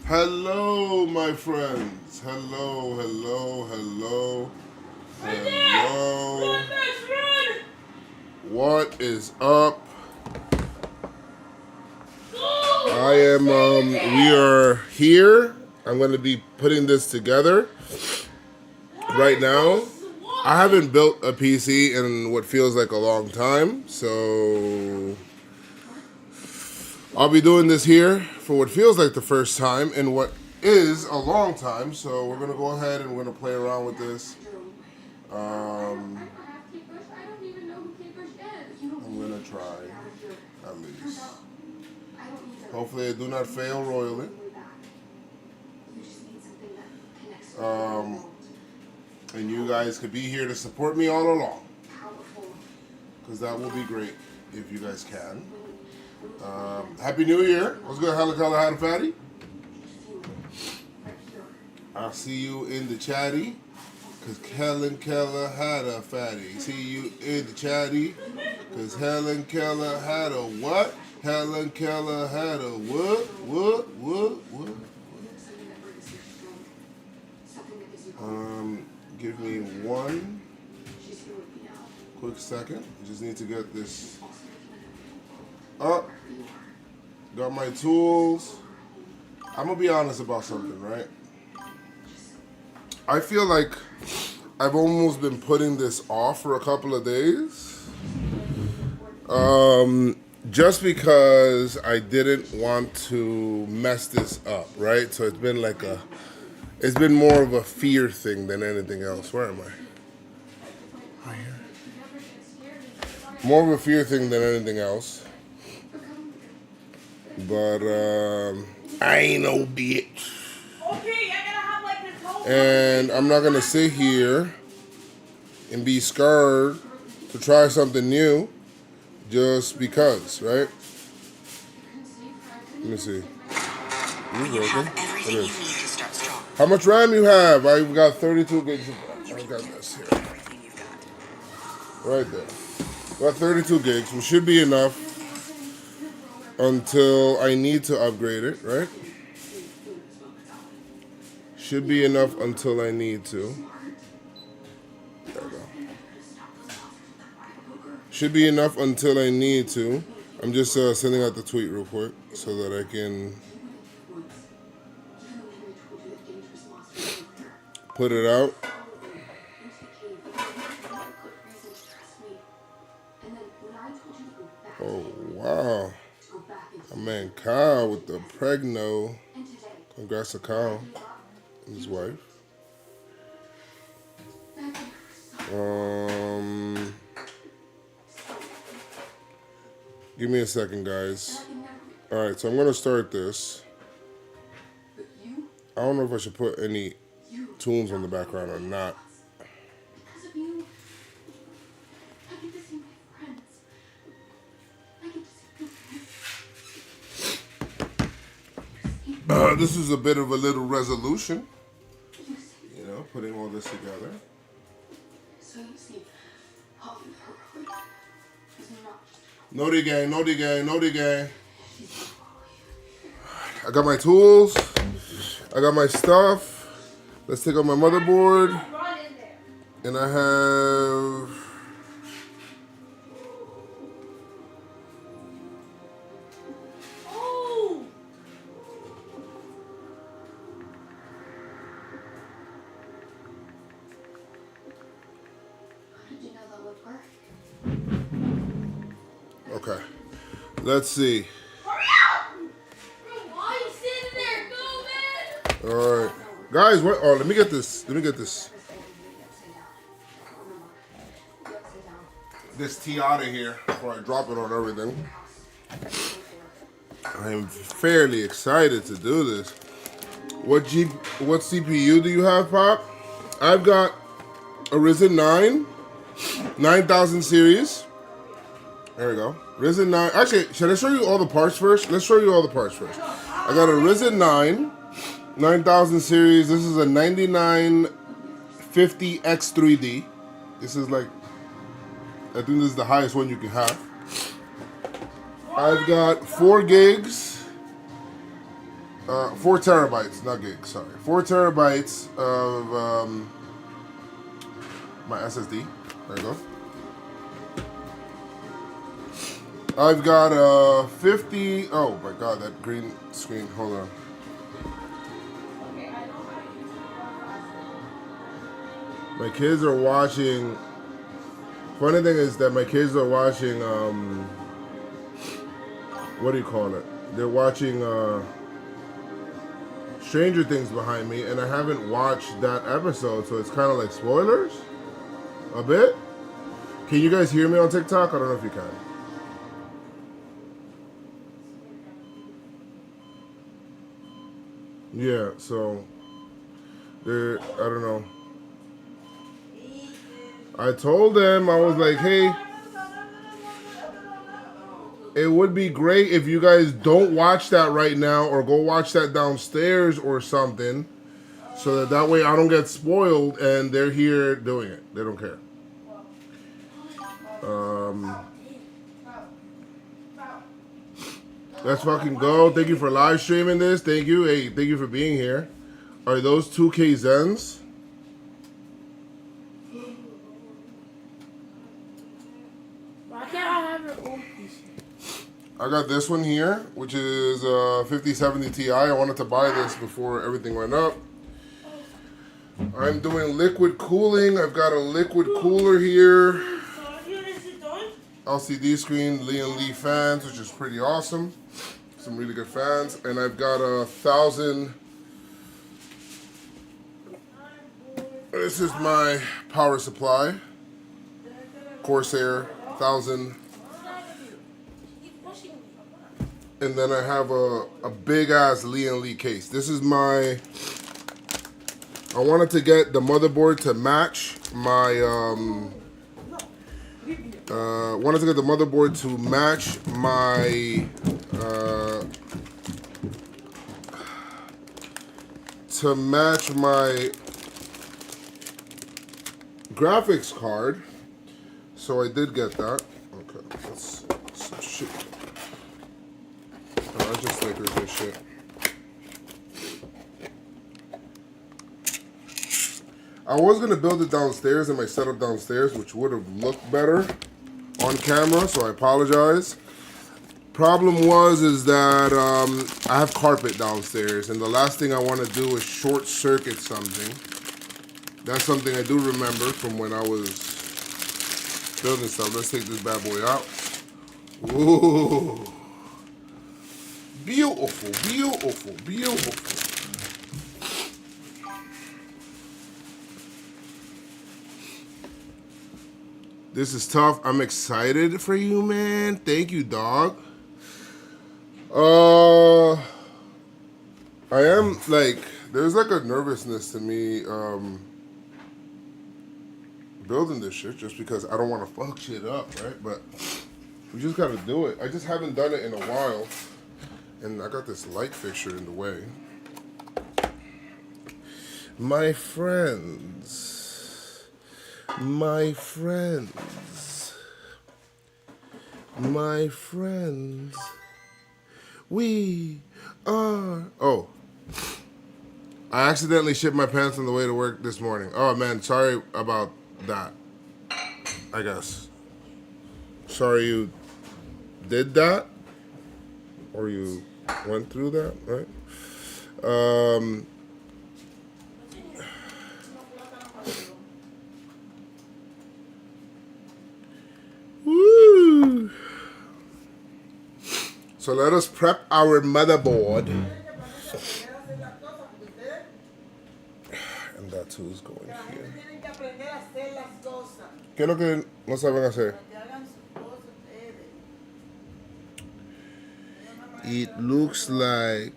Hello, my friends. Hello, hello, hello, hello. What is up? We are here. I'm going to be putting this together right now. I haven't built a PC in what feels like a long time, so I'll be doing this here for what feels like the first time in what is a long time. So we're gonna go ahead and we're gonna play around with this. I'm gonna try at least. Hopefully, I do not fail royally. And you guys could be here to support me all along, because that will be great if you guys can. Happy New Year. What's good, Hella Color Had a Fatty? I'll see you in the chatty, because Helen Keller had a fatty. See you in the chatty, because Helen Keller had a what? Helen Keller had a what? Give me one quick second. I just need to get this up. Got my tools. I'm gonna be honest about something, right? I feel like I've almost been putting this off for a couple of days. Just because I didn't want to mess this up, right? So it's been more of a fear thing than anything else. Where am I? Right here. More of a fear thing than anything else. But I ain't no bitch. Okay, I'm gonna have like this whole. And I'm not gonna sit here and be scared to try something new just because, right? Let me see. You have everything you need to start strong. How much RAM you have? I've got 32 gigs. I've got this here. Everything you've got. Right there. Got 32 gigs, which should be enough until I need to upgrade it, right? Should be enough until I need to. There we go. Should be enough until I need to. I'm just sending out the tweet real quick so that I can put it out. Oh, wow. My man Kyle with the pregno. Congrats to Kyle and his wife. Give me a second, guys. All right, so I'm going to start this. I don't know if I should put any tunes on the background or not. This is a bit of a little resolution, you know, putting all this together. Naughty gang, naughty gang, naughty gang. I got my tools. I got my stuff. Let's take out my motherboard. And I have... Okay, let's see. Hurry up! Why are you sitting there? Go, man! All right, guys. What? Oh, let me get this. Let me get this. This tea out of here before I drop it on everything. I am fairly excited to do this. What CPU do you have, Pop? I've got a Ryzen 9, 9000 series. There we go. Ryzen 9. Actually, should I show you all the parts first? Let's show you all the parts first. I got a Ryzen 9, 9000 series. This is a 9950X3D. This is like, I think this is the highest one you can have. I've got 4 gigs 4 terabytes, not gigs, sorry. 4 terabytes of my SSD. There you go. I've got 50. Oh my god, that green screen. Hold on. My kids are watching. Funny thing is that my kids are watching. What do you call it? They're watching Stranger Things behind me, and I haven't watched that episode, so it's kind of like spoilers. A bit. Can you guys hear me on TikTok? I don't know if you can. Yeah, so I don't know. I told them, I was like, hey, it would be great if you guys don't watch that right now or go watch that downstairs or something, so that way I don't get spoiled and they're here doing it. They don't care. Let's fucking go. Thank you for live streaming this. Thank you. Hey, thank you for being here. Are those 2K Zens? Why can't I have your own piece? I got this one here, which is 5070 Ti. I wanted to buy this before everything went up. I'm doing liquid cooling. I've got a liquid cooler here. LCD screen, Lee fans, which is pretty awesome. Some really good fans. And I've got 1,000. This is my power supply. Corsair 1,000. And then I have a big ass Lee case. This is my, I wanted to get the motherboard to match my, wanted to get the motherboard to match my, graphics card. So I did get that. Okay, that's some shit. Oh, I just figured this shit. I was gonna build it downstairs in my setup downstairs, which would have looked better on camera, so I apologize. Problem is that I have carpet downstairs, and the last thing I want to do is short circuit something. That's something I do remember from when I was building stuff. Let's take this bad boy out. Ooh. Beautiful, beautiful, beautiful. This is tough. I'm excited for you, man. Thank you, dog. I am like, there's like a nervousness to me building this shit just because I don't want to fuck shit up, right? But we just gotta do it. I just haven't done it in a while. And I got this light fixture in the way. My friends, my friends, my friends, we are. Oh, I accidentally shit my pants on the way to work this morning. Oh man, sorry about that. I guess. Sorry you did that. Or you went through that, right? Woo! So let us prep our motherboard. And that's who's going here. ¿Qué es lo que no saben hacer? It looks like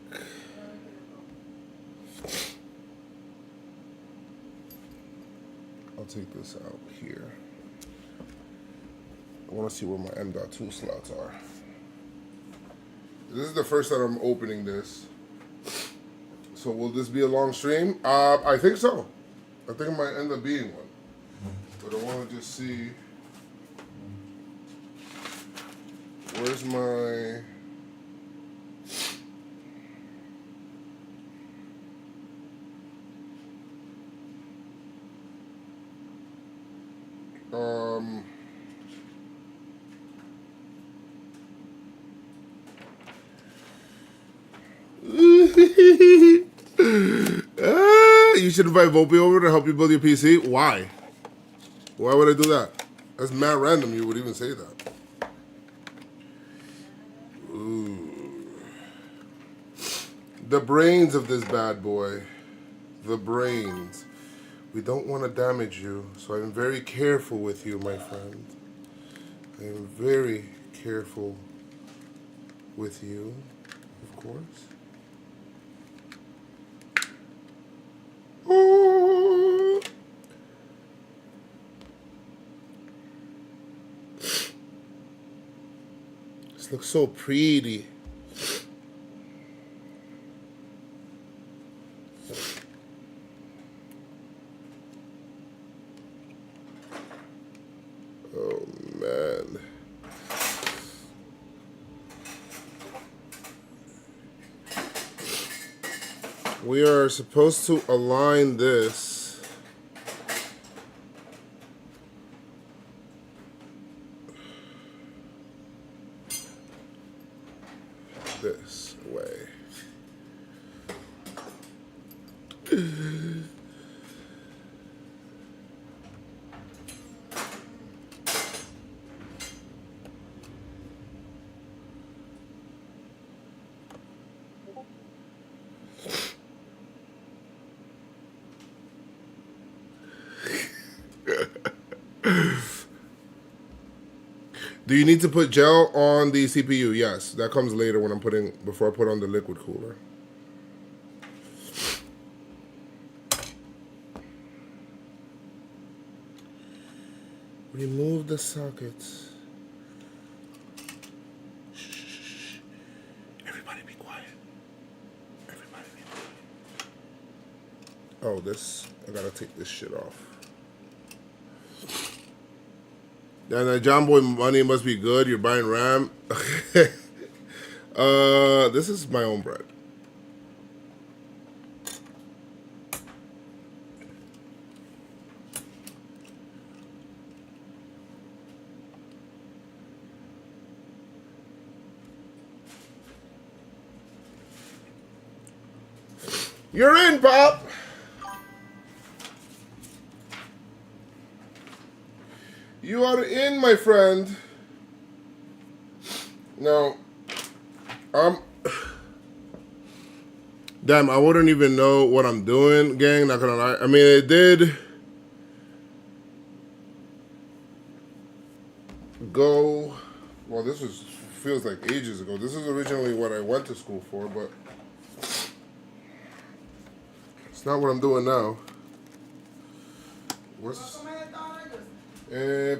I'll take this out here. I want to see where my M.2 slots are. This is the first time I'm opening this. So will this be a long stream? I think so. I think it might end up being one. But I want to just see. Where's my... Um, you should invite Volpe over to help you build your PC. Why? Why would I do that? That's mad random. You would even say that. Ooh. The brains of this bad boy. The brains. We don't want to damage you, so I'm very careful with you, my friend. I am very careful with you, of course. Oh. This looks so pretty. Oh man. We are supposed to align this this way. Do you need to put gel on the CPU? Yes, that comes later when before I put on the liquid cooler. Remove the sockets. Shh. Everybody be quiet. Everybody be quiet. Oh, I gotta take this shit off. And John Boy money must be good. You're buying RAM. This is my own bread. You're in, Pop. You are in, my friend. Now, damn, I wouldn't even know what I'm doing, gang. Not gonna lie. I mean, it did go. Well, feels like ages ago. This is originally what I went to school for, but it's not what I'm doing now.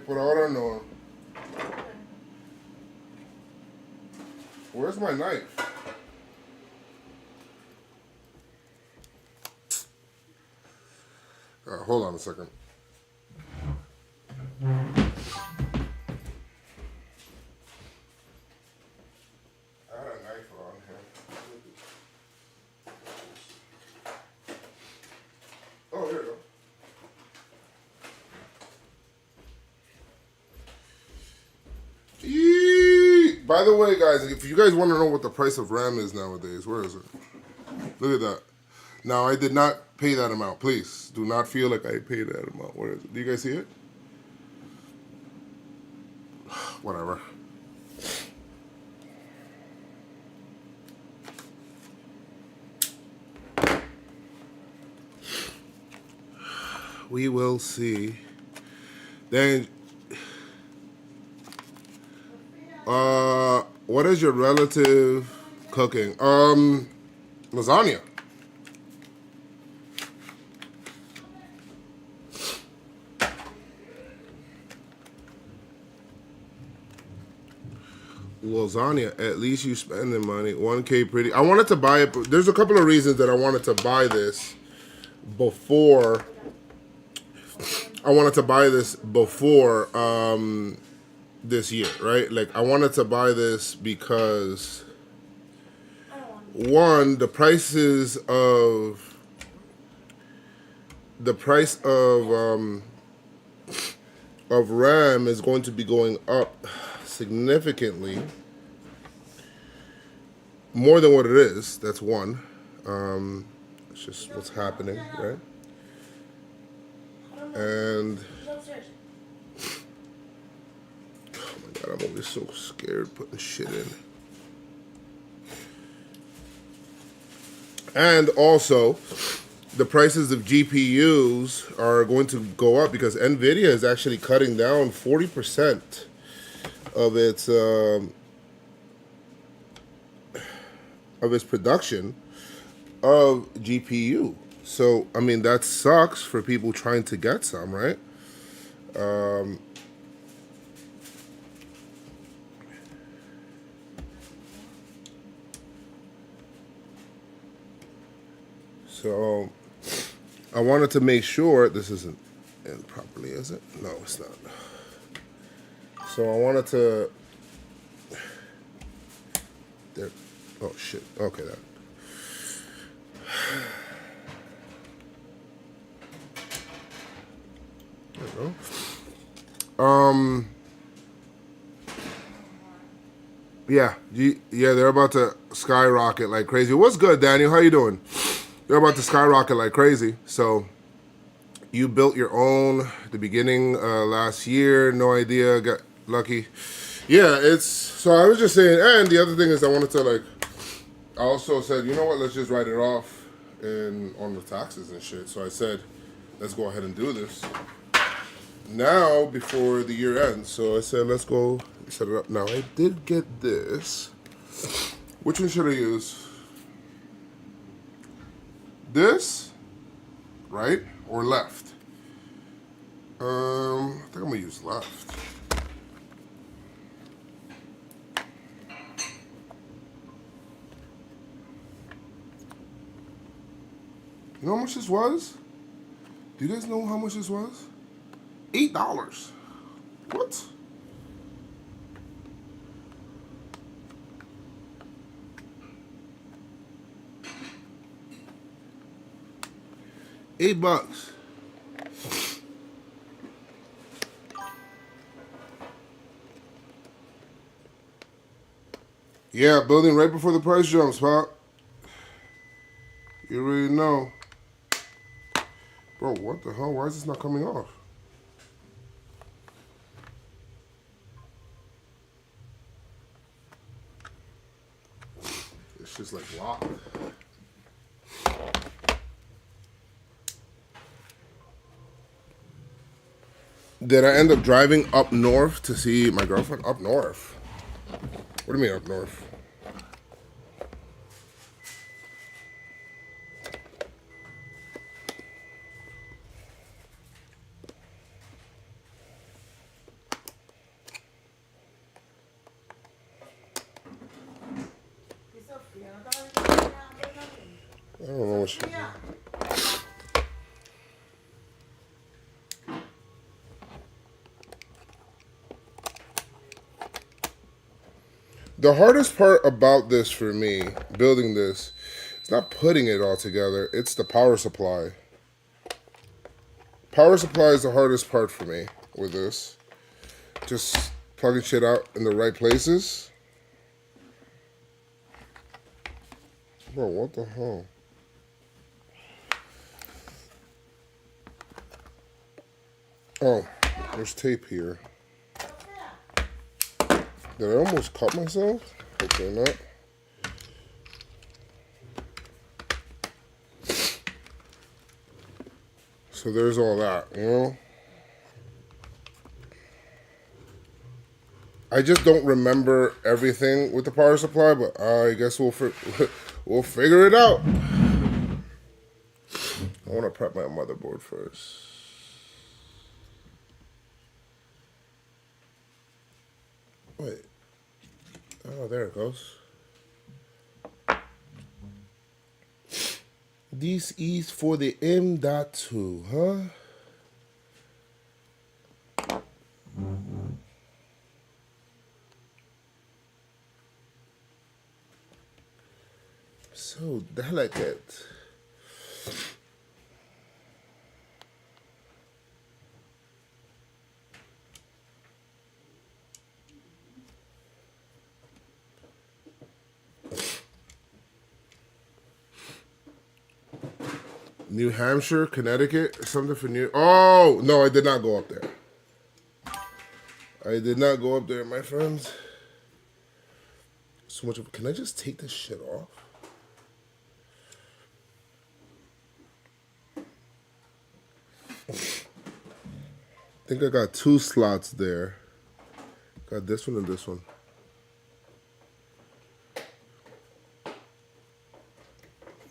Por ahora no. Where's my knife? Hold on a second. I had a knife on here. Oh, here we go. By the way, guys, if you guys want to know what the price of RAM is nowadays, where is it? Look at that. Now, I did not pay that amount. Please, do not feel like I paid that amount. Where is it? Do you guys see it? Whatever. We will see. Then, what is your relative cooking? Lasagna. Lasagna. At least you spending money. 1K pretty. I wanted to buy it. But there's a couple of reasons that I wanted to buy this before. This year, right? Like, I wanted to buy this because, one, the price of of RAM is going to be going up significantly. More than what it is. That's one. It's just what's happening, right? And oh my god, I'm always so scared putting shit in. And also, the prices of GPUs are going to go up because NVIDIA is actually cutting down 40% of its production of GPU. So, I mean, that sucks for people trying to get some, right? So, I wanted to make sure this isn't in properly, is it? No, it's not. So I wanted to. There. Oh shit. Okay, that. There we go. Yeah, they're about to skyrocket like crazy. What's good, Daniel? How you doing? They're about to skyrocket like crazy. So you built your own at the beginning last year. No idea. Got lucky. Yeah, it's so I was just saying. And the other thing is, I wanted to like. I also said, you know what? Let's just write it off on the taxes and shit. So I said, let's go ahead and do this now before the year ends. So I said, let's go set it up now. I did get this. Which one should I use? This, right, or left? I think I'm gonna use left. You know how much this was? Do you guys know how much this was? $8. What? $8. Yeah, building right before the price jumps, Pop. You already know. Bro, what the hell? Why is this not coming off? It's just like locked. Did I end up driving up north to see my girlfriend? Up north? What do you mean up north? I don't know what she did. The hardest part about this for me, building this, it's not putting it all together, it's the power supply. Power supply is the hardest part for me with this. Just plugging shit out in the right places. Bro, what the hell? Oh, there's tape here. Did I almost cut myself? Hopefully not. So there's all that, you know? I just don't remember everything with the power supply, but I guess we'll figure it out. I want to prep my motherboard first. Wait. Oh, there it goes. This is for the M.2, huh? So delicate. New Hampshire, Connecticut, something for New. Oh no, I did not go up there. I did not go up there, my friends. So much of. Can I just take this shit off? I think I got 2 slots there. Got this one and this one.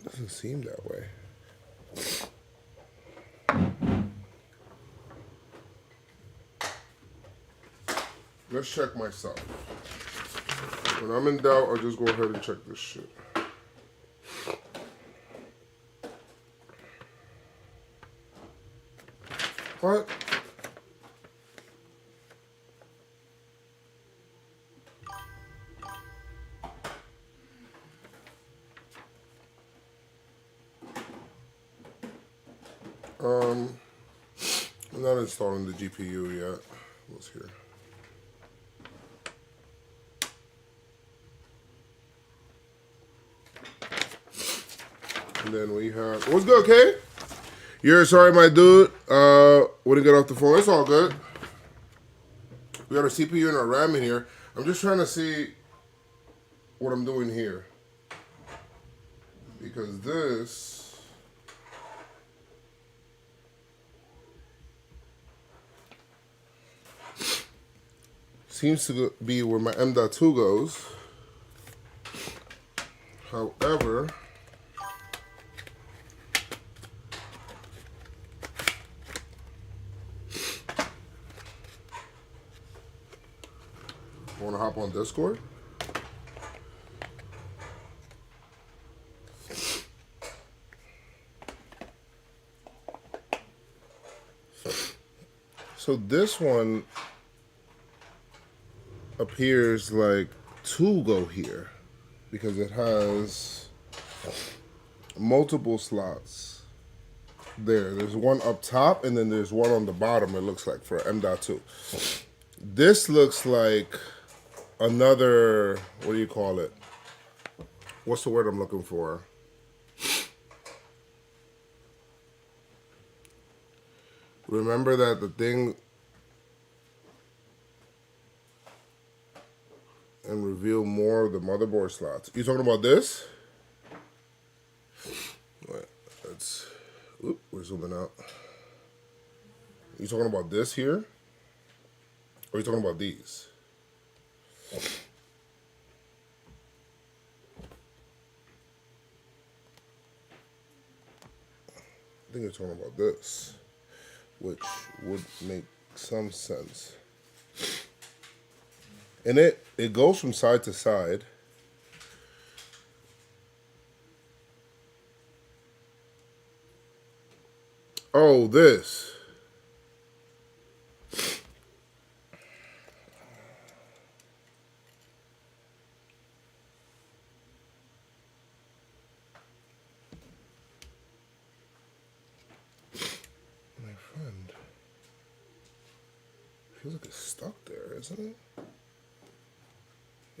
Doesn't seem that way. Let's check myself. When I'm in doubt, I'll just go ahead and check this shit. What? I'm not installing the GPU yet. What's here? And then we have, what's good, Kay? You're sorry, my dude. Wouldn't get off the phone. It's all good. We got our CPU and our RAM in here. I'm just trying to see what I'm doing here. Because this seems to be where my M.2 goes. However, want to hop on Discord? So this one appears like 2 go here because it has multiple slots there. There's one up top and then there's one on the bottom, it looks like, for M.2. This looks like another, what do you call it? What's the word I'm looking for? Remember that the thing and reveal more of the motherboard slots. You talking about this? Wait, let's, oop, we're zooming out. You talking about this here? Or are you talking about these? I think you're talking about this, which would make some sense. And it goes from side to side. Oh, this. My friend. Feels like it's stuck there, isn't it?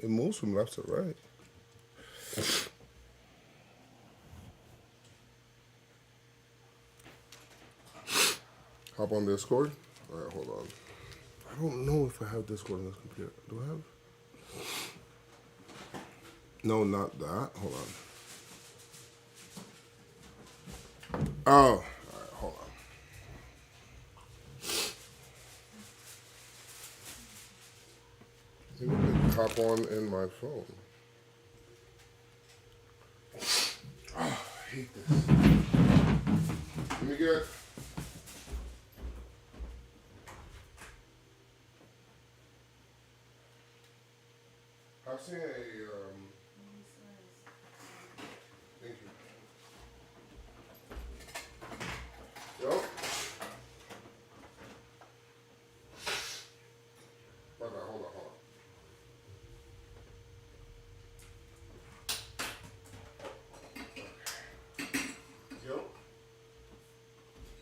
It moves from left to right. Hop on Discord. All right, hold on. I don't know if I have Discord on this computer. Do I have? No, not that. Hold on. Oh, all right, hold on. Maybe I can hop on in my phone. Oh, I hate this. Let me get. I've seen a. Thank you. Yo. Hold on. Yo.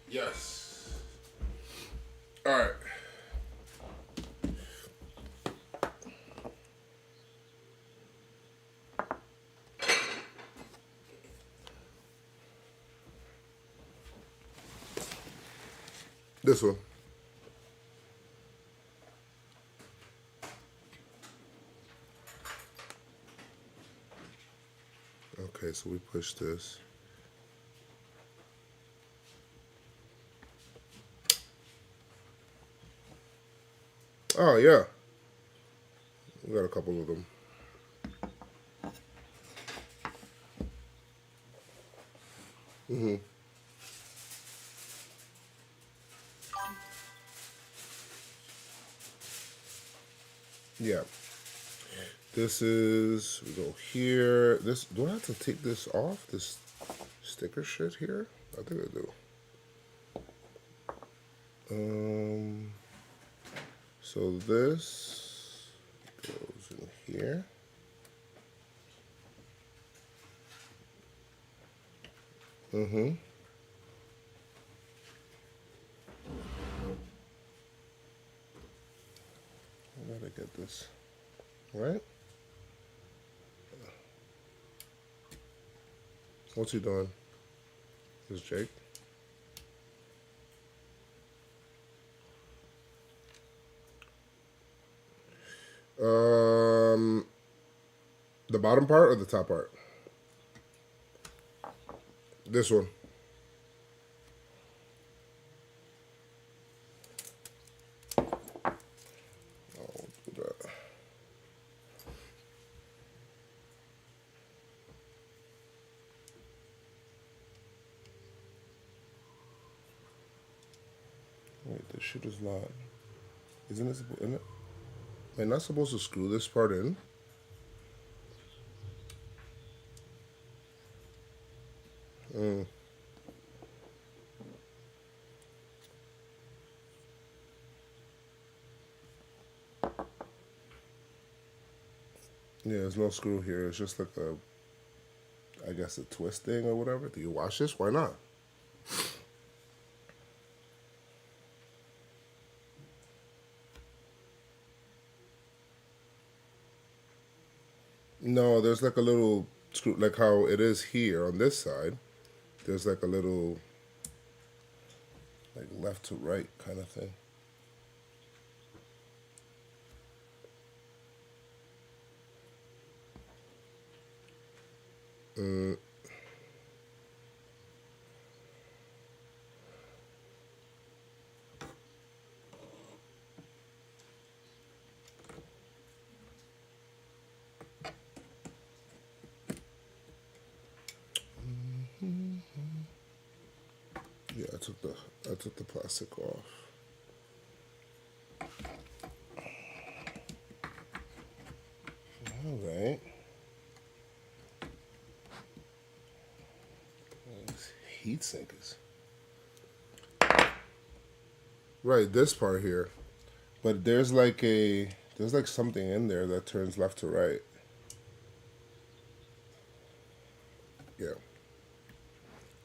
Yes. All right. This one. Okay, so we push this. Oh, yeah. We got a couple of them. Yeah. This is, we go here. This, do I have to take this off? This sticker shit here? I think I do. So this goes in here. I gotta get this, right? What's he doing? This Jake? The bottom part or the top part? This one. I'll do that. Wait, this shit is not. Isn't it? Am I not supposed to screw this part in? Yeah, there's no screw here. It's just like a, I guess, a twist thing or whatever. Do you wash this? Why not? No, there's like a little screw, like how it is here on this side. There's like a little, like left to right kind of thing. Yeah, I took the plastic off. All right. These heat sinkers. Right, this part here. But there's like something in there that turns left to right. Yeah.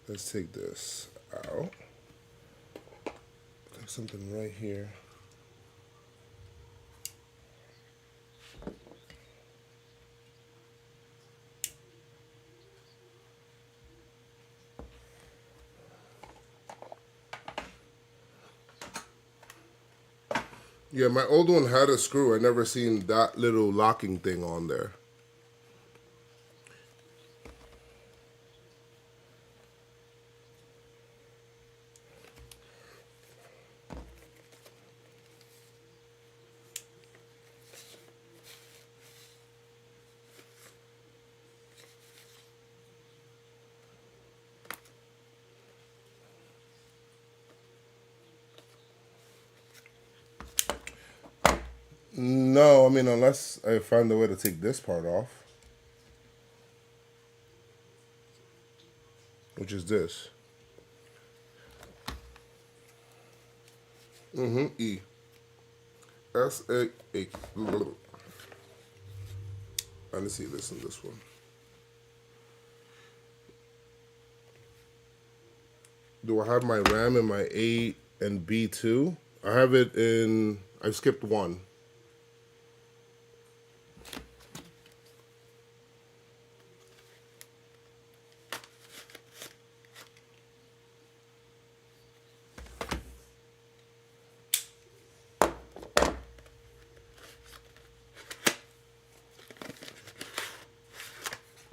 Let's take this out. There's something right here. Yeah, my old one had a screw. I never seen that little locking thing on there. No, I mean, unless I find a way to take this part off. Which is this. E. S-A-H. I didn't see this in this one. Do I have my RAM in my A and B2? I have it in, I skipped one.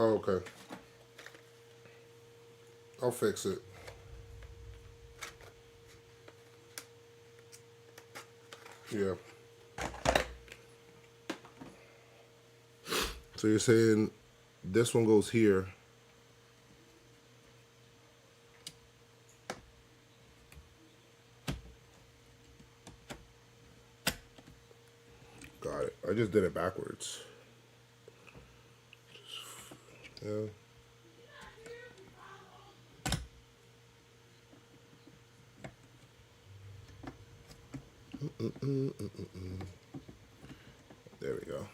Oh, okay. I'll fix it. Yeah. So you're saying this one goes here. Got it. I just did it backwards. Yeah. There we go.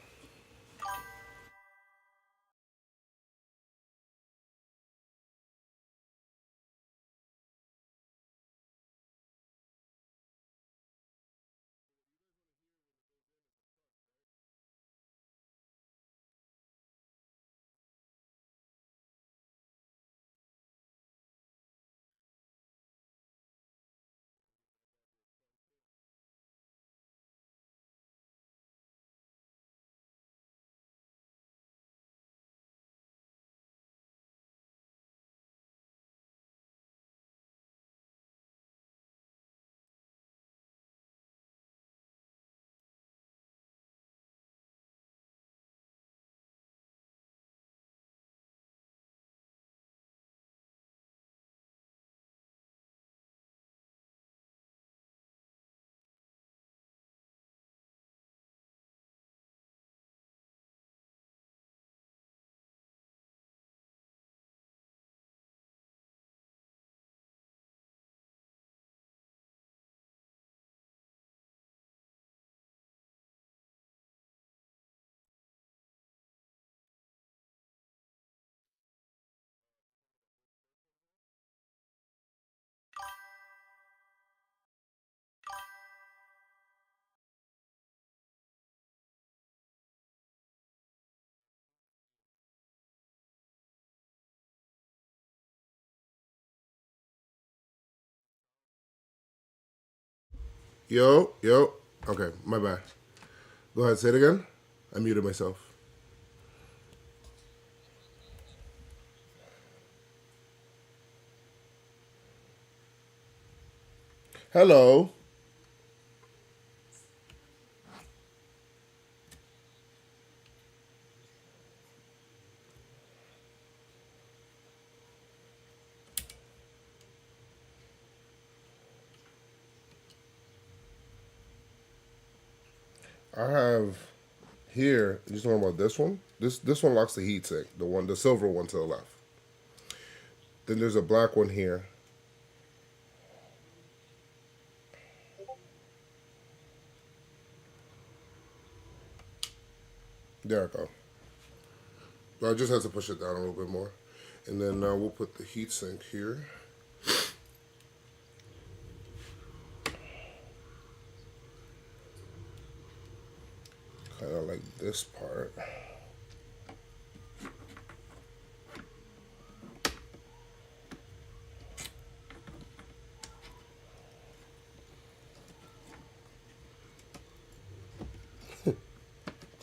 Yo, yo. Okay, my bad. Go ahead, say it again. I muted myself. Hello. I have here. You just talking about this one? This one locks the heat sink. The silver one to the left. Then there's a black one here. There I go. I just have to push it down a little bit more. And then we'll put the heat sink here. Kind of like this part.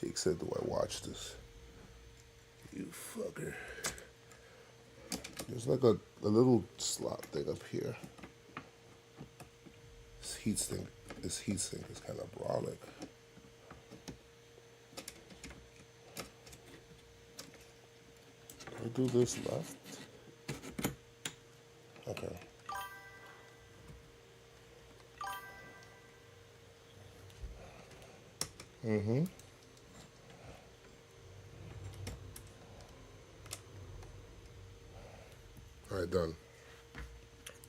Jake said, do I watch this? You fucker. There's like a little slot thing up here. This heat sink is kind of brolic. I do this left. Okay. Mm-hmm. All right, done.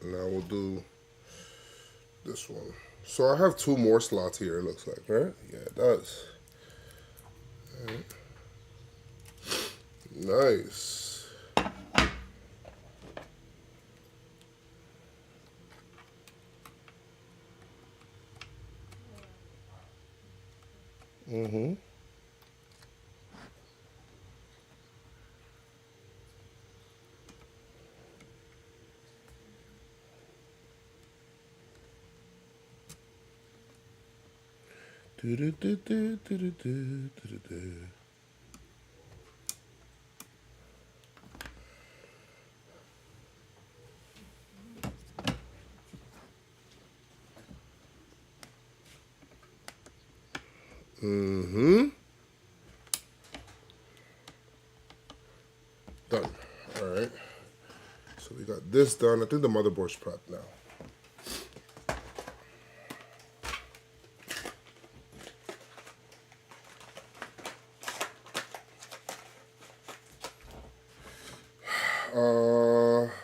Now we'll do this one. So I have two more slots here, it looks like, right? Yeah, it does. All right. Nice. Mm-hmm. Do-do-do-do-do-do-do-do-do. Mm-hmm. Done. All right. So we got this done. I think the motherboard's prepped now.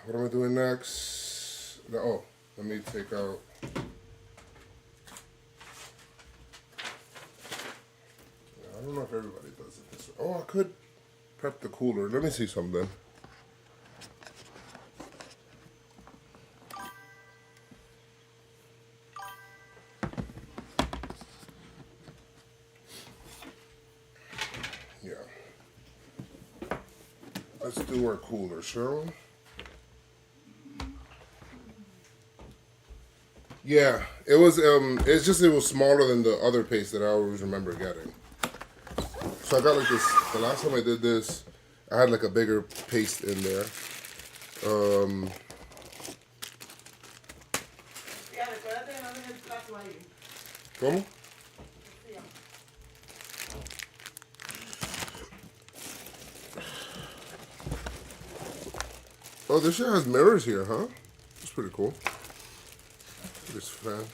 What am I doing next? Oh, let me take out. I don't know if everybody does it this way. Oh, I could prep the cooler. Let me see something. Yeah. Let's do our cooler, shall we? Yeah, it was. It's just it was smaller than the other paste that I always remember getting. So I got like this. The last time I did this, I had like a bigger paste in there. ¿Cómo? Oh, this shit has mirrors here, huh? That's pretty cool. This fan.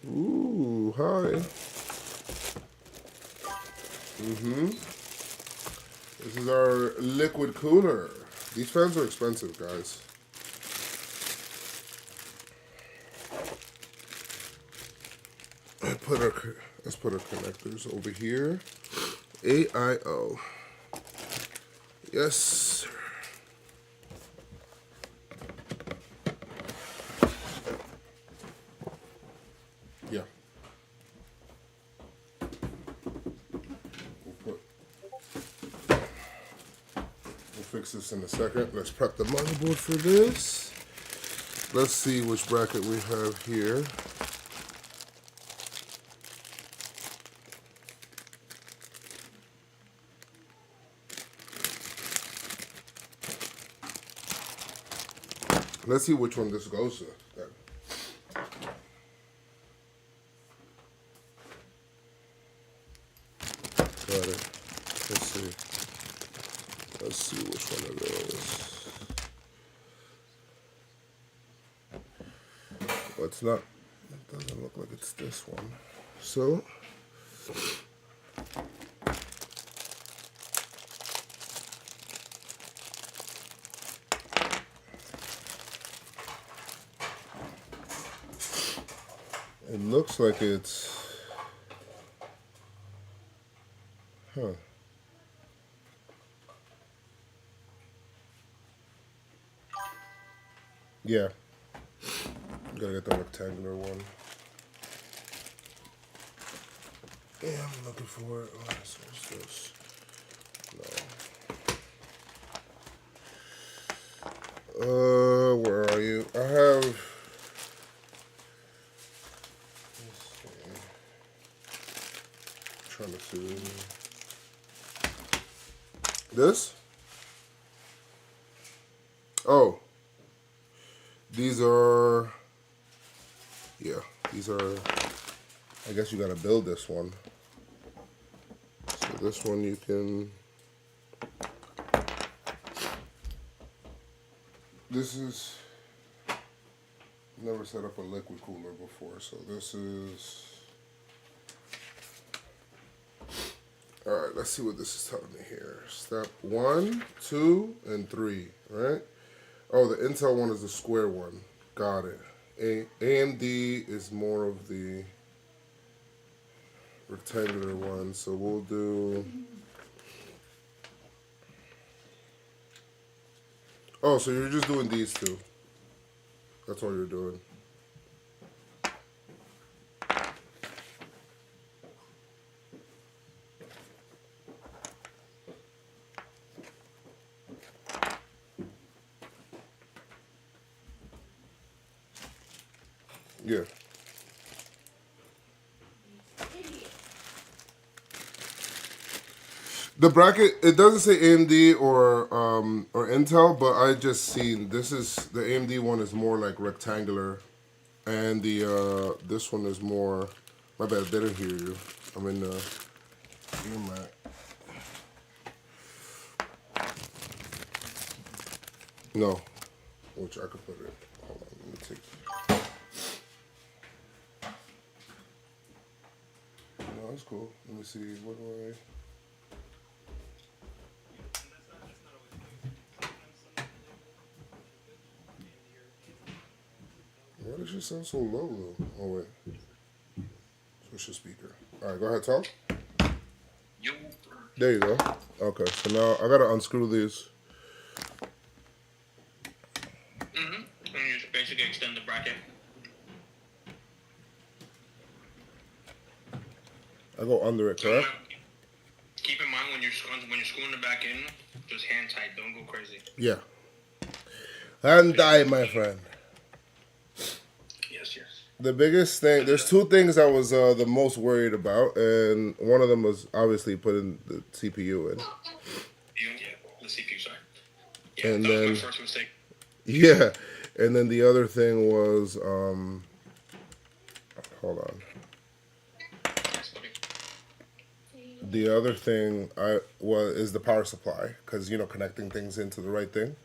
Ooh, hi. This is our liquid cooler. These fans are expensive, guys. Let's put our connectors over here. AIO. Yes, sir. Yeah. We'll fix this in a second. Let's prep the motherboard for this. Let's see which bracket we have here. Let's see which one this goes to. Then. Got it. Let's see. Let's see which one of those. Well, it's not. It doesn't look like it's this one. So. It looks like it's, huh. Yeah. Gotta get the rectangular one. Yeah, I'm looking for it. Oh, what's this? No. Where are you? I have. Trying to see this. Oh, these are. Yeah, these are. I guess you gotta build this one. So this one you can. This is. Never set up a liquid cooler before, so this is. All right, let's see what this is telling me here. Step 1, 2, and 3, right? Oh, the Intel one is the square one. Got it. AMD is more of the rectangular one, so we'll do... Oh, so you're just doing these two. That's all you're doing. Yeah. The bracket, it doesn't say AMD or Intel, but I just seen this is the AMD one is more like rectangular, And the this one is more. My bad, they didn't hear you. I'm in the ear mat. No, which I could put it. Hold on, let me take. No, that's cool. Let me see. What do I? Why does it sound so low though? Oh wait. Switch the speaker. All right, go ahead, talk. There you go. Okay, so now I gotta unscrew these. And you just basically extend the bracket. I go under it, correct? Keep in mind when you're screwing the back in, just hand tight. Don't go crazy. Yeah. Hand tight, my friend. Yes. The biggest thing, there's two things I was the most worried about, and one of them was obviously putting the CPU in. The CPU, sorry. Yeah, And that then, was my first mistake. Yeah, and then the other thing was, hold on. The other thing is the power supply, because connecting things into the right thing.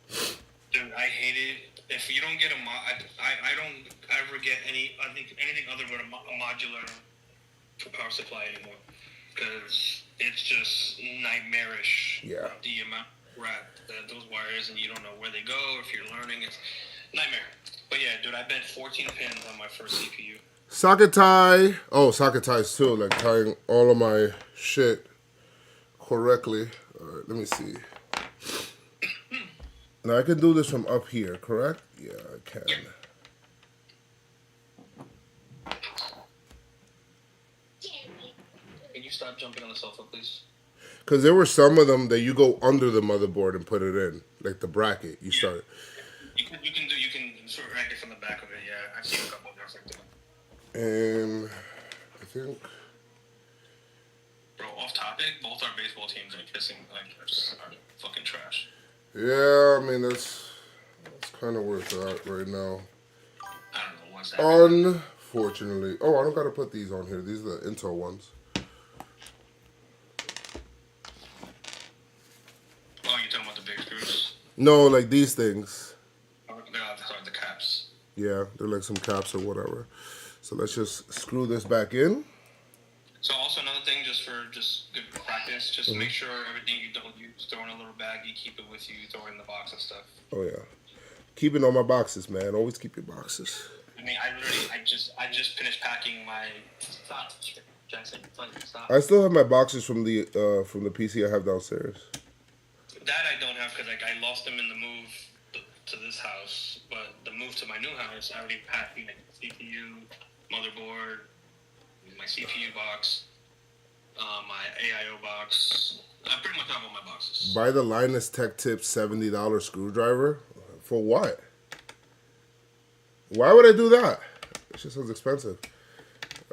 Dude, I hate it. If you don't get a mod, I don't ever get anything other than a modular power supply anymore, because it's just nightmarish. Yeah. The amount those wires, and you don't know where they go. If you're learning, it's nightmare. But yeah, dude, I bent 14 pins on my first CPU. Socket tie. Oh, socket ties too, like tying all of my shit correctly. All right, let me see. Now I can do this from up here, correct? Yeah, I can. Yeah. Can you stop jumping on the sofa, please? Because there were some of them that you go under the motherboard and put it in, like the bracket. You start. You can sort of rack it from the back of it. Yeah, I've seen a couple of those like that. And I think. Bro, off topic, both our baseball teams are are fucking trash. Yeah, I mean that's kind of where it's at right now. I don't know what's happening. Unfortunately, oh, I don't gotta put these on here. These are the Intel ones. Oh, you're talking about the big screws? No, like these things. Sorry, the caps. Yeah, they're like some caps or whatever. So let's just screw this back in. So also another thing, just good practice, just make sure everything you don't use, throw in a little bag, you keep it with you, throw it in the box and stuff. Oh yeah, keep it on my boxes, man. Always keep your boxes. I mean, I just finished packing my stop, Jackson. Stop. I still have my boxes from the PC I have downstairs. That I don't have because I lost them in the move to this house, but the move to my new house, I already packed my CPU, motherboard, my CPU box, my AIO box. I pretty much have all my boxes. Buy the Linus Tech Tip $70 screwdriver. For what? Why would I do that? It just sounds expensive.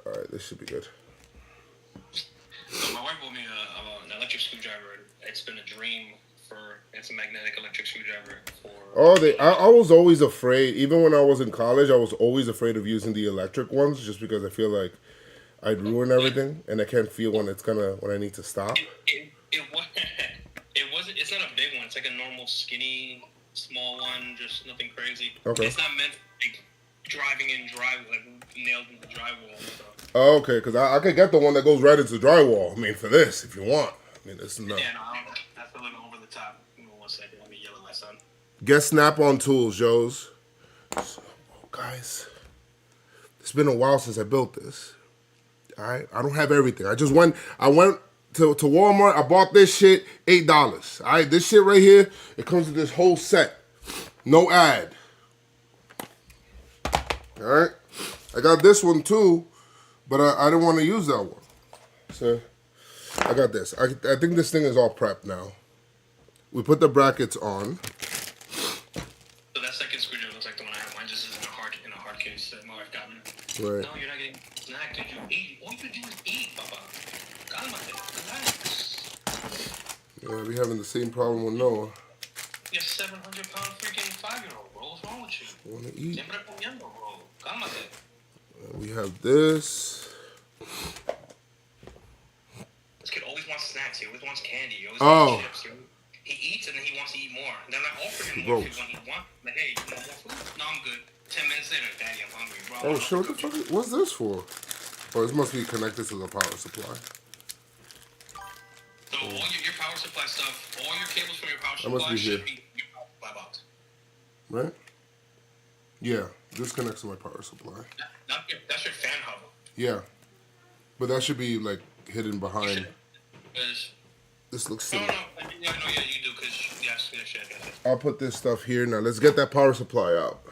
All right, this should be good. So my wife bought me an electric screwdriver. It's been a dream it's a magnetic electric screwdriver for... Oh, I was always afraid. Even when I was in college, I was always afraid of using the electric ones just because I feel like I'd ruin everything and I can't feel when I need to stop. It's not a big one. It's like a normal skinny, small one, just nothing crazy. Okay. It's not meant for like driving in nailed into drywall. So. Oh, okay, because I could get the one that goes right into drywall. I mean, for this, if you want. I mean, it's enough. Yeah, no, I don't know. That's a little over the top. Give me 1 second. Let me yell at my son. Get Snap-on tools, Joes. So, guys, it's been a while since I built this. All right, I don't have everything. I went to Walmart. I bought this shit, $8. All right, this shit right here, it comes with this whole set. No ad. All right, I got this one too, but I didn't want to use that one. So I got this. I think this thing is all prepped now. We put the brackets on. So that second screwdriver looks like the one I have. Mine just is in a hard case that my wife got me. Right. No, you're not getting snagged. Did you eat? All you could do is eat, Papa. Cálmate. Relax. Yeah, we having the same problem with Noah. You're 700-pound freaking 5-year-old, bro. What's wrong with you? Want to eat? Siempre comiendo, bro. Cálmate. We have this. This kid always wants snacks. He always wants candy. He always Oh. wants chips. He eats and then he wants to eat more. And then I offer him more food when he wants. Like, hey, you want more food? No, I'm good. 10 minutes later, Daddy, I'm hungry, bro. Oh shit! What the fuck? What's this for? Oh, this must be connected to the power supply. So all your power supply stuff, all your cables from your power That must supply be here. should be in your power supply box. Right? Yeah, this connects to my power supply. That's your fan hub. Yeah, but that should be like hidden behind. Because This looks no, silly. yeah, you do. Because yes, shit. I'll put this stuff here now. Let's get that power supply out.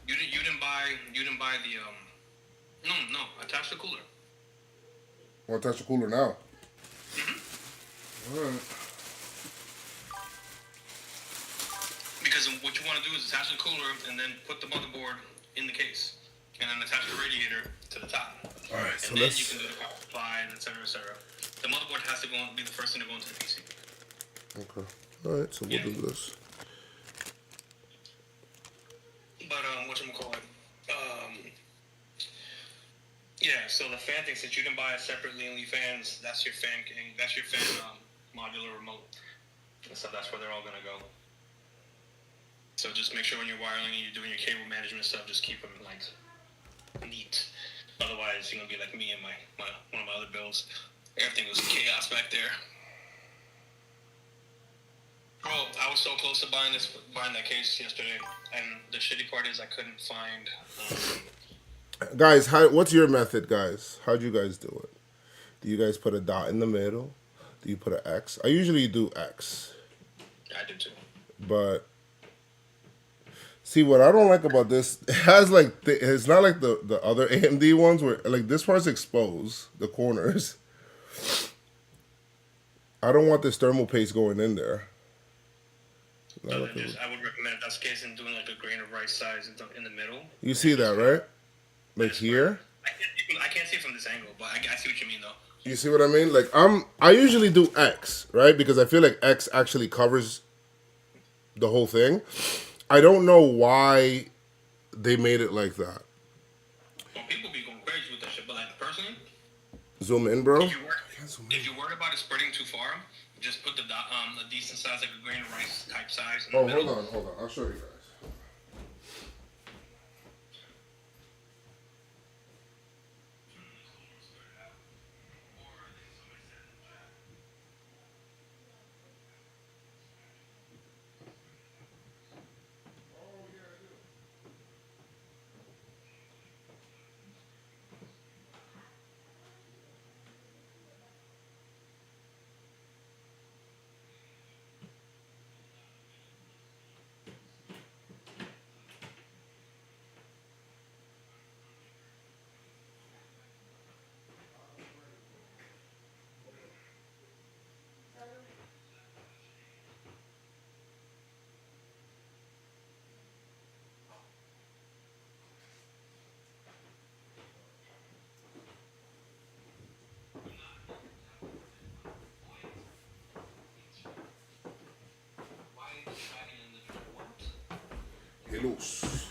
You didn't buy the no, attach the cooler. Want to touch the cooler now? Mm-hmm. All right. Because what you want to do is attach the cooler and then put the motherboard in the case, and then attach the radiator to the top. All right. So And then let's. you can do the power supply and et cetera, et cetera. The motherboard has to be the first thing to go into the PC. Okay. All right. So we'll do this. But whatchamacallit? Yeah. So the fan thing, since you didn't buy a separate Leanly fans, that's your fan king. That's your fan modular remote. So that's where they're all gonna go. So just make sure when you're wiring and you're doing your cable management stuff, just keep them like neat. Otherwise, you're gonna be like me and my one of my other builds. Everything was chaos back there. Bro, I was so close to buying that case yesterday, and the shitty part is I couldn't find. Guys, what's your method, guys? How'd you guys do it? Do you guys put a dot in the middle? Do you put an X? I usually do X. I did too. But see, what I don't like about this, it has like it's not like the other AMD ones where like this part's exposed, the corners. I don't want this thermal paste going in there. So I would recommend, if that's the case, in doing like a grain of rice size in the middle. You see that, right? Like here. I can't see it from this angle, but I see what you mean though. You see what I mean? Like I usually do X, right? Because I feel like X actually covers the whole thing. I don't know why they made it like that. Well, people be going crazy with that shit, but like personally, Zoom in, bro. if you worry about it spreading too far, just put a decent size, like a grain of rice type size. In the middle. Hold on. I'll show you guys. Hey, loose.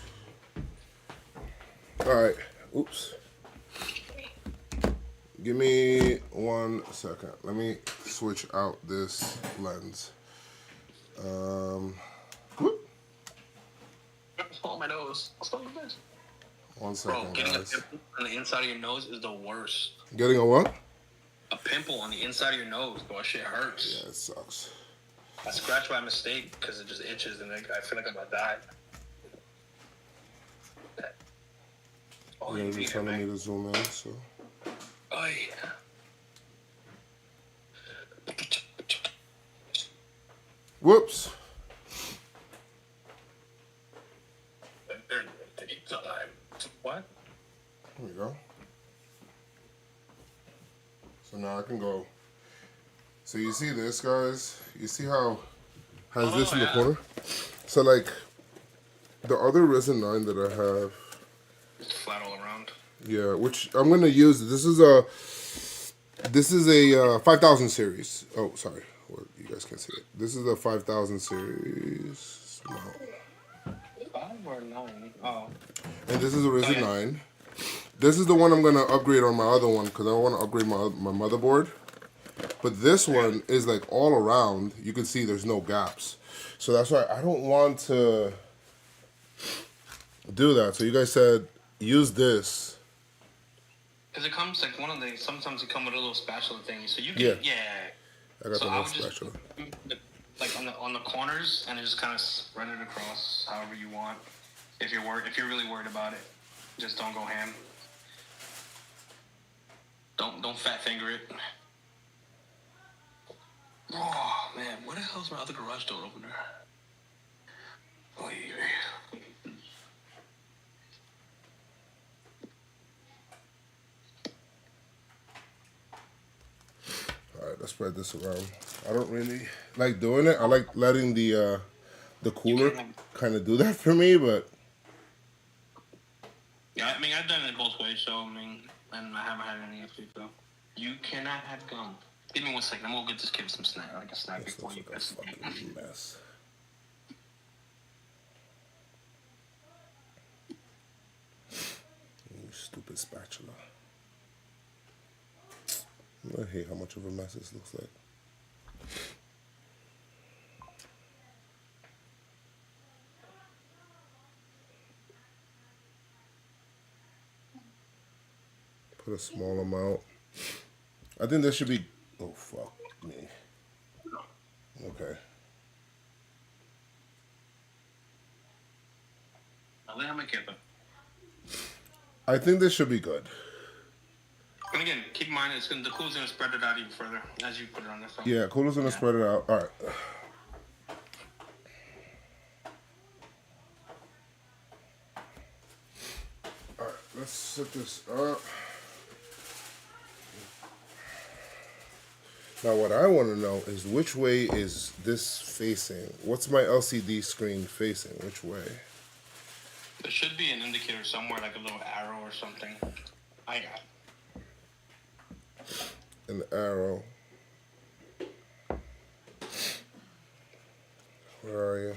All right. Oops. Give me 1 second. Let me switch out this lens. Whoop. Oh, my nose. What's going on? 1 Bro, second, getting a guys. pimple on the inside of your nose is the worst. Getting a what? A pimple on the inside of your nose, bro. That shit hurts. Yeah, it sucks. I scratched by mistake because it just itches and I feel like I'm gonna die. Oh, You're just telling me to zoom in, so. Oh, yeah. Whoops. What? There we go. So now I can go. So you see this, guys? You see how has this in the corner? So like the other Ryzen 9 that I have. It's flat all around. Yeah, which I'm gonna use. This is a 5000 series. Oh, sorry. Well, you guys can't see it. This is a 5000 series. Small. 5 or 9? Oh. And this is a Ryzen yeah. 9. This is the one I'm going to upgrade on my other one because I want to upgrade my motherboard. But this one is like all around. You can see there's no gaps. So that's why I don't want to do that. So you guys said use this. Because it comes like one of the, sometimes it come with a little spatula thing. So you can, yeah. I got So the I little would just, spatula. like on the corners, and just kind of spread it across however you want. If you're really worried about it, just don't go ham. Don't fat finger it. Oh man, where the hell's my other garage door opener? Oh yeah. All right, let's spread this around. I don't really like doing it. I like letting the cooler kind of do that for me, but Yeah, I mean I've done it both ways, so I mean, and I haven't had any issues. So you cannot have gum. Give me 1 second. I'm gonna get this kid some snack, like a snack this before looks you like a guys. fucking mess. You stupid spatula. I hate how much of a mess this looks like. Put a small amount. I think this should be. Oh fuck me. Okay. I think this should be good. And again, keep in mind the cooler's gonna spread it out even further as you put it on there. So. Yeah, cooler's gonna spread it out. All right. All right, let's set this up. Now, what I want to know is which way is this facing? What's my LCD screen facing? Which way? There should be an indicator somewhere, like a little arrow or something. I got it. An arrow. Where are you?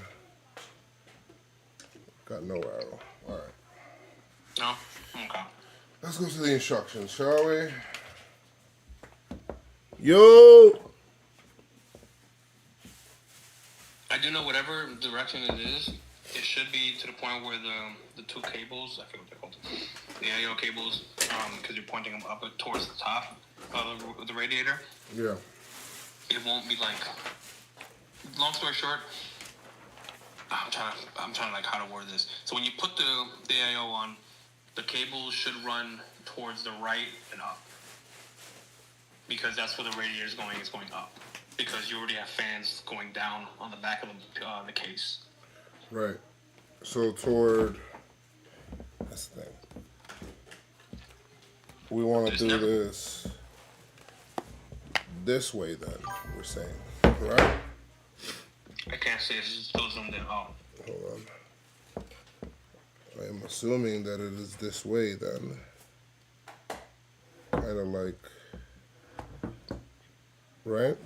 Got no arrow. All right. No? Okay. Let's go to the instructions, shall we? Yo! I do know whatever direction it is, it should be to the point where the two cables, I forget what they're called, the AIO cables, because you're pointing them up towards the top of the radiator. Yeah. It won't be like, long story short, I'm trying to like how to word this. So when you put the AIO on, the cables should run towards the right and up. Because that's where the radiator is going. It's going up because you already have fans going down on the back of the case. Right. So toward. That's the thing. We want to do this way. Then we're saying, right? I can't say it just goes on there. Oh. Hold on. I am assuming that it is this way then. Kind of like. Right?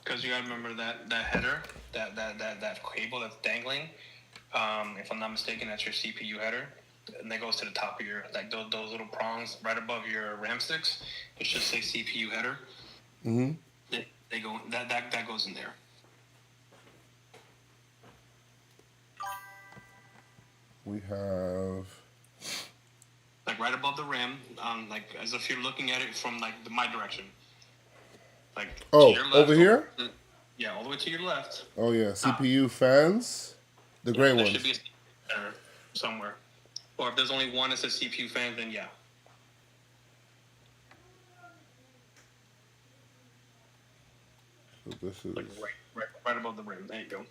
Because you gotta remember that header, that cable that's dangling. If I'm not mistaken, that's your CPU header, and that goes to the top of your those little prongs right above your RAM sticks. It should say CPU header. Mm-hmm. They go that goes in there. We have. Like right above the RAM, like as if you're looking at it from like my direction. Like Oh, to your left, over here? Yeah, all the way to your left. Oh yeah, CPU fans, the gray There ones. should be a CPU header somewhere. Or if there's only one that says CPU fans, then yeah. So this is Like right above the rim. There you go.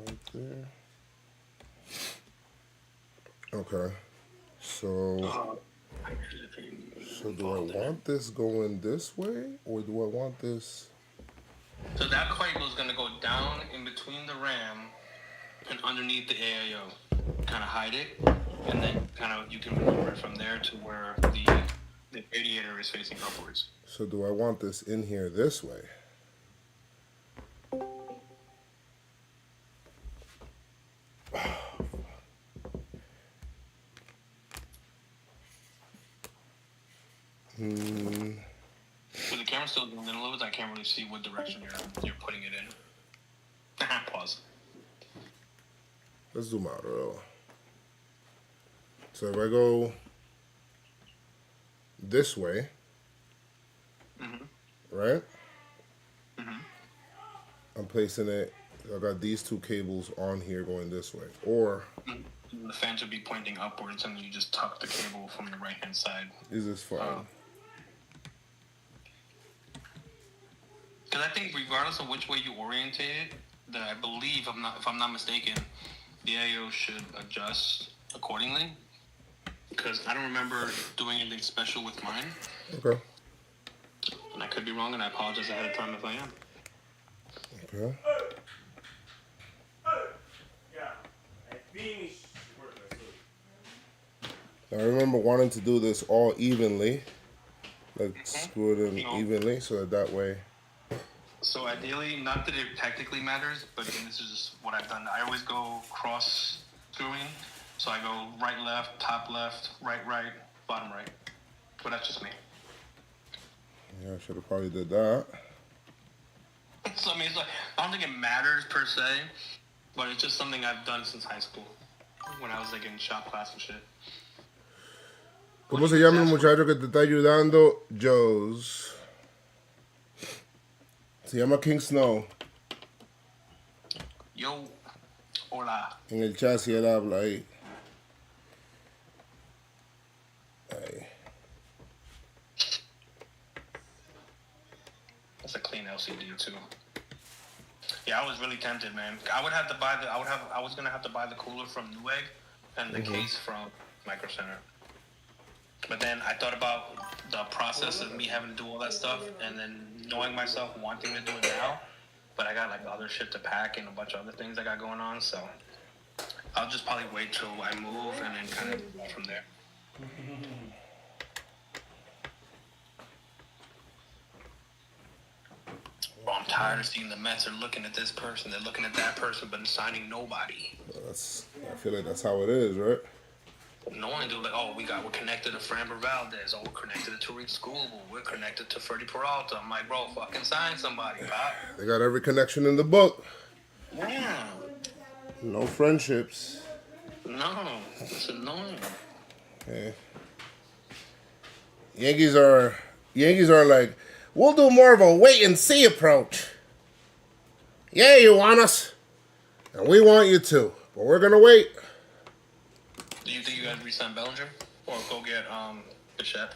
right there. Okay. So do I want this going this way, or do I want this? So that cable is going to go down in between the RAM and underneath the AIO. Kind of hide it, and then kind of you can maneuver it from there to where the radiator is facing upwards. So do I want this in here this way? Hmm. With the camera still doing it a little bit, I can't really see what direction you're putting it in. Pause. Let's zoom out a little. So if I go this way, right? I'm placing it. I got these two cables on here going this way, or The fans would be pointing upwards, and you just tuck the cable from the right hand side. is this fine? Because I think regardless of which way you orientate it, that I believe if I'm not mistaken, the AO should adjust accordingly. Because I don't remember doing anything special with mine, Okay. and I could be wrong, and I apologize ahead of time if I am. Okay. I remember wanting to do this all evenly, like screw it in evenly, so that way. So ideally, not that it technically matters, but again, this is just what I've done. I always go cross screwing. So I go right, left, top left, right, bottom right. But that's just me. Yeah, I should have probably did that. So I mean, it's like, I don't think it matters per se, but it's just something I've done since high school. When I was like in shop class and shit. ¿Cómo se llama el muchacho que te está ayudando? Joe's. Se llama King Snow. Yo, hola. En el chat si él habla ahí. Ahí. That's a clean LCD too. Yeah, I was really tempted, man. I was gonna have to buy the cooler from Newegg and the case from Micro Center. But then I thought about the process of me having to do all that stuff, and then knowing myself wanting to do it now. But I got like other shit to pack and a bunch of other things I got going on, so I'll just probably wait till I move and then kind of go from there. Oh, I'm tired of seeing the Mets are looking at this person, they're looking at that person, but signing nobody. I feel like that's how it is, right? No one do like, oh, we're connected to Framber Valdez, oh, we're connected to Tariq Schoolable, we're connected to Freddie Peralta. I'm like, bro, fucking sign somebody, pop. They got every connection in the book. Yeah. No friendships. No, it's annoying. Yeah. Yankees are like, we'll do more of a wait and see approach. Yeah, you want us, and we want you too, but we're gonna wait. Do you think you gotta re-sign Bellinger or go get Bichette?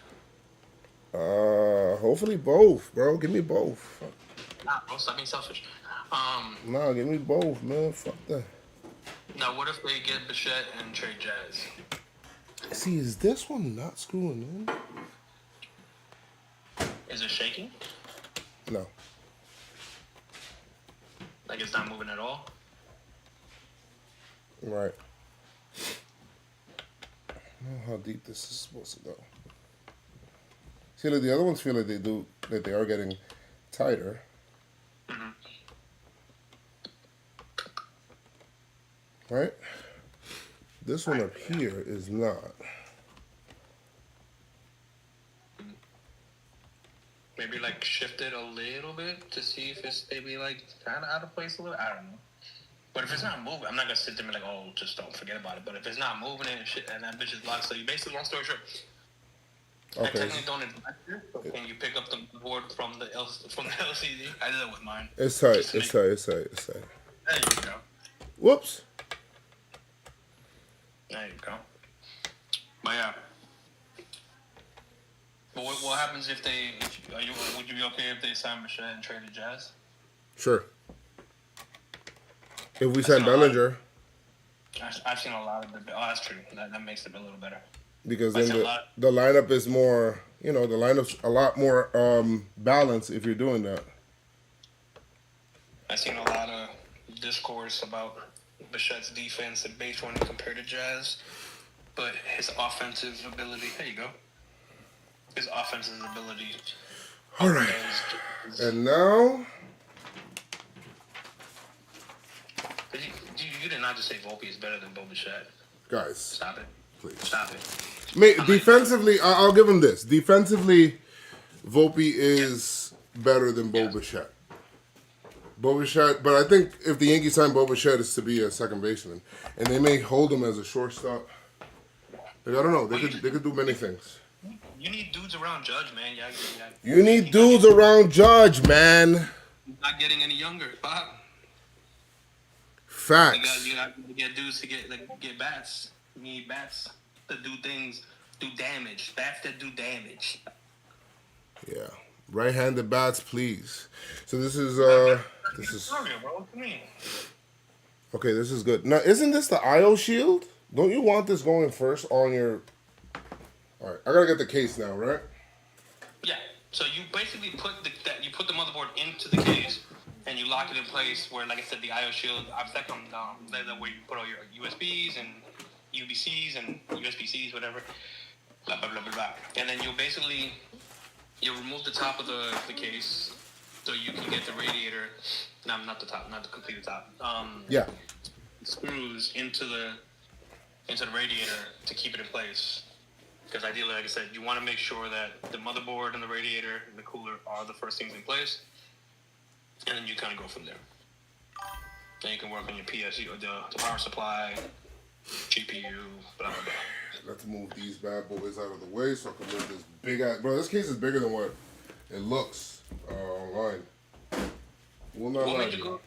Hopefully both, bro. Give me both. Nah, bro, stop being selfish. Nah, give me both, man. Fuck that. Now, what if they get Bichette and trade Jazz? See, is this one not screwing in? Is it shaking? No. Like it's not moving at all? Right. I don't know how deep this is supposed to go. See, like the other ones feel like they are getting tighter. Right? This one up here is not. Maybe like shift it a little bit to see if it's maybe like kind of out of place a little. I don't know. But if it's not moving, I'm not gonna sit there and be like, oh, just don't forget about it. But if it's not moving and shit, and that bitch is locked, so you basically, long story short, I Okay. technically don't advise it, but can you pick up the board from the LCD? I did that with mine. It's tight. Just to It's make- tight. It's tight. It's tight. There you go. Whoops. There you go. But yeah. But what happens if would you be okay if they sign Michelle and trade the Jazz? Sure. If we sign Bellinger, I've seen a lot of the. Oh, that's true. That makes it a little better. because I then see a lot. the lineup is more, the lineup's a lot more balanced if you're doing that. I've seen a lot of discourse about Bichette's defense and base running compared to Jazz, but his offensive ability. There you go. His offensive ability. All right. is- And now, You did not just say Volpe is better than Bo Bichette. guys, Stop it. please. Stop it. Defensively, I'll give him this. Defensively, Volpe is better than Bo Bichette. Bo Bichette, but I think if the Yankees sign Bo Bichette, it's to be a second baseman, and they may hold him as a shortstop. Like, I don't know. They could do many things. You need dudes around Judge, man. You need dudes around Judge, man. Not getting any younger, Bob. Facts. You got to get dudes to get bats. You need bats to do things, do damage. Bats that do damage. Yeah. Right-handed bats, please. So this is Sorry, bro. What do you mean? okay. This is good. Now, isn't this the IO shield? Don't you want this going first on your? All right, I gotta get the case now, right? Yeah. So you basically put the motherboard into the case, and you lock it in place. Where, like I said, the IO shield, where you put all your USBs and UBCs and USB-Cs, whatever. Blah blah blah blah blah. And then you remove the top of the case, so you can get the radiator. No, not the top, not the complete top. Yeah. Screws into the radiator to keep it in place. Because ideally, like I said, you want to make sure that the motherboard and the radiator and the cooler are the first things in place, and then you kind of go from there. Then you can work on your PSU, or the power supply, GPU, blah blah blah. Let's move these bad boys out of the way so I can move this big ass. Bro, this case is bigger than what it looks online. Will not lie to you.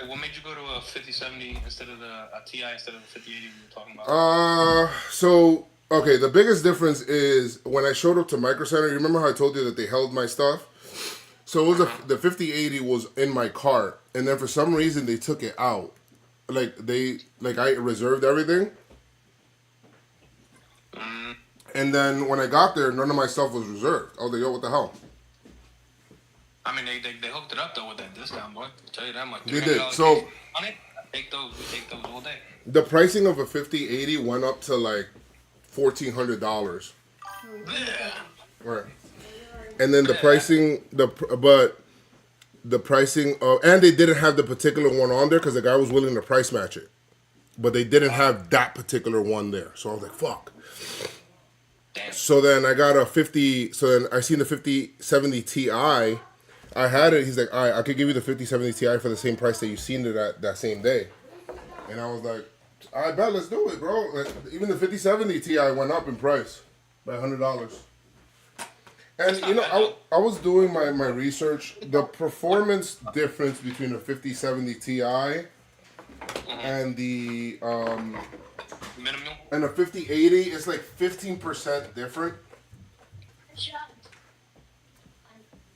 What made you go to a 5070 instead of a TI instead of the 5080 we were talking about? So okay, the biggest difference is when I showed up to Micro Center. You remember how I told you that they held my stuff? So it was the 5080 was in my cart, and then for some reason they took it out. I reserved everything. And then when I got there, none of my stuff was reserved. I was like, yo, what the hell? I mean, they hooked it up, though, with that discount, boy. I'll tell you that much. They did. So, on it, take those all day. The pricing of a 5080 went up to like $1,400. Yeah. Right. And then the pricing, and they didn't have the particular one on there because the guy was willing to price match it. But they didn't have that particular one there. So I was like, fuck. Damn. So then I got so then I seen the 5070 Ti. I had it. He's like, all right, I could give you the 5070 Ti for the same price that you seen it at that same day. And I was like, I bet, let's do it, bro. Like, even the 5070 Ti went up in price by $100. And, you know, I was doing my research. The performance difference between a 5070 Ti and the Minimal? and a 5080 is like 15% different.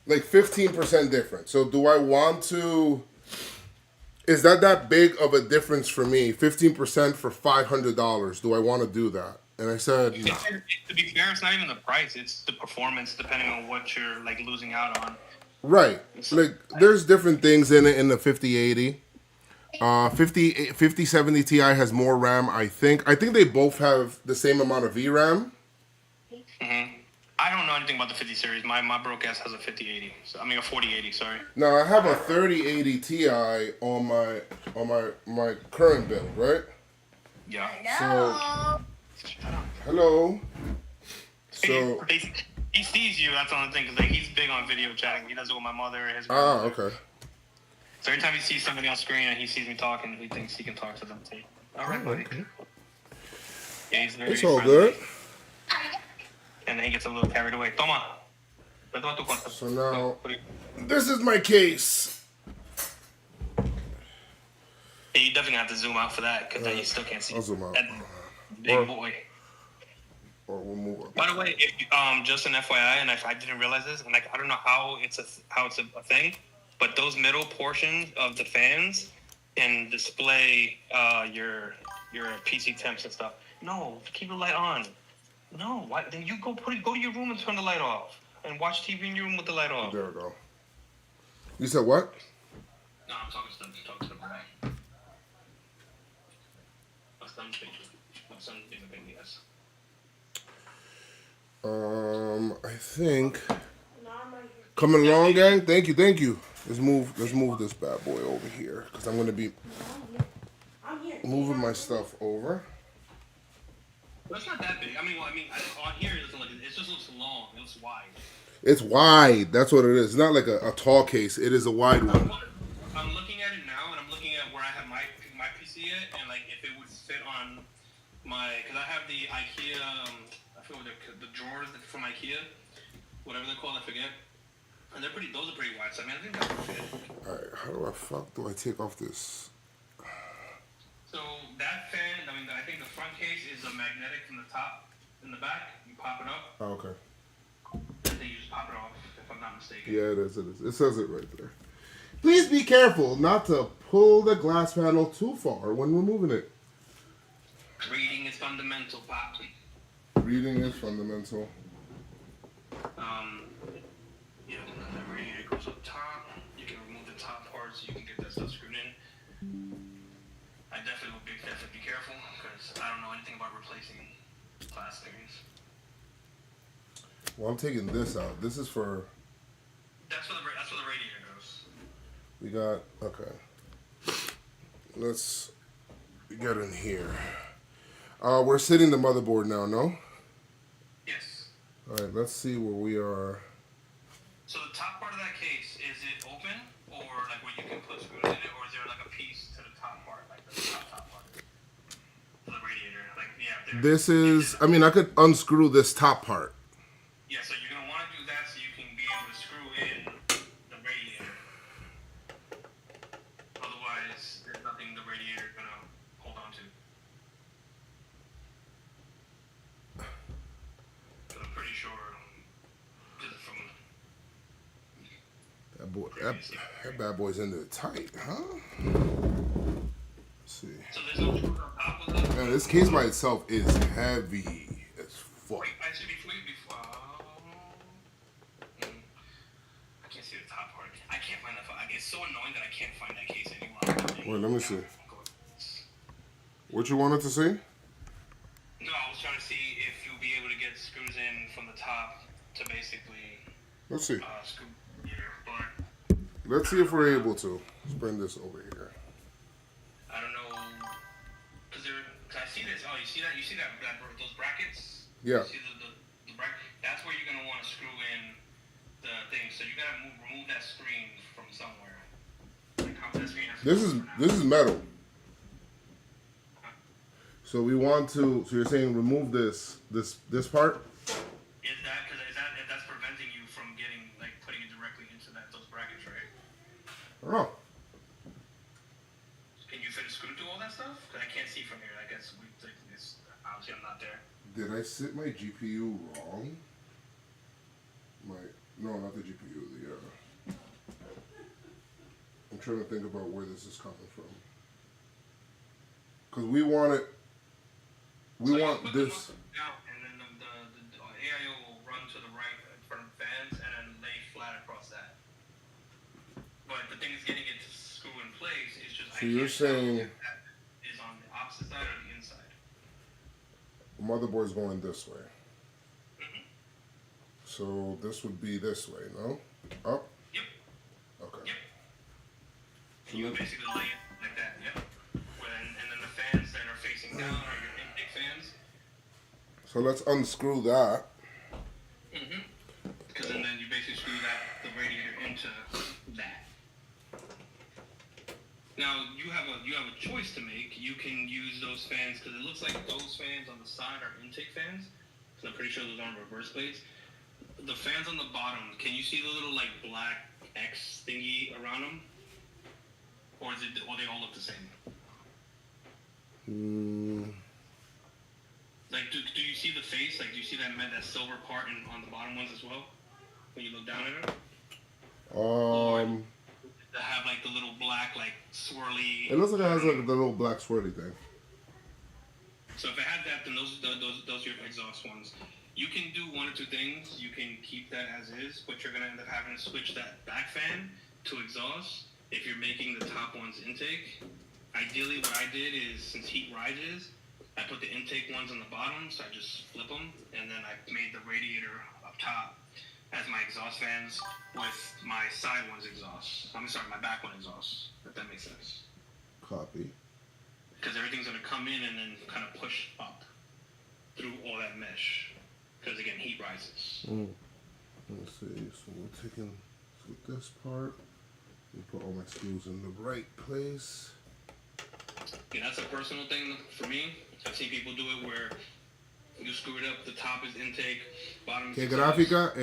Like 15% different. So do I want to... Is that big of a difference for me? 15% for $500. Do I want to do that? And I said, no. To be fair, it's not even the price. It's the performance, depending on what you're like losing out on. Right. Like, there's different things in it in the 5080. 5070 Ti has more RAM, I think. I think they both have the same amount of VRAM. Mm-hmm. I don't know anything about the 50 series. My broke ass has a 5080. So, I mean, a 4080, sorry. Now, I have a 3080 Ti on my current build, right? Yeah. So, hello. So, he sees you, that's the only thing, because like, he's big on video chatting. He does it with my mother and his okay. So every time he sees somebody on screen and he sees me talking, he thinks he can talk to them too. All right, buddy. Yeah, he's very It's all friendly. good. And then he gets a little carried away. Toma. So now, this is my case. Yeah, you definitely have to zoom out for that, because then you still can't see. I'll zoom out. That big boy. Or we'll move on. By the way, if just an FYI, and I didn't realize this, and like I don't know how it's a thing, but those middle portions of the fans can display your PC temps and stuff. No, keep the light on. No, why? Then you go to your room and turn the light off, and watch TV in your room with the light off. There we go. You said what? No, I'm talking stuff. Talk to the right. My son's being a baby ass. I think coming along, gang. Thank you. Let's move this bad boy over here because I'm gonna be moving my stuff over. Well, it's not that big. I mean, it's wide. It's wide. That's what it is. It's not like a tall case. It is a wide one. I'm looking at it now, and I'm looking at where I have my PC at, and like if it would fit on my, because I have the IKEA, I forget what the drawers from IKEA, whatever they're called, I forget. And those are pretty wide. So I mean, I think that would fit. All right. How do I take off this? So that fan, I mean, I think the front case is a magnetic from the top and the back. You pop it up. Oh, okay. And then you just pop it off, if I'm not mistaken. Yeah, it is. It is. It says it right there. Please be careful not to pull the glass panel too far when removing it. Reading is fundamental, Pop. Reading is fundamental. Yeah, the radiator goes up top. You can remove the top part so you can get that stuff screwed in. I definitely would be careful because I don't know anything about replacing glass things. Well, I'm taking this out. This is for. That's where the radiator goes. We got. Okay. Let's get in here. We're sitting the motherboard now, no? Yes. All right, let's see where we are. So the top part of that case, is it open or like where you can put screws in it, or is there like a piece to the top part, like the top part? The radiator, like yeah. This is. I mean, I could unscrew this top part. Yeah, so you're gonna want to do that so you can be able to screw in the radiator. Otherwise, there's nothing the radiator gonna hold on to. But I'm pretty sure, just from That boy, that bad boy's in there tight, huh? Let's see. so there's no screw on top of it. Man, this case by itself is heavy as fuck. Wait, actually, before I can't see the top part. I can't find that. It's so annoying that I can't find that case anymore. Wait, let me see. What you wanted to see? No, I was trying to see if you'll be able to get screws in from the top to basically Let's see. screw here. But Let's see if we're able to. Let's bring this over here. I don't know, cause I see this. Oh, you see that? You see that those brackets? Yeah. You see the bracket? That's where you're gonna want to screw in the thing. So you gotta remove that screen from somewhere. Like how that screen has to This go is for now. this is metal. So we want to. So you're saying remove this part? Is that's preventing you from getting like putting it directly into those brackets, right? Oh. Can you fit a screw through all that stuff? Cause I can't see from here. I guess it's obviously I'm not there. Did I sit my GPU wrong? No, not the GPU. I'm trying to think about where this is coming from. Cause we want it. We So you want put this. the out, and then the AIO will run to the right in front of fans and then lay flat across that. But the thing is getting it to screw in place is just. So you're saying if that is on the opposite side or the inside. the motherboard's going this way. Mm-hmm. So this would be this way, no? Up? Yep. Okay. Yep. So And you let- basically lay it like that. Yep. And then the fans that are facing down are your intake fans. So let's unscrew that. Mm-hmm. Because then you basically screw the radiator into that. Now you have a choice to make. You can use those fans because it looks like those fans on the side are intake fans. So I'm pretty sure those aren't reverse blades. The fans on the bottom, can you see the little like black X thingy around them? Or they all look the same? Like, do you see the face? Like, do you see that silver part on the bottom ones as well? When you look down at it? That have like the little black, like swirly. It looks like it has like the little black swirly thing. So if it had that, then those are your exhaust ones. You can do one or two things. You can keep that as is, but you're gonna end up having to switch that back fan to exhaust if you're making the top ones intake. Ideally, what I did is, since heat rises, I put the intake ones on the bottom, so I just flip them, and then I made the radiator up top as my exhaust fans with my side ones exhaust. My back one exhaust, if that makes sense. Copy. Because everything's going to come in and then kind of push up through all that mesh. Because again, heat rises. Let's see. So we're taking this part. We put all my screws in the right place. Yeah, that's a personal thing for me. I've seen people do it where you screw it up. The top is intake, bottom is ¿Qué exhaust. gráfica?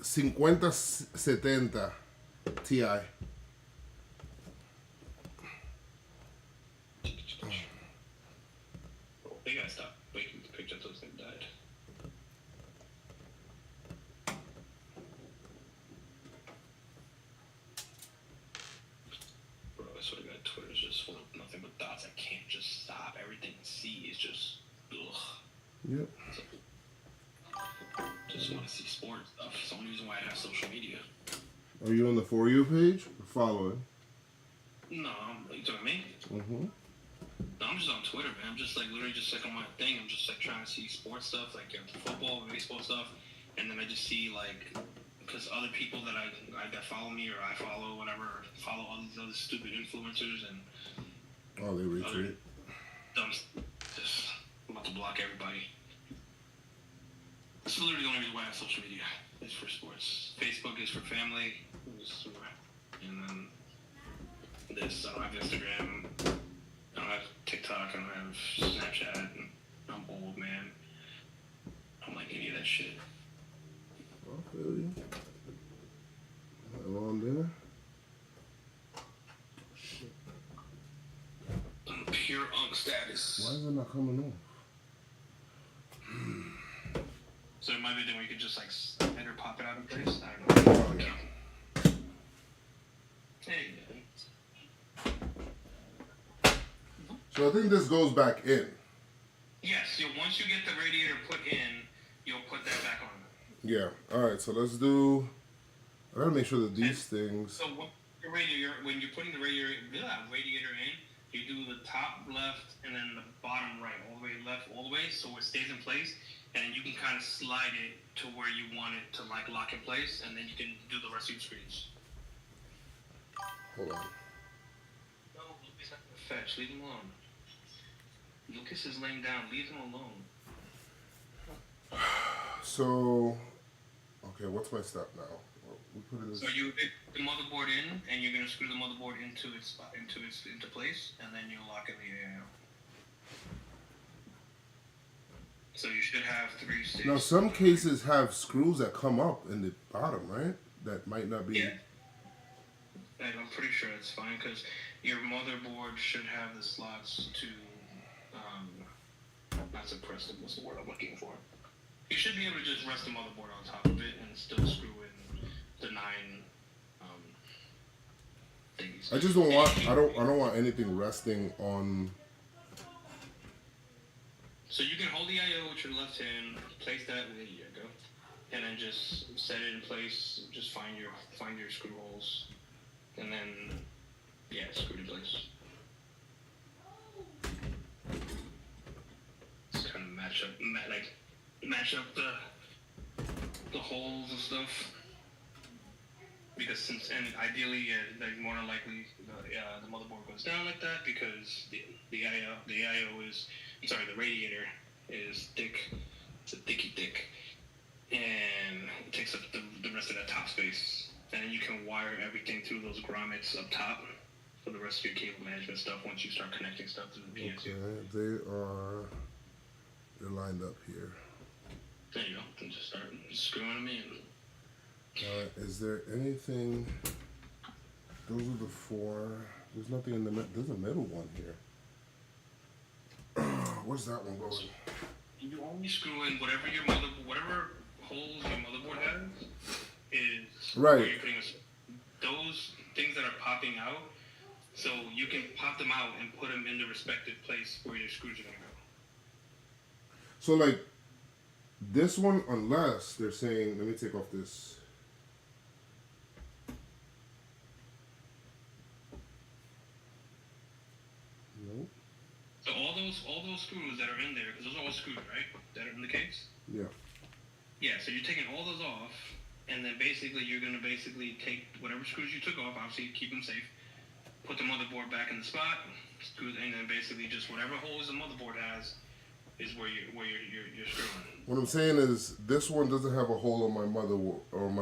5070 Ti. They gotta stop making the picture until this thing died. Bro, I swear to God, Twitter's just full of nothing but thoughts. I can't just stop. Everything I see is just, ugh. Yep. Just want to see sports stuff. It's the only reason why I have social media. Are you on the For You page? Or following? No, you talking me? Mm-hmm. No, I'm just on Twitter, man. I'm just like literally just like on my thing. I'm just like trying to see sports stuff, like football, baseball stuff, and then I just see like because other people that I that follow me or I follow whatever follow all these other stupid influencers and Oh, they retweet. dumb. Just I'm about to block everybody. This is literally the only reason why I have social media. It's for sports. Facebook is for family. And then this, I don't have Instagram. I don't have TikTok. I don't have Snapchat. I'm old, man. I don't like any of that shit. I feel you. Am I on there? Shit. I'm pure unk status. Why is it not coming on? So it might be a thing where you could just like snap or pop it out of place. I don't know. Oh, yeah. Hey, So I think this goes back in. yes. So once you get the radiator put in, you'll put that back on. Yeah. All right. So let's do. I gotta make sure that these things. So when you're putting the radiator in, you do the top left and then the bottom right, all the way left, all the way, so it stays in place, and then you can kind of slide it to where you want it to like lock in place, and then you can do the rest of your screens. Hold on. No, Lucas not gonna fetch. Leave him alone. Lucas is laying down. Leave him alone. So, okay, what's my step now? We put it. So you hit the motherboard in, and you're gonna screw the motherboard into its spot, into place, and then you lock in the AIO. So you should have 3 stages. Now, some cases have screws that come up in the bottom, right? That might not be. Yeah. I'm pretty sure it's fine because your motherboard should have the slots to, not suppress them. What's the word I'm looking for? You should be able to just rest the motherboard on top of it and still screw in the 9 things. I just don't want. I don't want anything resting on. So you can hold the I/O with your left hand, place that. There you go, and then just set it in place. Just find your screw holes, and then screw it in place. Just kind of match up the holes and stuff. Because ideally, like more than likely, the motherboard goes down like that because the I/O is, the radiator is thick. It's a thick, and it takes up the rest of that top space. And then you can wire everything through those grommets up top for the rest of your cable management stuff once you start connecting stuff to the VSU. Okay, they're lined up here. There you go. And just start screwing them in. Alright, is there anything? Those are the 4. There's nothing in the middle. There's a middle one here. Where's that one going? You only screw in whatever holes your motherboard has is Right. where you're putting those things that are popping out. So you can pop them out and put them in the respective place where your screws are gonna go. So like this one, unless they're saying, let me take off this. Nope. So all those screws that are in there, because those are all screws, right? That are in the case. Yeah. Yeah. So you're taking all those off, and then basically you're gonna take whatever screws you took off. Obviously, keep them safe. Put the motherboard back in the spot. Screws, and then basically just whatever holes the motherboard has, is where you're screwing. What I'm saying is, this one doesn't have a hole on my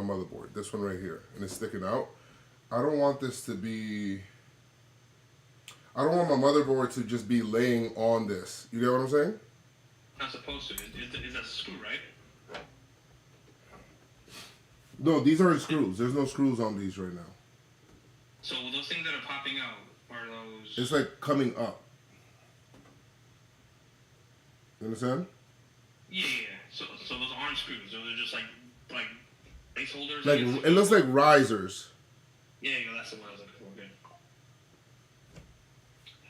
motherboard. This one right here, and it's sticking out. I don't want this to be. I don't want my motherboard to just be laying on this. You get what I'm saying? Not supposed to. Is that a screw, right? No, these aren't screws. There's no screws on these right now. So those things that are popping out are those. It's like coming up. You understand? Yeah. So those aren't screws. Those are just like placeholders. Like it looks like risers. Yeah, that's the one I was looking for. Good.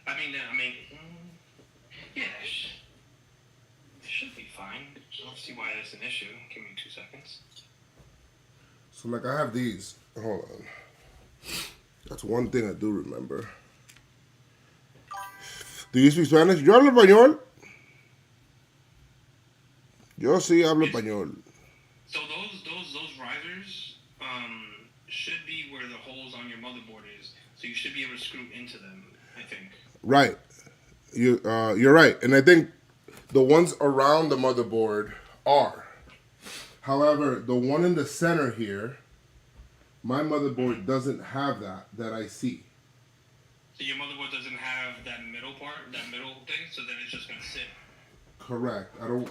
I mean, yeah, it should be fine. I don't see why that's an issue. Give me 2 seconds. So like I have these. Hold on. That's one thing I do remember. Do you speak Spanish? Yo hablo español. Yo sí hablo español. So those risers should be where the holes on your motherboard is. So you should be able to screw into them, I think. Right. You're right. And I think the ones around the motherboard are. However, the one in the center here, my motherboard doesn't have that I see. So your motherboard doesn't have that middle part, that middle thing, so then it's just gonna sit. Correct. I don't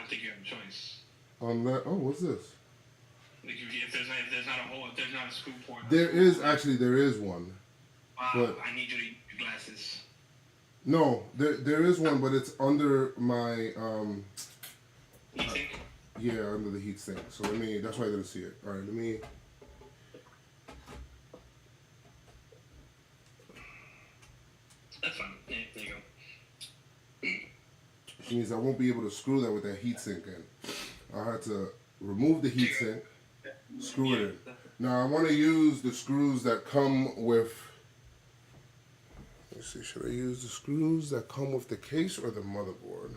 think you have a choice. On that. Oh, what's this? Like if there's not a hole, if there's not a screw port. There is one. Wow, But I need you to use your glasses. no, there is one, but it's under my You think? yeah, under the heat sink. So that's why I didn't see it. All right, let me. That's fine. Yeah, there you go. Which means I won't be able to screw that with that heat sink in. I had to remove the heat sink, screw it in. Now I want to use the screws that come with. Let me see. Should I use the screws that come with the case or the motherboard?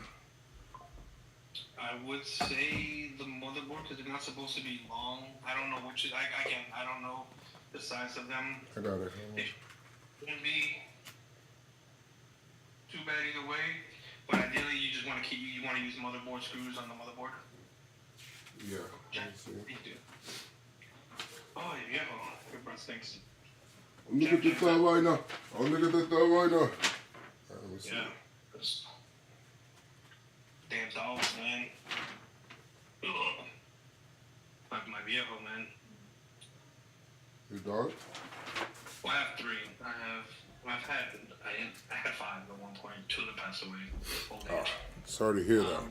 I would say the motherboard because they're not supposed to be long. I don't know which is. I don't know the size of them. I got it. It shouldn't be too bad either way. But ideally, you just want to you want to use motherboard screws on the motherboard. Yeah. Let me see. Oh yeah, your breath stinks. Look at this right now. Oh, look at this right now. Let me see. Yeah. Damn dogs, man. Ugh. My viejo, man. Your dog? Well, I have 3. I had 5 at one point. 2 of them passed away. Old age. Sorry to hear that.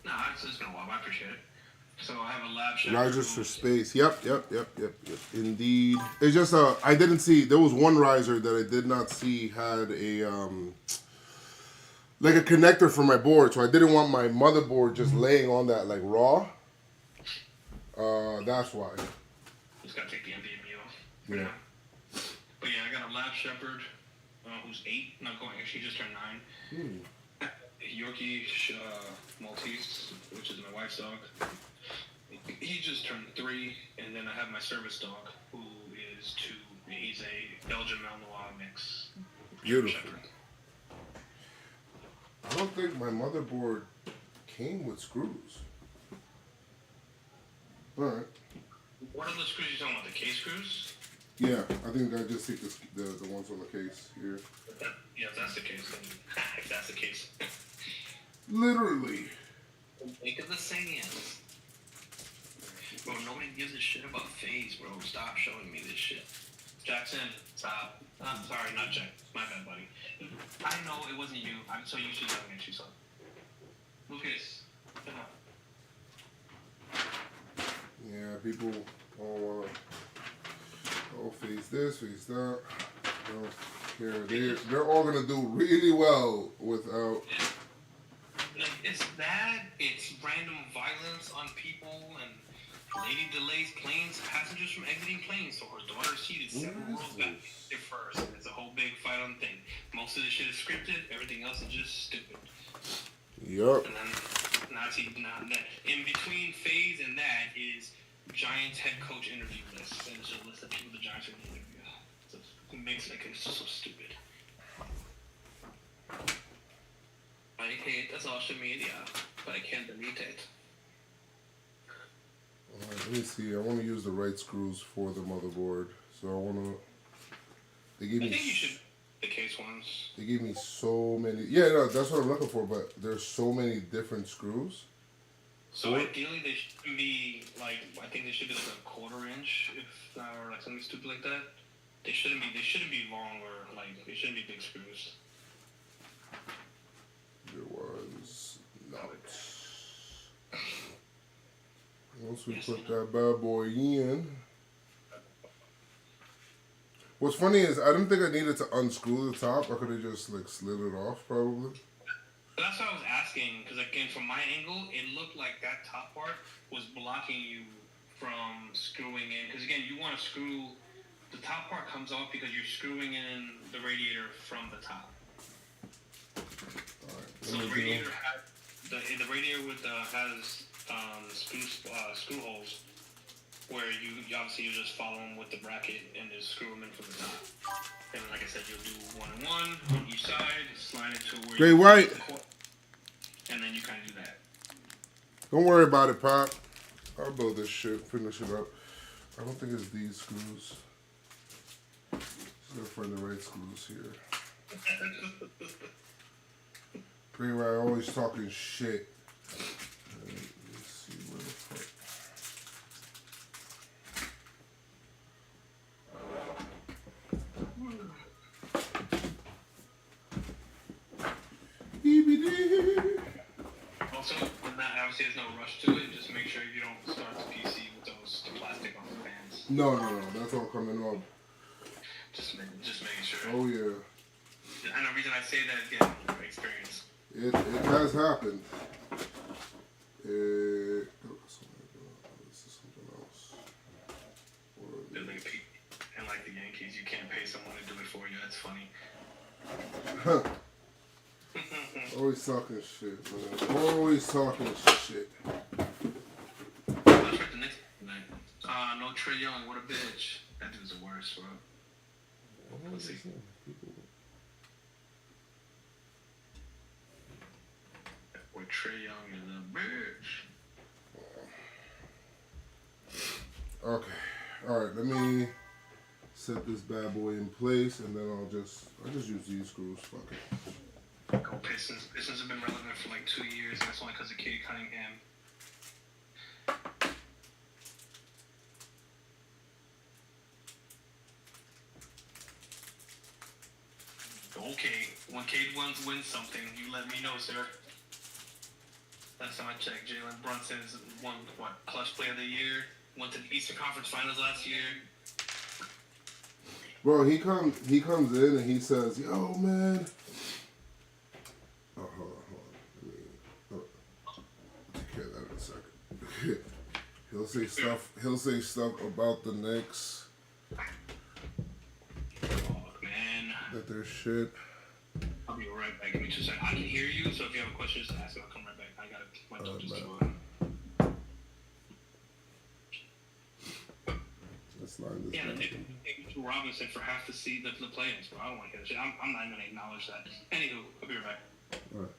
Nah, it's been a while. I appreciate it. So I have a lab shepherd. Risers for space. Yep. Indeed. It's just I didn't see. There was one riser that I did not see had a like a connector for my board, so I didn't want my motherboard just laying on that like raw. That's why. Just gotta take the NVMe off. Yeah. But yeah, I got a lab shepherd who's 8. Not going. She just turned 9. Yorkie Maltese, which is my wife's dog. He just turned 3, and then I have my service dog, who is 2. He's a Belgian Malinois mix. Beautiful. I don't think my motherboard came with screws. All right. What are the screws you talking about? The case screws? Yeah, I think I just take the ones on the case here. Yeah, if that's the case, then if that's the case. Literally. Think of the sayings. Bro, nobody gives a shit about phase, bro. Stop showing me this shit. Jackson, stop. I'm sorry, not Jack. My bad, buddy. I know it wasn't you. I'm so used to yelling at you, son. Lucas, shut up. Yeah, people all face this, face that. Don't care. They're all gonna do really well without. Like, it's that. It's random violence on people, and lady delays planes, passengers from exiting planes, so her daughter is seated several rows back there first. And it's a whole big fight on the thing. Most of the shit is scripted. Everything else is just stupid. Yup. And then in between phase and that is Giants head coach interview list, and it's just a list of people the Giants are going to interview. So it makes it's so stupid. I I hate the social media, but I can't delete it. Alright, let me see. I want to use the right screws for the motherboard. So I want to. They gave I me. think you should the case ones. They gave me so many. Yeah, no, that's what I'm looking for. But there's so many different screws. So What? ideally, they should be like I think they should be like a 1/4 inch, if or like something stupid like that. They shouldn't be long or like they shouldn't be big screws. There was not. Once we put that bad boy in. What's funny is I didn't think I needed to unscrew the top. I could have just like slid it off probably. That's what I was asking because again, from my angle, it looked like that top part was blocking you from screwing in. Because again, you want to screw the top part comes off because you're screwing in the radiator from the top. Alright. So the radiator the radiator with has screw holes where you obviously you just follow them with the bracket and just screw them in from the top. And like I said, you'll do 1 and 1 on each side, slide it to where Great White. And then you kind of do that. Don't worry about it, Pop. I'll build this shit, finish it up. I don't think it's these screws. Just gotta find the right screws here. Great White always talking shit. Let's see where the fuck. Also, when that obviously there's no rush to it, just make sure you don't start the PC with those plastic on the fans. No, that's all coming up. Just making sure. Oh yeah. And the reason I say that again, from experience. It has happened. This is something else. And like the Yankees, you can't pay someone to do it for you. That's funny. Always talking shit, man. Always talking shit. Let's the next night. No Trae Young. What a bitch. That dude's the worst, bro. Let's see. Where Trae Young is a bitch. Okay. Alright, let me set this bad boy in place and then I'll just use these screws. Fuck it. Go Pistons. Pistons have been relevant for like 2 years, and that's only because of Cade Cunningham. Okay, when Cade wins something, you let me know, sir. Last time I checked, Jalen Brunson's won clutch player of the year. Went to the Eastern Conference Finals last year. Bro, he comes in and he says, "Yo, man." Hold on. Take care of that in a second. He'll say stuff about the Knicks. Oh man. That they're shit. I'll be right back. Give me 2 seconds. I can hear you, so if you have a question, just ask it. I'll come right back. I gotta my dog just Let's line this yeah, down. they paid Robinson for half the play-ins, bro. I don't want to hear that shit. I'm not even gonna acknowledge that. Anywho, I'll be right back. All right.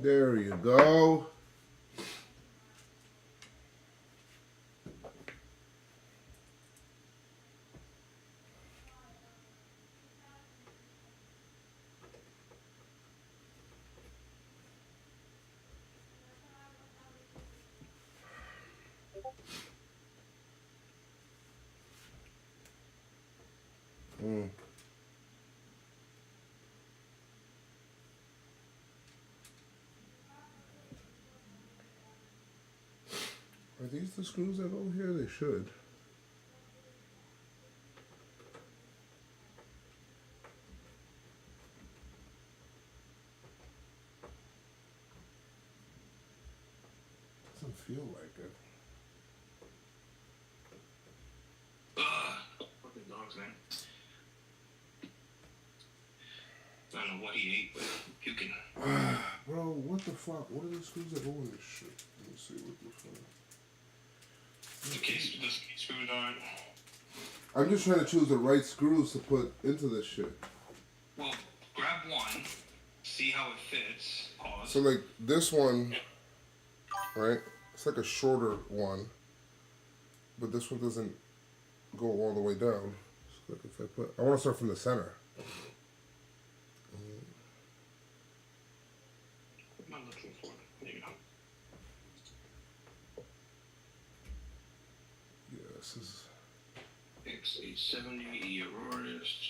There you go. Are these the screws that go here? They should. feel like it. Fucking dogs, man. I don't know what he ate, but puking. Bro, what the fuck? What are the screws that go in this shit? Let me see what the fuck. The screws aren't. I'm just trying to choose the right screws to put into this shit. Well, grab one, see how it fits. Pause. So like this one, right? It's like a shorter one, but this one doesn't go all the way down. So like if I want to start from the center. What am I looking for? There you go. Yeah, this is. X870 Aurorist.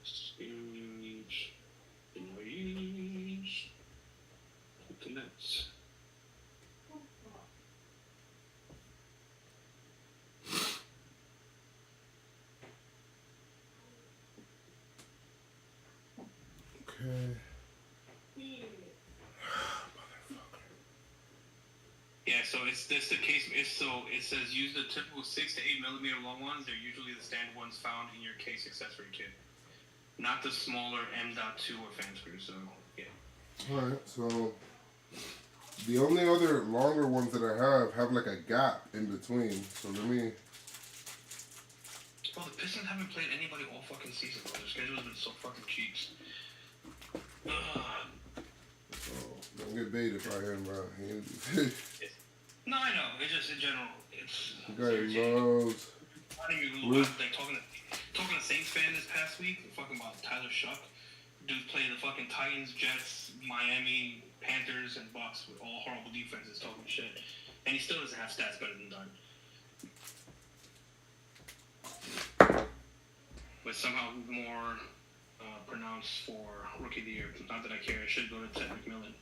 Excuse. Noise. Connects. Okay. Yeah, so it's this the case. So it says use the typical 6 to 8 millimeter long ones. They're usually the standard ones found in your case accessory kit, not the smaller M.2 or fan screws. So yeah. All right. So the only other longer ones that I have like a gap in between. So let me. Well, the Pistons haven't played anybody all fucking season. Bro. Their schedule's been so fucking cheeks. Oh, don't get baited by him, bro. No, I know. It's just in general. It's. The guy loves. I didn't even like talking to Saints fan this past week. Fucking about Tyler Shuck. Dude played the fucking Titans, Jets, Miami, Panthers, and Bucks with all horrible defenses talking shit, and he still doesn't have stats better than Dunn. But somehow more pronounced for Rookie of the Year. Not that I care. It should go to Ted McMillan.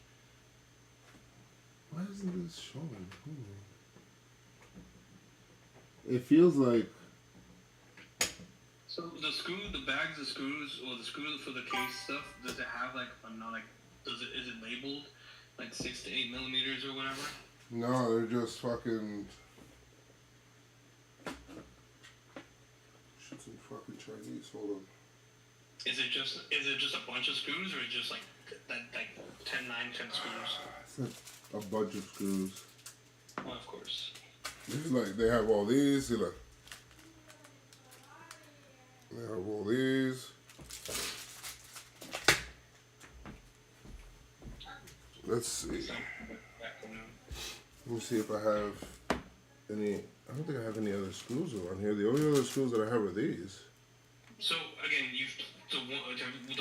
Why isn't this showing? It feels like. So the bags of screws, or the screws for the case stuff, does it have like is it labeled like 6 to 8 millimeters or whatever? No, they're just fucking. Shit's in fucking Chinese. Hold on. Is it just a bunch of screws, or is it just like 10 screws? It's like a bunch of screws. Well, of course. It's like they have all these. See, look. They have all these. Let's see. Let me see if I have any. I don't think I have any other screws around here. The only other screws that I have are these. So again, the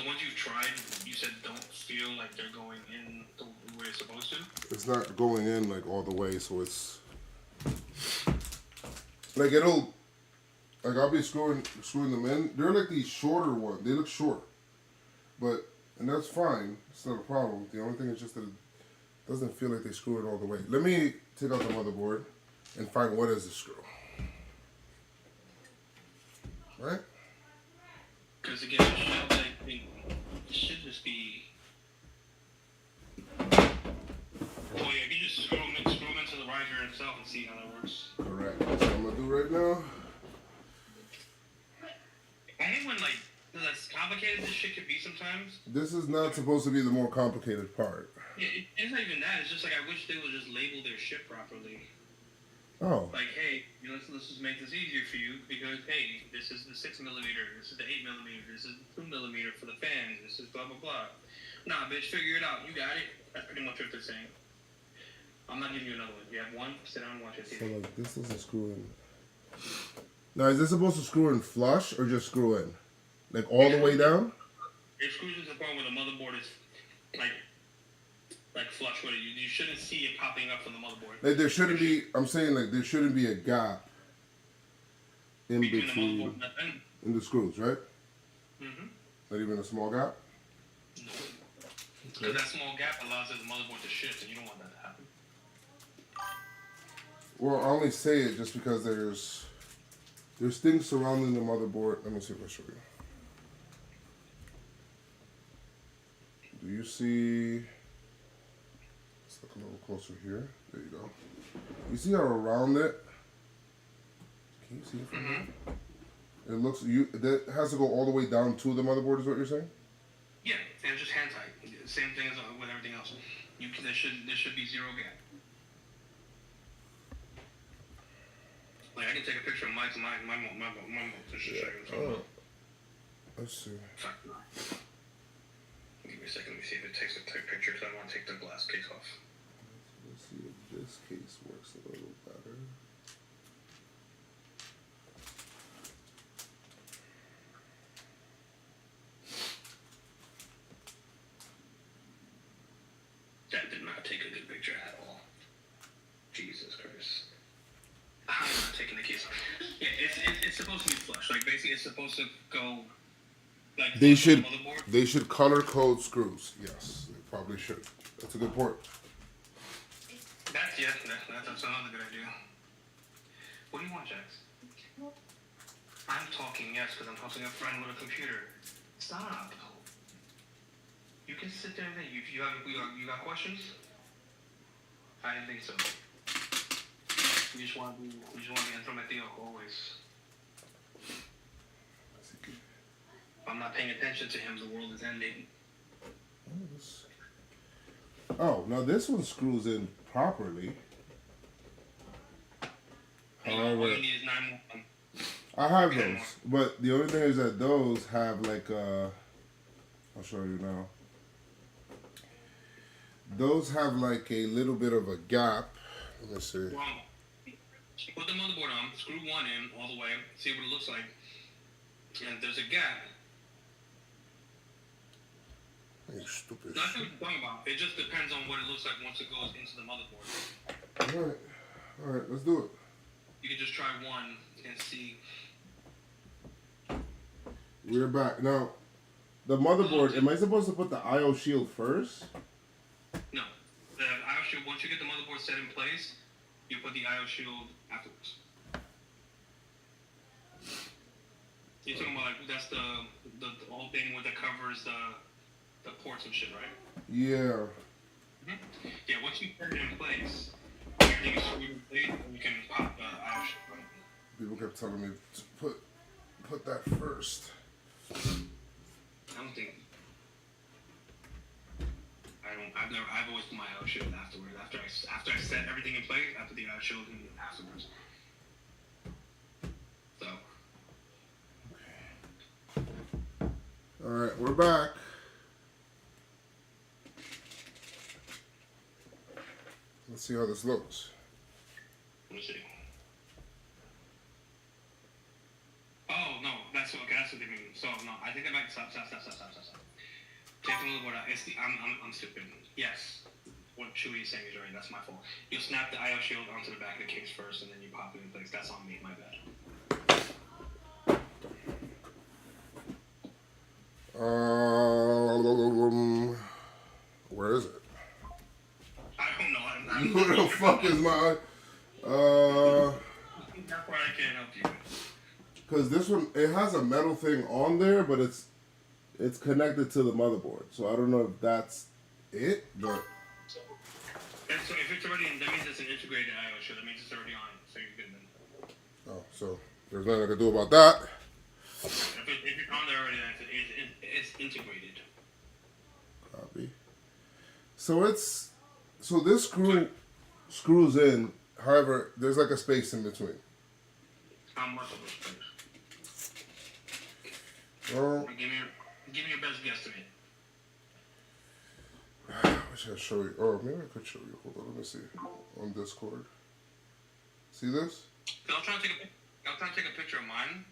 ones you've tried, you said don't feel like they're going in the way it's supposed to. It's not going in like all the way, so it's like it'll. Like I'll be screwing them in. They're like these shorter ones. They look short, and that's fine. It's not a problem. The only thing is just that it doesn't feel like they screw it all the way. Let me take out the motherboard and find what is the screw. Right? Because again, it should just be. Oh yeah, you just screw them into the riser itself and see how that works. Correct. That's what I'm gonna do right now. I hate when as complicated this shit could be sometimes. This is not supposed to be the more complicated part. Yeah, it's not even that. It's just like I wish they would just label their shit properly. Oh. Like, hey, let's just make this easier for you because hey, this is the 6 millimeter, this is the 8 millimeter, this is the 2 millimeter for the fans, this is blah blah blah. Nah, bitch, figure it out. You got it. That's pretty much what they're saying. I'm not giving you another one. You have one. Sit down and watch it. So like this doesn't screw in. Now is this supposed to screw in flush or just screw in? Like all the way down? It screws into the point where the motherboard is like flush with it. You shouldn't see it popping up from the motherboard. Like there shouldn't be. I'm saying like there shouldn't be a gap in between the motherboard and the thing. in the screws, right? Mm-hmm. Not even a small gap. No. Because that small gap allows the motherboard to shift, and you don't want that to happen. Well, I only say it just because there's things surrounding the motherboard. Let me see if I show you. Do you see? look a little closer here. There you go. You see how around it? Can you see it from here? It looks that has to go all the way down to the motherboard. Is what you're saying? Yeah, and just hand tight. Same thing as with everything else. There should be zero gap. Like I can take a picture of my to show you. Oh. Let's see. Give me a second. Let me see if it takes a picture. Because I want to take the glass case off. Let's see if this case works a little better. That did not take a good picture at all. Jesus Christ. I'm not taking the case off. Yeah, it's supposed to be flush. Like basically, it's supposed to go. Like They flush should on the motherboard. they should color code screws. Yes, they probably should. That's a good point. That's another good idea. What do you want, Jax? I'm talking yes because I'm helping a friend with a computer. Stop. You can sit there and think. You got questions? I didn't think so. You just want to be entrometido always. If I'm not paying attention to him, the world is ending. Oh, now this one screws in properly. All However, you need is 911. I have those, but the only thing is that those have like I'll show you now. Those have like a little bit of a gap. Let me see. Wrong. Put the motherboard on, screw one in all the way, see what it looks like. And there's a gap. You stupid That's what shit. I'm talking about. It just depends on what it looks like once it goes into the motherboard. All right, let's do it. You can just try one and see. We're back now. The motherboard. Am I supposed to put the I/O shield first? No. The I/O shield, once you get the motherboard set in place, you put the I/O shield afterwards. You're talking about like that's the whole thing with that covers the ports and shit, right? Yeah. Mm-hmm. Yeah, once you put it in place, everything is screwed in place, and you can pop the I/O shield. Right? People kept telling me to put that first. I don't think. I've always put my I/O shield afterwards. After I set everything in place, I put the I/O shield in afterwards. So. All right, we're back. Let's see how this looks. Let me see. Oh no, that's okay. That's what they mean. So no, I think I might stop. Take a little bit out. I'm stupid. Yes, what Chewy is saying is right. That's my fault. You snap the I/O shield onto the back of the case first, and then you pop it in place. That's on me. My bad. Where is it? I don't know. Where the fuck is my? That's why I can't help you. Because this one, it has a metal thing on there, but it's connected to the motherboard. So I don't know if that's it, but. And so if it's already in, that means it's an integrated I/O shield. That means it's already on. So you're good then. Oh, so there's nothing I can do about that. If it's on there already, then it's integrated. Copy. So this screws in. However, there's like a space in between. How much of a space? Well, Give me your best guesstimate. I should show you. Oh, maybe I could show you. Hold on, let me see. On Discord. See this? I was trying to take a picture of mine.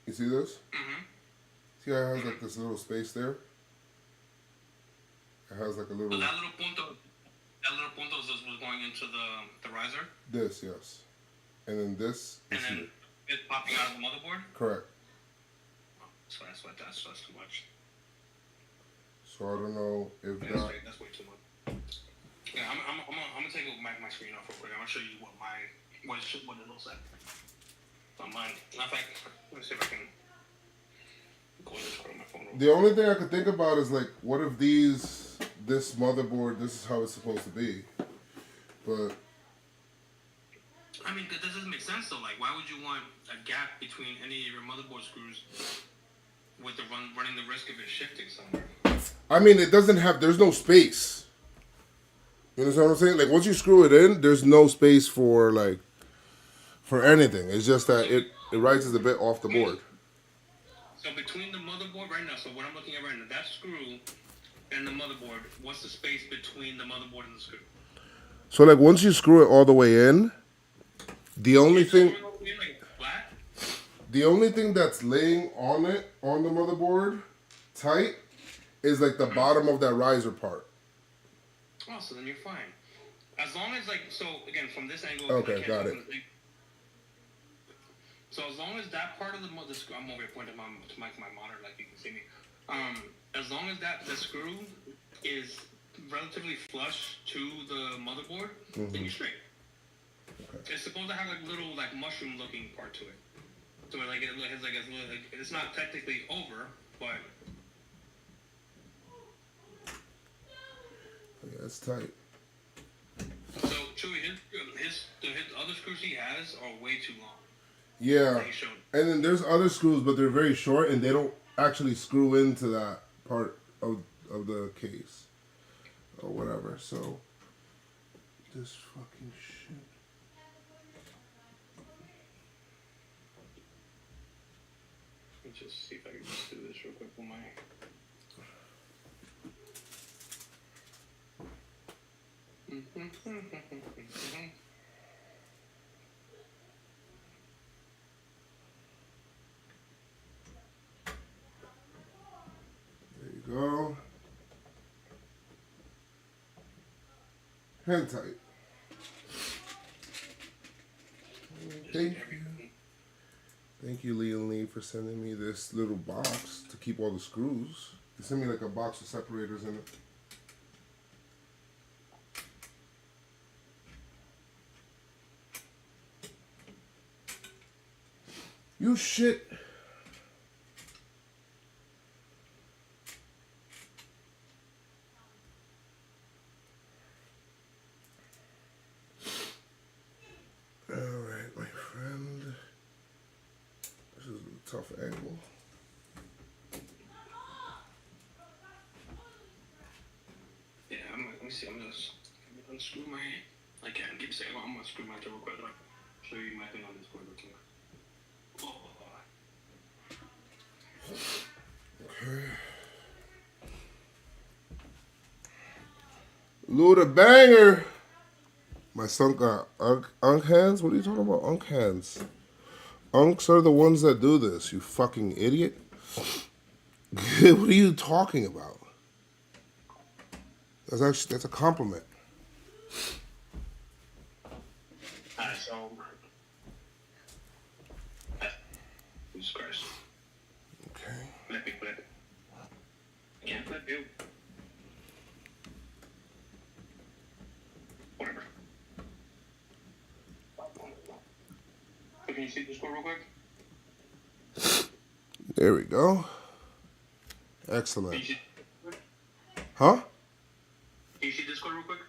You see this? Mm-hmm. See how it has like this little space there? It has like a little. So that little punto was going into the riser. This, yes. And then this. And then it's popping out of the motherboard. Correct. So that's too much. So I don't know if That's way too much. Yeah, I'm gonna take my screen off real quick. I'm gonna show you what it looks like on mine. In fact, let me see if I can go in this part of my phone. The only thing I could think about is like, what if these this motherboard, this is how it's supposed to be. But I mean, that doesn't make sense though. Like, why would you want a gap between any of your motherboard screws with the running the risk of it shifting somewhere? I mean, it doesn't have. There's no space. You understand what I'm saying? Like once you screw it in, there's no space for anything. It's just that it rises a bit off the board. So between the motherboard right now, so what I'm looking at right now, that screw and the motherboard, what's the space between the motherboard and the screw? So like once you screw it all the way in, the only thing that's laying on it on the motherboard tight is like the bottom of that riser part. Oh, so then you're fine. As long as so again from this angle. Okay, got it. So as long as that part of the screw, I'm over here pointing to my monitor like you can see me. As long as the screw is relatively flush to the motherboard, then you're straight. Okay. It's supposed to have like little like mushroom looking part to it. So like it has like it's not technically over, but yeah, it's tight. So Chewy, his other screws he has are way too long. Yeah, and then there's other screws, but they're very short, and they don't actually screw into that part of the case or whatever. So this fucking shit. Let me just see if I can just do this real quick with my. There you go. Hand tight. Thank you, Leon Lee, for sending me this little box to keep all the screws. They sent me like a box of separators in it. You shit. All right, my friend. This is a tough angle. Yeah, let me see. I'm gonna unscrew my. I can't keep saying. I'm gonna screw my turbo quad. Like, show you my thing on this board. Looking. Okay. Luda banger. My son got unk hands? What are you talking about? Unk hands. Unks are the ones that do this, you fucking idiot. What are you talking about? That's a compliment. So. Jesus Christ. Okay. Let me flip it. Can't flip you. Whatever. Can you see the score real quick? There we go. Excellent. Huh? Can you see the score real quick?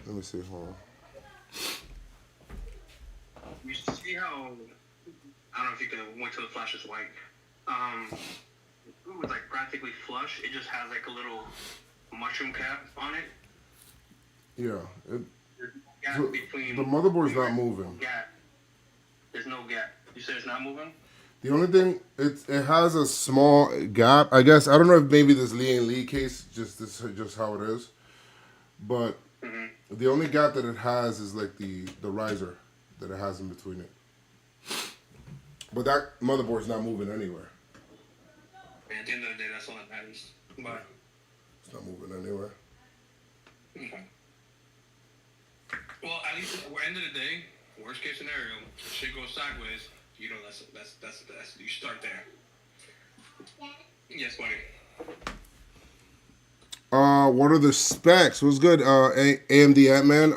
Let me see. Hold on. You see how, I don't know if you can wait till the flash is white. It was like practically flush. It just has like a little mushroom cap on it. Yeah. Gap between the motherboard's not moving. Gap. There's no gap. You said it's not moving? The only thing, it has a small gap. I guess, I don't know if maybe this Lee case, just how it is. But the only gap that it has is like the riser that it has in between it. But that motherboard's not moving anywhere. And at the end of the day, that's all that matters. But it's not moving anywhere. Okay. Well, at least at the end of the day, worst case scenario, if shit goes sideways, you know that's you start there. Yes, buddy. What are the specs? What's good? AMD Ant-Man.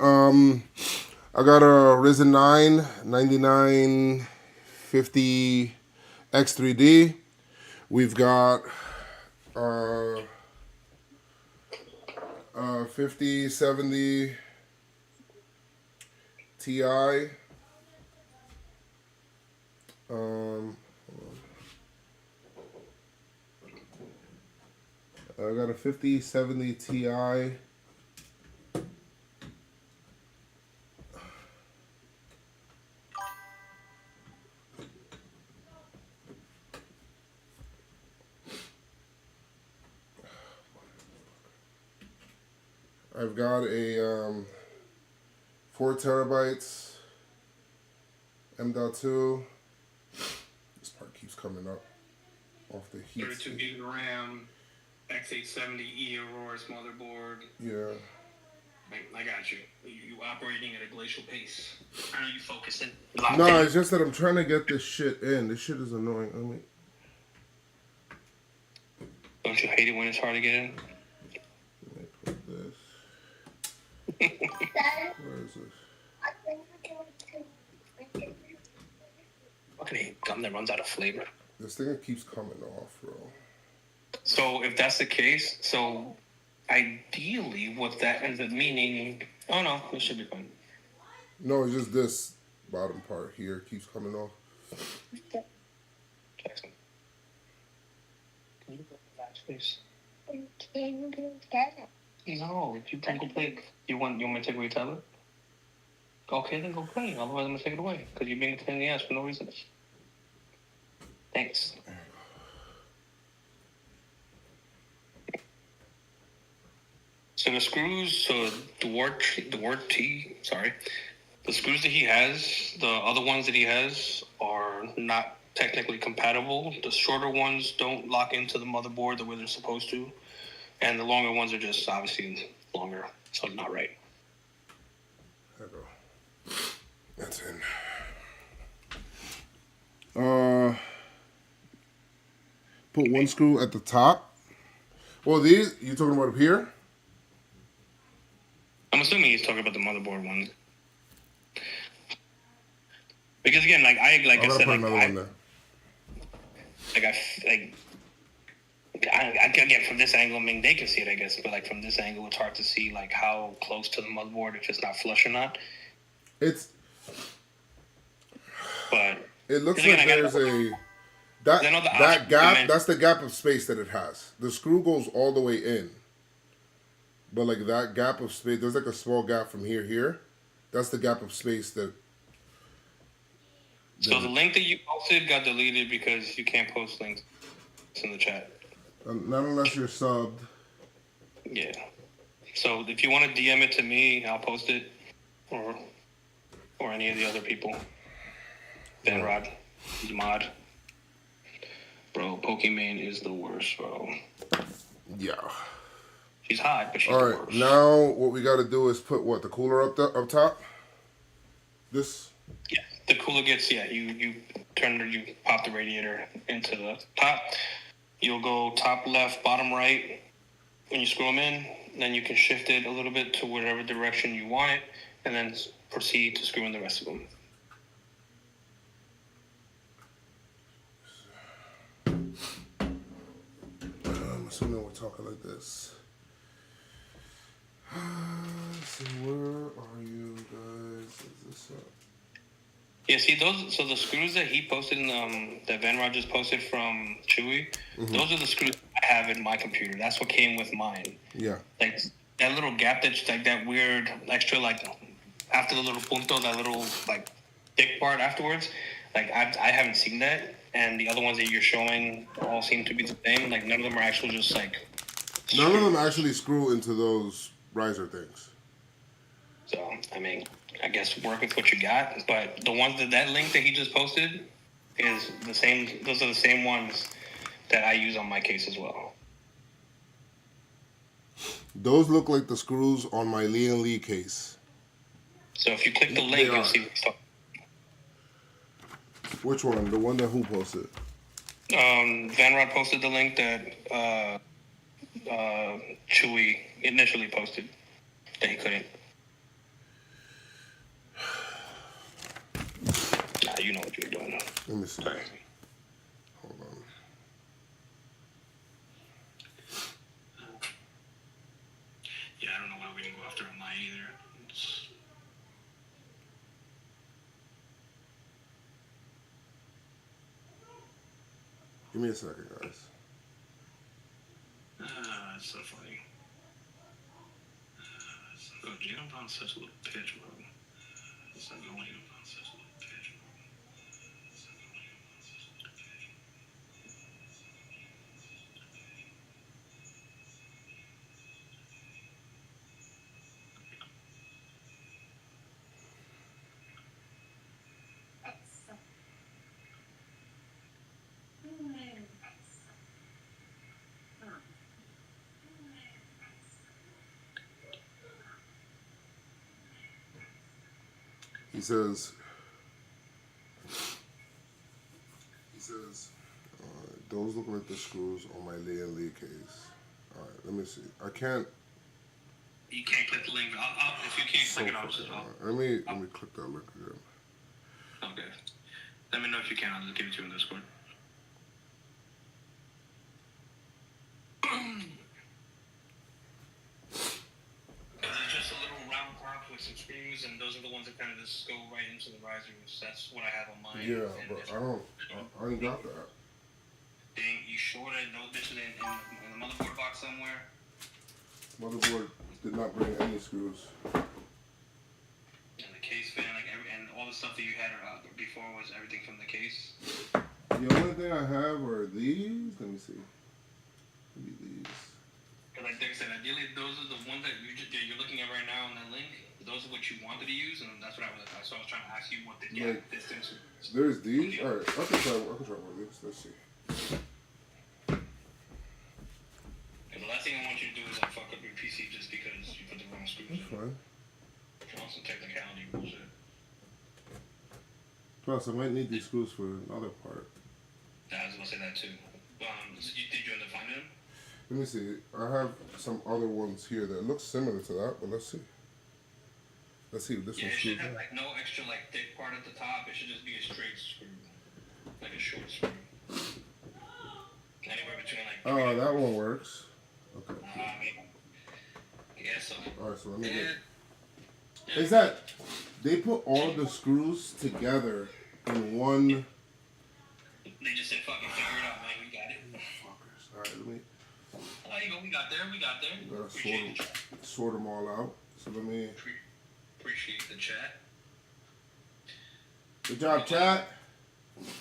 I got a Ryzen 9 9950 X3D. We've got 5070 Ti. Hold on. I got a 5070 Ti. I've got a 4 terabytes M.2. This part keeps coming up off the heat. 32 gig of RAM, X870E Aurora's motherboard. Yeah. I got you. You operating at a glacial pace. Are you focusing? No, it's just that I'm trying to get this shit in. This shit is annoying. I mean, don't you hate it when it's hard to get in? let me put this. Where is this? Fucking gum that runs out of flavor. This thing keeps coming off, bro. So if that's the case, so ideally what that ends up meaning, oh no, it should be fine. No, it's just this bottom part here keeps coming off. Jackson. Can you go back, please? No, if you can go play, you want me to take away your tablet? Okay, then go play. Otherwise, I'm gonna take it away because you're being a pain in the ass for no reason. Thanks. So the screws, so the word T, sorry, the screws that he has, the other ones that he has are not technically compatible. The shorter ones don't lock into the motherboard the way they're supposed to, and the longer ones are just obviously longer, so not right. There we go. That's in. Put one screw at the top. Well, these you talking about up here? I'm assuming he's talking about the motherboard one. Because again, like I said, put another one there. I get from this angle. I mean, they can see it, I guess, but like from this angle, it's hard to see like how close to the motherboard if it's not flush or not. But it looks again, like there's that gap. That's the gap of space that it has. The screw goes all the way in, but like that gap of space, there's like a small gap from here. That's the gap of space that. So the link that you posted got deleted because you can't post links in the chat. Not unless you're subbed. Yeah. So if you want to DM it to me, I'll post it, or any of the other people. Ben Rod, mod. Bro, Pokimane is the worst, bro. Yeah. She's hot, but she's all the right. worst. Now what we got to do is put the cooler up top. This. Yeah, the cooler gets you pop the radiator into the top. You'll go top left, bottom right when you screw them in. Then you can shift it a little bit to whatever direction you want it, and then proceed to screw in the rest of them. I'm assuming we're talking like this. So where are you guys? Is this up? Yeah, see those. So the screws that he posted, that Van Rod just posted from Chewy, those are the screws I have in my computer. That's what came with mine. Yeah. Like that little gap, that's like that weird extra, like after the little punto, that little like thick part afterwards. Like I haven't seen that, and the other ones that you're showing all seem to be the same. Like none of them are actually just like. None of them actually screw into those riser things. So I mean, I guess work with what you got. But the ones that link that he just posted is the same. Those are the same ones that I use on my case as well. Those look like the screws on my Lee & Lee case. So if you click the link, you'll see what he's talking. Which one? The one that who posted? Van Rod posted the link that Chewy initially posted that he couldn't. Nah, you know what you're doing. Let me see. Sorry. Hold on. Yeah, Give me a second, guys. That's so funny. Oh, Jalen Brown's such a little bitch, bro. It's not going on such a little bitch, bro. He says, those look like the screws on my Lee and Lee case. All right, let me see. I can't. You can't click the link. If you can't click it, I'll just. Let me click that link again. Okay. Let me know if you can. I'll just give it to you in Discord. It's just a little round top with some screws, and those are the ones that kind of just go right into the risers. That's what I have on mine. Yeah, and but I ain't got that. Dang, you sure that no bitches in the motherboard box somewhere? Motherboard did not bring any screws. And the case fan, and all the stuff that you had before was everything from the case. The only thing I have are these. Let me see. Maybe these. Like Dick said, ideally those are the ones that you're looking at right now on that link. Those are what you wanted to use, and that's what I was. So I was trying to ask you what the gap distance. There's these. All right, I can try one of these. Let's see. And the last thing I want you to do is fuck up your PC just because you put the wrong screws in. That's fine. On some technicality bullshit. Plus, I might need these screws for another part. I was gonna say that too. So did you end up finding them? Let me see. I have some other ones here that look similar to that, but let's see. Let's see if this one's it screwed should have in. no extra thick part at the top. It should just be a straight screw, like a short screw. Anywhere between Oh, that one works. Okay. Yeah, so. All right, so let me get. Is that they put all the screws together in one? They just said, "Fucking figure it out, man. We got it." Fuckers. All right, let me. There you go. We got there. We gotta sort them all out. So let me. Appreciate the chat. Good job, chat.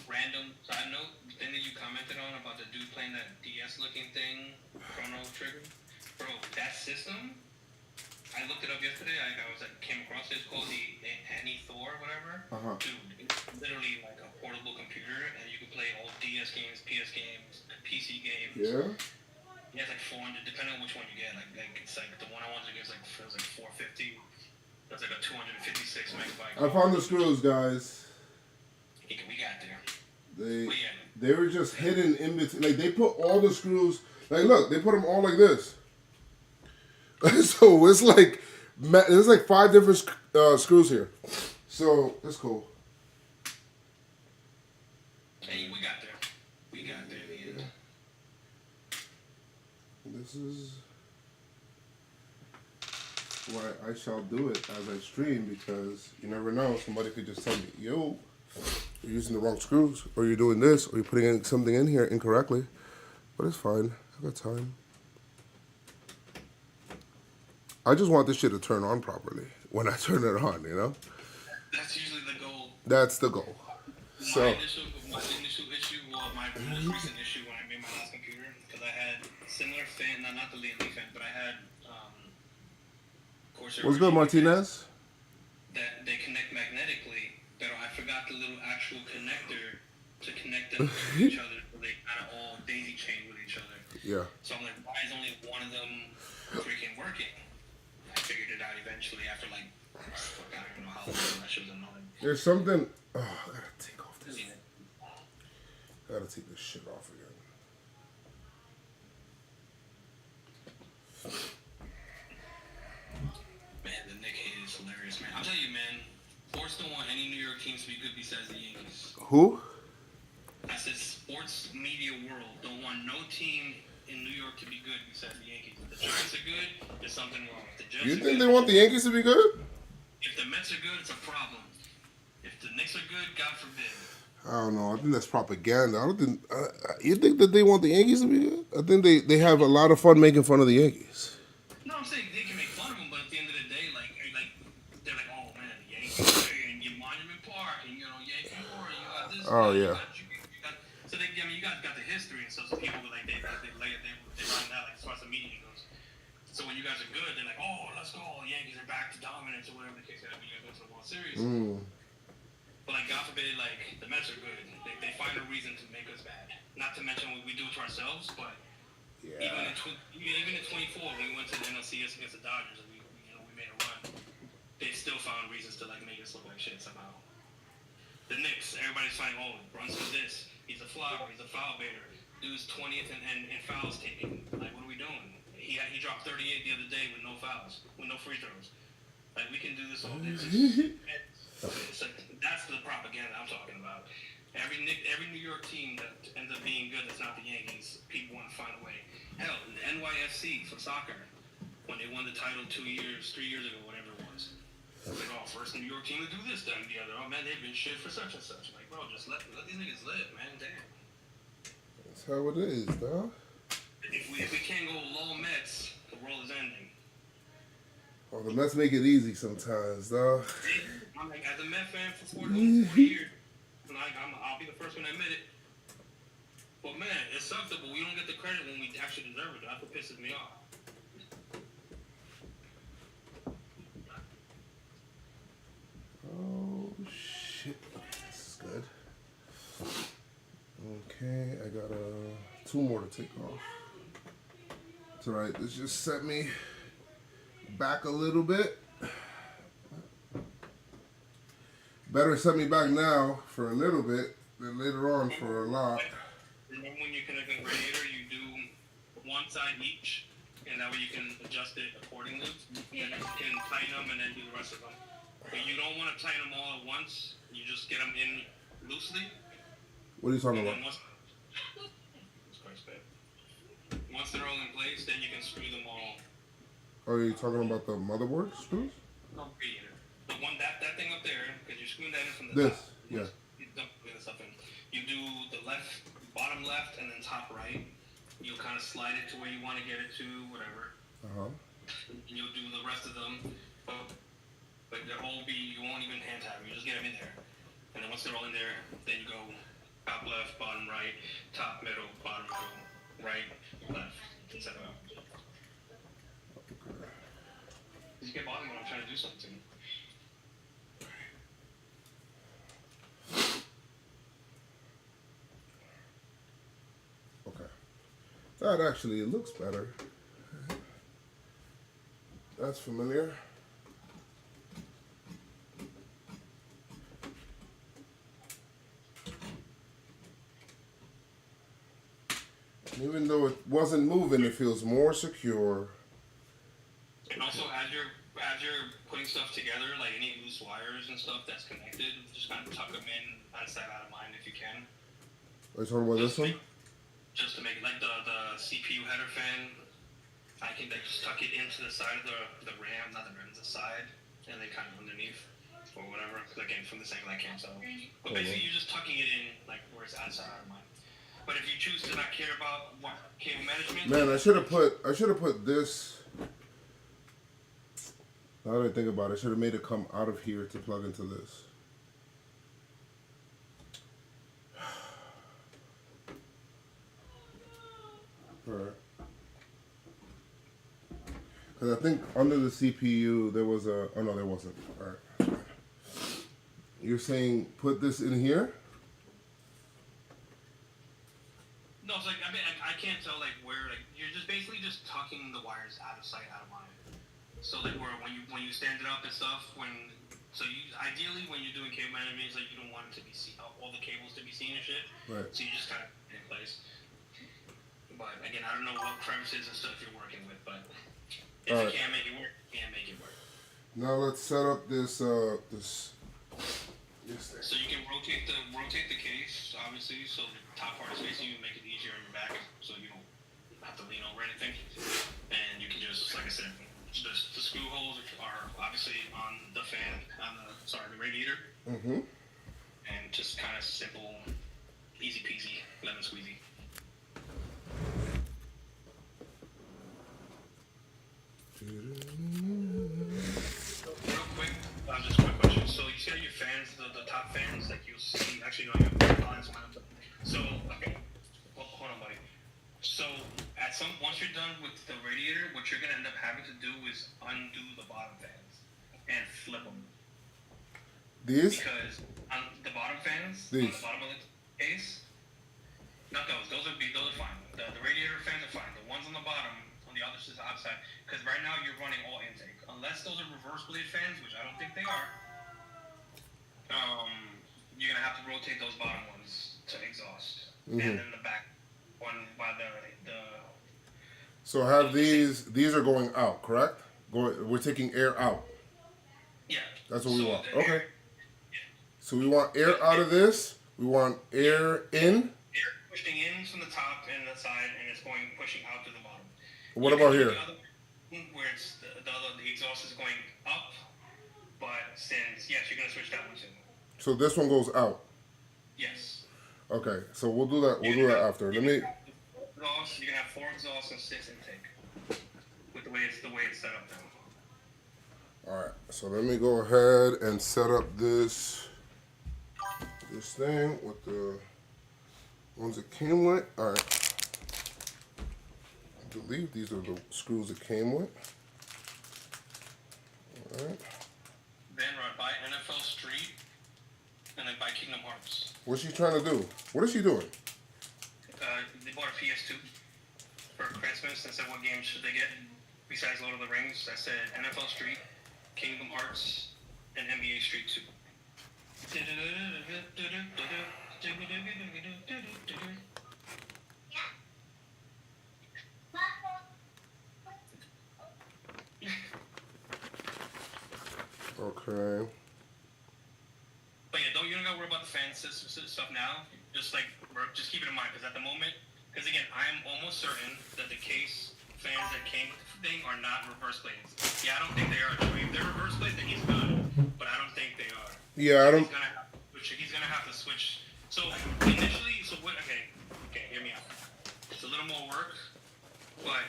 Random side note, the thing that you commented on about the dude playing that DS looking thing, Chrono Trigger. Bro, that system, I looked it up yesterday. Came across it. It's called the Annie Thor, whatever. Dude, it's literally like a portable computer, and you can play all DS games, PS games, PC games. Yeah. Yeah, it's like 400, depending on which one you get. It's like the one I wanted to get was like 450. That's like a 256 megabyte. I found the screws, guys. We got there. They were just hidden in between. Like they put all the screws. Like look, they put them all like this. So it's like there's like 5 different screws here. So that's cool. Hey, we got there. Yeah. This is why I shall do it as I stream, because you never know. Somebody could just tell me, yo, you're using the wrong screws, or you're doing this, or you're putting something in here incorrectly. But it's fine. I got time. I just want this shit to turn on properly when I turn it on, you know? That's usually the goal. That's the goal. So. My initial issue, well, my most recent issue when I made my last computer, because I had similar fan, not the Lee fan, but I had Corsair. What's good, Martinez? That they connect magnetically, but I forgot the little actual connector to connect them to each other, so they kind of all daisy chain with each other. Yeah. So I'm like, why is only one of them freaking working? I figured it out eventually after I don't even know how long. That shit was annoying. There's something. Oh, I gotta take off this. I gotta take this shit off again. Man, the Knick hate is hilarious, man. I'll tell you, man. Sports don't want any New York teams to be good besides the Yankees. Who? I said sports media world don't want no team in New York to be good besides the Yankees. If the Giants are good, there's something wrong. If the Jets You are think good, they want the Yankees to be good? If the Mets are good, it's a problem. If the Knicks are good, God forbid. I don't know. I think that's propaganda. I don't think. You think that they want the Yankees to be good? I think they have a lot of fun making fun of the Yankees. No, I'm saying they can make fun of them, but at the end of the day, like they're like, oh man, the Yankees and your Monument Park, and Yankee War, you got this. Oh, you yeah. got, so they, I mean, you guys got the history and stuff. So people were like, they run that like as far as the media goes. So when you guys are good, they're like, oh, let's go, Yankees are back to dominance or whatever the case may be. You guys go to the World Series. But like God forbid, like the Mets are good. They find a reason to make us bad. Not to mention what we do to ourselves, but. Yeah. Even in 24, when we went to the NLCS against the Dodgers, and we made a run, they still found reasons to like make us look like shit somehow. The Knicks, everybody's finding, oh, Brunson's this, he's a flopper, he's a foul baiter, dude's 20th and fouls taken. Like, what are we doing? He dropped 38 the other day with no fouls, with no free throws. Like, we can do this all day. It's like, that's the propaganda I'm talking about. Every New York team that ends up being good that's not the Yankees, people want to find a way. Hell, the NYFC for soccer, when they won the title 3 years ago, whatever it was. Like, oh, first New York team to do this, then the other. Oh man, they've been shit for such and such. Like, bro, just let these niggas live, man. Damn. That's how it is, dog. If we can't go low Mets, the world is ending. Oh, the Mets make it easy sometimes, dog. I'm like, as a Met fan for 40 years. I'll be the first one to admit it. But man, it sucks that we don't get the credit when we actually deserve it. That's what pisses me off. Oh shit! This is good. Okay, I got 2 more to take off. It's alright. This just set me back a little bit. Better set me back now for a little bit than later on for a lot. Remember when you connect a radiator, you do one side each, and that way you can adjust it accordingly. And you can tighten them and then do the rest of them. But you don't want to tighten them all at once. You just get them in loosely. What are you talking about? Once they're all in place, then you can screw them all. Are you talking about the motherboard screws? No, radiator. The one that thing up there, because you're screwing that in from the This, top. yeah. You dump the stuff in. You do the bottom left, and then top right. You'll kind of slide it to where you want to get it to, whatever. And you'll do the rest of them, but they'll all be. You won't even hand tap them. You just get them in there, and then once they're all in there, then you go top left, bottom right, top middle, bottom middle, right, left, etc. You get bothering when I'm trying to do something. Okay. That actually looks better. That's familiar. And even though it wasn't moving, it feels more secure. And also, as you're putting stuff together, like any loose wires and stuff that's connected, just kind of tuck them in outside out of mind if you can. Are you talking about this one? Just to make it like the CPU header fan. I can just tuck it into the side of the RAM, not the RAM, the side, and then kind of underneath or whatever. Because again, from this angle I can't tell. But basically, you're just tucking it in like where it's outside out of mind. But if you choose to not care about cable management, man, I should have put this. Now that I think about it, I should have made it come out of here to plug into this. Alright. Because I think under the CPU there was a. Oh no, there wasn't. Alright. You're saying put this in here? no, it's like I can't tell like where like you're just basically just tucking the wires out of sight, out of mind. So like where when you stand it up and stuff, ideally when you're doing cable management, it's like you don't want it to be seen, all the cables to be seen and shit. Right. So you just kind of in place. But again, I don't know what crevices and stuff you're working with, but if you can't make it work, you can't make it work. Now let's set up this this thing. So you can rotate the case, obviously, so the top part is facing you, make it easier on your back, so you don't have to lean over anything. And you can just, like I said, the screw holes are obviously on the fan, the radiator. Mm-hmm. And just kind of simple So once you're done with the radiator, what you're gonna end up having to do is undo the bottom fans and flip them. These? Because on the bottom fans, These. on the bottom of the case, not those. Those are fine. The radiator fans are fine. The ones on the bottom, on the other side, outside, because right now you're running all intake. Unless those are reverse blade fans, which I don't think they are. You're gonna have to rotate those bottom ones to exhaust, and then the back one by the. So have these are going out, correct? We're taking air out. Yeah. That's what we want. the Okay. air- So we want air out of this. We want air in. Air pushing in from the top and the side, and it's pushing out to the bottom. What about here? The other, where it's the exhaust is going up, but since yes, you're gonna switch that one too. So this one goes out. Yes. Okay. So we'll do that. We'll do that after. Let me. Exhaust. You can have 4 exhausts and 6 intake. With the way it's set up now. All right. So let me go ahead and set up this thing with the ones it came with. All right. I believe these are the screws it came with. All right. Then buy NFL Street, and then buy Kingdom Hearts. What's she trying to do? What is she doing? They bought a PS2 for Christmas and said, what games should they get besides Lord of the Rings? I said NFL Street, Kingdom Hearts, and NBA Street 2. Okay. But yeah, you don't gotta worry about the fan stuff now. Just keep it in mind, because at the moment, again, I am almost certain that the case fans that came with the thing are not reverse blades. Yeah, I don't think they are. If they're reverse blades, then he's good, but I don't think they are. Yeah, I don't. He's gonna have to switch. So initially, okay, hear me out. It's a little more work, but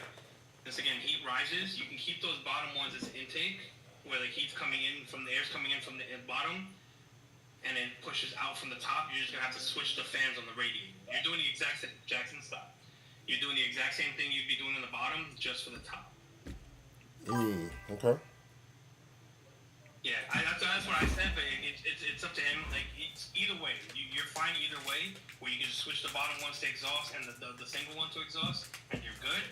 this again, heat rises. You can keep those bottom ones as intake, where the heat's coming in from the air's coming in from the bottom, and then pushes out from the top. You're just gonna have to switch the fans on the radiator. You're doing the exact same, Jackson, stop. You're doing the exact same thing you'd be doing in the bottom, just for the top. Okay. Yeah, that's what I said, but it's up to him. Like, it's either way. You're fine either way, where you can just switch the bottom ones to exhaust and the single one to exhaust, and you're good.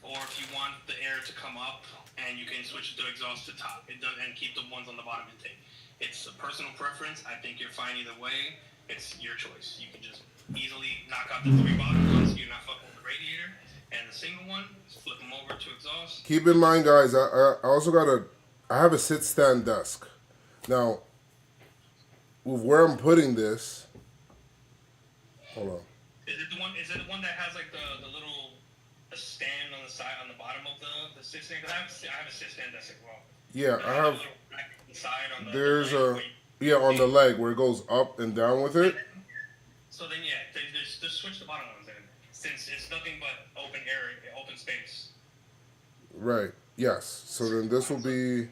Or if you want the air to come up, and you can switch it to exhaust to top, and keep the ones on the bottom intake. It's a personal preference. I think you're fine either way. It's your choice. You can just easily knock out the 3 bottom ones. You're not fucking with the radiator. And the single one, just flip them over to exhaust. Keep in mind, guys, I also I have a sit-stand desk. Now, with where I'm putting this, hold on. Is it the one that has like the little stand on the side, on the bottom of the sit-stand? Because I have a sit-stand desk as well. Yeah, I have. Side on There's on the leg where it goes up and down with it. So then, yeah, just switch the bottom ones in, since it's nothing but open area, open space. Right. Yes. So then this will be.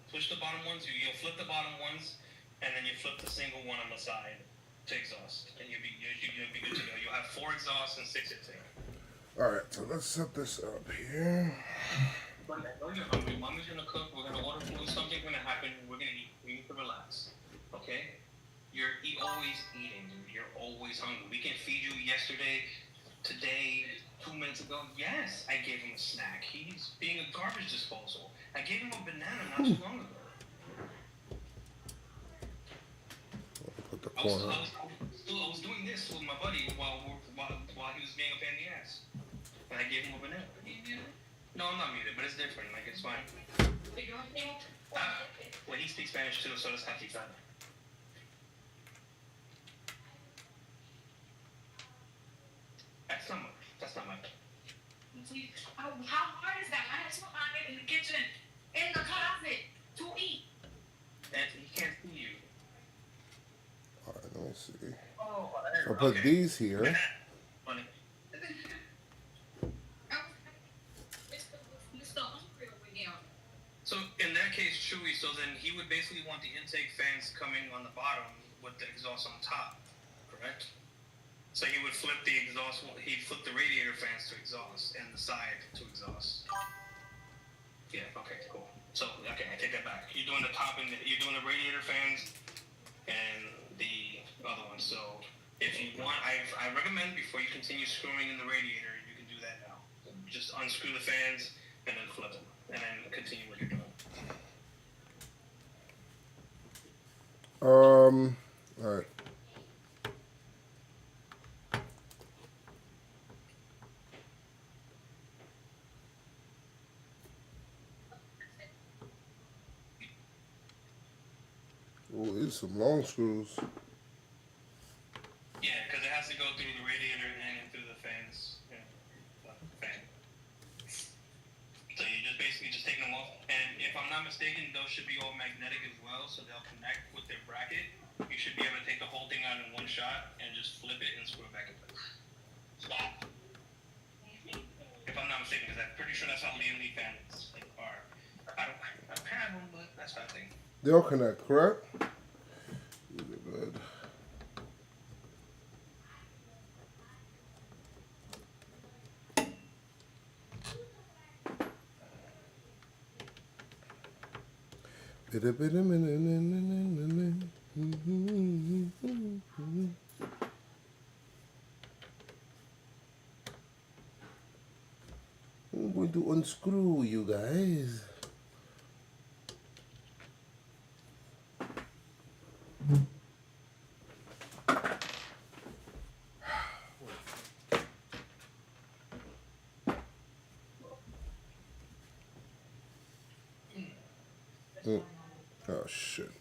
Switch the bottom ones. You'll flip the bottom ones, and then you flip the single one on the side to exhaust, and you'll be good to go. You'll have 4 exhausts and 6 intake. All right. So let's set this up here. When you're hungry, mommy's gonna cook. We're gonna order food. Something's gonna happen. We're gonna eat. We need to relax. Okay? You're always eating. You're always hungry. We can feed you yesterday, today, 2 minutes ago. Yes, I gave him a snack. He's being a garbage disposal. I gave him a banana not too long ago. Put the I corner. was doing this with my buddy while he was being a pain in the ass. And I gave him a banana. No, I'm not muted, but it's different. Like, it's fine. Well, he speaks Spanish too, so does Hatita. That's not much. How hard is that? I had 2 in the kitchen, in the closet, to eat. And he can't see you. All right. Let me see. Oh, I'll put these here. Funny. So in that case, Chewy, so then he would basically want the intake fans coming on the bottom with the exhaust on top, correct? So he would flip the exhaust, he'd flip the radiator fans continue screwing in the radiator, you can do that now. Just unscrew the fans and then flip them, and then continue what you're doing. All right. Oh, these some long screws. Yeah, because it has to go through the radiator and through the fans. Yeah, the fan. So you just basically just take them off, and if I'm not mistaken, those should be all magnetic as well, so they'll connect with their bracket. You should be able to take the whole thing out in one shot and just flip it and screw it back in place. If I'm not mistaken, because I'm pretty sure that's how Lee fans are. I don't have them, but that's how I think. They'll connect, correct? Good. I'm going to unscrew you guys. Oh shit.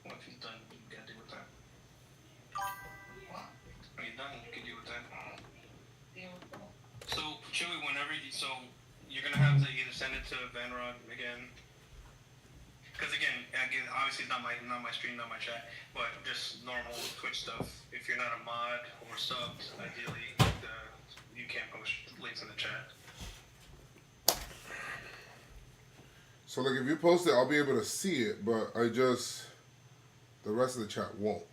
Once he's done, you gotta deal with that. When he's done, you can deal with that. So, Chewy, so you're gonna have to either send it to Vanrod again. Because again, obviously it's not my stream, not my chat, but just normal Twitch stuff. If you're not a mod or subbed, ideally, you can't post links in the chat. So like if you post it, I'll be able to see it, but the rest of the chat won't.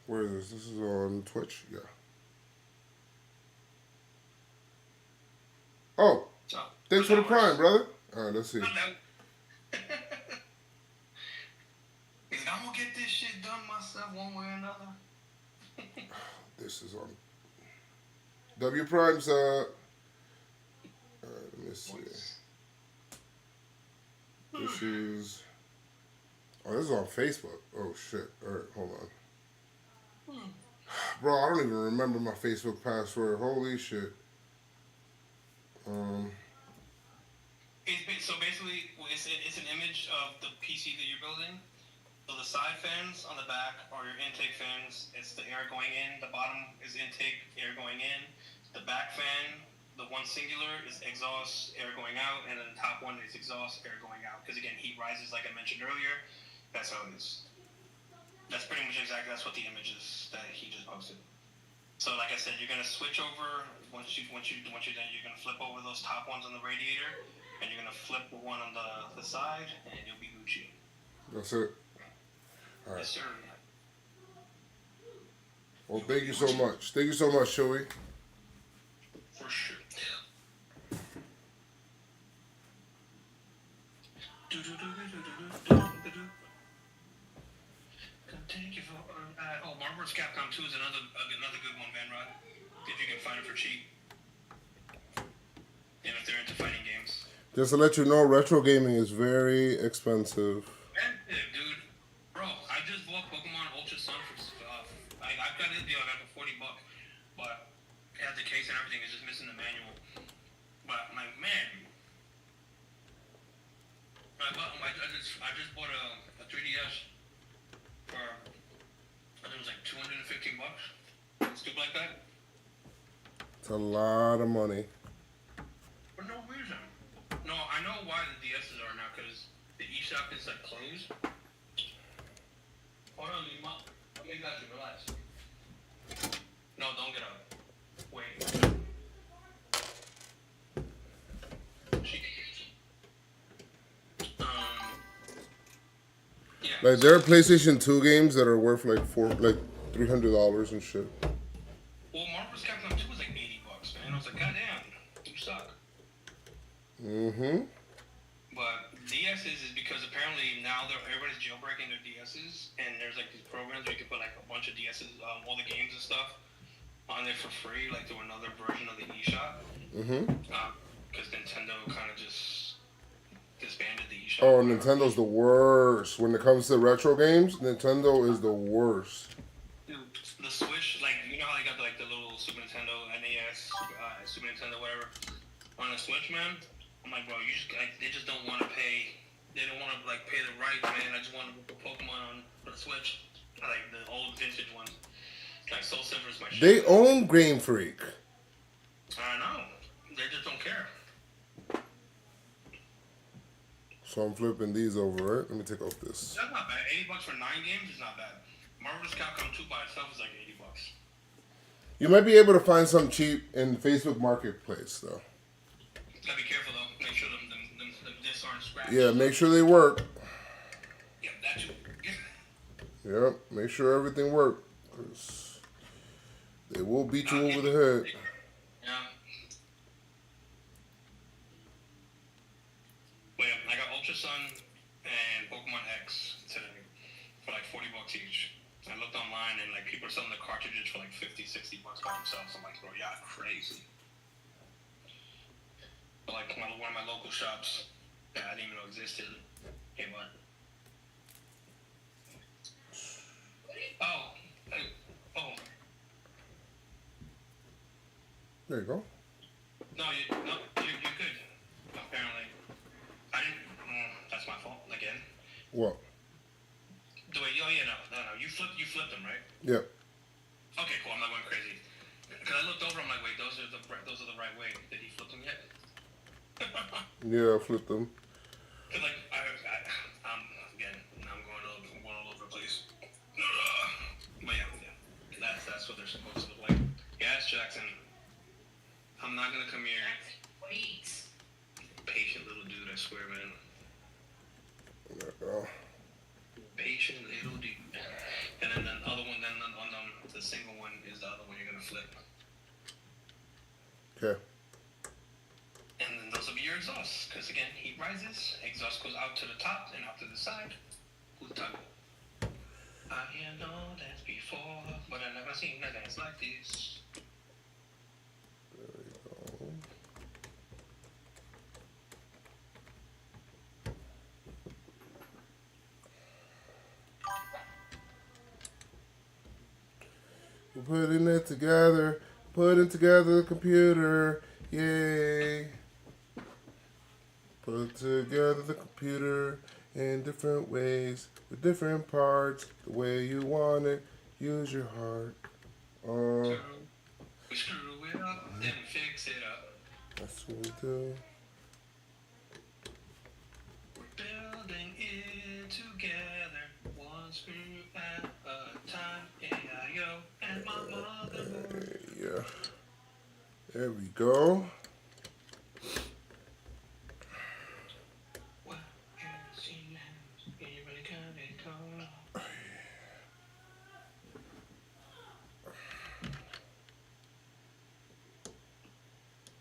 Where is this? This is on Twitch? Yeah. Oh, thanks for the Prime, brother. All right, let's see. Because I'm gonna get this shit done myself one way or another. This is on W Prime's. All right, let me see. This is. Oh, this is on Facebook. Oh shit! All right, hold on. Bro, I don't even remember my Facebook password. Holy shit. So basically, it's an image of the PC that you're building. So the side fans on the back are your intake fans. It's the air going in. The bottom is intake, air going in. The back fan, the one singular, is exhaust, air going out. And then the top one is exhaust, air going out. Because again, heat rises like I mentioned earlier. That's how it is. That's pretty much exactly, that's what the image is that he just posted. So like I said, you're gonna switch over once you're done. You're gonna flip over those top ones on the radiator, and you're gonna flip the one on the side, and you'll be Gucci. That's it. All right. Yes, sir. Well, thank you so much. Thank you so much, Shoei. For sure. Thank you for. Marvel vs. Capcom 2 is another good one, Vanrod. If you can find it for cheap. And if they're into fighting games. Just to let you know, retro gaming is very expensive. Expensive, dude. Bro, I just bought Pokemon Ultra Sun for I've got it, I got it for $40, but it has the case and everything. It's just missing the manual. But my man, I just bought a 3DS for I think it was like $215. Stupid like that. It's a lot of money. For no reason. No, I know why the DSs are now, because the eShop is like closed. Hold on, Lima. Okay, got you. Relax. No, don't get up. Wait. Yeah. Like there are PlayStation 2 games that are worth like $300 and shit. Well, Marvel's Capcom 2 was like $80, man. I was like, goddamn, you suck. Mm-hmm. But now everybody's jailbreaking their DSs, and there's like these programs where you can put like a bunch of DSs, all the games and stuff, on there for free, like through another version of the eShop. Because Nintendo kind of just disbanded the eShop. Oh, Nintendo's the worst when it comes to retro games. Nintendo is the worst. Dude, the Switch, like you know how they got like the little Super Nintendo, NES, Super Nintendo, whatever, on the Switch, man. I'm like, bro, they just don't want to pay. They don't want to like pay the rights, man. I just want to put Pokemon on for the Switch, like the old vintage ones. Like Soul Silver's my shit. They own Game Freak. I know. They just don't care. So I'm flipping these over, right? Let me take off this. That's not bad. $80 for 9 games is not bad. Marvel vs. Capcom 2 by itself is like $80. You might be able to find some cheap in Facebook Marketplace, though. Gotta be careful though. Make sure them discs aren't scratched. Yeah, make sure they work. Yeah, that too. Yep, make sure everything works. 'Cause they will beat you over the head. Yeah. But yeah, I got Ultra Sun and Pokemon X today for like $40 each. I looked online and like people are selling the cartridges for like $50-$60 by themselves. I'm like, bro, y'all crazy. But like one of my local shops that I didn't even know existed came on. Oh. There you go. No, you're good. Apparently, I didn't. That's my fault again. What? The way, no. You flipped them, right? Yep. Okay, cool. I'm not going crazy. Cause I looked over, I'm like, wait, those are the right way. Did he flip them yet? Yeah, I flipped them. Cause like again, I'm going all over the place. But yeah, that's what they're supposed to look like. Yes, Jackson. I'm not gonna come here. Wait. Patient little dude, I swear, man. There you go. Patient little dude. And then the other one, then on the single one is the other one you're gonna flip. Okay. And then those will be your exhausts. Because again, heat rises, exhaust goes out to the top and out to the side. Utago. I hear no dance before, but I never seen a dance like this. There you go. We're putting it together. Putting together the computer. Yay. Put together the computer in different ways, with different parts, the way you want it. Use your heart. We screw it up, then we fix it up. That's what we do. We're building it together, one screw at a time. A-I-O and my mother. Yeah. There we go. What you see now, you really can't ignore.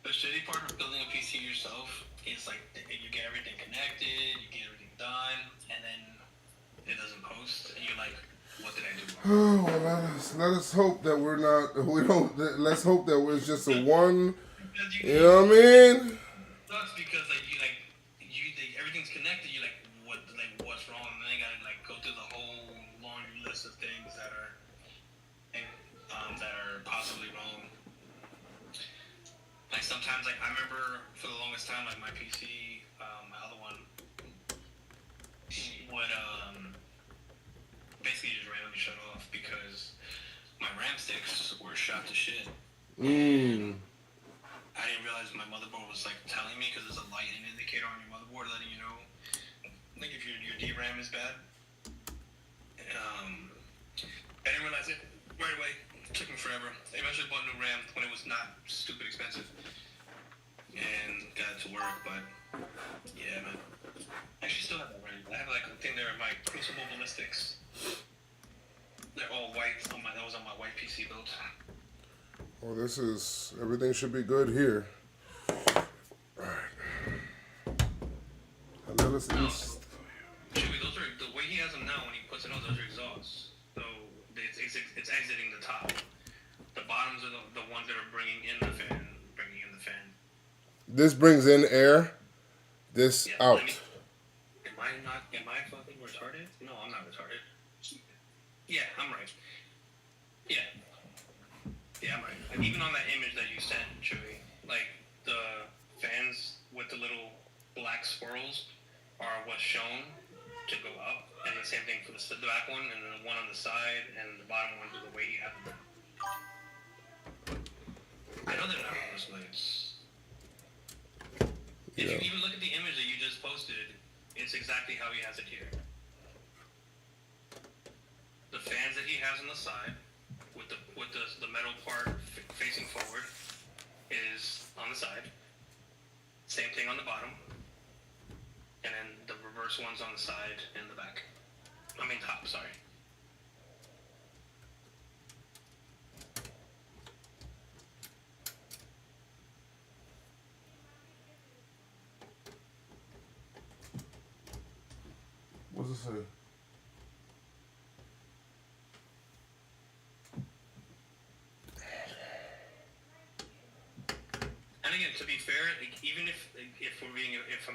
The shitty part of building a PC yourself is like you get everything connected, you get everything done, and then it doesn't post, and you're like, what did I do wrong? Oh, well, let us hope that let's hope that it's just a one, you know what I mean? Sucks because everything's connected. You're like, what's wrong? And then you gotta like go through the whole laundry list of things that are possibly wrong. Like sometimes, like I remember for the longest time, like my PC, my other one, would basically just randomly shut off because my RAM sticks were shot to shit. I didn't realize my motherboard was like telling me because there's a light indicator on your motherboard letting you know, like if your DRAM is bad. I didn't realize it right away. It took me forever. I eventually bought new RAM when it was not stupid expensive and got it to work. But yeah, man. I actually still have that RAM. I have like a thing there in my Crucible Ballistics. They're all white. That was on my white PC build. Well, everything should be good here. Alright. Let us Chewy, those are he has them now, when he puts it on, those are exhausts. So it's exiting the top. The bottoms are the ones that are bringing in the fan. This brings in air. This Yeah, out. Am I fucking retarded? No, I'm not retarded. Yeah, I'm right. Yeah. Yeah, I'm right. Like, even on that image that you sent, Chewy, like the fans with the little black swirls are what's shown to go up, and the same thing for the back one, and then the one on the side, and the bottom one to the way he had them. I know they're not reverse blades. If you even look at the image that you just posted, it's exactly how he has it here. The fans that he has on the side, with the metal part facing forward, is on the side. Same thing on the bottom, and then the reverse one's on the side and the back. I mean top, sorry. What's it say? And again, to be fair, like, even if I'm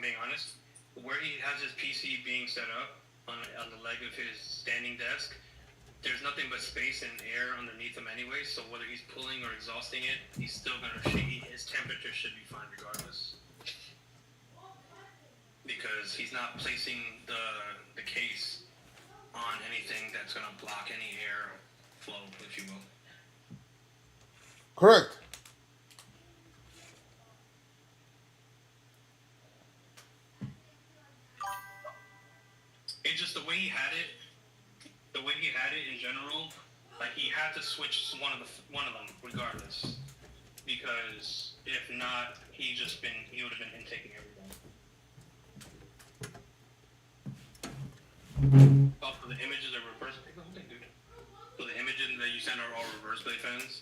being honest, where he has his PC being set up on the leg of his standing desk, there's nothing but space and air underneath him anyway. So whether he's pulling or exhausting it, he's still gonna his temperature should be fine regardless, because he's not placing the case on anything that's gonna block any air flow, if you will. Correct. It's just the way he had it. The way he had it in general, like he had to switch one of them regardless, because if not, he would have been intaking everything. Oh, so the images are reverse blade. Oh, dude. So the images that you sent are all reverse blade fans.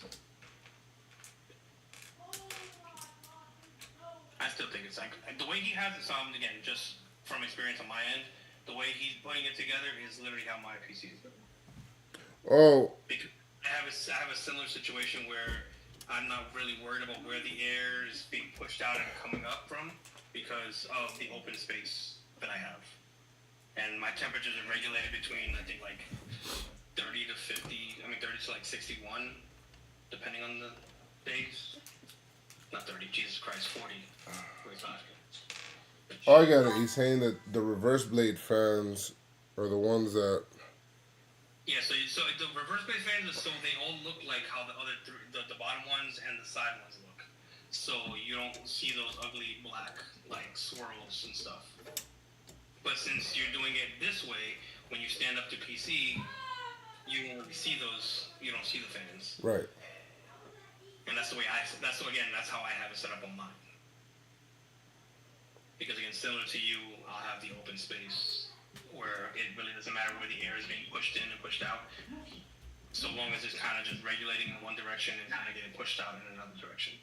I still think it's like the way he has it. So again, just from experience on my end, the way he's putting it together is literally how my PC is. Oh. Because I have a similar situation where I'm not really worried about where the air is being pushed out and coming up from, because of the open space that I have. And my temperatures are regulated between, I think, like 30 to 61, depending on the days. Not 30, Jesus Christ, 40. 45. Oh, I get it. He's saying that the reverse blade fans are the ones that. Yeah, so the reverse blade fans, so they all look like how the other the bottom ones and the side ones look. So you don't see those ugly black like swirls and stuff. But since you're doing it this way, when you stand up to PC, you don't see those. You don't see the fans. Right. And that's the way that's how I have it set up on mine. Because again, similar to you, I'll have the open space where it really doesn't matter where the air is being pushed in and pushed out, so long as it's kind of just regulating in one direction and kind of getting pushed out in another direction.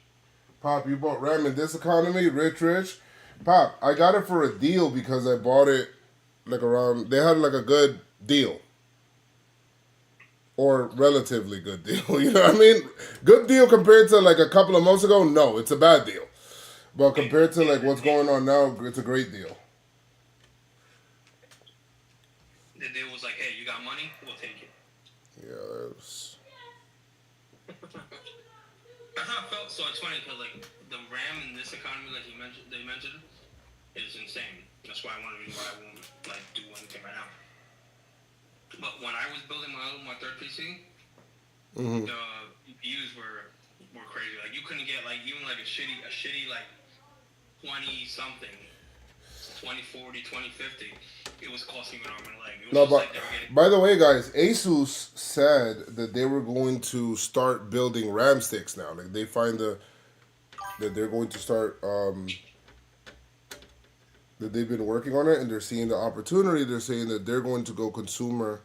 Pop, you bought RAM in this economy, rich. Pop, I got it for a deal because I bought it like around. They had like a good deal. Or relatively good deal. You know what I mean? Good deal compared to like a couple of months ago? No, it's a bad deal. But compared to like what's going on now, it's a great deal. The deal was like, hey, you got money? We'll take it. Yeah, that was... That's how it felt. So it's funny because like the RAM in this economy, like they mentioned, is insane. That's why one of the reasons why I won't like do anything right now. But when I was building my third PC, Mm-hmm. the GPUs were crazy. Like you couldn't get like even like a shitty like 20 something, 2040, 2050. It was costing me an arm and a leg. It was No, just but like they were getting. by the way, guys, Asus said that they were going to start building RAM sticks now. Like they find that they're going to start that they've been working on it and they're seeing the opportunity. They're saying that they're going to go consumer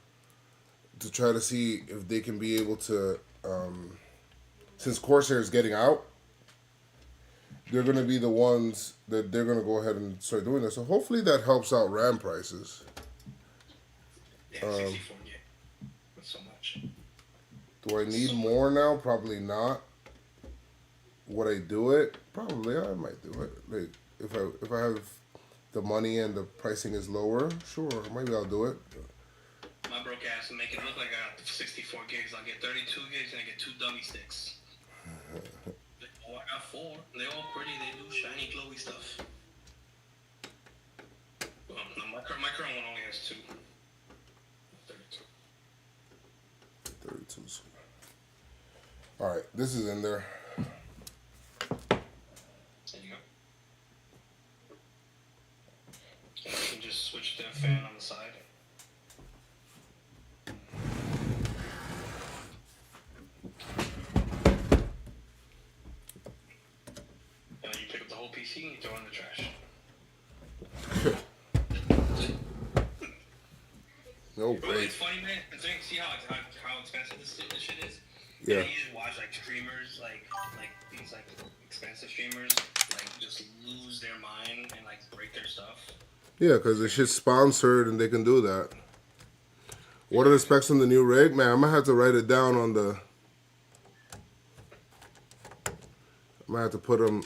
to try to see if they can be able to, since Corsair is getting out, they're going to be the ones that they're going to go ahead and start doing this. So hopefully that helps out RAM prices. Yeah, 64 gig. That's so much. Do I need more now? Probably not. Would I do it? Probably. I might do it. Like if I have the money and the pricing is lower, sure, maybe I'll do it. My broke ass will make it look like I got 64 gigs. I'll get 32 gigs and I get 2 dummy sticks. Oh, I got 4. They're all pretty. They do shiny, glowy stuff. Well, no, my current one only has 2. 32. 32. All right, this is in there. There you go. And you can just switch to a fan on the side. And then you pick up the whole PC and you throw it in the trash. No Bro, break. it's funny, man. See how expensive this shit is? Yeah. And you just watch like streamers, like these like expensive streamers, like just lose their mind and like break their stuff. Yeah, because the shit's sponsored and they can do that. What are the specs on the new rig? Man, I'm going to have to write it down on the... I'm going to have to put them...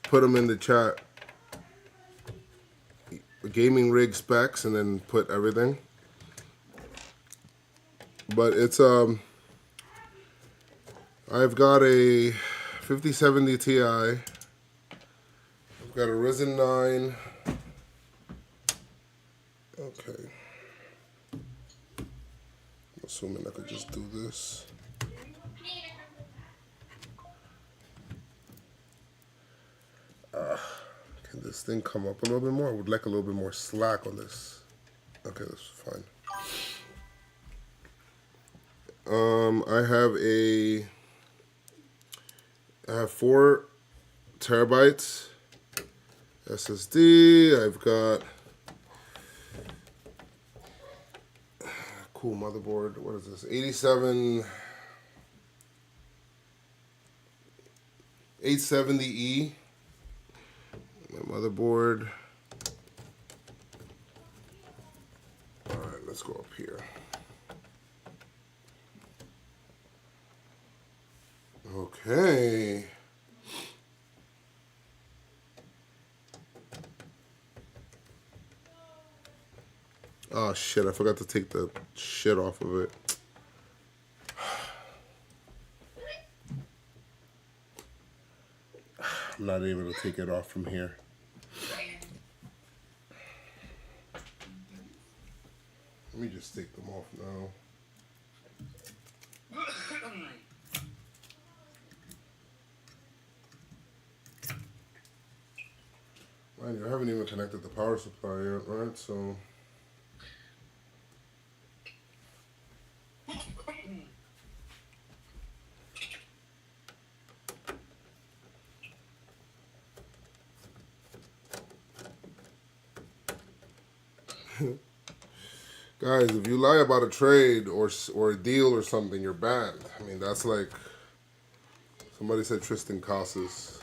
put them in the chat. Gaming rig specs and then put everything. But it's... I've got a 5070 Ti. I've got a Ryzen 9. Okay. Assuming I could just do this. Can this thing come up a little bit more? I would like a little bit more slack on this. Okay, that's fine. I have 4 terabytes SSD. I've got cool motherboard. What is this? 870E. My motherboard. All right, let's go up here. Okay. Oh shit, I forgot to take the shit off of it. I'm not able to take it off from here. Let me just take them off now. Mind you, I haven't even connected the power supply yet, right? So... Guys, if you lie about a trade or a deal or something, you're banned. I mean, that's like somebody said Tristan Casas.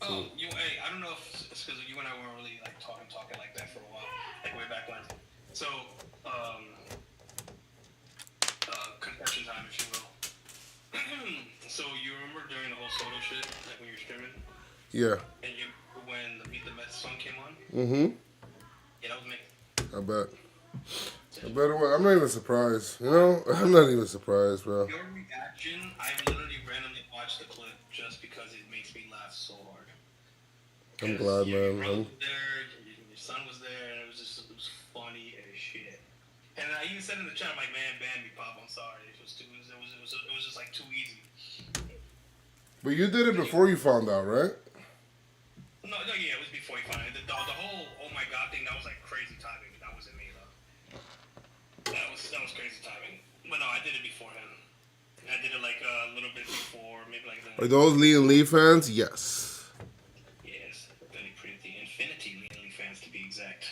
Oh, hey, I don't know if it's because you and I weren't really like talking like that for a while, like way back when. So, confession time, if you will. So you remember during the whole Soto shit, like when you were streaming? Yeah. And when the Meet the Mets song came on? Mm-hmm. Yeah, that was me. I bet. I bet it was. I'm not even surprised. You know? I'm not even surprised, bro. Your reaction, I literally randomly watched the clip just because it makes me laugh so hard. I'm glad, Your man. brother was there, your son was there, and it was funny as shit. And I even said in the chat, I'm like, man, ban me, Pop. I'm sorry. It was just like too easy. But you did it before you found out, right? No, yeah, it was before he found it. The whole oh my god thing, that was like crazy timing. That wasn't me though. That was crazy timing. But no, I did it before him. I did it like a little bit before, maybe like Are those Lee and Lee fans? Yes. Yes, really pretty. Infinity Lee and Lee fans to be exact.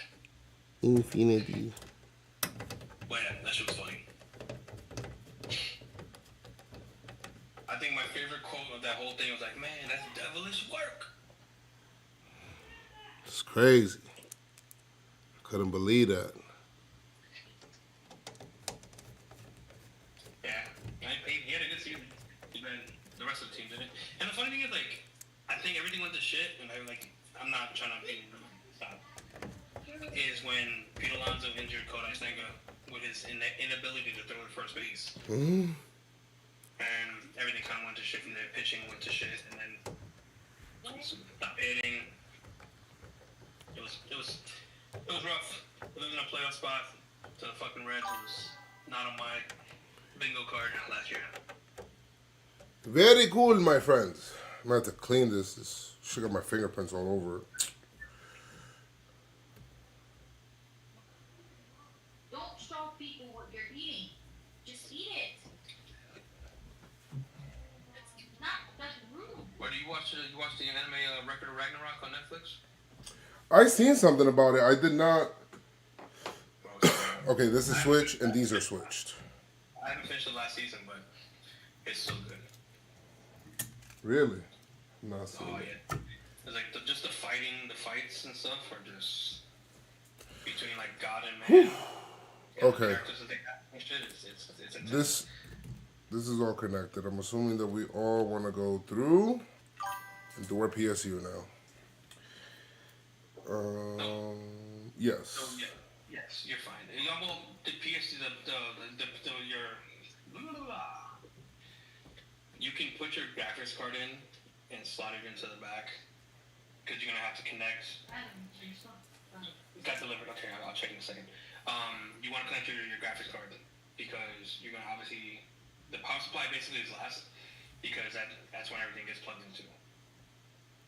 Infinity. But yeah, that shit was funny. I think my favorite quote of that whole thing was like, man, that's devilish work. It's crazy. I couldn't believe that. team didn't. And the funny thing is, like, I think everything went to shit, and I'm not trying to be stop. Is when Pete Alonso injured Kodai Senga with his inability to throw to first base. Mm-hmm. And everything kind of went to shit from there. Pitching went to shit, and then stopped hitting. It was rough. Losing a playoff spot to the fucking Reds was not on my bingo card last year. Very cool, my friends. I'm gonna have to clean this. This shit got my fingerprints all over it. Don't show people what you're eating. Just eat it. That's rude. Where do you watch the anime Record of Ragnarok on Netflix? I seen something about it. I did not. Okay, this is Switch, and these are switched. I haven't finished the last season, but it's so good. Really? Not so. Oh yeah, it's like just the fights and stuff are just between like God and man. Okay. The characters that they have and shit, it's intense. This is all connected. I'm assuming that we all want to go through and do our PSU now. Yes. So yeah, yes, you're fine. Well, the PSU, you can put your graphics card in and slot it into the back because you're gonna have to connect. Got delivered. Okay, I'll check in a second. You want to connect your graphics card because you're gonna obviously the power supply basically is last because that's when everything gets plugged into.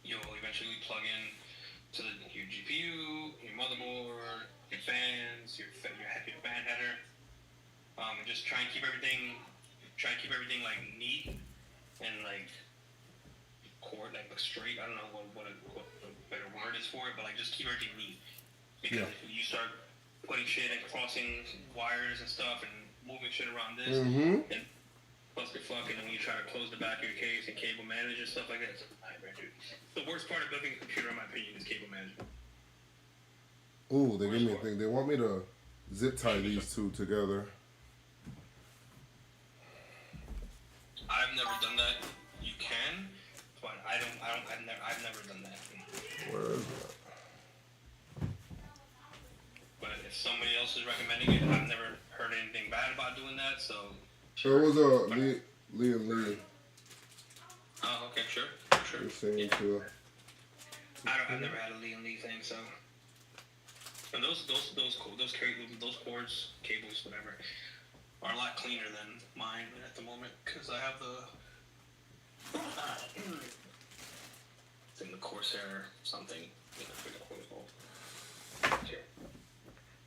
You'll eventually plug in to your GPU, your motherboard, your fans, your fan header, and just try and keep everything like neat and like straight. I don't know what a better word is for it, but like just keep everything neat because if you start putting shit and crossing wires and stuff and moving shit around this and clusterfuck, and then when you try to close the back of your case and cable manage and stuff like that, it's a nightmare, dude. The worst part of building a computer, in my opinion, is cable management. Ooh, they give me a thing. They want me to zip tie these two together. I've never done that. You can, but I've never done that. Where is that? But if somebody else is recommending it, I've never heard anything bad about doing that, so. There was Lee and Lee. Oh, okay, sure. They're saying to. I've never had a Lee and Lee thing, so. And those cords, cables, whatever, are a lot cleaner than mine at the moment because I have the. I think the Corsair something. I forget what it's called. Here.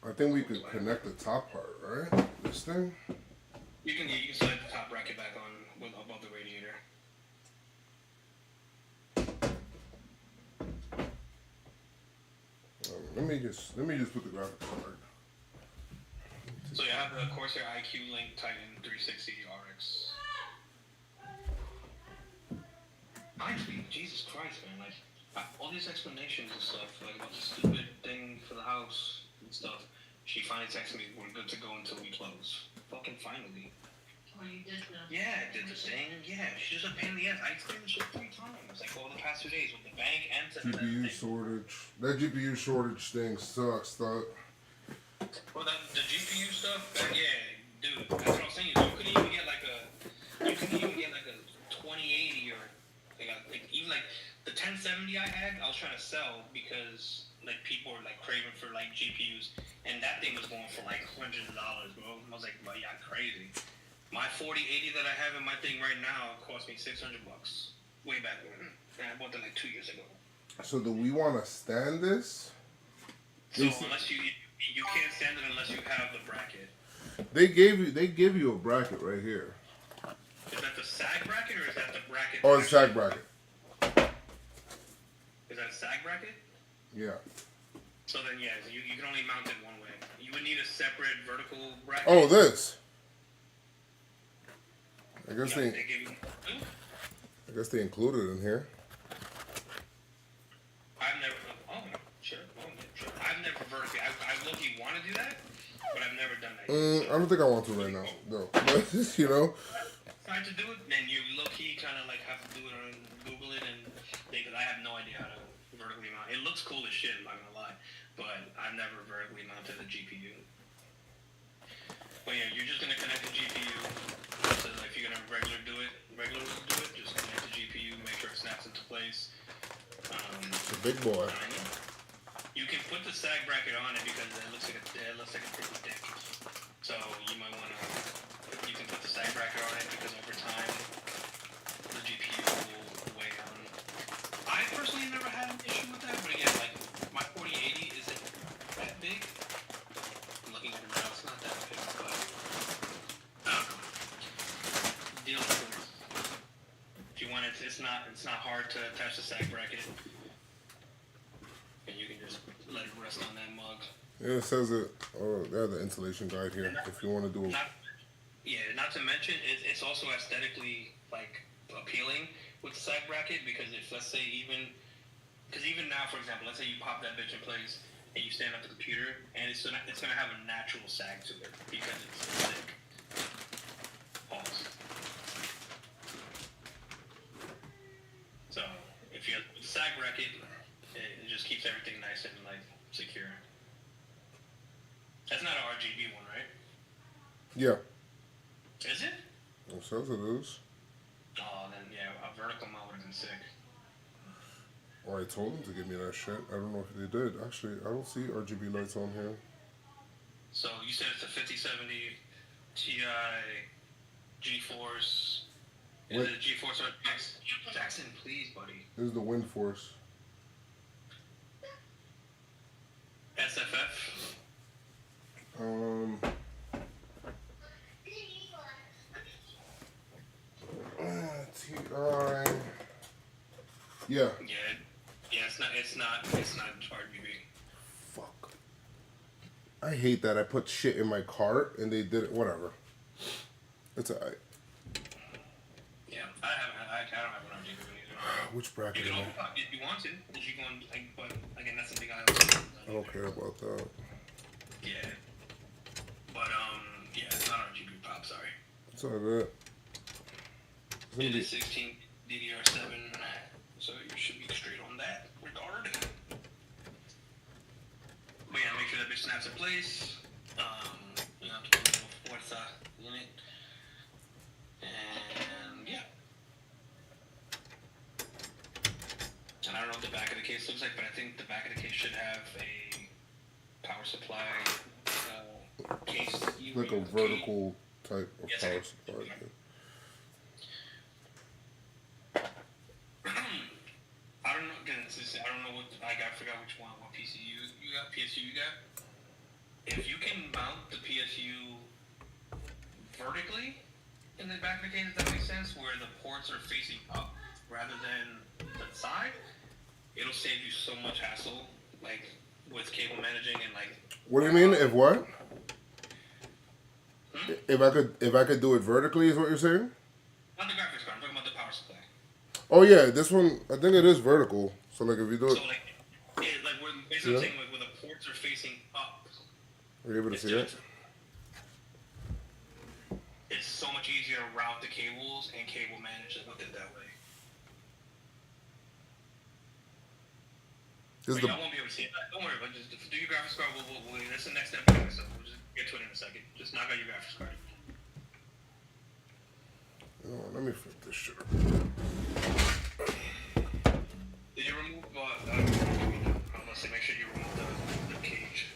I think we could connect the top part, right? This thing. You can slide the top bracket back on above the radiator. Let me just put the graphics card. So you have the Corsair iQ Link Titan 360 RX. Honestly, Jesus Christ, man! Like all these explanations and stuff, like about the stupid thing for the house and stuff. She finally texted me, "We're good to go until we close." Fucking finally. Oh, you did the. Yeah, I did the thing. Yeah, she's just a pain in the ass. I explained the shit 3 times, like over the past 2 days with the bank and to GPU shortage. That GPU shortage thing sucks, though. Well, the GPU stuff, yeah, dude. That's what I'm saying. You couldn't even get like a 2080 or even like the 1070 I had. I was trying to sell because like people were like craving for like GPUs, and that thing was going for like $100, bro. I was like, well, yeah, crazy. My 4080 that I have in my thing right now cost me $600 way back when, and I bought that like 2 years ago. So do we want to stand this? So unless you can't stand it unless you have the bracket. They give you a bracket right here. Is that the SAG bracket or is that the bracket? Oh, it's SAG bracket. Is that a SAG bracket? Yeah. So then, yeah, you can only mount it one way. You would need a separate vertical bracket. Oh, this. I guess Yeah, they give you. I guess they included it in here. I've never. Oh, sure. Oh, sure. I've never vertically. I low-key want to do that, but I've never done that. I don't think I want to right now. No, but, you know. tried to do it, then you low-key kind of like have to do it on Google it and because I have no idea how to vertically mount. It looks cool as shit, I'm not gonna lie, but I've never vertically mounted a GPU. But yeah, you're just gonna connect the GPU. So like, if you're gonna regularly do it, just connect the GPU, make sure it snaps into place. It's a big boy. You can put the sag bracket on it because it looks like a pretty thick. So you might wanna. You can put the sag bracket on it because over time the GPU will weigh on. I personally never had an issue with that, but again, like my 4080 isn't that big. I'm looking at it now, it's not that big, but I don't know. Deal with it. If you want it, it's not hard to attach the sag bracket, and you can just let it rest on that mug. Yeah, it says it. Oh, they have the installation guide here. If you want to do it. Not to mention, it's also aesthetically like appealing with the sag bracket because if let's say even now, for example, let's say you pop that bitch in place and you stand up the computer and it's gonna have a natural sag to it because it's thick. Pause. So if you have the sag bracket, it just keeps everything nice and like secure. That's not an RGB one, right? Yeah. Is it? It says it is. Oh, then yeah, a vertical mount would have been sick. Or I told them to give me that shit. I don't know if they did. Actually, I don't see RGB lights on here. So you said it's a 5070 Ti GeForce. Is Wait. it GeForce RTX? Jackson, please, buddy. This is the Wind Force. SFF. TI. Yeah. Yeah. It's not RGB. Fuck. I hate that I put shit in my cart and they did it. Whatever. It's alright. Yeah, I don't have an RGB either. Which bracket You am can I? open up if you want to. If you go on, like, but again, that's something I don't care about that. Yeah. But yeah, it's not RGB pop. Sorry. It's all good. It's gonna It be. is 16 DDR7, so you should be straight on that regard. But yeah, make sure that bitch snaps in place. You know, to put a little Forza in it. And yeah. And I don't know what the back of the case looks like, but I think the back of the case should have a power supply case. Like a vertical type of Yes, power I- supply. I don't know. Again, I don't know what I forgot which one. What PSU you got? If you can mount the PSU vertically in the back of the case, if that makes sense, where the ports are facing up rather than to the side, it'll save you so much hassle, like with cable managing and like. What do you mean? If what? If I could do it vertically, is what you're saying? Not the graphics card. I'm talking about the power supply. Oh yeah, this one. I think it is vertical. So like if you do it, So like, we're basically saying like where the ports are facing up. are you able to see it? It's so much easier to route the cables and cable manage with it that way. This is But the y'all won't be able to see it. Don't worry, but just do your graphics card. That's the next step. So we'll just get to it in a second. Just knock out your graphics card. Oh, let me flip this shit up. Did you remove? Let's say make sure you remove the cage,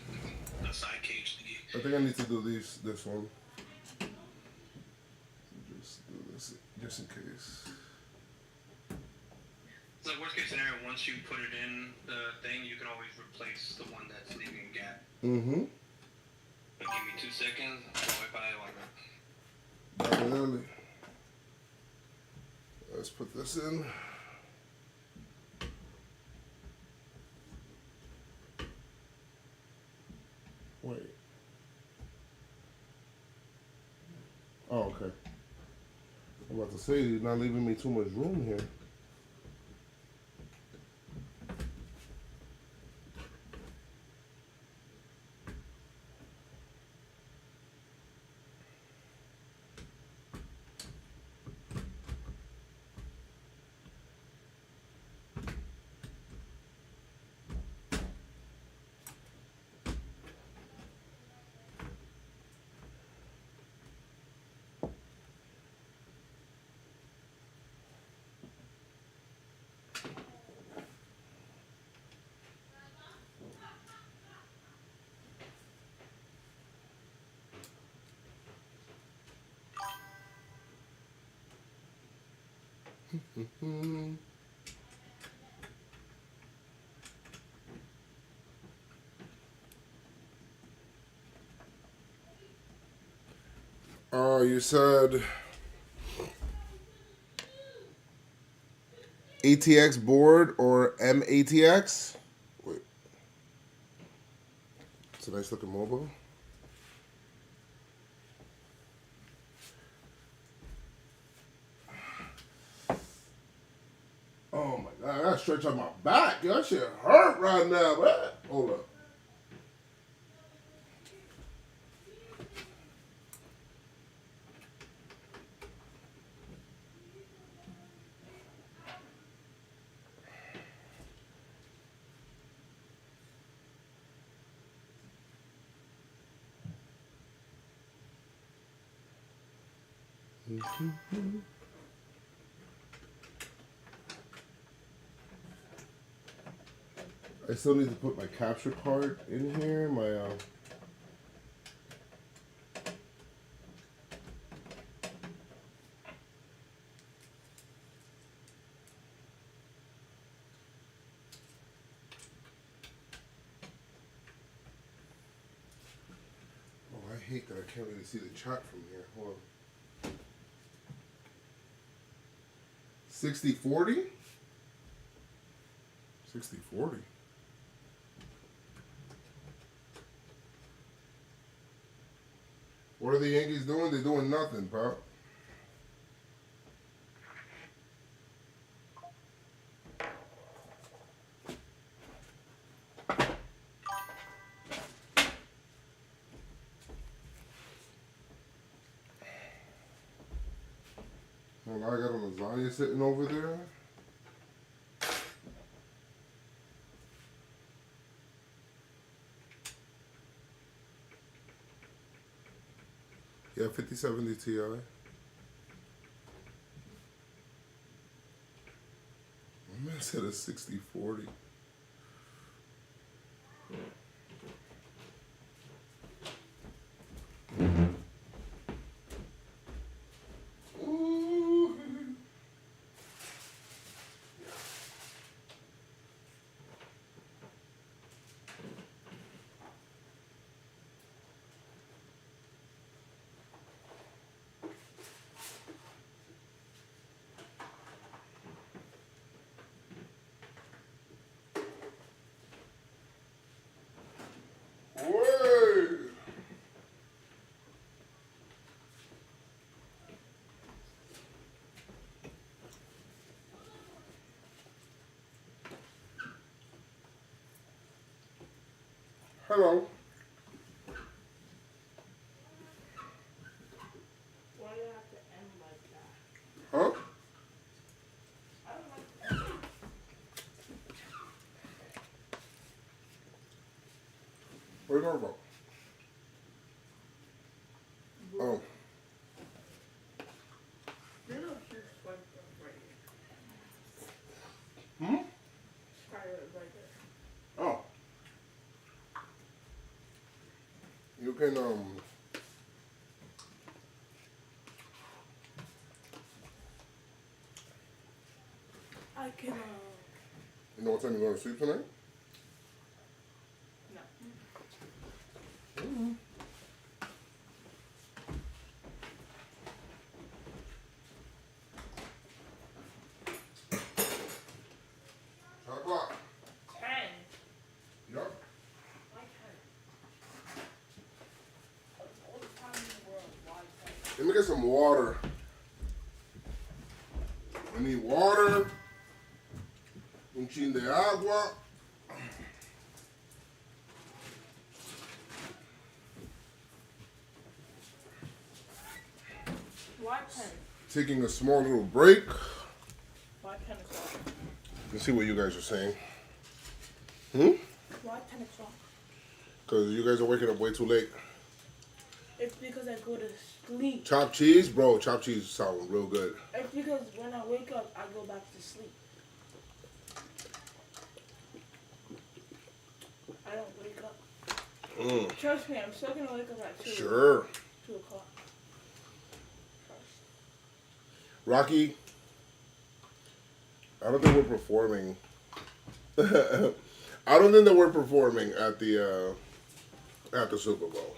the side cage thingy. I think I need to do this one. Just do this just in case. So worst case scenario, once you put it in the thing, you can always replace the one that's leaving a gap. Mm-hmm. But give me 2 seconds. I'll wipe out like Definitely. Let's put this in. Wait. Oh, okay. I'm about to say, you're not leaving me too much room here. You said ATX board or MATX? Wait. It's a nice looking mobile. Oh my god, I gotta stretch out my back. That shit hurt right now, man. Hold up. I still need to put my capture card in here. My Oh, I hate that I can't really see the chat from here. Hold on. 60-40? 60-40. What are the Yankees doing? They're doing nothing, pal. Well, now I got a lasagna sitting over there. Yeah, 5070 Ti. My man said a 60-40. Ooh. Whoa. Hello. Why do you have to end like that? Huh? I don't like that. What are you talking about? Oh. You know she's like that right here. Hmm? Skylar right there. Oh. You can I can you know what time you're going to sleep tonight? no. Mm-hmm. 10 o'clock. 10. Yup. Why 10? That's all the time in the world. Why 10? Let me get some water. I need water. Un chin de agua. Why 10? Taking a small little break. Why 10 o'clock? Let's see what you guys are saying. Hmm? Why 10 o'clock? Because you guys are waking up way too late. It's because I go to sleep. Chopped cheese? Bro, chopped cheese sound real good. It's because when I wake up, I go back to sleep. I don't wake up. Trust me, I'm still going to wake up at 2. Sure. 2 o'clock. Rocky, I don't think we're performing. I don't think that we're performing at the Super Bowl.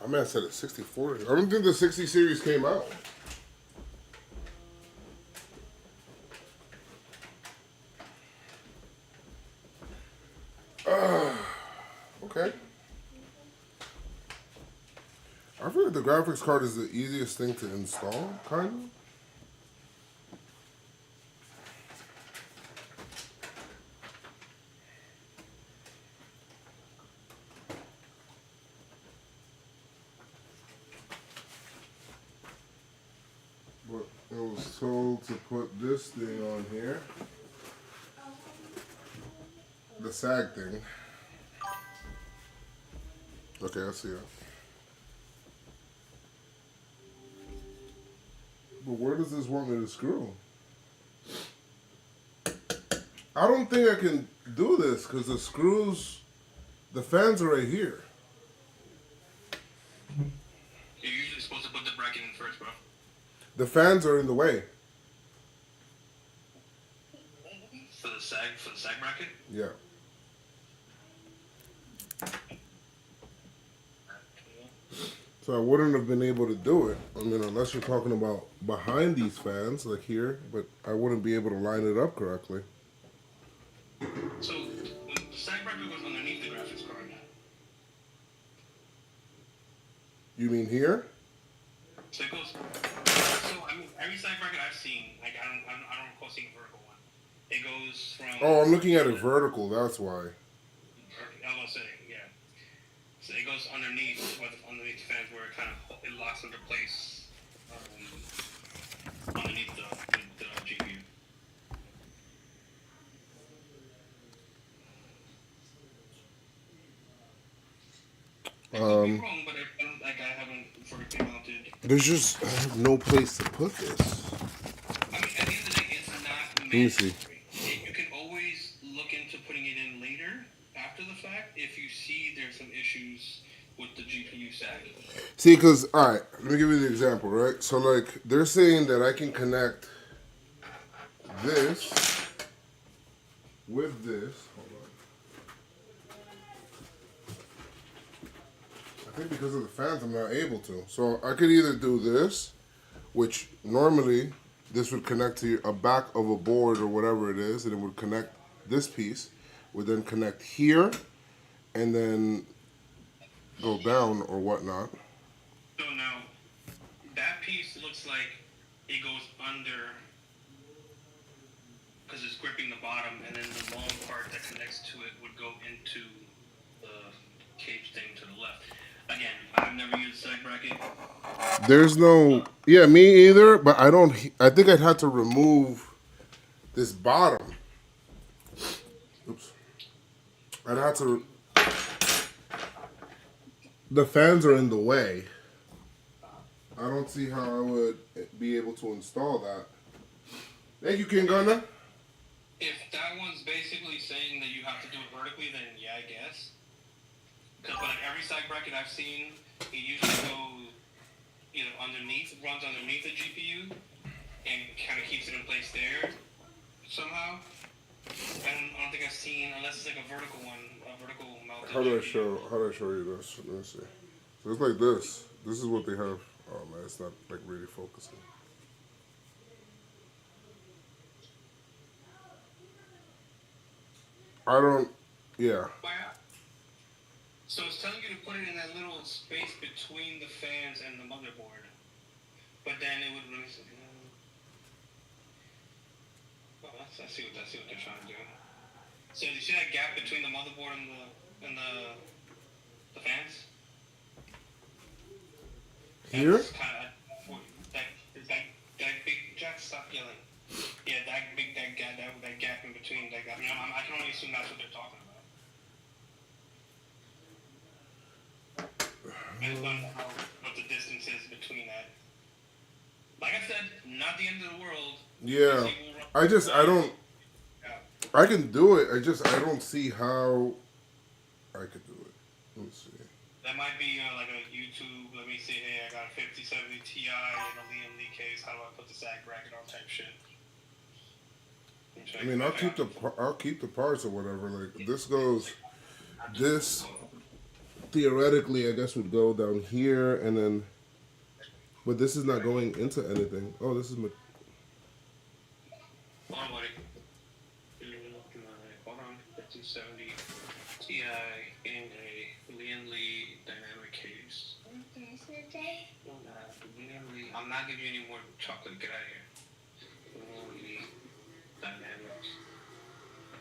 I mean, I said it's 64. I don't think the 60 series came out. Okay. I feel like the graphics card is the easiest thing to install, kind of. But it was told to put this thing on here. The SAG thing. Okay, I see it. But where does this want me to screw? I don't think I can do this because the screws, the fans are right here. You're usually supposed to put the bracket in first, bro. The fans are in the way. For the SAG bracket? Yeah. So I wouldn't have been able to do it. I mean, unless you're talking about behind these fans, like here, but I wouldn't be able to line it up correctly. So the SAG bracket goes underneath the graphics card. You mean here? So it goes. So I mean, every SAG bracket I've seen, like I don't recall seeing a vertical one. It goes from. Oh, I'm looking at it vertical. That's why. I was gonna say, yeah. So it goes underneath the fans where it kind of it locks into place underneath the GPU. I could be wrong, but I haven't vertically mounted. There's just I have no place to put this. I mean, at the end of the day, it's not Let me see. mandatory. You can always look into putting it in later, after the fact, if you see there's some issues with the GPU sagging. See, because, all right, let me give you the example, right? So, like, they're saying that I can connect this with this. Hold on. I think because of the fans, I'm not able to. So, I could either do this, which normally this would connect to a back of a board or whatever it is, and it would connect this piece, would then connect here, and then go down or whatnot. So now, that piece looks like it goes under, because it's gripping the bottom, and then the long part that connects to it would go into the cage thing to the left. Again, I've never used a SAG bracket. There's no, yeah, me either, but I think I'd have to remove this bottom. Oops. I'd have to, the fans are in the way. I don't see how I would be able to install that. Thank you, King Gunner. If that one's basically saying that you have to do it vertically, then yeah, I guess. Because like every SAG bracket I've seen, it usually goes either runs underneath the GPU, and kind of keeps it in place there somehow. I don't think I've seen, unless it's like a vertical one, a vertical mounted. How do I show you this? Let me see. So it's like this. This is what they have. Oh man, it's not like really focusing. Yeah. Wow. So it's telling you to put it in that little space between the fans and the motherboard. But then it would release it. Well, I see what they're trying to do. So you see that gap between the motherboard and the fans? Here? That's kind of that big Jack, stop yelling. Yeah, that gap in between. I can only assume that's what they're talking about. I just don't know what the distance is between that. Like I said, not the end of the world. Yeah. He will run- I don't. Yeah. I can do it. I don't see how I could do it. Let me see. That might be like a YouTube. Let me see. Hey, I got a 5070 Ti in a Liam Lee case. How do I put the sag bracket on type shit? I mean, I'll keep the parts or whatever. Like this goes. This theoretically, I guess, would go down here, and then. But this is not going into anything. Oh, this is. Hold on, buddy. Hold on. 5070 Ti in a Liam Lee dynamic case. Liam Lee. I'm not giving you any more chocolate. Get out of here. Liam Lee dynamic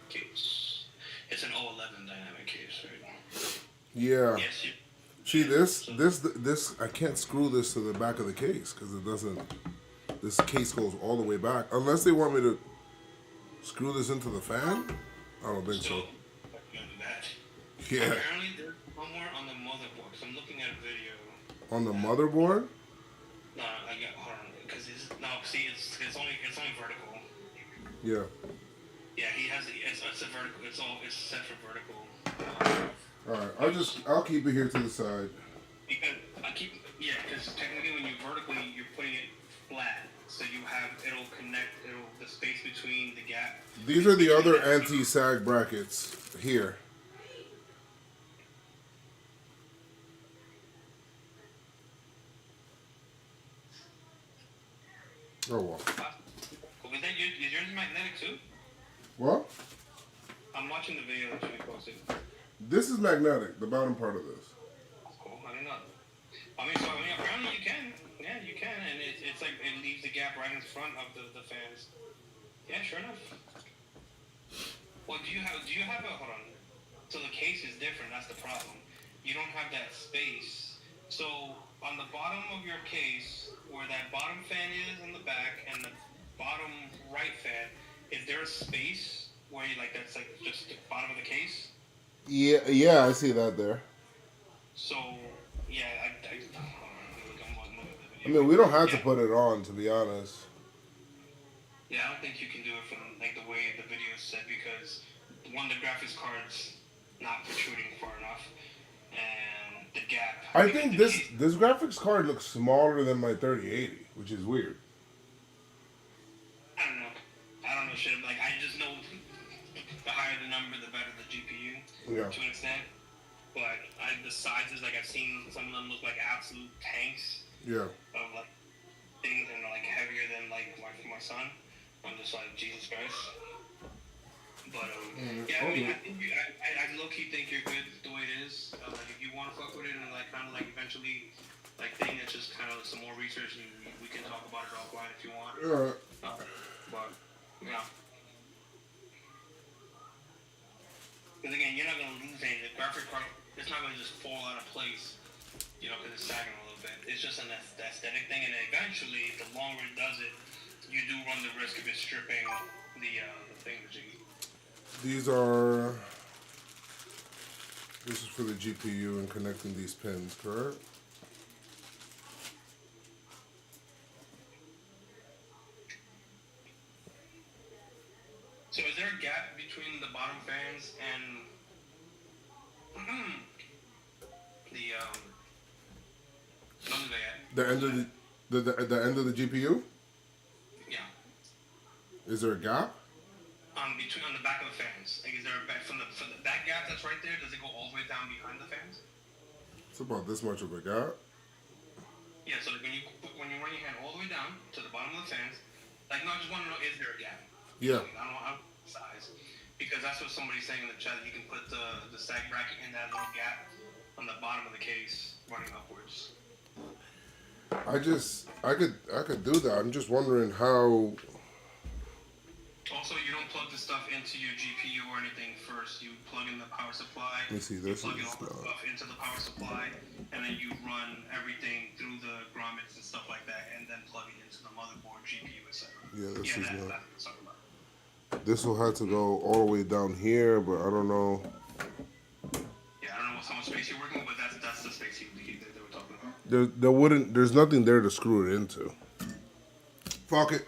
case. It's an 011 dynamic case, right? Yeah. Yes, you. See this. I can't screw this to the back of the case because it doesn't. This case goes all the way back. Unless they want me to screw this into the fan. I don't think so. That. Yeah. Apparently, there's somewhere on the motherboard. 'Cause I'm looking at a video. On the motherboard. No, I got hold on because it's only vertical. Yeah. Yeah, he has it's a vertical. It's set for vertical. All right. I'll keep it here to the side. Because because technically when you vertically you're putting it flat, so it'll connect the space between the gap. These are the other anti-sag brackets here. Oh well. Well, is yours magnetic too? What? I'm watching the video that you posted. This is magnetic. The bottom part of this. Cool. I don't know. Apparently you can. Yeah, you can, and it's like it leaves the gap right in front of the fans. Yeah, sure enough. Well, do you have a hold on? So the case is different. That's the problem. You don't have that space. So on the bottom of your case, where that bottom fan is in the back, and the bottom right fan, is there a space where that's like just the bottom of the case? Yeah, I see that there. So yeah, I mean, we don't have to put it on, to be honest. Yeah, I don't think you can do it from like the way the video is set because one, the graphics card's not protruding far enough, and the gap. I think this graphics card looks smaller than my 3080, which is weird. I don't know shit. Like I just know the higher the number, the better the GPU. Yeah. To an extent, but the sizes, like I've seen some of them look like absolute tanks. Yeah. Of like things and like heavier than like my son. I'm just like Jesus Christ. But yeah, I mean, I think I low key think you're good the way it is. Like if you want to fuck with it and like kind of like eventually like think it's just kind of some more research and we can talk about it offline if you want. Alright. But yeah. Because again, you're not gonna lose anything. The graphic card, it's not gonna just fall out of place. You know, because it's sagging a little bit. It's just an aesthetic thing, and eventually, the longer it does it, you do run the risk of it stripping the thing that you. These are. This is for the GPU and connecting these pins, correct? So, is there a gap between the bottom fans and the end of the end of the GPU? Yeah. Is there a gap? Between on the back of the fans. Like, is there a back from the back gap that's right there? Does it go all the way down behind the fans? It's about this much of a gap. Yeah. So when you run your hand all the way down to the bottom of the fans, like no, I just want to know, is there a gap? Yeah. I don't know size because that's what somebody's saying in the chat. You can put the sag bracket in that little gap on the bottom of the case running upwards. I could do that. I'm just wondering how. Also, you don't plug the stuff into your GPU or anything first. You plug in the power supply. Let me see. This plug is all the stuff into the power supply, and then you run everything through the grommets and stuff like that, and then plug it into the motherboard, GPU, etc. Yeah, this is that's not. what I'm talking about. This will have to go all the way down here, but I don't know. Yeah, I don't know how much space you're working with, but that's the space they were talking about. There's nothing there to screw it into. Fuck it.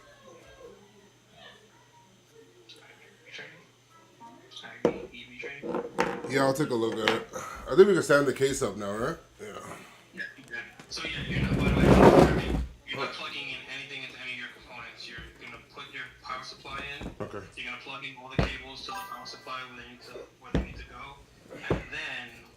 EV training. Yeah, I'll take a look at it. I think we can stand the case up now, right? Yeah. Yeah. So yeah, you're not, by the way, you're not plugging in anything into any of your components. You're gonna put your power supply in. Okay. You're gonna plug in all the cables to the power supply where they need to go, and then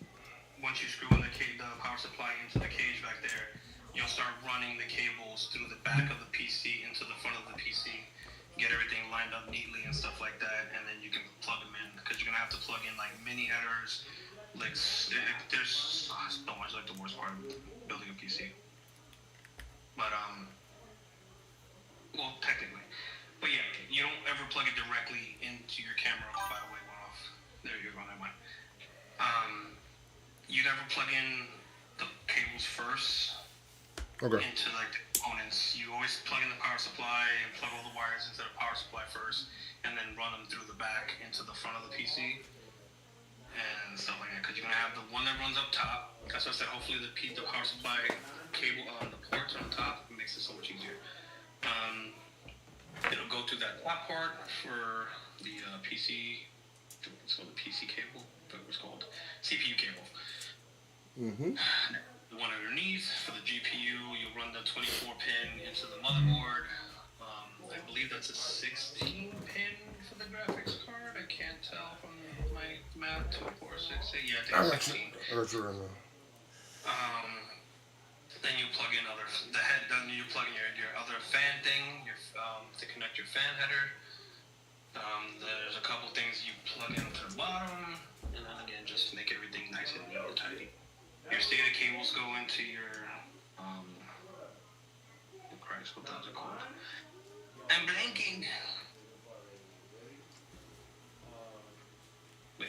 once you screw in the power supply into the cage back there, you'll start running the cables through the back of the PC into the front of the PC. Get everything lined up neatly and stuff like that, and then you can plug them in because you're gonna have to plug in like mini headers. Like there's so much, like the worst part of building a PC. But well, technically, but yeah, you don't ever plug it directly into your camera. By the way, one off. There you go, that one. You never plug in the cables first. Okay. Into like the components. You always plug in the power supply and plug all the wires into the power supply first, and then run them through the back into the front of the PC and stuff like that. Because you're gonna have the one that runs up top. That's why I said hopefully the power supply cable on the ports on top makes it so much easier. It'll go through that top part for the PC. It's called the PC cable. But what's called CPU cable. Mm-hmm. The one underneath for the GPU, you'll run the 24 pin into the motherboard. I believe that's a 16 pin for the graphics card. I can't tell from my math. 2, 4, 6, 8. Yeah, I think it's 16. I got you right now. Then you plug in the head. Then you plug in your other fan thing, to connect your fan header. There's a couple things you plug into the bottom, and then again, just make everything nice and neat and tidy. Your SATA cables go into your, Christ, what those are called? I'm blanking. Yeah.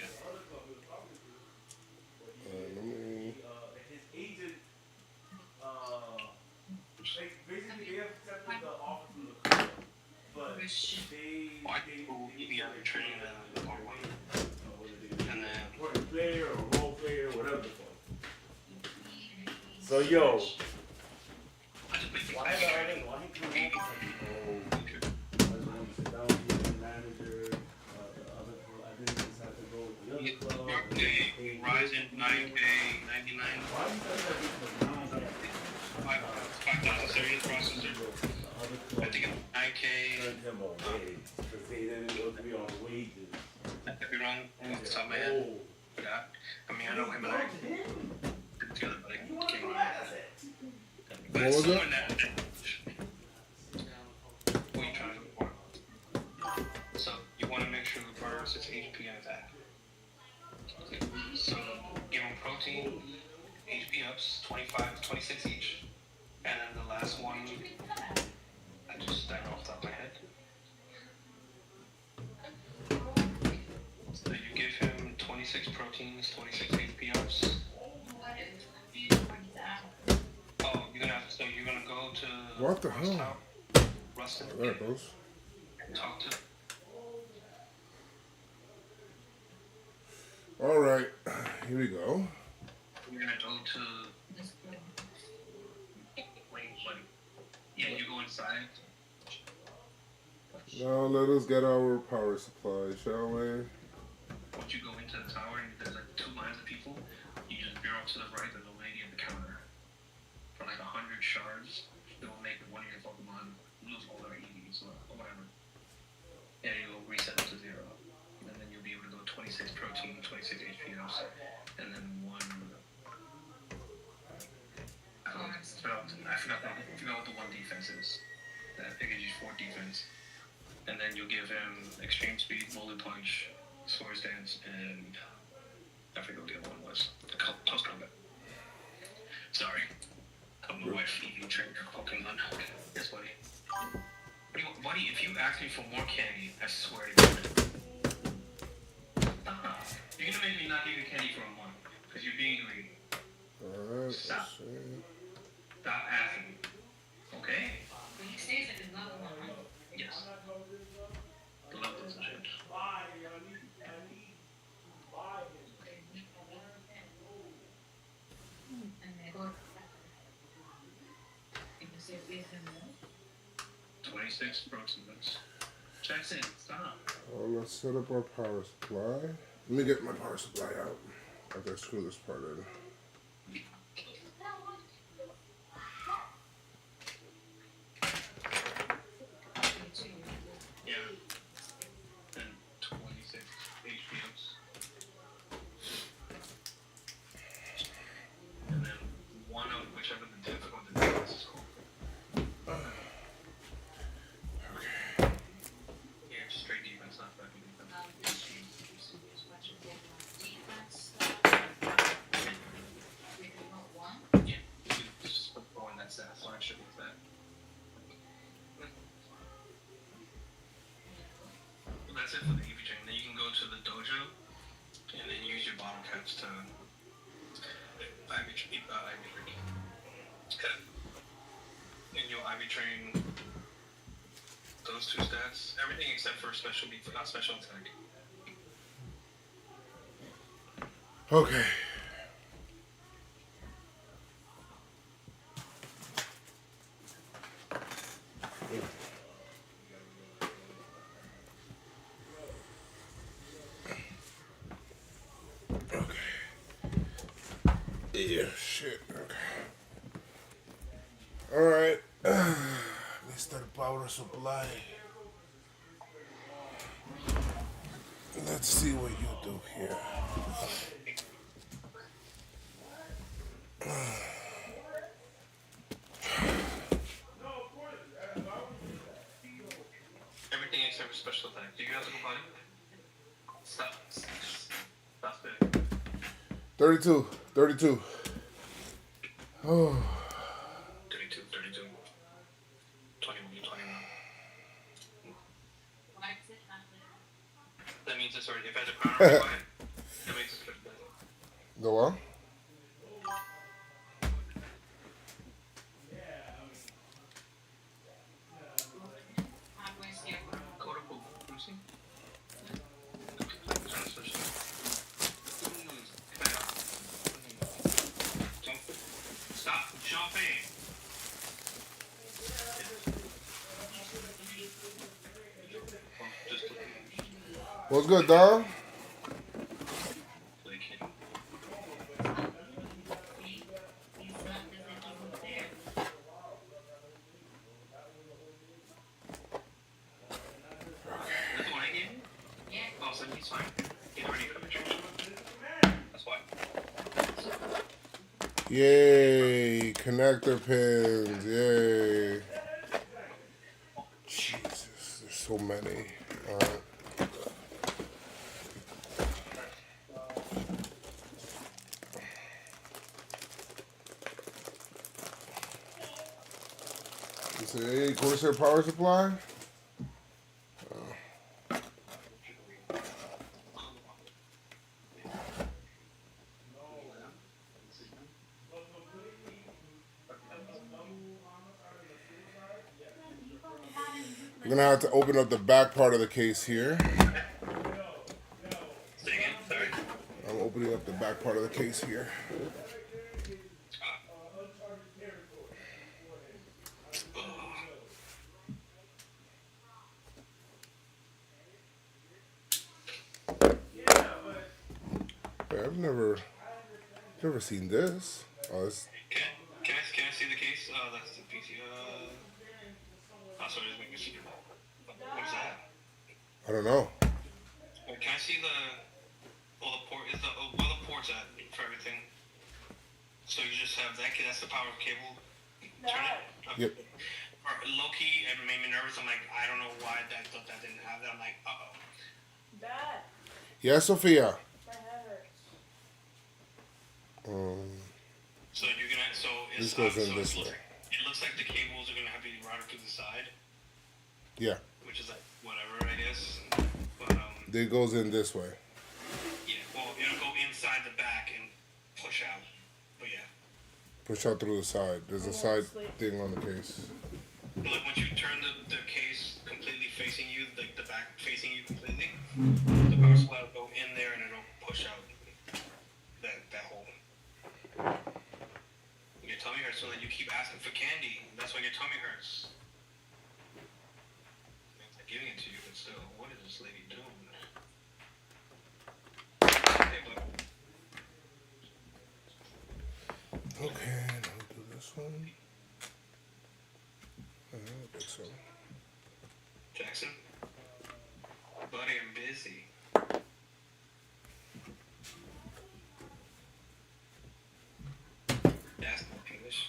Let me... His agent, basically they have accepted the offer from the club, but EVR training or one. And then important player or role player, whatever the fuck. So yo, I just make why he come home? I just want to sit down with the manager, the other club. I didn't just have to go with the other club. the Ryzen 9K 99 Why you guys have this 5000 series processor. I think it's 9K. turned him away because they didn't agree on wages. I could be wrong off the top of my head. Yeah. I mean, I know him and I did together, but I can't remember. But What it's was somewhere it? in that. What are you trying to look for? So you want to make sure first it's HP and attack. So give them protein, HP ups, 25, 26 each. And then the last one, I just died off the top of my head. So you give him 26 proteins, 26 HP ups. Oh, you're gonna go to What the hell? Rustin. There it goes. Talk to. All right. Here we go. You're gonna go to. Yeah, you go inside. Now let us get our power supply, shall we? Once you go into the tower and there's like 2 lines of people, you just veer off to the right. There's a lady at the counter. For like 100 shards, it will make one of your Pokemon lose all their EVs or whatever. And you'll reset it to 0. And then you'll be able to go 26 protein, 26 HP ups, and then 1. I forgot what the 1 defense is. I think it's just 4 defense. And then you'll give him extreme speed, bullet punch, swords dance, and I forget what the other one was. Close combat. Sorry. I'm my wife EV trainer Pokemon. Yes, buddy. Buddy, if you ask me for more candy, I swear to God. Stop. You're gonna make me not give you candy for a month because you're being greedy. All right. Stop. Let's see. Stop asking me. Okay? He stays at his level 1. Yes. The levels and shit. And they go. You can see if we have him. 26 proximate. Jackson, stop. Let's set up our power supply. Let me get my power supply out. Okay, screw this part in. Yeah. And 26 HPs. And then one of whichever the difficult defense is called. Yeah, straight defense, not fucking defense. Yeah, just go in that stat, so I should be that. That's it for the EV train. Then you can go to the dojo and then use your bottle caps to IV train. And you'll IV train those two stats. Everything except for special special attack. Okay. Yeah, shit. Okay. All right. Let's start power supply. Let's see what you do here. Everything except for special attack. Do you have to go potty? Stop. Stop spitting. 32. 32. Oh. 32, 32. 21, 21. That means it's already, if it has a crown already, go ahead. That means it's good. Go on. Go to poop. Let me see. Stop jumping. Just What's good, dog? play kid. That's the one I gave you? Oh, so he's fine. He's already got the picture. That's why. Yay. Connector pins. Yay. Jesus. There's so many. All right. You say, hey, Corsair power supply? I'm gonna have to open up the back part of the case here. Say again, sorry. I'm opening up the back part of the case here. Hey, I've never seen this. Oh, it's, Can I see the case? That's the PC. Oh, sorry, just making sure. What is that? I don't know. Well, can I see the port? Is where the port's at for everything? So you just have that. That's the power cable. Turn it. Okay. Yep. Or low key, it made me nervous. I'm like, I don't know why that thought that didn't have that. I'm like, uh oh. Dad, Yes, Sophia. my head hurts. So you're gonna This goes in this way. It looks like the cables are gonna have to be routed to the side, Yeah, which is like whatever, I guess. But it goes in this way. yeah. Well, it'll go inside the back and push out. But yeah. Push out through the side. There's a side thing on the case. But like once you turn the case completely facing you, like the back facing you completely, the power supply will go in there and it'll push out that hole. Your tummy hurts so that you keep asking for candy. That's why your tummy hurts. So, what is this lady doing? Hey, bud. Okay, let me do this one. I don't think so. Jackson? Buddy, I'm busy. That's not English.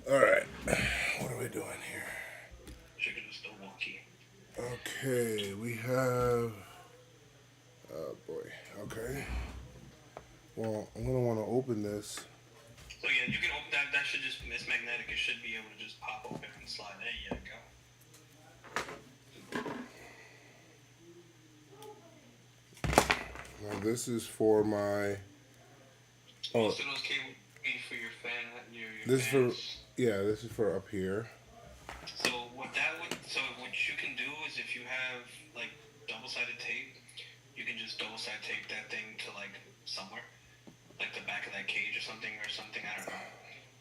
All right, what are we doing here? Chicken is still wonky. Okay, we have. Oh boy. Okay. Well, I'm gonna want to open this. So yeah, you can open that. That should just, it's magnetic. It should be able to just pop open and slide. There you go. Now this is for my. Oh, Most of those cables be for your fan. Your this is for. fans. Yeah, this is for up here. So what you can do is if you have like double-sided tape, you can just double-sided tape that thing to like somewhere, like the back of that cage or something, I don't know.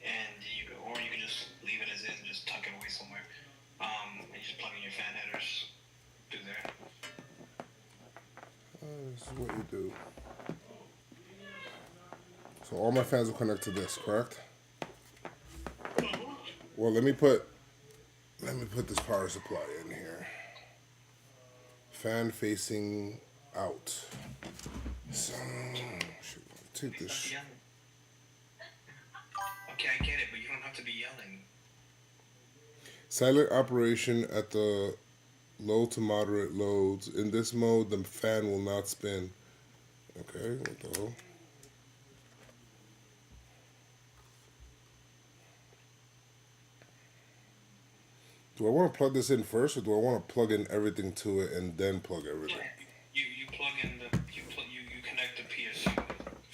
And or you can just leave it as is and just tuck it away somewhere. And you just plug in your fan headers through there. This is what you do. So all my fans will connect to this, correct? Well, let me put this power supply in here. Fan facing out. So, take this. Okay, I get it, but you don't have to be yelling. Silent operation at the low to moderate loads. In this mode, the fan will not spin. Okay, what the hell? Do I want to plug this in first, or do I want to plug in everything to it and then plug everything? You plug in you connect the PSU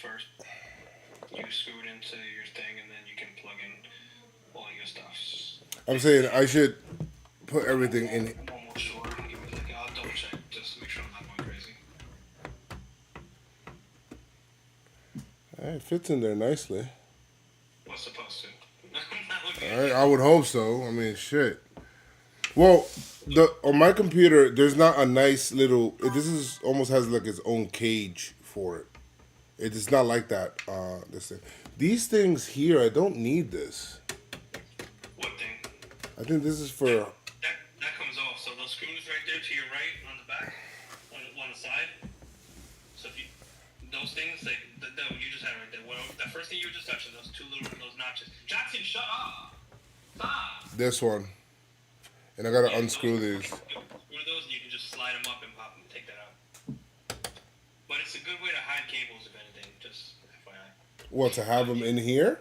first. You screw it into your thing, and then you can plug in all your stuff. I'm saying I should put everything in. I'm almost sure. I'll double check just to make sure I'm not going crazy. It fits in there nicely. What's supposed to? I would hope so. I mean, shit. Well, on my computer, there's not a nice little. This is almost has like its own cage for it. It is not like that. This thing. These things here, I don't need this. What thing? I think this is for. That comes off. So those screws right there to your right on the back, on the side. So if you those things, like you just had right there. The first thing you were just touching, those those notches. Jackson, shut up! Stop! This one. And I gotta unscrew these. Screw those, and you can just slide them up and pop them. Take that out. But it's a good way to hide cables, if anything. Just FYI. What, to have them in here?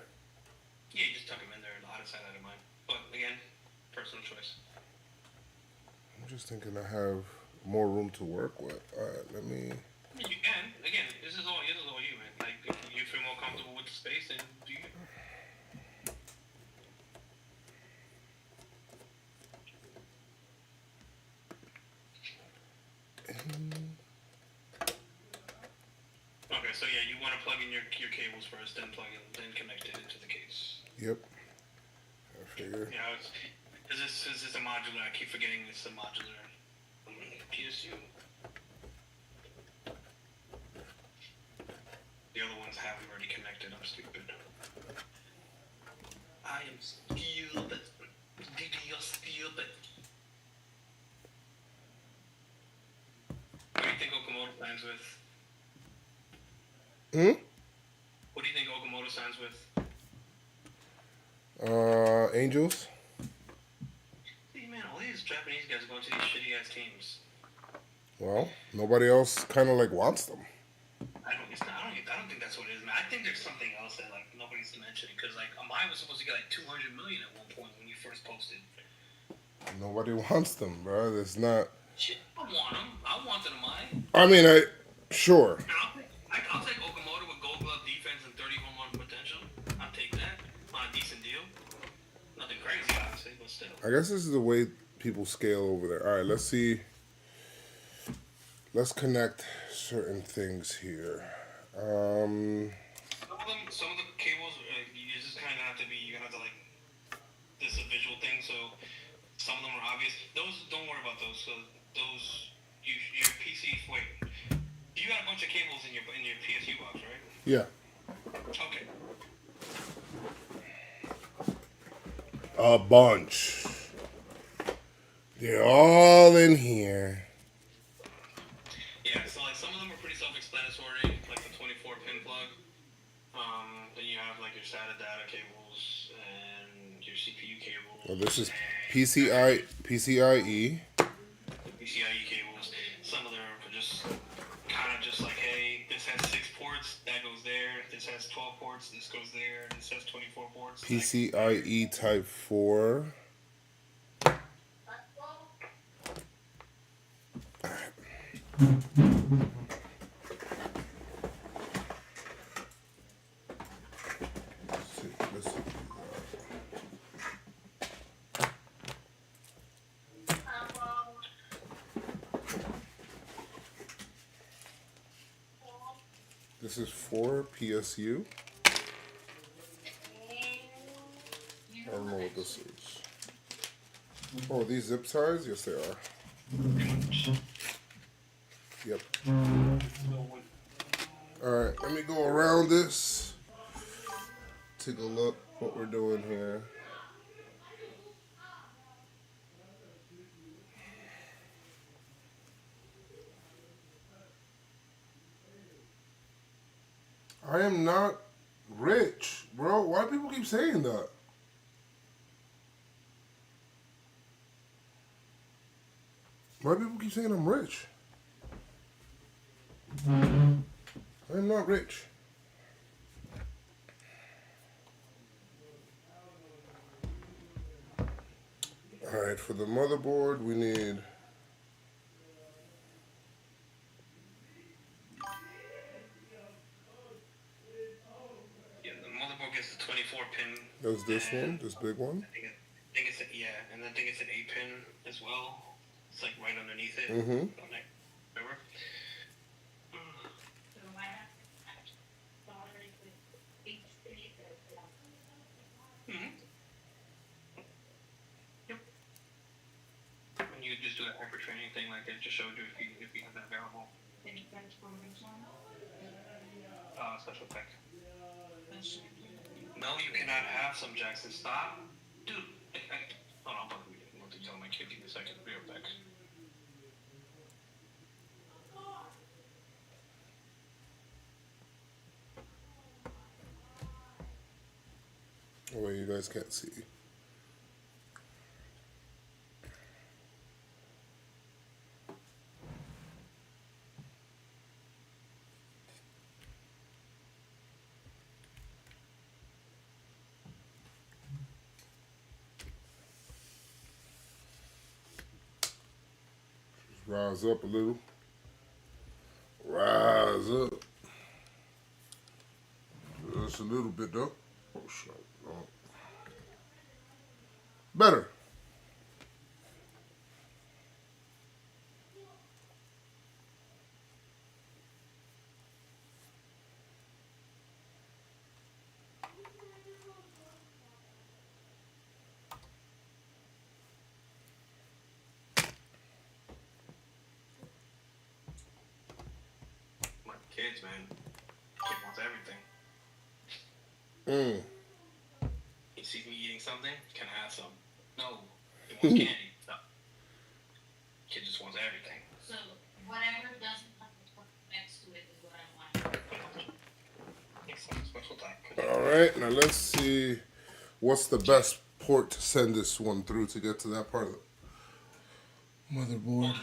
Yeah, you just tuck them in there, out of sight, out of mind. But again, personal choice. I'm just thinking I have more room to work with. All right, let me. You can. Again, this is all you, man. Like, if you feel more comfortable with the space, then do you. Okay, so yeah, you want to plug in your cables first, then connect it into the case. Yep. I figure. Yeah, this is a modular. I keep forgetting it's a modular PSU. The other ones have already connected. I'm stupid. I am stupid. Didi, you're stupid. What do you think Okamoto signs with? What do you think Okamoto signs with? Angels? See, man, all these Japanese guys going to these shitty ass teams. Well, nobody else kind of like wants them. I don't think that's what it is, man. I think there's something else that like nobody's mentioning because like Amai was supposed to get like 200 million at one point when you first posted. Nobody wants them, bro. There's not. Shit, I want them. I wanted them, I mean, sure. I'll take Okamoto with Gold Glove defense and 30 home run potential. I'll take that on a decent deal. Nothing crazy, obviously, but still. I guess this is the way people scale over there. All right, let's see. Let's connect certain things here. Some of the cables, you just kind of have to be. You're gonna have to like. This is a visual thing, so some of them are obvious. Those, don't worry about those. So those, your PC. Wait, you got a bunch of cables in your PSU box, right? Yeah. Okay. A bunch. They're all in here. Yeah, so like some of them are pretty self-explanatory, like the 24-pin plug. Then you have like your SATA data cables and your CPU cables. Well, this is PCIe. PCIe cables. Some of them are just kind of just like, hey, this has 6 ports, that goes there. This has 12 ports, this goes there. This has 24 ports. PCIe Type 4. Let's see. This is for PSU. I don't know what this is. Oh, these zip ties? Yes, they are. Yep. Alright, let me go around this. Take a look what we're doing here. I am not rich, bro. Why do people keep saying that? Why do people keep saying I'm rich? I'm not rich. Alright, for the motherboard, we need... Yeah, the motherboard gets the 24-pin. That's this one, this big one? I think it's and I think it's an 8-pin as well. It's like right underneath it. Mm-hmm. Remember? And you just do a hyper training thing like it just showed you if you have that available. Special effect. No, you cannot have some Jackson. Stop. Dude, hold on, I'm about to tell my kid, give me a second. Be right back. Oh, wait, you guys can't see. Just rise up a little. Rise up. Just a little bit though. Oh, shit. Oh. Better. My kids, man. Kid wants everything. Mm. He sees me eating something, can I have some? No. He wants candy. No. Kid just wants everything. So whatever doesn't have the pork next to it is what I want. It's some special type. All right, now let's see what's the best port to send this one through to get to that part of the motherboard. Well,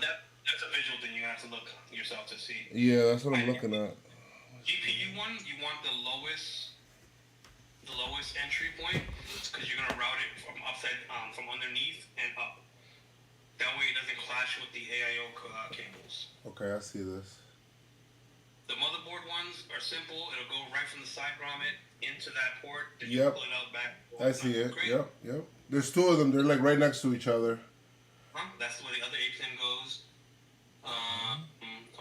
that's a visual thing you have to look yourself to see. Yeah, that's what I'm looking at. GPU one, you want the lowest entry point because you're gonna route it from upside, from underneath and up. That way it doesn't clash with the AIO cables. Okay, I see this. The motherboard ones are simple. It'll go right from the side grommet into that port. Then Yep. you pull it out back. I see it. Great. Yep. There's two of them. They're like right next to each other. That's where the other APM goes. I'm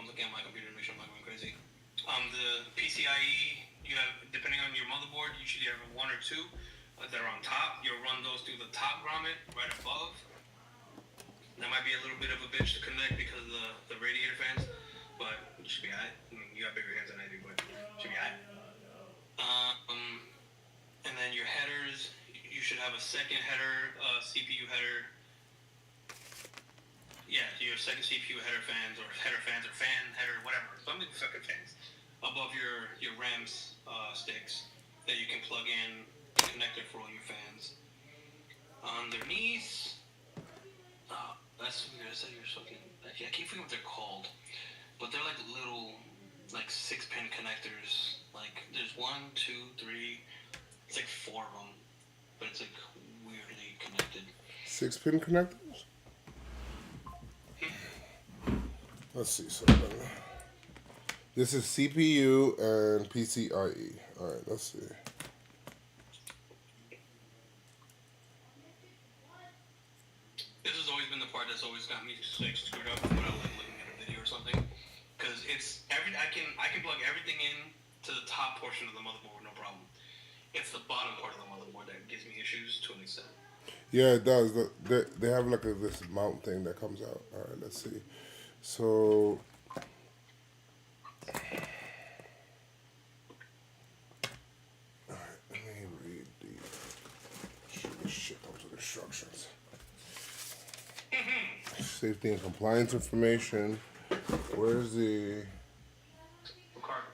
looking at my computer to make sure I'm not going crazy. The PCIe, you have, depending on your motherboard, you usually have one or two that are on top. You'll run those through the top grommet right above. That might be a little bit of a bitch to connect because of the radiator fans, but you should be alright. I mean, you got bigger hands than I do, but you should be alright. And then your headers, you should have a second header, CPU header. Yeah, your second CPU header fans or fan header, whatever. Something fucking fans above your RAMs sticks that you can plug in a connector for all your fans. Underneath, that's your fucking. I can't forget what they're called, but they're like little, like 6-pin connectors. Like there's 1, 2, 3. It's like 4 of them, but it's like weirdly connected. 6-pin connectors? Let's see something. This is CPU and PCIe. Alright, let's see. This has always been the part that's always got me like screwed up when I'm like looking at a video or something, because it's I can plug everything in to the top portion of the motherboard, no problem. It's the bottom part of the motherboard that gives me issues to an extent. Yeah, it does. They have like this mount thing that comes out. Alright, let's see. So alright, let me read the shit those are the instructions. Safety and compliance information. Where's the Card.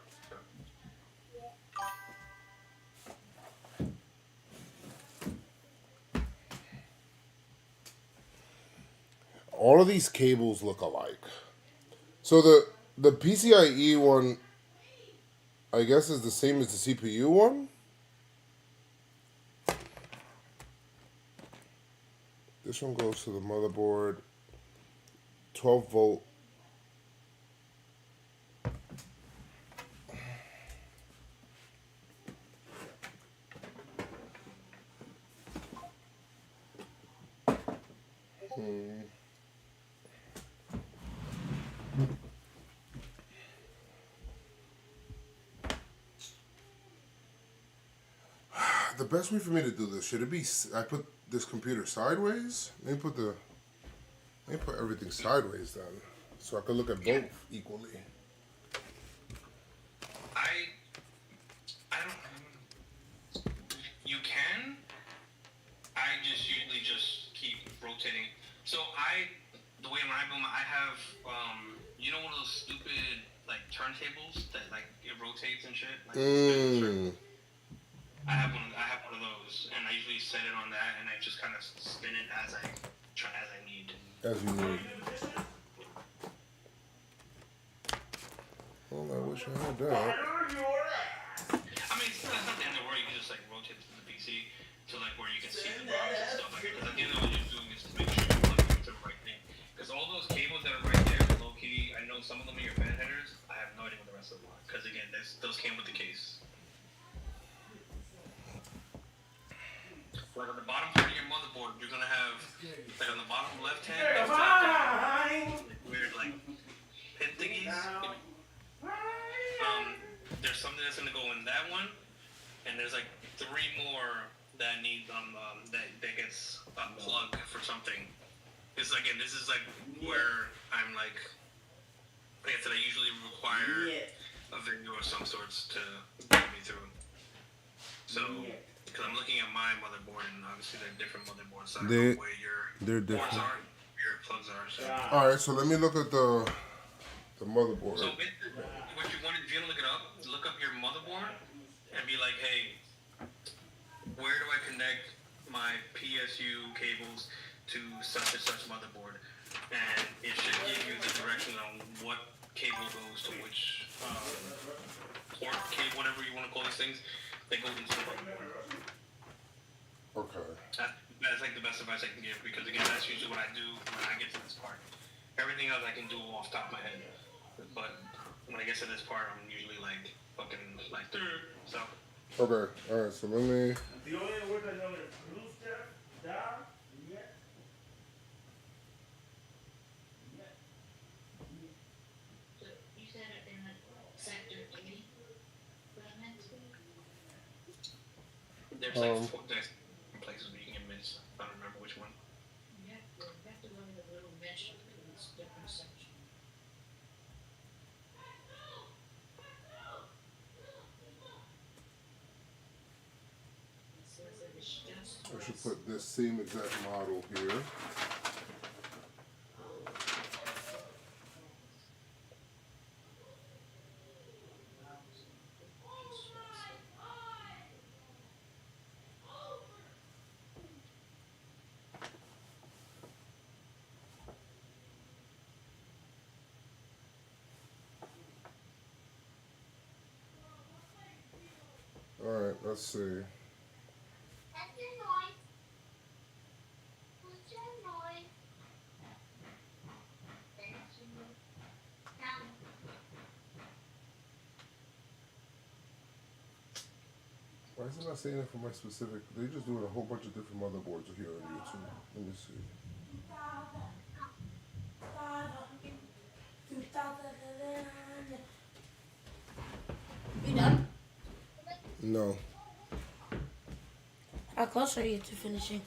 all of these cables look alike. So the PCIe one, I guess, is the same as the CPU one. This one goes to the motherboard. 12-volt. The best way for me to do this, should it be, I put this computer sideways? Let me put everything sideways then, so I can look at both equally. I don't. You can. I just usually just keep rotating. So the way when I build I have you know one of those stupid like turntables that like it rotates and shit. Like, I have one of those, and I usually set it on that, and I just kind of spin it as I need. As you need. Well, I wish I had that. I mean, it's not the end of the world. You can just like rotate it to the PC to like where you can see the box and stuff like that. Because at the end of what you're doing is to make sure you're plugging into the right thing. Because all those cables that are right there, low key, I know some of them are your fan headers. I have no idea what the rest of them are. Because again, those came with the case. Like on the bottom part of your motherboard, you're gonna have like on the bottom left hand, weird like pin thingies. There's something that's gonna go in that one, and there's like 3 more that need that gets unplugged for something. This is like where I'm like I said, I usually require a video of some sorts to get me through. So. Because I'm looking at my motherboard, and obviously they're different motherboards. So I don't know where your ports are, your plugs are. So. All right, so let me look at the motherboard. So what you want, if you want to look up your motherboard, and be like, hey, where do I connect my PSU cables to such and such motherboard? And it should give you the direction on what cable goes to which port, cable, whatever you want to call these things. That goes into the motherboard. Okay. That's like the best advice I can give because again, that's usually what I do when I get to this part. Everything else I can do off the top of my head, but when I get to this part, I'm usually like fucking like so. Okay, all right. So let me. The only word I know is blue step, da, yet. So you said it in sector 80. There's like there's places where you can get missed. I don't remember which one. Yeah, you have to go to the little mesh in this different section. It says that it's just I should put this same exact model here. All right, let's see. That's your noise. What's your noise? That's your noise. Why is it not saying it for my specific? They just doing a whole bunch of different motherboards here on YouTube. Let me see. You done? No, How close are you to finishing?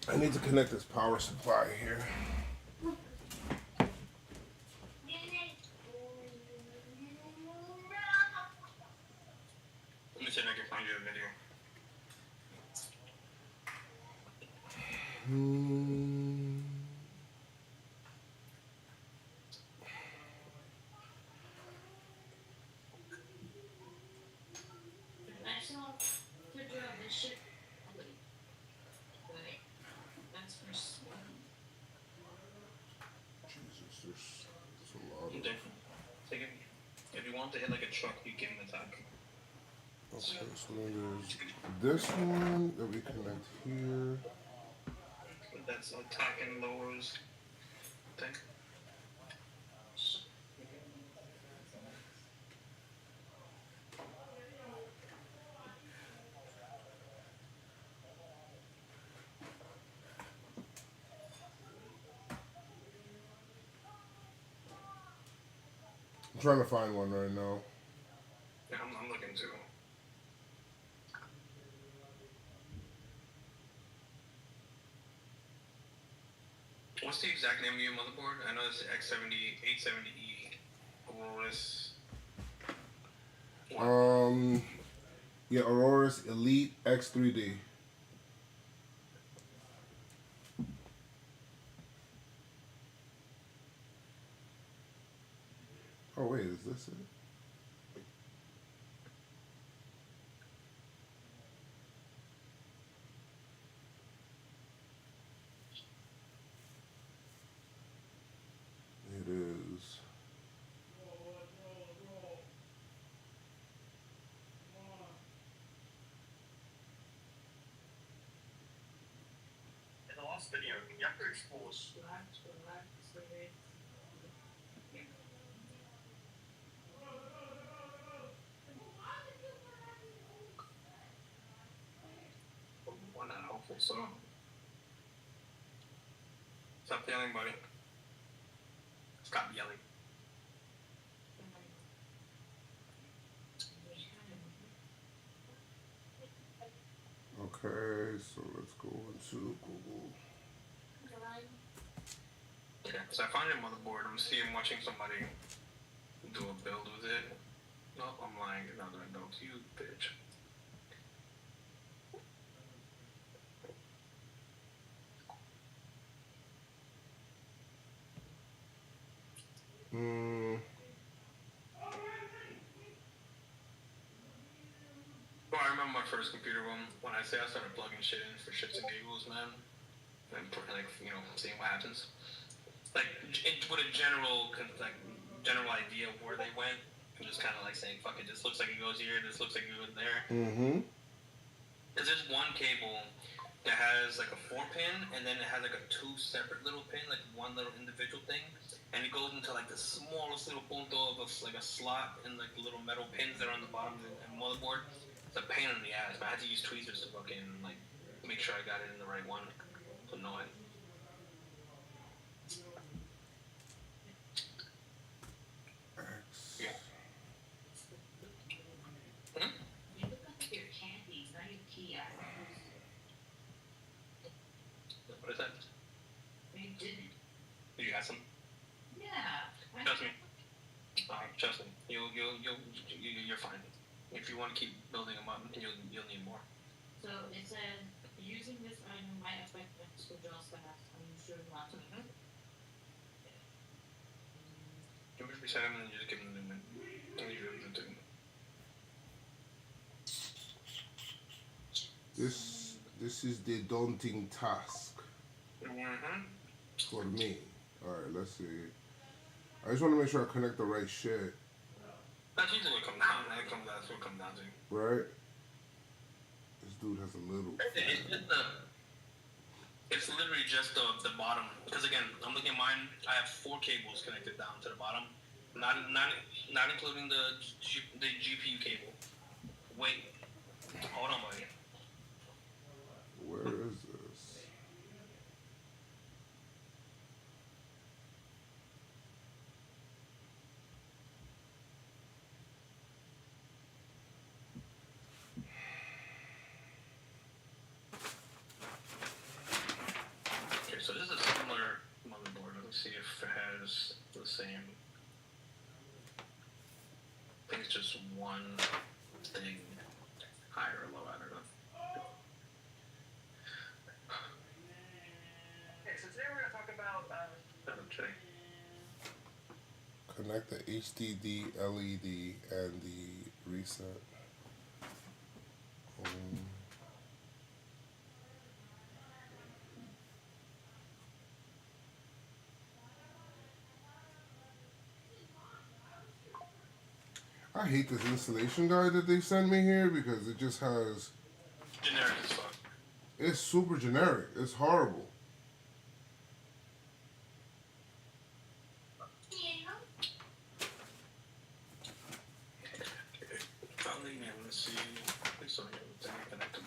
I need to connect this power supply here. Let me see if I can find you a video. I saw a picture of this shit. Wait. That's for swim. Jesus, there's a lot of. Okay. Take it. If you want to hit like a truck, you give him an attack. Okay, so then there's this one that we connect here. That's attack and lowers thing. I'm trying to find one right now. Yeah, I'm looking too. What's the exact name of your motherboard? I know it's the X70 870E Aurorus. Yeah, Aurora's Elite X3D. Oh wait, is this it? It is. In the last video, Yakko explores. One not hopeful, so. Stop yelling, buddy. Stop yelling. Okay, so let's go into Google. Okay, so I found your motherboard. I'm seeing watching somebody do a build with it. No, I'm lying. Another note to you, bitch. Well, I remember my first computer when I say I started plugging shit in for shits and giggles, man, and like seeing what happens. Like with a general idea of where they went, and just kind of like saying, "Fuck it, this looks like it goes here, this looks like it goes there." Mm-hmm. Because there's one cable It has like a 4-pin, and then it has like a 2 separate little pin, like one little individual thing, and it goes into like the smallest little punto of like a slot, and like the little metal pins that are on the bottom of the motherboard. It's a pain in the ass, but I had to use tweezers to fucking like make sure I got it in the right one. It's annoying. Yeah. Hmm? You look up your candies, not your kiosk. What is that? You didn't. Did you ask them? Yeah. Trust me. Trust me. You're fine. If you want to keep building them up, you'll need more. So it says, using this item might affect the schedule staff. I'm sure not to. You just reset them and then you just give them the new one. And you give them the two. This is the daunting task Mm-hmm. for me. All right, let's see. I just want to make sure I connect the right shit, That's usually what comes down. That's what it comes down to. right? This dude has a little. It's literally just the bottom. Because again, I'm looking at mine. I have 4 cables connected down to the bottom, not including the GPU cable. Wait, hold on, buddy. Where is this? Okay, so this is a similar motherboard. Let me see if it has the same. I think it's just one thing higher or low. I don't know. Okay, so today we're gonna talk about. Okay. Connect the HDD, LED, and the reset. I hate this installation guide that they sent me here because it just has. Generic as fuck. It's super generic. It's horrible. Finally, man, let's see. Please don't get everything connected.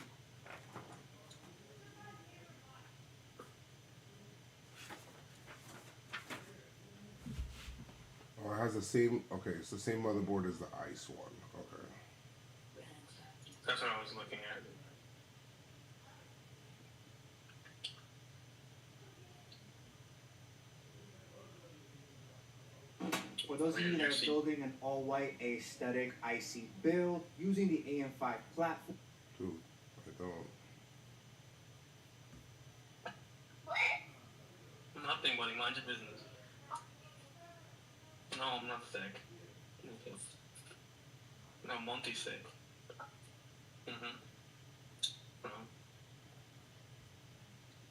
Oh, it has the same. Okay, it's the same motherboard as the ice one. Okay. That's what I was looking at. For those of you that are building an all-white aesthetic IC build using the AM5 platform, Dude, I don't. Nothing, buddy. Mind your business. No, I'm not sick. No, Monty's sick. Mm-hmm. No.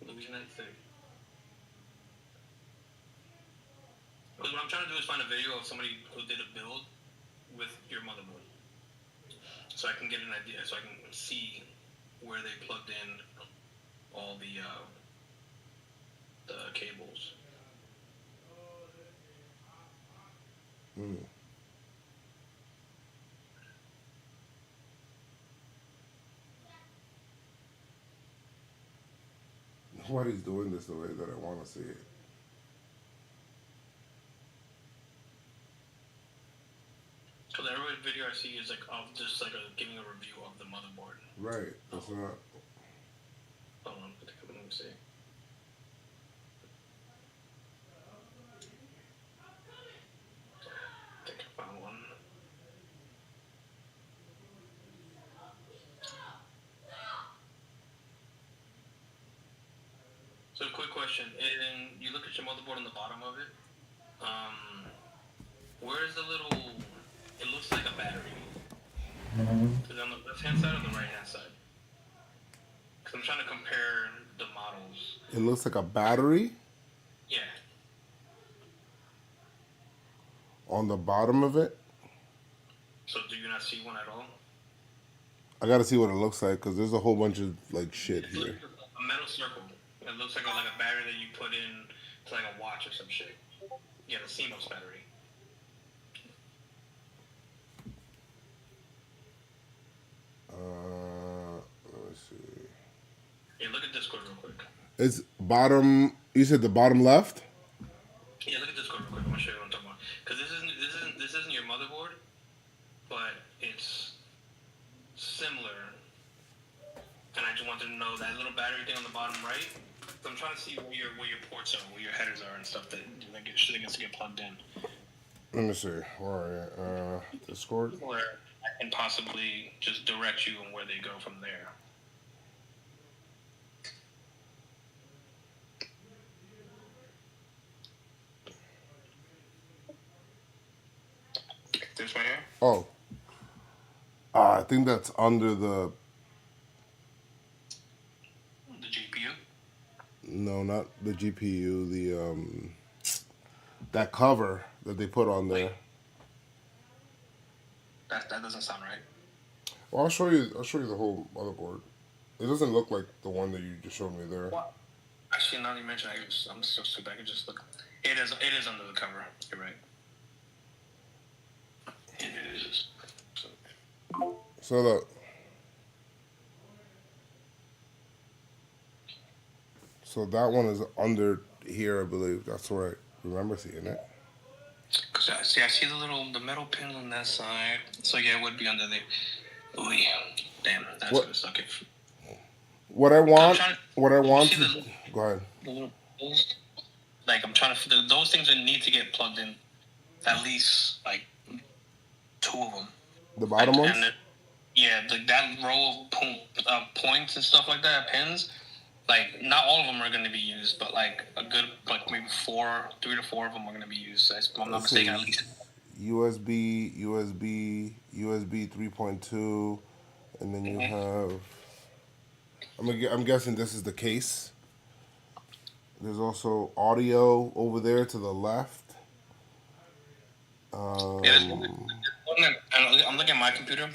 Louis not sick. Because what I'm trying to do is find a video of somebody who did a build with your motherboard. So I can get an idea, so I can see where they plugged in all the cables. Nobody's doing this the way that I want to see it. So every video I see is like of just like giving a review of the motherboard. Right. That's not. Hold on, let me see. I think I found one. So quick question, and you look at your motherboard on the bottom of it, where is the little, it looks like a battery. Is it on the left hand side or the right hand side? Because I'm trying to compare the models. It looks like a battery Yeah. on the bottom of it. So do you not see one at all? I gotta see what it looks like because there's a whole bunch of like shit It's here. like a little circle. It looks like a battery that you put in to like a watch or some shit. Yeah, the CMOS battery. Let me see. Yeah, look at Discord real quick. It's bottom. You said the bottom left. Yeah, look at Discord real quick. I'm gonna show you what I'm talking about. Because this isn't your motherboard, but it's similar. And I just wanted to know that little battery thing on the bottom right. So I'm trying to see where your ports are, where your headers are, and stuff that shit gets to get plugged in. Let me see. Where are you? Discord. Where I can possibly just direct you on where they go from there. This right here? Oh. I think that's under the. The GPU? No, not the GPU. The that cover that they put on there. That doesn't sound right. Well, I'll show you the whole motherboard. It doesn't look like the one that you just showed me there. What? Actually, now that you mention it, I'm so stupid. I can just look. It is under the cover. You're right. It is. So look. So that one is under here, I believe. That's where I remember seeing it. Cause I see the metal pin on that side. So yeah, it would be under there. Ooh, damn, that's gonna suck it. What I want, to go ahead. Like I'm trying to, those things that need to get plugged in. At least like 2 of them. The bottom ones. Yeah, that row of points and stuff like that, pins. Like not all of them are going to be used, but like a good, like maybe 3 to 4 of them are going to be used. If I'm not mistaken, at least. USB 3.2, and then you have. I'm guessing this is the case. There's also audio over there to the left. I'm looking at my computer.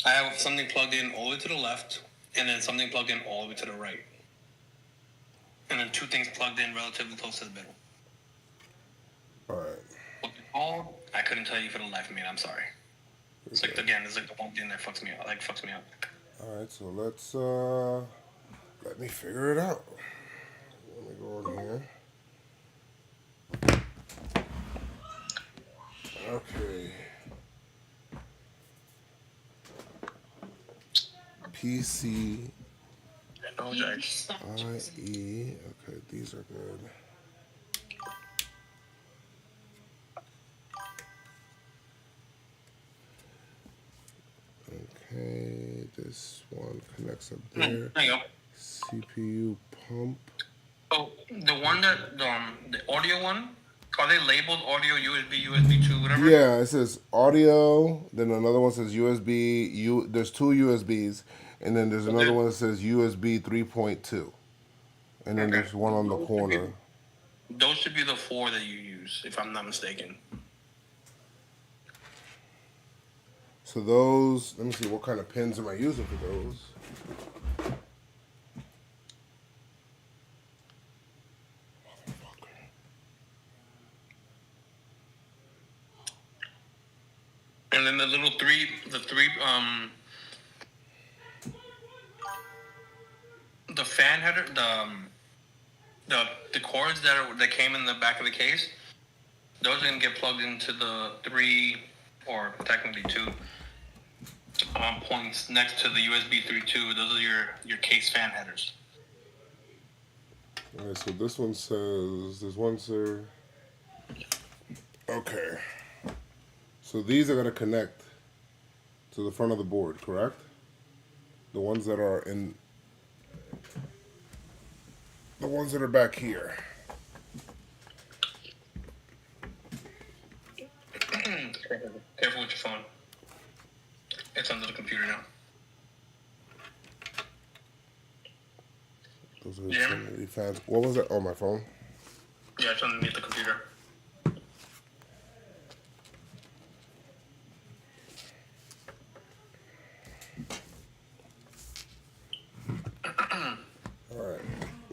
I have something plugged in all the way to the left, and then something plugged in all the way to the right. And then 2 things plugged in relatively close to the middle. Alright. I couldn't tell you for the life of me, I'm sorry. It's like, again, it's like the one thing that fucks me up. Alright, so let's, let me figure it out. Let me go in here. Okay. PC IE. Okay, these are good. Okay, this one connects up there. There you go. CPU pump. Oh, the one that the audio one. Are they labeled audio, USB 2, whatever? Yeah, it says audio. Then another one says USB. There's 2 USBs, and then there's another one that says USB 3.2, and then there's one on the corner. Those should be the 4 that you use, if I'm not mistaken. So those. Let me see. What kind of pins am I using for those? And then the fan header, the cords that came in the back of the case, those are gonna get plugged into the 3, or technically 2, points next to the USB 3.2. Those are your case fan headers. All right. So this one says. There's one, sir. Okay. So these are going to connect to the front of the board, correct? The ones that are in... The ones that are back here. Careful with your phone. It's under the computer now. Those are the fans. What was it? Oh, my phone? Yeah, it's underneath the computer.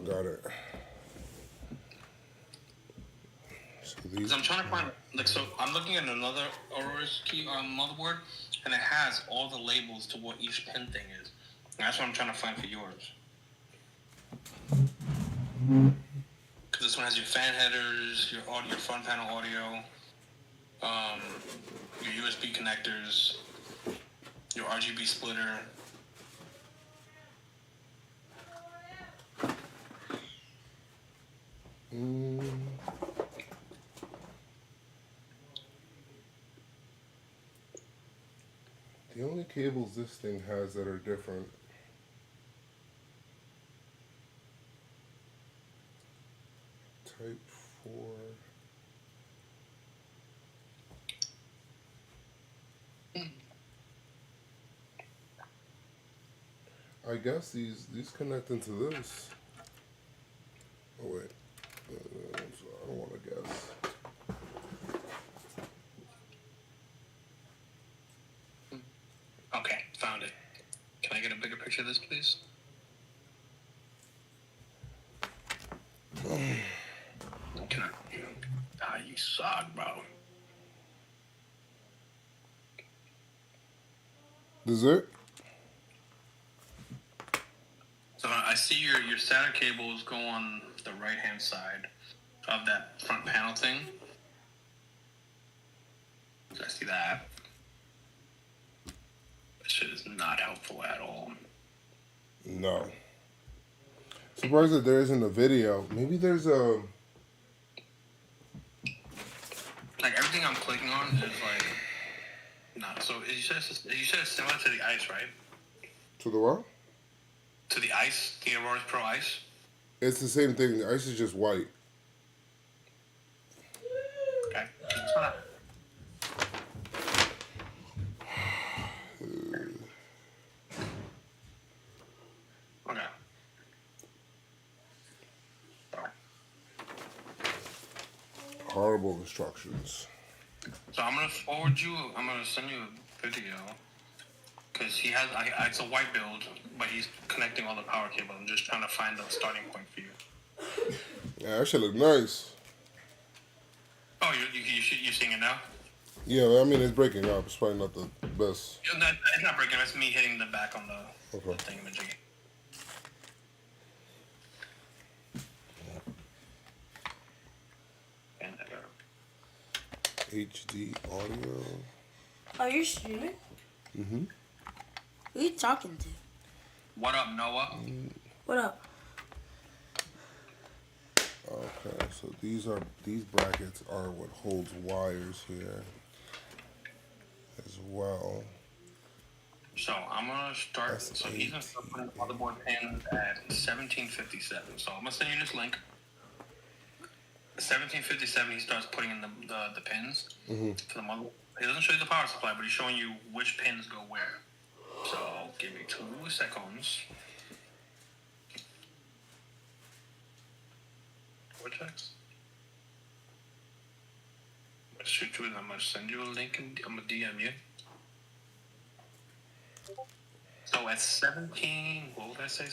got it. So these. Because I'm trying to find, like, so I'm looking at another Aurora's key motherboard, and it has all the labels to what each pin thing is. And that's what I'm trying to find for yours. Because this one has your fan headers, your audio, your front panel audio, your USB connectors, your RGB splitter. The only cables this thing has that are different. Type 4. I guess these connect into this. Oh wait, I don't want to guess. Okay, found it. Can I get a bigger picture of this, please? Can I? Ah, you suck, bro. Dessert? So I see your SATA cables go on the right-hand side of that front panel thing. I see that. That shit is not helpful at all. No. Surprised that there isn't a video. Maybe there's a. Like everything I'm clicking on is like, not. So you said it's similar to the Ice, right? To the what? To the Ice, the Aurora Pro Ice. It's the same thing. The ice is just white. Okay. It's not. Okay. Horrible instructions. So I'm gonna send you a video. Because he has, it's a white build, but he's connecting all the power cables. I'm just trying to find the starting point for you. Yeah, that should look nice. Oh, you're seeing it now? Yeah, I mean, it's breaking up. It's probably not the best. It's not breaking. It's me hitting the back on the Okay. thingamajig. HD audio. Are you streaming? Mm-hmm. Who are you talking to? What up, Noah? What up? Okay, so these brackets are what holds wires here as well. So I'm gonna start. That's So he's gonna start putting motherboard pins at 1757. So I'm gonna send you this link. 1757. He starts putting in the pins for the motherboard. He doesn't show you the power supply, but he's showing you which pins go where. So give me 2 seconds. Vortex. I'm gonna shoot you and I'm gonna send you a link and I'm gonna DM you. So at 17, what would I say?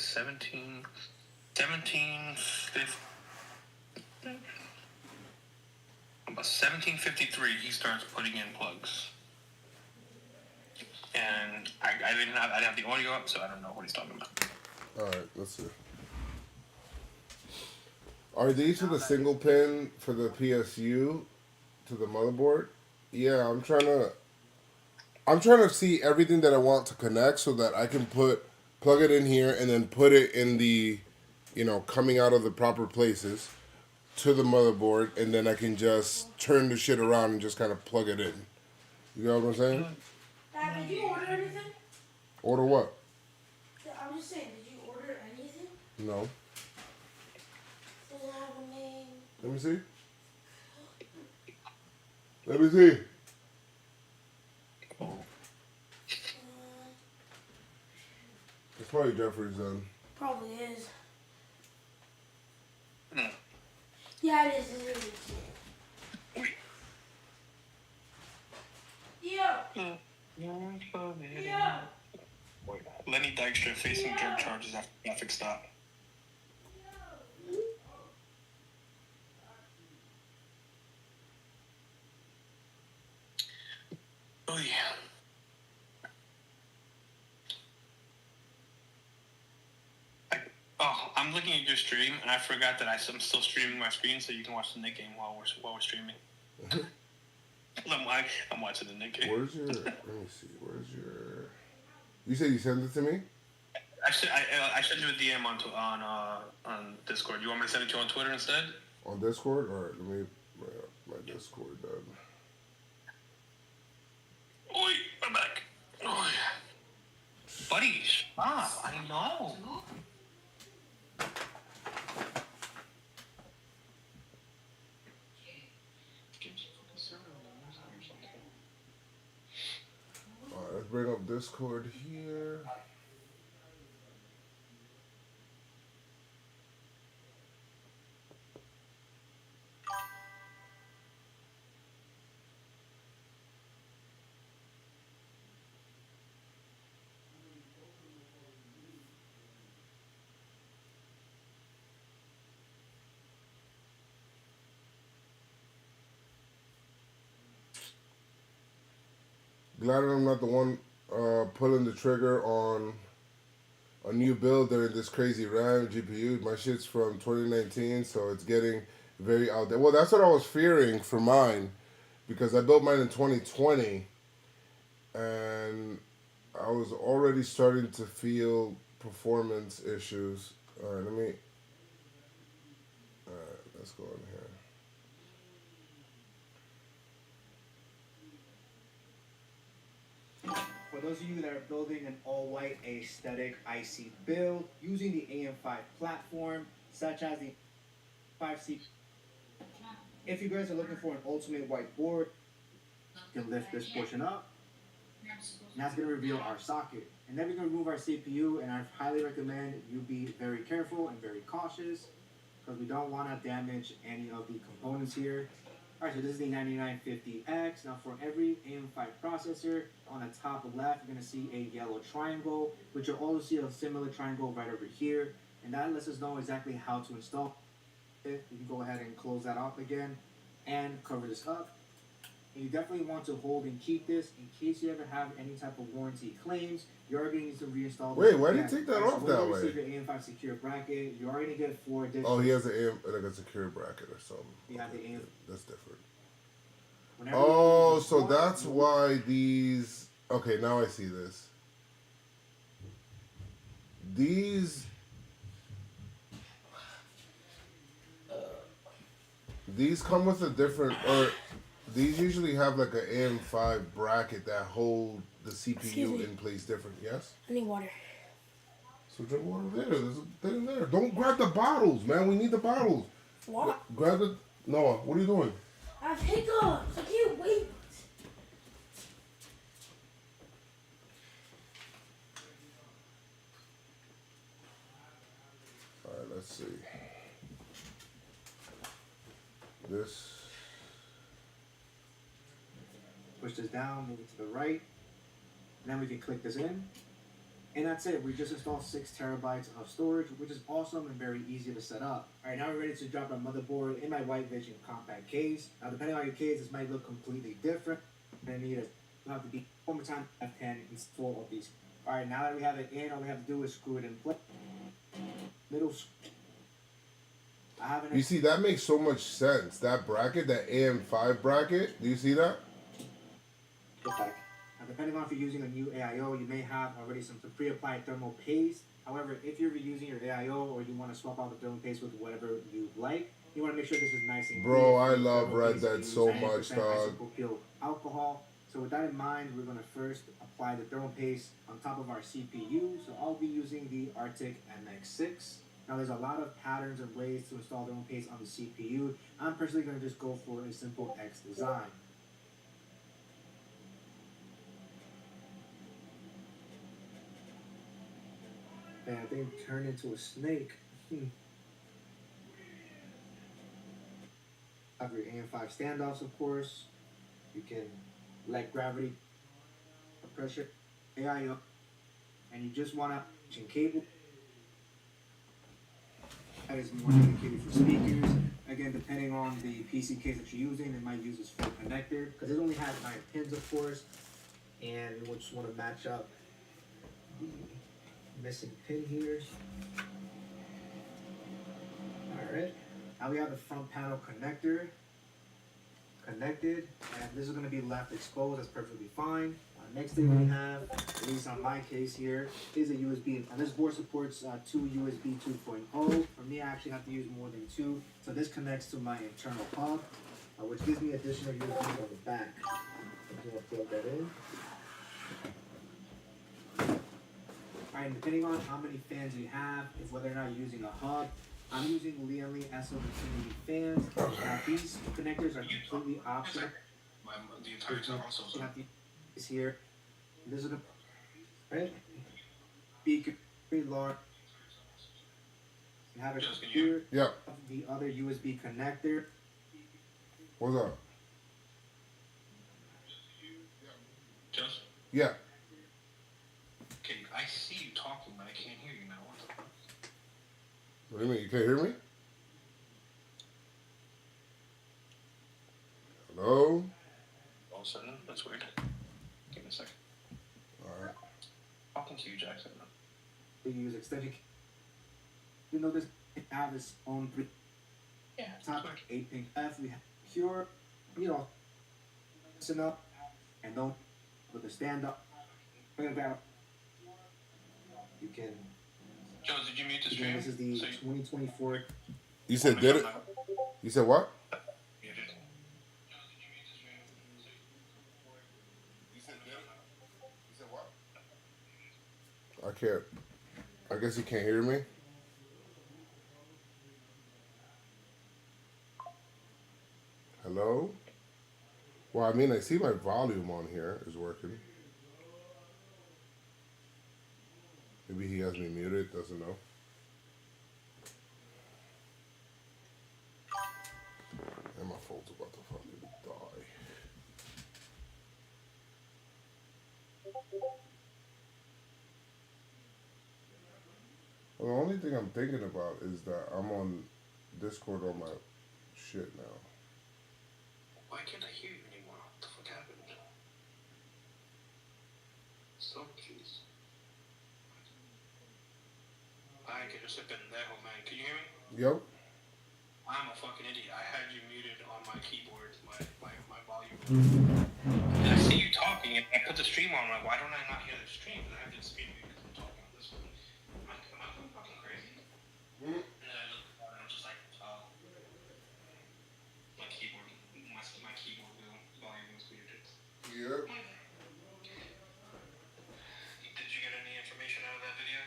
1753, he starts putting in plugs. And I didn't have the audio up, so I don't know what he's talking about. All right, let's see. Are these to the single pin for the PSU to the motherboard? Yeah, I'm trying to see everything that I want to connect so that I can plug it in here and then put it in the, coming out of the proper places to the motherboard, and then I can just turn the shit around and just kind of plug it in. You know what I'm saying? Dad, did you order anything? Order what? I'm just saying, did you order anything? No. Does it have a name? Let me see. Let me see. It's probably Jeffrey's then. Probably is. Hmm. Yeah, it is. It is. Yeah. Yeah. Lenny Dykstra facing drug charges after traffic stop. I'm looking at your stream, and I forgot that I'm still streaming my screen, so you can watch the Nick game while we're streaming. I'm watching the Nick game. Where's your? Let me see. Where's your? You said you sent it to me. I sent you a DM on Discord. You want me to send it to you on Twitter instead? On Discord, or let me my Discord done. Oi, I'm back. Oh, yeah. Buddy, stop. I know. Alright, let's bring up Discord here. Glad I'm not the one pulling the trigger on a new build during this crazy RAM GPU. My shit's from 2019, so it's getting very out there. Well, that's what I was fearing for mine, because I built mine in 2020, and I was already starting to feel performance issues. Alright, let's go in here. For those of you that are building an all-white aesthetic IC build using the AM5 platform, such as the 5C, if you guys are looking for an ultimate white board, you can lift this portion up, and that's going to reveal our socket. And then we're going to remove our CPU, and I highly recommend you be very careful and very cautious, because we don't want to damage any of the components here. Alright, so this is the 9950X. Now for every AM5 processor, on the top left, you're going to see a yellow triangle, which you'll also see a similar triangle right over here. And that lets us know exactly how to install it. You can go ahead and close that off again and cover this up. And you definitely want to hold and keep this in case you ever have any type of warranty claims. You're going to need to reinstall this. Wait, why did you take that off that way? So your AM5 secure bracket, you're already going to get 4 additional. Oh, he has like a secure bracket or something. You have the AM. That's different. Whenever Oh, so that's why these... Okay, now I see this. These come with a different... Or these usually have like an AM5 bracket that hold the CPU in place different, yes? I need water. So drink water there. There's a thing there. Don't grab the bottles, man. We need the bottles. What? Grab the... Noah, what are you doing? I have hiccups. I can't wait. Alright, let's see. This... Push this down, move it to the right. And then we can click this in. And that's it. We just installed 6 terabytes of storage, which is awesome and very easy to set up. Alright, now we're ready to drop our motherboard in my White Vision compact case. Now, depending on your case, this might look completely different. And you'll have to be one more time F10 install of these. Alright, now that we have it in, all we have to do is screw it in place. You see, that makes so much sense. That bracket, that AM5 bracket, do you see that? Now, depending on if you're using a new AIO, you may have already some pre-applied thermal paste. However, if you're reusing your AIO or you want to swap out the thermal paste with whatever you like, you want to make sure this is nice and Bro, clear. I love Red Dead so much, dog. Isopropyl alcohol. So with that in mind, we're going to first apply the thermal paste on top of our CPU. So I'll be using the Arctic MX6. Now there's a lot of patterns and ways to install thermal paste on the CPU. I'm personally going to just go for a simple X design. That thing turned into a snake. Have your AM5 standoffs, of course. You can let gravity pressure AIO, and you just want to cable. That is more dedicated for speakers. Again, depending on the PC case that you're using, it might use this full connector because it only has 9 pins, of course, and we just want to match up the missing pin here. Right? Now we have the front panel connector connected, and this is going to be left exposed. That's perfectly fine. Next thing we have, at least on my case here, is a USB, and this board supports two USB 2.0. For me, I actually have to use more than two, so this connects to my internal hub, which gives me additional USB on the back. I'm going to plug that in. Alright, depending on how many fans you have, is whether or not you're using a hub. I'm using Lianli SO Infinity fans. Now these connectors are completely optional. The entire time also. You have these here. This is the right. Beacon, very large. You have it here. Yeah. The other USB connector. What's up? Just? Yeah. Okay, I see you talking, but I can't hear you now. What the fuck? What do you mean? You can't hear me? Hello? All of a sudden, that's weird. Give me a second. Alright. Talking to you, Jackson. We use extended. You know this have its own three. Yeah. Top 8-pin F. We have pure. You know. Listen up, and don't with the stand up. Bring it down. You can. Joe, did you mute the Again, stream? this is the 2024. You said did it? You said what? You did. You said did it? You said what? I can't. I guess you can't hear me. Hello? Well, I mean, I see my volume on here is working. Maybe he has me muted, doesn't know. And my phone's about to fucking die. Well, the only thing I'm thinking about is that I'm on Discord on my shit now. Why can't I hear you anymore? What the fuck happened? So confused. I can just have been there, man. Can you hear me? Yep. I'm a fucking idiot. I had you muted on my keyboard, my volume. And I see you talking, and I put the stream on. I'm like, why don't I not hear the stream? Because I have to speak because I'm talking on this one. Am I going fucking crazy? And then I look and I'm just like, oh. My keyboard volume was muted. Yep. Did you get any information out of that video?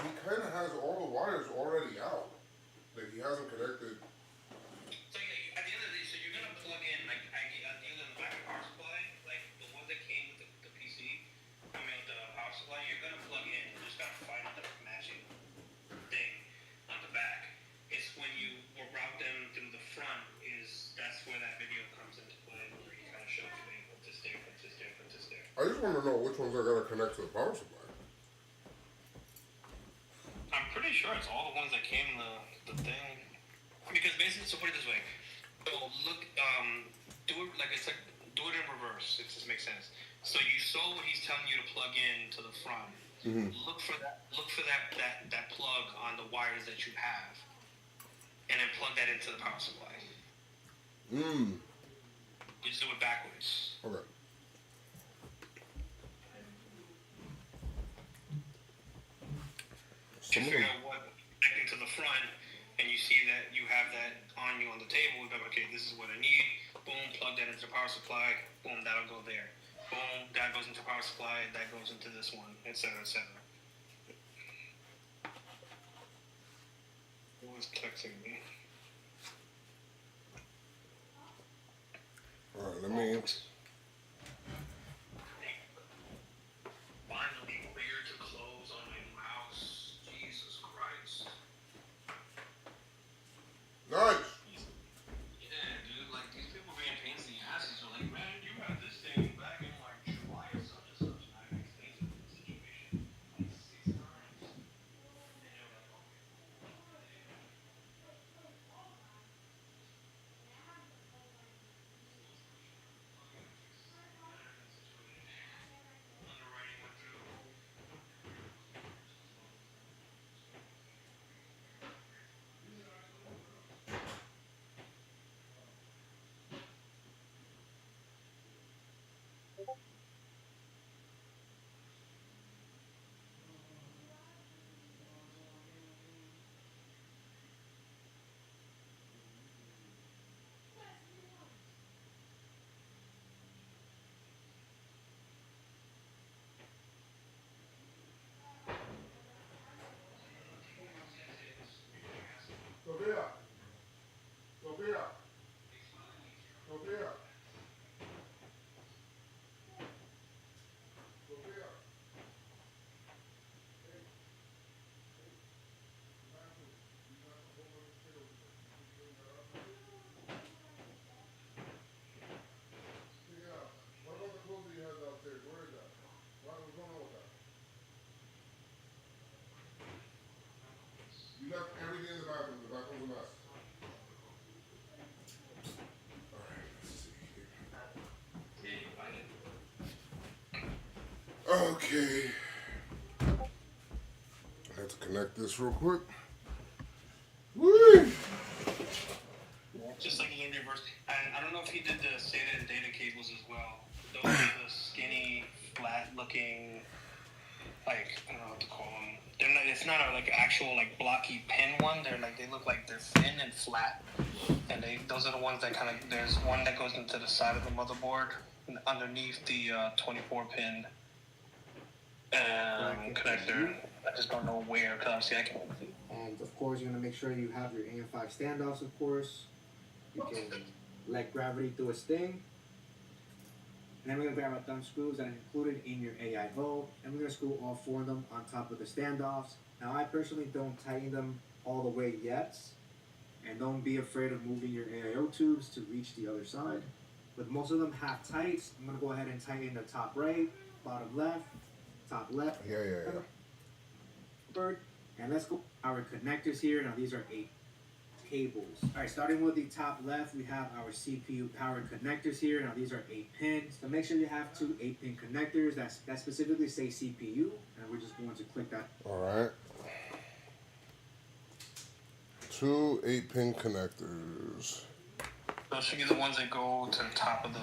He kind of has all the wires already out. Like, he hasn't connected. So yeah, at the end of the day, so you're gonna plug in like either in the back power supply, like the one that came with the PC. I mean the power supply, you're gonna plug in. You just gotta find the matching thing on the back. It's when you route them through the front. That's where that video comes into play, where you kind of show me put this there, put this there, put this there. I just want to know which ones I gotta connect to the power supply. I'm pretty sure it's all the ones that came in the thing. Because basically, so put it this way. So look, do it like it's like do it in reverse. If this makes sense. So you saw what he's telling you to plug in to the front. Mm-hmm. Look for that plug on the wires that you have, and then plug that into the power supply. You just do it backwards. Okay. You figure out what connecting to the front, and you see that you have that on you on the table. You're like, okay, this is what I need. Boom, plug that into the power supply. Boom, that'll go there. Boom, that goes into power supply. That goes into this one, etc., etc. Who was texting me? All right, let me. Finally clear to close on my new house. Jesus Christ. Nice. Yeah, dude, like these people being pains in the asses are like, man, you had this thing back in like July or such and such, and I explained the situation like 6 times. And you're like, okay. left everything in the bathroom. The bathroom's a mess. Alright, let's see here. Okay. I have to connect this real quick. Woo! Just like a little reverse. And I don't know if he did the SATA and data cables as well. Those are the skinny, flat-looking, like, I don't know what to call them. They're not. It's not a like actual like blocky pin one. They're like they look like they're thin and flat. And those are the ones that kind of. There's one that goes into the side of the motherboard underneath the 24-pin connector. I just don't know where because obviously I can't. And of course, you're gonna make sure you have your AM5 standoffs. Of course, you can let gravity do its thing. And then we're gonna grab our thumb screws that are included in your AIO, and we're gonna screw all 4 of them on top of the standoffs. Now, I personally don't tighten them all the way yet, and don't be afraid of moving your AIO tubes to reach the other side. With most of them half tight, I'm gonna go ahead and tighten the top right, bottom left, top left. Yeah. Bird. And let's go our connectors here. Now these are 8 cables. Alright, starting with the top left, we have our CPU power connectors here. Now these are 8 pins. So make sure you have 2 8-pin connectors that specifically say CPU, and we're just going to click that. Alright. 2 8-pin connectors. Those should be the ones that go to the top of the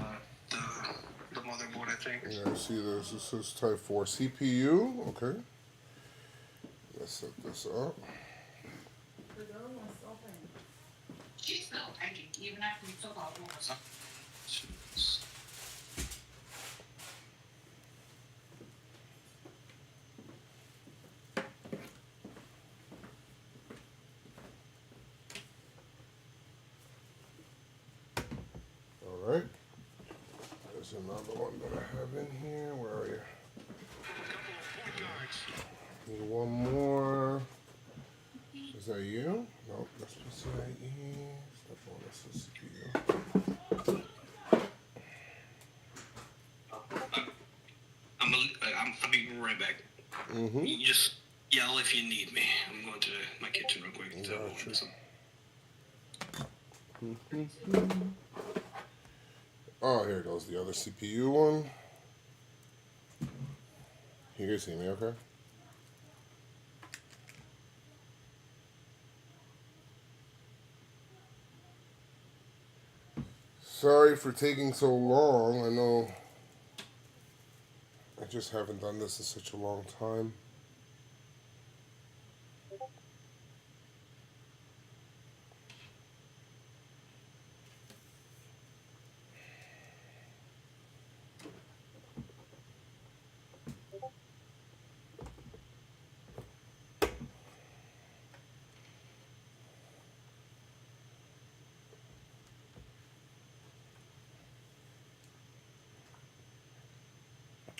motherboard, I think. Yeah, I see this. This is type 4 CPU. Okay. Let's set this up. The door was open. She's still tanking, even after we took our rules. Alright. There's another one that I have in here. Where are you? Need one more. Is that you? Nope, that's PCIe. Step on this is CPU. I'll be right back. Mm-hmm. You just yell if you need me. I'm going to my kitchen real quick. Gotcha. Oh, here goes the other CPU one. You can see me, okay? Sorry for taking so long. I know I just haven't done this in such a long time.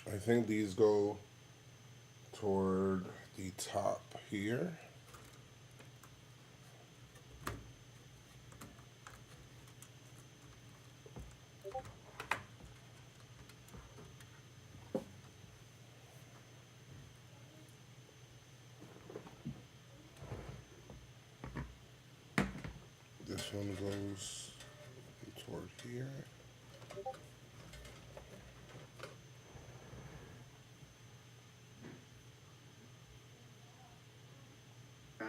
I think these go toward the top here. This one goes toward here.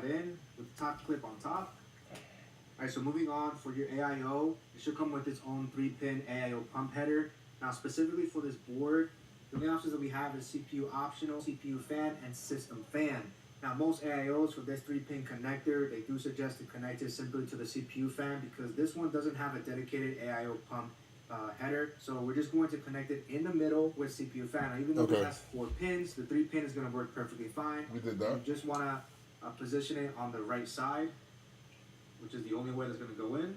In with the top clip on top. Alright, so moving on for your AIO, it should come with its own 3-pin AIO pump header. Now specifically for this board, the main options that we have is CPU optional, CPU fan, and system fan. Now most AIOs for this 3-pin connector, they do suggest to connect it simply to the CPU fan because this one doesn't have a dedicated AIO pump header. So we're just going to connect it in the middle with CPU fan. Now, even though it has 4 pins, the 3-pin is going to work perfectly fine. We did that. You just want to position it on the right side, which is the only way that's going to go in.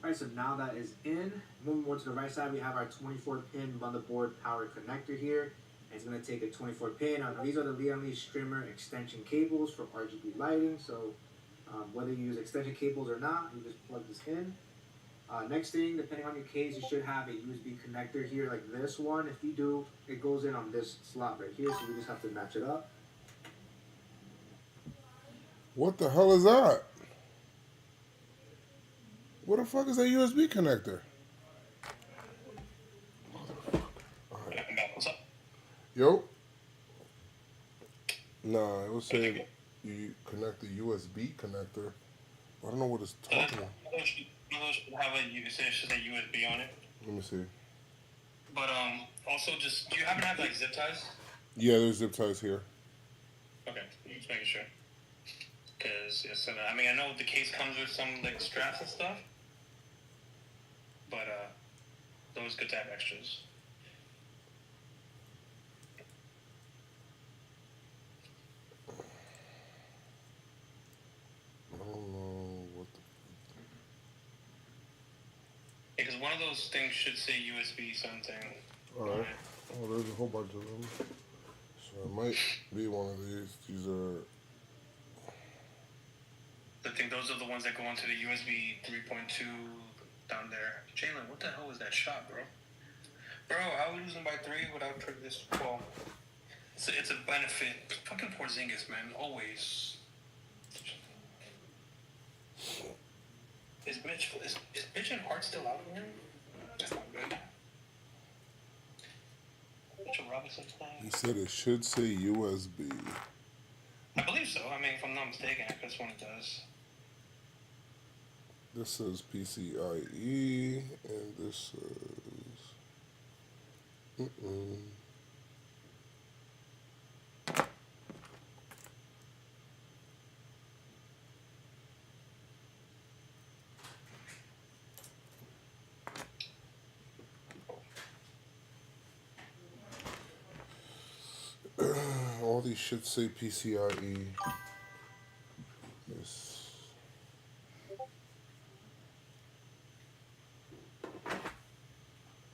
Alright, so now that is in, moving more to the right side, we have our 24-pin motherboard power connector here. And it's going to take a 24-pin. Now, these are the Lian Li streamer extension cables for RGB lighting. So whether you use extension cables or not, you just plug this in. Next thing, depending on your case, you should have a USB connector here like this one. If you do, it goes in on this slot right here, so we just have to match it up. What the hell is that? What the fuck is that USB connector? What's up? Yo. Nah, it was saying you connect the USB connector. I don't know what it's talking about. It should have it should say USB on it. Let me see. But also just, do you happen to have like zip ties? Yeah, there's zip ties here. Okay, just making sure. Because I mean, I know the case comes with some like straps and stuff, but it's always good to have extras. I don't know what the. Because one of those things should say USB something. Alright. Oh, there's a whole bunch of them. So it might be one of these. These are. I think those are the ones that go into the USB 3.2 down there. Jalen, what the hell was that shot, bro? Bro, how are we losing by 3 without this ball? It's a benefit. Fucking Porzingis, man. Always. Is Mitch and Hart still out here? That's not good. Mitchell Robinson's playing? He said it should say USB. I believe so. I mean, if I'm not mistaken, I could have sworn it does. This says PCIe, and this says. All these should say PCIe. Yes.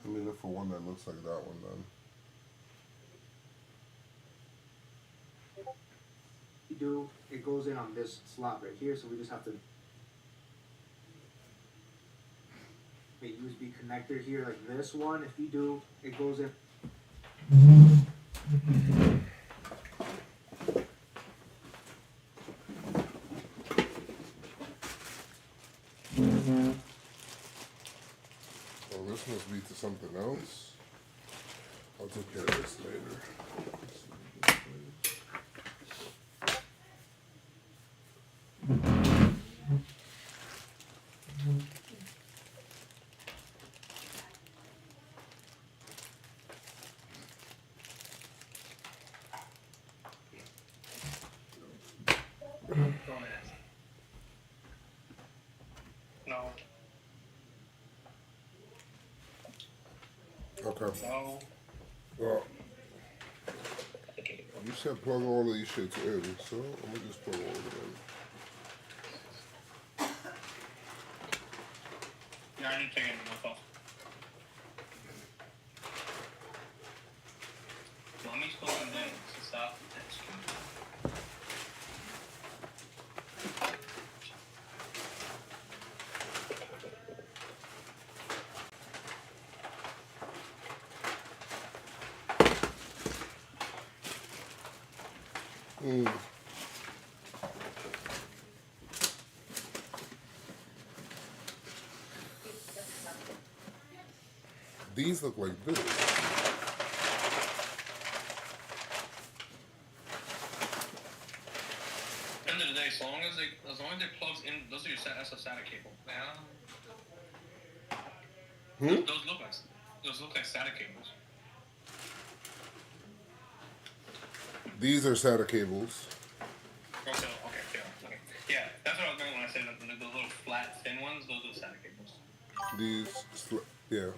Let me look for one that looks like that one then. You do, it goes in on this slot right here, so we just have to make USB connector here like this one. If you do, it goes in. Oh, this must be to something else. I'll take care of this later. No. Okay. No. Well, you said plug all of these shits in, so I'm gonna just plug all of them Yeah, I didn't take anything off. Mommy's calling in to stop. in. These look like this. End of the day, as long as they plugs in, those are your that's a SATA cable. Those look like SATA cables. These are SATA cables. Okay. Yeah, that's what I was meaning when I said the little flat, thin ones. Those are SATA cables. Yeah.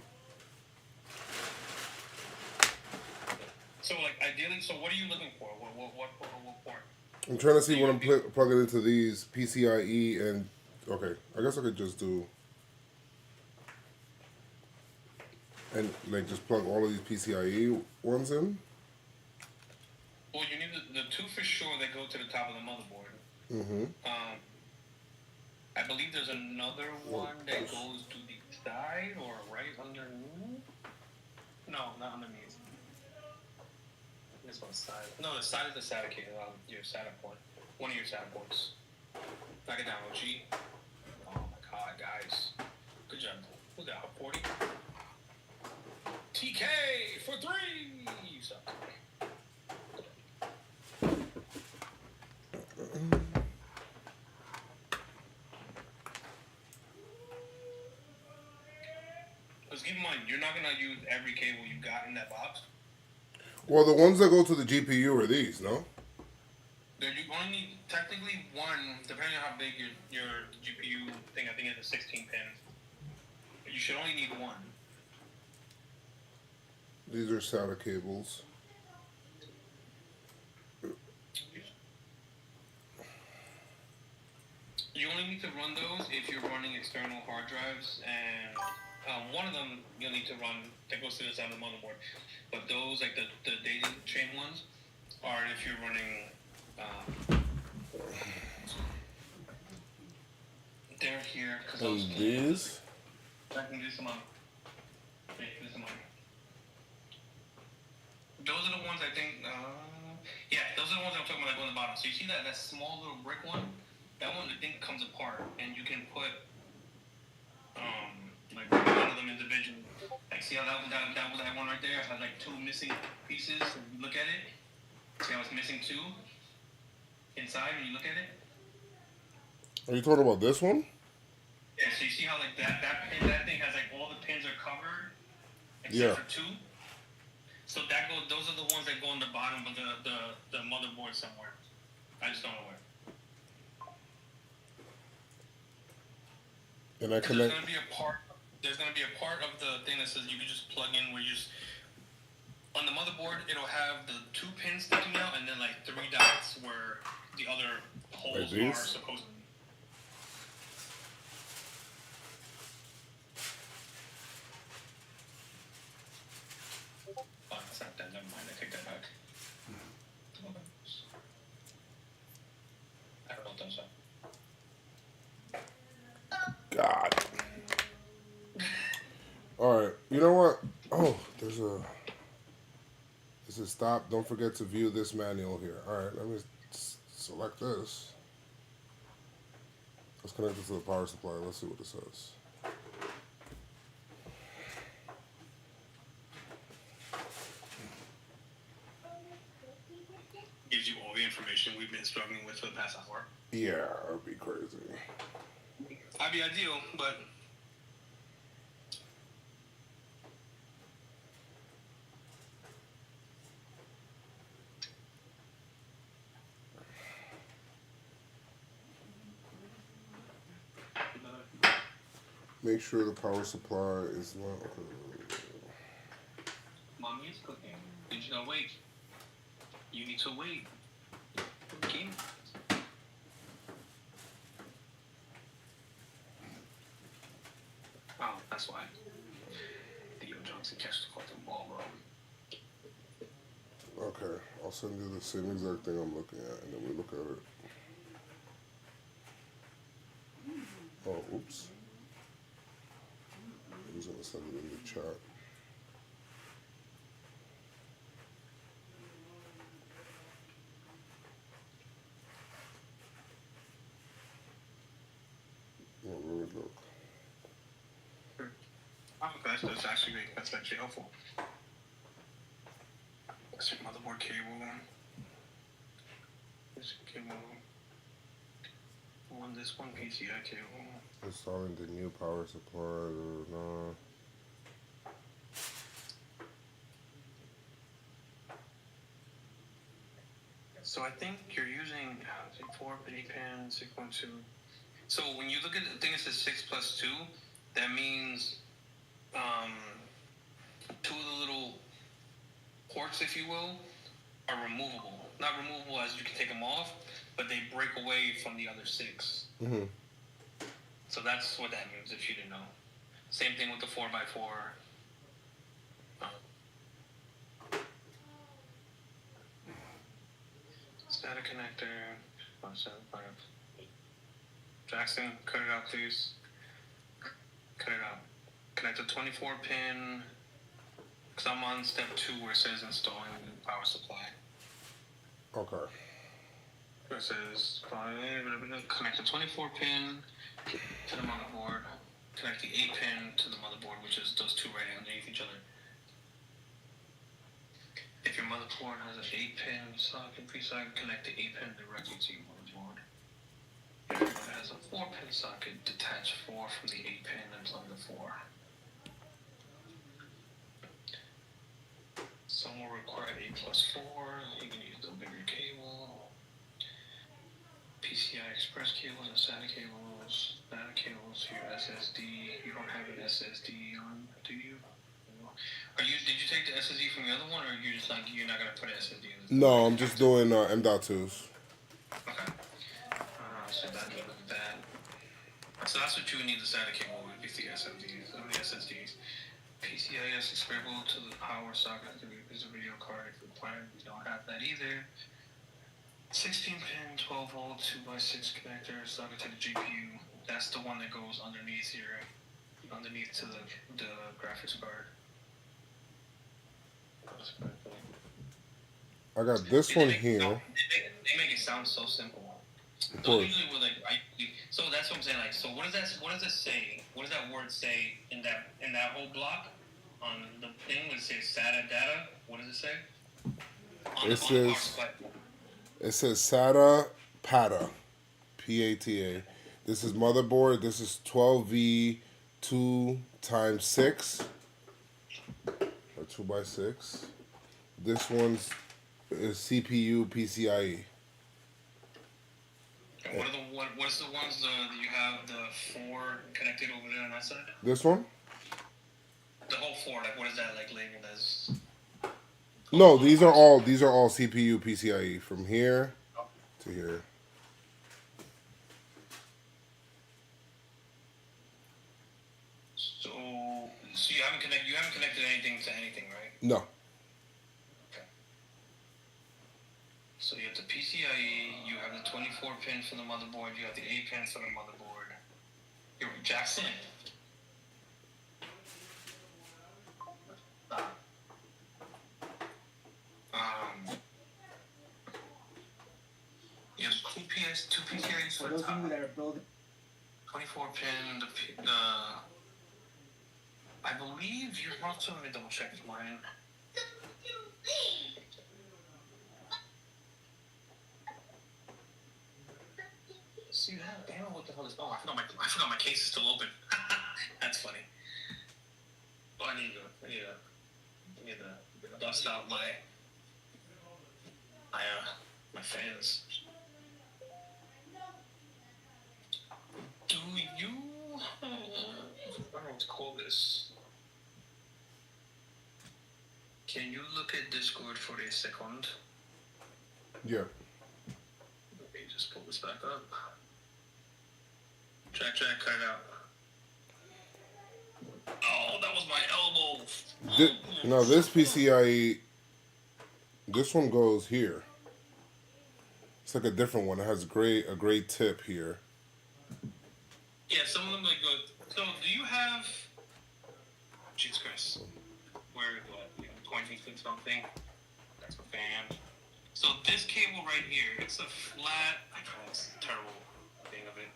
So, like, ideally, what are you looking for? What port? I'm trying to see what I'm plugging into these PCIe and okay. I guess I could just do and like just plug all of these PCIe ones in. Well, you need the two for sure that go to the top of the motherboard. Mm-hmm. I believe there's another one that goes to the side or right underneath. No, not underneath. This one's side. No, the side is the SATA cable. Your SATA port. One of your SATA ports. Knock it down, OG. Oh my god, guys. Good job. Look at that, 40. TK for 3! You suck. Because keep in mind, you're not going to use every cable you got in that box. Well, the ones that go to the GPU are these, no? You only need technically one, depending on how big your GPU thing, I think it's a 16 pin. But you should only need one. These are SATA cables. You only need to run those if you're running external hard drives, and one of them you'll need to run that goes to the side of the motherboard. But those, like the data chain ones, are if you're running. They're here because those. And these? I can do some on. Wait, do some on. Those are the ones I think. Yeah, those are the ones I'm talking about, like on the bottom. So you see that small little brick one? That one, I think, comes apart, and you can put like one of them individually. Like, see how that one right there had like 2 missing pieces. If you look at it, see how it's missing 2 inside when you look at it. Are you talking about this one? Yeah. So you see how like that thing has like all the pins are covered Yeah. except for 2. So those are the ones that go on the bottom of the motherboard somewhere. I just don't know where. And I There's connect. gonna be a part. There's gonna be a part of the thing that says you can just plug in where you just on the motherboard. It'll have the 2 pins sticking out, and then like 3 dots where the other holes Like are these? supposed to be. Oh, that's not that. Never mind. I take that back. I don't think so. God. Alright, you know what? Oh, there's a. This is stop. Don't forget to view this manual here. Alright, let me select this. Let's connect it to the power supply. Let's see what it says. Gives you all the information we've been struggling with for the past hour. Yeah, that'd be crazy. That'd be ideal, but Make sure the power supply is not. mommy is cooking. You just gotta wait. You need to wait. Okay. Oh, that's why. Theo Johnson catch the fucking ball, bro. Okay, I'll send you the same exact thing I'm looking at, and then we look at it. Oh, oops. I was gonna send it in the chat. Oh, where we look? Oh, that's actually helpful. Let's check motherboard cable. This cable. This one PCI cable. Installing the new power supply or not? So I think you're using 4 pin, 6.2. So when you look at the thing that says 6+2, that means 2 of the little ports, if you will, are removable. Not removable as you can take them off, but they break away from the other 6. Mm-hmm. So that's what that means, if you didn't know. Same thing with the 4x4. SATA connector. Jackson, cut it out, please. Cut it out. Connect the 24 pin. Because I'm on step 2 where it says installing the power supply. Okay. It says connect the 24 pin to the motherboard. Connect the 8 pin to the motherboard, which is those two right underneath each other. If your motherboard has an 8 pin socket, pre-socket, connect the 8 pin directly to your motherboard. If your mother has a 4 pin socket, detach 4 from the 8 pin and plug the 4. Some will require 8+4. You can use the bigger cable. PCI Express cable and SATA cables. SATA cables to your SSD. You don't have an SSD on, do you? Did you take the SSD from the other one, or you just like you're not gonna put an SSD in this? No, I'm just doing M.2s. Okay. So that goes with that. So that's what you would need the SATA cable with, is the SSDs. The SSDs. PCIe executable to the power socket to use a video card. If you plan, you don't have that either. 16 pin, 12 volt, 2x6 connector socket to the GPU. That's the one that goes underneath underneath to the graphics card. I got this one here. They make it sound so simple. Of So course. usually we're like, so that's what I'm saying. Like, so what does it say? What does that word say in that whole block on the thing? When it says SATA data, what does it say? It says SATA PATA, PATA. This is motherboard. This is 12V 2x6 or 2x6. This one's is CPU PCIe. And what's the ones that you have the 4 connected over there on that side? This one? The whole 4, like what is that like labeled as? No, these are all CPU PCIe from here to here. So you haven't connected anything to anything, right? No. Okay. So you have the PCIe, you have the 24 pin for the motherboard, you have the 8 pins for the motherboard. You're Jackson. You have two PCIes For for those the of top. you that are building 24 pin, I believe you're also, let me double check mine. See that? Damn, what the hell is? Oh, I forgot my case is still open. That's funny. Oh, I need to dust out my fans. Do you? I don't know what to call this. Can you look at Discord for a second? Yeah. Okay, just pull this back up. Jack, cut it out. Oh, that was my elbow. Now this PCIe, this one goes here. It's like a different one. It has a gray tip here. Yeah, some of them like go. So, do you have? Jesus Christ. Where what? Pointing to something. That's a fan. So this cable right here, it's a flat. I know it's a terrible thing of it.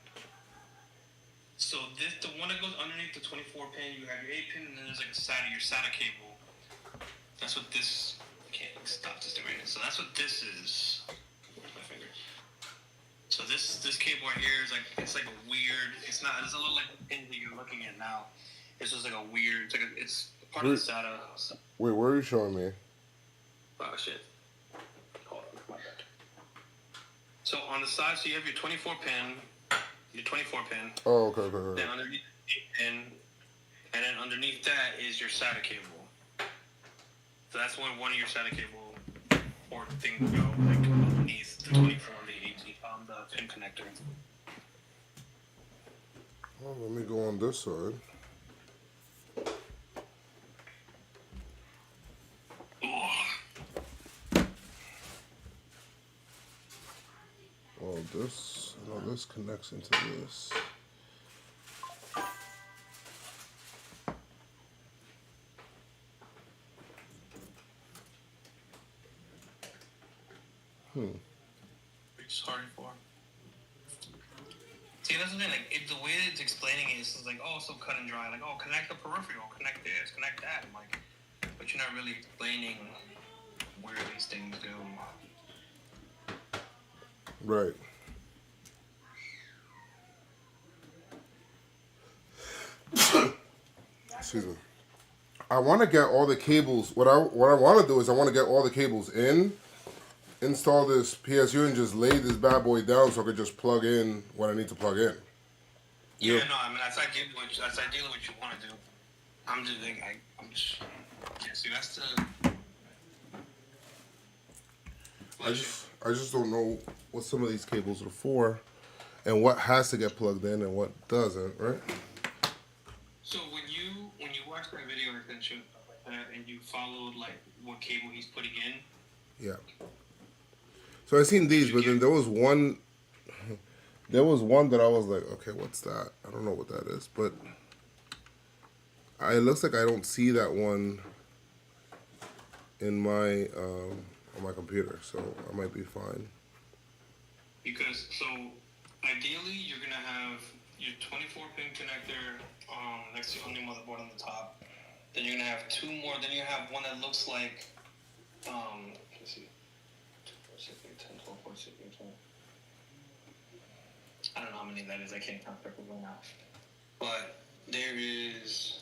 So the one that goes underneath the 24 pin, you have your 8 pin, and then there's like your SATA cable. That's what this. I can't stop this thing right now. So that's what this is. Where's my finger? So this cable right here is like it's like a weird. It's a little like the pin that you're looking at now. It's just like a weird. It's part of the SATA. Wait, where are you showing me? Oh shit. Hold on, my bad. So on the side, so you have your 24 pin. Oh, okay. Then underneath the 8 pin, and then underneath that is your SATA cable. So that's one of your SATA cable port things go like underneath the 24 and the 18 on the pin connector. Oh, let me go on this side. Oh, this connects into this. Sorry for. See, that's the thing. Like, the way it's explaining it is like, oh, so cut and dry. Like, oh, connect the peripheral, connect this, connect that. I'm like, but you're not really explaining where these things go. Right. Excuse me. I want to get all the cables. What I want to do is I want to get all the cables in, install this PSU, and just lay this bad boy down so I could just plug in what I need to plug in. Yeah, Yep. no, I mean that's ideally what you want to do. I'm just thinking, I'm just yeah. See, that's the. I just don't know what some of these cables are for, and what has to get plugged in and what doesn't. Right. So when you watch that video extension and you followed like what cable he's putting in, Yeah. So I seen these, but then there was one. There was one that I was like, okay, what's that? I don't know what that is, but it looks like I don't see that one in my on my computer, so I might be fine. because so ideally you're gonna have your 24-pin connector next to on your motherboard on the top. Then you're gonna have two more. Then you have one that looks like let's see, 10, 12, 14, 20. I don't know how many that is. I can't count perfectly now. But there is,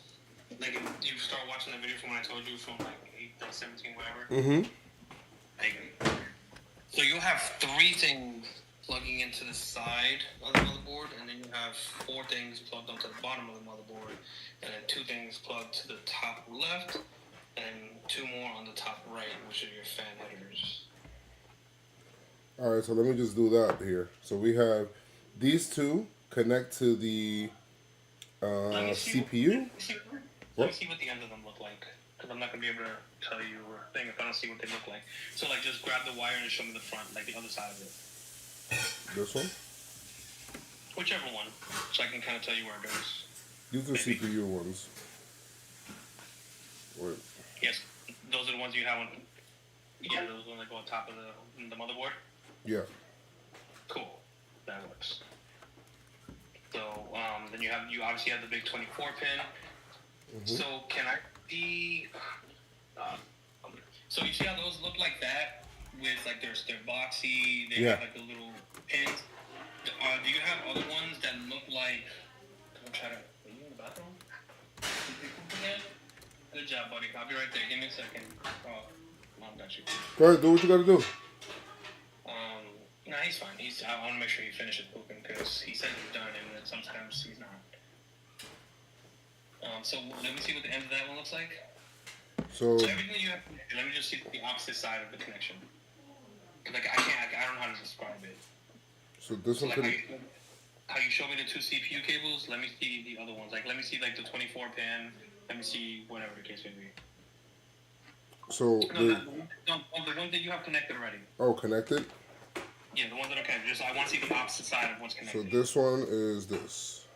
like, if you start watching the video from when I told you from like 8, like 17, whatever. Mm-hmm. Like, so you'll have 3 things plugging into the side of the motherboard, and then you have 4 things plugged onto the bottom of the motherboard, and then 2 things plugged to the top left, and 2 more on the top right, which are your fan headers. All right, so let me just do that here. So we have these 2 connect to the Let me see CPU. Let me see what the end of them look like, because I'm not gonna be able to tell you or thing if I don't see what they look like. So like, just grab the wire and show me the front, like the other side of it, This one. whichever one, so I can kind of tell you where it goes. These are Maybe. CPU ones. Wait. Yes, those are the ones you have on. Yeah, those ones that go on top of the motherboard. Yeah. Cool, that works. So then you obviously have the big 24-pin. So can I see? So you see how those look like that with like they're boxy. They Yeah. have like the little pins. Do you have other ones that look like? I'm trying to. Are you in the bathroom? Good job, buddy. I'll be right there. Give me a second. Oh, mom got you. Go ahead, do what you gotta do. No, he's fine. I want to make sure he finishes pooping because he said he's done, and then sometimes he's not. So let me see what the end of that one looks like. So So everything that you have, let me just see the opposite side of the connection. Like I don't know how to describe it. so this So one like can. how you showed me the 2 CPU cables, let me see the other ones. Like let me see like the 24-pin. Let me see whatever the case may be. So No, the ones that you have connected already. connected. Yeah, the ones that are connected. Just I want to see the opposite side of what's So connected. this one is this.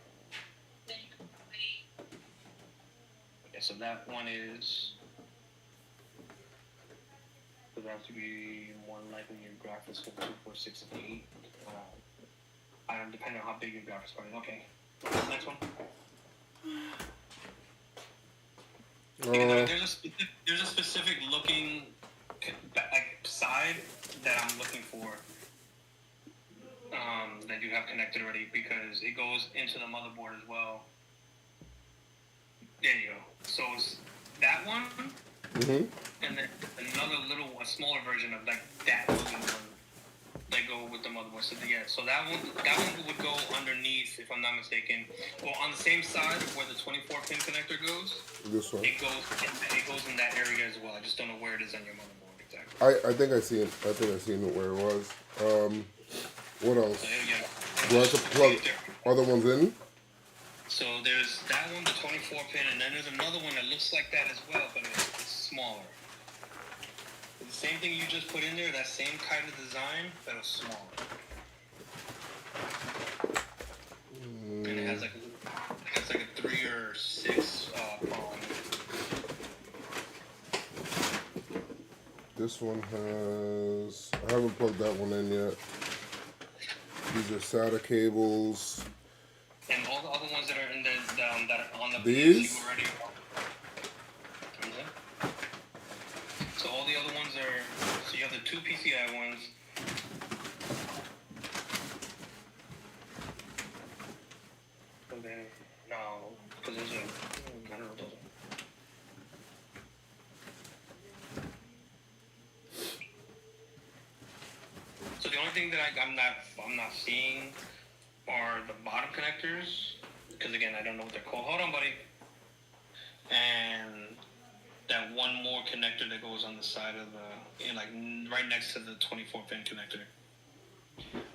Okay, so that one is. So that has to be more likely your graphics for 2, 4, 6, and 8. I don't depend on how big your graphics card is. Okay. Next one. There's a specific looking like side that I'm looking for. That you have connected already because it goes into the motherboard as well. There you go. So it's that one, Mm-hmm. and then a smaller version of like that looking one that go with the motherboard. So so that one would go underneath, if I'm not mistaken. Well, on the same side of where the 24-pin connector goes, This one. it goes in that area as well. I just don't know where it is on your motherboard exactly. I think I see it. I think I seen it where it was. What else? So there you go. Do I have to plug other ones in? So there's that one, the 24-pin, and then there's another one that looks like that as well, but it's smaller. The same thing you just put in there, that same kind of design, but it's smaller. And it has like a 3 or 6 prong. This one has. I haven't plugged that one in yet. These are SATA cables. And all the other ones that are in that are on the These? PSU already. Okay. So all the other ones are. So you have the two PCI ones. And then no, because those are. I don't know what those are. So the only thing that I'm not seeing are the bottom connectors, because again I don't know what they're called. Hold on, buddy. And that one more connector that goes on the side of the, like right next to the 24-pin connector.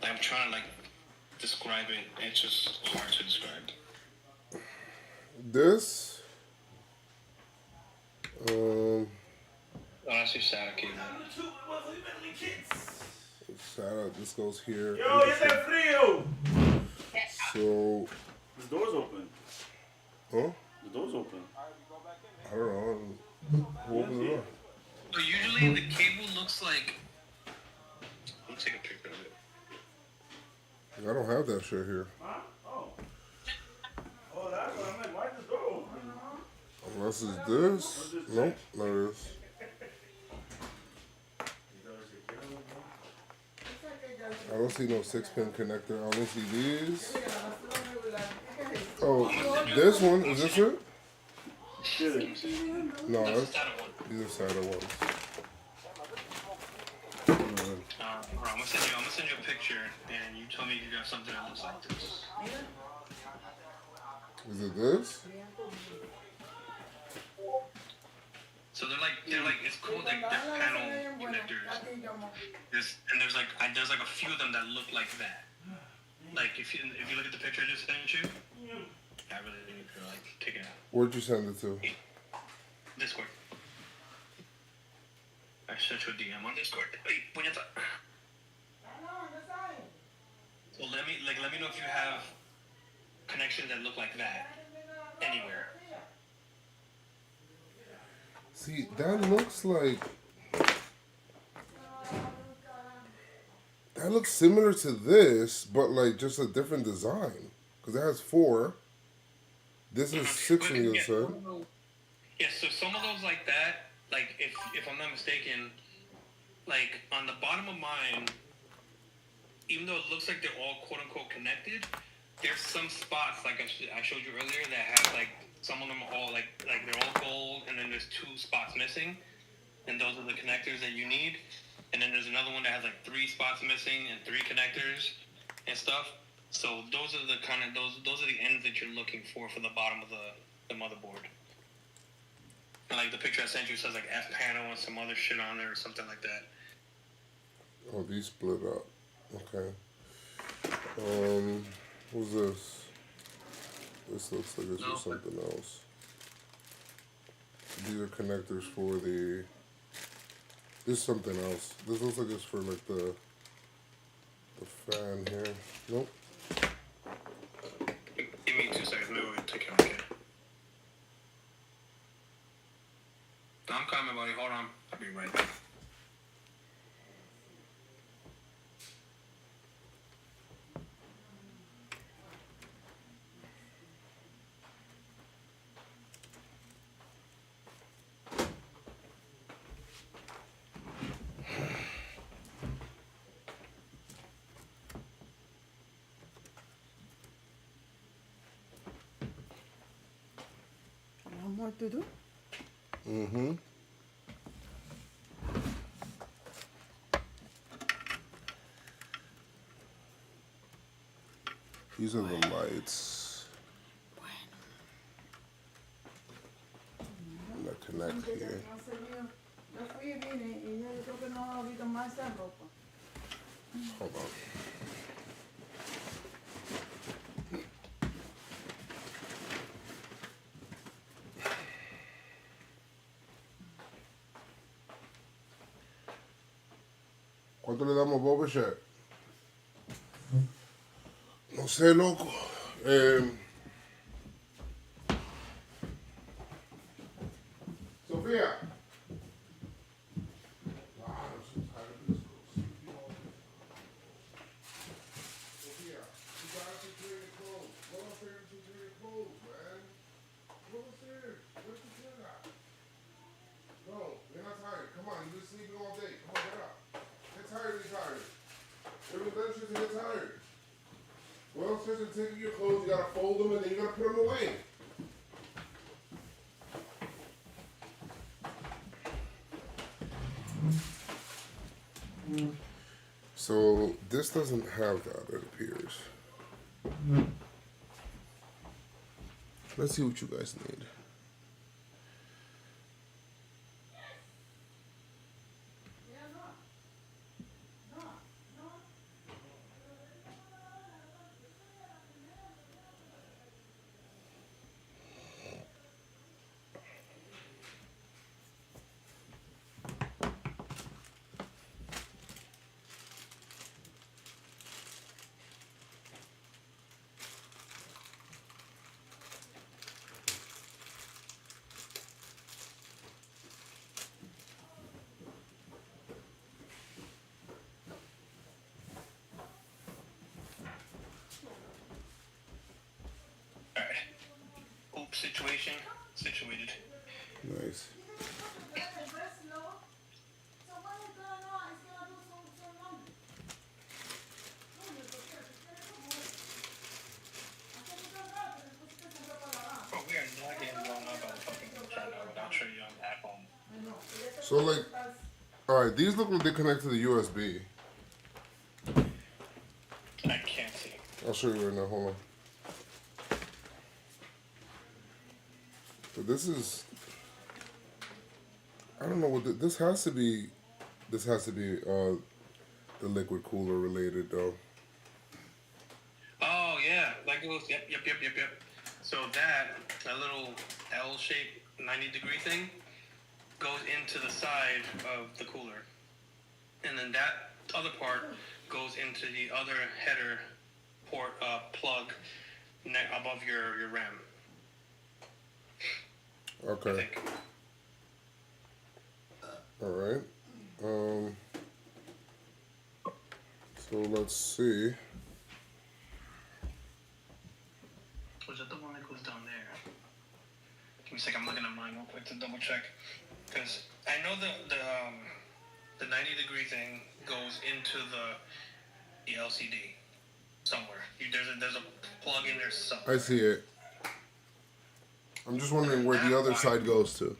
I'm trying to like describe it. It's just hard to describe. This. Oh, that's your SATA cable. SATA. This goes here. Yo, it's that frio! So. The door's open. Huh? The door's open. I don't know. Who opened the door? So usually the cable looks like. Let me take a picture of it. I don't have that shit here. Huh? Oh. Oh, that's what I'm like. Why is the door open? Unless it's this. Nope, not this. I don't see no 6-pin connector. I only see these. Oh, this one. Is this it? No, That's that's, the SATA one. these are SATA ones. I'm gonna send you a picture, and you tell me if you got something that looks like this. Is it this? So they're like it's cool. Like they're panel connectors. There's like a few of them that look like that. Like if you look at the picture I just sent you, I really need to like take it out. Where'd you send it to? Discord. I sent you a DM on Discord. Wait, puñeta. So let me know if you have connections that look like that anywhere. See, that looks like. That looks similar to this, but like just a different design. Because it has 4. This is 6 on the other side. Yeah, so some of those like that, like if I'm not mistaken, like on the bottom of mine, even though it looks like they're all quote unquote connected, there's some spots like I showed you earlier that have like some of them are all like they're all gold, and then there's 2 spots missing, and those are the connectors that you need. And then there's another one that has like 3 spots missing and 3 connectors and stuff. So those are the kind of those are the ends that you're looking for the bottom of the motherboard. And like the picture I sent you says like F panel and some other shit on there or something like that. Oh, these split up. Okay. What's this? This looks like it's for something else. These are connectors for the. This is something else. This looks like it's for like the fan here. Nope. Give me 2 seconds. Maybe we'll take it. Okay. I'm coming, buddy. Hold on. I'll be right back. More to do? Mm-hmm. These are the lights that connect here. Yo fui y vine y yo creo que no ha habido más esa ropa. Hold on. ¿Cuánto le damos Boba Shett? No sé, loco. Sofía. Every then she's gonna get tired. Well, especially taking your clothes, you gotta fold them and then you gotta put them away. So this doesn't have that, it appears. Let's see what you guys need. Alright. Hoop situation. Situated. Nice. Bro, we are not getting blown up on fucking China without your young at home. So like, alright, these look like they connect to the USB. I can't see. I'll show you right now, hold on. But this is, I don't know what this has to be the liquid cooler related though. Oh yeah, that goes. Yep. So that little L-shaped 90-degree thing goes into the side of the cooler, and then that other part goes into the other header port plug above your RAM. I Okay. think. All right. So let's see. Was that the one that goes down there? Give me a second. I'm looking at mine real quick to double check, because I know the 90-degree thing goes into the LCD somewhere. There's a plug in there somewhere. I see it. I'm just wondering where the other side goes to.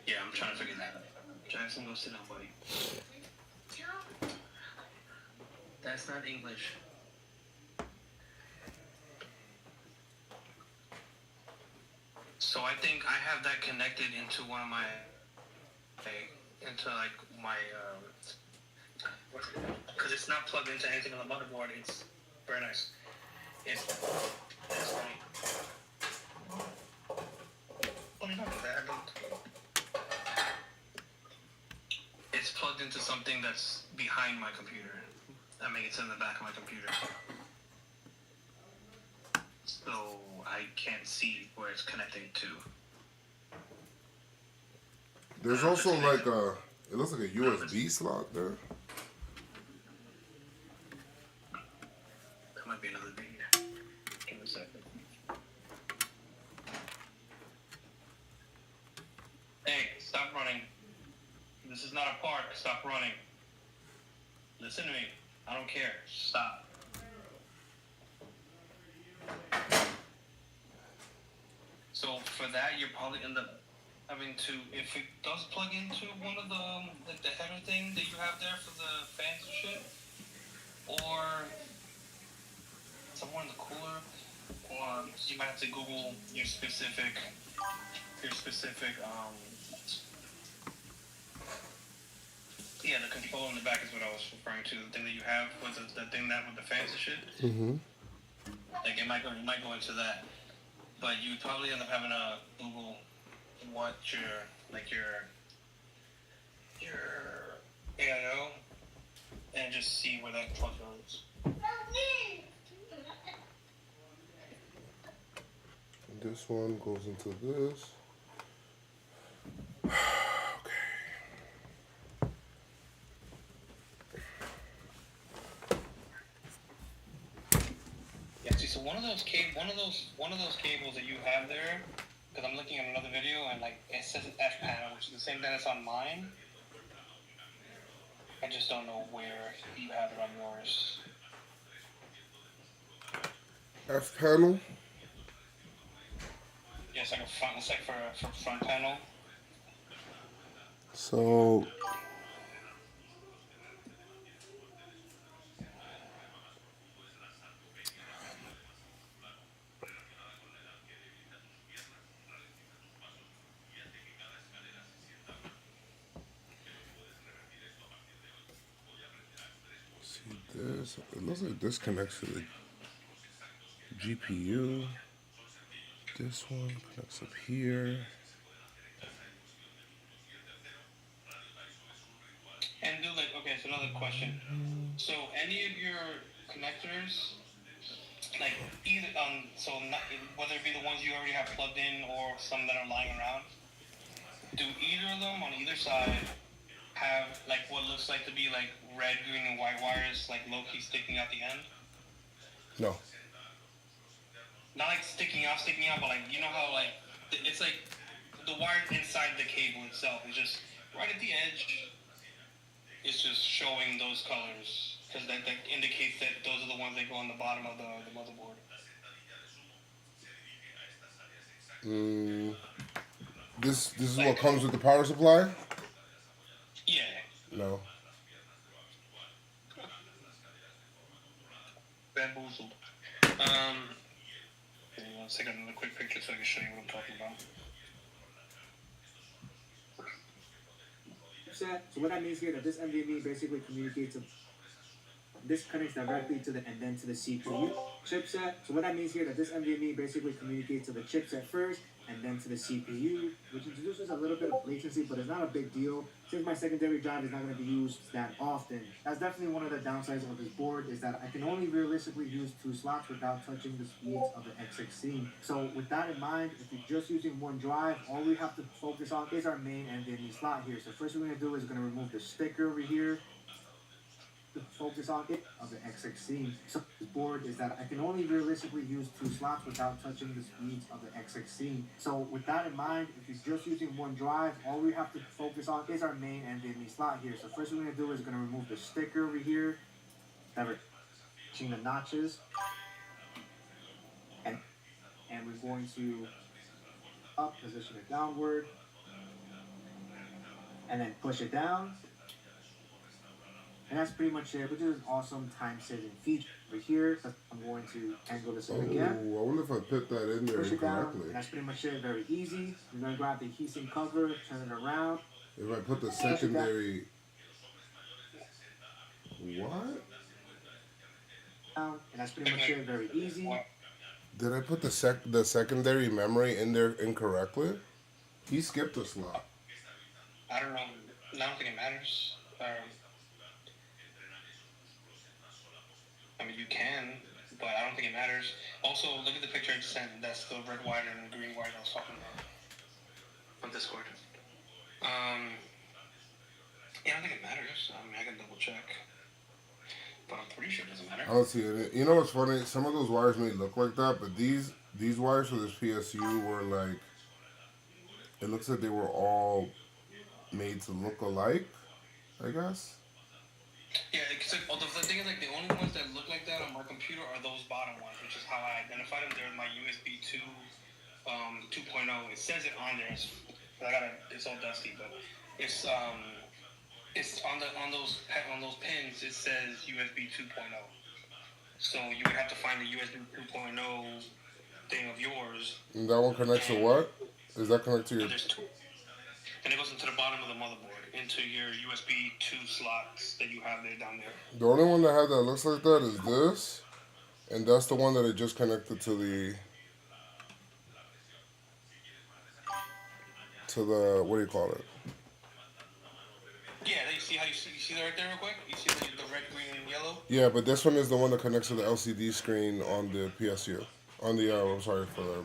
Yeah, I'm trying to figure that out. Jackson, go sit down, buddy. That's not English. So I think I have that connected into one of my, because it's not plugged into anything on the motherboard. It's very nice. It's funny. Funny enough, it's plugged into something that's behind my computer. I mean, it's in the back of my computer. So I can't see where it's connecting to. There's also like it looks like a USB slot there. That might be another video. Give me a second. Hey, stop running. This is not a park. Stop running. Listen to me. I don't care. Stop. So for that, you're probably end up having to, if it does plug into one of the like the header thing that you have there for the fans and shit, or somewhere in the cooler, or you might have to Google your specific yeah, the controller in the back is what I was referring to. The thing that you have with the thing that with the fans and shit. Mm-hmm. Like you might go into that, but you would probably end up having to Google what your AIO and just see where that plug goes. And this one goes into this. Yeah, see, so one of those cables that you have there, because I'm looking at another video and like it says F panel, which is the same thing that's on mine. I just just don't know where you have it on yours. F panel. Yeah, it's like a front. It's like for front panel. So see this. It looks like this connects to the GPU. This one connects up here. And do like, okay, so another question. So any of your connectors, like either so not, whether it be the ones you already have plugged in or some that are lying around, do either of them on either side have like what looks like to be like red, green, and white wires like low key sticking out the end? No. Not like sticking out, but like you know how like it's like the wire inside the cable itself is just right at the edge. It's just showing those colors because that indicates that those are the ones that go on the bottom of the motherboard. This is what comes with the power supply? Yeah. No. Bamboozled. Let's take another quick picture so I can show you what I'm talking about. Chipset. So what that means here that this NVMe basically communicates. This connects directly to the and then to the CPU chipset. So what that means here that this NVMe basically communicates to the chipset first and then to the CPU, which introduces a little bit of latency, but it's not a big deal since my secondary drive is not going to be used that often. That's definitely one of the downsides of this board is that I can only realistically use 2 slots without touching the speeds of the X16. So with that in mind, if you're just using one drive, all we have to focus on is our main NVMe slot here. So first we're going to do is going to remove the sticker over here. Focus on it of the X16. So this board is that I can only realistically use 2 slots without touching the speeds of the X16. So with that in mind, if you're just using one drive, all we have to focus on is our main NVMe slot here. So first we're going to do is going to remove the sticker over here, touching the notches, and we're going to position it downward, and then push it down. And that's pretty much it, which is an awesome time-saving feature. Over here, I'm going to angle this in again. I wonder if I put that in there Push it down, incorrectly. and that's pretty much it. Very easy. You're going to grab the heatsink cover, turn it around. If I put the secondary... What? And that's pretty much it. Very easy. Did I put the secondary memory in there incorrectly? He skipped a slot. I don't know. I don't think it matters. I mean, you can, but I don't think it matters. Also, look at the picture I just sent. That's the red wire and the green wire I was talking about on Discord. Yeah, I don't think it matters. I mean, I can double check, but I'm pretty sure it doesn't matter. I don't see it. You know what's funny? Some of those wires may look like that, but these wires for this PSU were like, it looks like they were all made to look alike, I guess. Yeah, because like, the thing is, like, the only ones that look like that on my computer are those bottom ones, which is how I identified them. They're my USB 2, 2.0. It says it on there. It's all dusty, but it's on those pins. It says USB 2.0. So you would have to find the USB 2.0 thing of yours. And that one connects to what? Is that connected to your... There's 2. And it goes into the bottom of the motherboard, into your USB 2 slots that you have there down there. The only one that had that looks like that is this. And that's the one that I just connected to the... what do you call it? Yeah, you see how you see that right there real quick? You see the red, green, and yellow? Yeah, but this one is the one that connects to the LCD screen on the PSU. On the, I'm sorry for the...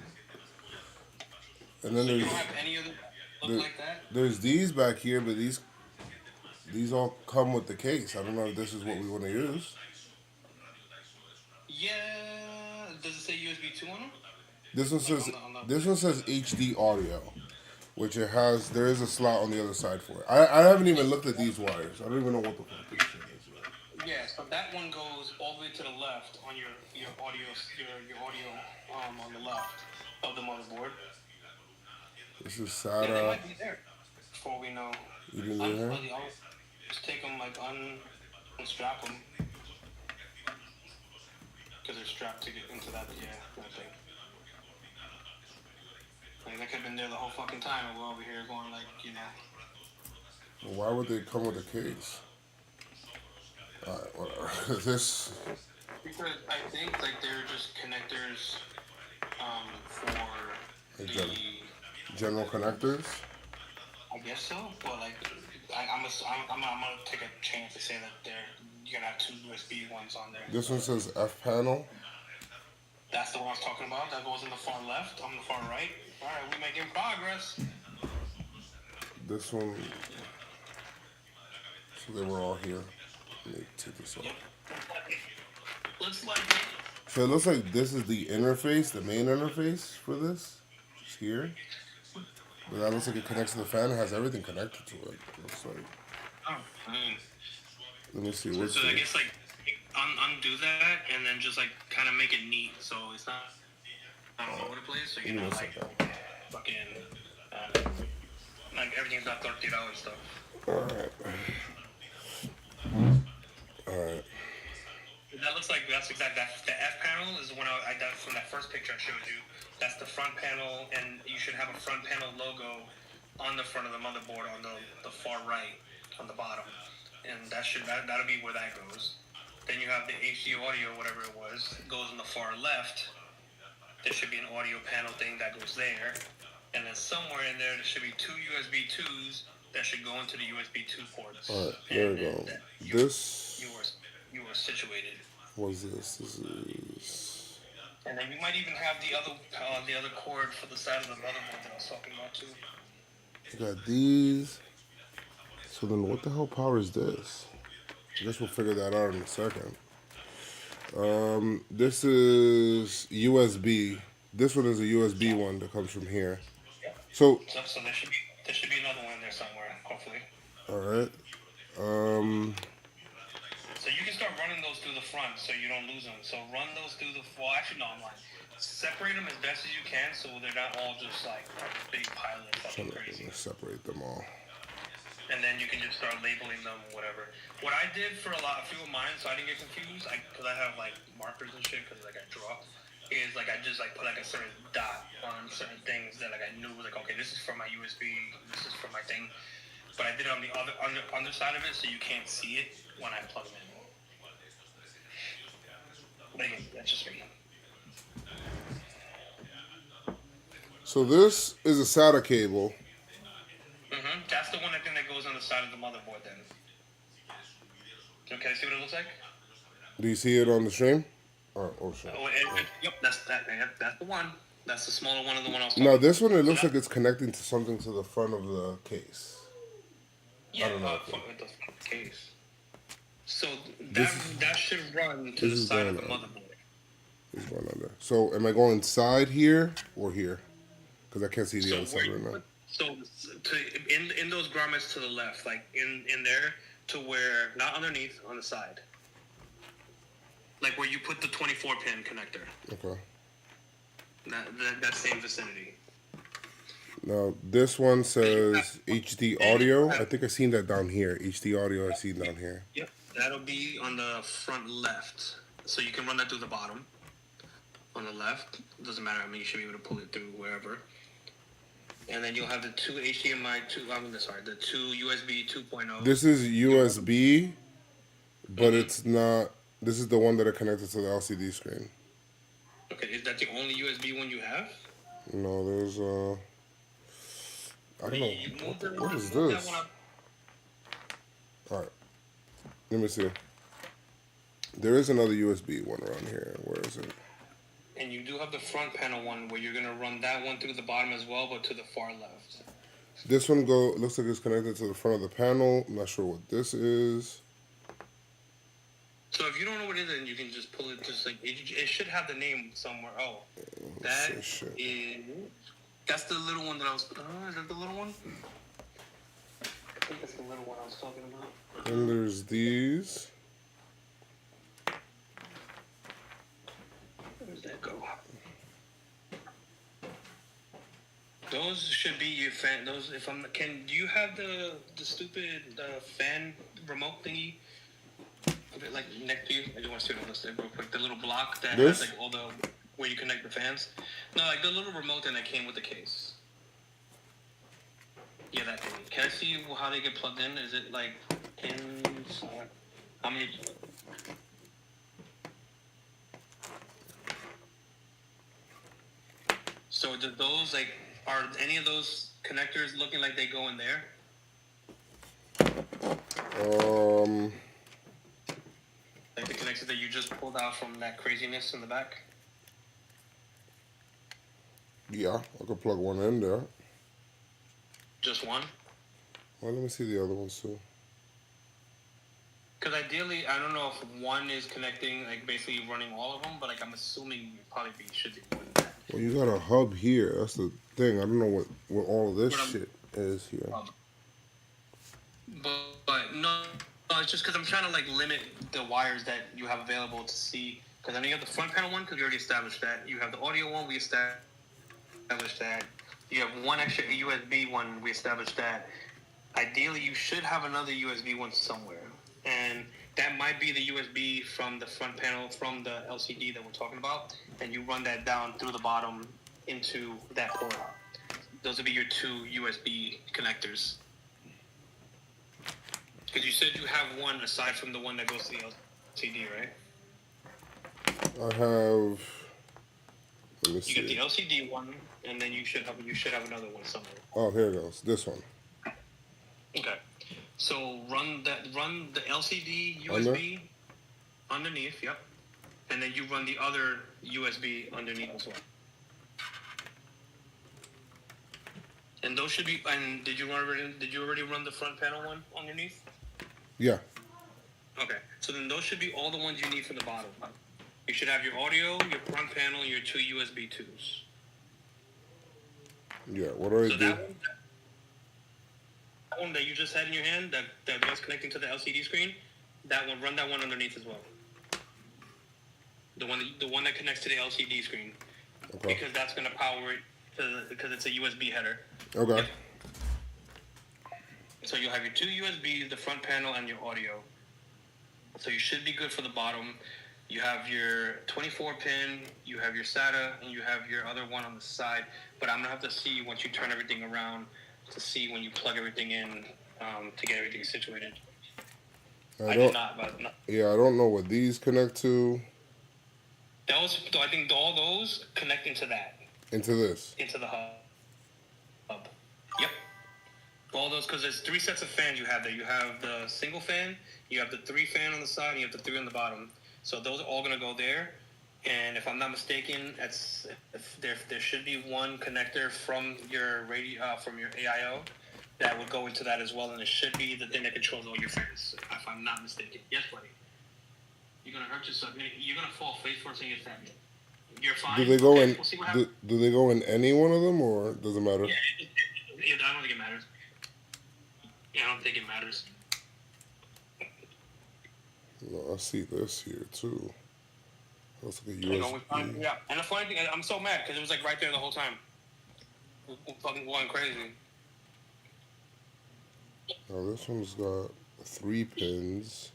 And then So you there's... don't have any of them look like that? There's these back here, but these all come with the case. I don't know if this is what we want to use. Yeah. Does it say USB 2 on them? This one says HD audio, which it has. There is a slot on the other side for it. I haven't even looked at these wires. I don't even know what the fuck this shit is. Yeah, so that one goes all the way to the left on your audio on the left of the motherboard. This is Yeah, they SATA. might be there. Before we know. You didn't do that? I'll just take them like unstrap them because they're strapped to get into that thing. Like they could have been there the whole fucking time, and we're over here going like, you know. Well, why would they come with a case? Alright, whatever. This. Because I think like they're just connectors for the. General connectors. I guess so, but like I'm gonna take a chance to say that you're gonna have two USB ones on there. This one says F panel. That's the one I was talking about. That goes in the far left. I'm the far right. All right, we're making progress. This one. So they were all here. Let me take this off. Looks like. So it looks like this is the interface, the main interface for this. It's here. But that looks like it connects to the fan. It has everything connected to it. Looks like. Oh. Let me see. What's So I this? guess like undo that and then just like kind of make it neat so it's not all over the place. So you're not like fucking like everything's not $30 stuff. Alright. Alright. That looks like that's exact. That the F panel is the one I got from that first picture I showed you. That's the front panel, and you should have a front panel logo on the front of the motherboard on the far right on the bottom, and that'll be where that goes. Then you have the HD audio, whatever it was, goes on the far left. There should be an audio panel thing that goes there, and then somewhere in there should be two USB 2s that should go into the USB 2 ports. Alright, there we go. This. You were situated. What is this? This is. And then you might even have the other cord for the side of the motherboard that I was talking about too. You got these. So then what the hell powers this? I guess we'll figure that out in a second. This is USB. This one is a USB one that comes from here. So So there should be another one in there somewhere, hopefully. alright. So you can start running those through the front so you don't lose them. So run those through the well, actually no, I'm lying. Separate them as best as you can so they're not all just like a big pile of fucking crazy. Separate them all. And then you can just start labeling them, whatever. What I did for a few of mine, so I didn't get confused, because I have like markers and shit, because like I draw, is like I just like put like a certain dot on certain things that like I knew was like, okay, this is for my USB, this is for my thing. But I did it on the other underside of it, so you can't see it when I plug them in. But again, that's just me. So this is a SATA cable. That's the one I think that goes on the side of the motherboard then. Okay, see what it looks like? Do you see it on the stream? Oh shit. Yep, that's the one. That's the smaller one of the one I was talking No, about. this one it looks like it's connecting to something to the front of the case. Yeah, I don't know. with the case. So that should run to the is side of the going on. motherboard. It's going on there. So am I going side here or here? Because I can't see the So other side right now. in those grommets to the left, like in there to where not underneath on the side, like where you put the 24-pin connector. Okay. That same vicinity. Now this one says HD audio. I think I seen that down here. HD audio I seen down here. Yep, that'll be on the front left. So you can run that through the bottom. On the left, doesn't matter. I mean, you should be able to pull it through wherever. And then you'll have the two the two USB 2.0. This is USB, but it's not. This is the one that are connected to the LCD screen. Okay, is that the only USB one you have? No, there's I don't know. What is this? All right, let me see. There is another USB one around here. Where is it? And you do have the front panel one where you're gonna run that one through the bottom as well, but to the far left. This one looks like it's connected to the front of the panel. I'm not sure what this is. So if you don't know what it is, then you can just pull it. Just like it should have the name somewhere. Oh, that Shit. is That's the little one that I was. Is that the little one? I think that's the little one I was talking about. And there's these. Where does that go? Those should be your fan. Those, if I'm, do you have the stupid fan remote thingy? A bit like next to you. I just want to see it on this thing real quick. The little block that This? has like all the where you connect the fans. No, like the little remote thing that came with the case. Yeah, that thing. Can I see how they get plugged in? Is it like pins? How many? So do those like are any of those connectors looking like they go in there? Like the connectors that you just pulled out from that craziness in the back? Yeah, I could plug one in there. Just one? Well, let me see the other ones too. Because ideally, I don't know if one is connecting, like basically running all of them, but like I'm assuming you probably should be more than that. Well, you got a hub here. That's the thing. I don't know what all of this What I'm- shit is here. But no, it's just because I'm trying to like limit the wires that you have available to see. Because I know you have the front panel one, because we already established that. You have the audio one, we established that. You have one extra USB one, we established that. Ideally, you should have another USB one somewhere. And that might be the USB from the front panel, from the LCD that we're talking about. And you run that down through the bottom into that port. Those would be your two USB connectors. Because you said you have one aside from the one that goes to the LCD, right? I have. Let me You see. get the LCD one, and then you should have another one somewhere. Oh, here it goes. This one. Okay. So run the LCD USB underneath, yep. And then you run the other USB underneath as well. And those should be. And did you already run the front panel one underneath? Yeah. Okay. So then those should be all the ones you need for the bottom. You should have your audio, your front panel, your two USB 2s. Yeah. What do I So do? that one that you just had in your hand, that was connecting to the LCD screen, that one, run that one underneath as well. The one that connects to the LCD screen, Okay. because that's going to power it because it's a USB header. Okay. Yep. So you'll have your two USBs, the front panel, and your audio. So you should be good for the bottom. You have your 24 pin, you have your SATA, and you have your other one on the side. But I'm gonna have to see once you turn everything around to see when you plug everything in to get everything situated. I did not, but no. Yeah, I don't know what these connect to. I think all those connect into that, Into this. into the hub. Yep. All those, because there's three sets of fans you have there. You have the single fan, you have the 3 fan on the side, and you have the 3 on the bottom. So those are all going to go there. And if I'm not mistaken, there should be one connector from your radio, from your AIO that would go into that as well. And it should be the thing that controls all your fans, if I'm not mistaken. Yes, buddy. You're going to hurt yourself. You're going to fall face first in your fan. You're fine. Do they go Okay, in? we'll see what happens. Do they go in any one of them, or does it matter? Yeah, I don't think it matters. Yeah, I don't think it matters. No, I see this here too. Looks like a You know, USB. yeah, and the funny thing, I'm so mad because it was like right there the whole time. We're fucking going crazy. Now this one's got 3 pins.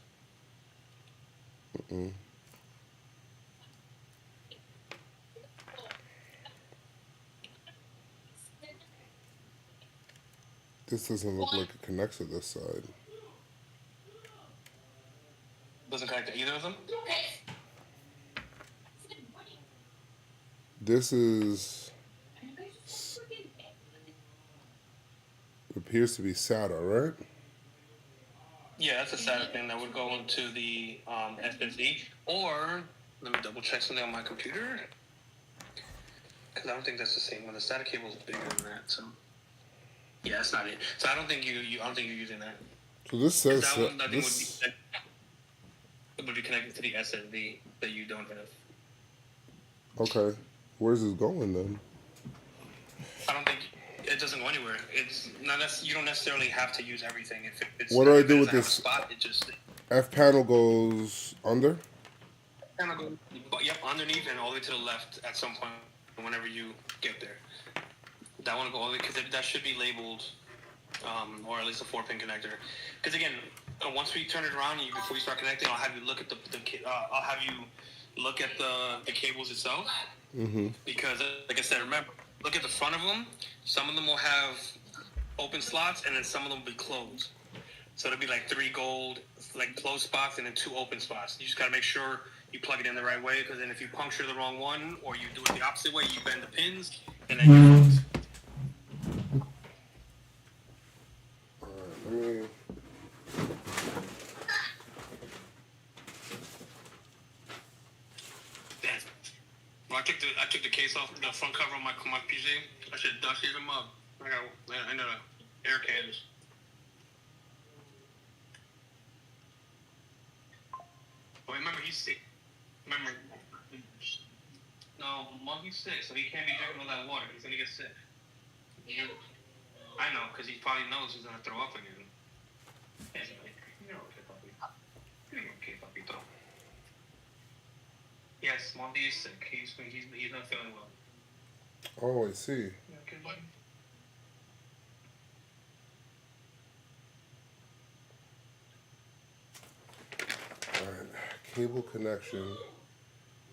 This doesn't look like it connects to this side. Doesn't connect to either of them. This is appears to be SATA, right? Yeah, that's a SATA thing that would go into the SSD. Or let me double check something on my computer because I don't think that's the same one. The SATA cable is bigger than that, so yeah, that's not it. So I don't think I don't think you're using that. So this says That one I think this. would be connected to the SSD that you don't have. Okay, where's this going then? I don't think it doesn't go anywhere. It's not you don't necessarily have to use everything. If it's What do I if it do with doesn't have a this? spot, it just F panel goes under. kind of go. Yep, underneath and all the way to the left at some point whenever you get there. That one will go all the way because that should be labeled, or at least a 4-pin connector. Because again, once we turn it around, before you start connecting, I'll have you look at I'll have you look at the cables itself. Mm-hmm. Because like I said, remember, look at the front of them. Some of them will have open slots, and then some of them will be closed. So it'll be like 3 gold, like closed spots, and then 2 open spots. You just gotta make sure you plug it in the right way, because then if you puncture the wrong one or you do it the opposite way, you bend the pins, and then you're fucked. Let me. Damn. Well, I took the case off the front cover of my PC. I should dusted them up. I know the air cans. But remember, he's sick. Remember, no, Monkey's sick, so he can't be drinking all that water. He's gonna get sick. I know, because he probably knows he's gonna throw up again. Yes, Monty is sick. He's not feeling well. Oh, I see. Okay, buddy. All right. Cable connection.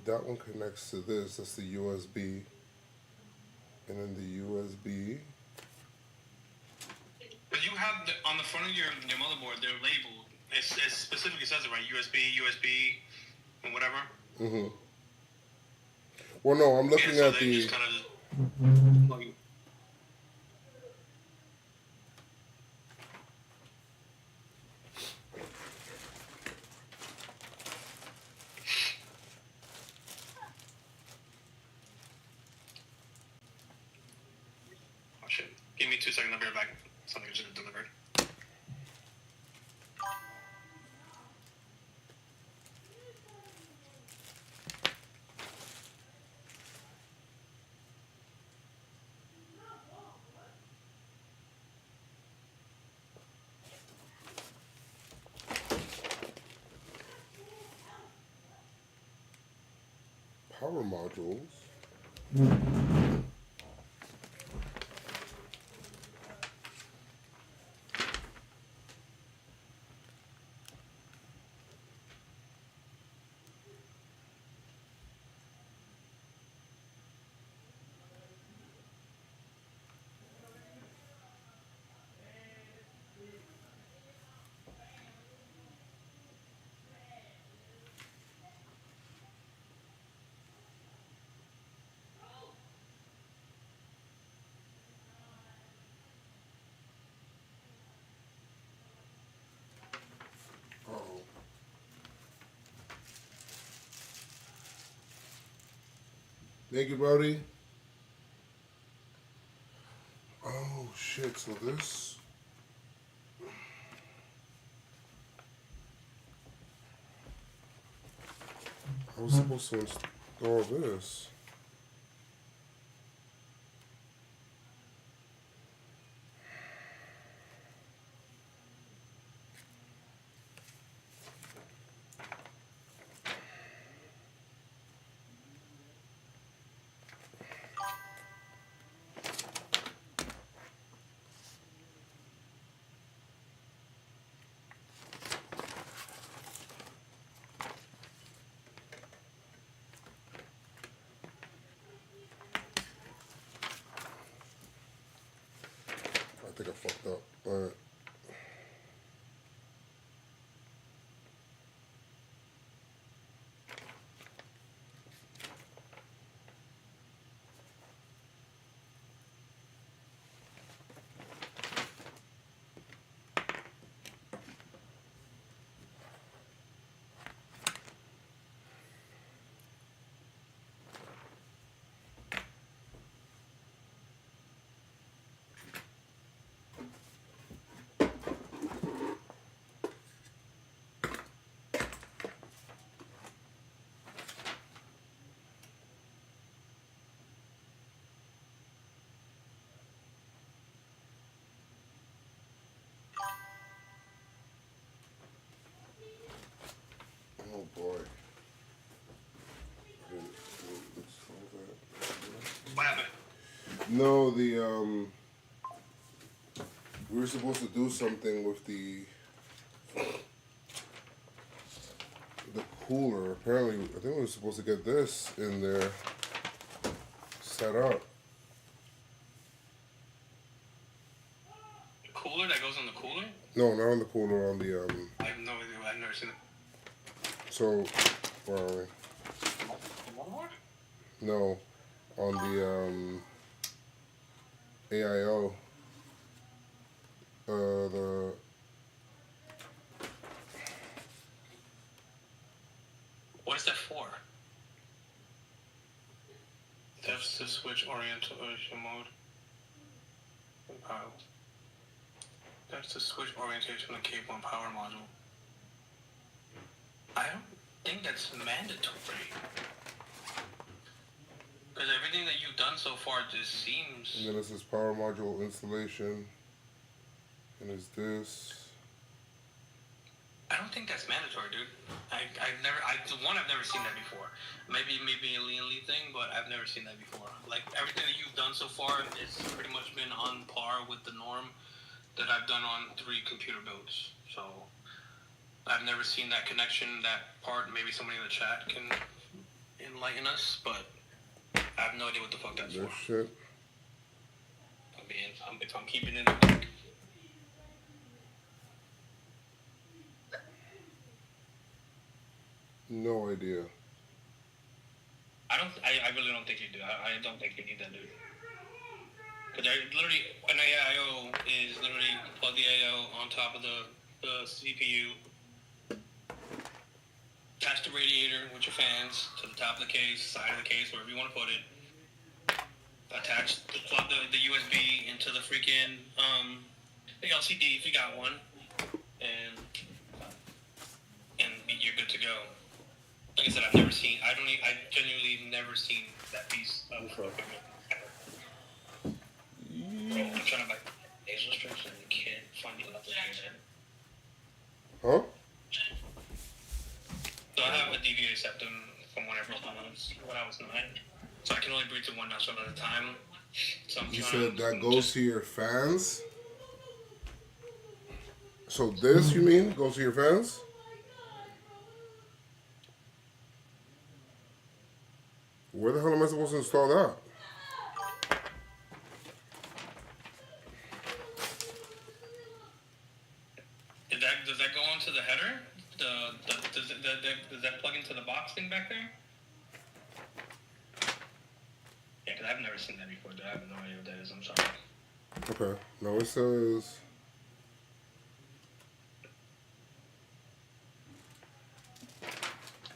That one connects to this. That's the USB. And then the USB. But you have on the front of your motherboard, they're labeled. It specifically says it right. USB, and whatever. Mm-hmm. Well, no, I'm looking so at the. Just kind of plug it. Oh shit! Give me 2 seconds. I'll be right back. Something just delivered. Power modules. Oh. Thank you, Brody. Oh shit! So this. I was supposed to install this. I think I fucked up. All right. No, we were supposed to do something with the cooler. Apparently, I think we were supposed to get this in there set up. The cooler that goes on the cooler? No, not on the cooler, on the I have no idea. I've never seen it. So, where are we? Walmart? No, on the AIO. The What is that for? That's to switch orientation mode. Power. That's to switch orientation of the cable and power module. I don't think that's mandatory. Because everything that you've done so far just seems. and then this is power module installation. And is this? I don't think that's mandatory, dude. I've never seen that before. Maybe a Lian Li thing, but I've never seen that before. Like everything that you've done so far, it's pretty much been on par with the norm that I've done on 3 computer builds. So I've never seen that connection, that part. Maybe somebody in the chat can enlighten us, but I have no idea what the fuck that's This for. shit. If I'm keeping it in the dark. No idea. I really don't think you do. I don't think you need that, dude. Because literally, an AIO is literally plug the AIO on top of the CPU, attach the radiator with your fans to the top of the case, side of the case, wherever you want to put it. Plug the USB into the freaking the LCD if you got one, and you're good to go. Like I said, I've genuinely never seen that piece of equipment ever. I'm trying to buy nasal strips and I can't find the application. Huh? So I have a DVA septum from when I was 9. So I can only breathe to one nostril at a time. So I'm You trying said that goes to your fans? So this, you mean, goes to your fans? Where the hell am I supposed to install that? Does that go onto the header? Does that plug into the box thing back there? Yeah, because I've never seen that before, dude. I have no idea what that is. I'm sorry. Okay. No, it says...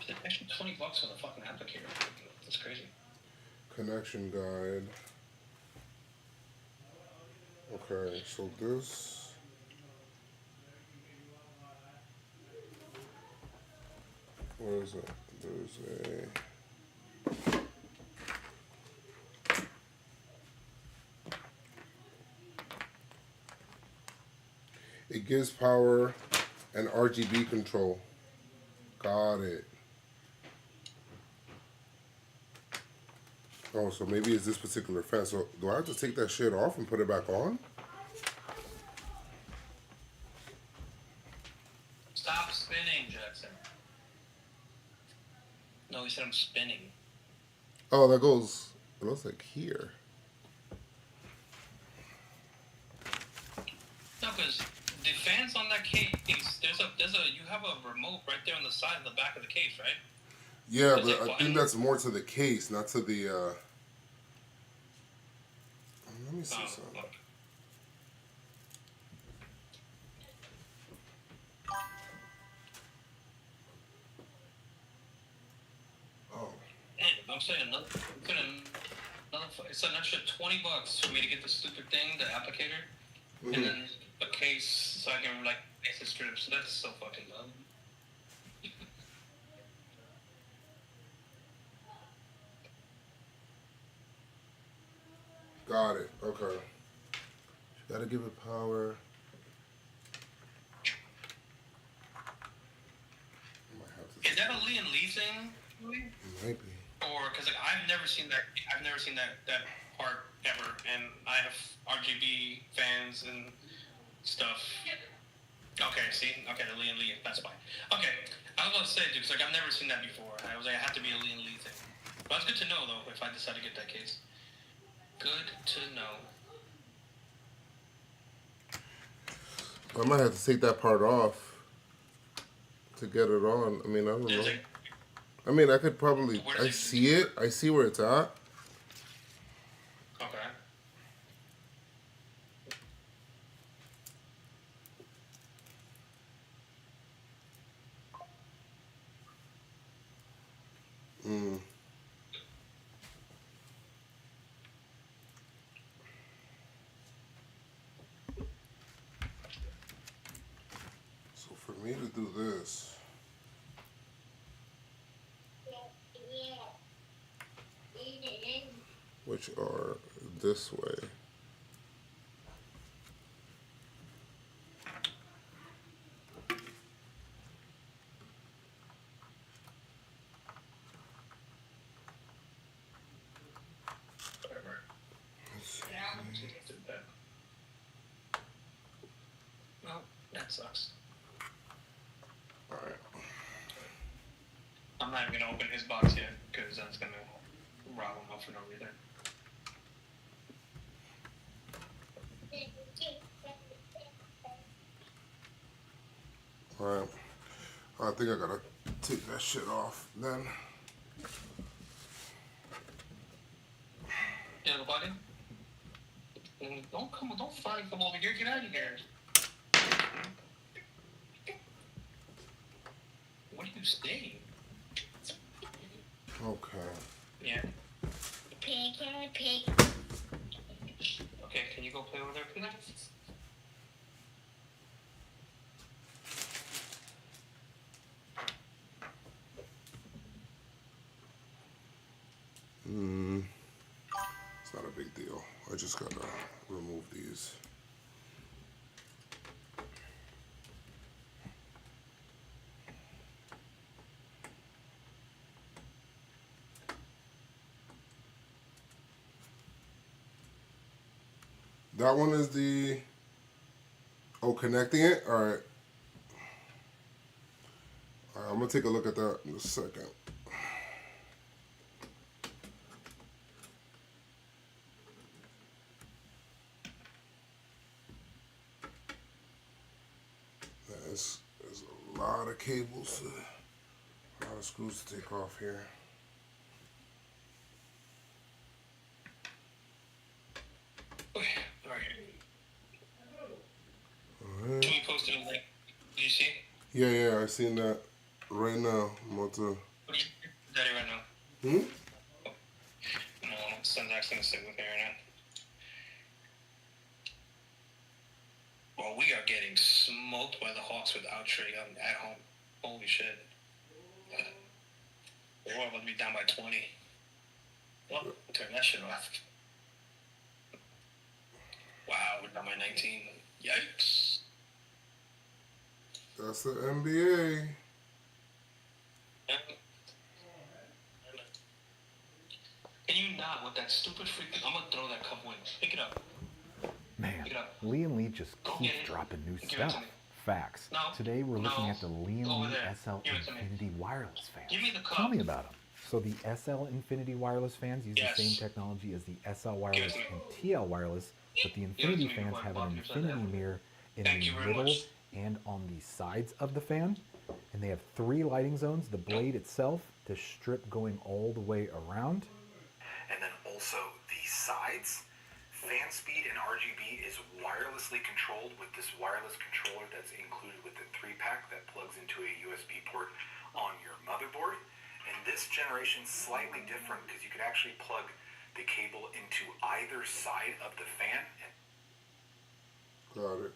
It's actually $20 for the fucking applicator. That's crazy. Connection guide. Okay, so this... What is it? There's a... It gives power and RGB control. Got it. Oh, so maybe it's this particular fan. So do I have to take that shit off and put it back on? Stop spinning, Jackson. No, he said I'm spinning. Oh, that goes, it looks like here. No, because the fans on that case, you have a remote right there on the side of the back of the case, right? Yeah, Is it but I button? think that's more to the case, not to the, let me see Oh, something. fuck. Oh, Man, I'm saying it's an extra $20 for me to get the stupid thing, the applicator, and then a case so I can like place the strips. That's so fucking dumb. got it. Okay. Gotta give it power. I might have to. Is that a Lian Li thing? Might be. Or because like I've never seen that part ever, and I have RGB fans and stuff. Okay, see? Okay, the Lian Li, that's fine. Okay, I was about to say, dude, because like, I've never seen that before. I was like, it had to be a Lian Li thing. But it's good to know, though, if I decide to get that case. Good to know. I might have to take that part off to get it on. I mean, I don't know. I mean, I could probably. I see it. I see where it's at. Okay. Mm. So for me to do this, which are this way. Whatever. Well, that sucks. Alright. I'm not even gonna open his box yet, because that's gonna rile him up for no reason. Alright. I think I gotta take that shit off then. Yeah, buddy. Don't fight from over here. Get out of here. What are you saying? Okay. Yeah. Okay, can you go play over there, please? It's not a big deal. I just gotta remove these. That one is the... Oh, connecting it? Alright. I'm gonna take a look at that in a second. There's a lot of cables, a lot of screws to take off here. Okay, alright. Alright. Can you post it in link? Did you see? Yeah, I seen that right now. I'm about to... What are you daddy right now? Hmm? No, son's actually gonna sit with me right now. Well, we are getting smoked by the Hawks without Trey Young at home. Holy shit. We're about to be down by 20. Well, turn that shit off. Wow, we're down by 19. Yikes. That's the NBA. Can you not with that stupid freaking... I'm gonna throw that cup away. Pick it up. Man, Pick it up. Lian Li just Go keeps get it. dropping new Give it to stuff. me. Facts. No. Today we're looking No. at the Lian Over Li there. SL Give it to me. Infinity Wireless fans. Give me the cup. Tell me about them. So the SL Infinity Wireless fans use Yes. the same technology as the SL Give Wireless it to and TL Wireless, but the it to Infinity me fans before I have bought an you said infinity that. mirror in Thank the you very middle much. and on the sides of the fan. And they have 3 lighting zones, the blade itself, the strip going all the way around. And then also the sides. Fan speed and RGB is wirelessly controlled with this wireless controller that's included with the 3-pack that plugs into a USB port on your motherboard. And this generation's slightly different because you could actually plug the cable into either side of the fan. Got it.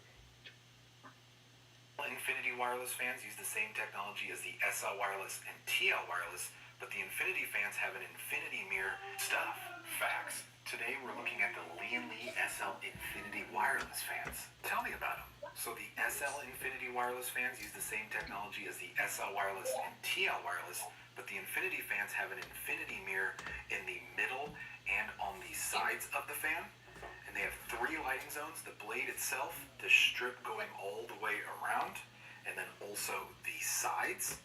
Infinity Wireless fans use the same technology as the SL Wireless and TL Wireless, but the Infinity fans have an infinity mirror. Stuff. Facts. Today we're looking at the Lian Li SL Infinity Wireless fans. Tell me about them. So the SL Infinity Wireless fans use the same technology as the SL Wireless and TL Wireless, but the Infinity fans have an infinity mirror in the middle and on the sides of the fan. And they have 3 lighting zones, the blade itself, the strip going all the way around, and then also the sides.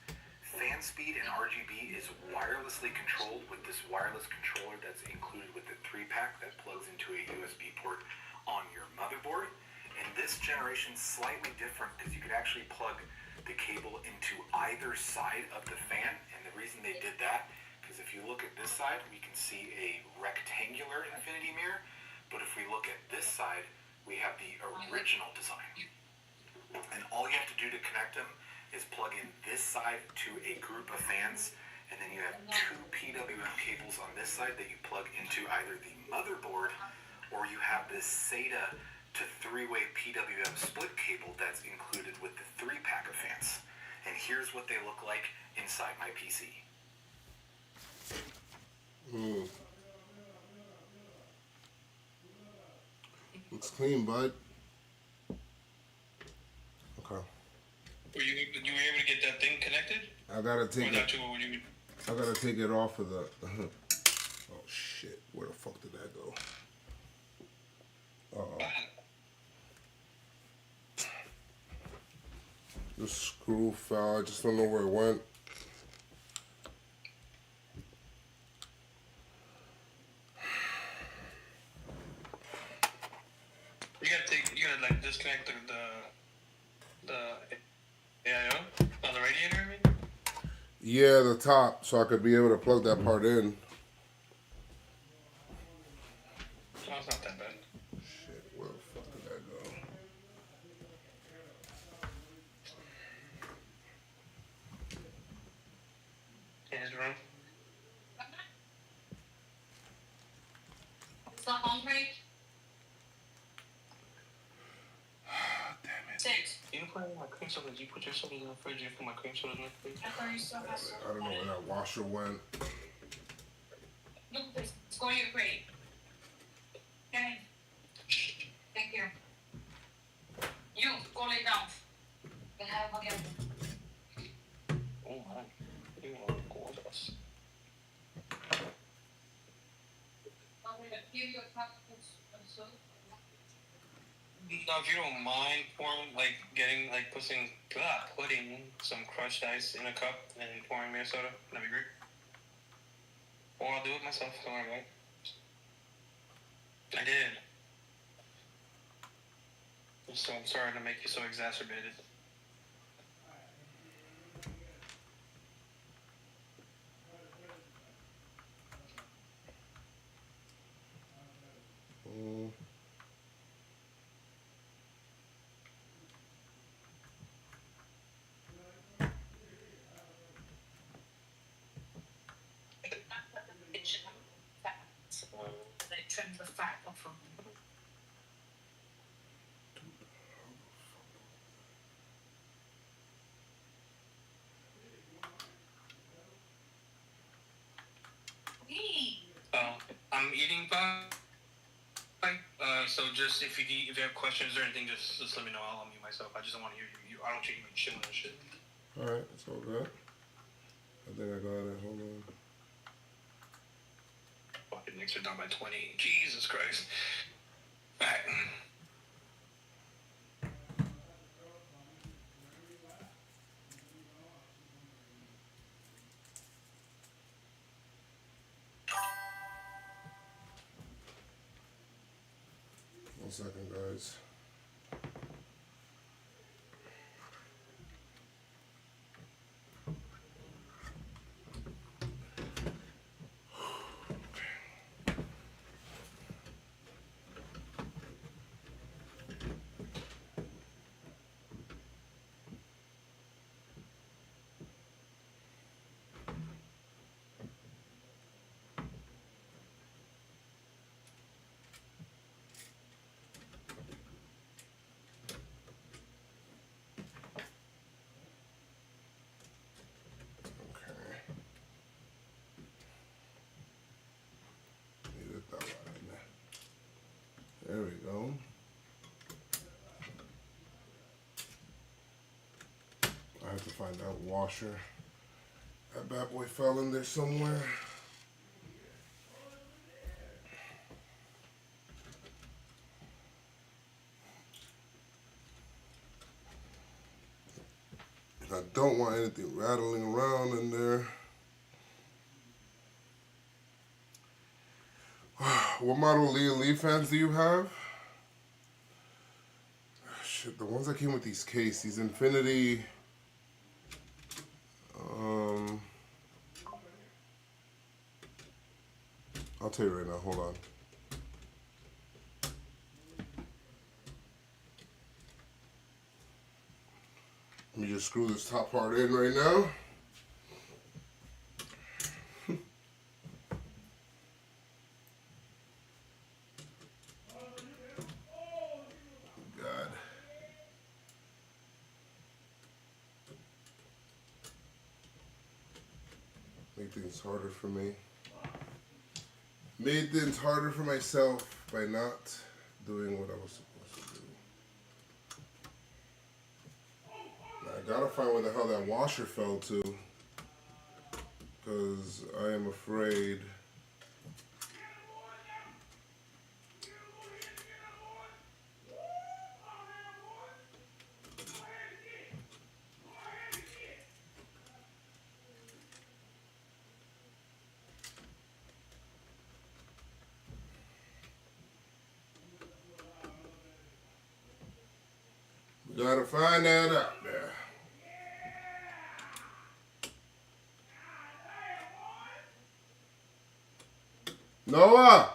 Fan speed and RGB is wirelessly controlled with this wireless controller that's included with the 3-pack that plugs into a USB port on your motherboard. And this generation's slightly different because you could actually plug the cable into either side of the fan. And the reason they did that, because if you look at this side, we can see a rectangular infinity mirror. But if we look at this side, we have the original design. And all you have to do to connect them is plug in this side to a group of fans, and then you have 2 PWM cables on this side that you plug into either the motherboard, or you have this SATA to 3-way PWM split cable that's included with the 3-pack of fans. And here's what they look like inside my PC. Looks clean, bud. Okay. Were you able to get that thing connected? I gotta take it. What you I gotta take it off of the. Oh shit! Where the fuck did that go? The screw fell. I just don't know where it went. You gotta like disconnect the AIO on the radiator, I mean? Yeah, the top, so I could be able to plug that part in. No, it's not that bad. Shit, where the fuck did that go? In his room. It's not hungry. Damn it. 6. You didn't put my cream soda. Did you put your sodas in the fridge? You put my cream soda in the fridge? I thought you still had some. I don't know where that washer went. Look, please. Go to your crate. Okay. Thank you. You, go lay down. And have him again. Oh my. You are gorgeous. I'm gonna give you a cup of soup. Now, if you don't mind pouring, putting some crushed ice in a cup and pouring me a soda, that'd be great. Or I'll do it myself, don't worry about it. I did. So I'm sorry to make you so exacerbated. They trim the fat off from I'm eating fine. So just if you have questions or anything, just let me know. I'll unmute myself. I just don't want to hear you. I don't want you even chilling and shit. Alright, it's all good. I think I got it. Hold on. Fucking Knicks are down by 20. Jesus Christ. Alright. One second, guys. There we go. I have to find that washer. That bad boy fell in there somewhere. I don't want anything rattling around in there. What model Liam Lee fans do you have? Shit, the ones that came with these cases, these Infinity. I'll tell you right now. Hold on. Let me just screw this top part in right now. God. Make things harder for me. Made things harder for myself by not doing what I was supposed to do. Now, I gotta find where the hell that washer fell to, because I am afraid. Gotta find that out there. Noah!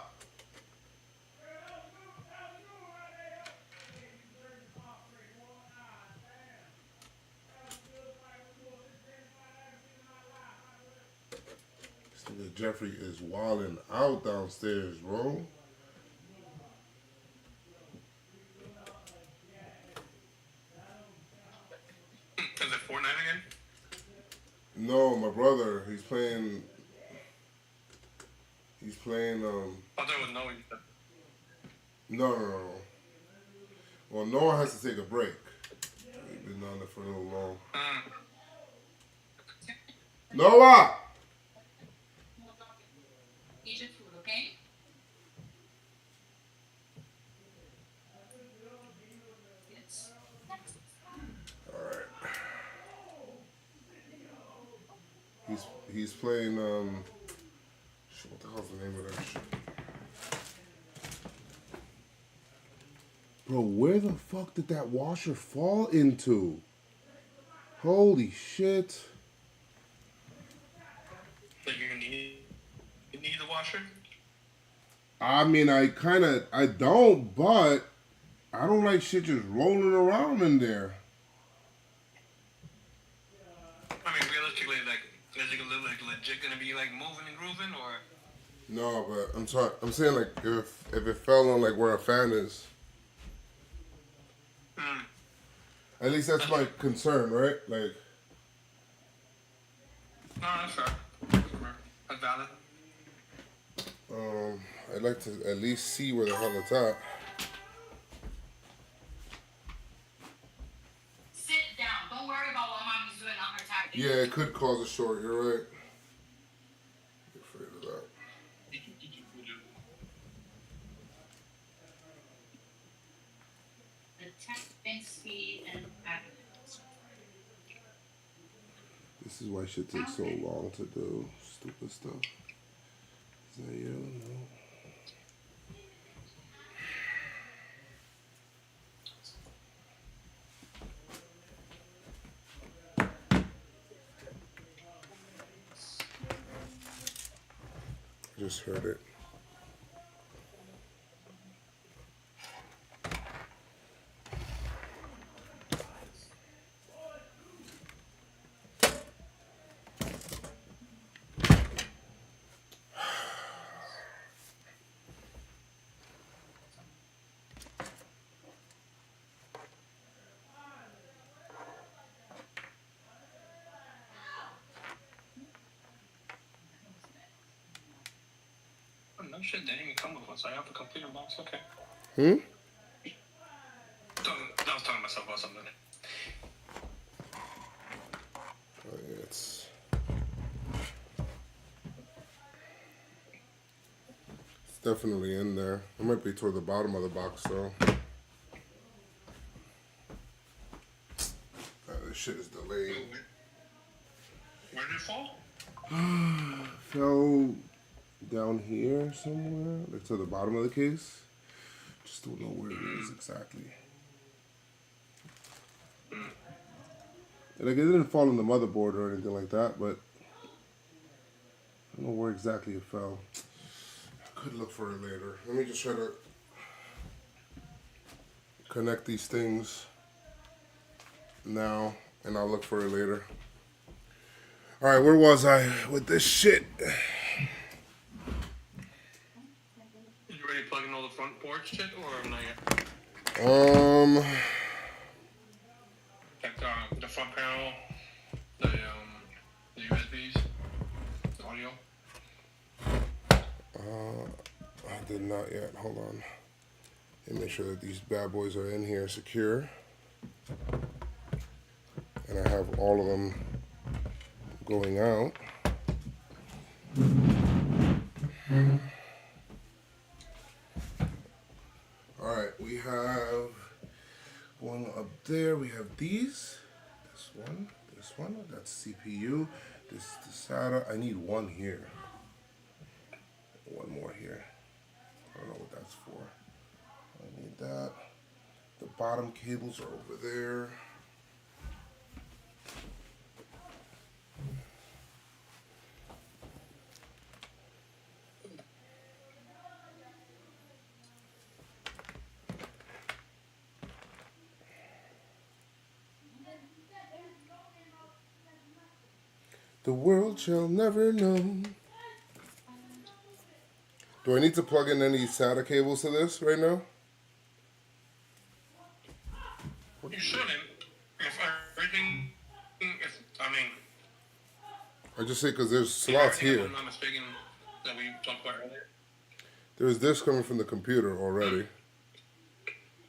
This nigga Jeffrey is wilding out downstairs, bro. Is it Fortnite again? No, my brother, he's playing. I thought it was Noah. No. Well, Noah has to take a break. He's been on it for a little long. Noah! Eat your food, okay? Yes. Alright. He's playing, shit, what the hell's the name of that shit? Bro, where the fuck did that washer fall into? Holy shit. Like you need the washer? I mean, I don't, but I don't like shit just rolling around in there. I mean, realistically, like, is it like legit gonna be like moving and grooving, or? No, but I'm saying like if it fell on like where a fan is. At least that's my concern, right? Like. No, that's fair. That's valid. I'd like to at least see where the hell it's at. Sit down. Don't worry about what mommy's doing on her tablet. Yeah, it could cause a short. You're right. I'm afraid of that. The testing speed and This is why shit takes so long to do. Stupid stuff. Is that you? No. Just heard it. Oh, no shit, they didn't even come with one, so I have a completer box, okay. Hmm? I was talking to myself about something. Oh, yeah, it's definitely in there. It might be toward the bottom of the box, though. This shit is delayed. fall? Fell down here somewhere, like to the bottom of the case. Just don't know where it is exactly. Like it didn't fall on the motherboard or anything like that, but I don't know where exactly it fell. I could look for it later. Let me just try to connect these things now, and I'll look for it later. All right, where was I with this shit? Did you already plug in all the front porch shit, or not yet? Like the front panel, the USBs, the audio. I did not yet. Hold on. And make sure that these bad boys are in here secure. And I have all of them going out. All right, we have one up there. We have these. This one. That's CPU. This is the SATA. I need one here. One more here. I don't know what that's for. I need that. The bottom cables are over there. The world shall never know. Do I need to plug in any SATA cables to this right now? You shouldn't. If everything, I just say because there's slots everything, here. if I'm not mistaken, that we talked about earlier. There's this coming from the computer already.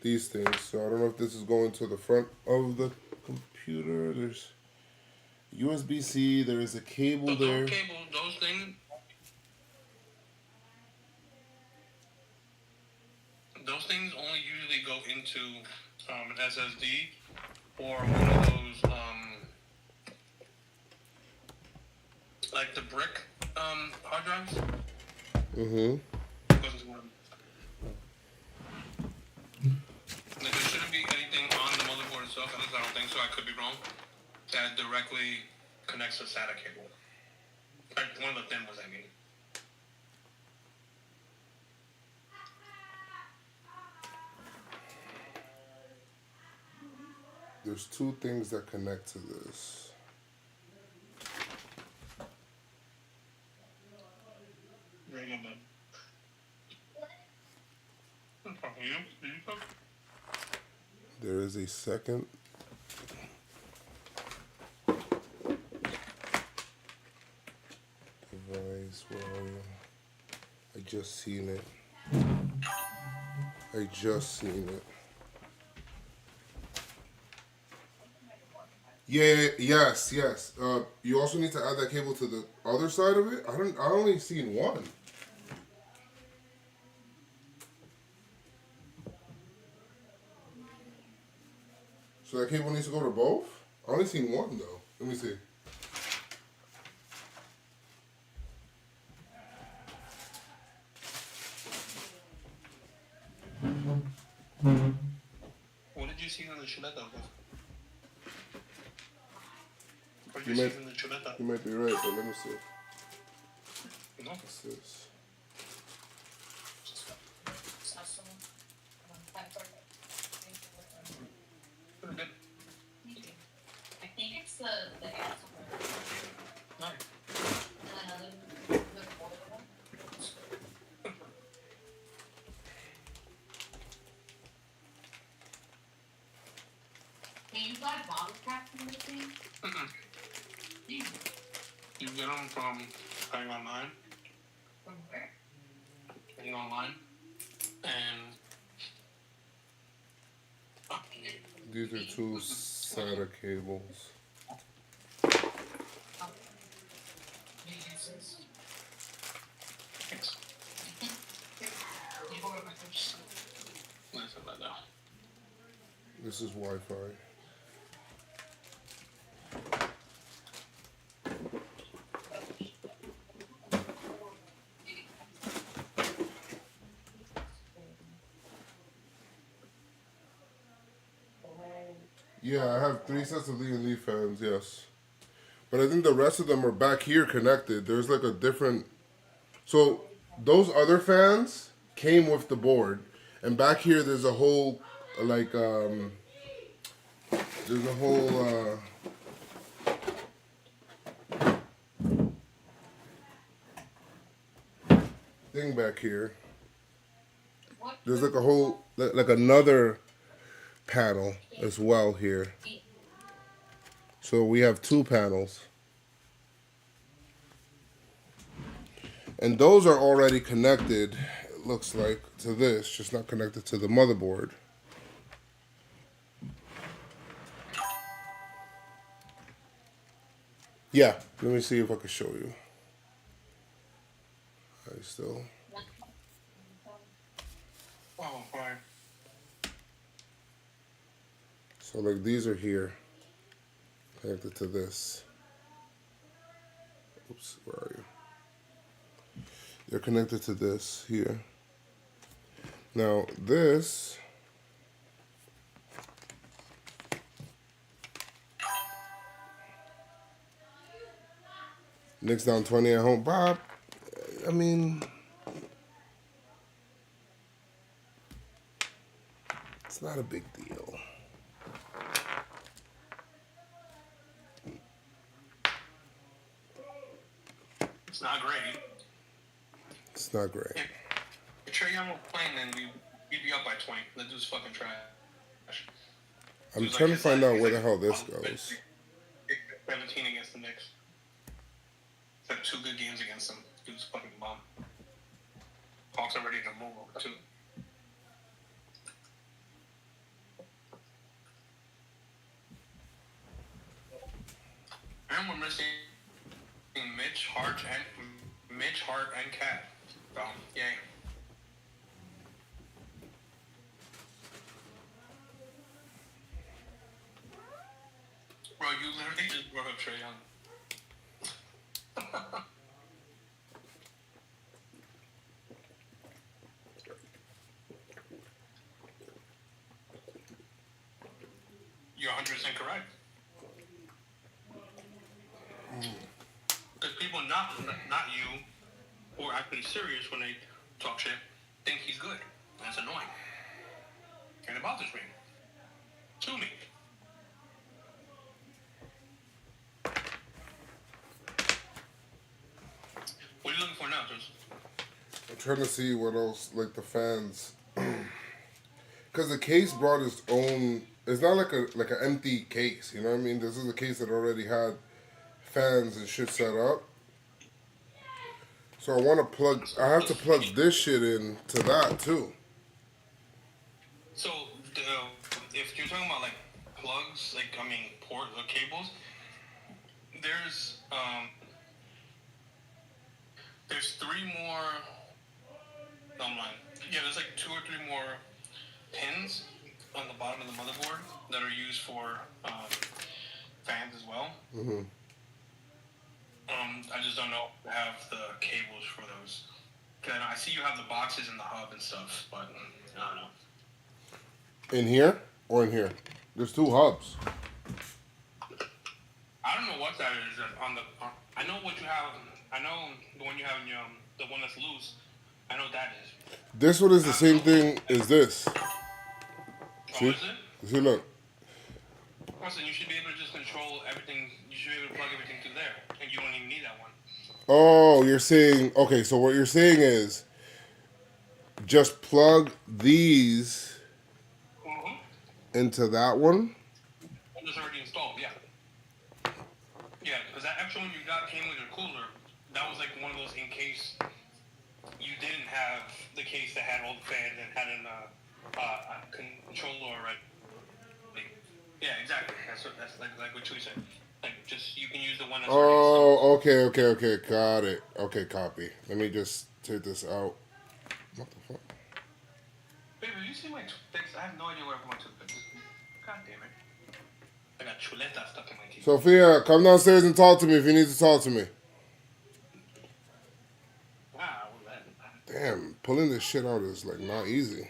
These things. So I don't know if this is going to the front of the computer. There's USB-C. There is a cable So there. those cables, those things only usually go into an SSD or one of those like the brick hard drives. Mm-hmm. Goes into one. Like, there shouldn't be anything on the motherboard itself. At least I don't think so. I could be wrong. That directly connects to SATA cable. Like one of the thin ones, I mean. There's two things that connect to this. Very good, man. I'm talking to you. Did you talk? There is a second. Device, where are you? I just seen it. Yeah, yes. You also need to add that cable to the other side of it. I only seen one. So that cable needs to go to both? I only seen one though. Let me see. What did you see on the chuleta? What did You you might- see on the chuleta? You might be right, but let me see. No. What's this? Pretty good. I think it's the asshole. No. And another the quarter one. Can you buy bottle caps from this thing? Mm-mm. Yeah. You get them from buying online. From where? Buying online. And These are two SATA cables. nice like that. This is Wi-Fi. Yeah, I have 3 sets of Lee and Lee fans, yes. But I think the rest of them are back here connected. There's like a different. So those other fans came with the board, and back here there's a whole like there's a whole thing back here. There's like a whole like another panel as well here. So we have 2 panels. And those are already connected, it looks like, to this, just not connected to the motherboard. Yeah, let me see if I can show you. I still. Oh, fine. So like these are here, connected to this. Oops, where are you? They're connected to this here. Now this Knicks down 20 at home. Bob, I mean, it's not a big deal. It's not great. It's not great. If Trae Young was playing, then we'd be up by 20. That dude's fucking trash. I'm trying to find out where the hell this goes. 17 against the Knicks. He's had 2 good games against them. Dude's fucking bomb. Hawks are ready to move over too. And we're missing Mitch Hart and Cat. Yay. Bro, you literally just brought up Trae Young. You're 100% correct. Because people not you, who are actually serious when they talk shit, think he's good. That's annoying. And it bothers me. To me. What are you looking for now, Joseph? I'm trying to see what else, like the fans, because the case brought its own. It's not like an empty case, you know what I mean? This is a case that already had fans and shit set up. So I have to plug this shit in to that too. So, if you're talking about like plugs, port or cables, there's 3 more. There's like 2 or 3 more pins on the bottom of the motherboard that are used for fans as well. Mm-hmm. I just don't know if I have the cables for those. I see you have the boxes and the hub and stuff, but I don't know. In here or in here? There's 2 hubs. I don't know what that is on the. I know what you have. I know the one you have in your the one that's loose. I know what that is. This one is the same thing as this. See? Oh, is it? See, look. Listen, you should be able to just control everything. You should be able to plug everything through there, and you don't even need that one. Oh, you're saying, okay, so what you're saying is just plug these into that one? It's already installed, yeah. Yeah, because that extra one you got came with your cooler. That was like one of those in case you didn't have the case that had all the fans and had a controller already. Yeah, exactly. That's like what you said. Like, just you can use the one that's already installed. Okay. Got it. Okay, copy. Let me just take this out. What the fuck? Baby, you see my toothpicks? I have no idea where I put my toothpicks. God damn it. I got chuleta stuck in my teeth. Sophia, come downstairs and talk to me if you need to talk to me. Damn, pulling this shit out is like not easy.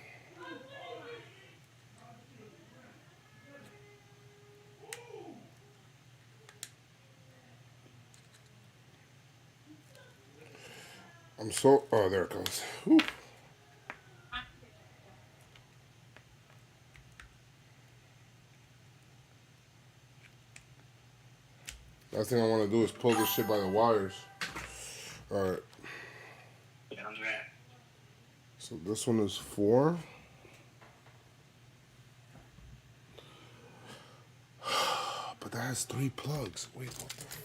I'm so. Oh, there it goes. Whew. Last thing I want to do is pull this shit by the wires. All right. Yeah, I'm that. So this one is 4. But that has 3 plugs. Wait, what the fuck?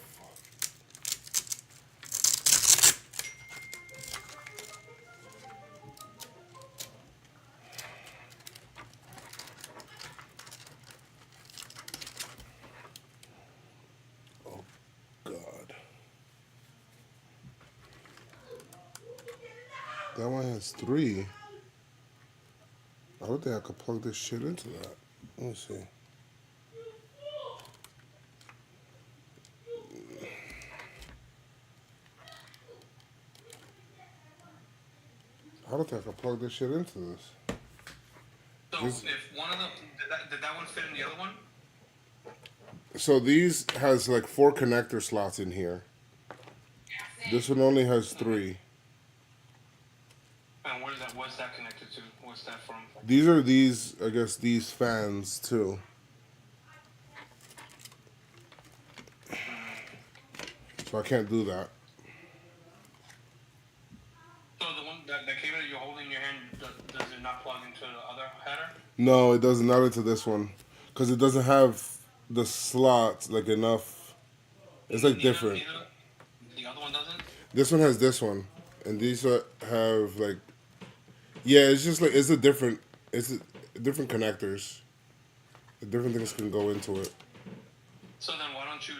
Oh, God. That one has 3. I don't think I could plug this shit into that. Let me see. I don't think I could plug this shit into this. So This- if one of them did that one fit in the other one? So these has like 4 connector slots in here. This one only has 3. And what is that? What's that connected to? What's that from? These are these, I guess, these fans too. So I can't do that. So the one the cable that you're holding in your hand does it not plug into the other header? No, it does not into this one, because it doesn't have the slots like enough. It's like different. The other one doesn't. This one has this one, and these have like, yeah, it's just like it's different different connectors. The different things can go into it. So then why don't you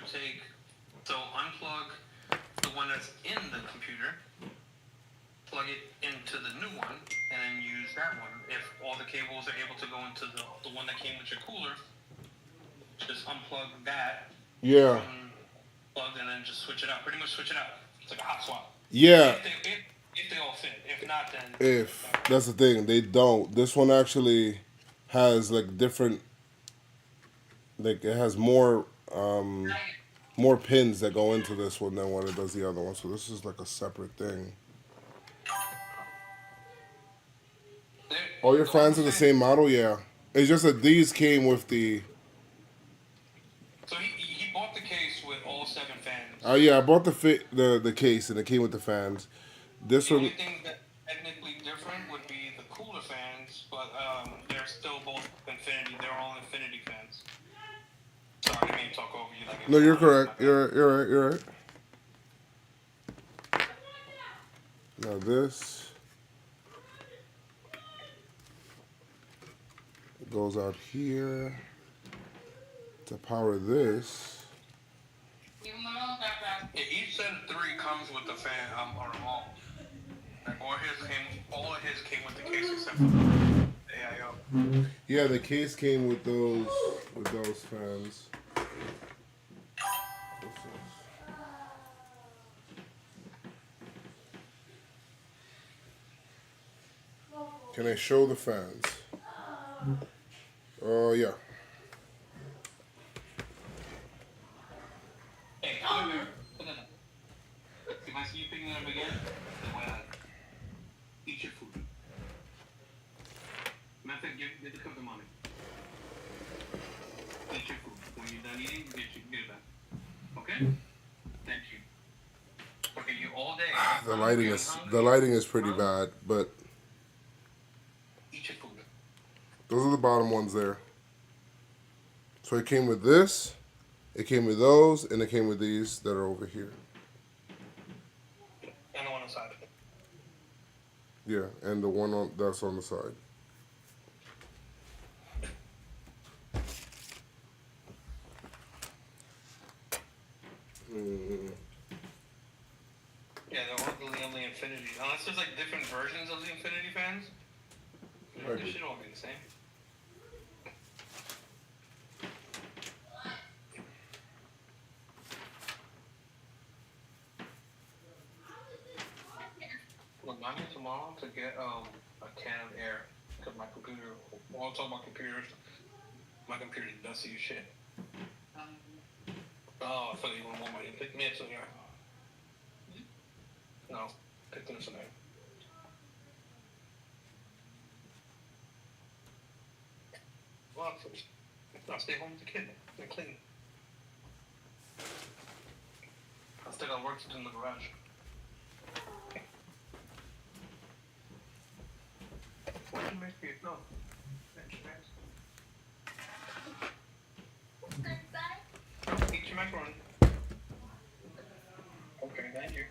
unplug the one that's in the computer, plug it into the new one, and then use that one. If all the cables are able to go into the one that came with your cooler, just unplug that. Yeah. Plug and then just switch it out. Pretty much switch it out. It's like a hot swap. Yeah. If they all fit. If not, then. If that's the thing, they don't. This one actually has like different. Like it has more pins that go into this one than what it does the other one. So this is like a separate thing. All your fans are the same model, yeah. It's just that these came with the. So he bought the case with all 7 fans. Oh yeah, I bought the case and it came with the fans. This The one. only thing that technically different would be the cooler fans, but they're still both Infinity. They're all Infinity fans. Sorry, I didn't mean to talk over you. Like No, you're correct. You're right. Now this goes out here to power this. You know that. Yeah, each set of 3 comes with the fan or remote. Like all of his came with the case except for the AIO. Yeah, the case came with those fans. Can I show the fans? Oh yeah. Hey, come here. If I see you picking it up again, then why not? Eat your food. Matter of fact, get the cup of money. Eat your food. When you're done eating, get it back. Okay? Thank you. Okay, you all day. The lighting is pretty bad, but Eat your food. those are the bottom ones there. So it came with this, it came with those, and it came with these that are over here. And the one inside. Yeah, and the one that's on the side. Yeah, they're all the only Infinity. Unless there's like different versions of the Infinity fans. Right. They should all be the same. Remind me tomorrow to get a can of air because my computer. While I'm talking about computers, my computer does see shit. Oh, I thought you want more money. Pick me up, so yeah. No. Picked it for that. Well, I'll stay home with the kid and clean. I still got work to do in the garage. What do you make for your no? Eat your macaroni. Okay, thank you.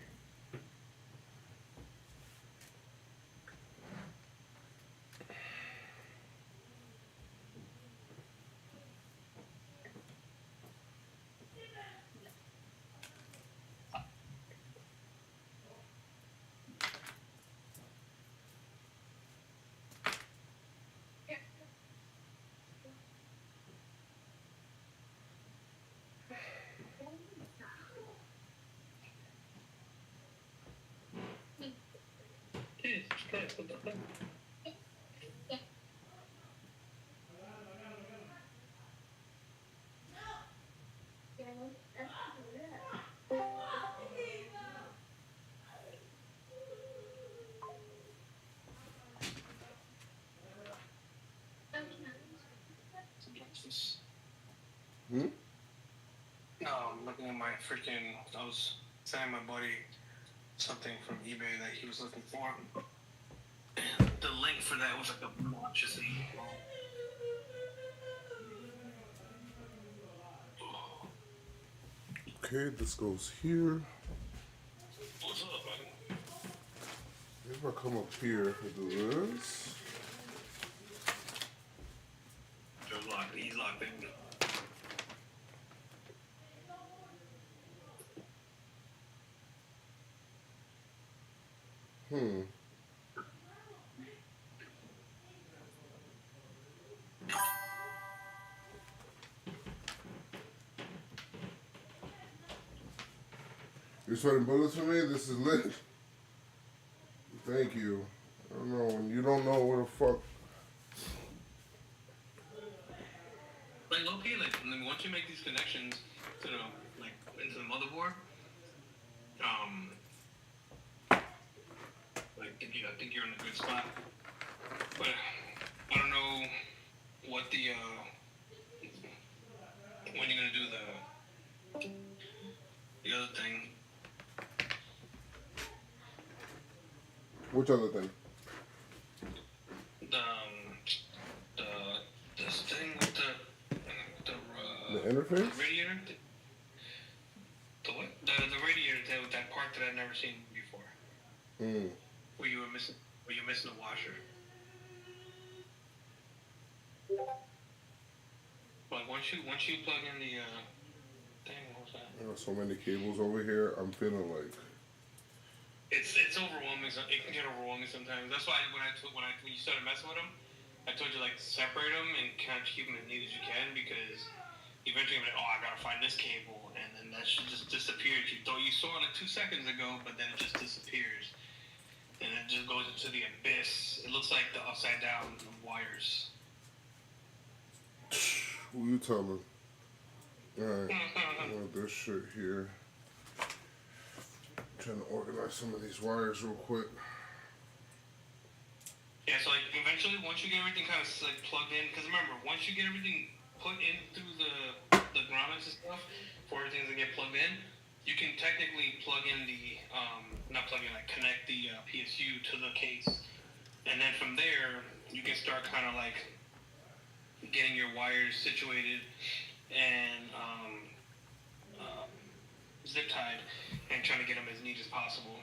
Hmm? No, I'm looking at my freaking. I was sending my buddy something from eBay that he was looking for. And the link for that was like a obnoxiously long. Okay, this goes here. What's up, buddy? If I come up here and do this. Joe's locked. He's locked in. You're sweating bullets for me? This is lit. Thank you. I don't know, when you don't know where the fuck. Like low key, like and then once you make these connections to the like into the motherboard, like I think you're in a good spot. But I don't know what the when you're gonna do the other thing. Which other thing? This thing with The interface? radiator. The what? The radiator with that part that I'd never seen before. Where you're missing a washer. Like once you plug in the thing, what was that? There are so many cables over here. I'm feeling like. It's overwhelming. It can get overwhelming sometimes. That's why when you started messing with them, I told you like separate them and kind of keep them as neat as you can, because eventually you're like, oh, I gotta find this cable, and then that should just disappear. You saw it like 2 seconds ago, but then it just disappears, and it just goes into the abyss. It looks like the upside down wires. Who you telling? Alright. I want this shit here. Trying to organize some of these wires real quick. Yeah, so like eventually, once you get everything kind of like plugged in, because remember, once you get everything put in through the grommets and stuff, for everything to get plugged in, you can technically plug in the not plug in, like connect the PSU to the case, and then from there you can start kind of like getting your wires situated and zip tied and trying to get them as neat as possible.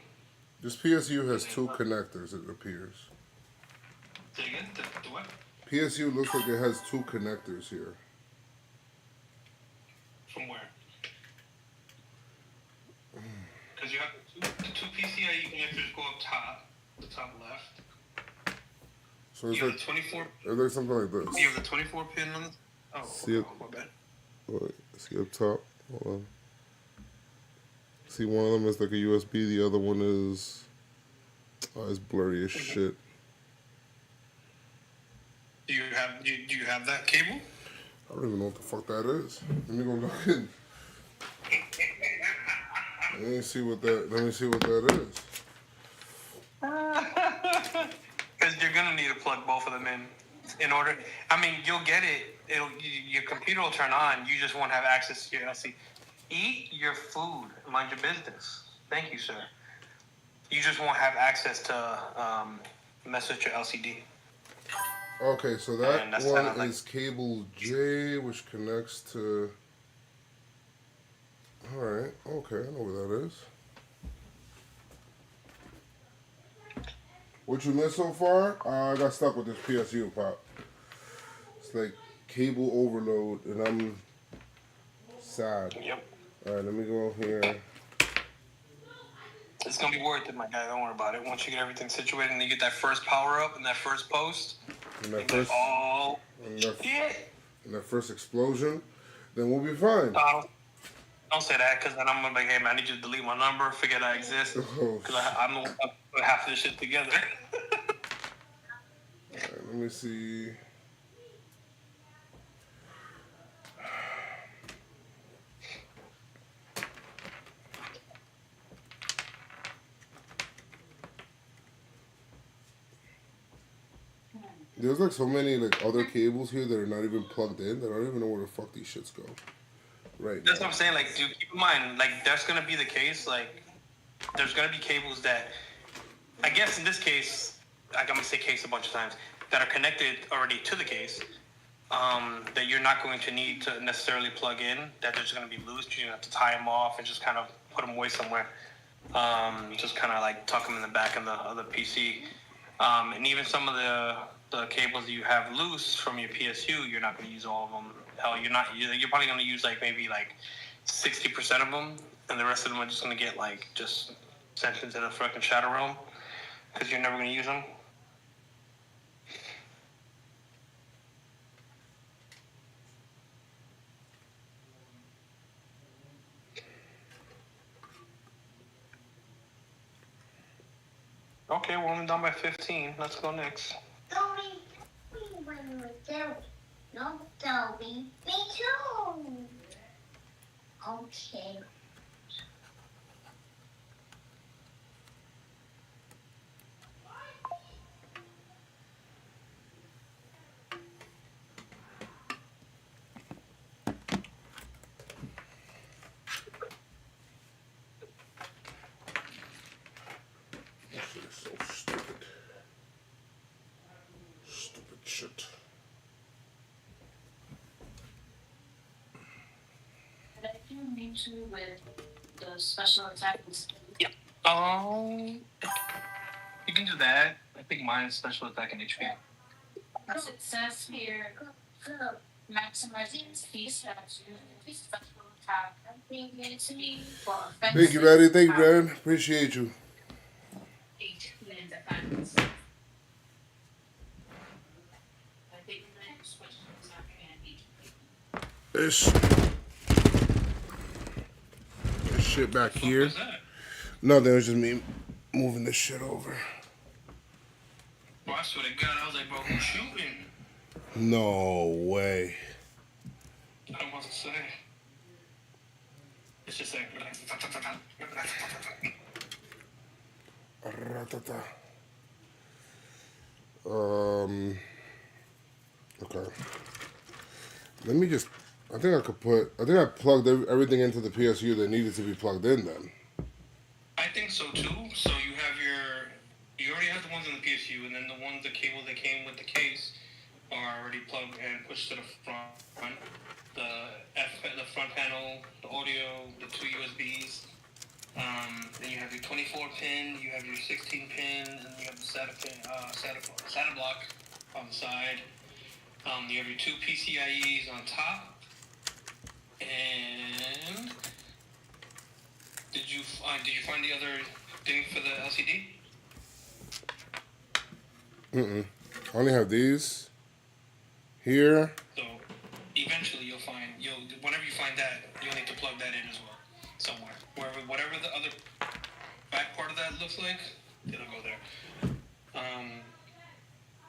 This PSU has 2 connectors, it appears. Say again? The what? PSU looks like it has 2 connectors here. From where? Because you have the two PCIe connectors go up top, the top left. So it's You have like, the 24. it's like something like this. You have the 24 pin on the. Oh, See it? my bad. Wait, see up top? Hold on. See, one of them is like a USB, the other one is. Oh, it's blurry as shit. Do you have that cable? I don't even know what the fuck that is. Let me go look in. Let me see what that is. time, in order, I mean, you'll get it. Your computer will turn on. You just won't have access to your LCD. Eat your food. Mind your business. Thank you, sir. You just won't have access to mess with your LCD. Okay, so And that that's one kinda like- is cable J, which connects to. All right. Okay, I know where that is. What you missed so far? I got stuck with this PSU, Pop. It's like cable overload, and I'm sad. Yep. All right, let me go here. It's gonna be worth it, my guy. Don't worry about it. Once you get everything situated and you get that first power up and that first post, And that you're first, like, oh and that, shit. and that first explosion, then we'll be fine. Don't say that, because then I'm gonna be like, hey man, I need you to delete my number, forget I exist, Oh, because I'm the one that put half of this shit together. All right, let me see. There's like so many like other cables here that are not even plugged in that I don't even know where the fuck these shits go. Right. That's now. what I'm saying. Like, dude, keep in mind, like, that's gonna be the case. Like, there's gonna be cables that, I guess in this case, like, I'm gonna say case a bunch of times, that are connected already to the case, that you're not going to need to necessarily plug in. That they're just gonna be loose. You're gonna have to tie them off and just kind of put them away somewhere. Just kind of like tuck them in the back of the PC. And even some of the cables you have loose from your PSU, you're not going to use all of them. Hell, you're probably going to use like maybe like 60% of them, and the rest of them are just going to get like just sent into the fucking shadow realm because you're never going to use them. Okay, we're only done by 15. Let's go next. Dolly, we went with Dolly. No, Dolly, me too. Okay. This shit is so stupid. Stupid shit. But I do need to with the special attacks. Yeah. You can do that. I think mine is special attack and HP. As it says here, maximizing speed stats, special attack, ability for Thank you, Daddy. Thank you, Darren. Appreciate you. HP and defense. I think the next question is not going to be. This shit back here. What's that? Nothing. It was just me moving this shit over. Bro, I swear to God, I was like, bro, who's shooting? No way. I don't know what to say. It's just like. Ratata. Okay. Let me just. I think I plugged everything into the PSU that needed to be plugged in then. I think so too. So you already have the ones in the PSU, and then the cable that came with the case are already plugged and pushed to the front. The front panel, the audio, the two USBs. Then you have your 24 pin, you have your 16 pin, and you have the SATA pin, SATA block on the side. You have your two PCIEs on top. And did you find the other thing for the LCD? I only have these here. So eventually whenever you find that, you'll need to plug that in as well somewhere. Whatever the other back part of that looks like, it'll go there.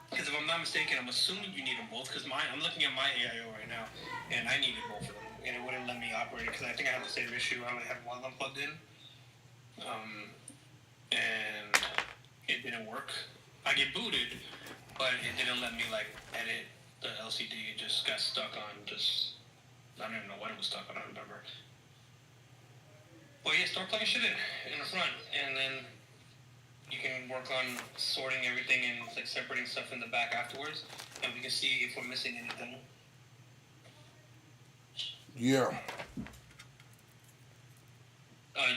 Because if I'm not mistaken, I'm assuming you need them both. Because I'm looking at my AIO right now, and I needed both of them, and it wouldn't let me operate because I think I have the same issue. I only had one of them plugged in, and it didn't work. I get booted, but it didn't let me like edit the LCD. It just got stuck on just, I don't even know what it was stuck on. I don't remember. But yeah, start plugging shit in the front, and then you can work on sorting everything and like separating stuff in the back afterwards, and we can see if we're missing anything. Yeah.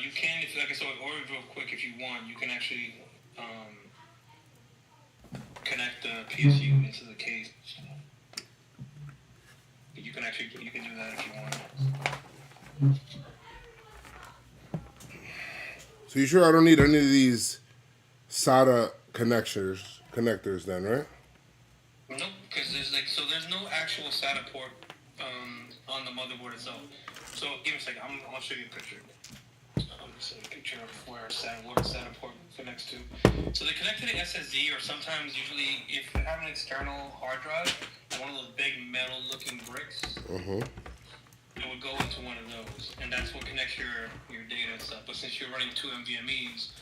You can, if like I said, or real quick, if you want, you can actually connect the PSU into the case. You can do that if you want. So you sure I don't need any of these SATA connectors then, right? Nope, because there's no actual SATA port on the motherboard itself. So give me a second, I'll show you a picture. I'll just show you a picture of what a SATA port connects to. So they connect to the SSD, or sometimes, usually, if you have an external hard drive, one of those big metal-looking bricks, it would go into one of those, and that's what connects your data and stuff. But since you're running 2 NVMe's,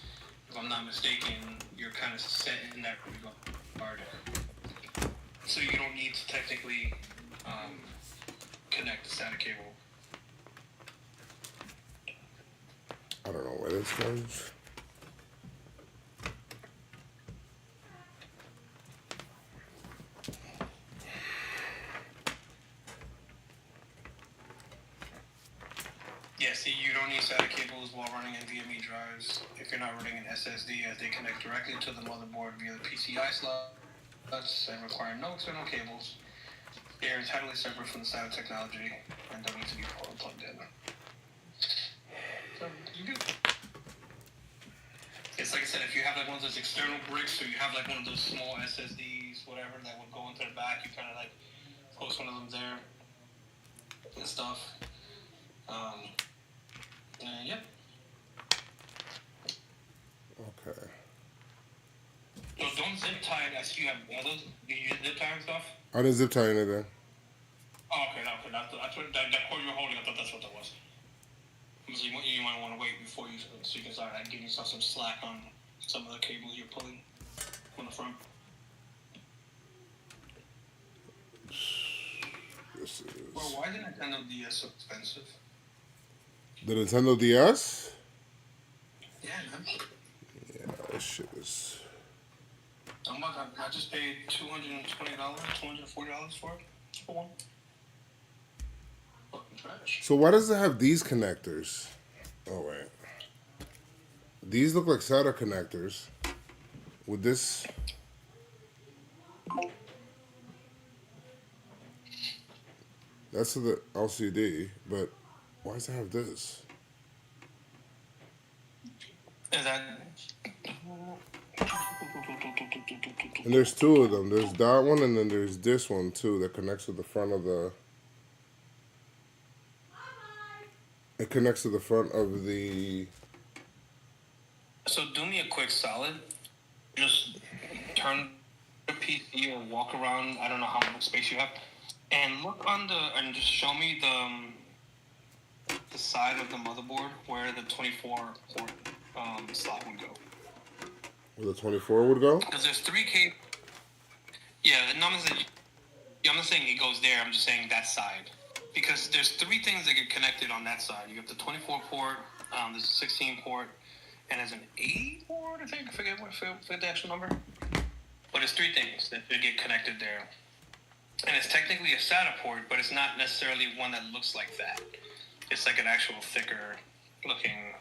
if I'm not mistaken, you're kind of set in that regard. So you don't need to technically connect the SATA cable. I don't know where this goes. Yeah, see, you don't need SATA cables while running NVMe drives if you're not running an SSD, as they connect directly to the motherboard via the PCI slots and require no external cables. They are entirely separate from the SATA technology and don't need to be plugged in. So, you good. It's like I said, if you have like one of those external bricks, or you have like one of those small SSDs, whatever, that would go into the back, you kind of like post one of them there and stuff. Yep. Okay. So don't zip tie it. I see you have others. Do you use zip tie and stuff? I didn't zip tie anything. Oh, okay. That's what that cord you're holding. I thought that's what that was. So you might want to wait before so you can start giving yourself some slack on some of the cables you're pulling from the front. This is Well, why is the Nintendo DS so expensive? the Nintendo DS. Yeah, man. Yeah, this shit is. Oh my god, I just paid $220, $240 for it. For one. Fucking trash. So why does it have these connectors? Oh wait, these look like SATA connectors. With this, that's to the LCD, but why does it have this? Is that? And there's two of them. There's that one, and then there's this one too that connects to the front of the. It connects to the front of the. So do me a quick solid. Just turn the PC or walk around. I don't know how much space you have, and look on and just show me the side of the motherboard where the 24 port slot would go. Where the 24 would go? Because there's 3 cables. Yeah, I'm not saying it goes there. I'm just saying that side. Because there's 3 things that get connected on that side. You have the 24 port, there's a 16 port, and there's an 8 port, I think. I forget the actual number. But it's 3 things that get connected there. And it's technically a SATA port, but it's not necessarily one that looks like that. It's like an actual thicker looking.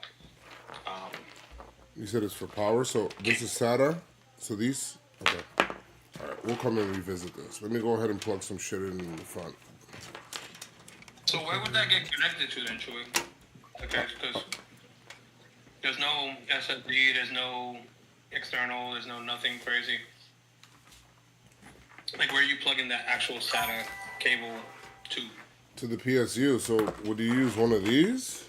You said it's for power, so this is SATA. So these, okay. All right, we'll come and revisit this. Let me go ahead and plug some shit in the front. So where would that get connected to then, Chewy? Okay, because there's no SSD, there's no external, there's no nothing crazy. Like where you plug in that actual SATA cable to? To the PSU. So would you use one of these?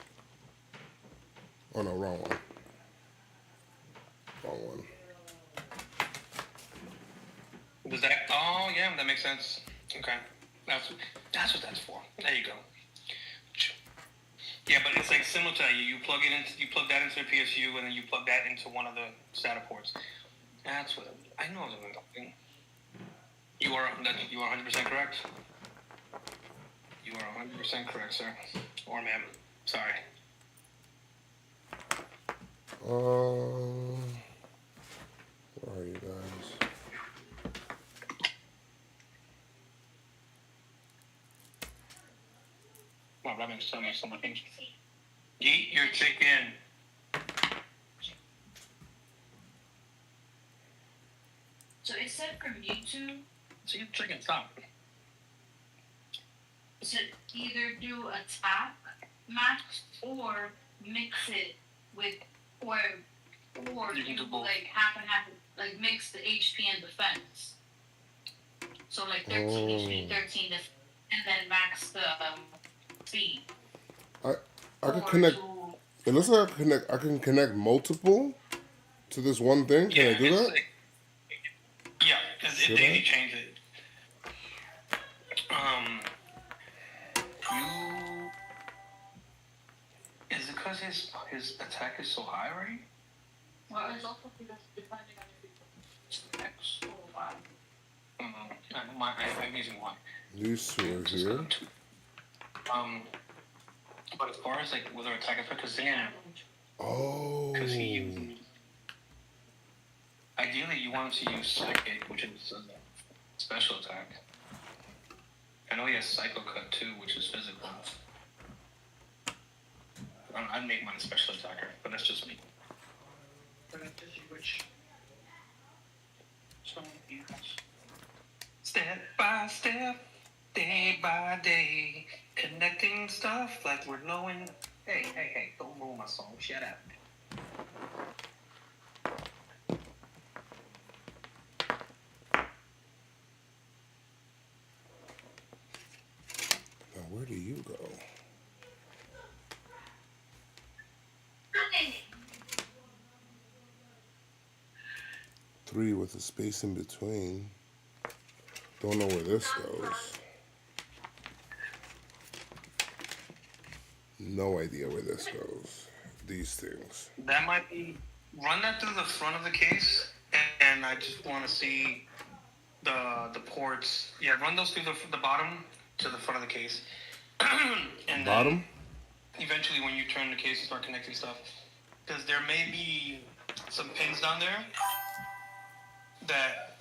Oh no, wrong one. Wrong one. Was that? Oh yeah, that makes sense. Okay, that's what that's for. There you go. Yeah, but it's like similar to that. You plug that into the PSU, and then you plug that into one of the SATA ports. That's what I know. I was thinking. You are 100% correct. You are 100% correct, sir. Or ma'am. Sorry. Where are you guys? Well, that makes so much things. Eat your chicken. So it said from YouTube, So your chicken, stop. it said either do attack match or mix it with or You can do both. like half and half, like mix the HP and defense. So like 13 HP, 13 and then max the speed. I can Or connect. to- It looks like I can connect multiple to this one thing. Can I do it's that? like- yeah, because Should they I? changed it. You is it because his attack is so high, right? Well, it's also because depending on your X. Oh, wow. I'm using one. These two are Just here. go two. But as far as like whether attack effect, because Oh. he uses. Ideally, you want him to use Psychic, which is a special attack. I know he has Psycho Cut too, which is physical. I'd make mine a special attacker, but that's just me. Step by step, day by day, connecting stuff like we're knowing. Hey, don't ruin my song. Shut up. Now where do you go? Three with a space in between. Don't know where this goes. No idea where this goes. These things. That might be. Run that through the front of the case, and I just want to see the ports. Yeah, run those through the bottom to the front of the case. And Bottom? then eventually, when you turn the case and start connecting stuff, because there may be some pins down there that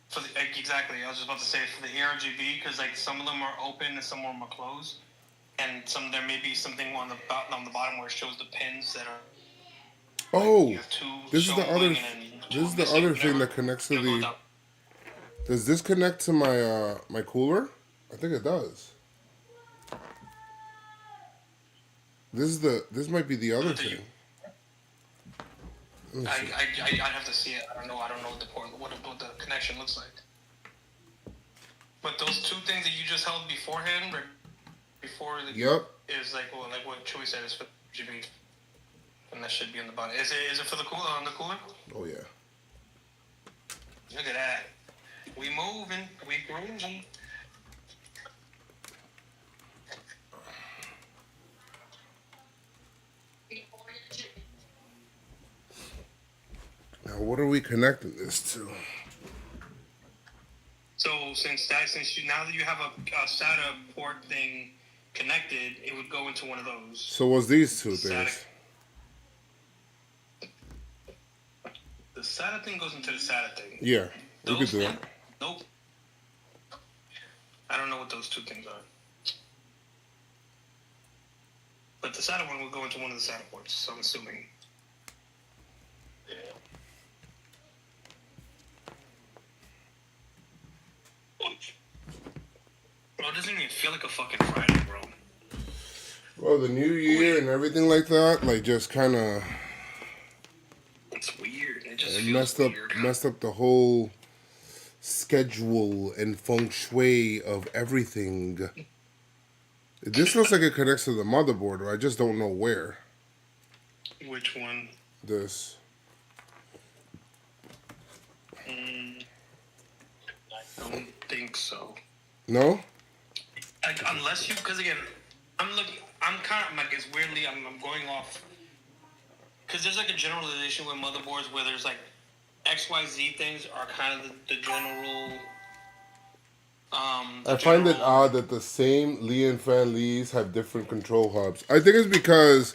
for the exactly. I was just about to say for the ARGB, because like some of them are open and some of them are closed, and there may be something on the bottom where it shows the pins that are. Oh, You have two this is the showing other. and then two This is the missing, other thing whatever. that connects to You'll go the. down. Does this connect to my my cooler? I think it does. This might be the other Do you- thing. Let me see. I'd have to see it. I don't know what the port, what the connection looks like. But those two things that you just held beforehand, before the Yep. is like what Chewy said is for GB, and that should be on the bottom. Is it for the cooler on the cooler? Oh yeah. Look at that. We moving. We grooving. Now what are we connecting this to? So since now that you have a SATA port thing connected, it would go into one of those. So what's these two SATA. things? The SATA thing goes into the SATA thing. Yeah, we could Those do things, it. nope. I don't know what those two things are. But the SATA one will go into one of the SATA ports, so I'm assuming. Bro, it doesn't even feel like a fucking Friday, bro. Well, the new year and everything like that, like just kind of It's weird. It just feels weird. messed up the whole schedule and feng shui of everything. This looks like it connects to the motherboard, but I just don't know where. Which one? This. I don't think so. No? Like, unless you, because again, I'm kind of like, it's weirdly, I'm going off, because there's like a generalization with motherboards where there's like XYZ things are kind of the general I find it odd that the same Lee and Fan Lees have different control hubs. I think it's because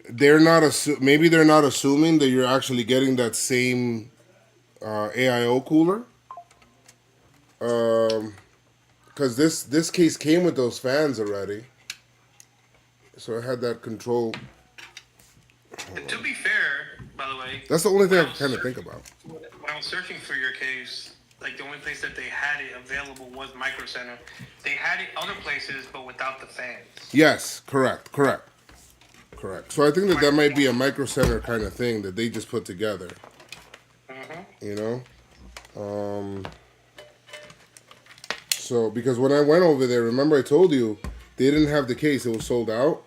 they're not maybe they're not assuming that you're actually getting that same AIO cooler. Because this case came with those fans already, so it had that control. To be fair, by the way, That's the only thing I kind of think about. when I was searching for your case, like the only place that they had it available was Micro Center. They had it other places, but without the fans. Yes, correct. So I think that might be a Micro Center kind of thing that they just put together. You know? So, because when I went over there, remember I told you, they didn't have the case. It was sold out.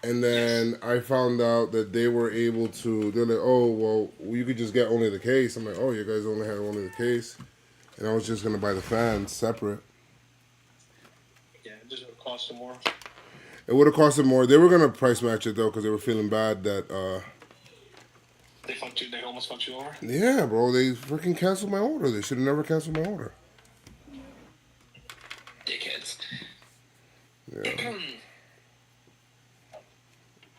And then I found out that they were able to, they're like, oh, well, you could just get only the case. I'm like, oh, you guys only had only the case. And I was just going to buy the fans separate. Yeah, it just would cost them more. It would have cost them more. They were going to price match it, though, because they were feeling bad that, They almost fucked you over? yeah, bro, they freaking canceled my order. They should have never canceled my order. Dickheads. Yeah.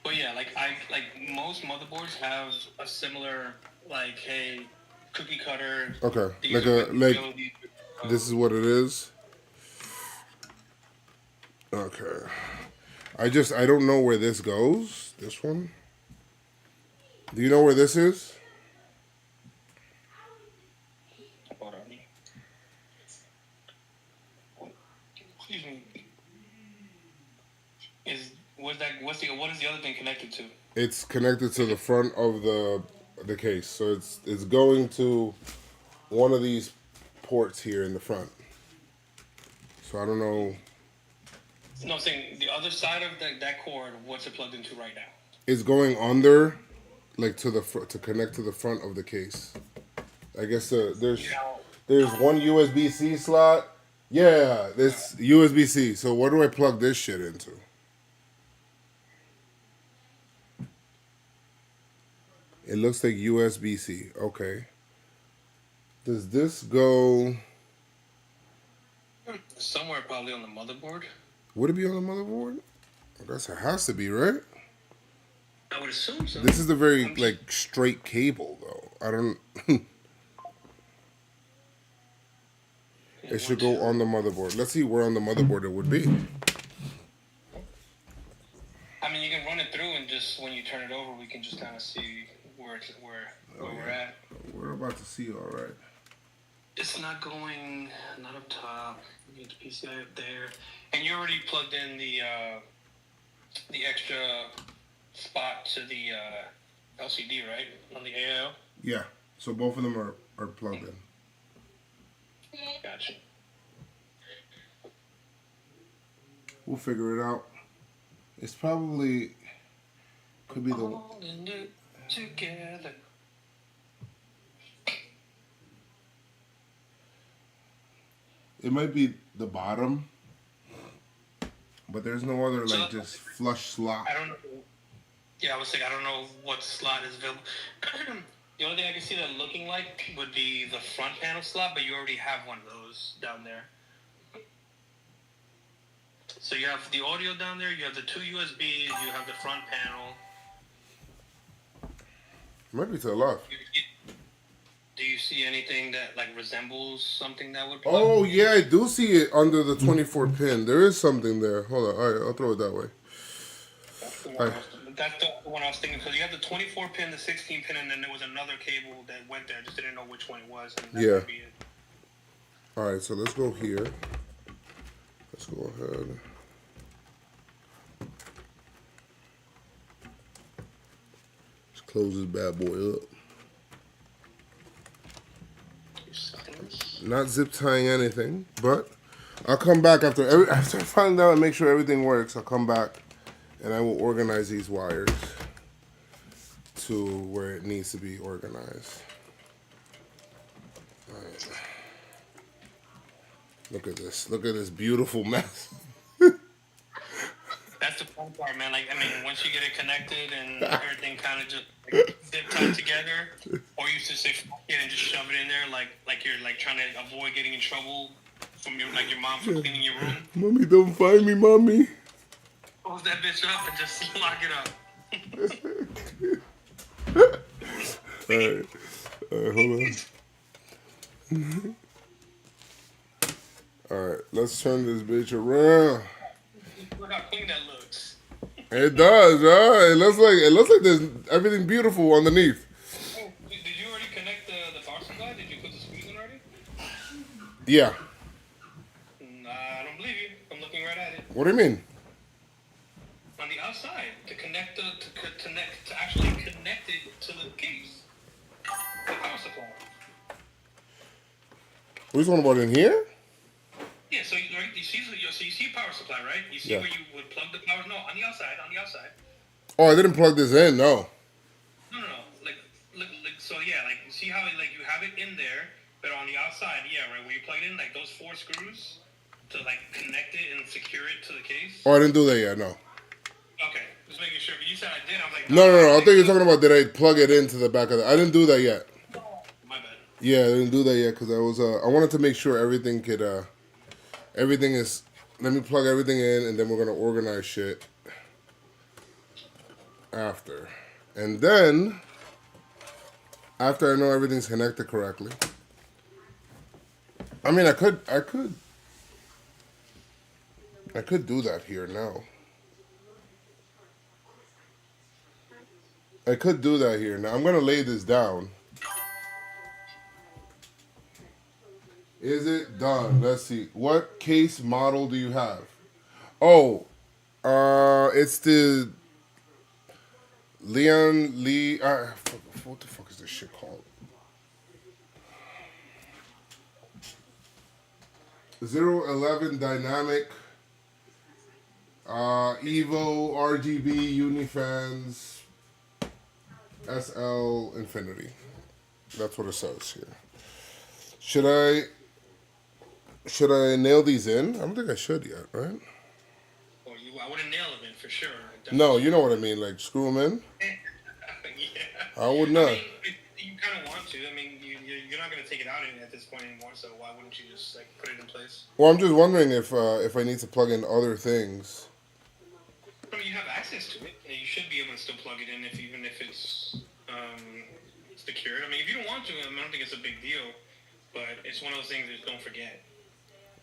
But yeah, like most motherboards have a similar like, hey, cookie cutter. Okay, these like are what you do, this is what it is. Okay, I don't know where this goes. This one. Do you know where this is? Hold on. Excuse me. What is the other thing connected to? It's connected to the front of the case, so it's going to one of these ports here in the front. So I don't know. No, I'm saying the other side of that cord. What's it plugged into right now? It's going under, like to connect to the front of the case. I guess there's one USB-C slot. Yeah, this USB-C. So what do I plug this shit into? It looks like USB-C. Okay. Does this go? Somewhere probably on the motherboard. Would it be on the motherboard? I guess it has to be, right? I would assume so. This is a very like straight cable, though. I don't. It should go on the motherboard. Let's see where on the motherboard it would be. I mean, you can run it through, and just when you turn it over, we can just kind of see where we're at. We're about to see, all right. It's not up top. You get the PCI up there, and you already plugged in the extra spot to the LCD, right, on the AIO? Yeah. So both of them are plugged in. Gotcha. We'll figure it out. It's probably could be the. All in it together. It might be the bottom, but there's no other like just flush slot. I don't know. Yeah, I was saying I don't know what slot is available. The only thing I can see that looking like would be the front panel slot, but you already have one of those down there. So you have the audio down there, you have the two USBs, you have the front panel. Might be to the left. Do you see anything that like resembles something that would plug? Oh yeah, I do see it under the 24 pin. There is something there. Hold on. All right, I'll throw it that way. That's the one I was thinking, because you have the 24 pin, the 16 pin, and then there was another cable that went there. I just didn't know which one it was. And that would be it. All right, so let's go here. Let's go ahead. Let's close this bad boy up. Not zip tying anything, but I'll come back after I find out and make sure everything works. I'll come back and I will organize these wires to where it needs to be organized. All right. Look at this. Look at this beautiful mess. That's the fun part, man. Like, I mean, once you get it connected and everything kind of just like, zip tied together, or you used to say fuck it and just shove it in there, like you're like trying to avoid getting in trouble from your mom for cleaning your room. Mommy, don't find me, mommy. Close that bitch up and just lock it up. Alright, hold on. Alright, let's turn this bitch around. Look how clean that looks. It does, It looks like there's everything beautiful underneath. Oh, did you already connect the power supply? Did you put the screws in already? Yeah. Nah, I don't believe you. I'm looking right at it. What do you mean? On the outside, to actually connect it to the case. The power supply. What are you talking about in here? Yeah, so you see power supply, right? You see Yeah. where you would plug the power? No, on the outside. Oh, I didn't plug this in, no. No. Like, so yeah, like, you see how, like, you have it in there, but on the outside, yeah, right, where you plug it in, like, those 4 screws to, like, connect it and secure it to the case? Oh, I didn't do that yet, no. Okay, just making sure. But you said I did. I'm like, No. I think you're talking about did I plug it into the back of the... I didn't do that yet. My bad. Yeah, I didn't do that yet because I wanted to make sure everything could, everything is... Let me plug everything in and then we're going to organize shit after. And then, after I know everything's connected correctly, I mean, I could do that here now. I could do that here now. I'm going to lay this down. Is it done? Let's see. What case model do you have? Oh, it's the Leon Lee. What the fuck is this shit called? 011 Dynamic Evo RGB Unifans SL Infinity. That's what it says here. Should I nail these in? I don't think I should yet, right? Well, I wouldn't nail them in for sure. No, you know what I mean. Like screw them in. Yeah. I would not. I mean, you kind of want to. I mean, you're not going to take it out at this point anymore. So why wouldn't you just like put it in place? Well, I'm just wondering if I need to plug in other things. I mean, you have access to it, and you should be able to still plug it in even if it's secured. I mean, if you don't want to, I don't think it's a big deal. But it's one of those things that don't forget.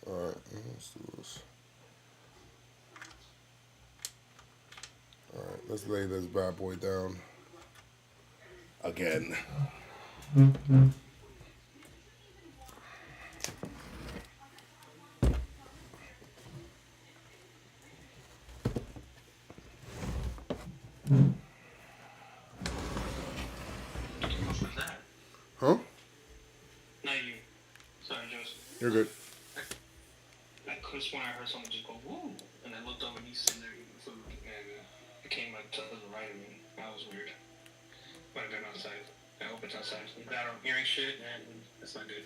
Alright, let's do this. Alright, let's lay this bad boy down. Again. What was that? Huh? Not you. Sorry, Joseph. You're good. I could have sworn I heard someone just go, woo! And I looked over and he's sitting there eating food, and it came like to the right of me. That was weird. Might have been outside. I hope it's outside. That or I'm hearing shit, and that's not good.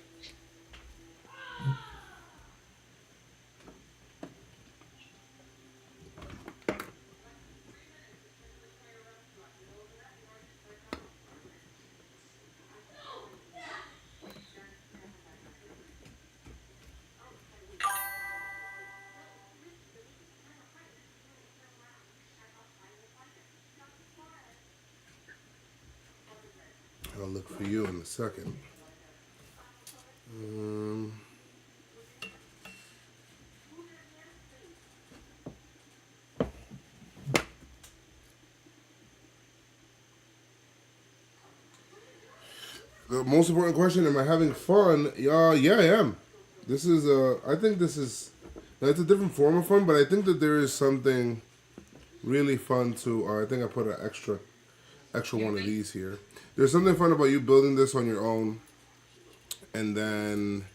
I'll look for you in a second. The most important question, am I having fun? Yeah, I am. This is, I think this is, it's a different form of fun, but I think that there is something really fun to, I think I put an extra one of these here. There's something fun about you building this on your own and then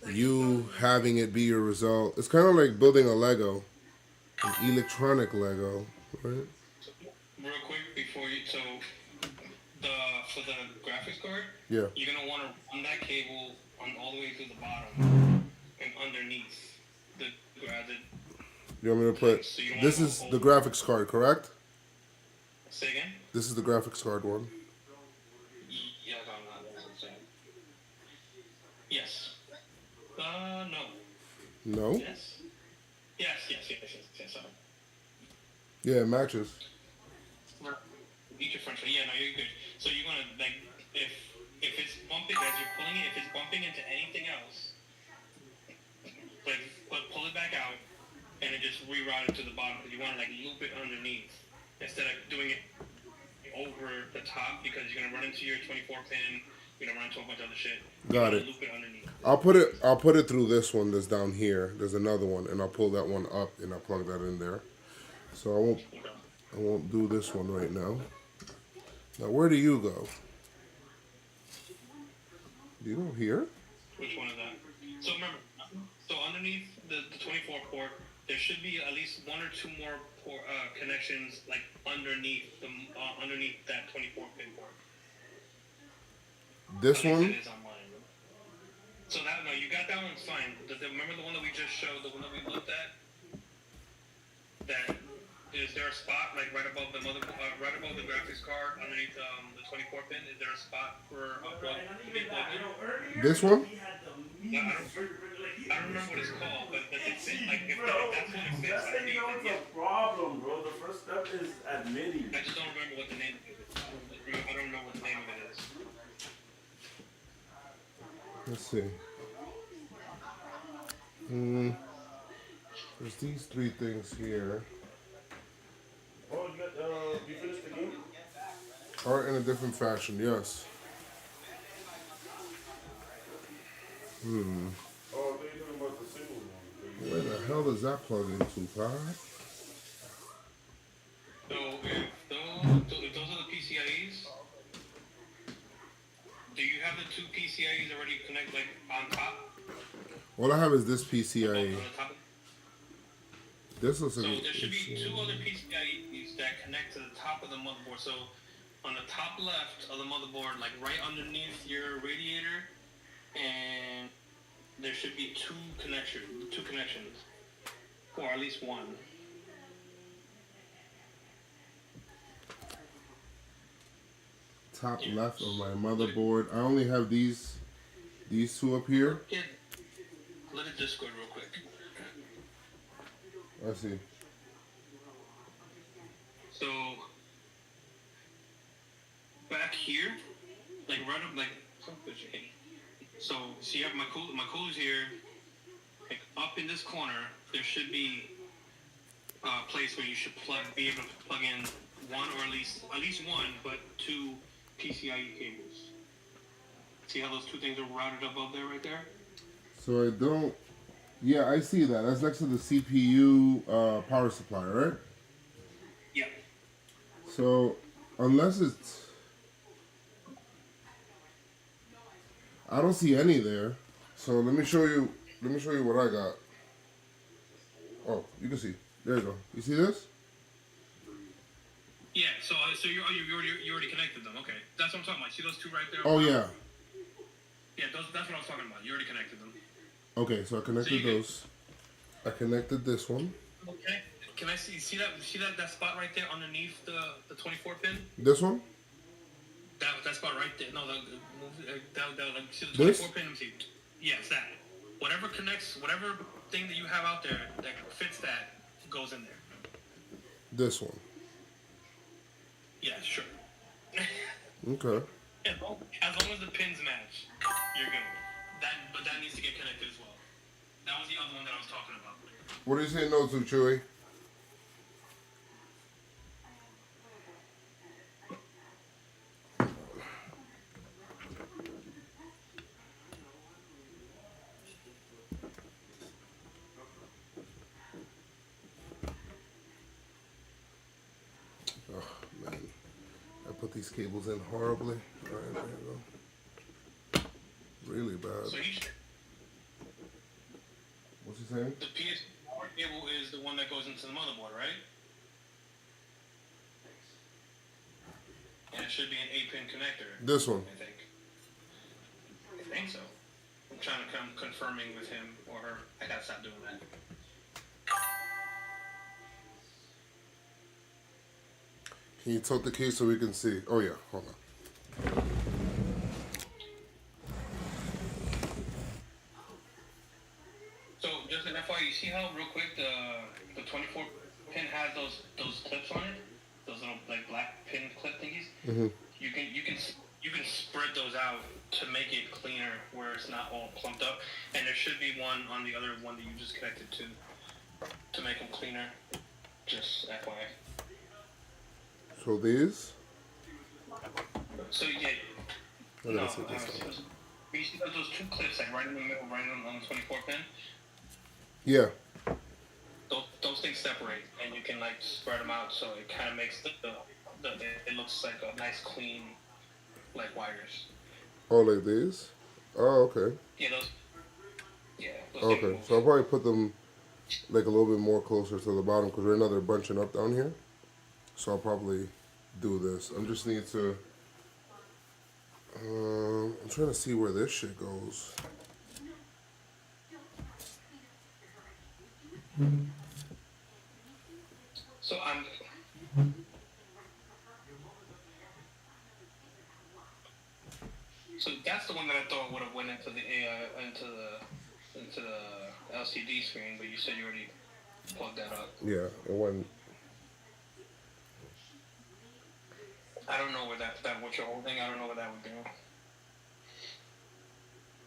you having it be your result. It's kind of like building a Lego, an electronic Lego, right? Real quick before you, so for the graphics card, Yeah. you're gonna want to run that cable all the way to the bottom and underneath the. You want me to put, So you don't this wanna is go the over. graphics card, correct? Say again. This is the graphics card one. No. No? Yes. Sorry. Yeah, it matches. Eat your French fry. Yeah, no, you're good. So you're gonna like if it's bumping as you're pulling it, if it's bumping into anything else, like pull it back out and then just reroute it to the bottom. You want to like loop it underneath instead of doing it over the top because you're gonna run into your 24 pin. You're gonna run into a bunch of other shit. Got it. Loop it underneath. I'll put it through this one that's down here. There's another one, and I'll pull that one up and I'll plug that in there. So I won't do this one right now. Now where do you go? Do you go here? Which one is that? So remember, so underneath the 24 port, there should be at least one or two more connections like underneath that 24 pin port. This one? It is on mine. So that, no, you got that one's fine. Remember the one that we just showed, the one that we looked at? That is there a spot like right above the right above the graphics card underneath the 24 pin? Is there a spot for a plug to be plugged in? This one? No, I don't remember what it's called, but it fits like if that's what it fits. That's the problem, bro. The first step is admitting. I just don't remember what the name of it is. I don't know what the name of it is. Let's see. There's these three things here. Oh, you finished the game? Art in a different fashion, yes. Oh, I thought you were talking about the single one. Where the hell does that plug into, Pod? So if those are the PCIEs, do you have the two PCIEs already connected like on top? All I have is this On PCIe. the top? This looks So like there should be two other PCIEs that connect to the top of the motherboard. So on the top left of the motherboard, like right underneath your radiator, and there should be two connections, or at least one. top left of my motherboard. I only have these two up here. Yeah. Let it Discord real quick. I see. So back here, like right up, like so you have my cooler's here. Like up in this corner, there should be a place where you should be able to plug in one or at least one, but two PCIe cables. See how those two things are routed above there, right there? So I don't. Yeah, I see that. That's next to the CPU power supply, right? Yeah. So unless it's, I don't see any there. So let me show you. Let me show you what I got. Oh, you can see. There you go. You see this? Yeah. So you already connected them. Okay, that's what I'm talking about. See those two right there? Oh yeah. Yeah, that's what I was talking about. You already connected them. Okay, so I connected those. I connected this one. Okay. Can I see that spot right there underneath the 24 pin? This one? That spot right there. No, see the 24 This? pin. Let me see. Yes, that. Whatever connects, whatever thing that you have out there that fits that goes in there. This one. Yeah, sure. Okay. As long as the pins match, you're good. But that needs to get connected as well. That was the other one that I was talking about. What do you say no to, Chewy? Oh, man. I put these cables in horribly. All right, there you go. Really bad. So What's he saying? the PS4 cable is the one that goes into the motherboard, right? And it should be an 8-pin connector. This one. I think so. I'm trying to come confirming with him or her. I gotta stop doing that. Can you tilt the case so we can see? Oh yeah, hold on. how real quick the 24 pin has those clips on it, those little like black pin clip thingies. Mm-hmm. You can spread those out to make it cleaner, where it's not all clumped up. And there should be one on the other one that you just connected to make them cleaner. Just FYI. So these. So yeah. I No, gotta set this up. you see those two clips like right in the middle, right on the 24 pin. Yeah. Those things separate, and you can like spread them out, so it kind of makes the it looks like a nice clean like wires. Oh, like these. Oh, okay. Yeah, those. Yeah. Those Okay, things so I'll probably put them like a little bit more closer to the bottom because right now they're bunching up down here. So I'll probably do this. I'm just need to. I'm trying to see where this shit goes. So So that's the one that I thought would have went into the into the LCD screen, but you said you already plugged that up. Yeah, it went. I don't know where that what you're holding. I don't know where that would go.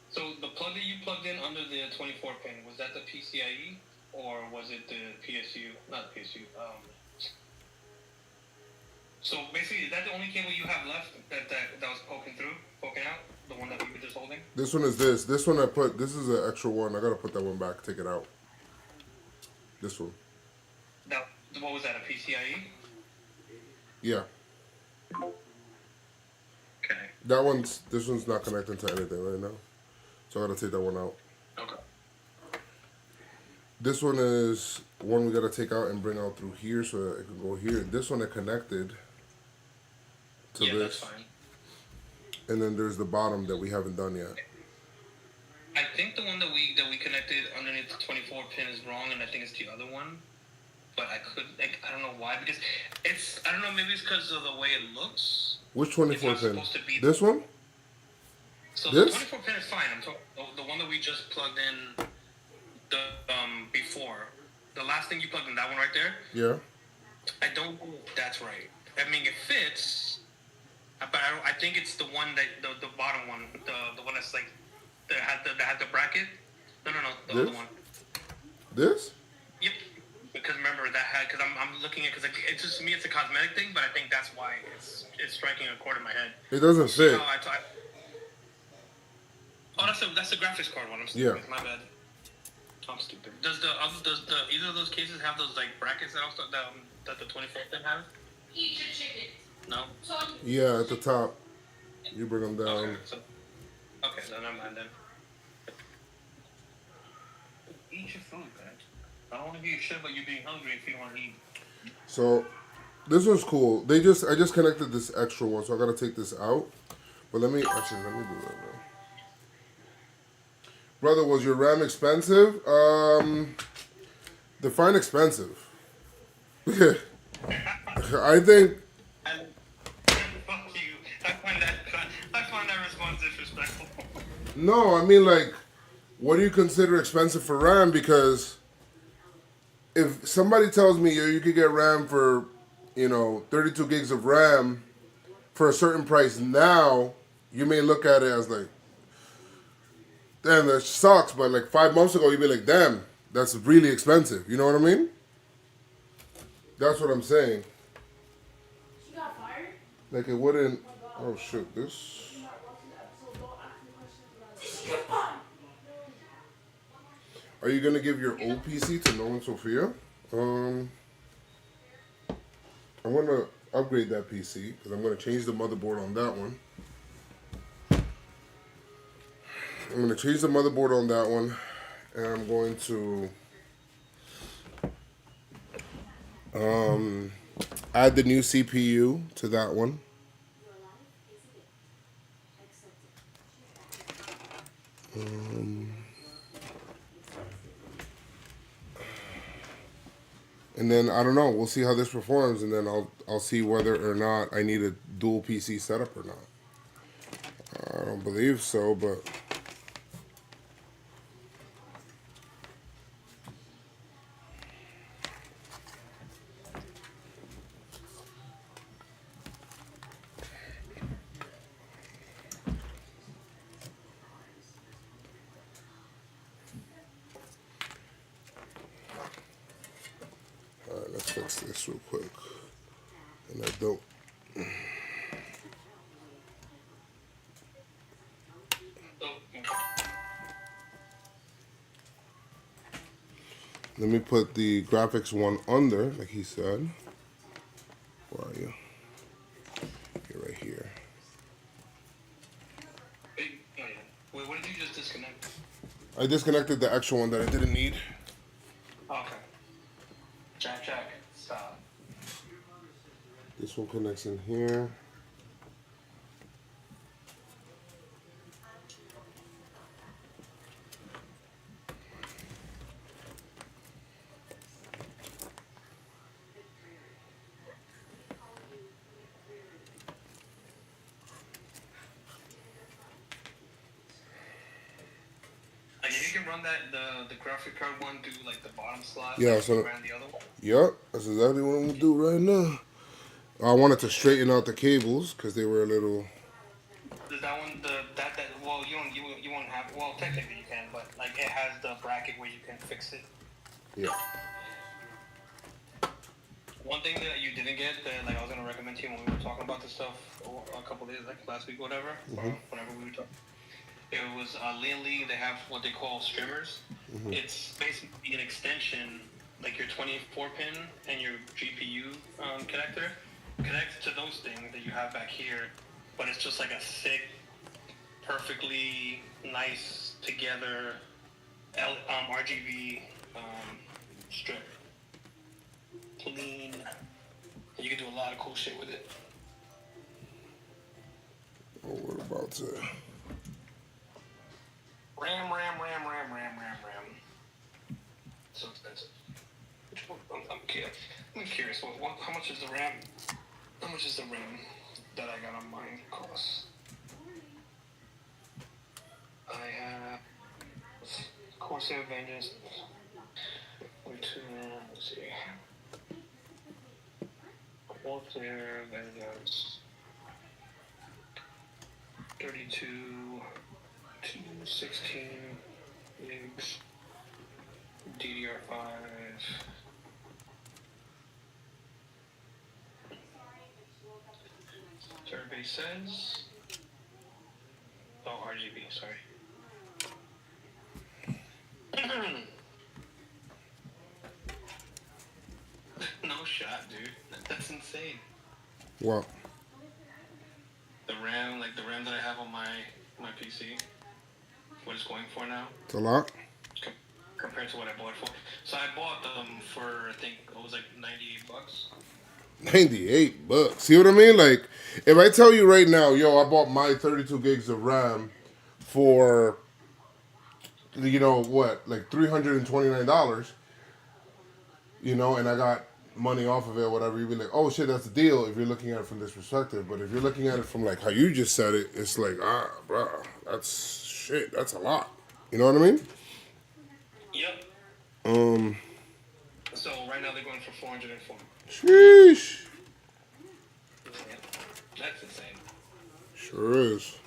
So the plug that you plugged in under the 24 pin, was that the PCIe or was it the PSU? Not the PSU. So basically, is that the only cable you have left that was poking out? The one that we were just holding? This one is this. This one I put. This is an extra one. I gotta put that one back. Take it out. This one. What was that? A PCIe? Yeah. Okay. That one's. This one's not connecting to anything right now. So I gotta take that one out. Okay. This one is one we gotta take out and bring out through here so that it can go here. This one is connected to Yeah, this. that's fine. And then there's the bottom that we haven't done yet. I think the one that we connected underneath the 24 pin is wrong, and I think it's the other one. But I don't know why, because I don't know, maybe it's because of the way it looks. Which 24 It's not pin? supposed to be This one? So This? the 24 pin is fine. I'm talking the one that we just plugged in before. The last thing you plugged in, that one right there. Yeah. I don't know if that's right. I mean, it fits, but I think it's the one that the bottom one, the one that's like that had the bracket. No, the This? other one. This? Yep. Because remember that had I'm looking at because it's just to me it's a cosmetic thing, but I think that's why it's striking a chord in my head. It doesn't See fit. how that's the graphics card one. I'm Yeah. stupid. My bad. I'm stupid. Does either of those cases have those like brackets that the 24 pin have? Eat your chicken. No. So Yeah, at the top. You bring them down. Okay, then never mind then. Eat your food, guys. I don't want to give you shit about you being hungry if you don't want to eat. So this one's cool. I just connected this extra one, so I gotta take this out. But let me do that now. Brother, was your RAM expensive? Define expensive. I think. Fuck you. I find that response disrespectful. No, I mean like, what do you consider expensive for RAM? Because if somebody tells me you could get RAM for, 32 gigs of RAM for a certain price now, you may look at it as like, damn, that sucks. But like 5 months ago, you'd be like, damn, that's really expensive. You know what I mean? That's what I'm saying. She got fired? Like it wouldn't. Oh shit, this. You're not watching the episode, don't ask me questions about it. Did she get fired? Are you gonna give your old PC to Nolan Sophia? I'm gonna upgrade that PC because I'm gonna change the motherboard on that one. I'm gonna change the motherboard on that one, and I'm going to add the new CPU to that one. And then I don't know. We'll see how this performs, and then I'll see whether or not I need a dual PC setup or not. I don't believe so, but fix this real quick. And I don't. Let me put the graphics one under, like he said. Where are you? You're right here. Hey, oh yeah. Wait, what did you just disconnect? I disconnected the extra one that I didn't need. Okay. Check. Stop. This one connects in here. Like if you can run that the graphic card one through like the bottom slot. Yeah, like so- you ran the other one. Yep, that's exactly what I'm gonna do right now. I wanted to straighten out the cables because they were a little. Does that one that well you won't have well technically you can but like it has the bracket where you can fix it. Yeah. One thing that you didn't get that like I was gonna recommend to you when we were talking about this stuff a couple days like last week or whatever, or whenever we were talking. It was Lian Li. They have what they call streamers. It's basically an extension, like your 24 pin and your GPU connector connects to those things that you have back here, but it's just like a thick, perfectly nice together RGB strip. Clean. And you can do a lot of cool shit with it. Oh, we're about to. RAM. So expensive. I'm curious. How much is the RAM? How much is the RAM that I got on mine cost? I have Corsair Vengeance. Let's see. Corsair Vengeance. 32 to 16 gigs. DDR5. Survey says. Oh, RGB, sorry. No shot, dude. That's insane. What? The RAM, like the RAM that I have on my PC, what it's going for now. It's a lot. Compared to what I bought for. So I bought them for I think it was like $98. 98 bucks. See what I mean? Like, if I tell you right now, yo, I bought my 32 gigs of RAM for, you know what, like $329, you know, and I got money off of it or whatever, you'd be like, oh shit, that's a deal if you're looking at it from this perspective. But if you're looking at it from like how you just said it, it's like, bro, that's shit, that's a lot. You know what I mean? Yep. So right now they're going for 404. Sheesh. That's insane. Sure is.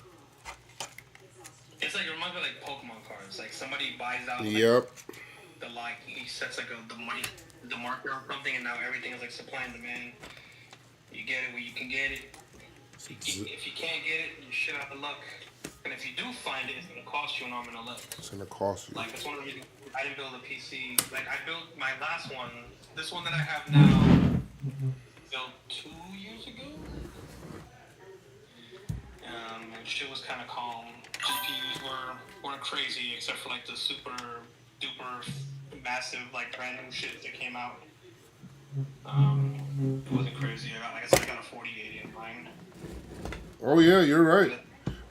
It's like it reminds me of like Pokemon cards. Like somebody buys out. Like, Yep. he sets like the marker or something, and now everything is like supply and demand. You get it where you can get it. If you can't get it, you're shit out of luck. And if you do find it, it's gonna cost you an arm and a leg. It's gonna cost you. Like it's one of the reasons I didn't build a PC. Like I built my last one. This one that I have now, built 2 years ago. And shit was kind of calm. GPUs weren't crazy except for like the super duper massive like brand new shit that came out. It wasn't crazy. I guess I got a 4080 in mine. Oh yeah, you're right.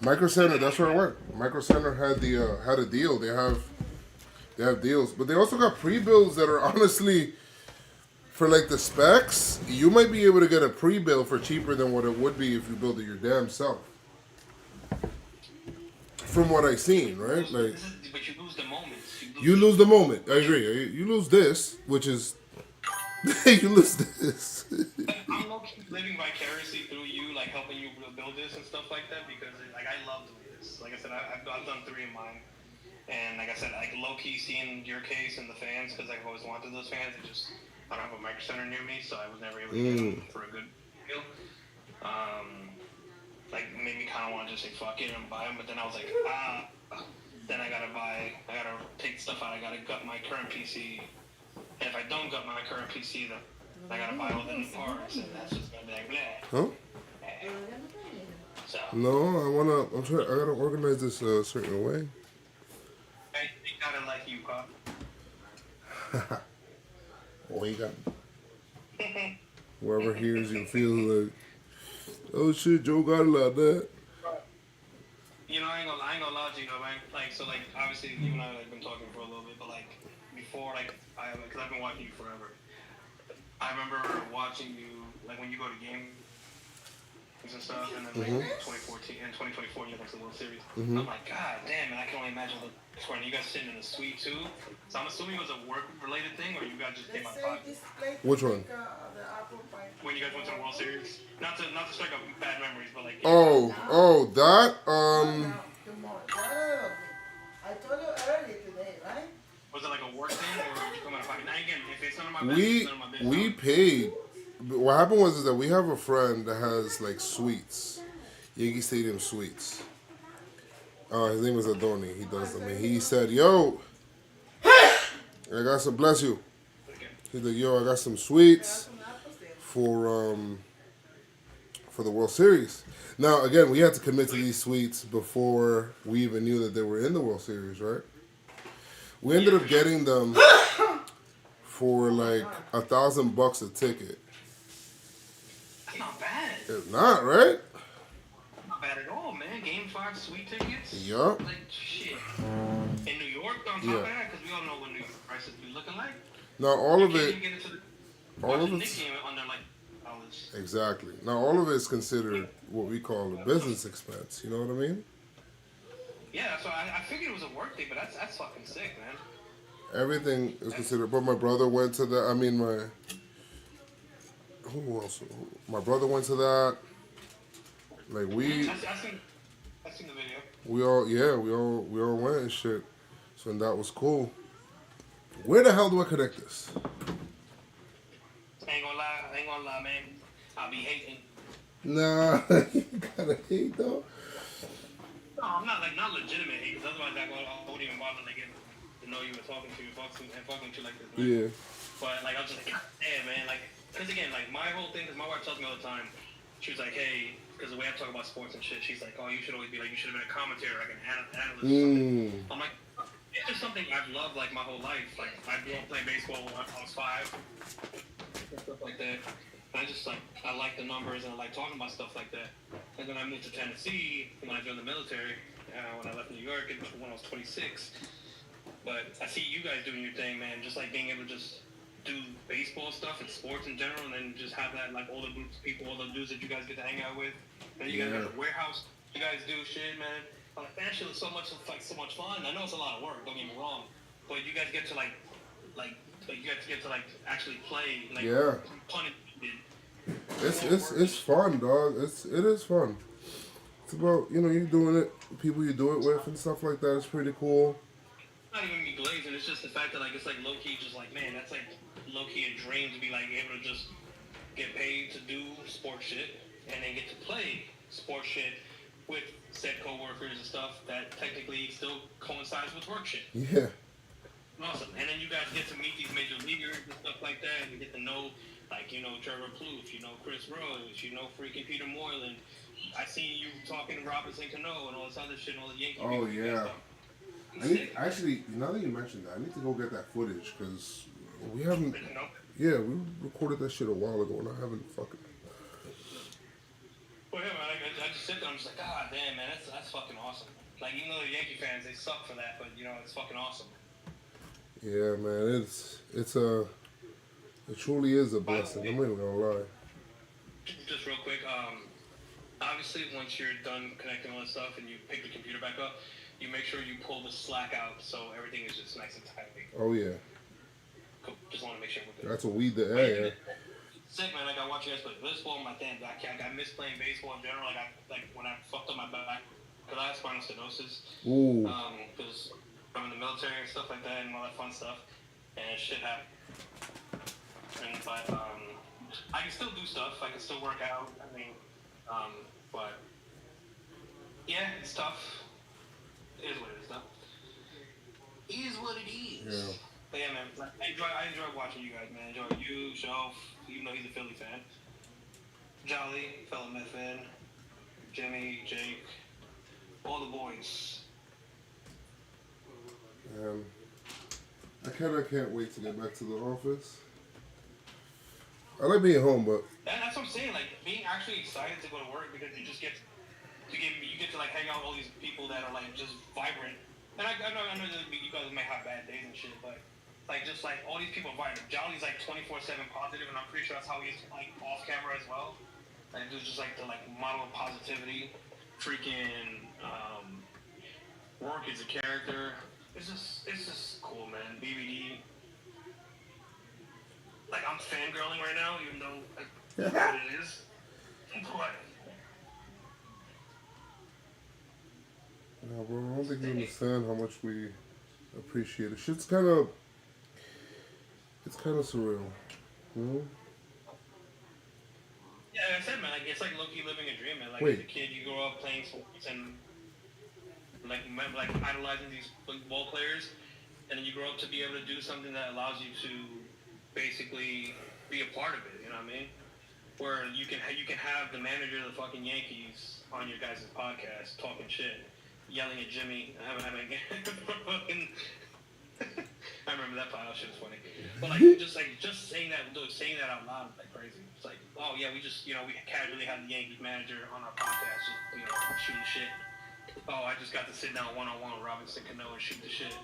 Micro Center, that's where I went. Micro Center had a deal. They have deals, but they also got pre-builds that are honestly, for like the specs, you might be able to get a pre-build for cheaper than what it would be if you build it your damn self. From what I've seen, right? Like, But you lose the moment. you lose the moment. I agree. You lose this, which is you lose this. I'm low-key living vicariously through you, like helping you build this and stuff like that, because like I love doing this. Like I said, I've done 3 of mine, and like I said, like low-key seeing your case and the fans, because I've always wanted those fans. I don't have a Micro Center near me, so I was never able to get them for a good deal. Like made me kind of want to just say fuck it and buy them, but then I was like, then I gotta take stuff out. I gotta gut my current PC, and if I don't gut my current PC, then I gotta buy all the new parts, and that's just gonna be like blah. Huh? So No, I gotta organize this a certain way. I gotta like you, Pop. Oh, he got whoever hears you feels like, oh shit, Joe got it like that. You know, I ain't gonna lie to you, man. Like, so, like, obviously, you and I have been talking for a little bit, but like, before, like, because I've been watching you forever. I remember watching you, like, when you go to games and stuff, and then like 2014 and 2024, you went to the World Series. I'm like, God damn, man, I can only imagine the swearing. You guys sitting in a suite too. So I'm assuming it was a work-related thing, or you guys just came out pocket. Which one? When you guys went to the World Series, not to strike up bad memories, but like. That I told you earlier today, right? Was it like a work thing, or did you come out of pocket? Now again, if it's none of my business, it's none of my business. we paid. What happened was is that we have a friend that has like suites, Yankee Stadium suites. His name is Adoni. He does them. And he said, "Yo, I got some. Bless you." He's like, "Yo, I got some suites for the World Series." Now, again, we had to commit to these suites before we even knew that they were in the World Series, right? We ended up getting them for like $1,000 a ticket. That's not bad. It's not, right? Not bad at all, man. Game 5 suite tickets. Yup. Like shit. In New York, on top of that, because we all know what New York prices be looking like. Now all of You it, can't even get into all of watching it, Knicks game under like dollars. exactly. Now all of it is considered what we call a business expense. You know what I mean? Yeah, so I figured it was a work thing, but that's fucking sick, man. Everything is considered. But my brother went to that. I mean, who else? My brother went to that. Like I seen the video. we all went and shit. So that was cool. Where the hell do I connect this? Ain't gonna lie, man. I'll be hating. Nah, you gotta hate though. No, I'm not legitimate hate, because otherwise I wouldn't even bother to get to know you and talking to you and fucking with you like this. Man. Yeah. But like I was just like, God damn, man, like, because again, like my whole thing, because my wife tells me all the time, she was like, hey, because the way I talk about sports and shit, she's like, oh, you should always be like, you should have been a commentator, like an analyst or something. I'm like, it's just something I've loved like my whole life. Like I grew up playing baseball when I was 5, stuff like that. And I just like I like the numbers and I like talking about stuff like that. And then I moved to Tennessee when I joined the military. When I left New York when I was 26. But I see you guys doing your thing, man. Just like being able to just do baseball stuff and sports in general, and then just have that like all the groups of people, all the dudes that you guys get to hang out with. And you guys got the warehouse. You guys do shit, man. I'm like, that shit was so much fun. I know it's a lot of work. Don't get me wrong, but you guys get to you guys get to actually play. Like, pun intended. It's fun, dog. It is fun. It's about you doing it, people you do it with and stuff like that. It's pretty cool. Not even me glazing. It's just the fact that it's like low key, just like man, that's like low key a dream to be like able to just get paid to do sports shit and then get to play sports shit with said coworkers and stuff that technically still coincides with work shit. Yeah. Awesome. And then you guys get to meet these major leaguers and stuff like that, and you get to know, Trevor Plouffe, Chris Rose, freaking Peter Moylan. I seen you talking to Robinson Cano and all this other shit, and all the Yankee people. Oh yeah. I need, actually, now that you mentioned that, I need to go get that footage because we haven't. Yeah, we recorded that shit a while ago, and I haven't fucking. Well, yeah, man, I just sit there, I'm just like, God damn, man, that's fucking awesome. Like, even though the Yankee fans, they suck for that, but, it's fucking awesome. Yeah, man, it truly is a blessing. I'm not even gonna lie. Just real quick, obviously, once you're done connecting all this stuff and you pick the computer back up, you make sure you pull the Slack out so everything is just nice and tidy. Oh, yeah. Cool. Just want to make sure we're good. That's what we did. Yeah. Sick, man. I watch you guys play baseball. My damn back. I miss playing baseball in general. Like when I fucked up my back, because I have spinal stenosis. Ooh. Because I'm in the military and stuff like that and all that fun stuff. And shit happened. but I can still do stuff. I can still work out. I mean, but yeah, it's tough. It is what it is, though. It is what it is. Yeah. But yeah, man, I enjoy watching you guys, man. I enjoy you, Shelf, even though he's a Philly fan. Jolly, fellow Met fan. Jimmy, Jake, all the boys. I can't wait to get back to the office. I like being home, but That's what I'm saying. Like being actually excited to go to work because you just get to like hang out with all these people that are like just vibrant. And I know that you guys may have bad days and shit, but like just like all these people are vibrant. Jolly's like 24/7 positive, and I'm pretty sure that's how he is like off camera as well. Like dude's just like the like model of positivity. Freaking work is a character. It's just cool, man. BBD. Like I'm fangirling right now, even though that's what it is. But no, bro, I don't think you understand how much we appreciate it. Shit's kind of surreal, you know? yeah, like I said, man, like it's like low-key living a dream, man. Like Wait. as a kid, you grow up playing sports and like idolizing these ball players, and then you grow up to be able to do something that allows you to basically be a part of it. You know what I mean? Where you can have the manager of the fucking Yankees on your guys' podcast talking shit, yelling at Jimmy. I remember that part. That shit was funny. But like just saying that out loud is like crazy. It's like, oh yeah, we just we casually had the Yankees manager on our podcast, just, shooting shit. Oh, I just got to sit down one-on-one with Robinson Cano and shoot the shit.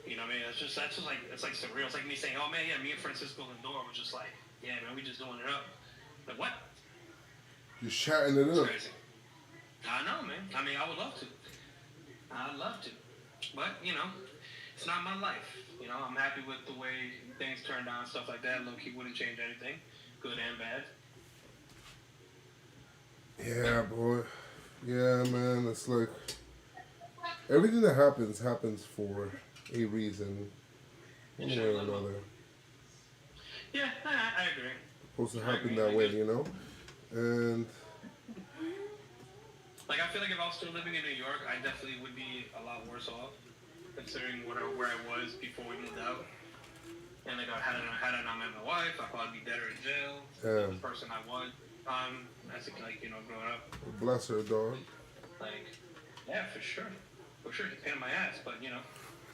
You know what I mean? It's like surreal. It's like me saying, oh man, yeah, me and Francisco Lindor were just like, yeah, man, we just doing it up. Like what? You're chatting it It's up. crazy. I know, man. I mean, I would love to. I'd love to. But, it's not my life. I'm happy with the way things turned out and stuff like that. Low-key wouldn't change anything, good and bad. Yeah, boy. Yeah, man. It's like everything that happens for a reason, one way or another. Yeah, I agree. Supposed to happen that way, you know. And like, I feel like if I was still living in New York, I definitely would be a lot worse off, considering where I was before we moved out. And like, had I not met my wife, I'd probably be dead or in jail. Yeah. The person I was, as a, growing up. bless her, dog. Like, yeah, for sure. For sure, she's a pain in my ass, but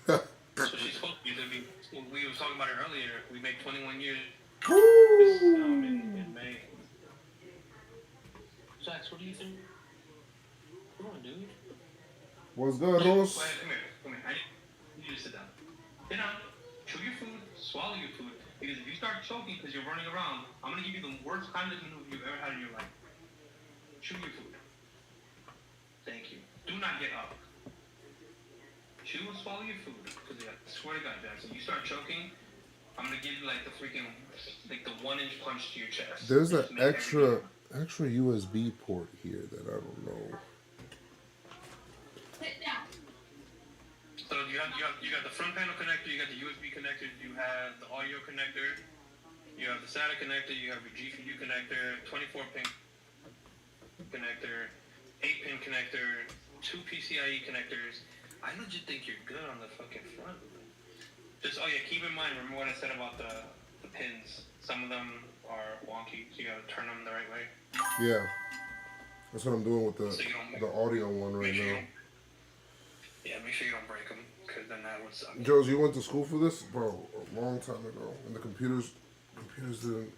so she's supposed to be. We were talking about it earlier. We make 21 years in May. Jax, what do you think? Come on, dude. What's good, Rose? Wait, come here. I need you to sit down. Sit down. Chew your food. Swallow your food. Because if you start choking because you're running around, I'm gonna give you the worst kind of maneuver you've ever had in your life. Chew your food. Thank you. Do not get up. Chew and swallow your food. Because I swear to God, Jackson, you start choking, I'm gonna give you like the 1-inch punch to your chest. There's Just an make extra USB port here that I don't know. Sit down. So you got the front panel connector, you got the USB connector, you have the audio connector, you have the SATA connector, you have your GPU connector, 24-pin connector, 8-pin connector, 2 PCIe connectors. I legit think you're good on the fucking front. Just keep in mind, remember what I said about the pins. Some of them are wonky, so you gotta turn them the right way. Yeah, that's what I'm doing with So you don't the audio one right now. Make sure you don't break them, because then that would suck. Joes, you went to school for this, bro? A long time ago, and the computers didn't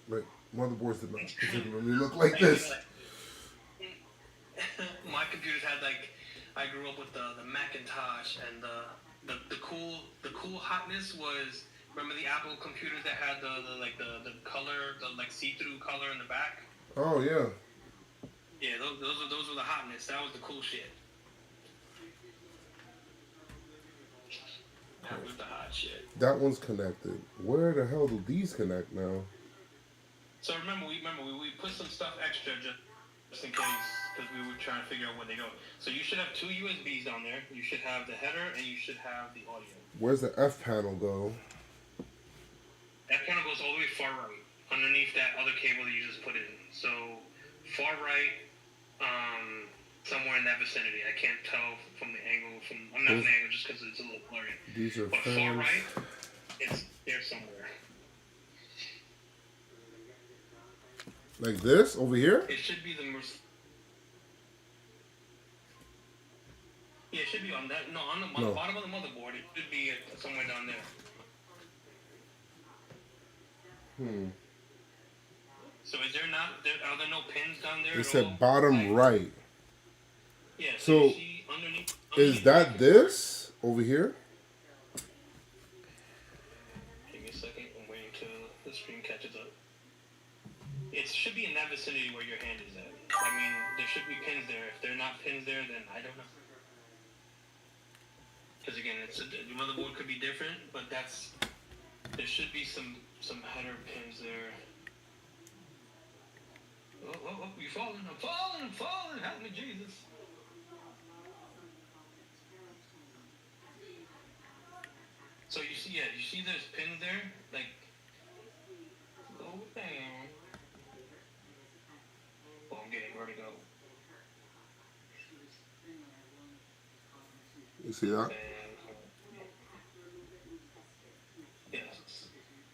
motherboards did not particularly look like this. My computers had I grew up with the Macintosh, and the cool hotness was, remember the Apple computers that had the color, the see-through color in the back? Oh yeah. Yeah, those were the hotness. That was the cool shit. That was the hot shit. That one's connected. Where the hell do these connect now? So remember we put some stuff extra just in case, because we were trying to figure out where they go. So you should have 2 USBs down there. You should have the header, and you should have the audio. Where's the F panel go? That panel goes all the way far right, underneath that other cable that you just put in. So far right, somewhere in that vicinity. I can't tell from the angle. I'm not from the angle just because it's a little blurry. These are But far fans. right, it's there somewhere. Like this over here? It should be the most. Yeah, it should be on that. No, on the No. bottom of the motherboard. It should be somewhere down there. So is there not? Are there no pins down there? It at said all? bottom right. Yeah. So, you see underneath Is that this over here? Give me a second. I'm waiting till the screen catches up. It should be in that vicinity where your hand is at. I mean, there should be pins there. If they're not pins there, then I don't know. Because again, the motherboard could be different, but there should be some header pins there. Oh, you're falling! I'm falling! Help me, Jesus! So you see there's pins there, like. Oh damn! Oh, I'm getting vertigo. You see that? Yes.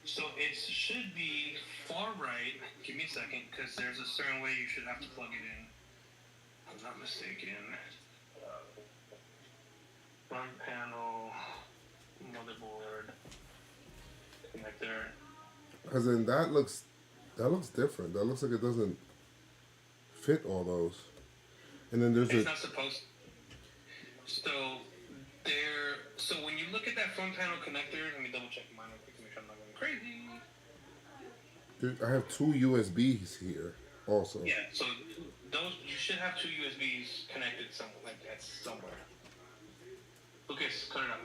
So it should be far right. Give me a second, because there's a certain way you should have to plug it in. I'm not mistaken. Front panel, motherboard, connector. As in that looks different. That looks like it doesn't fit all those. And then there's It's a not supposed. So when you look at that front panel connector, let me double check mine real quick to make sure I'm not going crazy. I have two USBs here also. Yeah, so those you should have two USBs connected somewhere like that somewhere. Lucas, cut it up.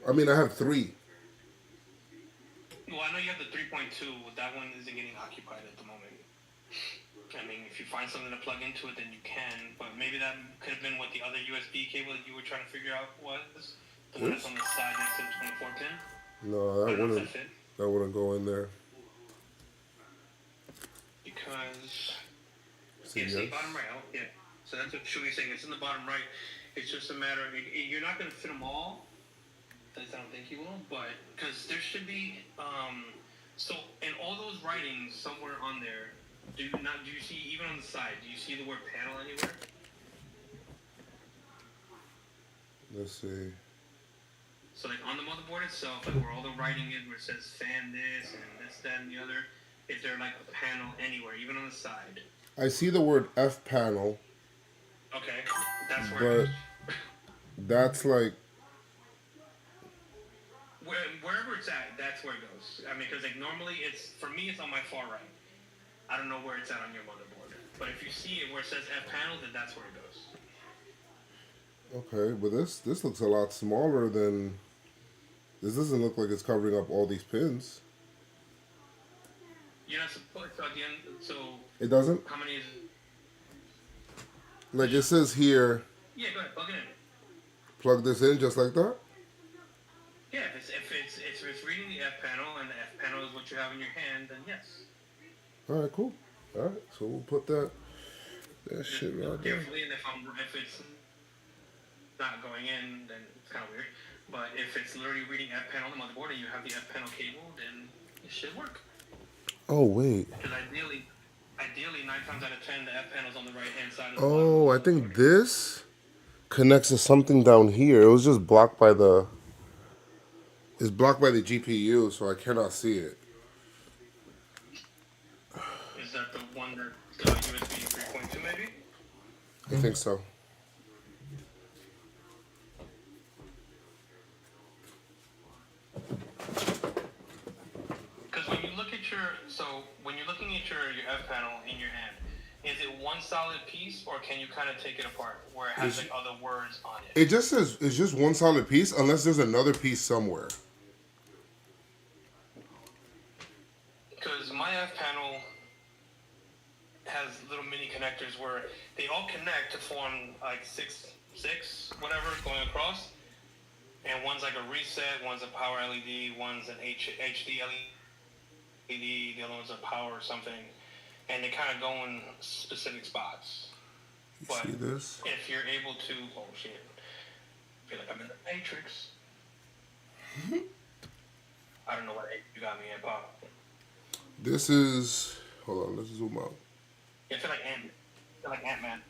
I mean, I have three. Well, I know you have the 3.2, but that one isn't getting occupied at the moment. I mean, if you find something to plug into it, then you can. But maybe that could have been what the other USB cable that you were trying to figure out was. The one that's on the side next to the 24 pin. No, I don't know if that wouldn't go in there. Because See, it's the yes. bottom right. Oh, yeah. So that's what Shui's saying. It's in the bottom right. It's just a matter of you're not going to fit them all. At least I don't think you will. But because there should be so in all those writings somewhere on there. Do you see even on the side? Do you see the word panel anywhere? Let's see. So like on the motherboard itself, like where all the writing is, where it says fan this and this, that, and the other, is there like a panel anywhere, even on the side? I see the word F panel, Okay, that's where. but It is. that's like Wherever it's at, that's where it goes. I mean, because like normally for me it's on my far right. I don't know where it's at on your motherboard, but if you see it where it says F panel, then that's where it goes. okay, but this looks a lot smaller than. This doesn't look like it's covering up all these pins. You're not supposed to at the end. So It doesn't. how many is? Like it says here, Yeah, go ahead, plug it in. plug this in just like that. Yeah, if it's reading the F panel and the F panel is what you have in your hand, then yes. All right, cool. All right, so we'll put that shit right there. Carefully, and if it's not going in, then it's kind of weird. But if it's literally reading F panel on the motherboard and you have the F panel cable, then it should work. Oh wait. Because ideally 9 times out of 10, the F panel's on the right hand side of the Oh, I bottom. think this connects to something down here. It was just blocked by the. It's blocked by the GPU, so I cannot see it. Is that the one that's USB 3.2 maybe? I think so. Because when you're looking at your F panel in your hand, is it one solid piece, or can you kind of take it apart where it has like other words on it? It just says it's just one solid piece, unless there's another piece somewhere. Because my F panel has little mini connectors where they all connect to form like six whatever going across, and one's like a reset, one's a power LED, one's an HD LED, LED, the other one's a power or something, and they kind of go in specific spots. You But see this? if you're able to, oh shit, I feel like I'm in the Matrix. I don't know what you got me in, Pop. This is. Hold on, let's zoom out. Yeah, I feel like Ant-Man.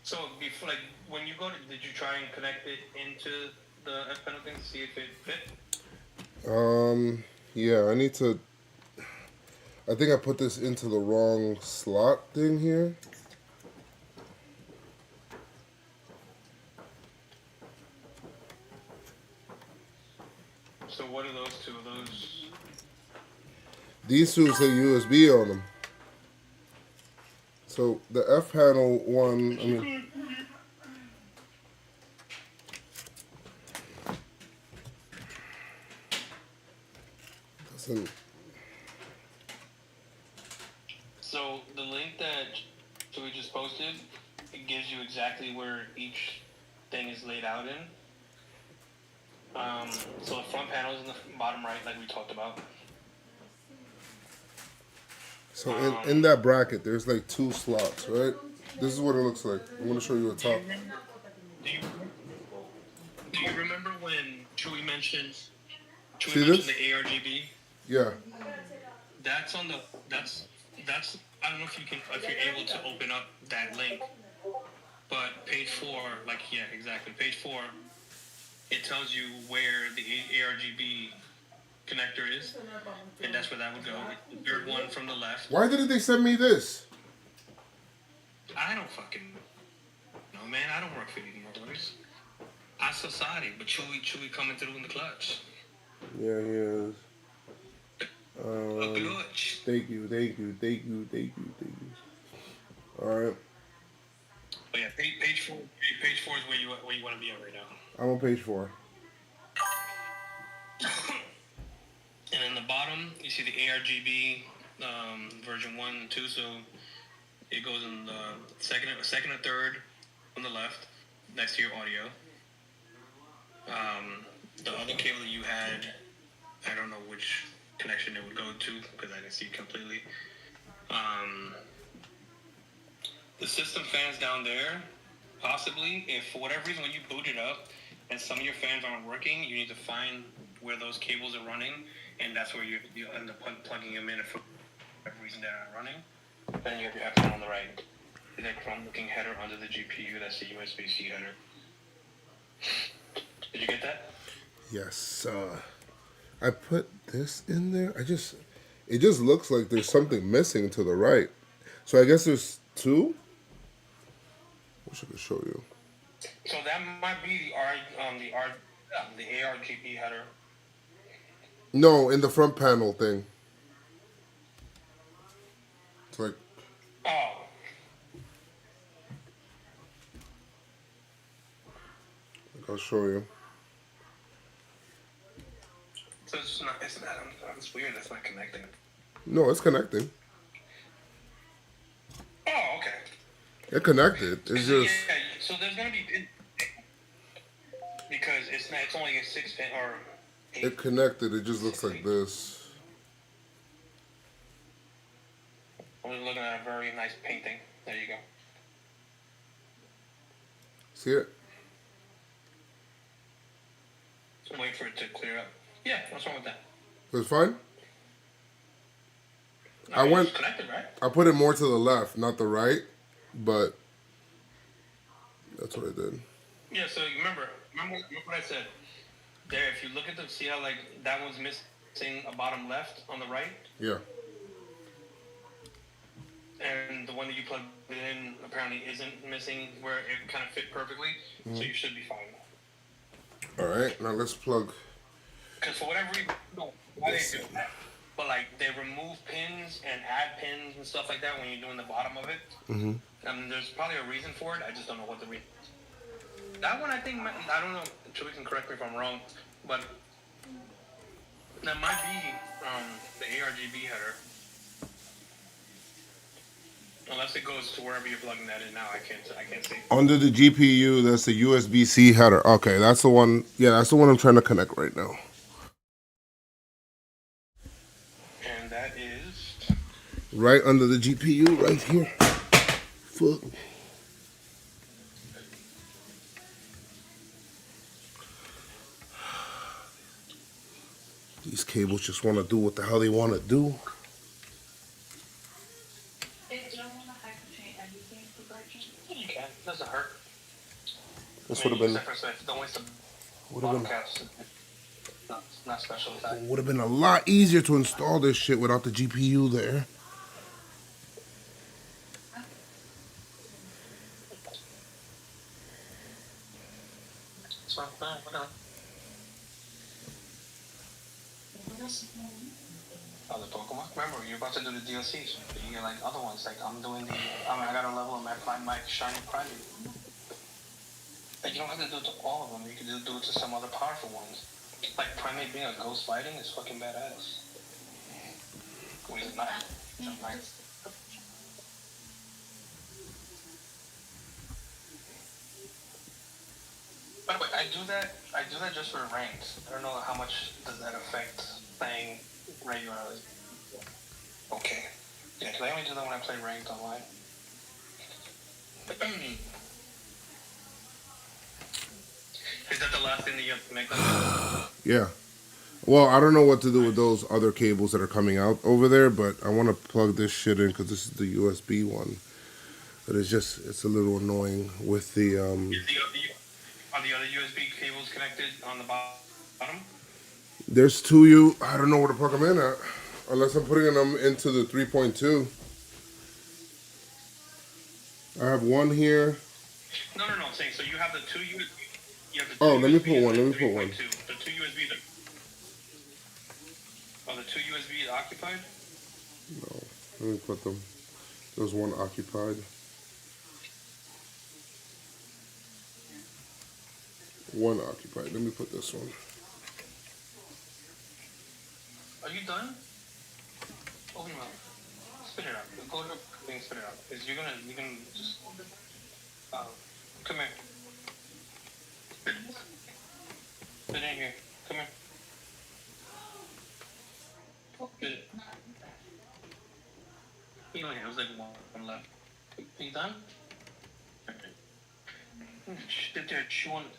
So before, like, when you go to, did you try and connect it into the F panel thing to see if it fit? Yeah, I need to. I think I put this into the wrong slot thing here. So what are those two? Are those? These two say USB on them. So the F panel one, I mean. Doesn't. So the link that we just posted, it gives you exactly where each thing is laid out in. So the front panel is in the bottom right, like we talked about. So in that bracket, there's like 2 slots, right? This is what it looks like. I'm gonna show you a top. Do you remember when Chewy mentioned See this? the ARGB? Yeah. That's on the that's I don't know if you're able to open up that link, but page 4, like yeah, exactly, page 4, it tells you where the ARGB connector is, and that's where that would go. The third one from the left. Why didn't they send me this? I don't fucking know, man. I don't work for these motherfuckers. I'm so sorry, but Chewy coming through in the clutch. Yeah, he is. A clutch. Thank you. All right. But yeah, page 4 is where you want to be at right now. I'm on page 4. And in the bottom, you see the ARGB version 1 and 2. So it goes in the second or third on the left, next to your audio. The other cable that you had, I don't know which connection it would go to because I didn't see it completely. The system fans down there, possibly, if for whatever reason when you boot it up and some of your fans aren't working, you need to find where those cables are running, and that's where you end up plugging them in. If for whatever reason they're not running, then you have your F on the right. And that Chrome-looking header under the GPU, that's the USB-C header. Did you get that? Yes. I put this in there. It just looks like there's something missing to the right. So I guess there's 2. Wish I could show you. So that might be the ARGB header. No, in the front panel thing. It's like. Oh. I'll show you. So it's weird. That's not connecting. No, it's connecting. Oh, okay. It connected. It's just. Yeah, so there's gonna be because it's only a 6 pin or 8. It connected. It just looks like this. We're looking at a very nice painting. There you go. See it? Wait for it to clear up. Yeah, what's wrong with that? It's fine? I went. It's connected, right? I put it more to the left, not the right, but that's what I did. Yeah, so remember what I said. There, if you look at see how like that one's missing a bottom left on the right? Yeah. And the one that you plugged it in apparently isn't missing where it kind of fit perfectly, so you should be fine. All right, now let's plug. Because for whatever reason, I don't know why they do that. But like they remove pins and add pins and stuff like that when you're doing the bottom of it. Mm-hmm. There's probably a reason for it. I just don't know what the reason is. That one, I think, I don't know. Chewy can correct me if I'm wrong, but that might be the ARGB header. Unless it goes to wherever you're plugging that in now, I can't see. Under the GPU, that's the USB-C header. Okay, that's the one. Yeah, that's the one I'm trying to connect right now. used. Right under the GPU, right here. Fuck. These cables just want to do what the hell they want to do. You can. It doesn't hurt. This I would mean, have been except for if don't waste the would bottom have been caps. Not special attack. would have been a lot easier to install this shit without the GPU there. It's not bad. Whatever. Oh, the Pokemon? Remember, you're about to do the DLCs. You get like other ones. Like I'm doing the. I gotta level up my shiny Primeape. Like you don't have to do it to all of them. You can just do it to some other powerful ones. Like Primeape being a ghost fighting is fucking badass. Well, he's not. He's not nice. By the way, I do that just for ranks. I don't know how much does that affect playing regularly. Okay. Yeah, because I only do that when I play ranked online. Is that the last thing that you have to make them? Yeah. Well, I don't know what to do with those other cables that are coming out over there, but I want to plug this shit in because this is the USB one. But it's a little annoying with the Are the other USB cables connected on the bottom? There's two I don't know where to plug them in at, unless I'm putting them into the 3.2. I have one here. No. I'm saying so you have the two USB. You have the two Oh, let me USBs put one. and Let me put one. 3.2. The two USBs are the two USBs occupied? No, let me put them. There's one occupied. One occupied. Let me put this one. Are you done? Open your mouth. Spit it out. Go to the thing, spit it out. Because you can just, come here. Spit in here. Come here. Spit it. You know, it was like one left. Are you done? Sit there chewing.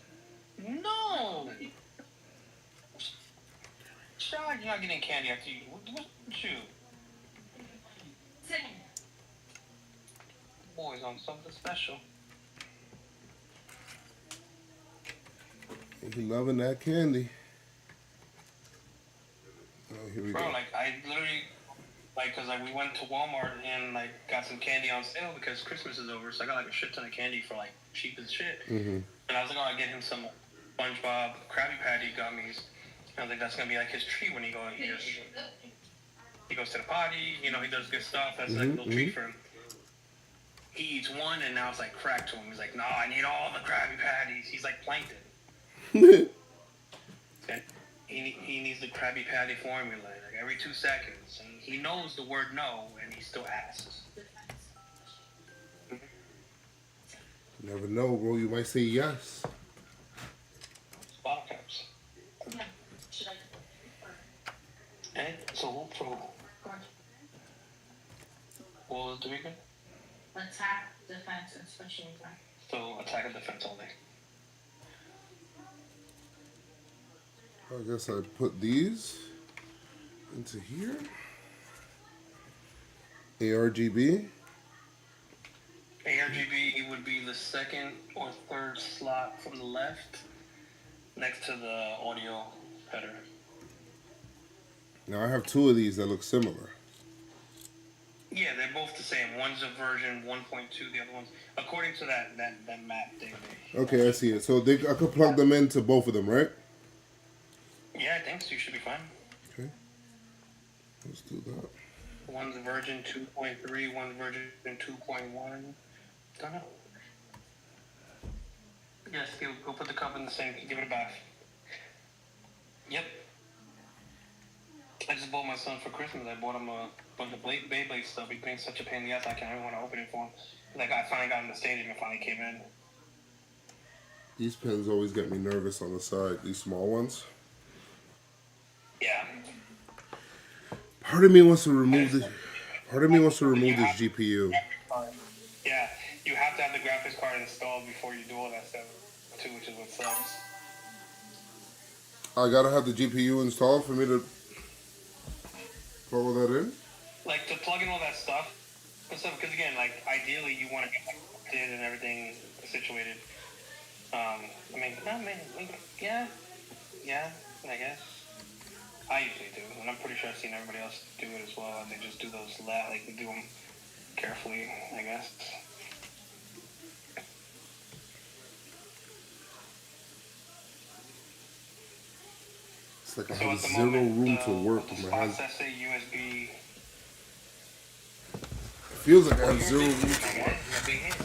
No! Child, you're not getting candy after you. What you? Boys on something special. He loving that candy. Oh, here we Bro, go. like, I literally, like, cause like we went to Walmart and like got some candy on sale because Christmas is over, so I got like a shit ton of candy for like cheap as shit. Mm-hmm. And I was like, oh, I'll get him some SpongeBob Krabby Patty gummies. And I think that's gonna be like his treat when he goes to the potty. You know, he does good stuff. That's like a little treat for him. He eats one, and now it's like crack to him. He's like, no, I need all the Krabby Patties. He's like Plankton. And he needs the Krabby Patty formula like every 2 seconds, and he knows the word no, and he still asks. Never know, bro. You might say yes. Bottle caps. And so what was the weekend? Attack, defense, and special attack. So attack and defense only. I guess I put these into here. ARGB. ARGB would be the second or third slot from the left, next to the audio header. Now I have two of these that look similar. Yeah, they're both the same. One's a version 1.2, the other one's according to that map thing. Okay, I see it. So I could plug them into both of them, right? Yeah, I think so. You should be fine. Okay. Let's do that. One's version 2.3, one's version 2.1. Don't know. Yes, go put the cup in the sink. Give it a bath. Yep. I just bought my son for Christmas. I bought him a bunch of Beyblade stuff. He's being such a pain in the ass. I can't even want to open it for him. Like I finally got him to stadium and finally came in. These pens always get me nervous on the side. These small ones. Yeah. Part of me wants to remove this. Part of me wants to remove this GPU. Yeah, you have to have the graphics card installed before you do all that stuff too, which is what sucks. I gotta have the GPU installed for me to plug all that in. Like to plug in all that stuff, because again, like ideally you want to get it and everything situated. I mean, yeah, I guess. I usually do, and I'm pretty sure I've seen everybody else do it as well. They just do those like they do them carefully, I guess. It's like I So have at the zero moment, room to work the with my spots hands. that say USB. It feels like I have zero room to work. Big hands.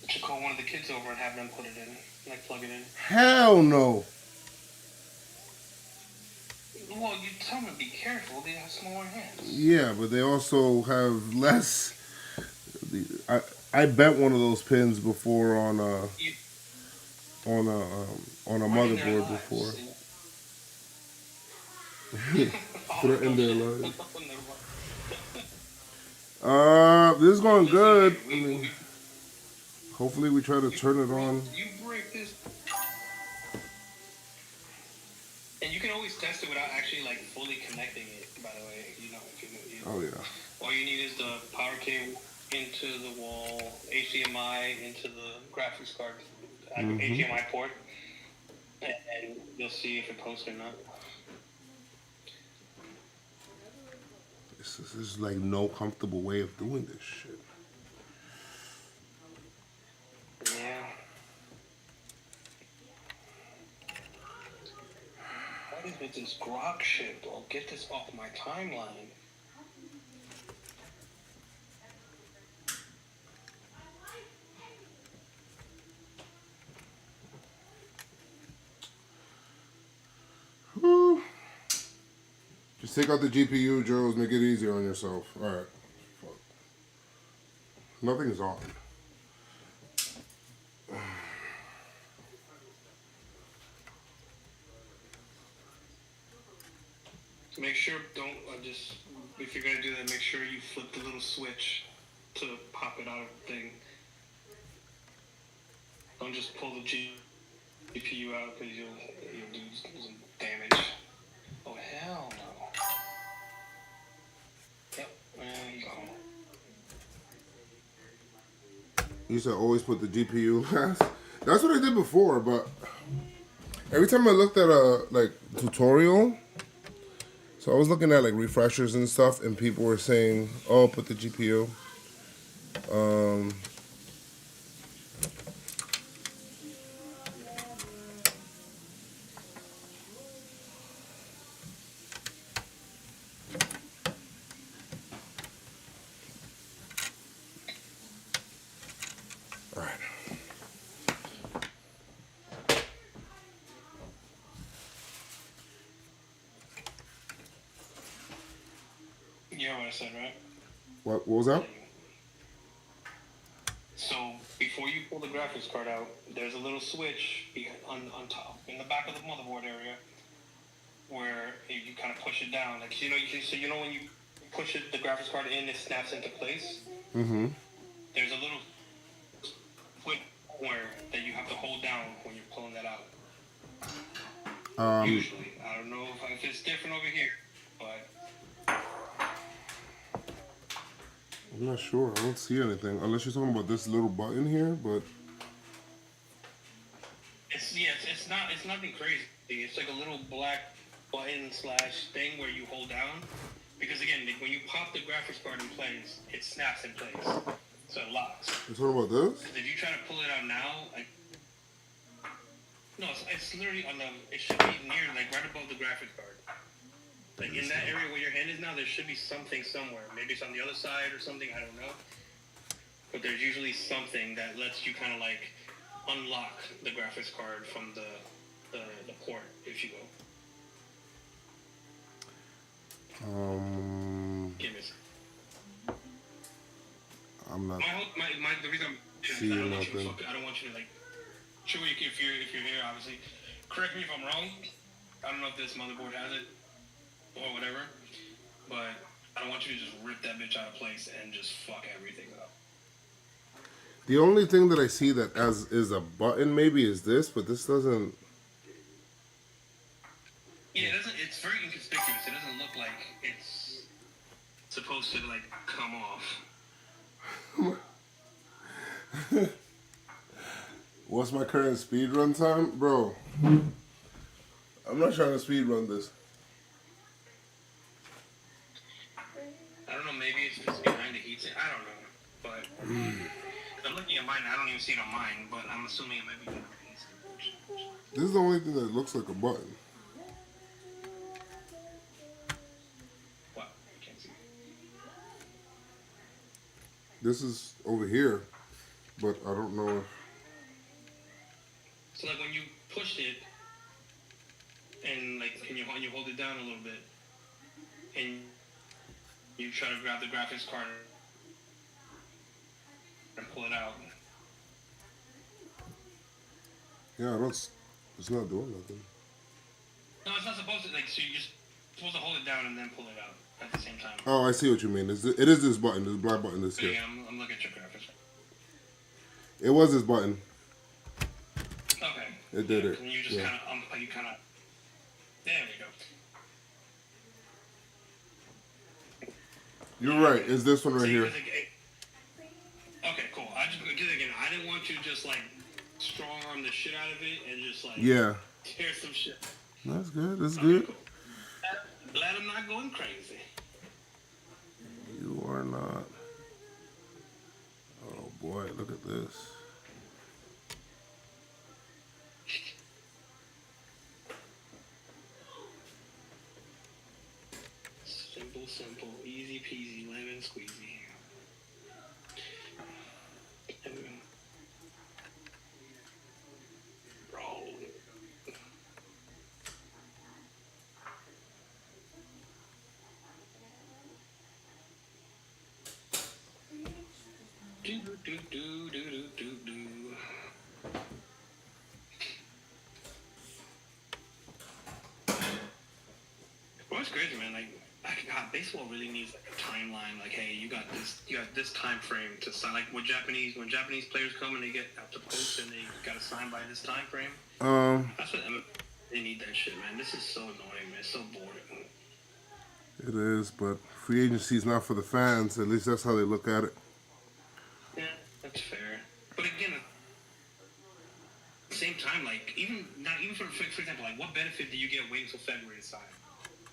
You should call one of the kids over and have them put it in, like plug it in. Hell no. Well, you tell them to be careful. They have smaller hands. Yeah, but they also have less. I bent one of those pins before on a motherboard before. Threatened their life. This is going good. I mean, hopefully we try to turn it on. You break this. And you can always test it without actually like fully connecting it, by the way. You know, if you Oh yeah. all you need is the power cable into the wall, HDMI into the graphics card, HDMI port, and you'll see if it posts or not. This is like no comfortable way of doing this shit. Yeah. What is with this grok shit, bro? Get this off my timeline. Whew. Just take out the GPU, Joes. Make it easier on yourself. All right. Fuck. Nothing's on. Make sure, don't just, if you're gonna do that, make sure you flip the little switch to pop it out of the thing. Don't just pull the GPU out because you'll do some damage. Oh, hell no. Yep, there you go. You said always put the GPU last. That's what I did before, but every time I looked at a like tutorial, so I was looking at like refreshers and stuff, and people were saying, "Oh, put the GPU." All right. You know what I said, right? What was that? So before you pull the graphics card out, there's a little switch on top in the back of the motherboard area where you kind of push it down. Like you know when you push it, the graphics card in, it snaps into place. Mm-hmm. There's a little switch where that you have to hold down when you're pulling that out. Usually, I don't know if it's different over here, but. I'm not sure. I don't see anything unless you're talking about this little button here, but It's nothing crazy. It's like a little black button / thing where you hold down. Because again, when you pop the graphics card in place, it snaps in place. So it locks. you're talking about this? Because if you try to pull it out now, it's literally it should be near, like right above the graphics card. Like in that area where your hand is now, there should be something somewhere. Maybe it's on the other side or something, I don't know. But there's usually something that lets you kind of like unlock the graphics card from the port, if you will. Give me a second. I'm not. The reason I'm See I don't want you to nothing. I don't want you to like. Sure, if you're here, obviously. Correct me if I'm wrong. I don't know if this motherboard has it or whatever, but I don't want you to just rip that bitch out of place and just fuck everything up. The only thing that I see that as is a button maybe is this, but this doesn't. Yeah, it doesn't. It's very inconspicuous. It doesn't look like it's supposed to like come off. What's my current speed run time, bro? I'm not trying to speed run this. I don't know. Maybe it's just behind the heatsink. I don't know, but I'm looking at mine. I don't even see it on mine, but I'm assuming it might be behind the heatsink. This is the only thing that looks like a button. What? I can't see. This is over here, but I don't know if. So like when you pushed it, and like you hold it down a little bit, and you try to grab the graphics card and pull it out. Yeah, it's not doing nothing. No, it's not supposed to. Like, so you're just supposed to hold it down and then pull it out at the same time. Oh, I see what you mean. It is this button, this black button that's So here. yeah, I'm looking at your graphics. It was this button. Okay. It did it. And you just Yeah. kind of. There we go. You're right. It's this one right See, here. Okay, cool. I just again. I didn't want you to just like strong arm the shit out of it and just like Yeah. tear some shit. That's good. That's Okay, good. cool. Glad I'm not going crazy. You are not. Oh boy, look at this. Simple, easy peasy, lemon squeezy. Roll. Do do do do do do do. Well, it's crazy, man. Like, God, baseball really needs like a timeline. Like, hey, you got this time frame to sign. Like, when Japanese players come and they get out to post and they got to sign by this time frame. That's what they need that shit, man. This is so annoying, man. It's so boring. It is, but free agency is not for the fans. At least that's how they look at it. Yeah, that's fair. But again, at the same time, like, even for example, like, what benefit do you get waiting till February to sign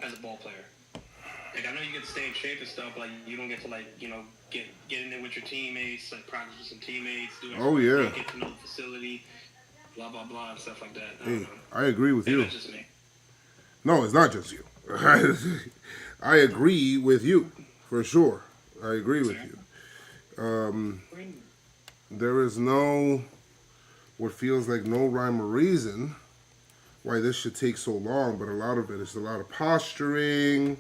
as a ball player? Like, I know you get to stay in shape and stuff, but like, you don't get to, like, you know, get in there with your teammates, like, practice with some teammates, do get to know the facility, blah, blah, blah, and stuff like that. Hey, I agree with you. That's just me. No, it's not just you. I agree with you, for sure. I agree with you. There is what feels like no rhyme or reason why this should take so long, but a lot of it is a lot of posturing,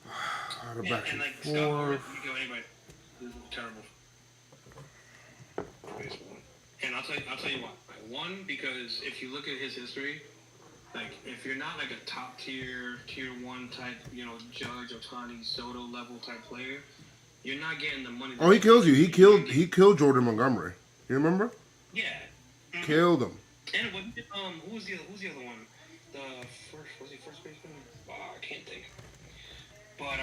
a lot of back and like, forth. Scott, you go anybody. This is terrible. Baseball. And I'll tell you what. One, because if you look at his history, like, if you're not like a top tier 1 type, you know, Judge, Ohtani, Soto level type player, you're not getting the money. Oh, he kills you. He killed Jordan Montgomery. You remember? Yeah. Mm-hmm. Killed him. And who's the other one? Was he first baseman? Oh, I can't think. But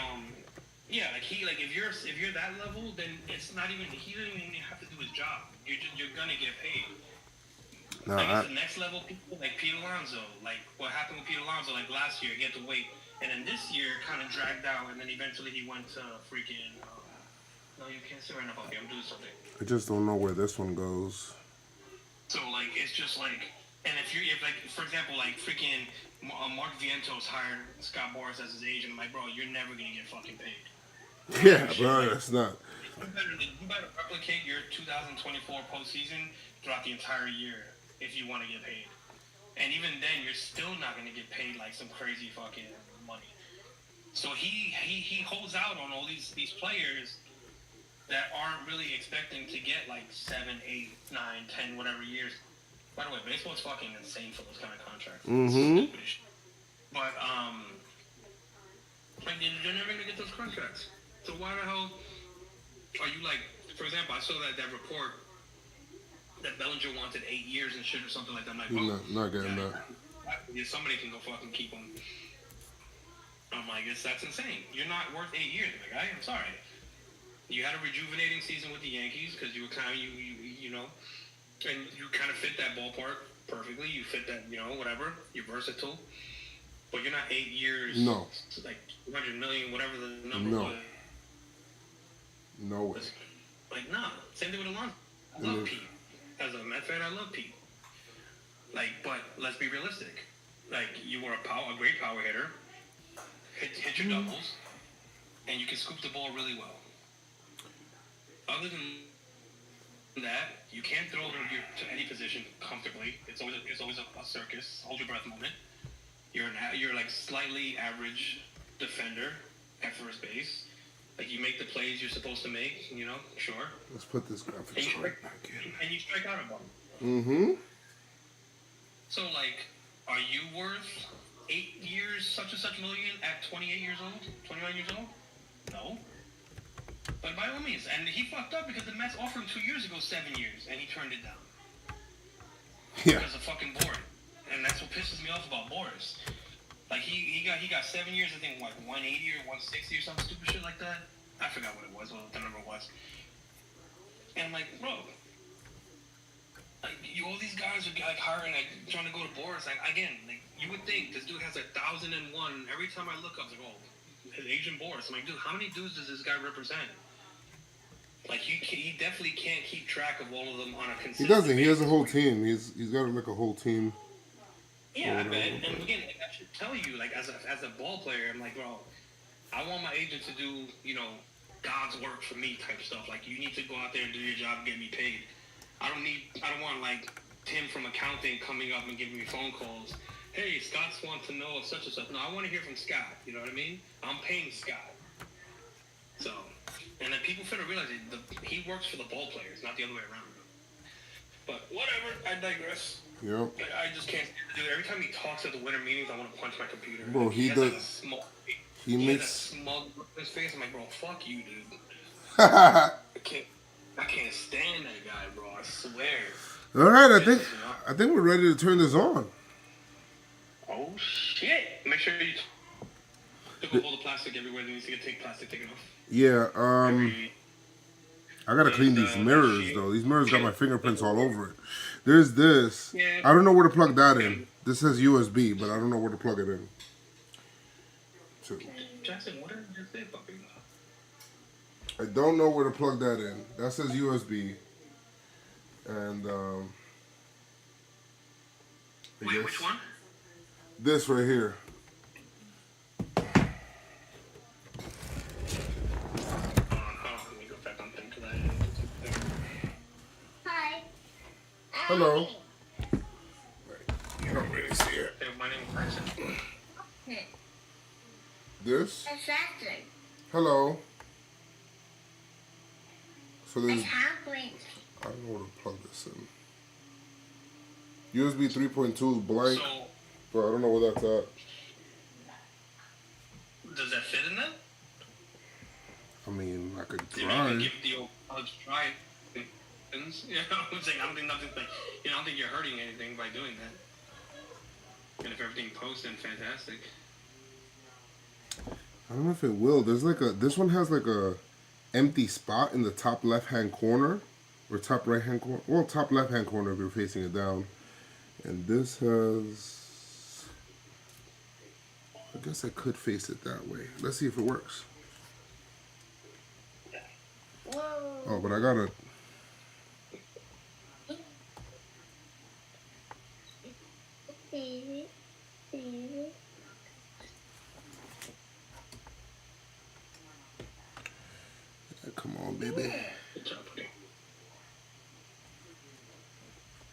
yeah, like if you're that level, then it's not even he doesn't even have to do his job. You're gonna get paid. No, the next level people like Pete Alonso, like what happened with Pete Alonso, like last year he had to wait, and then this year kind of dragged out, and then eventually he went to freaking. No, you can't sit right now, Bobby. I'm doing something. I just don't know where this one goes. So like it's just like, and if like for example like freaking Mark Vientos hired Scott Boras as his agent, I'm like, bro, you're never gonna get fucking paid. Yeah, bro, that's not. You better replicate your 2024 postseason throughout the entire year if you want to get paid. And even then, you're still not going to get paid like some crazy fucking money. So he holds out on all these players that aren't really expecting to get like 7, 8, 9, 10, whatever years. By the way, baseball's fucking insane for those kind of contracts. Mm-hmm. But like you're never gonna get those contracts. So why the hell are you like? For example, I saw that report that Bellinger wanted 8 years and shit or something like that. I'm like, Not getting that. Yeah, somebody can go fucking keep him. I'm like, that's insane. You're not worth 8 years, my guy. I'm sorry. You had a rejuvenating season with the Yankees because you were kind of you know, and you kind of fit that ballpark perfectly. You fit that, you know, whatever. You're versatile, but you're not 8 years. No. Like 200 million, whatever the number was. No way. Like, nah. Same thing with Alonso. I love Pete. As a Met fan, I love Pete. Like, but let's be realistic. Like, you were a great power hitter. Hit your doubles, and you can scoop the ball really well. Other than that, you can't throw to any position comfortably. It's always a circus, hold your breath moment. You're like slightly average defender at first base. Like you make the plays you're supposed to make, you know, sure. Let's put this graphics right back in. And you strike out a ball. Mm-hmm. So like, are you worth 8 years, such and such million at 28 years old, 29 years old? No. But by all means, and he fucked up because the Mets offered him 2 years ago 7 years, and he turned it down. Yeah. Because of fucking Boras, and that's what pisses me off about Boras. Like he got 7 years, I think, like 180 or 160 or some stupid shit like that. I forgot what it was, what the number was. And I'm like, bro, like all these guys are like hiring, like trying to go to Boras. Like again, like you would think this dude has 1,001. Every time I look up, it's like, oh, his agent Boras. I'm like, dude, how many dudes does this guy represent? Like he definitely can't keep track of all of them on a consistent. He doesn't. He has a basis. whole team. He's got like a whole team. Yeah, I bet. And again, I should tell you, like as a ball player, I'm like, bro, I want my agent to do, you know, God's work for me type stuff. Like you need to go out there and do your job, and get me paid. I don't want like Tim from accounting coming up and giving me phone calls. Hey, Scott's want to know of such and such. No, I want to hear from Scott. You know what I mean? I'm paying Scott. So, and then people finna realize he works for the ball players, not the other way around. But whatever, I digress. Yep. I just can't stand the dude. Every time he talks at the winter meetings, I want to punch my computer. Bro, he has does. Like a small, He has makes. a smug look on his face. I'm like, bro, fuck you, dude. All I can't stand that guy, bro. I swear. right, I think we're ready to turn this on. Oh shit! Make sure you took off all the plastic everywhere. That needs to take plastic taken off. Yeah. I gotta clean these And, mirrors though. These mirrors got my fingerprints all over it. There's this. Yeah. I don't know where to plug that in. This says USB, but I don't know where to plug it in. So, Jackson, what did you say, puppy? I don't know where to plug that in. That says USB. And I Wait, guess which one? this right here. Let me go back on thing because Hi. Hello. You don't really see it. Hey, my name is Bryson. This. Assassin. Hello. So there's. Assassin. I don't know where to plug this in. USB 3.2 is blank, So, but I don't know where that's at. does that fit in that? I mean, I could Maybe you try. can give the old college try. You know, I'm saying I don't think nothing. Like, you know, I don't think you're hurting anything by doing that. And if everything posts, then fantastic. I don't know if it will. There's like this one has like a empty spot in the top left hand corner, or top right hand corner. Well, top left hand corner if you're facing it down. And this has. I guess I could face it that way. Let's see if it works. Whoa. Oh, but I gotta. Baby. Baby. Come on, baby. Good job, buddy.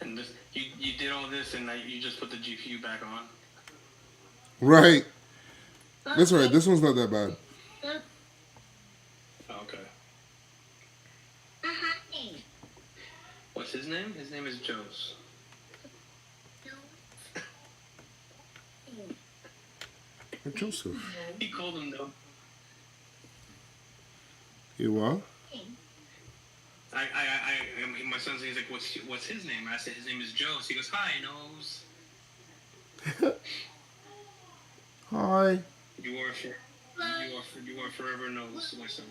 And this, you did all this, and now you just put the GPU back on. Right. That's right. This one's not that bad. Okay. his name? His name is Joe's. Joseph. He called him though. You what? My son's he's like, what's his name? I said his name is Joe. So he goes, hi, Nose. Hi. You are forever Nose, my son.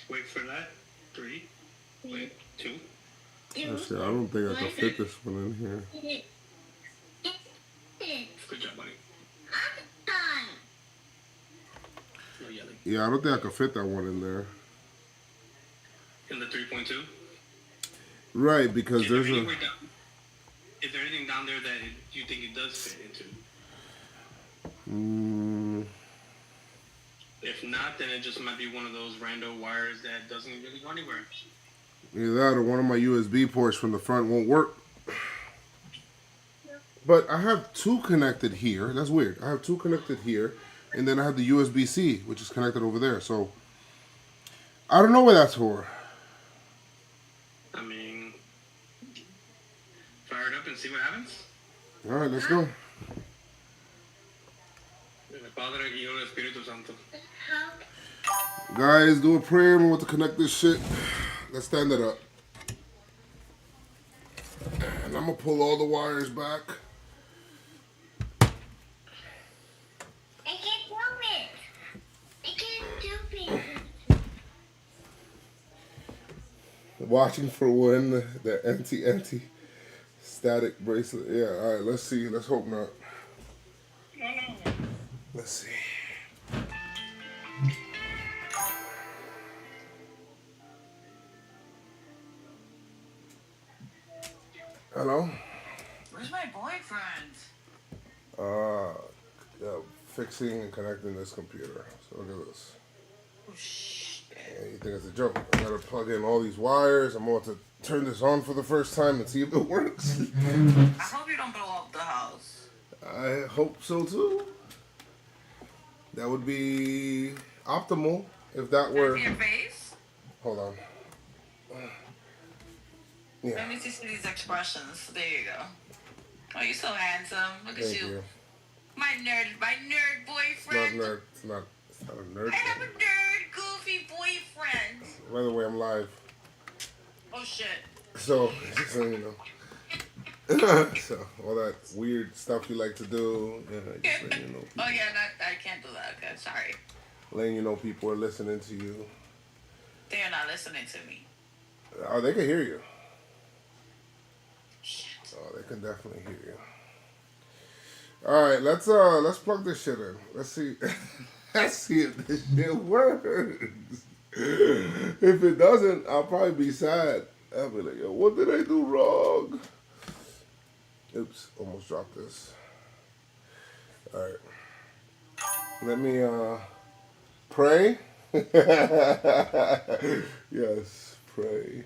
Wait for that. 3. Wait, 2. Actually, I don't think I can fit this one in here. Good job, buddy. No yelling. Yeah, I don't think I can fit that one in there. In the 3.2? Right, because Is there's a... there anything down there that you think it does fit into? If not, then it just might be one of those rando wires that doesn't really go anywhere. Either that or one of my USB ports from the front won't work. But I have 2 connected here. That's weird. I have 2 connected here. And then I have the USB-C, which is connected over there. So, I don't know what that's for. I mean, fire it up and see what happens. All right, let's go. Padre, Hijo, y Espíritu Santo. Guys, do a prayer. I'm about to connect this shit. Let's stand it up. And I'm going to pull all the wires back. I can't do it. I can't do it. Watching for when the anti-static bracelet. Yeah, all right, let's see. Let's hope not. Let's see. Hello? Where's my boyfriend? Fixing and connecting this computer. So look at this. Oh, shit. Yeah, you think it's a joke. I gotta plug in all these wires. I'm about to turn this on for the first time and see if it works. I hope you don't blow up the house. I hope so too. That would be optimal if that were... Your face? Hold on. Yeah. Let me see these expressions. There you go. Oh, you're so handsome. Look at Thank you. you. My nerd boyfriend. It's not a nerd I have a thing. nerd, goofy boyfriend. By the way, I'm live. Oh, shit. So, just so you know. So, all that weird stuff you like to do. Yeah, just letting you know. People, Oh, yeah, I can't do that. Okay, sorry. letting you know people are listening to you. They're not listening to me. Oh, they can hear you. Shit. Oh, they can definitely hear you. All right, let's plug this shit in. Let's see. Let's see if this shit works. If it doesn't, I'll probably be sad. I'll be like, yo, what did I do wrong? Oops, almost dropped this. All right. Let me pray. Yes, pray.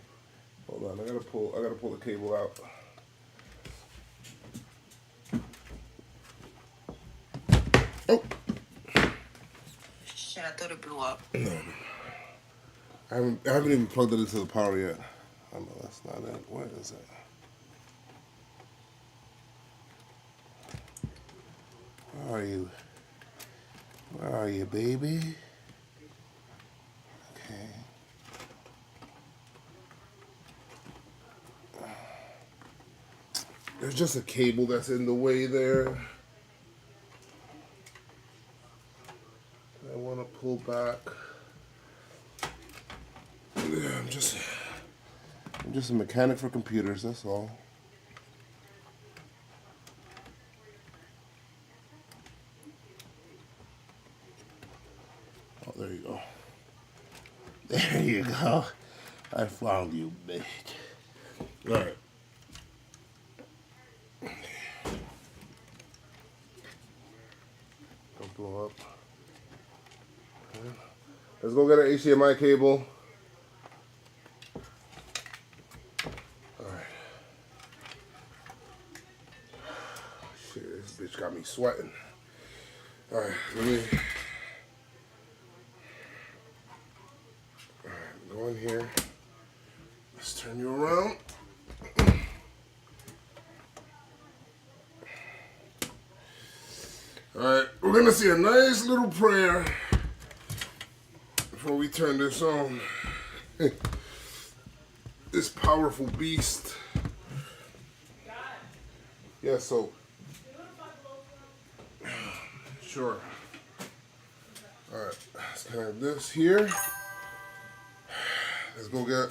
Hold on, I gotta pull the cable out. Oh. Shit, I thought it blew up. No. I haven't even plugged it into the power yet. I know that's not it. Where is it? Where are you? Where are you, baby? Okay. There's just a cable that's in the way there. I want to pull back. Yeah, I'm just a mechanic for computers, that's all. Oh, there you go. There you go. I found you, bitch. All right. Don't blow up. Okay. Let's go get an HDMI cable. Alright. Shit, this bitch got me sweating. Alright, let me here. Let's turn you around. Alright, we're gonna see a nice little prayer before we turn this on. This powerful beast. Yeah, so. Sure. Alright, let's connect this here. Let's go get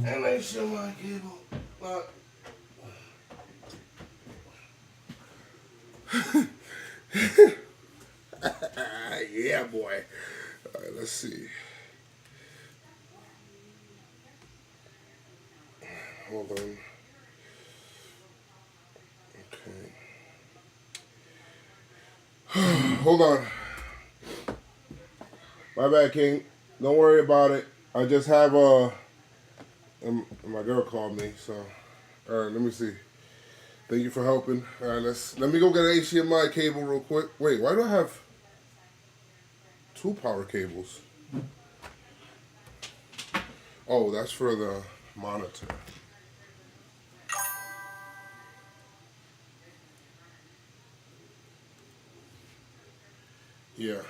HDMI cable. Yeah, boy. Alright, let's see. Hold on. Okay. Hold on. My bad, King. Don't worry about it. I just have my girl called me, so alright, let me see. Thank you for helping. Alright, let me go get an HDMI cable real quick. Wait, why do I have 2 power cables? Oh, that's for the monitor. Yeah.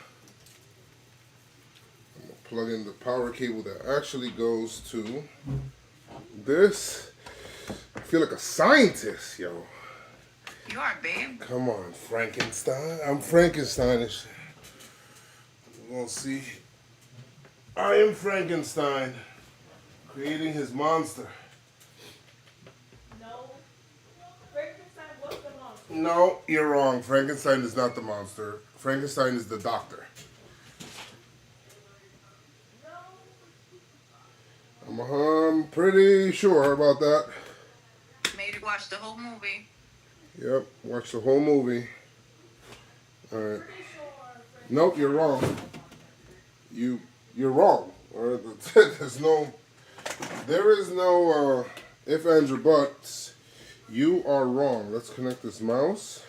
I'm gonna plug in the power cable that actually goes to this. I feel like a scientist, yo. You are, babe. Come on, Frankenstein. I'm Frankensteinish. We're gonna see. I am Frankenstein, creating his monster. No. Frankenstein was the monster. No, you're wrong. Frankenstein is not the monster. Frankenstein is the doctor. I'm pretty sure about that. Made you watch the whole movie. Yep, watch the whole movie. Alright. Nope, you're wrong. You're wrong. There is no if, ands, or buts. You are wrong. Let's connect this mouse.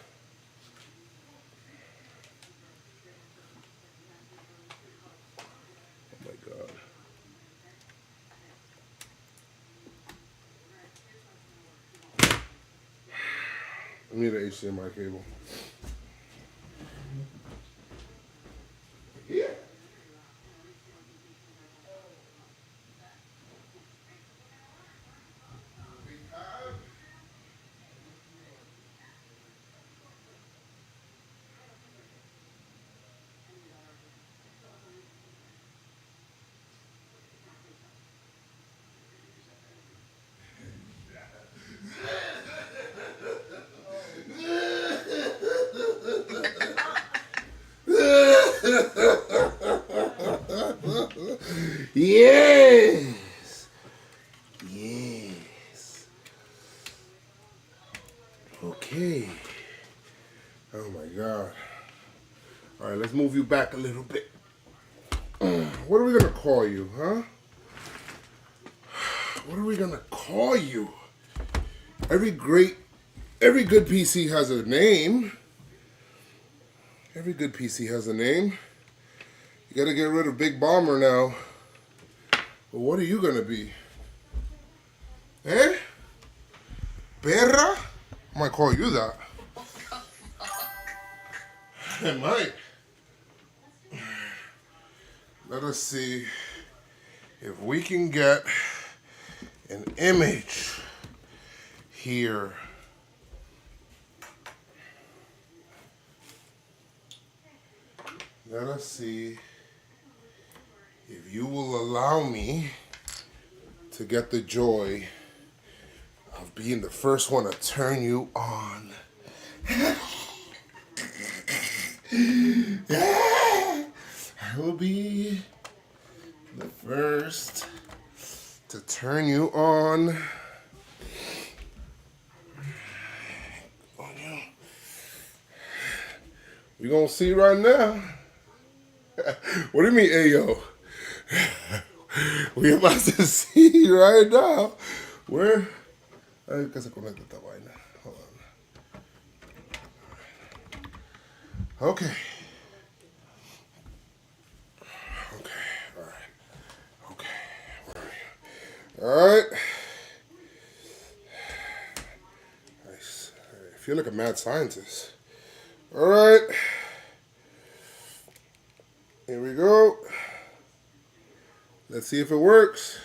Oh my God. I need an HDMI cable. Yeah. Yes. Yes. Okay. Oh my God. All right, let's move you back a little bit. What are we gonna call you, huh? What are we gonna call you? Every good PC has a name. Every good PC has a name. You gotta get rid of Big Bomber now. But what are you gonna be? Eh? Perra? I might call you that. I might. Let us see if we can get an image here. Let us see if you will allow me to get the joy of being the first one to turn you on. I will be the first to turn you on. We're gonna see right now. What do you mean, ayo? We're about to see right now. Where? Ay, que se conecta esta vaina. Hold on. Okay. Okay. All right. Okay. Alright. Nice. I feel like a mad scientist. Alright. Here we go. Let's see if it works.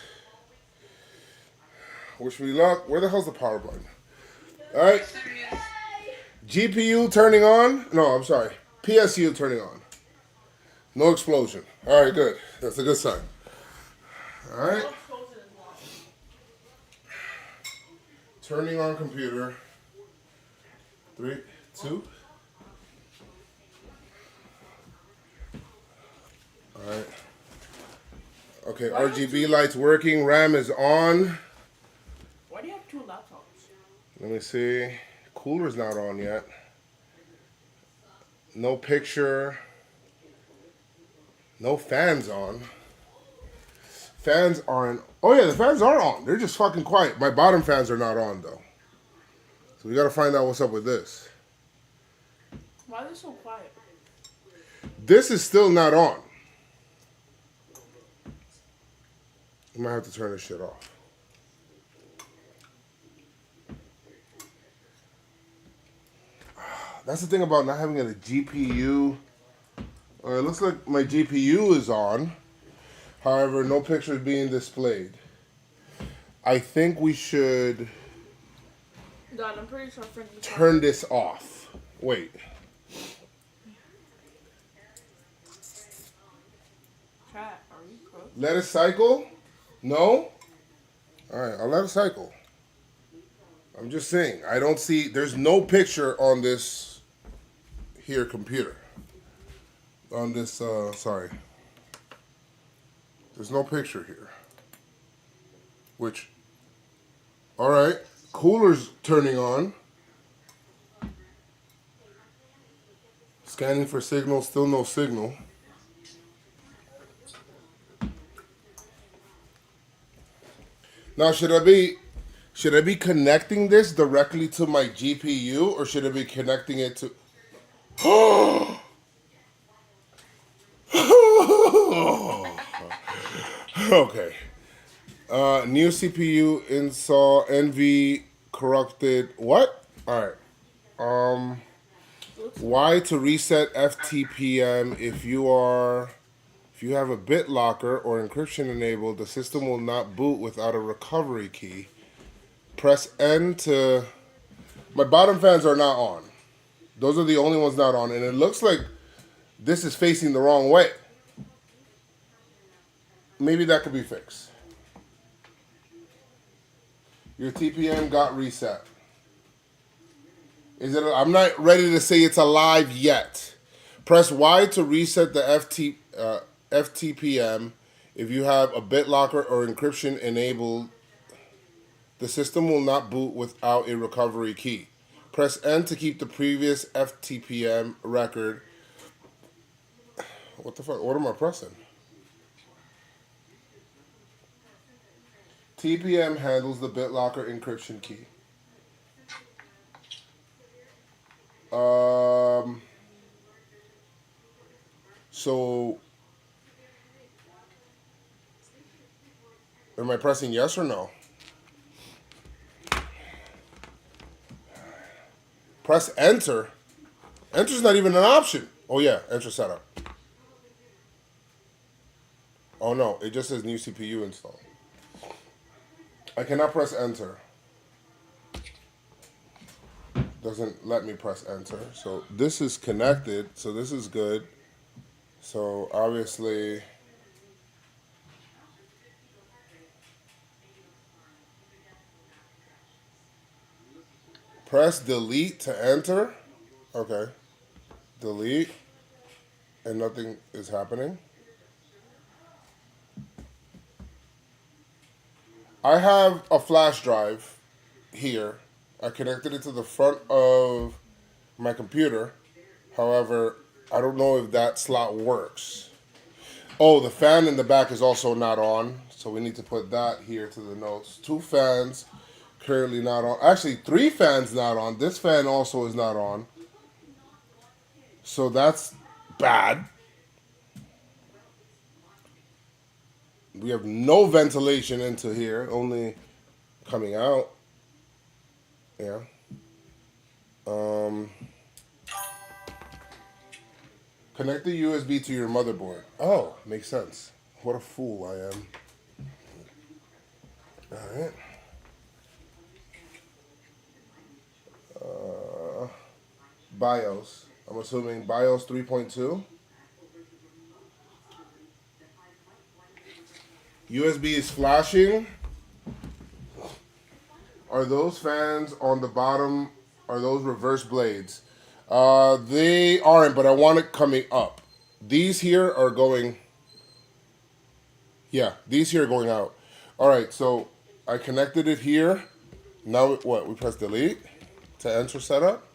Wish me luck. Where the hell's the power button? Alright. GPU turning on. No, I'm sorry. PSU turning on. No explosion. Alright, good. That's a good sign. Alright. Turning on computer. 3, 2. Alright. Okay, RGB lights working. RAM is on. Why do you have 2 laptops? Let me see. Cooler's not on yet. No picture. No fans on. Fans aren't. Oh yeah, the fans are on. They're just fucking quiet. My bottom fans are not on though. So we gotta find out what's up with this. Why are they so quiet? This is still not on. I might have to turn this shit off. That's the thing about not having a GPU. It looks like my GPU is on. However, no picture is being displayed. I think we should God, I'm pretty sure Frankie turn this off. Wait. Chat, are we cooked? Let it cycle? No? Alright, I'll let it cycle. I'm just saying, I don't see, there's no picture on this here computer. On this, sorry. There's no picture here. Which, alright, cooler's turning on. Scanning for signal, still no signal. Now, should I be connecting this directly to my GPU or should I be connecting it to... Okay. New CPU install NV corrupted. What? All right. Y to reset FTPM if you have a BitLocker or encryption enabled, the system will not boot without a recovery key. Press N to... My bottom fans are not on. Those are the only ones not on. And it looks like this is facing the wrong way. Maybe that could be fixed. Your TPM got reset. I'm not ready to say it's alive yet. Press Y to reset the FTPM. If you have a BitLocker or encryption enabled, the system will not boot without a recovery key. Press N to keep the previous FTPM record. What the fuck? What am I pressing? TPM handles the BitLocker encryption key. So, am I pressing yes or no? Press enter. Enter's not even an option. Oh yeah, enter setup. Oh no, it just says new CPU installed. I cannot press enter. Doesn't let me press enter. So this is connected, so this is good. So obviously press delete to enter. Okay. Delete. And nothing is happening. I have a flash drive here. I connected it to the front of my computer. However, I don't know if that slot works. Oh, the fan in the back is also not on. So we need to put that here to the notes. 2 fans currently not on. Actually, 3 fans not on. This fan also is not on. So that's bad. We have no ventilation into here, only coming out. Yeah. Connect the USB to your motherboard. Oh, makes sense. What a fool I am. Alright. BIOS. I'm assuming BIOS 3.2. USB is flashing. Are those fans on the bottom, are those reverse blades? They aren't, but I want it coming up. These here are going, yeah, these here are going out. All right, so I connected it here. Now, what, we press delete to enter setup?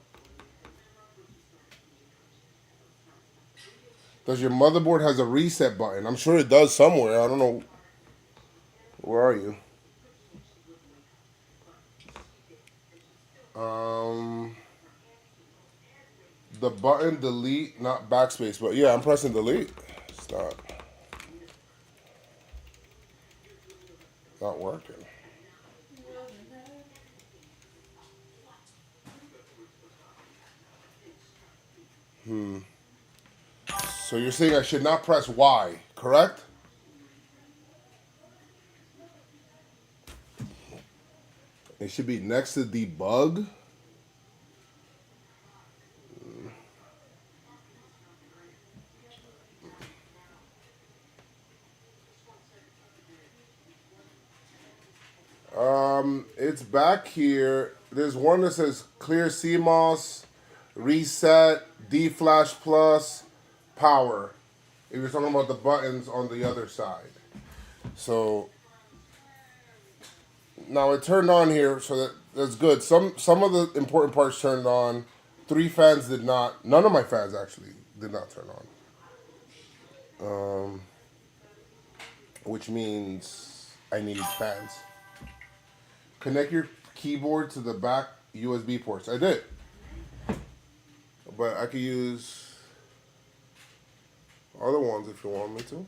Does your motherboard has a reset button? I'm sure it does somewhere. I don't know. Where are you? The button delete, not backspace, but yeah, I'm pressing delete. Stop. Not working. So you're saying I should not press Y, correct? It should be next to debug. It's back here. There's one that says clear CMOS, reset, D-Flash Plus, power. If you're talking about the buttons on the other side. So now it turned on here, so that's good. Some of the important parts turned on. 3 fans did not. None of my fans actually did not turn on. Which means I need fans. Connect your keyboard to the back USB ports. I did. But I could use other ones if you want me to.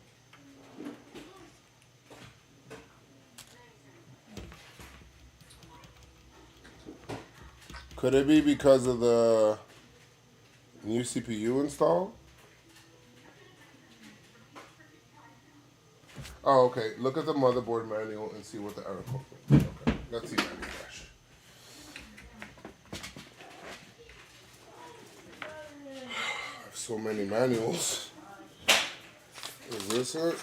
Could it be because of the new CPU install? Oh, okay. Look at the motherboard manual and see what the error code is. Okay, let's see that refresh. I have so many manuals. Is this it?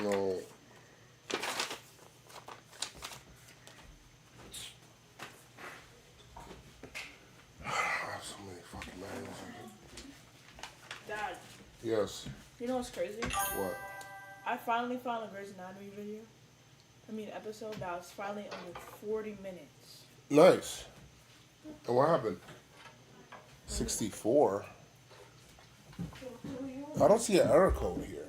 No. I have so many fucking manuals. Dad, Yes. you know what's crazy? What? I finally found a Grey's Anatomy video. Episode that was finally under 40 minutes. Nice. And what happened? 64. I don't see an error code here.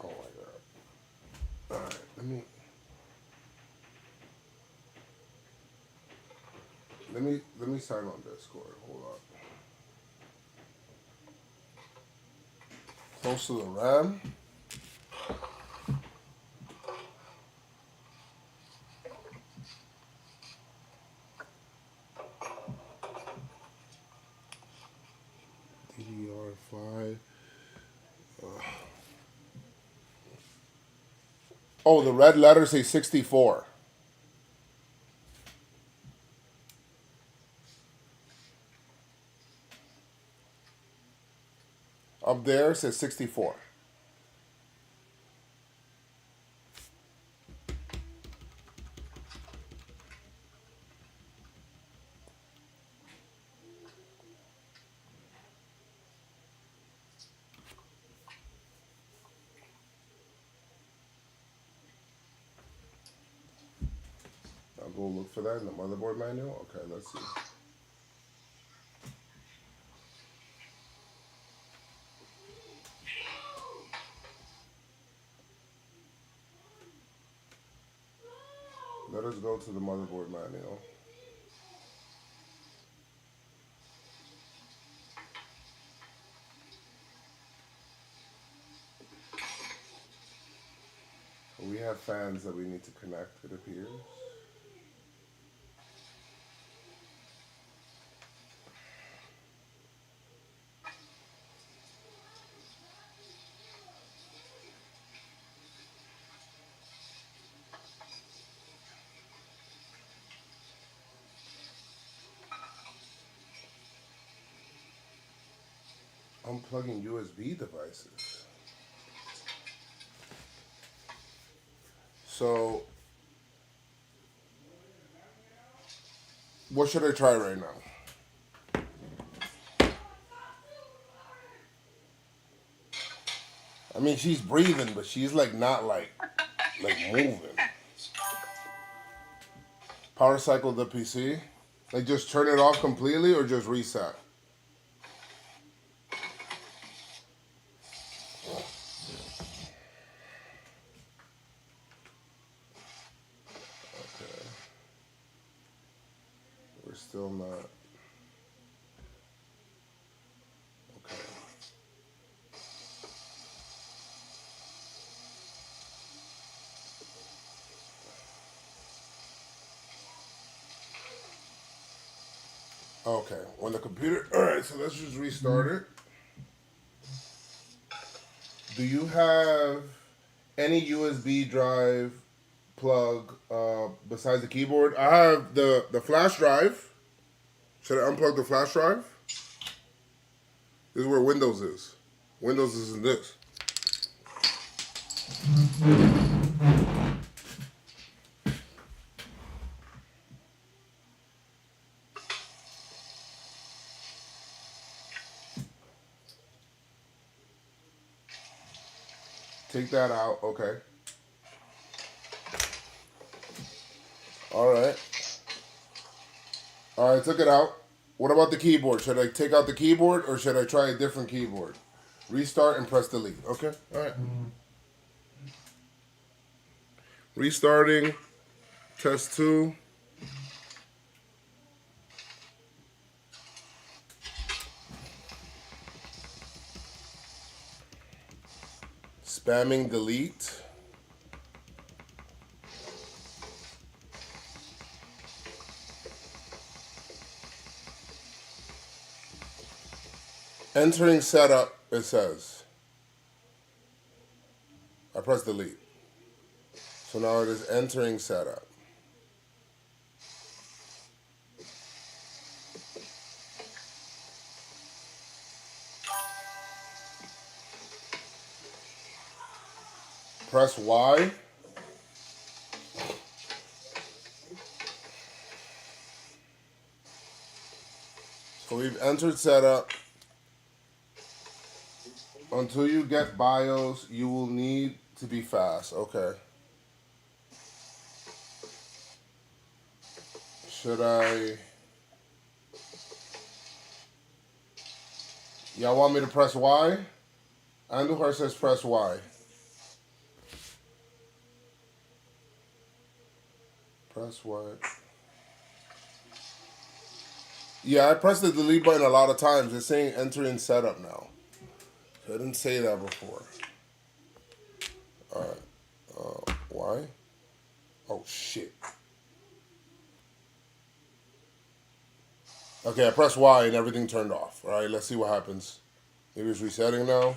Oh my god. Alright, let me sign on Discord. Hold up. Close to the RAM. DDR5. Oh, the red letters say 64. Up there it says 64. I'll go look for that in the motherboard manual. Okay, let's see. Let Let's go to the motherboard manual. We have fans that we need to connect, it appears. Unplugging USB devices. So, what should I try right now? I mean, she's breathing, but she's like not like moving. Power cycle the PC. Like just turn it off completely or just reset. Still not. Okay. Okay. When the computer. All right. So let's just restart it. Do you have any USB drive plug besides the keyboard? I have the flash drive. Should I unplug the flash drive? This is where Windows is. Windows is in this. Take that out, okay. All right. All right, took it out. What about the keyboard? Should I take out the keyboard or should I try a different keyboard? Restart and press delete. Okay, all right. Restarting. Test 2. Spamming delete. Entering setup, it says. I press delete. So now it is entering setup. Press Y. So we've entered setup. Until you get BIOS, you will need to be fast. Okay. Should I? Y'all want me to press Y? Andujar says press Y. Press Y. Yeah, I pressed the delete button a lot of times. It's saying entering setup now. I didn't say that before. Alright. Why? Oh, shit. Okay, I pressed Y and everything turned off. Alright, let's see what happens. Maybe it's resetting now.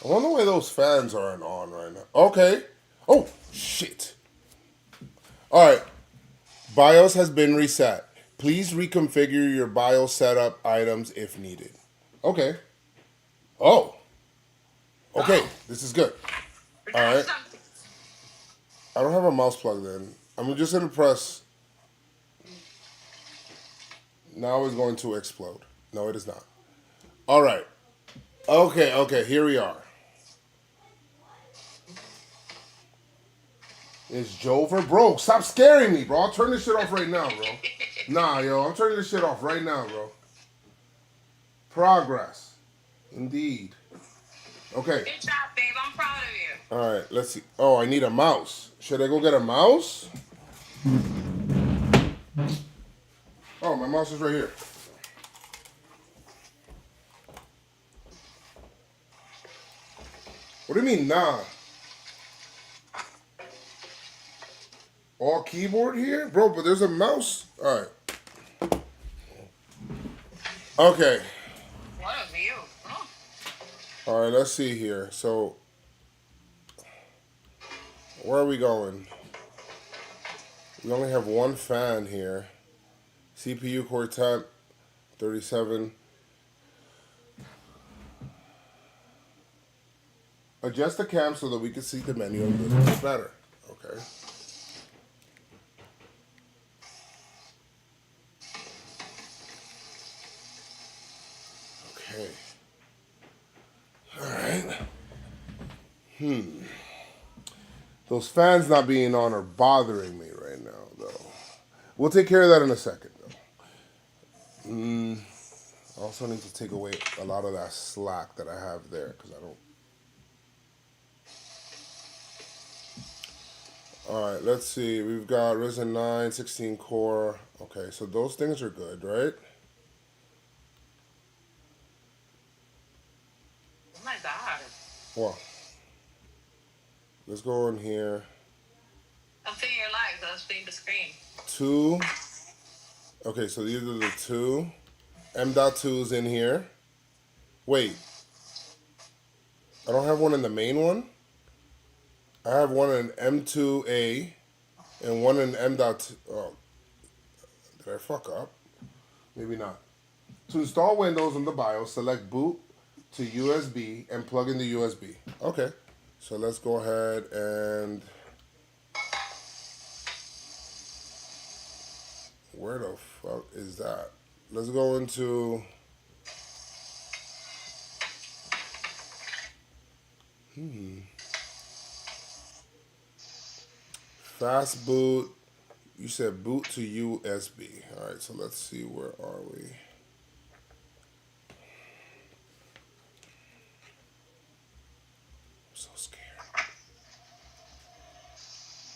I wonder why those fans aren't on right now. Okay. Oh, shit. All right, BIOS has been reset. Please reconfigure your BIOS setup items if needed. Okay. Oh. Okay, this is good. All right. I don't have a mouse plugged in. I'm just going to press. Now it's going to explode. No, it is not. All right. Okay, here we are. It's Jover. Bro, stop scaring me, bro. I'll turn this shit off right now, bro. Nah, yo, I'm turning this shit off right now, bro. Progress. Indeed. Okay. Good job, babe. I'm proud of you. All right, let's see. Oh, I need a mouse. Should I go get a mouse? Oh, my mouse is right here. What do you mean, nah? All keyboard here? Bro, but there's a mouse. All right. Okay. What a view. Oh. All right, let's see here. So, where are we going? We only have one fan here. CPU core temp, 37. Adjust the cam so that we can see the menu a little bit better. Okay. Okay. All right. Those fans not being on are bothering me right now, though. We'll take care of that in a second, though. I also need to take away a lot of that slack that I have there, because I don't. All right, let's see. We've got Ryzen 9, 16 core. Okay, so those things are good, right? Oh my God. Well, let's go in here. I'm seeing your lives. I was seeing the screen. 2. Okay, so these are the 2. M.2's in here. Wait. I don't have one in the main one? I have one in M2A and one in M.2. Oh, did I fuck up? Maybe not. To install Windows in the BIOS, select boot to USB and plug in the USB. Okay, so let's go ahead and... Where the fuck is that? Let's go into... Fast boot. You said boot to USB. All right, so let's see, where are we? I'm so scared.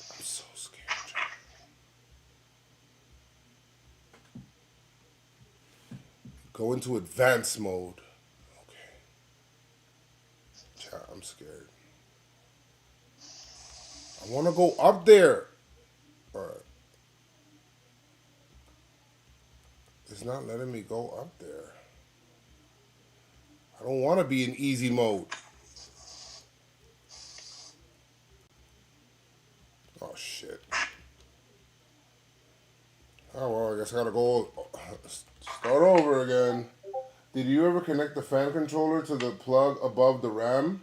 I'm so scared, John. Go into advanced mode. Okay. Chat, I'm scared. I want to go up there. All right. It's not letting me go up there. I don't want to be in easy mode. Oh, shit. Oh, well, I guess I gotta go start over again. Did you ever connect the fan controller to the plug above the RAM?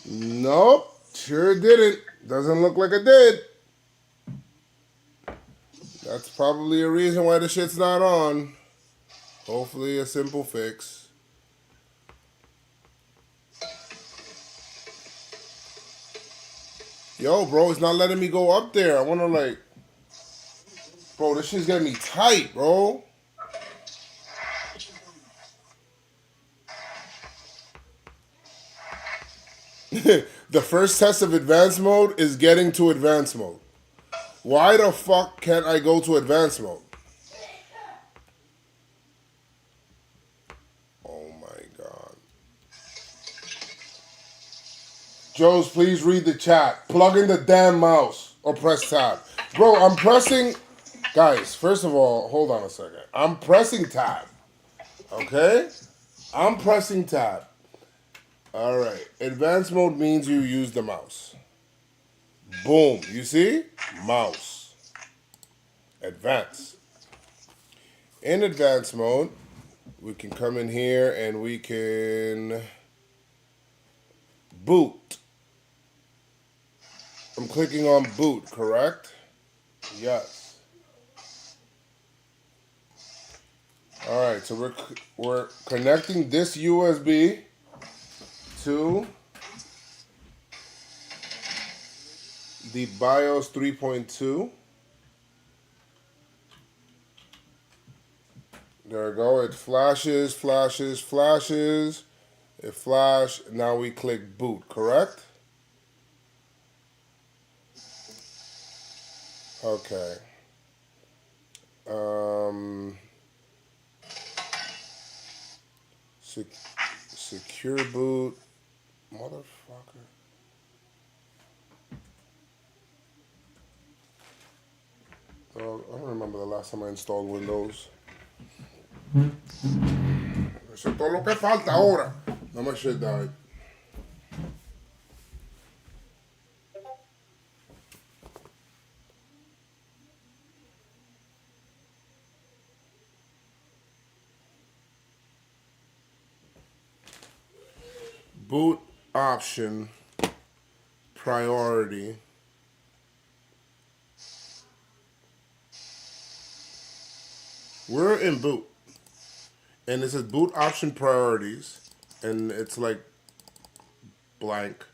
Nope. Sure didn't. Doesn't look like I did. That's probably a reason why the shit's not on. Hopefully a simple fix. Yo, bro, it's not letting me go up there. I want to, like... Bro, this shit's getting me tight, bro. The first test of advanced mode is getting to advanced mode. Why the fuck can't I go to advanced mode? Oh my god. Joes, please read the chat. Plug in the damn mouse or press tab. Bro, I'm pressing... Guys, first of all, hold on a second. I'm pressing tab. Okay? I'm pressing tab. Alright. Advanced mode means you use the mouse. Boom. You see? Mouse. Advanced. In advanced mode, we can come in here and we can boot. I'm clicking on boot, correct? Yes. Alright, so we're connecting this USB to the BIOS 3.2. There we go. It flashes, flashes, flashes. It flashed. Now we click boot, correct? Okay. Secure boot. Motherfucker. Oh, I don't remember the last time I installed Windows. Eso es todo lo que falta ahora. No my shit died. Boot option priority. We're in boot. And it says boot option priorities. And it's like blank.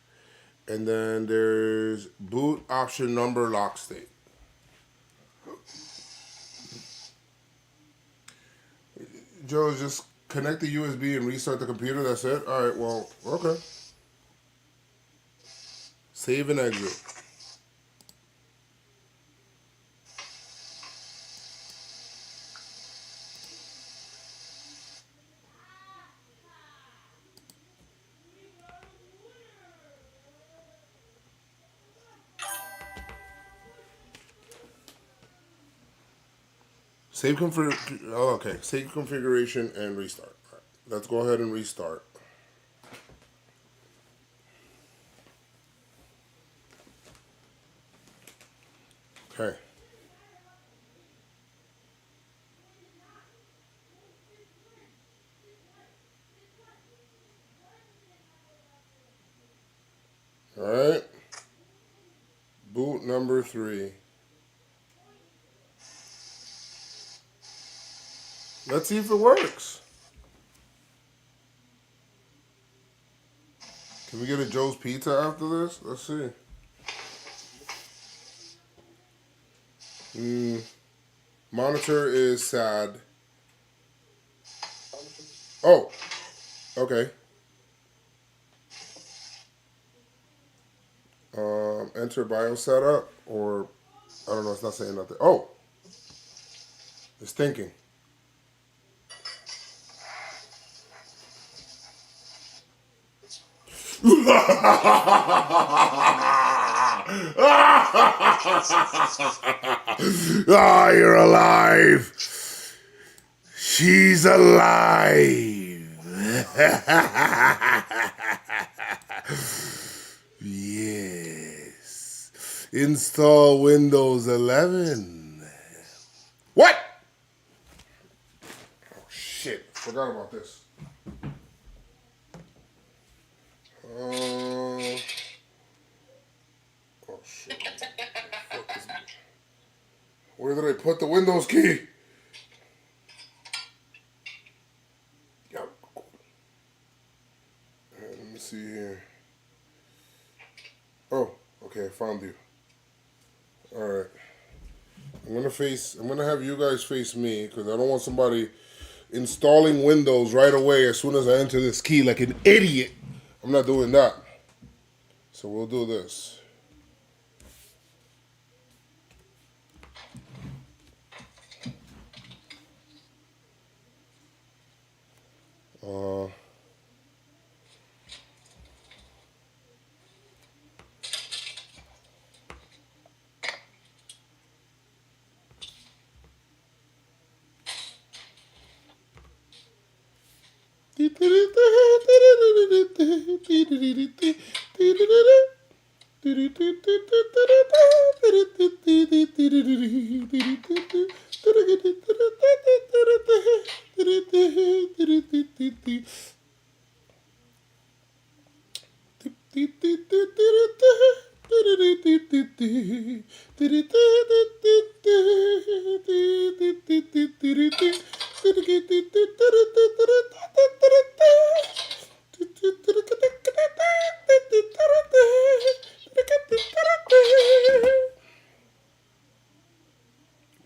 And then there's boot option number lock state. Joe, just connect the USB and restart the computer. That's it? All right, well, okay. Save and exit. Save okay. Save configuration and restart. All right, let's go ahead and restart. Okay. All right. Boot number 3. Let's see if it works. Can we get a Joe's Pizza after this? Let's see. Monitor is sad. Oh, okay. Enter BIOS setup, or I don't know. It's not saying nothing. Oh, it's thinking. Ah, you're alive. She's alive. Yes. Install Windows 11. What? Oh, shit. Forgot about this. Oh, shit. Where did I put the Windows key? Yep. Let me see here. Oh, okay, I found you. Alright. I'm gonna have you guys face me, because I don't want somebody installing Windows right away as soon as I enter this key like an idiot. I'm not doing that. So we'll do this.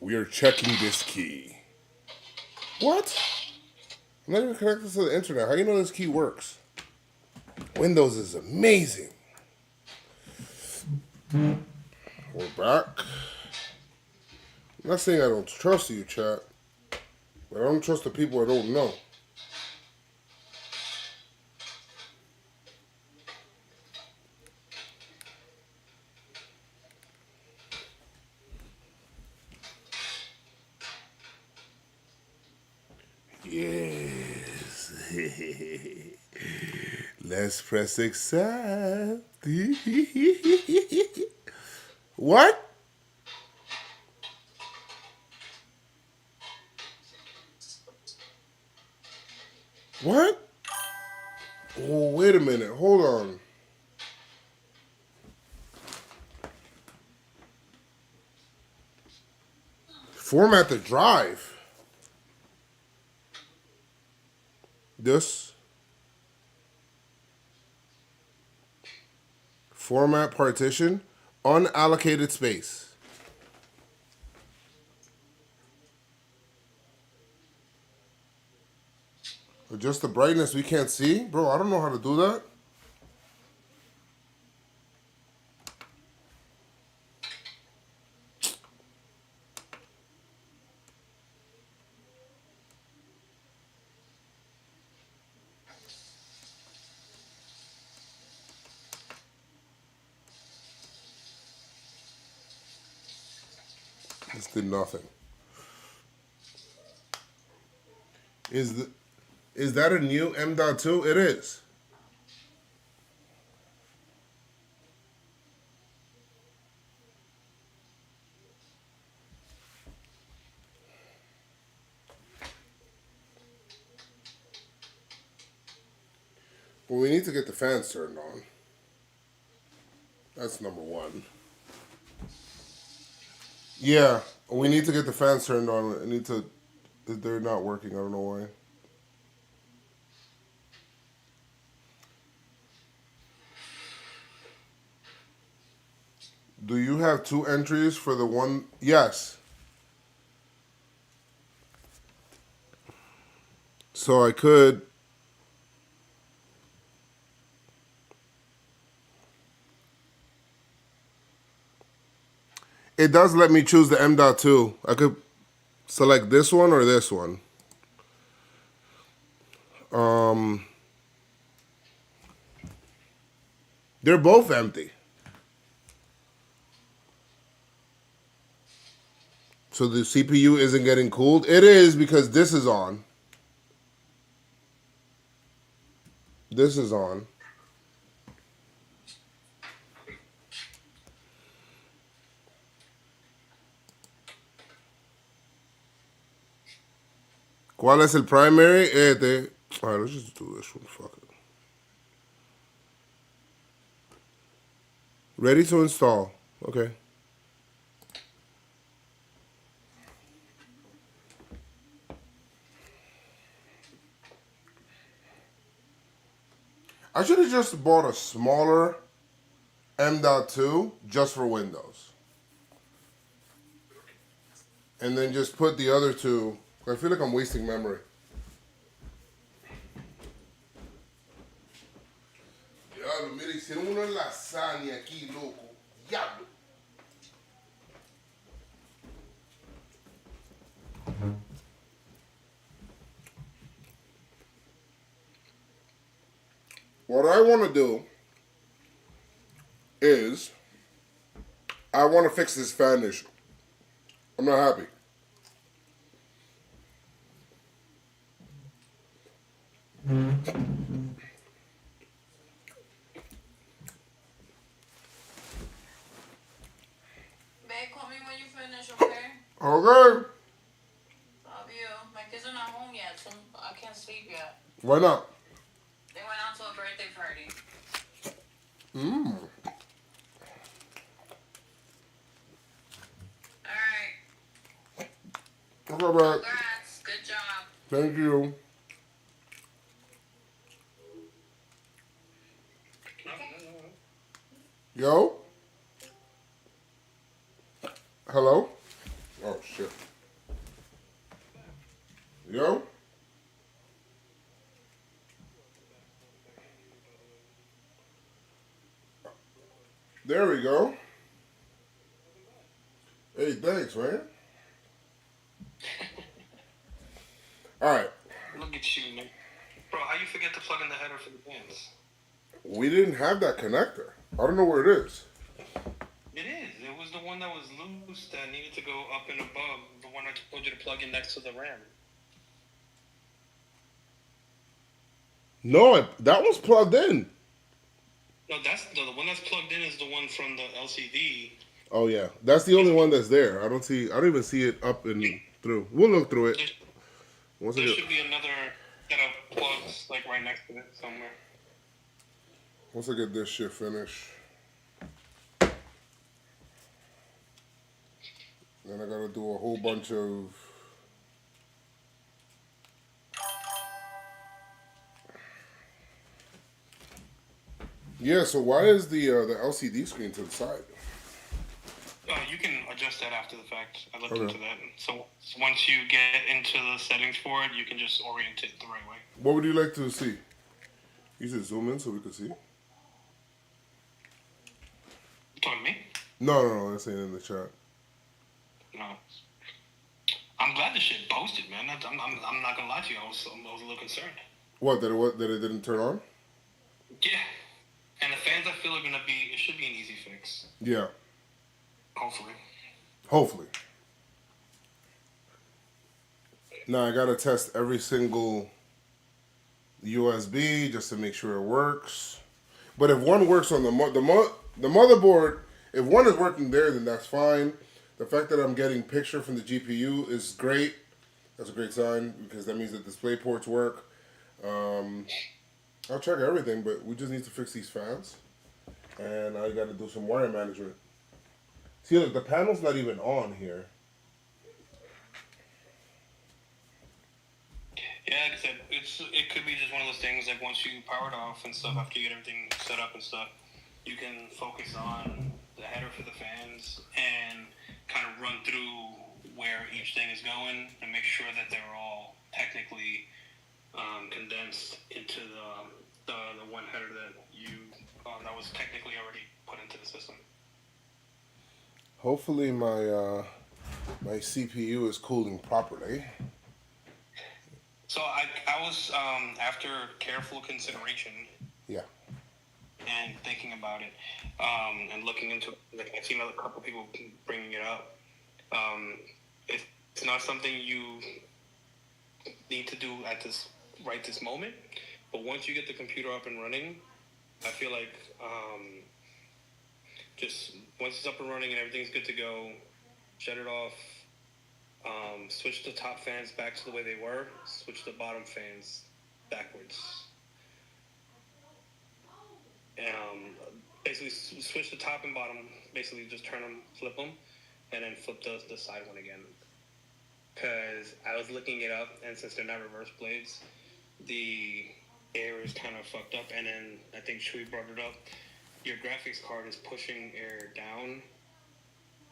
We are checking this key. What? I'm not even connected to the internet. How do you know this key works? Windows is amazing. We're back. I'm not saying I don't trust you, chat. But I don't trust the people I don't know. Yes. Let's press accept. What? What? Oh, wait a minute. Hold on. Format the drive. This. Format partition. Unallocated space. Adjust the brightness we can't see? Bro, I don't know how to do that. This did nothing. Is that a new M.2? It is. Well, we need to get the fans turned on. That's number one. Yeah, we need to get the fans turned on. I need to. They're not working. I don't know why. Do you have 2 entries for the one? Yes. So I could. It does let me choose the M.2. I could select this one or this one. They're both empty. So the CPU isn't getting cooled? It is because this is on. This is on. ¿Cuál es el primary? Este. Alright, let's just do this one. Fuck it. Ready to install. Okay. I should have just bought a smaller M.2 just for Windows. And then just put the other two. I feel like I'm wasting memory. Diablo, mira, hicieron una lasaña aquí, loco. Diablo. What I want to do is I want to fix this fan issue. I'm not happy. Babe, call me when you finish, okay? Okay. Love you. My kids are not home yet, so I can't sleep yet. Why not? They went out to a birthday party. Alright. Okay, bro. Congrats. Good job. Thank you. Yo? Hello? Oh, shit. Yo? There we go. Hey, thanks, man. Alright. Look at you, man. Bro, how you forget to plug in the header for the fans? We didn't have that connector. I don't know where it is. It is. It was the one that was loose that needed to go up and above. The one I told you to plug in next to the RAM. No, that was plugged in. No, that's the one that's plugged in is the one from the LCD. Oh yeah, that's the only one that's there. I don't even see it up and through. We'll look through it. There should be another set of plugs like right next to it somewhere. Once I get this shit finished, then I gotta do a whole bunch of. Yeah, so why is the LCD screen to the side? You can adjust that after the fact. I looked Okay. into that. So once you get into the settings for it, you can just orient it the right way. What would you like to see? You should zoom in so we can see. You talking to me? No, I'm saying in the chat. No. I'm glad this shit posted, man. I'm not gonna lie to you. I was a little concerned. What that it didn't turn on? Yeah. And the fans, I feel, it should be an easy fix. Yeah, Hopefully. hopefully. Now I gotta test every single USB just to make sure it works. But if one works on the motherboard, if one is working there, then that's fine. The fact that I'm getting picture from the GPU is great. That's a great sign because that means the display ports work. I'll check everything, but we just need to fix these fans. And I got to do some wire management. See, look, the panel's not even on here. Yeah, like I said, it could be just one of those things, like once you power it off and stuff, after you get everything set up and stuff, you can focus on the header for the fans and kind of run through where each thing is going and make sure that they're all technically condensed into the one header that was technically already put into the system. Hopefully my my CPU is cooling properly. So I was, after careful consideration, Yeah. and thinking about it, and looking into it, like I've seen a couple people bringing it up. It's not something you need to do at this moment, but once you get the computer up and running, I feel like just once it's up and running and everything's good to go, shut it off. Switch the top fans back to the way they were. Switch the bottom fans backwards. Basically, switch the top and bottom. Basically, just turn them, flip them, and then flip the side one again. Because I was looking it up, and since they're not reverse blades, the air is kind of fucked up. And then I think Shui brought it up. Your graphics card is pushing air down.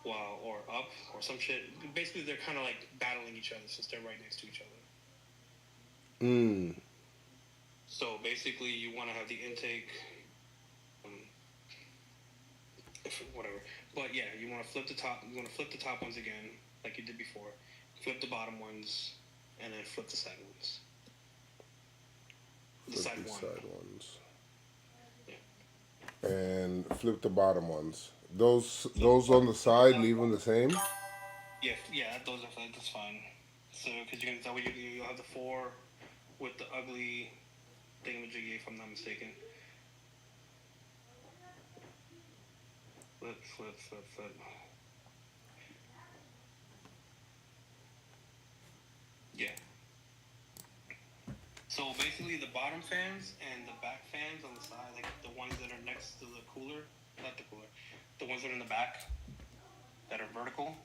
Or up, or some shit. Basically, they're kind of like battling each other since they're right next to each other. So basically, you want to have the intake, whatever. But yeah, you want to flip the top. You want to flip the top ones again, like you did before. Flip the bottom ones, and then flip the side ones. Flip the side ones. Yeah. And flip the bottom ones. Those on the side, leave them the same? Yeah, that's fine. So, because you'll have the 4 with the ugly thingamajiggy, if I'm not mistaken. Flip. Yeah. So basically, the bottom fans and the back fans on the side, like the ones that are next to the cooler, not the cooler, the ones that are in the back that are vertical,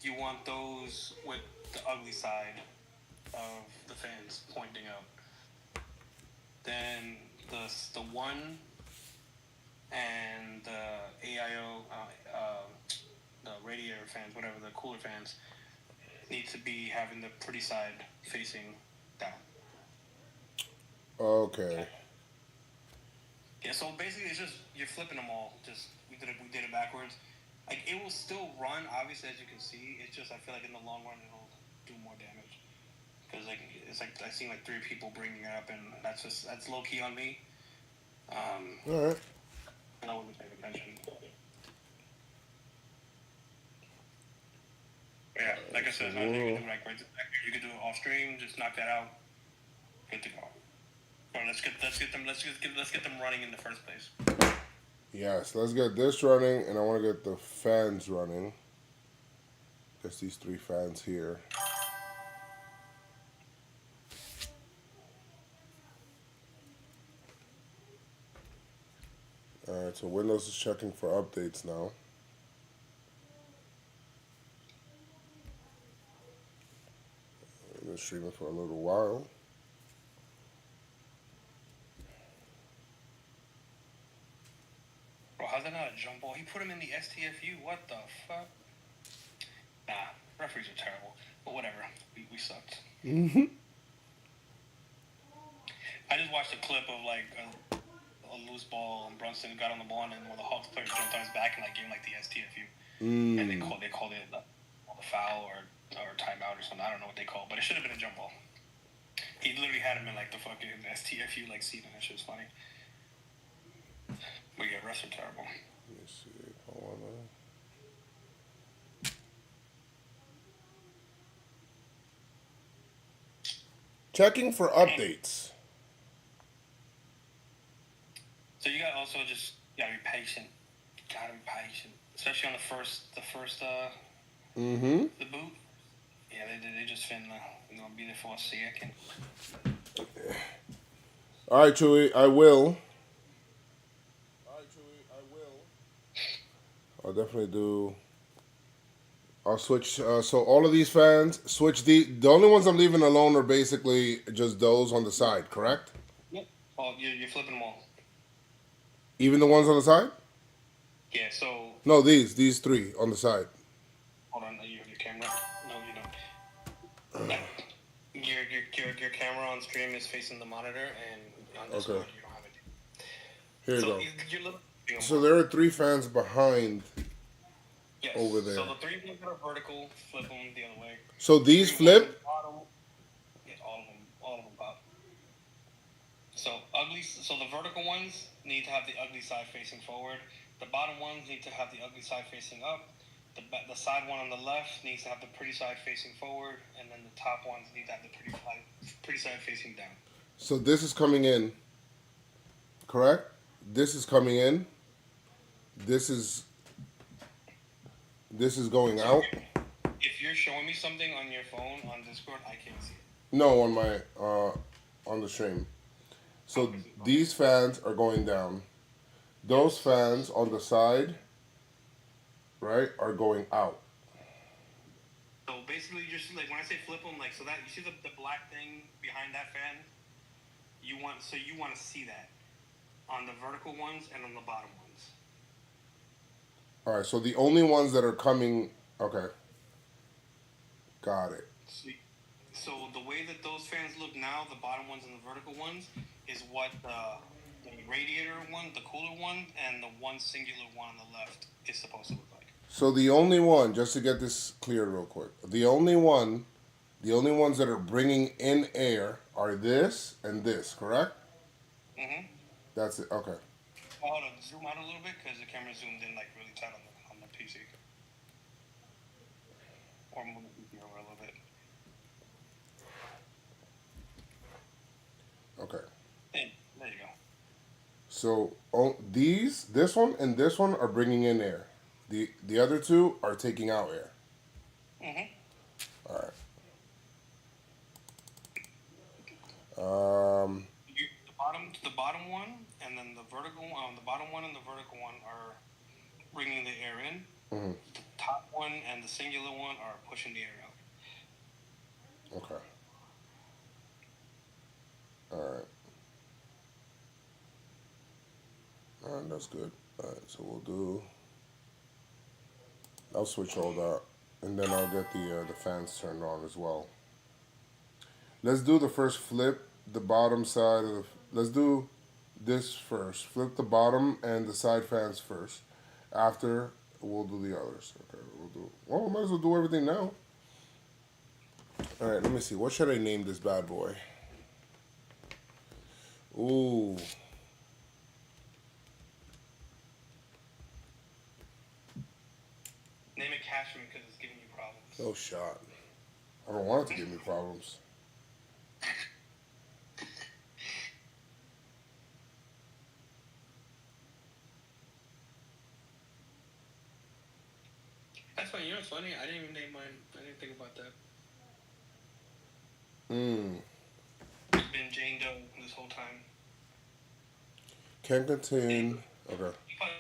you want those with the ugly side of the fans pointing up. Then the 1 and the AIO, the radiator fans, whatever, the cooler fans, need to be having the pretty side facing down. Okay. Yeah, so basically it's just you're flipping them all. Just we did it backwards. Like it will still run, obviously, as you can see. It's just I feel like in the long run it'll do more damage. Because like it's like I seen like 3 people bringing it up, and that's low key on me. All right. And I wasn't paying attention. Yeah, like I said, it's not like you can do like right back here. You can do it off stream, just knock that out. Good to go. All right, let's get them running in the first place. Yes, let's get this running, and I want to get the fans running. Just these 3 fans here. Alright, so Windows is checking for updates now. I've been streaming for a little while. Bro, how's that not a jump ball? He put him in the STFU. What the fuck? Nah, referees are terrible. But whatever, we sucked. I just watched a clip of like a loose ball, and Brunson got on the ball, and one of the Hawks players jumped on his back and like gave him like the STFU, and they called it a foul or timeout or something. I don't know what they called, but it should have been a jump ball. He literally had him in like the fucking STFU like seat, and that shit was funny. But yeah, refs are terrible. Let me see. Hold on. Checking for updates. So you gotta also just gotta be patient. Especially on the first the boot. Yeah, they just finna gonna be there for a second. All right, Chewy, I will. I'll definitely do. I'll switch. So all of these fans, switch the only ones I'm leaving alone are basically just those on the side, correct? Yep. Oh, you're flipping them all. Even the ones on the side? Yeah. So No, these 3 on the side. hold on. You have your camera? No, you don't. Your camera on stream is facing the monitor, and on this Okay. one you don't have it. Here you So go. you're looking. So there are 3 fans behind. Yes. over there. So the 3 ones that are vertical, flip them the other way. So these 3 ones flip? at the bottom, yeah, all of them pop. So the vertical ones need to have the ugly side facing forward. The bottom ones need to have the ugly side facing up. The side one on the left needs to have the pretty side facing forward, and then the top ones need to have the pretty side facing down. So this is coming in, correct? This is coming in. This is going out. If you're showing me something on your phone on Discord, I can't see it. No, on my on the stream. So these fans are going down. Those fans on the side, right, are going out. So basically, just like when I say flip them, like so that you see the black thing behind that fan, you want to see that on the vertical ones and on the bottom ones. All right, so the only ones that are coming, okay, got it. So the way that those fans look now, the bottom ones and the vertical ones, is what the radiator one, the cooler one, and the one singular one on the left is supposed to look like. So the only one, just to get this clear real quick, the only ones that are bringing in air are this and this, correct? Mm-hmm. That's it. Okay. Hold on, zoom out a little bit because the camera zoomed in like really tight on the PC. Or move the PC over a little bit. Okay. Hey, there you go. So this one and this one are bringing in air. The other 2 are taking out air. Mm-hmm. All right. The bottom one, and then the vertical one. The bottom one and the vertical one are bringing the air in. Mm-hmm. The top one and the singular one are pushing the air out. Okay. All right. All right, that's good. All right, so I'll switch all that. and then I'll get the fans turned on as well. Let's do the first flip, the bottom side of the. Let's do this first. Flip the bottom and the side fans first. After, we'll do the others. Okay, we'll do. Well, we might as well do everything now. All right, let me see. What should I name this bad boy? Ooh. Name it Cashman because it's giving you problems. No shot. I don't want it to give me problems. That's funny. You know what's funny? I didn't even name mine. I didn't think about that. It's been Jane Doe this whole time. Can contain. Okay. You probably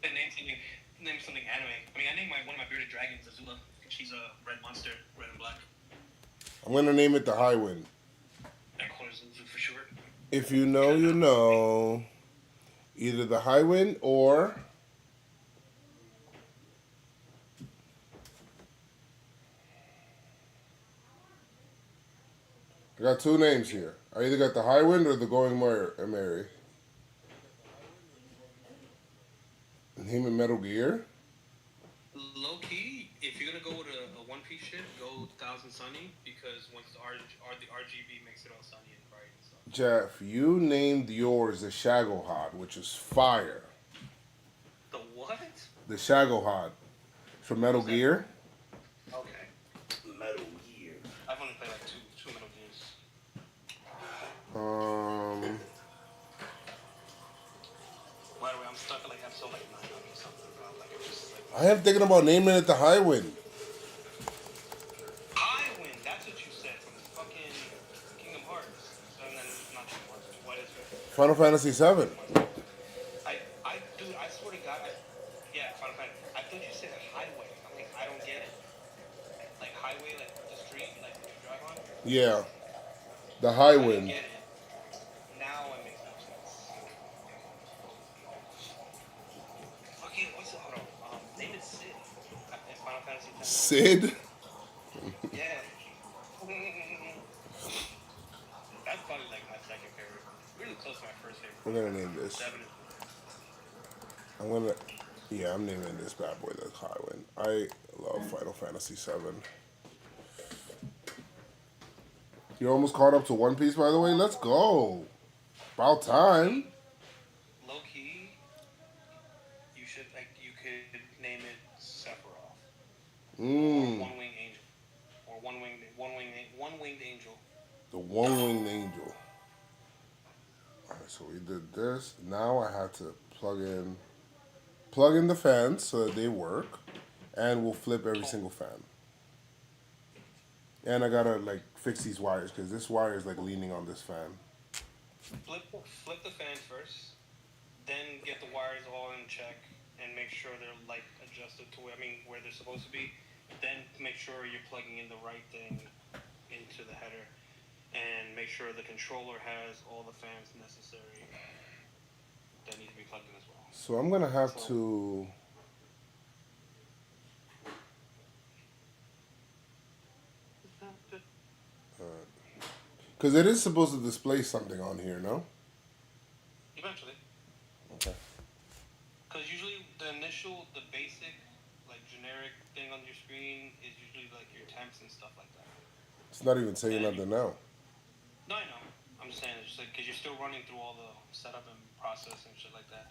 name something anime. I mean, I named one of my bearded dragons Azula. She's a red monster, red and black. I'm gonna name it the High Wind. I call her Zuzu for short. If you know, you know. Either the High Wind or. I got two names here. I either got the High Wind or the Going Mary. Name it Metal Gear. Low key, if you're gonna go with a One Piece shit, go Thousand Sunny because once the RGB makes it all sunny and bright and stuff. Jeff, you named yours the Shagohod, which is fire. The what? The Shagohod from Metal Gear. Okay. Metal Gear. I've only played like two Metal Gears. By the way, I'm stuck at like episode like 9 or something. Like it's just like. I am thinking about naming it the High Wind. High Wind, that's what you said from fucking Kingdom Hearts. And then not Kingdom Hearts. What is it? Final Fantasy VII. Dude, I swear to God, yeah, Final Fantasy. I thought you said highway. I'm like, I don't get it. Like highway, like the street, like that you drive on. Yeah. The High I didn't Wind. get it. Now it makes more sense. Okay, what's it? Hold on. Name it Sid. In Final Fantasy X. Sid? Yeah. That's probably like my second favorite. Really close to my first favorite. We're gonna name this. 7. I'm naming this bad boy the High Wind. I love Final Fantasy VII. You're almost caught up to One Piece, by the way. Let's go. About time. Low key, you could name it Sephiroth. Or One Winged Angel. Or One Winged Angel. The One Winged Angel. Alright, so we did this. Now I have to plug in the fans so that they work. And we'll flip every single fan. And I gotta like fix these wires because this wire is like leaning on this fan. Flip the fans first, then get the wires all in check and make sure they're like adjusted to where they're supposed to be. Then make sure you're plugging in the right thing into the header, and make sure the controller has all the fans necessary that need to be plugged in as well. So I'm gonna have to. Because it is supposed to display something on here, no? Eventually. Okay. Because usually the basic, like generic thing on your screen is usually like your temps and stuff like that. It's not even saying nothing now. No, I know. I'm just saying it's just like because you're still running through all the setup and process and shit like that.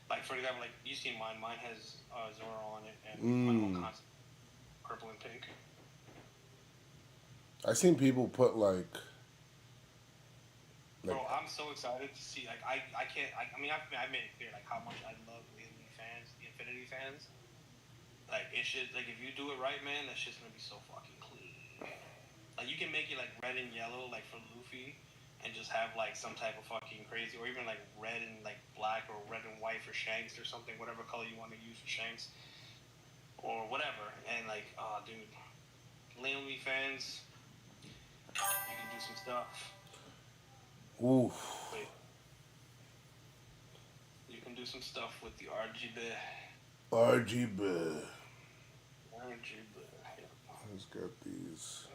Like for example, like you see mine. Mine has Zoro on it and mine will constant purple and pink. I seen people put like. Bro, I'm so excited to see. Like, I can't. I mean, I've made it clear like how much I love the Infinity fans. Like, it should. Like, if you do it right, man, that shit's gonna be so fucking clean. Like, you can make it like red and yellow, like for Luffy, and just have like some type of fucking crazy, or even like red and like black, or red and white for Shanks, or something, whatever color you want to use for Shanks, or whatever. And like, oh, dude, Leonie fans, you can do some stuff. Oof. Wait. You can do some stuff with the RGB. RGB. Yeah. energy, but yeah. Let's get these.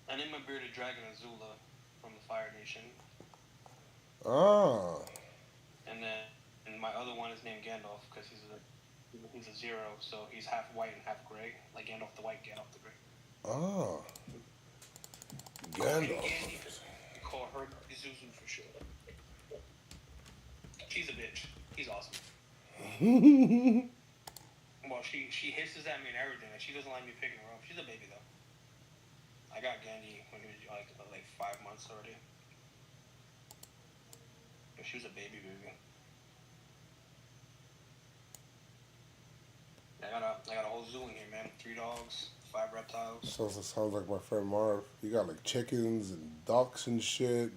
I named my bearded dragon Azula from the Fire Nation, Ah. and then my other one is named Gandalf because he's a zero, so he's half white and half gray, like Gandalf the white, Gandalf the gray. Ah. And Gandalf. Gandhi, we call her Zuzu for sure. She's a bitch. He's awesome. Well, she hisses at me and everything. Like, she doesn't like me picking her up. She's a baby though. I got Gandhi when he was like 5 months already. But she was a baby. I got a whole zoo in here, man. 3 dogs, 5 reptiles. Sounds like my friend Marv. He got like chickens and ducks and shit.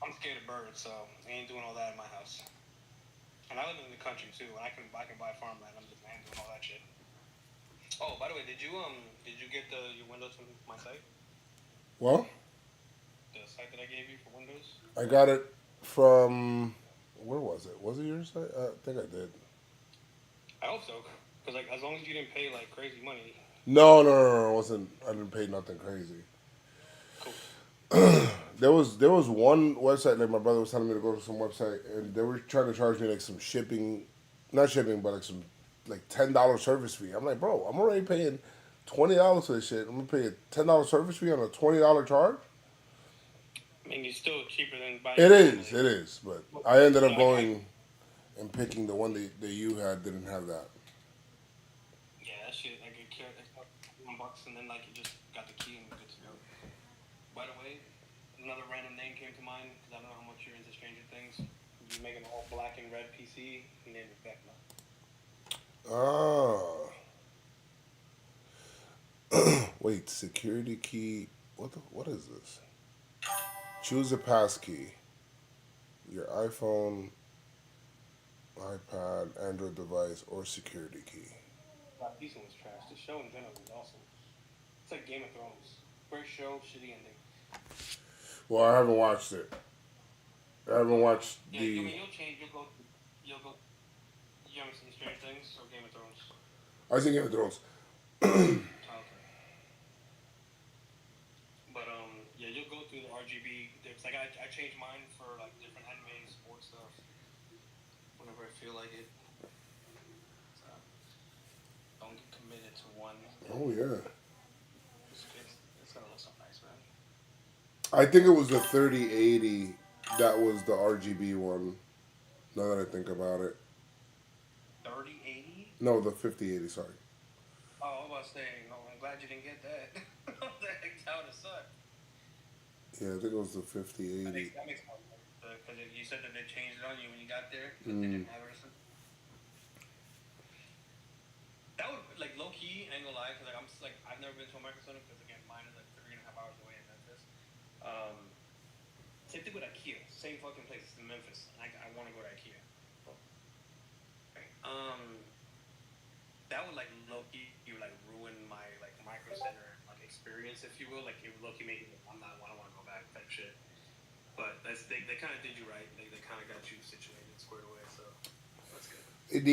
I'm scared of birds, so I ain't doing all that in my house. And I live in the country too, and I can buy farmland. I ain't doing all that shit. Oh, by the way, did you get your Windows from my site? Well, The site that I gave you for Windows? I got it from, where was it? Was it your site? I think I did. I hope so, because like as long as you didn't pay like crazy money. No, it wasn't. I didn't pay nothing crazy. Cool. There was one website, like my brother was telling me to go to some website, and they were trying to charge me like some shipping, not shipping, but like some like $10 service fee. I'm like, bro, I'm already paying $20 for this shit. I'm gonna pay a $10 service fee on a $20 charge. I mean, it's still cheaper than buying. It is, but I ended up going and picking the one that you had didn't have that. Yeah, that shit like it carried like $1, and then like you just got the key and you're good to go. By the way, another random name came to mind because I don't know how much you're into Stranger Things. You make an all black and red PC, you name it Vecna. Ah. Wait, security key. What is this? Choose a pass key. Your iPhone, iPad, Android device, or security key. This one was trash. The show in general was awesome. It's like Game of Thrones. Great show, shitty ending. Well, I haven't watched it. I haven't watched Yeah, the. I mean, you'll change. You'll go. You haven't seen Stranger Things or Game of Thrones? I think Game of Thrones. Okay. But yeah, you'll go through the RGB. It's like I change mine for like different anime, sports stuff. Whenever I feel like it. So, don't get committed to one. Oh yeah. It's gonna look so nice, man. I think it was the 3080 that was the RGB one. Now that I think about it. 3080? No, the 5080. Sorry. Oh, I was saying, no, I'm glad you didn't get that. That would have sucked. Yeah, I think it was the 5080. That makes more sense. Because you said that they changed it on you when you got there. Because they didn't have it or something. That would, like, low key, I ain't gonna lie, because like, I've never been to a Micro Center because, again, mine is like 3.5 hours away in Memphis. Same thing with IKEA. Same fucking place. It's in Memphis. I want to go to IKEA. That would, like, low key, you would, like, ruin my, like, Micro Center, like, experience, if you will. Like, it would low key make me, I don't want to go back type shit. But they kind of did you right. They kind of got you situated, squared away, so that's good. It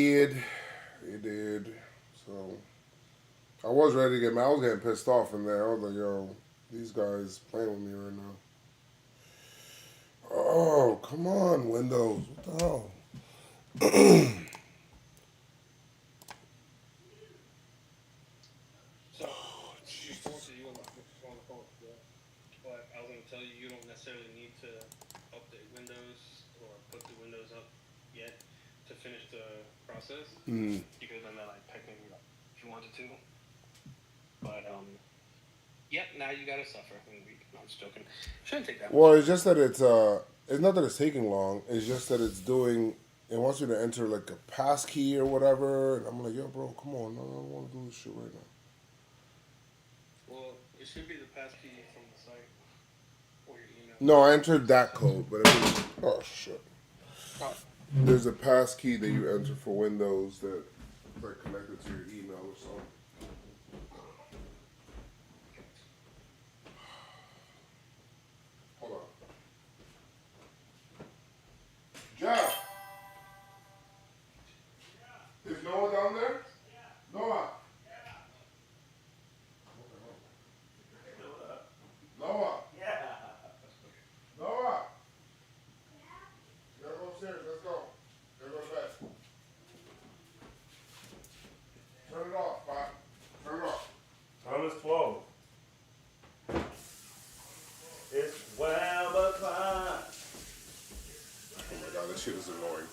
did. So I was ready to get mad. I was getting pissed off in there. I was like, yo, these guys playing with me right now. Oh, come on, Windows. What the hell? So, you told you on the phone, but I was going to tell you, you don't necessarily need to update Windows or put the Windows up yet to finish the process. You could have done that, like, technically, if you wanted to. But, yep, now you gotta suffer. No, I'm just joking. Shouldn't take that Well, much. it's just that it's not that it's taking long. It's just that it's doing. It wants you to enter like a pass key or whatever, and I'm like, yo, bro, come on, no, I don't want to do this shit right now. Well, it should be the passkey from the site or your email. No, I entered that code, but it was, oh shit. There's a pass key that you enter for Windows that like connected to your email or something. Hold on. Jeff. Is Noah down there? Noah. That shit is annoying.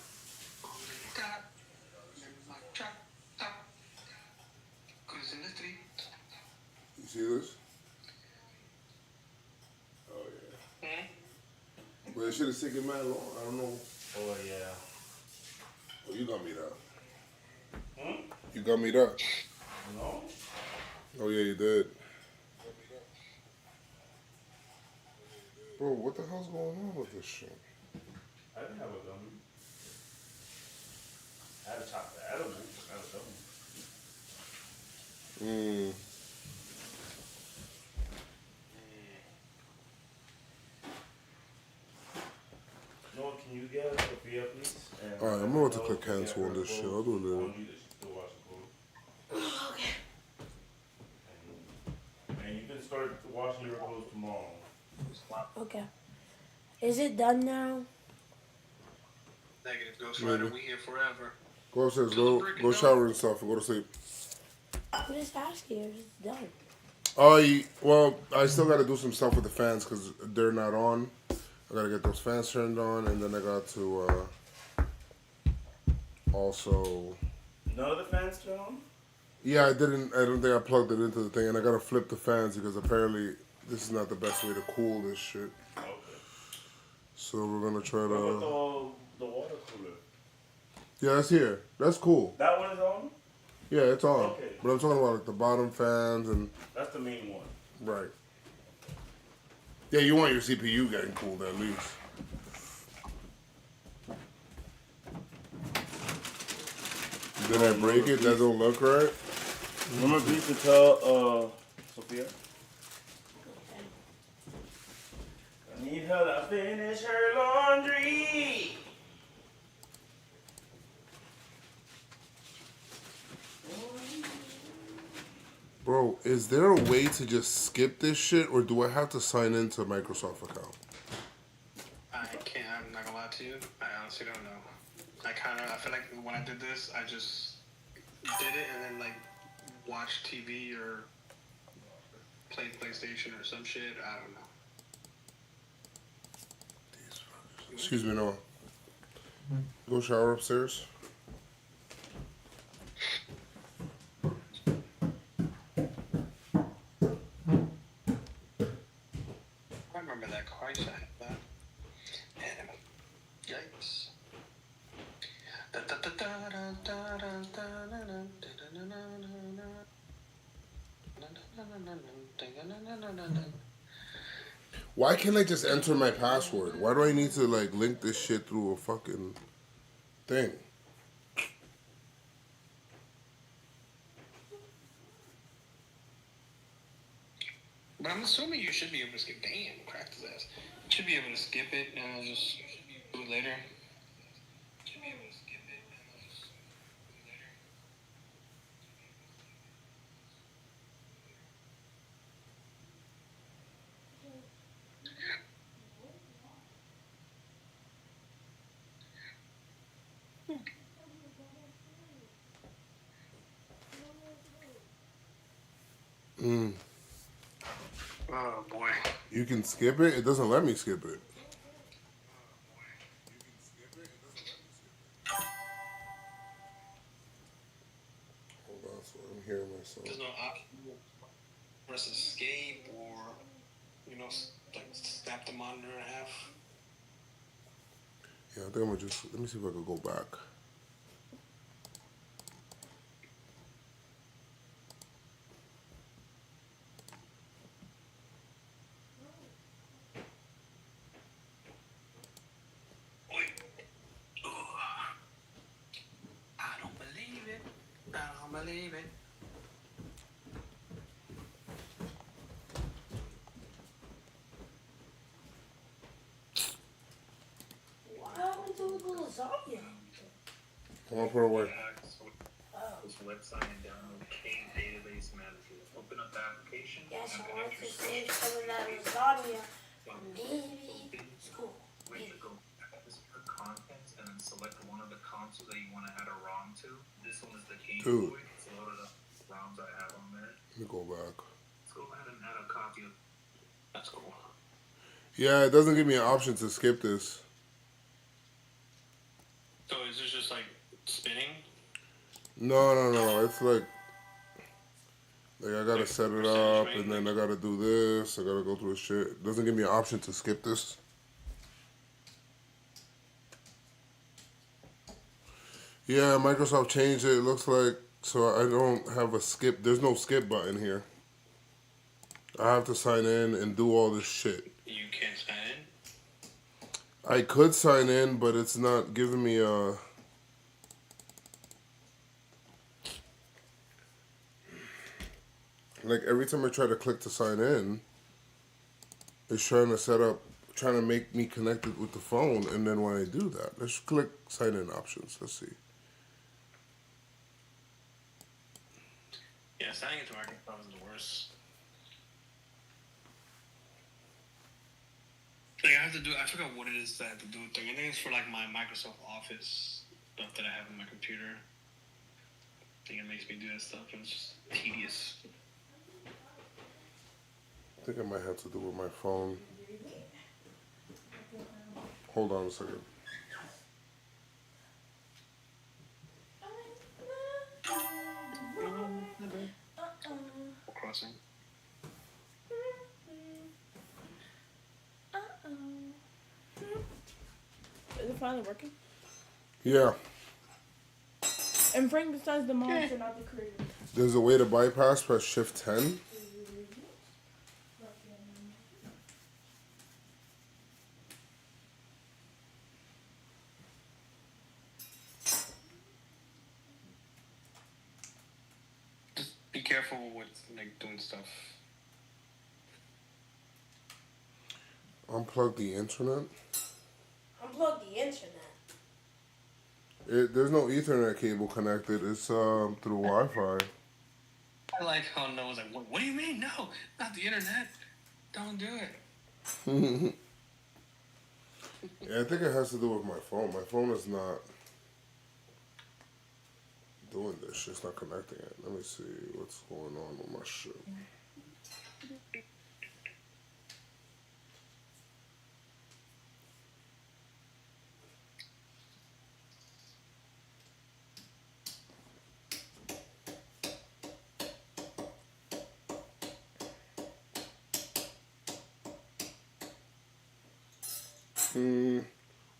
You see this? Oh yeah. Well, this shit is taking mad long. I don't know. Oh yeah. Oh, you got me that. You got me that. No? Oh yeah, you did. Bro, what the hell's going on with this shit? I didn't have a gummy. I had a chopped edible. I have a gummy. No, can you get a Sophia, please? Alright, I'm about to click cancel on this shit. I'll do it later. Okay. And you can start washing your clothes tomorrow. Okay. Is it done now? Negative Ghost Rider, we here forever. Go upstairs, go shower and stuff and go to sleep. I'm just asking if it's done. Well, I still gotta do some stuff with the fans because they're not on. I gotta get those fans turned on, and then I got to also. None of the fans turn on? Yeah, I don't think I plugged it into the thing, and I gotta flip the fans because apparently this is not the best way to cool this shit. Okay. So we're gonna try What to. about the water cooler? Yeah, that's here. That's cool. That one is on? Yeah, it's on. Okay. But I'm talking about like the bottom fans and. That's the main one. Right. Yeah, you want your CPU getting cooled at least. Did I break it? That don't look right? Remember we used to tell Sophia? I need her to finish her laundry. Bro, is there a way to just skip this shit, or do I have to sign into a Microsoft account? I can't, I'm not gonna lie to you. I honestly don't know. I feel like when I did this, I just did it and then like watched TV or played PlayStation or some shit. I don't know. Excuse me, Noah. Go shower upstairs. I remember that car. I used to have that. And yikes. Why can't I just enter my password? Why do I need to like link this shit through a fucking thing? But I'm assuming you should be able to skip. Damn, cracked his ass. You should be able to skip it and just do it later. Should be able to skip it and just do it later. Oh boy. You can skip it? It doesn't let me skip it. Hold on, so I'm hearing myself. There's no option. Press escape or, like snap the monitor in half. Yeah, I think I'm gonna just, let me see if I can go back. I don't believe it. I don't believe it. What happened to the lasagna? I'm gonna put it away. This website and download King Database Manager. Open up the application. Yes, I want to save some of that lasagna for maybe school. Wait to go this for contents and then select one of the consoles that you want to add a ROM to. This one is the Game Dude. Boy. It's a load of the ROMs I have on there. Let me go back. Let's go ahead and add a copy of. That's cool. Yeah, it doesn't give me an option to skip this. is this just like spinning? No. It's like I gotta set it up, and then I gotta do this. I gotta go through the shit. It doesn't give me an option to skip this. Yeah, Microsoft changed it. It looks like so I don't have a skip. There's no skip button here. I have to sign in and do all this shit. You can't sign in? I could sign in, but it's not giving me a. Like every time I try to click to sign in, it's trying to make me connected with the phone, and then when I do that, let's click sign in options. Let's see. Yeah, signing into Microsoft is the worst. Like I have to do, I forgot what it is that I have to do with it. I think it's for like my Microsoft Office stuff that I have on my computer. I think it makes me do that stuff, and it's just tedious. I think I might have to do it with my phone. Hold on a second. Crossing. Is it finally working? Yeah, And Frank decides the mods are not the creator. there's a way to bypass. Press Shift 10. Just be careful with like doing stuff. Unplug the internet. Unplug the internet. There's no Ethernet cable connected. It's through Wi-Fi. I like how Noah's like, what do you mean? No, not the internet. Don't do it. Yeah, I think it has to do with my phone. My phone is not doing this. It's not connecting it. Let me see what's going on with my shit.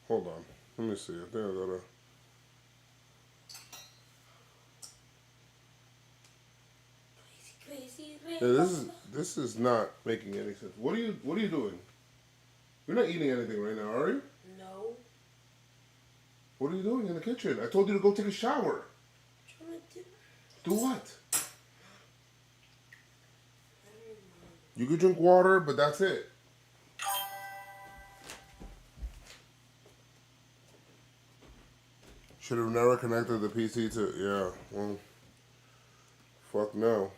Hold on. Let me see. I think I gotta. Yeah, this is not making any sense. What are you doing? You're not eating anything right now, are you? No. What are you doing in the kitchen? I told you to go take a shower. Do what? You could drink water, but that's it. Should have never connected the PC to, yeah, well, fuck no.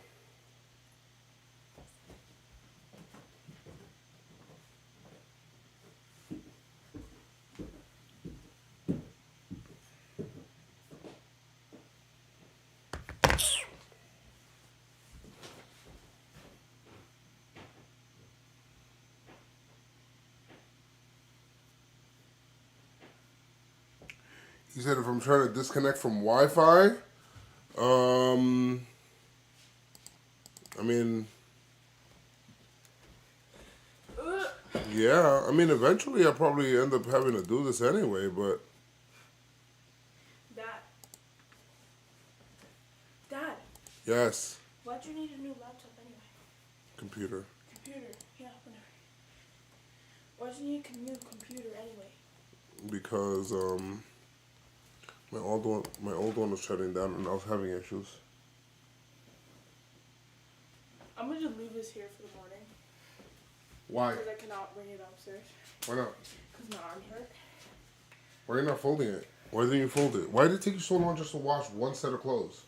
He said if I'm trying to disconnect from Wi-Fi, I mean, yeah, I mean, eventually I'll probably end up having to do this anyway, but. Dad. Yes. Why'd you need a new laptop anyway? Computer. Yeah, whatever. Why'd you need a new computer anyway? Because, my old one was shutting down and I was having issues. I'm gonna just leave this here for the morning. Why? Because I cannot bring it upstairs. Why not? Because my arm hurt. Why are you not folding it? Why didn't you fold it? Why did it take you so long just to wash one set of clothes?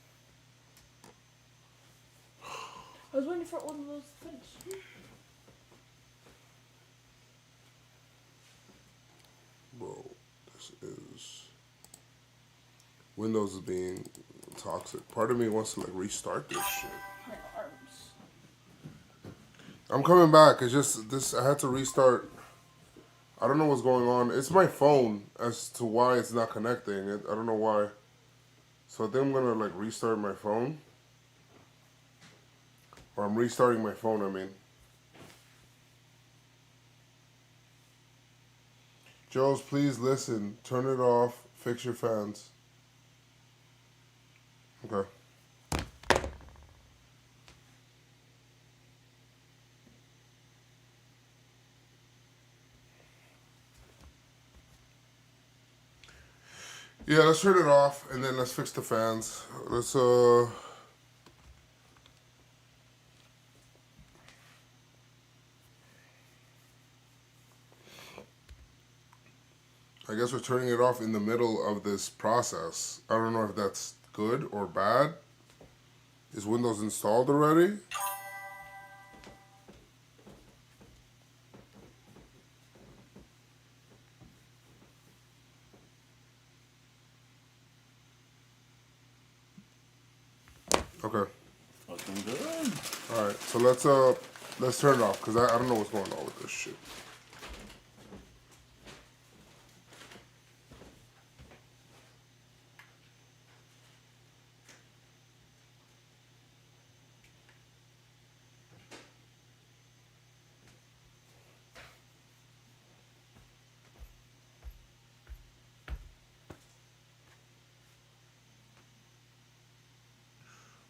I was waiting for one of those to finish. Bro, this is... Windows is being toxic. Part of me wants to like restart this shit. My arms. I'm coming back. It's just this. I had to restart. I don't know what's going on. It's my phone as to why it's not connecting. I don't know why. So I think I'm gonna like restart my phone. Or I'm restarting my phone, I mean. Joes, please listen. Turn it off. Fix your fans. Okay. Yeah, let's turn it off and then let's fix the fans. Let's I guess we're turning it off in the middle of this process. I don't know if that's good or bad. Is Windows installed already? Okay. Fucking good. All right. So let's turn it off because I don't know what's going on with this shit.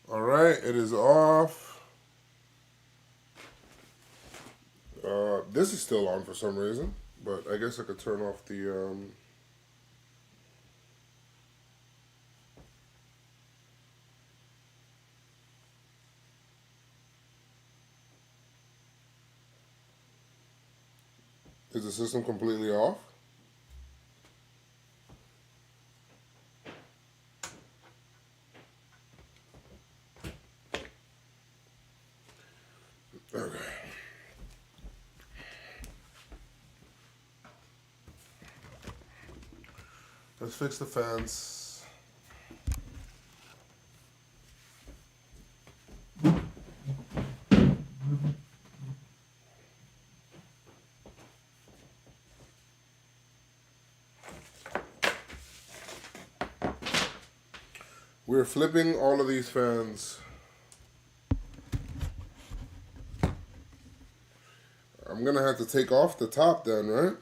All right, it is off. This is still on for some reason, but I guess I could turn off the. Is the system completely off? Okay. Let's fix the fans. We're flipping all of these fans. I'm gonna have to take off the top then, right?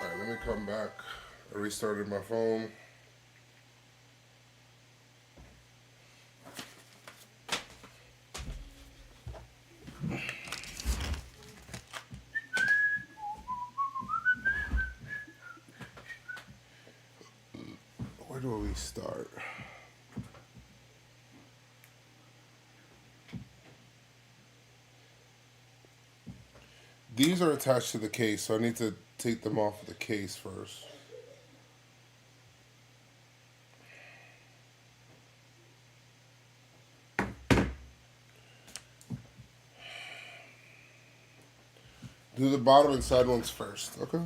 Alright, let me come back. I restarted my phone. Where do we start? These are attached to the case, so I need to take them off the case first. Do the bottom and side ones first, okay?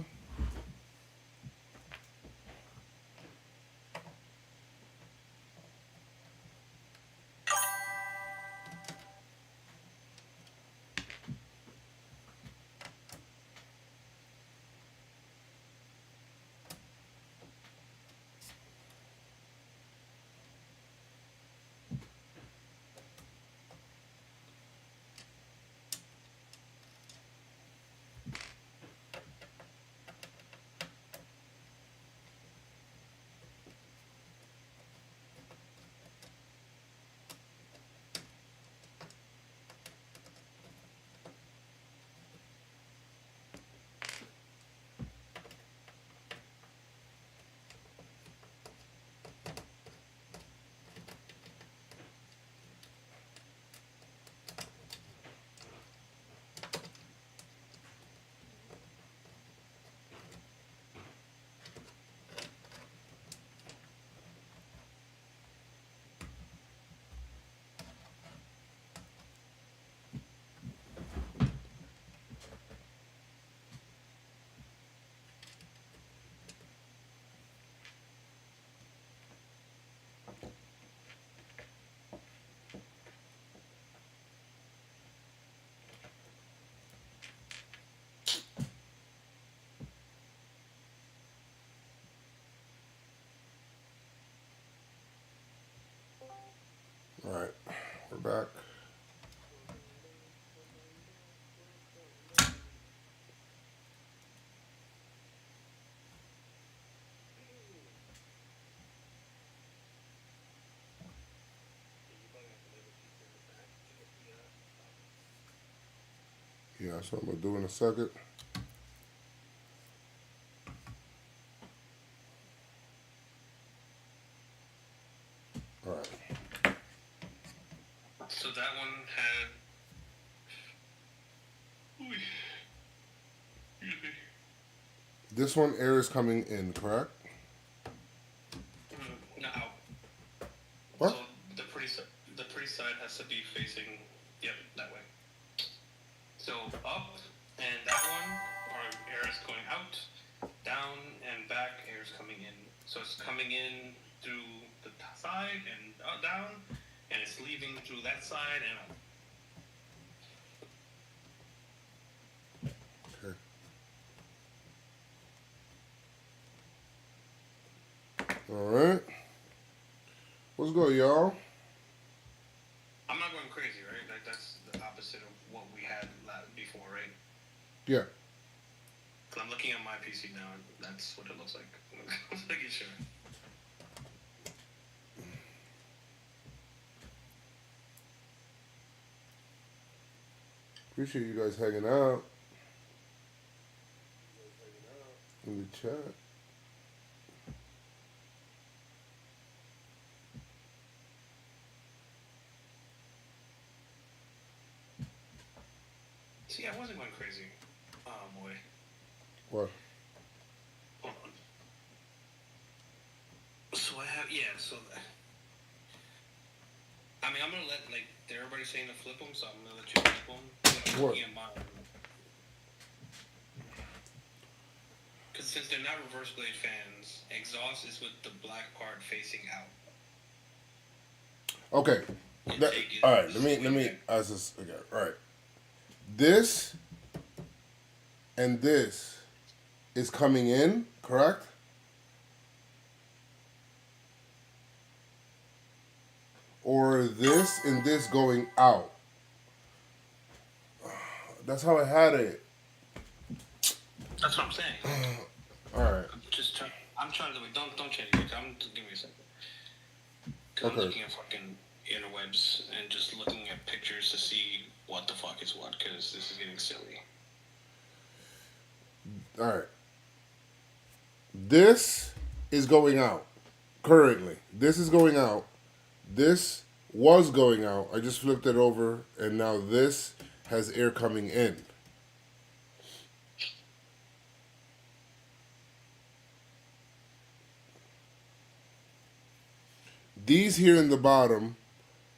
Yeah, that's what I'm gonna do in a second. All right. So that one had. This one, air is coming in, correct? No, out. What? So the pretty side has to be facing, yep, that way. So up and that one, our air is going out, down and back, air is coming in. So it's coming in through the side and down, and it's leaving through that side and up. Okay. All right. Let's go, y'all. I'm not going crazy, right? Like that's the opposite of what we had before, right? Yeah. I'm looking at my PC now, and that's what it looks like. Making sure. Appreciate you guys hanging out in the chat. See, I wasn't going crazy. Oh boy. What? Hold on. So I have, yeah, so I mean, I'm gonna let, like, everybody's saying to flip them, so I'm gonna let you flip them. What? Because since they're not reverse blade fans, exhaust is with the black part facing out. Okay. All right. Let me ask this again. All right. This and this is coming in, correct? Or this and this going out? That's how I had it. That's what I'm saying. All right. I'm trying to don't change it. Just give me a second. Cause Okay. I'm looking at fucking interwebs and just looking at pictures to see what the fuck is what, because this is getting silly. All right. This is going out currently. This is going out. This was going out. I just flipped it over, and now this has air coming in. These here in the bottom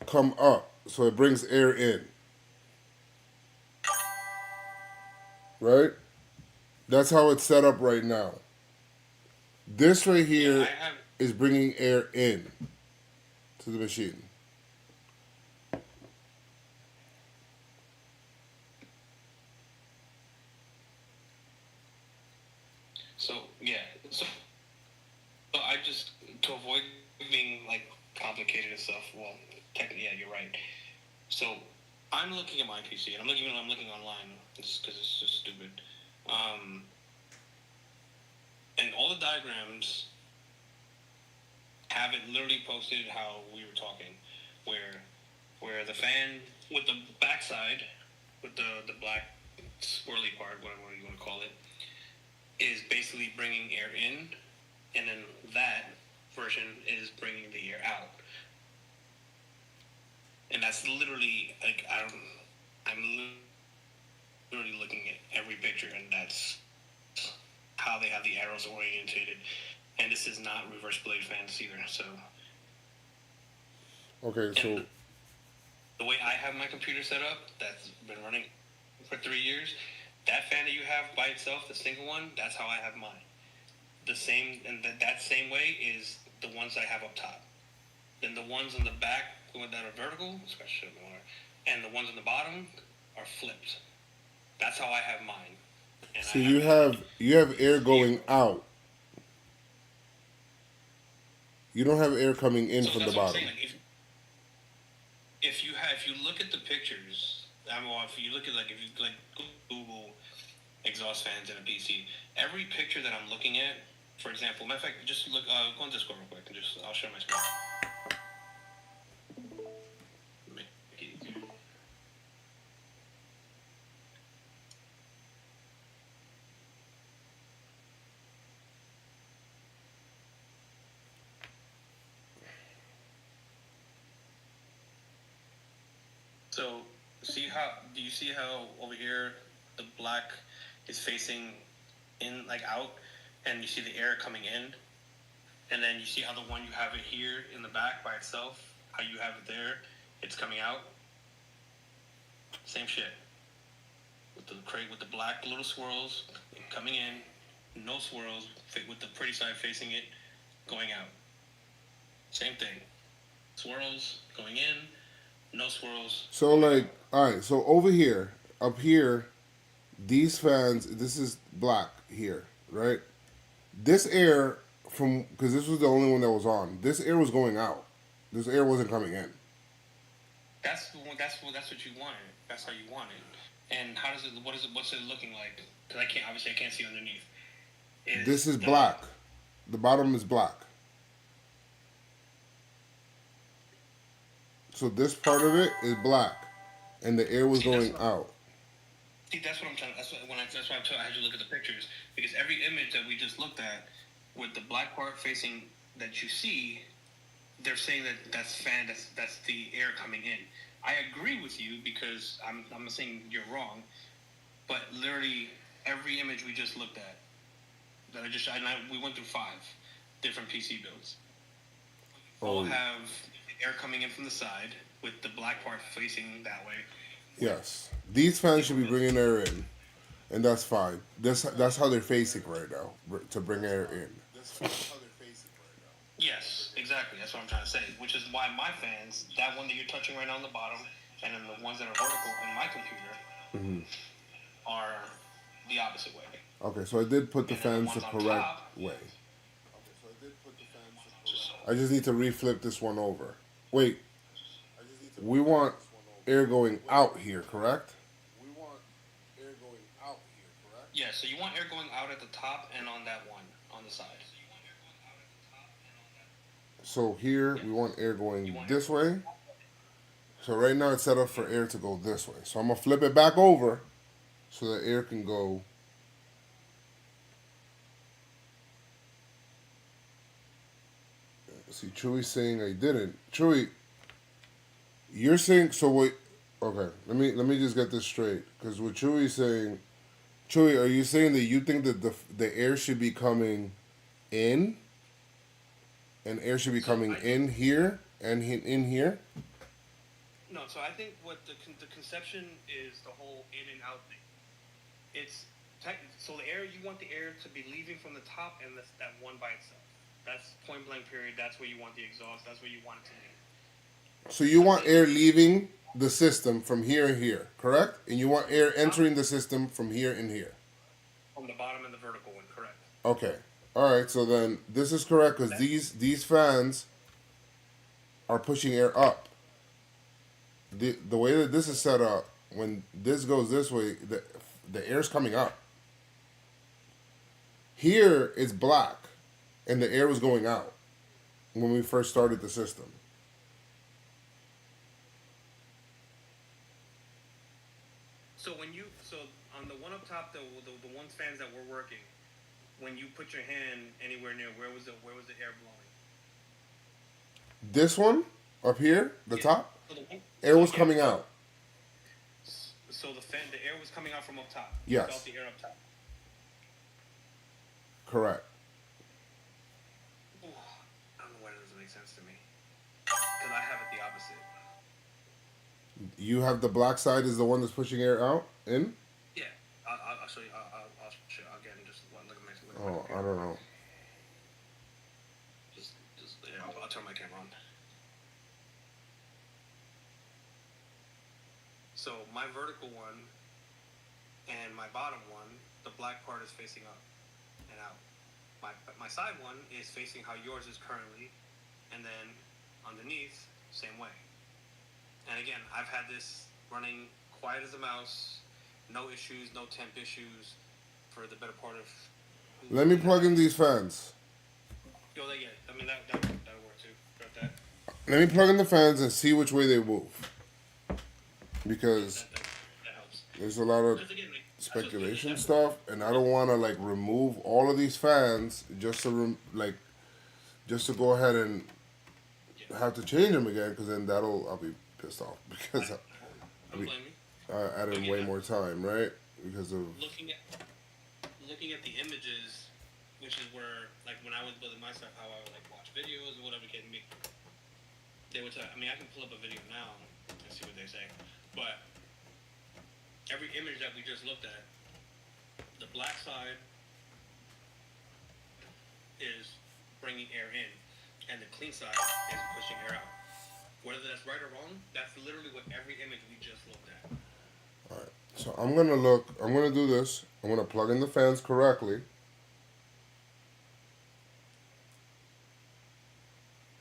come up, so it brings air in. Right? That's how it's set up right now. This right here is bringing air in to the machine. So yeah, so I just, to avoid being like complicated and stuff. Well, technically, yeah, you're right. So I'm looking at my PC, and I'm looking online, because it's just stupid. And all the diagrams have it literally posted how we were talking, where the fan with the backside, with the black swirly part, whatever you want to call it, is basically bringing air in, and then that version is bringing the air out. And that's literally, like, I'm literally looking at every picture, and that's how they have the arrows orientated. And this is not reverse blade fans either, so. Okay, so. And the way I have my computer set up, that's been running for 3 years, that fan that you have by itself, the single one, that's how I have mine. The same, and that same way is the ones I have up top. Then the ones on the back that are vertical, and the ones on the bottom are flipped. That's how I have mine. And So you have air going out. You don't have air coming in from the bottom. Saying, like, if you look at the pictures, if you look at if you Google exhaust fans in a PC, every picture that I'm looking at, for example, matter of fact, just look, go on Discord real quick, and I'll share my screen. Make it easier. So do you see how over here the black is facing in, like out, and you see the air coming in, and then you see how the one you have it here in the back by itself, how you have it there, it's coming out. Same shit. With the crate, with the black little swirls coming in, no swirls, with the pretty side facing it, going out. Same thing. Swirls going in, no swirls. So like, all right. So over here, up here, these fans. This is black here, right? This air from, because this was the only one that was on. This air was going out. This air wasn't coming in. That's what you wanted. That's how you want it. And how does it? What's it looking like? Because I can't see underneath. This is black. The bottom is black. So this part of it is black, and the air was going out. See, that's what I'm trying. That's why I had you look at the pictures, because every image that we just looked at, with the black part facing that you see, they're saying that that's the air coming in. I agree with you, because I'm not saying you're wrong, but literally every image we just looked at, we went through 5 different PC builds. All have air coming in from the side with the black part facing that way. Yes, these fans should be bringing air in, and that's fine. That's how they're facing right now, to bring air in. Yes, exactly. That's what I'm trying to say. Which is why my fans, that one that you're touching right now on the bottom, and then the ones that are vertical in my computer, are the opposite way. Okay, so I did put the fans the correct way. I just need to reflip this one over. Wait, we want air going out here, correct? Yeah, so you want air going out at the top and on that one, on the side. So here, we want air going this way. So right now it's set up for air to go this way. So I'm going to flip it back over so that air can go. See, Chewy's saying I didn't. Chewy, you're saying, so wait, okay, let me just get this straight. Because what Chewy's saying, Chewy, are you saying that you think that the air should be coming in? And air should be coming in here and in here? No, so I think what the conception is the whole in and out thing. It's so the air, you want the air to be leaving from the top, and that one by itself. That's point blank period. That's where you want the exhaust. That's where you want it to be. So you want air leaving the system from here and here, correct? And you want air entering the system from here and here. From the bottom and the vertical one, correct. Okay. All right. So then this is correct, because these fans are pushing air up. The way that this is set up, when this goes this way, the air's coming up. Here it's black, and the air was going out when we first started the system. So on the one up top, the one fans that were working, when you put your hand anywhere near, where was the air blowing? This one up here, the top, air was coming out. So the air was coming out from up top. Yes. You felt the air up top. Correct. Ooh, I don't know why that doesn't make sense to me. Because I have it the opposite. You have the black side is the one that's pushing air out in? Yeah, I'll show you. I'll show you again. Just look at my. Oh, I don't know. Just yeah. I'll turn my camera on. So my vertical one and my bottom one, the black part is facing up and out. My side one is facing how yours is currently, and then underneath, same way. And again, I've had this running quiet as a mouse, no issues, no temp issues, for the better part of. Let me plug in these fans. Yo, yeah, I mean that'll work too. Got that. Let me plug in the fans and see which way they move. Because That helps. there's a lot of Because again, speculation stuff, and I don't want to like remove all of these fans just to just to go ahead and have to change them again, because then I'll be pissed off, because I don't blame you. Added way more time, right? Because of looking at the images, which is where, like, when I was building myself, how I would like watch videos or whatever case me. They would tell. I mean, I can pull up a video now and see what they say, but every image that we just looked at, the black side is bringing air in, and the clean side is pushing air out. Whether that's right or wrong, that's literally what every image we just looked at. all right. So I'm gonna do this. I'm gonna plug in the fans correctly.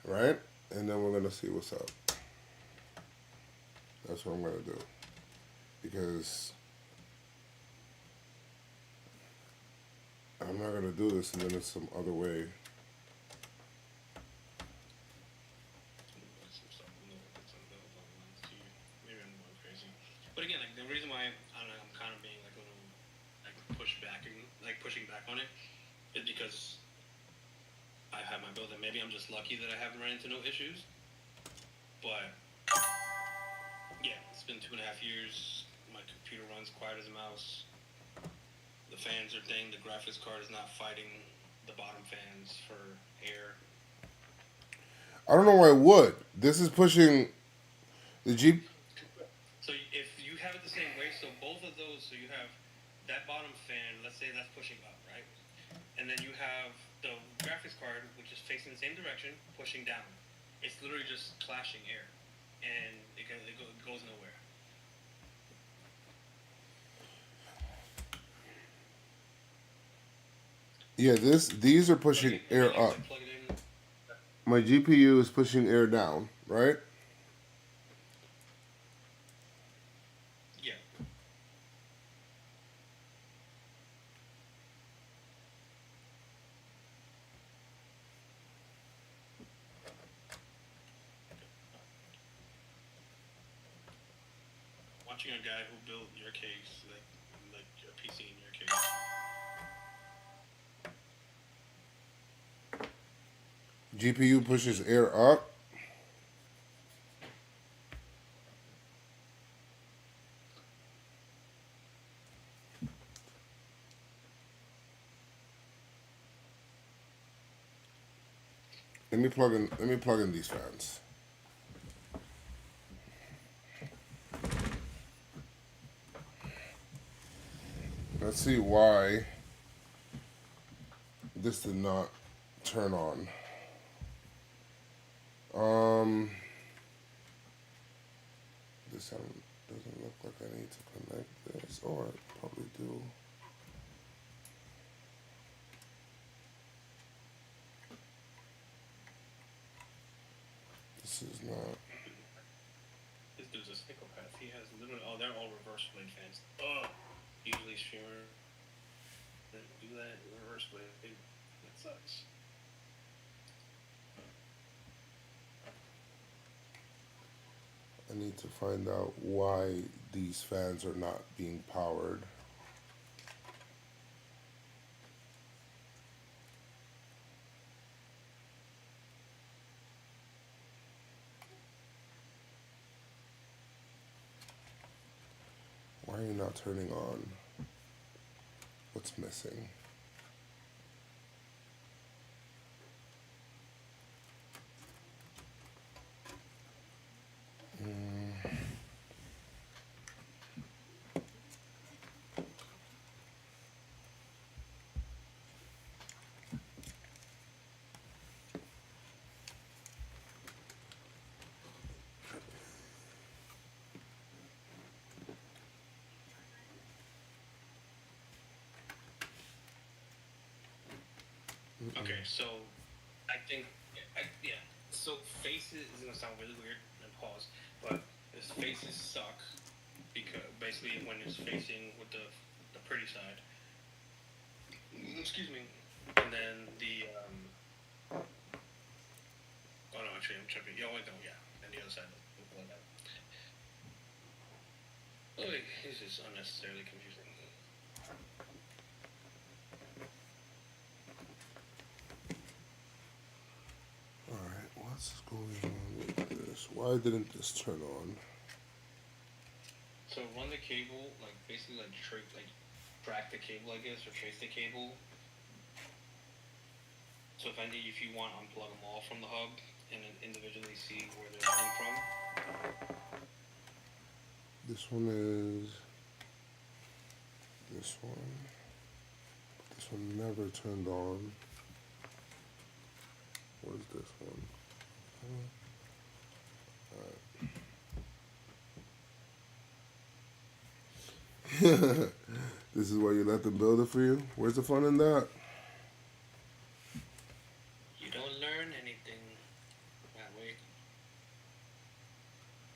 Right? And then we're gonna see what's up. That's what I'm gonna do. Because I'm not gonna do this and then it's some other way. But again, like the reason why I'm kind of being like a little like pushing back on it is because I have my build and maybe I'm just lucky that I haven't ran into no issues. But yeah, it's been 2.5 years. My computer runs quiet as a mouse. The fans are dang. The graphics card is not fighting the bottom fans for air. I don't know why it would. This is pushing the Jeep. So if you have it the same way, so both of those, so you have that bottom fan, let's say that's pushing up, right? And then you have the graphics card, which is facing the same direction, pushing down. It's literally just clashing air, and it goes nowhere. Yeah, these are pushing air up. My GPU is pushing air down, right? Yeah. Watching a guy who built your case, like a PC in your case. GPU pushes air up. Let me plug in these fans. Let's see why this did not turn on. This doesn't look like I need to connect this, or I probably do. This is not. This dude's a psychopath. He has literally, they're all reverse blade fans. Oh, usually streamer do that reverse blade. That sucks. I need to find out why these fans are not being powered. Why are you not turning on? What's missing? Okay, so I think, yeah. So faces is gonna sound really weird and pause, but his faces suck because basically when it's facing with the pretty side. Excuse me, and then the oh no, actually I'm tripping. Oh wait, no, yeah, and the other side. Oh, wait, this is unnecessarily confusing. Alright, what's going on with this? Why didn't this turn on? So run the cable, like basically like track the cable, I guess, or trace the cable. So if you want, unplug them all from the hub and then individually see where they're running from. This one is this one. This one never turned on. Where's this one? This is why you let them build it for you? Where's the fun in that? You don't learn anything that way.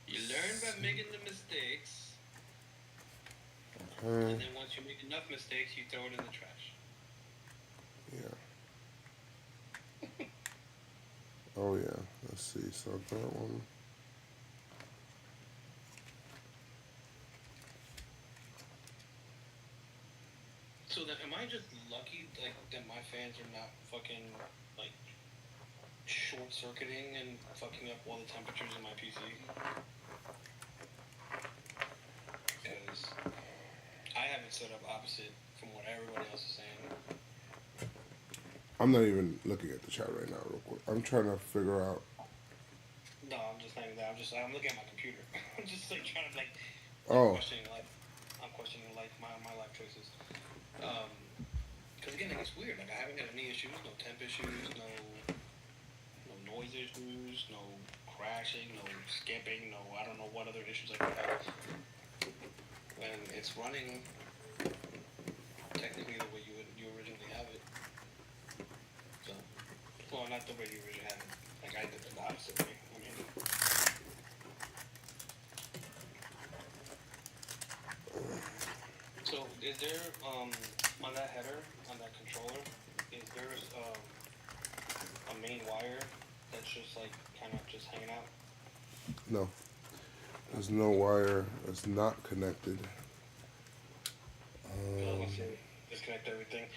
You learn by making the mistakes, Okay. and then once you make enough mistakes, you throw it in the trash. Yeah. Oh yeah. Let's see. So that one. So then, am I just lucky, like, that my fans are not fucking, like, short-circuiting and fucking up all the temperatures in my PC? Because I have it set up opposite from what everybody else is saying. I'm not even looking at the chat right now, real quick. I'm trying to figure out. No, I'm just not even that. I'm looking at my computer. I'm just, like, trying to, like, Oh. I'm questioning, like, my life choices. Because again, like, it's weird. Like, I haven't had any issues, no temp issues, no noise issues, no crashing, no skipping, no I don't know what other issues I could have. And it's running technically the way you originally have it. So, well, not the way you originally had it. Like I did it the opposite way. I mean. So, is there on that header, on that controller, is there a main wire that's just like kind of just hanging out? No. There's no wire. It's not connected. Let's see. Disconnect everything,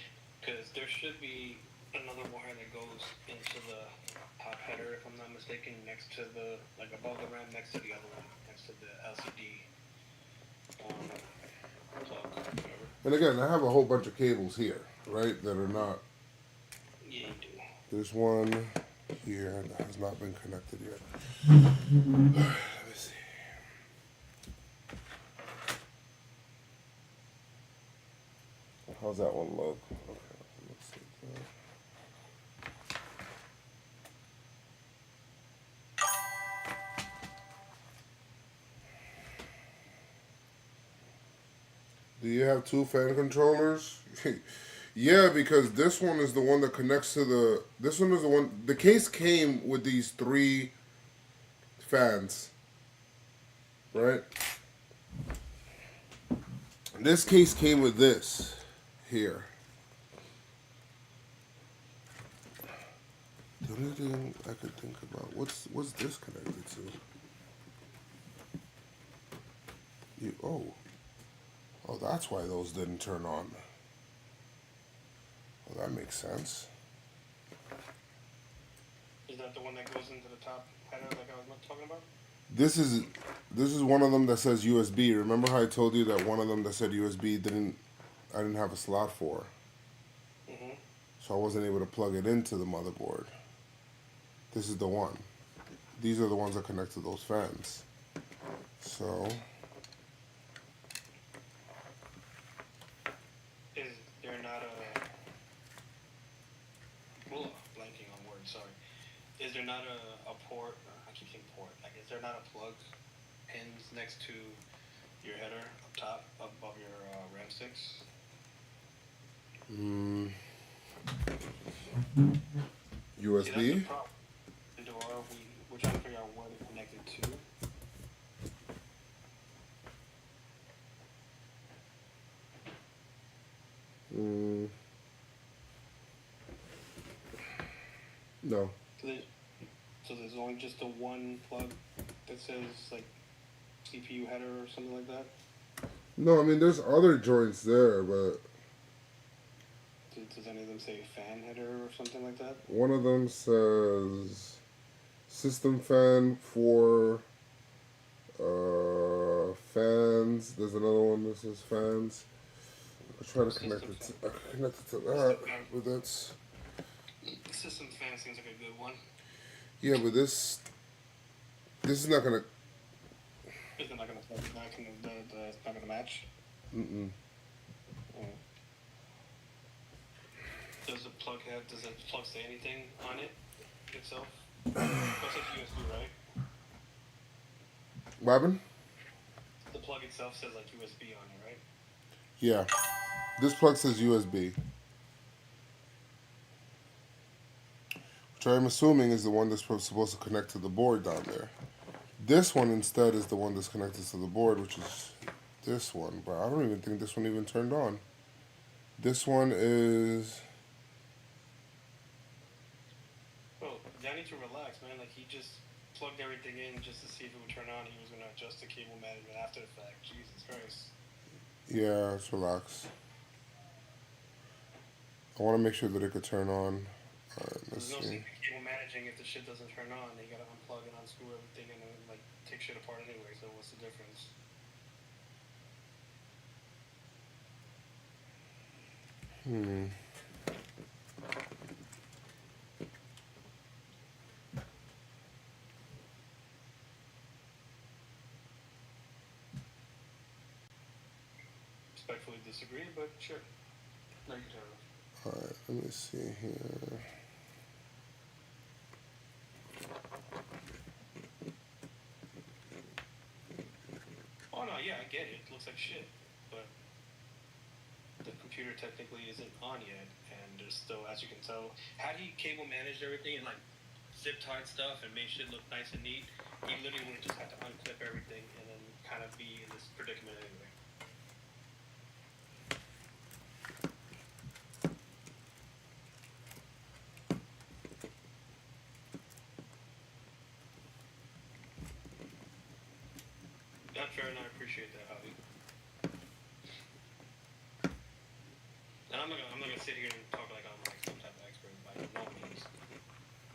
because there should be another wire that goes into the top header, if I'm not mistaken, next to the like above the RAM, next to the other one, next to the LCD plug, whatever. And again, I have a whole bunch of cables here, right, that are not. Yeah, you do. There's one here that has not been connected yet. Let me see. How's that one look? Okay, let's see. Do you have two fan controllers? Yeah, because this one is the one that connects to the. This one is the one. The case came with these 3 fans, right? This case came with this here. The only thing I could think about, what's this connected to? Oh, that's why those didn't turn on. Well, that makes sense. Is that the one that goes into the top header like I was talking about? This is one of them that says USB. Remember how I told you that one of them that said USB I didn't have a slot for. Mm-hmm. So I wasn't able to plug it into the motherboard. This is the one. These are the ones that connect to those fans. So Is there not blanking on words, sorry. Is there not a port, I keep saying port, like is there not a plug pins next to your header up top above your RAM sticks? USB? See, that's the problem. We're trying to figure out what it's connected to. No. So there's only just the one plug that says like CPU header or something like that? No, I mean there's other joints there, but Does any of them say fan header or something like that? one of them says system fan for Fans. There's another one that says fans. I try to connect it to that, but that's. System fan seems like a good one. Yeah, but this is not gonna. Is it not gonna it's not gonna match? Does the plug say anything on it itself? It says USB, right? What happened? The plug itself says like USB on it, right? Yeah. This plug says USB. Which I'm assuming is the one that's supposed to connect to the board down there. This one instead is the one that's connected to the board, which is this one. But I don't even think this one even turned on. This one is... Bro, y'all need to relax, man. Like, he just plugged everything in just to see if it would turn on. He was going to adjust the cable management after the fact. Jesus Christ. Yeah, let's relax. I want to make sure that it could turn on. Alright, let's There's no see. cable managing if the shit doesn't turn on. You gotta unplug and unscrew everything and then, like, take shit apart anyway, so what's the difference? Respectfully disagree, but sure. No, you can turn it off. Alright, let me see here. Oh no, yeah, I get it. It looks like shit, but the computer technically isn't on yet, and there's still, as you can tell, had he cable managed everything and like zip tied stuff and made shit look nice and neat, he literally would have just had to unclip everything and then kind of be in this predicament anyway. That's fair, and I appreciate that, Javi. And I'm not gonna sit here and talk like I'm like some type of expert by no means.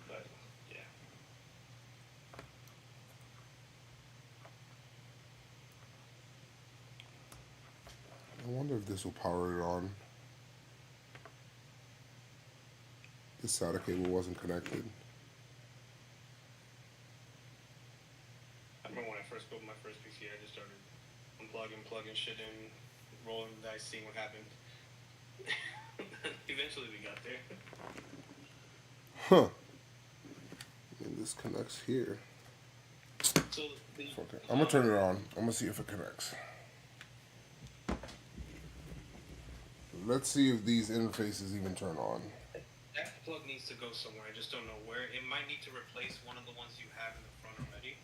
But yeah. I wonder if this will power it on. This SATA cable wasn't connected. I remember when I first built my first PC, I just started plugging shit in, rolling the dice, seeing what happened. Eventually we got there. Huh. And this connects here. So Okay. I'm gonna turn it on. I'm gonna see if it connects. Let's see if these interfaces even turn on. that plug needs to go somewhere. I just don't know where. It might need to replace one of the ones you have in the front already.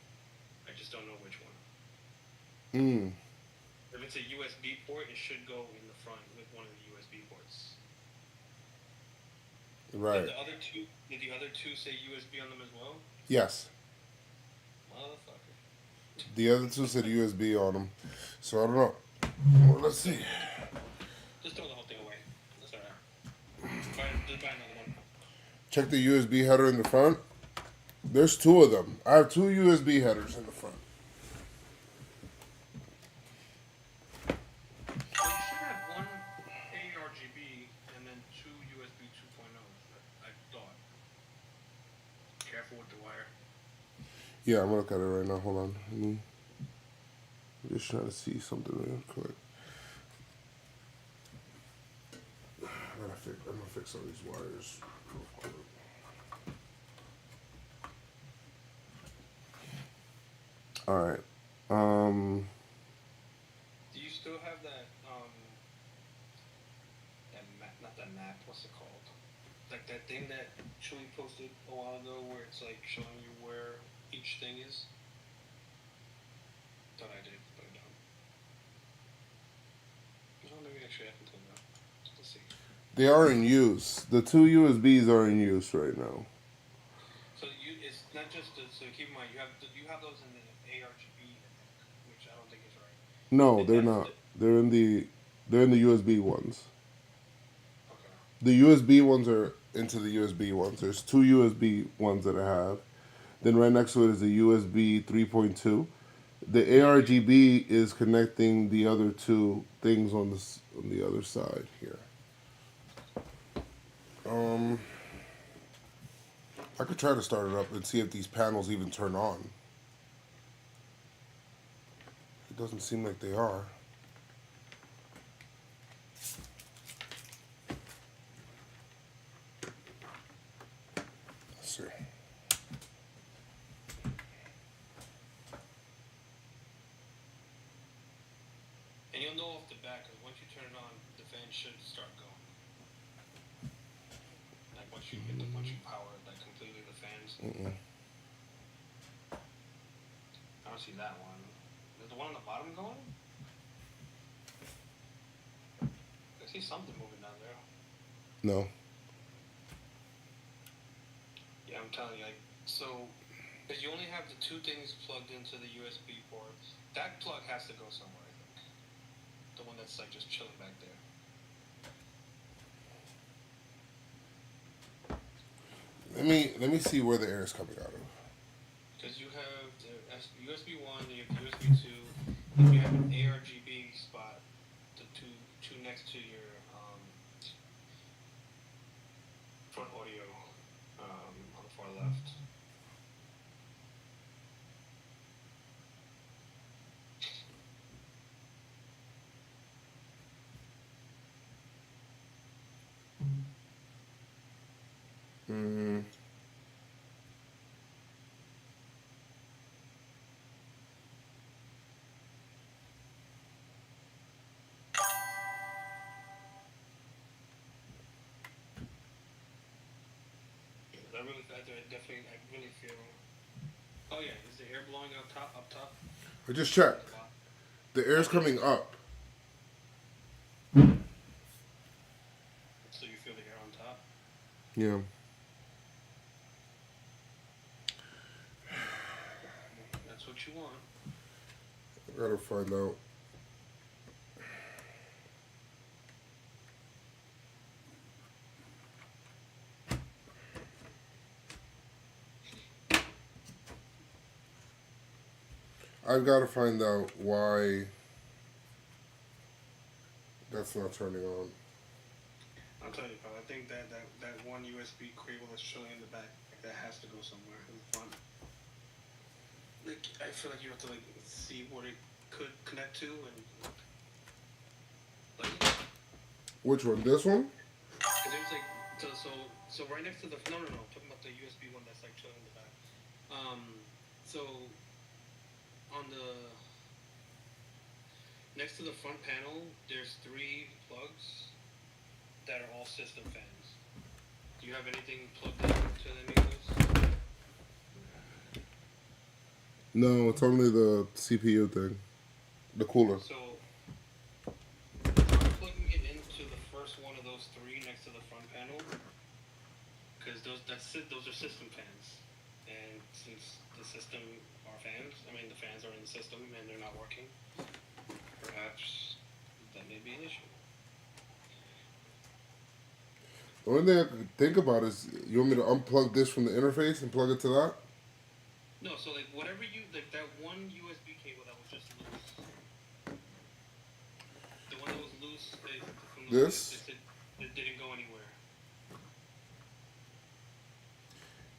I just don't know which one. If it's a USB port, it should go in the front with one of the USB ports. Right. Did the other two say USB on them as well? Yes. Motherfucker. The other two said USB on them. So I don't know. Well, let's see. Just throw the whole thing away. That's alright. Just buy another one. Check the USB header in the front. There's two of them. I have two USB headers in the front. Well, you should have one ARGB and then two USB 2.0. I thought. Careful with the wire. Yeah, I'm gonna look at it right now. Hold on. I'm just trying to see something real quick. I'm gonna fix all these wires real quick. All right. Do you still have that that map? Not that map. What's it called? Like that thing that Chewy posted a while ago, where it's like showing you where each thing is. Thought I did, but I don't. No, maybe actually I can pull it up. Let's see. They are in use. The two USBs are in use right now. So it's not just so keep in mind you have those in the ARGB, which I don't think is right. No, they're not. They're in the USB ones. Okay. The USB ones are into the USB ones. There's two USB ones that I have. Then right next to it is a USB 3.2, The ARGB is connecting the other two things on the other side here. I could try to start it up and see if these panels even turn on. It doesn't seem like they are. Let's see. And you'll know off the bat, because once you turn it on, the fan should start going. Like once you power like completely the fans. I don't see that one. Is the one on the bottom going? I see something moving down there. No. Yeah, I'm telling you, like, so, because you only have the two things plugged into the USB ports. That plug has to go somewhere, I think. The one that's, like, just chilling back there. Let me see where the air is coming out of. Because you have the USB 1, you have USB 2, and you have an ARGB spot, the two next to your front audio on the far left. I really feel. Oh yeah, is the air blowing up top? I just checked. The air's coming up. So you feel the air on top? Yeah. That's what you want. I gotta find out. I've got to find out why that's not turning on. I'll tell you, pal. I think that one USB cable that's showing in the back, that has to go somewhere in the front. Like, I feel like you have to like see what it could connect to and like. Which one? This one? Cause there's like so right next to the no I'm talking about the USB one that's like chilling in the back. So on the next to the front panel, there's 3 plugs that are all system fans. Do you have anything plugged into any of those? No, it's only the CPU thing. The cooler. So try plugging it into the first one of those 3 next to the front panel, because those are system fans, and since the system are fans, I mean the fans are in the system and they're not working, perhaps that may be an issue. The only thing I could think about is, you want me to unplug this from the interface and plug it to that? No, so like whatever you like, that one USB cable that was just loose, the one that was loose from the This? it didn't go anywhere.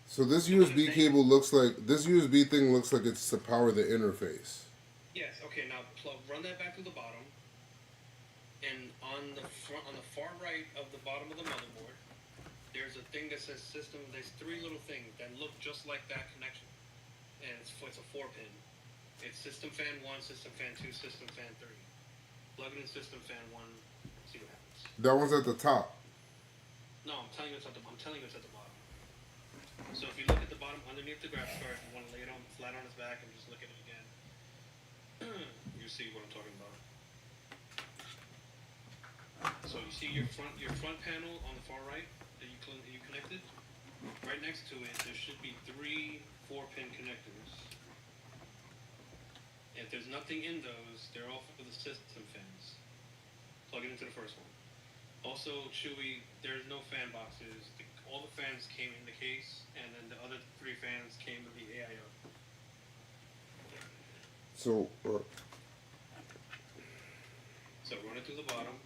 So this USB cable looks like, this USB thing looks like it's to power the interface. Yes. Okay. Now run that back to the bottom, and on the front, on the far right of the bottom of the motherboard, there's a thing that says system. There's 3 little things that look just like that connection, and it's a 4-pin. It's system fan 1, system fan 2, system fan 3. Plug it in system fan 1. See what happens. That one's at the top. No, I'm telling you it's at the bottom. So if you look at the bottom underneath the graphics card, if you want to lay it on flat on its back and just look at it again, you see what I'm talking about. So you see your front panel on the far right that you connected. Right next to it, there should be 3 4-pin connectors. If there's nothing in those, they're all for the system fans. Plug it into the first one. Also, Chewy, there's no fan boxes. All the fans came in the case, and then the other 3 fans came with the AIO. So, So run it through the bottom.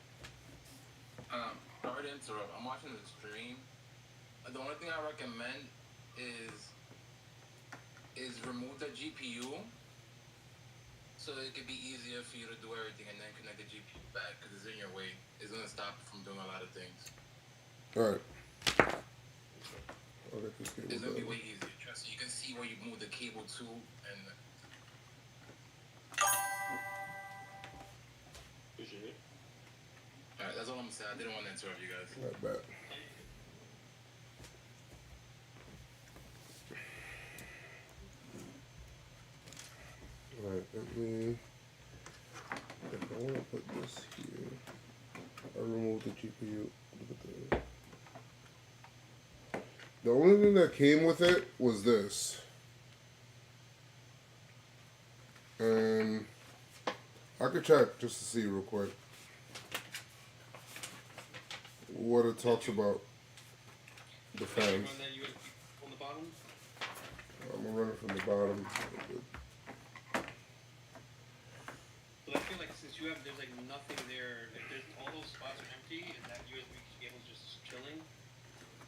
Sorry to interrupt. I'm watching the stream. The only thing I recommend is remove the GPU so it could be easier for you to do everything and then connect the GPU back because it's in your way. It's gonna stop you from doing a lot of things. all right. Okay, this cable It's gonna be down. way easier. Trust me. You can see where you move the cable to and. Appreciate it. Alright, that's all I'm saying. I didn't want to interrupt you guys. Not bad. All right, let me. If I want to put this here, I remove the GPU. Look at that. The only thing that came with it was this. And I could check just to see real quick what it talks about the fans. Run that USB on the bottom. I'm gonna run it from the bottom. But I feel like since there's like nothing there, like there's all those spots are empty, and that USB cable's just chilling.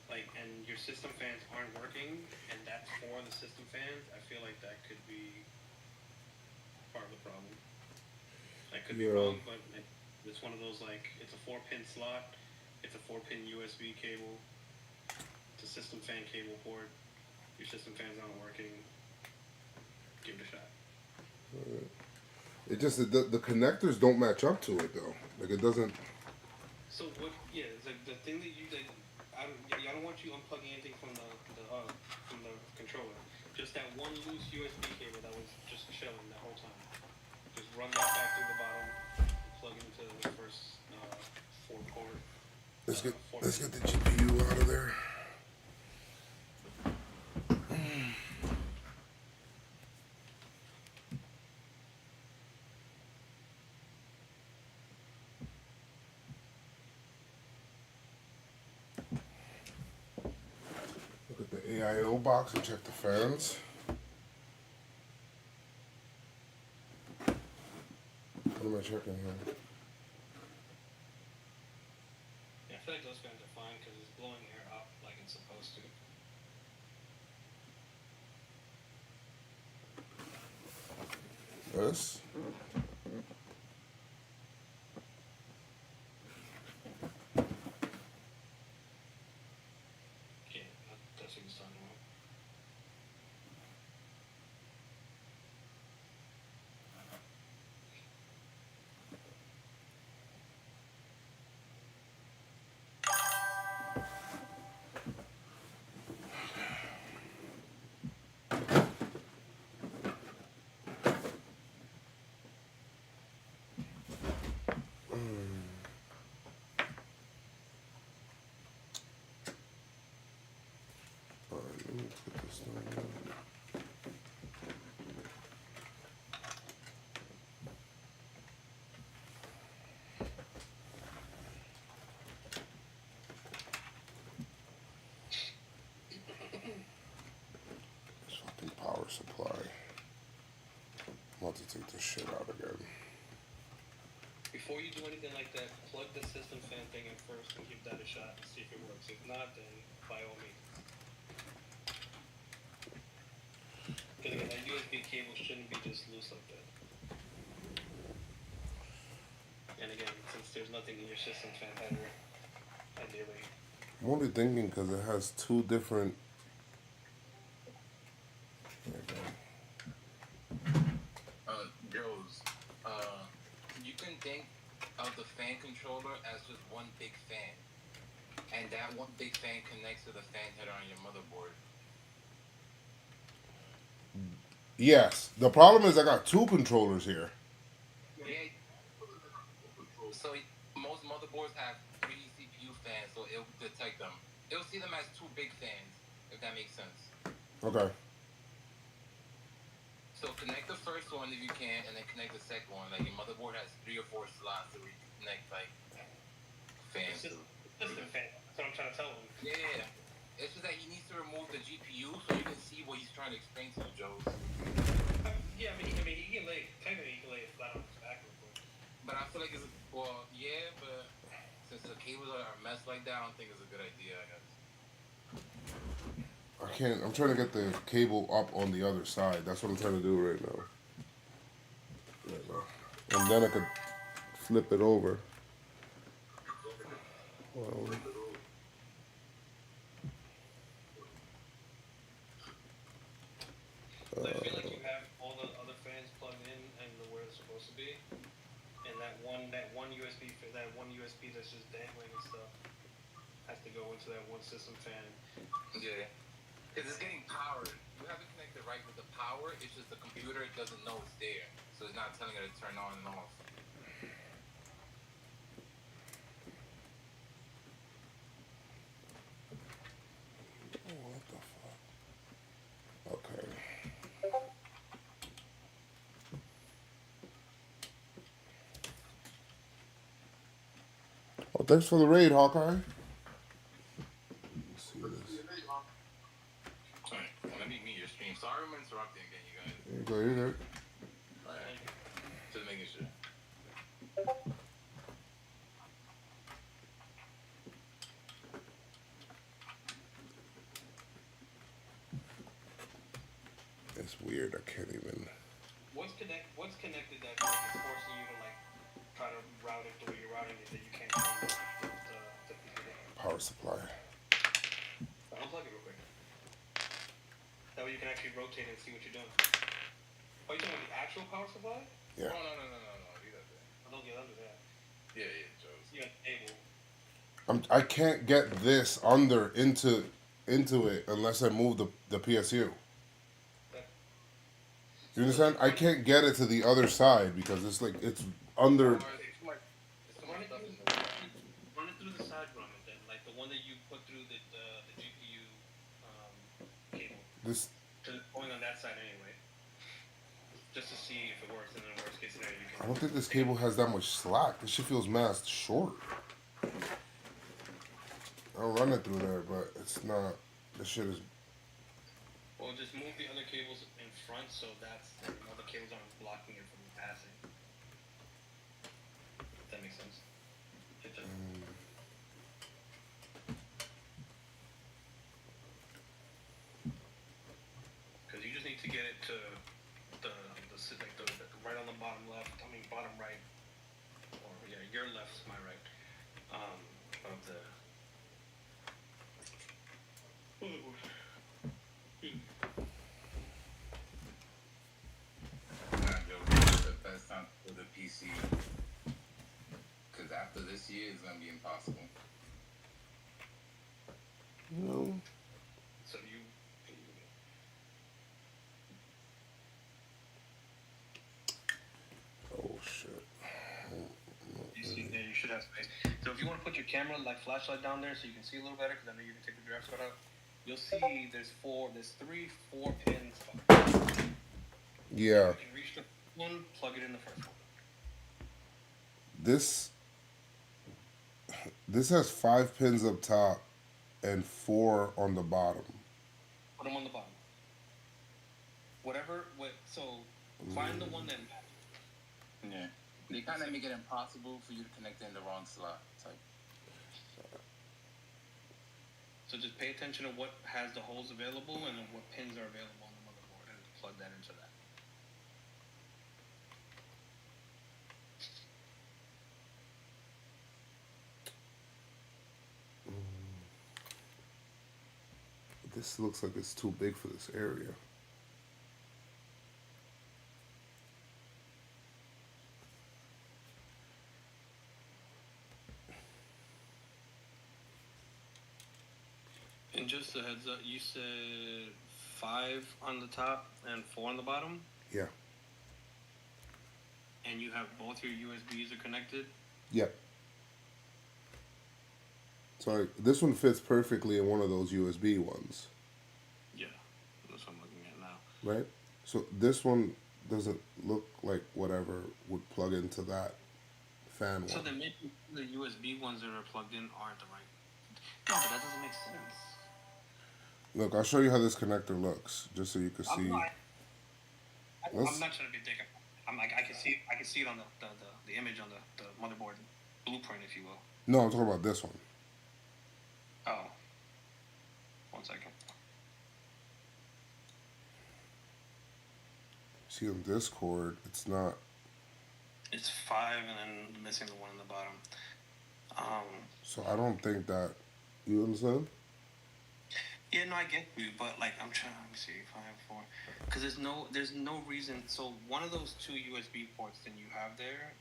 Like, and your system fans aren't working, and that's for the system fans. I feel like that could be part of the problem. I could be wrong, but it's one of those like it's a 4-pin slot, it's a 4-pin USB cable, it's a system fan cable port. Your system fans aren't working. Give it a shot. It just the connectors don't match up to it though. Like it doesn't. So what? Yeah, it's like the thing that you like. I don't want you unplugging anything from the controller. Just that one loose USB cable that was just chilling the whole time. Just run that back through the bottom, and plug it into the first 4-port. Let's get the GPU out of there. Look at the AIO box and check the fans. What am I checking here? Yeah, I feel like those fans are fine because it's blowing air up like it's supposed to. This? Yeah, that's what it's talking about. Alright, let me put this down. This fucking power supply. I'm about to take this shit out again. Before you do anything like that, plug the system fan thing in first and give that a shot and see if it works. If not, then by all means. Because again, that USB cable shouldn't be just loose like that. And again, since there's nothing in your system fan header, ideally. I'm only thinking because it has two different. Joes, you can think of the fan controller as just one big fan, and that one big fan connects to the fan header on your motherboard. Yes. The problem is I got two controllers here. Yeah. So most motherboards have 3 CPU fans, so it'll detect them. It'll see them as 2 big fans, if that makes sense. Okay. So connect the first one if you can, and then connect the second one. Like your motherboard has 3 or 4 slots to connect like fans. System fan. That's what I'm trying to tell him. Yeah. It's just that he needs to remove the GPU so you can see what he's trying to explain to you, Joe. Yeah, I mean, he can lay technically he can lay it flat on his back real quick. But I feel like it's yeah, but since the cables are messed like that, I don't think it's a good idea. I guess. I can't. I'm trying to get the cable up on the other side. That's what I'm trying to do right now. And then I could flip it over. Well, So I feel like you have all the other fans plugged in and where it's supposed to be, and that one USB that's just dangling and stuff has to go into that one system fan. Yeah. Because it's getting powered. You have it connected right with the power. It's just the computer doesn't know it's there, so it's not telling it to turn on and off. what the fuck? Okay. Oh, thanks for the raid, Hawkeye. Let's see this. Alright, well, let me meet your stream. Sorry I'm interrupting again, you guys. Here you go, you're there. Alright. Just making sure. It's weird. I can't even. What's connected that is forcing you to like try to route it the way you're routing it that you can't turn the computer? Power supply. Unplug it real quick. That way you can actually rotate and see what you're doing. Oh, you talking about the actual power supply? Yeah. Oh, no. Leave that there. I don't get under that. Yeah, Joe. You got the table. I can't get this under into it unless I move the PSU. You understand? I can't get it to the other side because it's like it's under. Run it through the side grommet then, like the one that you put through the GPU cable. This. Going on that side anyway. Just to see if it works, and then worst case scenario you can. I don't think this cable has that much slack. This shit feels mass short. I'll run it through there, but it's not. This shit is. Well, just move the other cables in front so that's the other cables aren't blocking it from passing. If that makes sense. Because you just need to get it to the right on the bottom left. I mean bottom right, or yeah, your left's my right. Of the. The best time for the PC, because after this year it's gonna be impossible. No. So you. Oh shit. You see, yeah, you should have space. So if you want to put your camera like flashlight down there so you can see a little better, because I know you can take the direct shot out. You'll see there's 4 pins. Yeah. You can reach the one, plug it in the first one. This has 5 pins up top and 4 on the bottom. Put them on the bottom. So find the one that matters. Yeah. They kind of make it impossible for you to connect in the wrong slot type. So just pay attention to what has the holes available and then what pins are available on the motherboard and plug that into that. This looks like it's too big for this area. And just a heads up, you said 5 on the top and 4 on the bottom? Yeah. And you have both your USBs are connected? Yep. So this one fits perfectly in one of those USB ones. Yeah, that's what I'm looking at now. Right? So this one doesn't look like whatever would plug into that fan one. So then maybe the USB ones that are plugged in aren't the right. No, but that doesn't make sense. Look, I'll show you how this connector looks, just so you can see. I I'm not trying to be dick. I'm like I can see it on the image on the motherboard blueprint, if you will. No, I'm talking about this one. Oh. 1 second. See on Discord, it's not. It's 5 and then missing the one on the bottom. So I don't think that. You understand? Yeah, no, I get you, but like I'm trying. Let me see, 5, 4. Because there's no reason. So one of those 2 USB ports that you have there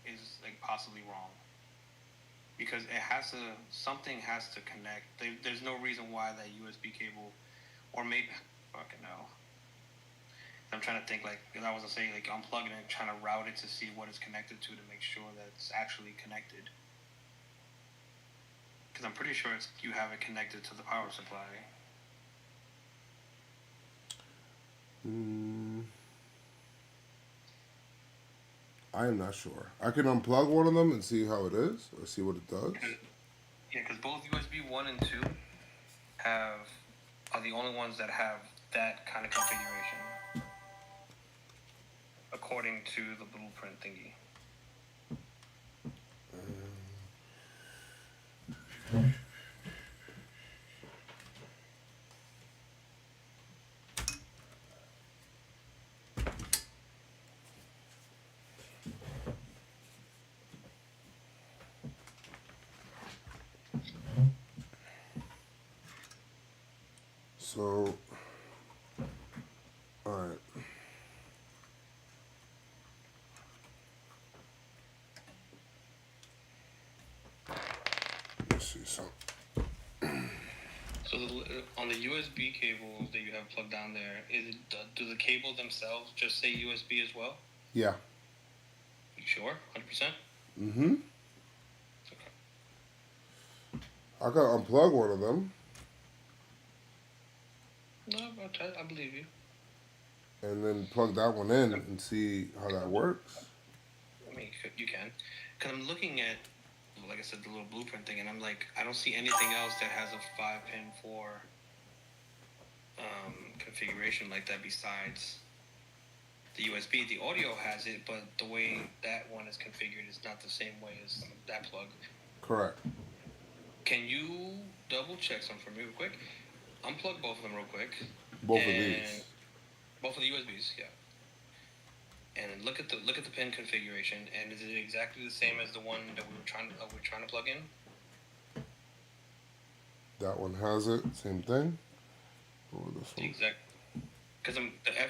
is like possibly wrong. Because something has to connect. There's no reason why that USB cable, or maybe fucking no. I'm trying to think, like, because I was saying, like, unplugging it, trying to route it to see what it's connected to make sure that it's actually connected. Because I'm pretty sure you have it connected to the power supply. I am not sure. I can unplug one of them and see how it is, or see what it does. Yeah, because both USB 1 and 2 are the only ones that have that kind of configuration, according to the blueprint thingy. So, alright. Let's see something. So on the USB cables that you have plugged down there, do the cables themselves just say USB as well? Yeah. You sure? 100%? Mm-hmm. Okay. I gotta unplug one of them. No, I believe you. And then plug that one in and see how that works. I mean, you can. Because I'm looking at, like I said, the little blueprint thing, and I'm like, I don't see anything else that has a 5-pin 4 configuration like that besides the USB. The audio has it, but the way that one is configured is not the same way as that plug. Correct. Can you double check something for me real quick? Unplug both of them real quick. Both of these. Both of the USBs, yeah. And look at the pin configuration. And is it exactly the same as the one that we're trying to plug in? That one has it. Same thing. Over this one. Exactly. Because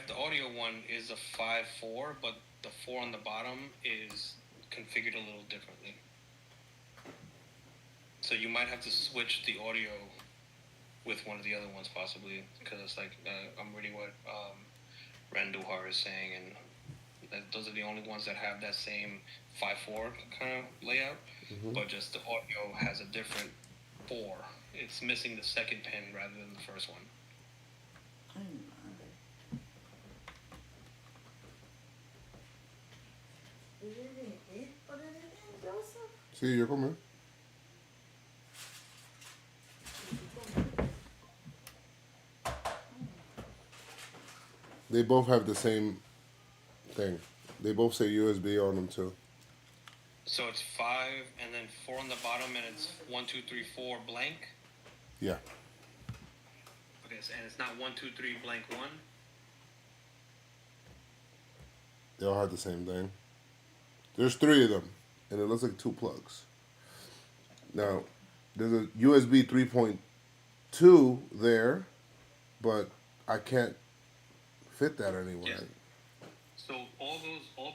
the audio one is a 5-4, but the 4 on the bottom is configured a little differently. So you might have to switch the audio with one of the other ones possibly, because it's like I'm reading what Randuhar is saying, and those are the only ones that have that same 5-4 kind of layout, but just the audio has a different 4. It's missing the second pin rather than the first one. See, you're coming. They both have the same thing. They both say USB on them too. So it's 5 and then 4 on the bottom, and it's 1, 2, 3, 4 blank. Yeah. Okay, so, and it's not 1, 2, 3 blank 1. They all have the same thing. There's 3 of them, and it looks like 2 plugs. Now, there's a USB 3.2 there, but I can't fit that anywhere. Yes. So all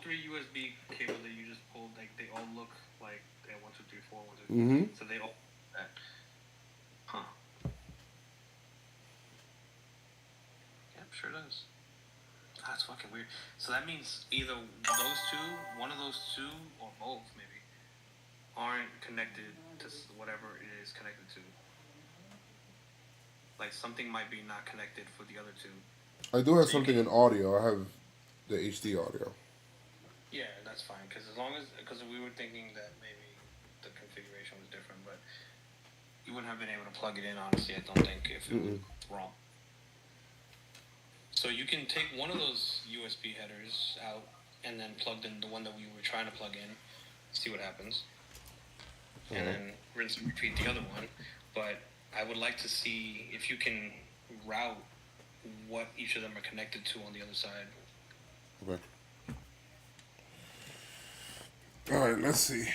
3 USB cables that you just pulled, like they all look like they have 1, 2, 3, 4, 1, 2, 3. Mm-hmm. So they all that. Huh. Yeah, sure does. That's fucking weird. So that means either those 2, one of those 2, or both maybe, aren't connected to whatever it is connected to. Like something might be not connected for the other 2. I do have something in audio. I have the HD audio. Yeah, that's fine. Because we were thinking that maybe the configuration was different, but you wouldn't have been able to plug it in. Honestly, I don't think if it was wrong. So you can take one of those USB headers out and then plug in the one that we were trying to plug in, see what happens, and then rinse and repeat the other one. But I would like to see if you can route what each of them are connected to on the other side. Okay. All right, let's see.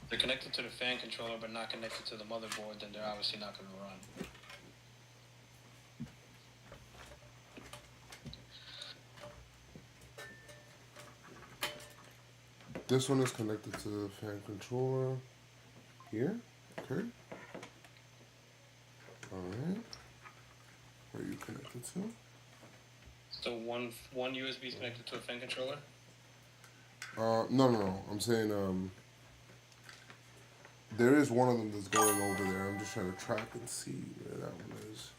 They're connected to the fan controller but not connected to the motherboard, then they're obviously not going to run. This one is connected to the fan controller here. Okay. All right. Where are you connected to? So one USB is connected to a fan controller? No. I'm saying there is one of them that's going over there. I'm just trying to track and see where that one is.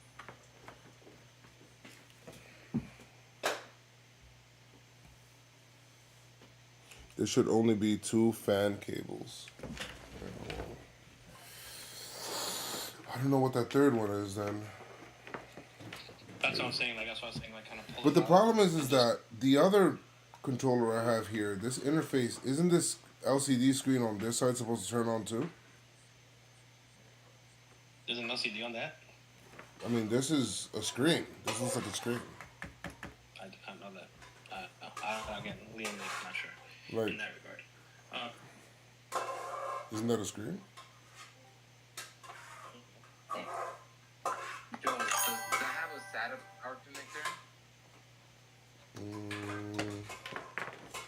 There should only be 2 fan cables. I don't know what that third one is then. That's what I'm saying. Like that's what I'm saying. Like kind of. But the problem is that the other controller I have here, this interface, isn't this LCD screen on this side supposed to turn on too? There's an LCD on that? I mean, this is a screen. This looks like a screen. I don't know that. Again, Liam, I'm not sure. Right. In that regard. Isn't that a screen? Joe, does that have a SATA power connector?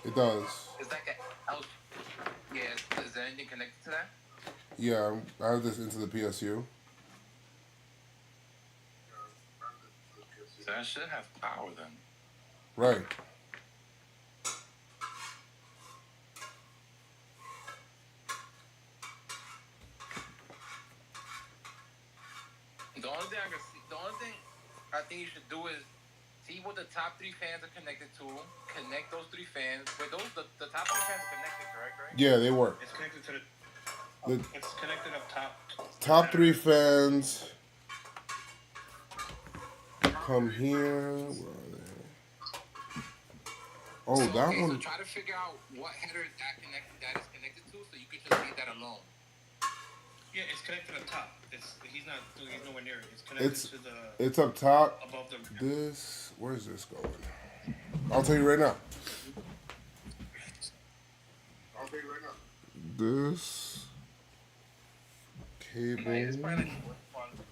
It does. It's like a yeah. Is there anything connected to that? Yeah, I have this into the PSU. So that should have power then. Right. The only thing I think you should do is see what the top 3 fans are connected to. Connect those 3 fans. Wait, the top 3 fans are connected, correct? Right? Yeah, they work. It's connected to The it's connected up top. top 3 fans come here. Where are they? Oh, that So one. try to figure out what header that is connected to, so you can just leave that alone. Yeah, it's connected up top. He's nowhere near it. It's connected It's to the it's up top. above the. This. Where's this going? I'll tell you right now. This cable. It's probably like one of the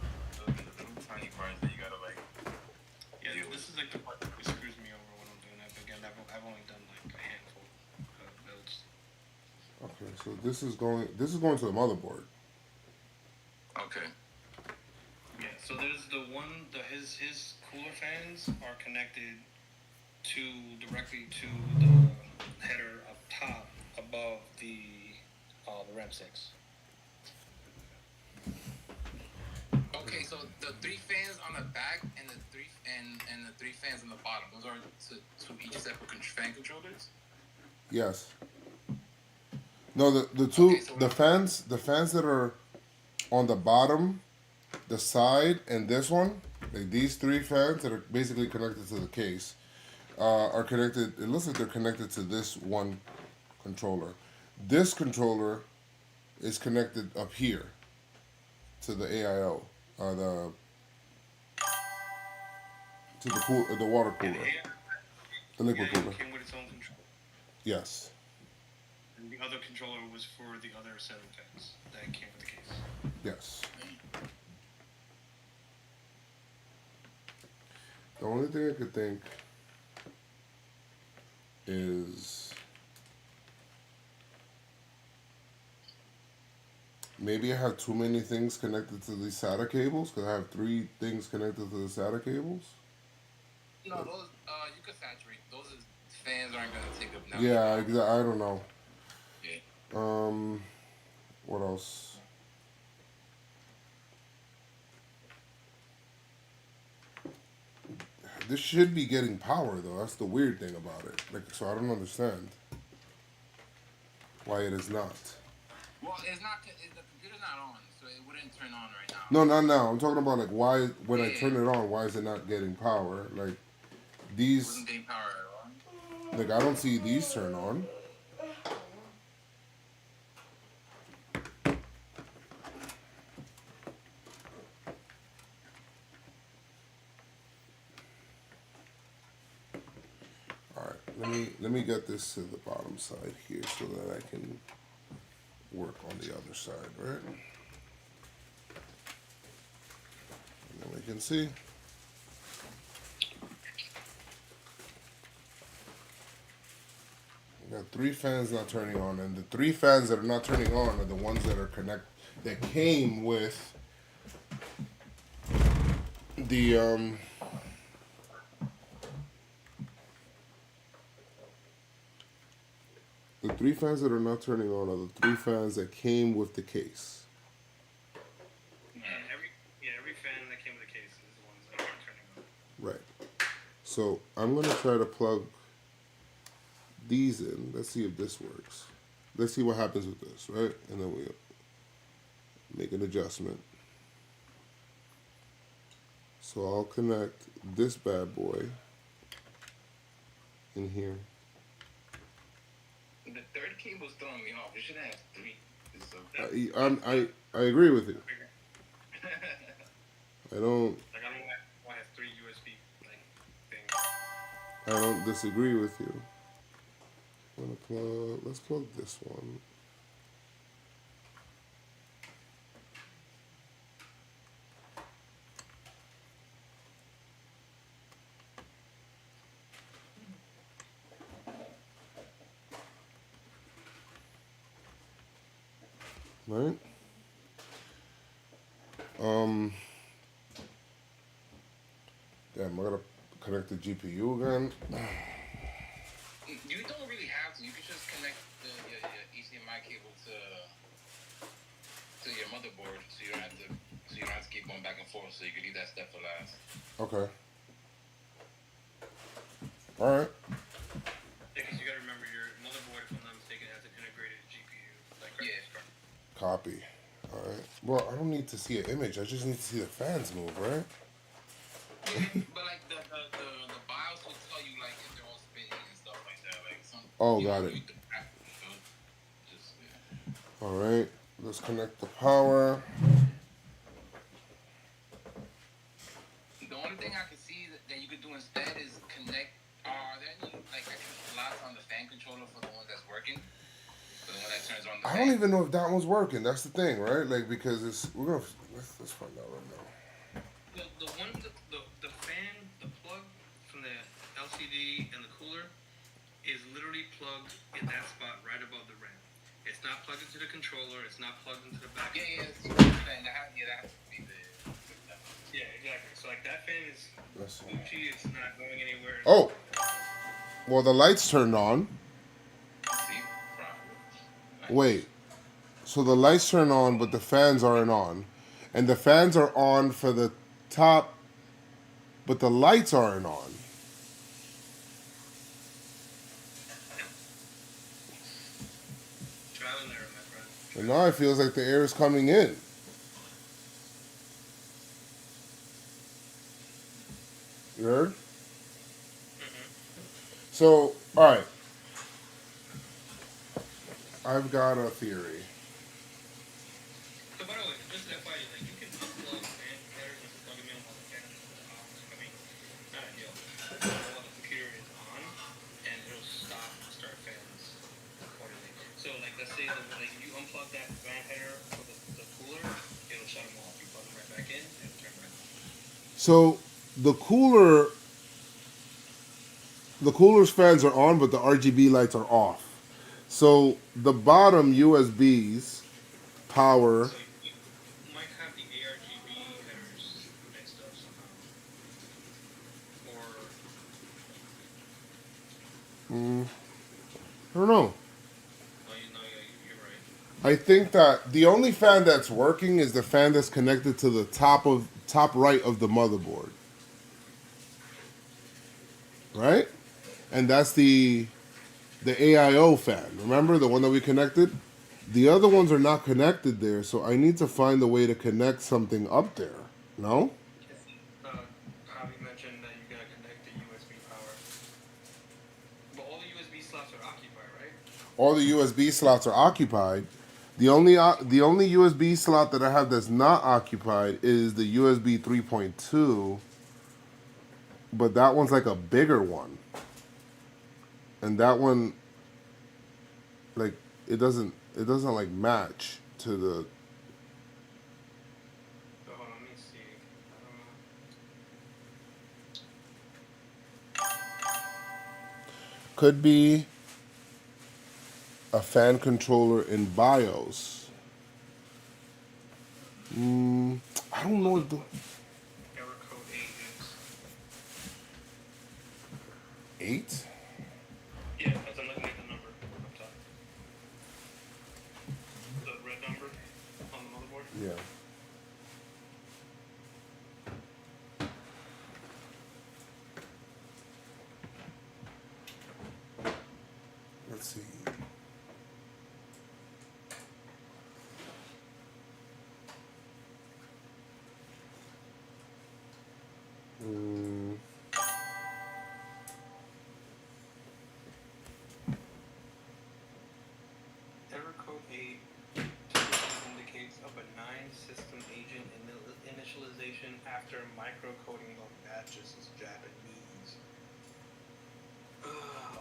tiny parts that you gotta like. Yeah, this is like the part that screws me over when I'm doing that. But again, I've only done like a handful of builds. Okay, so this is going to the motherboard. Okay. Yeah, so there's his cooler fans are connected directly to the header up top above the RAM 6. Okay, so the 3 fans on the back and the 3 fans on the bottom, those are to each separate fan controllers? Yes. No, the two Okay, so the fans that are on the bottom, the side, and this one, like these 3 fans that are basically connected to the case, are connected. It looks like they're connected to this one controller. This controller is connected up here to the AIO, to the water cooler, the liquid cooler. It came with its own controller. Yes. And the other controller was for the other 7 fans that came with the case. Yes. The only thing I could think is maybe I have too many things connected to these SATA cables because I have 3 things connected to the SATA cables. No, those you can saturate. Those fans aren't gonna take up now. Yeah, I don't know. Yeah. What else? This should be getting power though. That's the weird thing about it. Like, so I don't understand why it is not. Well, it's not. The computer's not on, so it wouldn't turn on right now. No, not now. I'm talking about like why when I turn it on, why is it not getting power? Like these, Wasn't getting power at all. like I don't see these turn on. All right, let me get this to the bottom side here so that I can work on the other side, right? And then we can see. We got 3 fans not turning on, and the 3 fans that are not turning on are the ones that are that came with the the 3 fans that are not turning on are the 3 fans that came with the case. Every fan that came with the case is the ones that aren't turning on. Right. So I'm gonna try to plug these in. Let's see if this works. Let's see what happens with this, right? And then we make an adjustment. So I'll connect this bad boy in here. The third cable's throwing me off. You should have 3. So I agree with you. I don't. Like I don't want to have 3 USB like things. I don't disagree with you. I'm gonna plug. Let's plug this one. Right. Damn, I gotta connect the GPU again. You don't really have to. You can just connect your HDMI cable to your motherboard, so you don't have to keep going back and forth. So you can leave that step for last. Okay. All right. Because you gotta remember your motherboard, if I'm not mistaken, has an integrated GPU. Like Copy. All right. Well, I don't need to see an image. I just need to see the fans move, right? But like the BIOS will tell you like if they're all spinning and stuff like that. Like some. Oh, got it. All right. Let's connect the power. The only thing I can see that you could do instead is connect. Are there any like slots on the fan controller for the one that's working? For the one that turns on the I don't even know if that one's working. That's the thing, right? Like because let's find out right now. The one the fan, the plug from the LCD and the cooler is literally plugged in that spot right above the RAM. It's not plugged into the controller. It's not plugged into the back. Yeah, that has to be the. Yeah, exactly. So like that fan is Gucci. It's not going anywhere. Oh, well the lights turned on. Wait, so the lights turn on, but the fans aren't on, and the fans are on for the top, but the lights aren't on. Trial and error, my friend. And now it feels like the air is coming in. You heard? So, all right. I've got a theory. So by the way, just FYI, like you can unplug fan headers and plug them in while the fan is off. I mean, not ideal. While the computer is on, and it'll stop and start fans accordingly. So like let's say like if you unplug that fan header for the cooler, it'll shut them off. You plug them right back in, it'll turn right on. So the cooler's fans are on, but the RGB lights are off. So the bottom USBs power. So you might have the ARGB headers mixed up somehow. Or I don't know. you're right. I think that the only fan that's working is the fan that's connected to the top right of the motherboard. Right? And that's the AIO fan. Remember the one that we connected? The other ones are not connected there, so I need to find a way to connect something up there. No? Javi mentioned that you gotta connect the USB power. But all the USB slots are occupied, right? All the USB slots are occupied. The only USB slot that I have that's not occupied is the USB 3.2, but that one's like a bigger one. And that one, like, it doesn't like match to the. So hold on, let me see. Could be a fan controller in BIOS. I don't know if the Error code 8 is. 8. Yeah, because I'm looking at the number up top. The red number on the motherboard? Yeah. Let's see. Error code 8 typically indicates a benign system agent initialization after microcoding of batches is Japanese.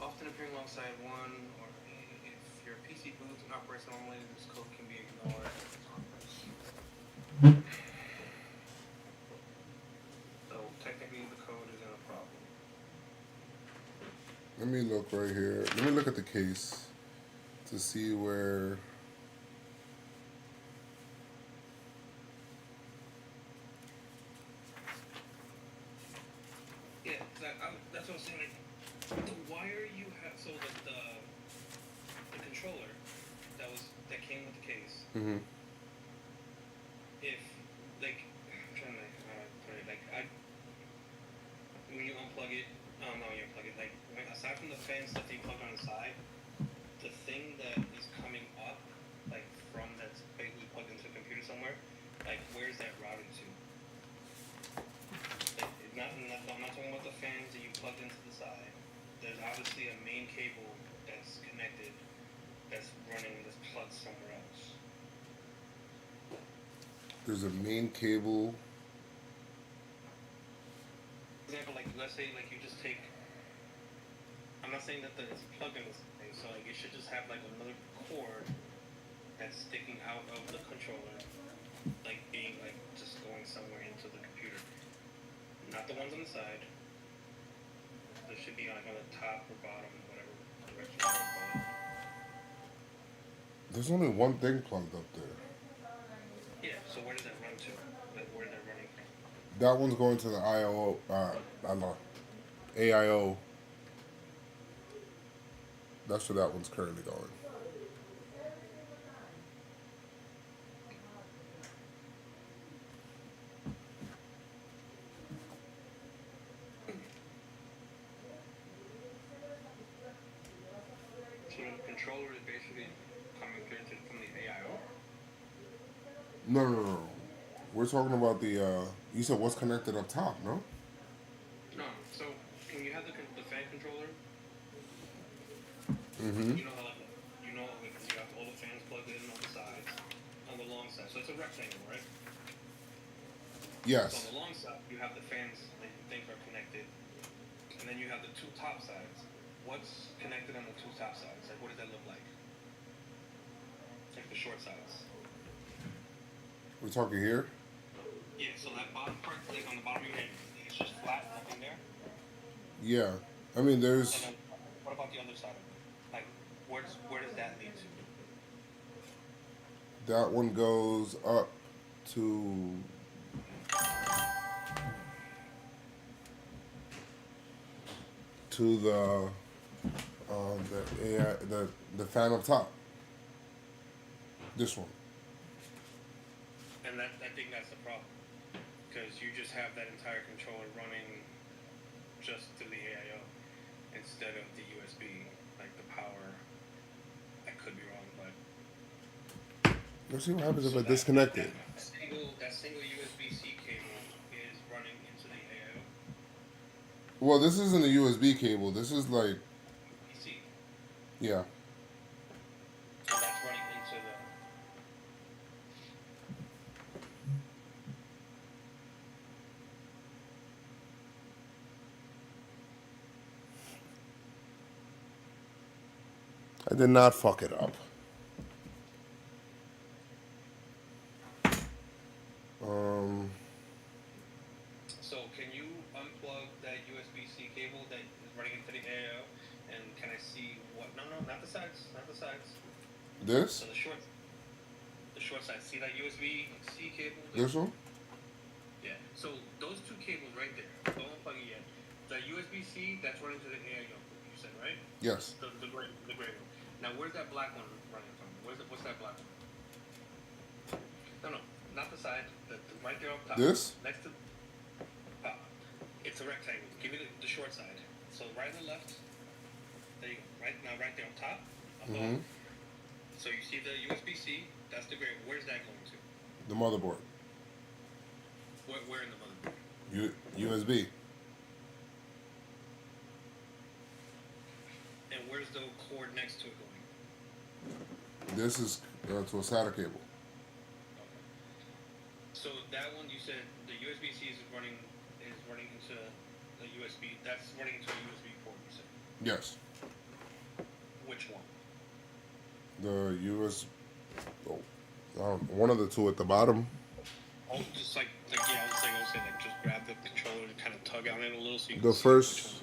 Often appearing alongside one or if your PC boots and operates normally, this code can be ignored. So technically the code isn't a problem. Let me look right here. Let me look at the case to see where. Yeah, that's what I'm saying. Like, the wire you have, so the controller that came with the case. Mm-hmm. If like I'm trying to put it like when you unplug it, no, you unplug it. Like aside from the fan stuff that you plug on the side, the thing that is coming up, like from that's basically plugged into a computer somewhere, like where's that routed to? Like, I'm not talking about the fans that you plugged into the side. There's obviously a main cable that's connected, that's running this plug somewhere else. There's a main cable. For example, like let's say like you just take. I'm not saying that it's plugged in this thing, so like it should just have like another cord that's sticking out of the controller, like being like just going somewhere into the computer. Not the ones on the side. There should be like on the top or bottom, whatever direction you want to call it. There's only one thing plugged up there. Yeah, so where does that run to? Like where is that running from? That one's going to the IO. I don't know. AIO. That's where that one's currently going. So the controller is basically coming connected from the AIO? No. We're talking about the. You said what's connected up top, no? No, so when you have the fan controller, Mm-hmm. you know how like, you have all the fans plugged in on the sides, on the long side. So it's a rectangle, right? So Yes. on the long side, you have the fans that you think are connected, and then you have the two top sides. What's connected on the two top sides? Like, what does that look like? Like the short sides. We're talking here. Yeah. So that bottom part, like on the bottom of your hand, it's just flat, nothing there. Yeah. I mean, there's. And then what about the other side of it? Like, where does that lead to? That one goes up to. To the AI, the fan up top. This one. And I think that's the problem, because you just have that entire controller running just through the AIO instead of the USB, like the power. I could be wrong, but Let's see what happens if I disconnect it. That single USB-C cable is running into the AIO. Well, this isn't a USB cable. This is like, PC. yeah. So that's running into the. I did not fuck it up. So can you unplug that USB-C cable that is running into the AIO, and can I see what? No, not the sides, not the sides. This? So the short side. See that USB-C cable? This one? Yeah. So those two cables right there. Don't unplug it yet. The USB-C that's running to the AIO. You said right? Yes. The gray one. Now where's that black one running from? What's that black one? No, not the side. The right there up top. This? Next to. It's a rectangle. Give me the short side. So right and left. There you go. Right there on top. Above. Mm-hmm. So you see the USB-C. That's the gray. Where's that going to? The motherboard. Where in the motherboard? USB. And where's the cord next to it going? This is to a SATA cable. Okay. So that one you said the USB-C is running into the USB. That's running into a USB port. You said. Yes. Which one? The US. Oh, one of the two at the bottom. Oh, just like yeah, I was saying, just grab the controller and kind of tug on it a little so you can The see first. which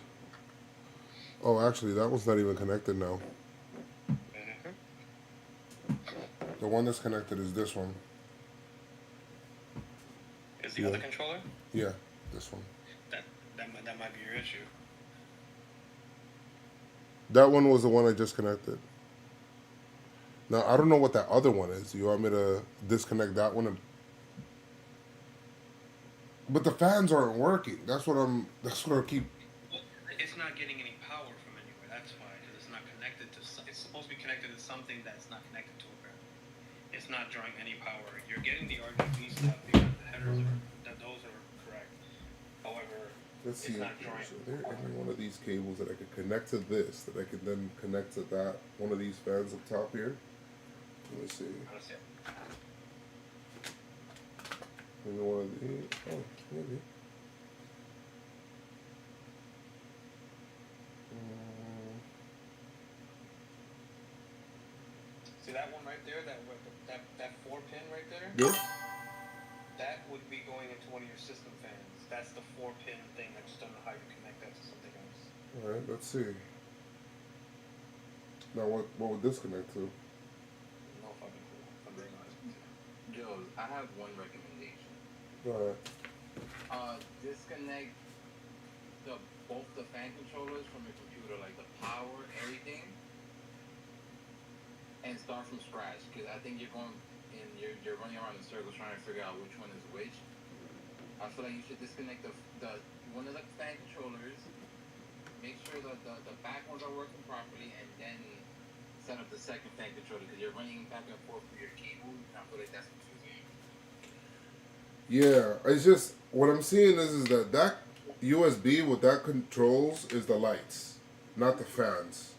Oh, actually, that one's not even connected now. one. The one that's connected is this one. Is the other controller? Yeah, this one. That might be your issue. That one was the one I just connected. Now, I don't know what that other one is. You want me to disconnect that one? But the fans aren't working. That's what I keep... It's not getting any power from anywhere. That's why, because it's not connected to. It's supposed to be connected to something that's not connected to it. It's not drawing any power. You're getting the RGB stuff because the headers those are correct. However, Let's see. it's not drawing. Is there any one of these cables that I could connect to this, that I could then connect to that? One of these fans up top here? Let me see. Maybe one of these. Oh, maybe. See that one right there? That 4-pin right there? Good. That would be going into one of your system fans. That's the 4-pin thing. I just don't know how you connect that to something else. All right, let's see. Now, what would this connect to? No fucking clue. I'm being honest with you. Joe, I have one recommendation. Go ahead. Disconnect both the fan controllers from your computer, like the power, everything, and start from scratch. Because I think you're running around in circles trying to figure out which one is which. I feel like you should disconnect the one of the fan controllers, make sure that the back ones are working properly, and then set up the second fan controller. Because you're running back and forth with your cable, and I feel like that's confusing. Yeah, it's just what I'm seeing is that USB, what that controls is the lights, not the fans.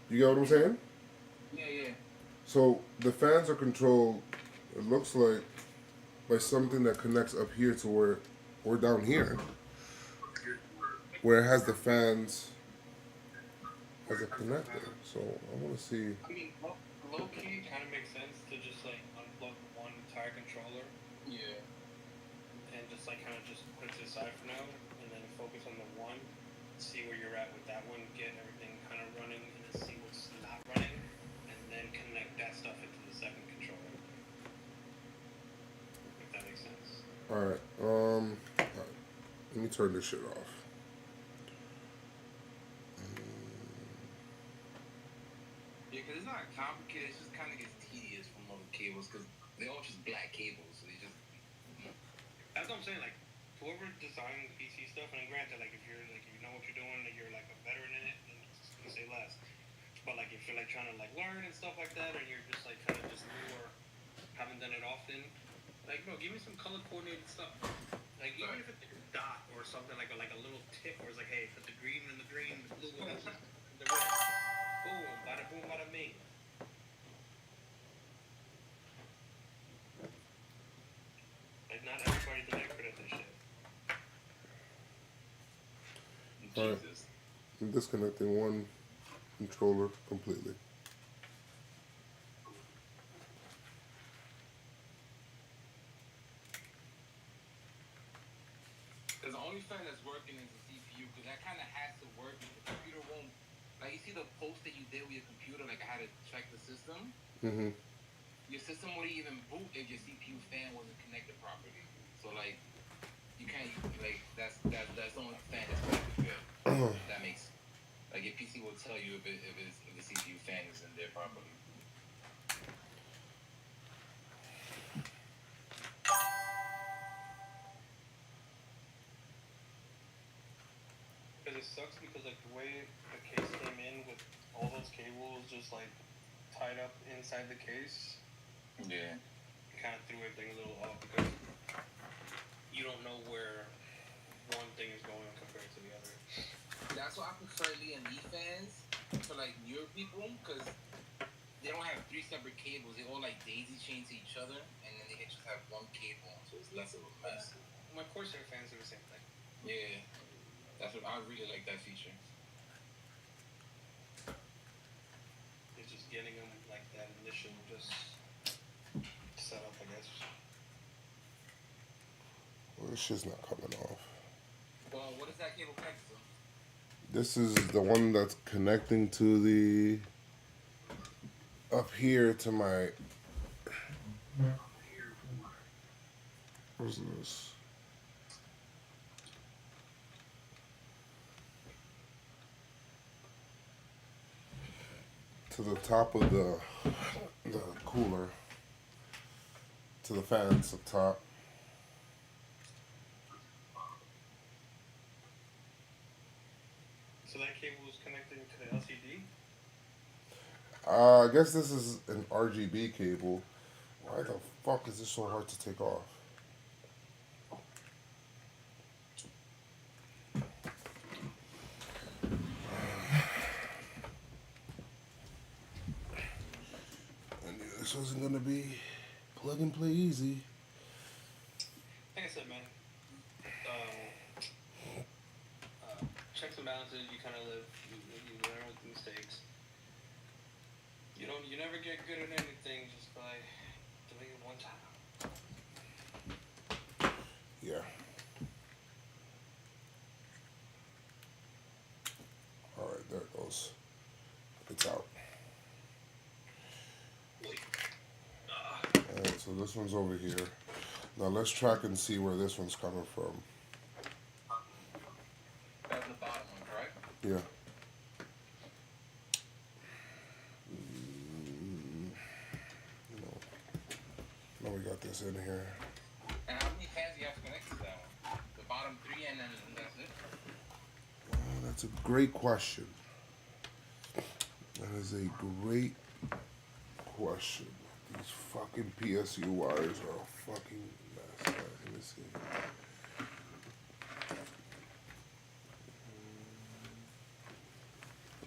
You get what I'm saying? Yeah. So the fans are controlled, it looks like, by something that connects up here to where we're down here, where it has the fans as a connector. So I want to see. I mean, low key kind of makes sense to just like unplug one entire controller. Yeah. And just like kind of just put it to the side for now, and then focus on the one, see where you're at with that one, get everything kind of running, and then see what's not running, and then connect that stuff into the second controller. If that makes sense. All right. Let me turn this shit off. Yeah, because it's not complicated. It just kind of gets tedious from all the cables because they're all just black cables. So they just. That's what I'm saying. Like, whoever designed PC stuff, and granted, like if you know what you're doing, and you're like a veteran in it, then it's gonna say less. But like if you're like trying to like learn and stuff like that, and you're just like kind of just new or haven't done it often, like bro, give me some color coordinated stuff. Like even if it's a dot or something like a little tip where it's like, hey, put the green in the green, the blue in the red. Boom, bada bing. Like not everybody's an expert at this shit. Alright, I'm disconnecting one controller completely. Because the only fan that's working is the CPU, because that kind of has to work. The computer won't. Like, you see the post that you did with your computer, like, I had to check the system. Mm-hmm. Your system wouldn't even boot if your CPU fan wasn't connected properly. So, like, you can't, like, that's the only fan that's connected good. That makes, like, your PC will tell you if the CPU fan is in there properly. Because it sucks because like the way the case came in with all those cables just like tied up inside the case, Yeah. it kind of threw everything a little off because you don't know where one thing is going compared to the other. That's why I prefer LME fans for like newer people, because they don't have 3 separate cables. They all like daisy chain to each other, and then they just have one cable, so it's less of a mess. My Corsair fans do the same thing. Yeah, that's what I really like that feature. It's just getting them like that initial just setup, I guess. Well, this shit's not coming off. Well, what is that cable connected to? This is the one that's connecting to the up here to my. Where's this? To the top of the cooler. To the fans up top. So that cable is connecting to the LCD? I guess this is an RGB cable. Why the fuck is this so hard to take off? I knew this wasn't gonna be plug and play easy. Like I said, man, checks and balances, you kind of live, you learn with mistakes. You never get good at anything just by doing it one time. Yeah. Alright, there it goes. It's out. Alright, so this one's over here. Now let's track and see where this one's coming from. That's the bottom one, correct? Yeah. No, we got this in here. And how many fans do you have to connect to that one? The bottom 3 and then that's it? Oh, that's a great question. That is a great question. These fucking PSU wires are a fucking mess. All right, let me see.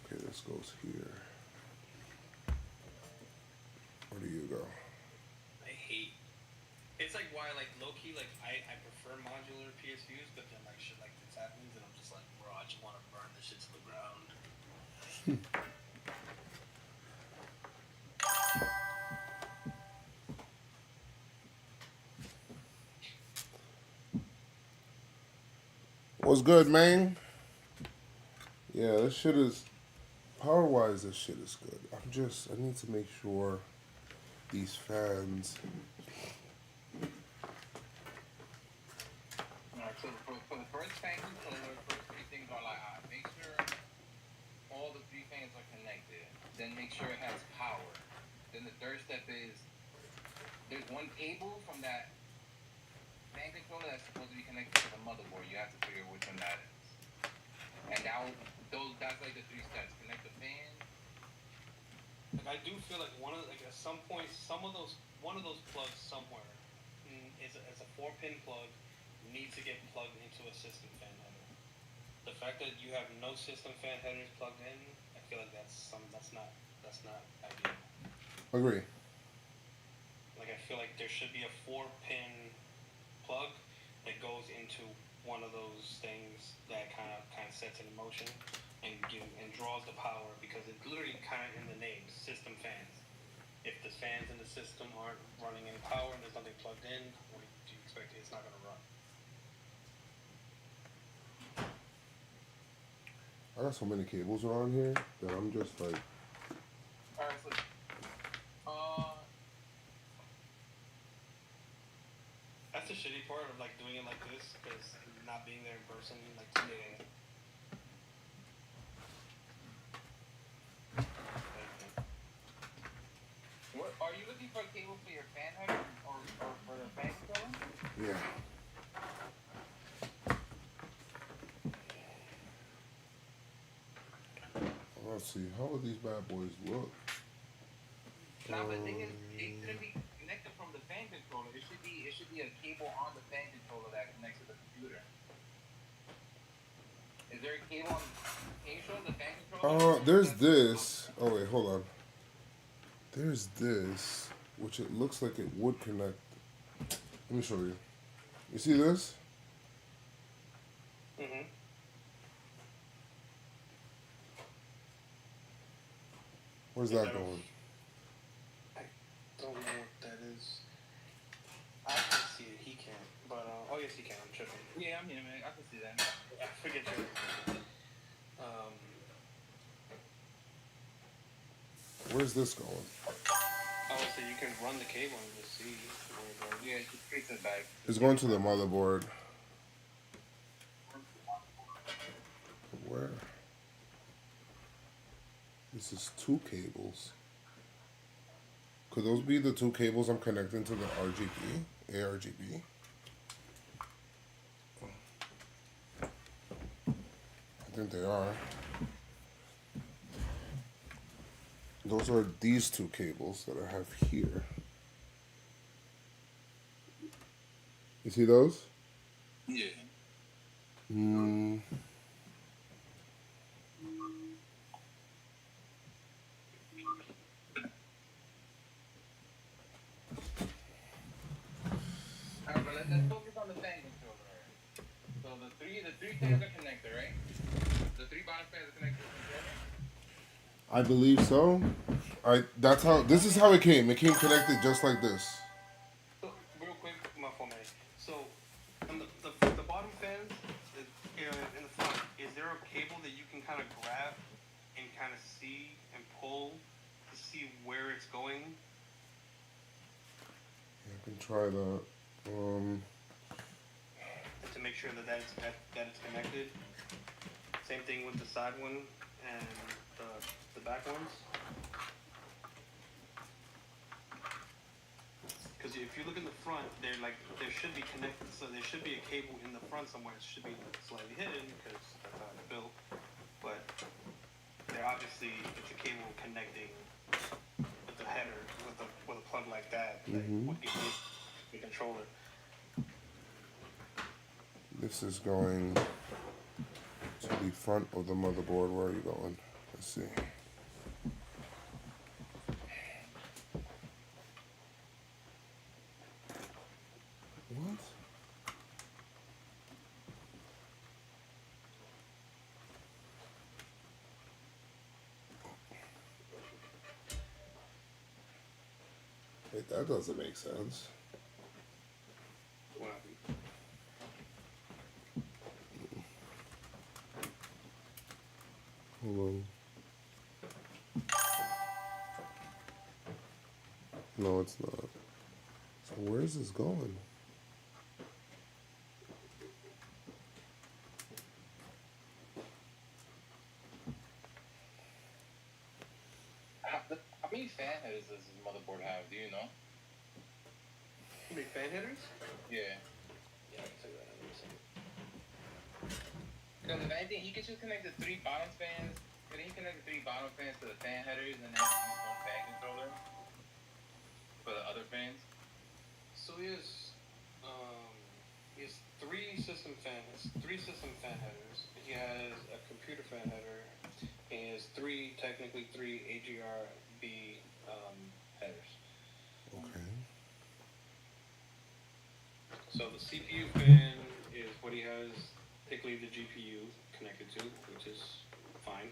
Okay, this goes here. Where do you go? I hate. It's like why, like low key, like I prefer modular PSUs, but then like shit like this happens, and I'm just like, bro, I just want to burn this shit to the ground. What's good, man? Yeah, this shit is power-wise. This shit is good. I need to make sure these fans. Alright, so for the first fan, so the first 3 things are like, make sure all the 3 fans are connected. Then make sure it has power. Then the third step is, there's one cable from that fan controller that's supposed to be connected to the motherboard. You have to figure which one that is. And that's like the 3 steps. Connect the fan, I do feel like at some point, one of those plugs somewhere is a 4-pin plug needs to get plugged into a system fan header. The fact that you have no system fan headers plugged in, I feel like that's not ideal. Agree. Like I feel like there should be a 4-pin plug that goes into one of those things that kind of sets it in motion and draws the power, because it's literally kind of in the name, system fans. If the fans in the system aren't running any power and there's nothing plugged in, what do you expect? It's not going to run. I got so many cables around here that I'm just like. Alright, so That's the shitty part of like doing it like this, because not being there in person, like today. what are you looking for a cable for your fan header or for the fan controller? Yeah. Let's see. How would these bad boys look? Now the thing is, it shouldn't be connected from the fan controller. It should be a cable on the fan controller that connects to the computer. Is there a cable on? Can you show the fan controller? There's this. Oh wait, hold on. There's this, which it looks like it would connect. Let me show you. You see this? Mm-hmm. Where's that going? I don't know what that is. I can see it. He can't. But oh yes, he can. I'm tripping. Yeah, I'm here, man. I can see that. I forget your. Where's this going? Oh, so you can run the cable and just see where it goes. Yeah, just straight to the back. It's going to the motherboard. Where? This is 2 cables. Could those be the 2 cables I'm connecting to the RGB? ARGB? I think they are. Those are these 2 cables that I have here. You see those? Yeah. Alright, but let's focus on the fan controller. So the three fans are connected, right? The 3 bottom fans are connected to the controller? I believe so. This is how it came. It came connected just like this. So, real quick, my phone man. So, on the bottom fans, in the front, is there a cable that you can kind of grab and kind of see and pull to see where it's going? Yeah, I can try that. To make sure that it's connected. Same thing with the side one and the back ones. Because if you look in the front, there should be connected. So there should be a cable in the front somewhere. It should be slightly hidden because that's how it's built. But there obviously it's a cable connecting with the header with a plug like that. Would be the controller. This is going to the front of the motherboard. Where are you going? Let's see. What? Wait, that doesn't make sense. Hold on. No, it's not. So where's this going? How many fan headers does this motherboard have? Do you know? How many fan headers? Yeah. Yeah, I can tell you that. Because if anything, you could just connect the 3 bottom fans Couldn't you connect the 3 bottom fans to the fan headers and then use one fan controller for the other fans? So he has 3 system fan headers. He has a computer fan header. He has technically three AGRB headers. Okay. So the CPU fan is what he has, particularly the GPU connected to, which is fine.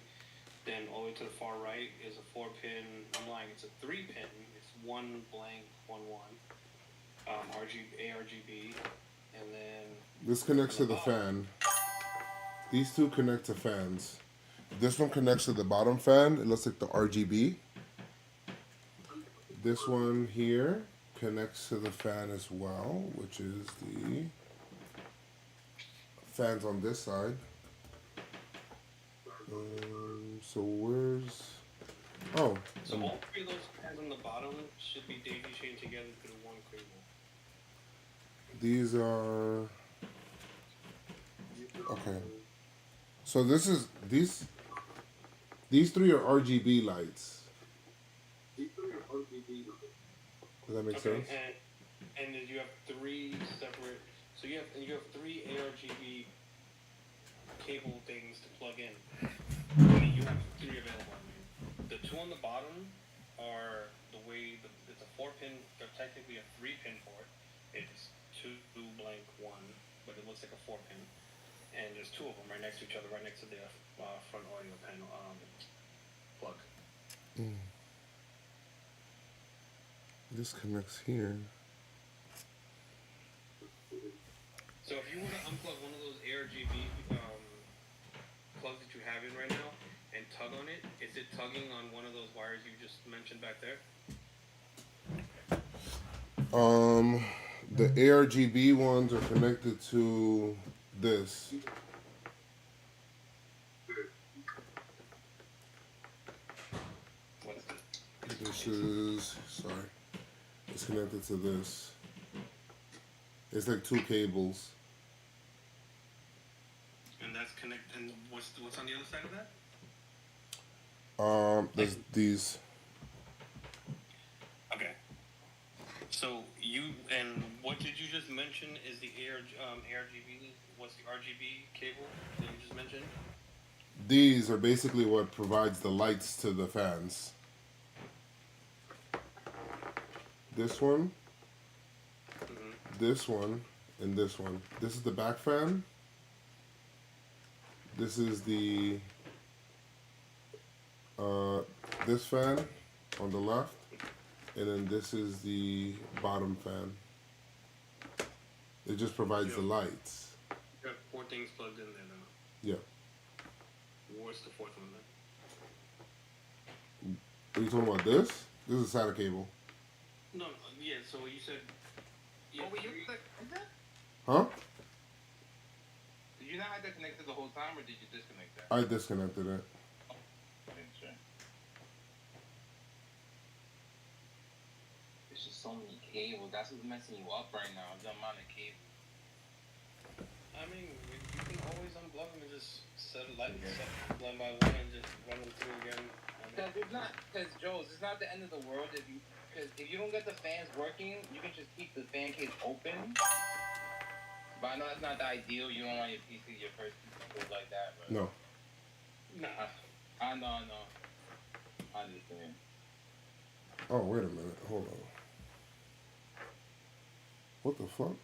Then all the way to the far right is a 4-pin. I'm lying. It's a 3-pin. It's 1 blank 1 1. ARGB, and then This connects to the fan. These two connect to fans. This one connects to the bottom fan. It looks like the RGB. This one here connects to the fan as well, which is the fans on this side. So where's... Oh. So all 3 of those fans on the bottom should be daisy chained together through 1 cable. These are... Okay. So this is... These 3 are RGB lights. Does that make sense? And then you have 3 separate... So you have 3 ARGB cable things to plug in. You have 3 available. The 2 on the bottom are the way... It's a 4-pin... They're technically a 3-pin port. It's 2 blank 1, but it looks like a 4-pin. And there's 2 of them right next to each other, right next to the front audio panel plug. This connects here. So if you want to unplug one of those ARGB plugs that you have in right now and tug on it, is it tugging on one of those wires you just mentioned back there? The ARGB ones are connected to this. What is it? This is... Sorry. It's connected to this. It's like 2 cables. And that's connected. And what's on the other side of that? There's these. Okay. So and what did you just mention is the ARGB? What's the RGB cable that you just mentioned? These are basically what provides the lights to the fans. This one, this one, and this one. This is the back fan. This is the this fan on the left, and then this is the bottom fan. It just provides the lights. You have 4 things plugged in there now. Yeah. What's the 4th one then? Are you talking about this? This is a SATA cable. No, yeah, so you said... Yeah, wait, you connected that? Huh? Did you not have that connected the whole time, or did you disconnect that? I disconnected it. Sure. There's just so many cables. That's what's messing you up right now. The amount of cables. I mean, you can always unplug them and just set one by one and just run them through again. Because Joe, it's not the end of the world if you don't get the fans working, you can just keep the fan case open. But I know that's not the ideal. You don't want your PC, your first PC to go like that. But No. Nah. I know. I understand. Oh, wait a minute. Hold on. What the fuck?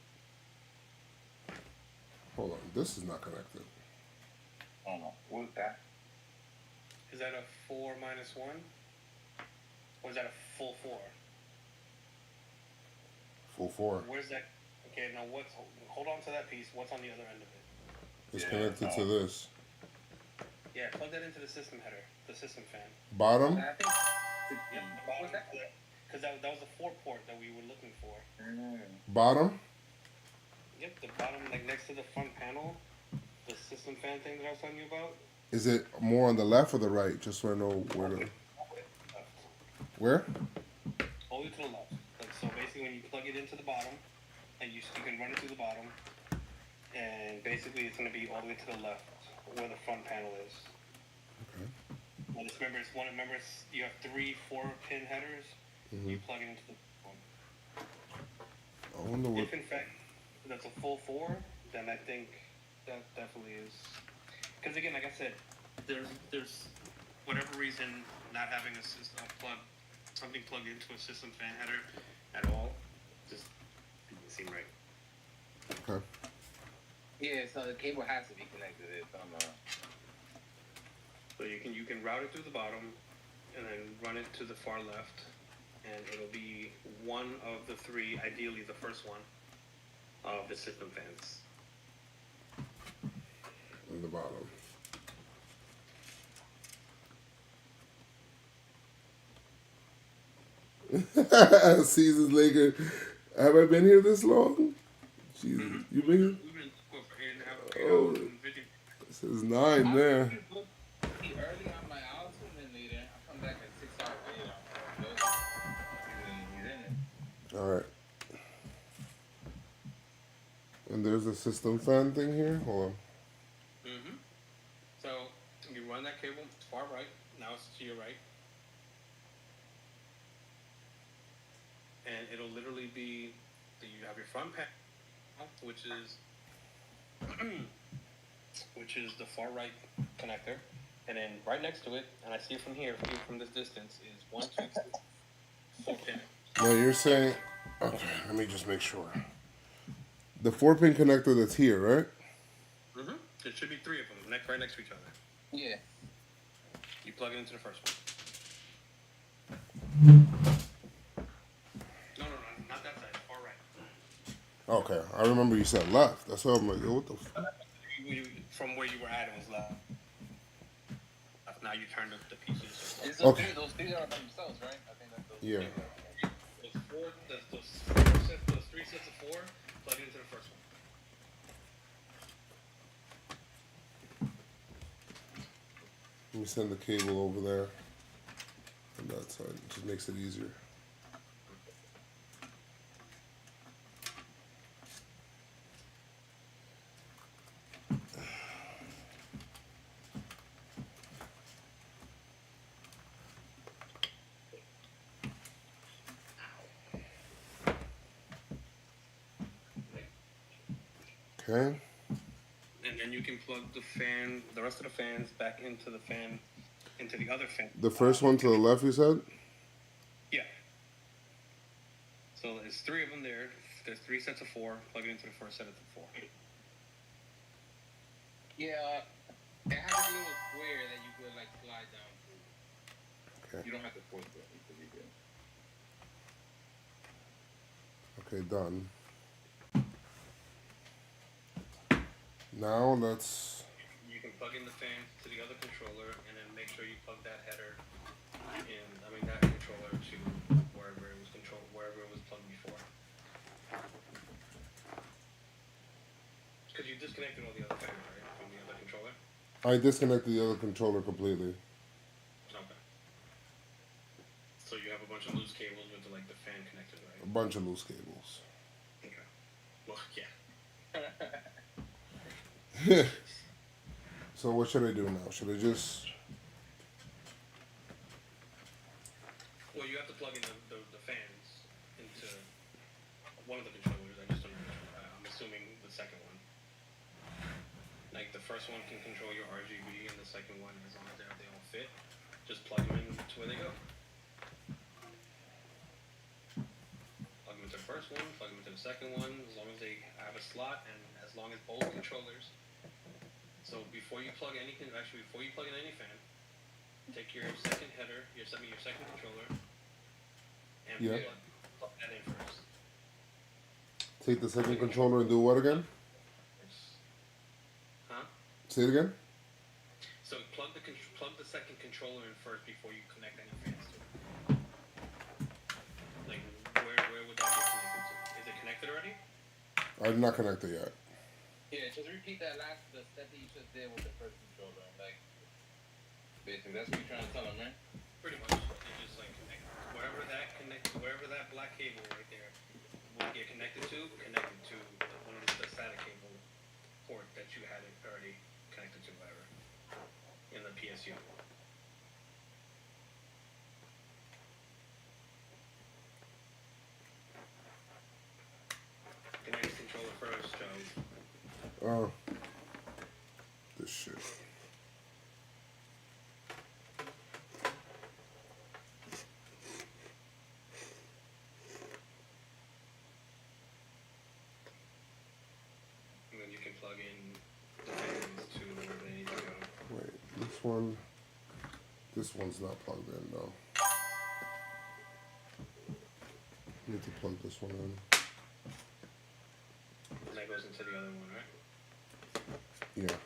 Hold on. This is not connected. I don't know. What is that? Is that a 4 minus 1? Or is that a full 4? Full 4. Where's that? Okay, now hold on to that piece. What's on the other end of it? It's connected to this. Yeah, plug that into the system header, the system fan. Bottom? I think. Yeah, bottom. Because that was the 4 port that we were looking for. Bottom? Yep, the bottom, like next to the front panel, the system fan thing that I was telling you about. Is it more on the left or the right? Just so I know where to... Where? All the way to the left. Like, so basically when you plug it into the bottom, and you can run it through the bottom, and basically it's going to be all the way to the left, where the front panel is. Okay. But it's, you have 3 4-pin headers. You plug it into the one. I wonder what. If in fact that's a full 4, then I think that definitely is. Because again, like I said, there's whatever reason not having something plugged into a system fan header at all just didn't seem right. Okay. Yeah, so the cable has to be connected. So you can route it through the bottom, and then run it to the far left, and it'll be one of the 3, ideally the first one, of the system fans. In the bottom. Seasons Laker. Have I been here this long? Jesus, you been here? We've been for 8.5 Oh, hours and 50. this is 9 there. Early on my hours and then later. I come back at 6 hours later. All right. And there's a system fan thing here. Hold on. So you run that cable far right. Now it's to your right. And it'll literally be, you have your front panel, which is the far right connector, and then right next to it, and I see it from here, from this distance, is 1, 2, 3, 4 pin. Now you're saying, okay, let me just make sure. The 4-pin connector that's here, right? There should be 3 of them, right next to each other. Yeah. You plug it into the first one. No, not that side, far right. Okay, I remember you said left. That's why I'm like, yo, what the fuck? From where you were at, it was left. Now you turn the pieces. Those 3 are by themselves, right? I think that's those. Yeah. Those 3 sets of 4, plug it into the first one. Let me send the cable over there on that side. It just makes it easier. Okay. And then you can plug the rest of the fans back into the other fan. The first one to the left, you said? Yeah. So there's 3 of them there. There's 3 sets of 4. Plug it into the first set of the 4. Yeah, it has a little square that you could like slide down to. Okay. You don't have to force it. Okay, done. Now let's. You can plug in the fan to the other controller, and then make sure you plug that header that controller to wherever it was plugged before. Because you disconnected all the other fans, right, from the other controller? I disconnected the other controller completely. Okay. So you have a bunch of loose cables with the fan connected, right? A bunch of loose cables. Okay. Well, yeah. So what should I do now? Should I just? Well, you have to plug in the fans into one of the controllers. I just don't know which one. I'm assuming the second one. Like the first one can control your RGB, and the second one, as long as they all fit, just plug them in to where they go. Plug them into the first one, plug them into the second one, as long as they have a slot, and as long as both controllers. So before you plug in any fan, take your second header, your second controller, and plug that in first. Take the second controller and do what again? Huh? Say it again. So plug the second controller in first before you connect any fans to it. Like where would that get connected to? Is it connected already? I'm not connected yet. Yeah, just repeat the step that you just did with the first controller. Like, basically, that's what you're trying to tell them, right? Pretty much. You just wherever that black cable right there will get connected to one of the SATA cable port that you had it already connected to, whatever, in the PSU. Oh. This shit. And then you can plug in the fans to where they need to go. Wait, this one's not plugged in though. Need to plug this one in. And that goes into the other one, right? Yeah.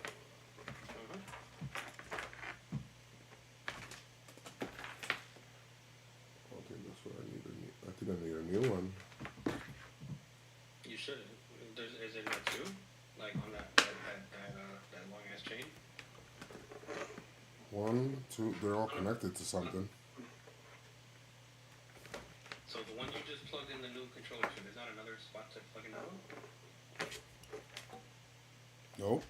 I think that's what I need. I think I need a new one. You should. Is there not two? Like on that long ass chain? 1, 2. They're all connected to something. So the one you just plugged in the new controller to, there's not another spot to plug in that one? Nope.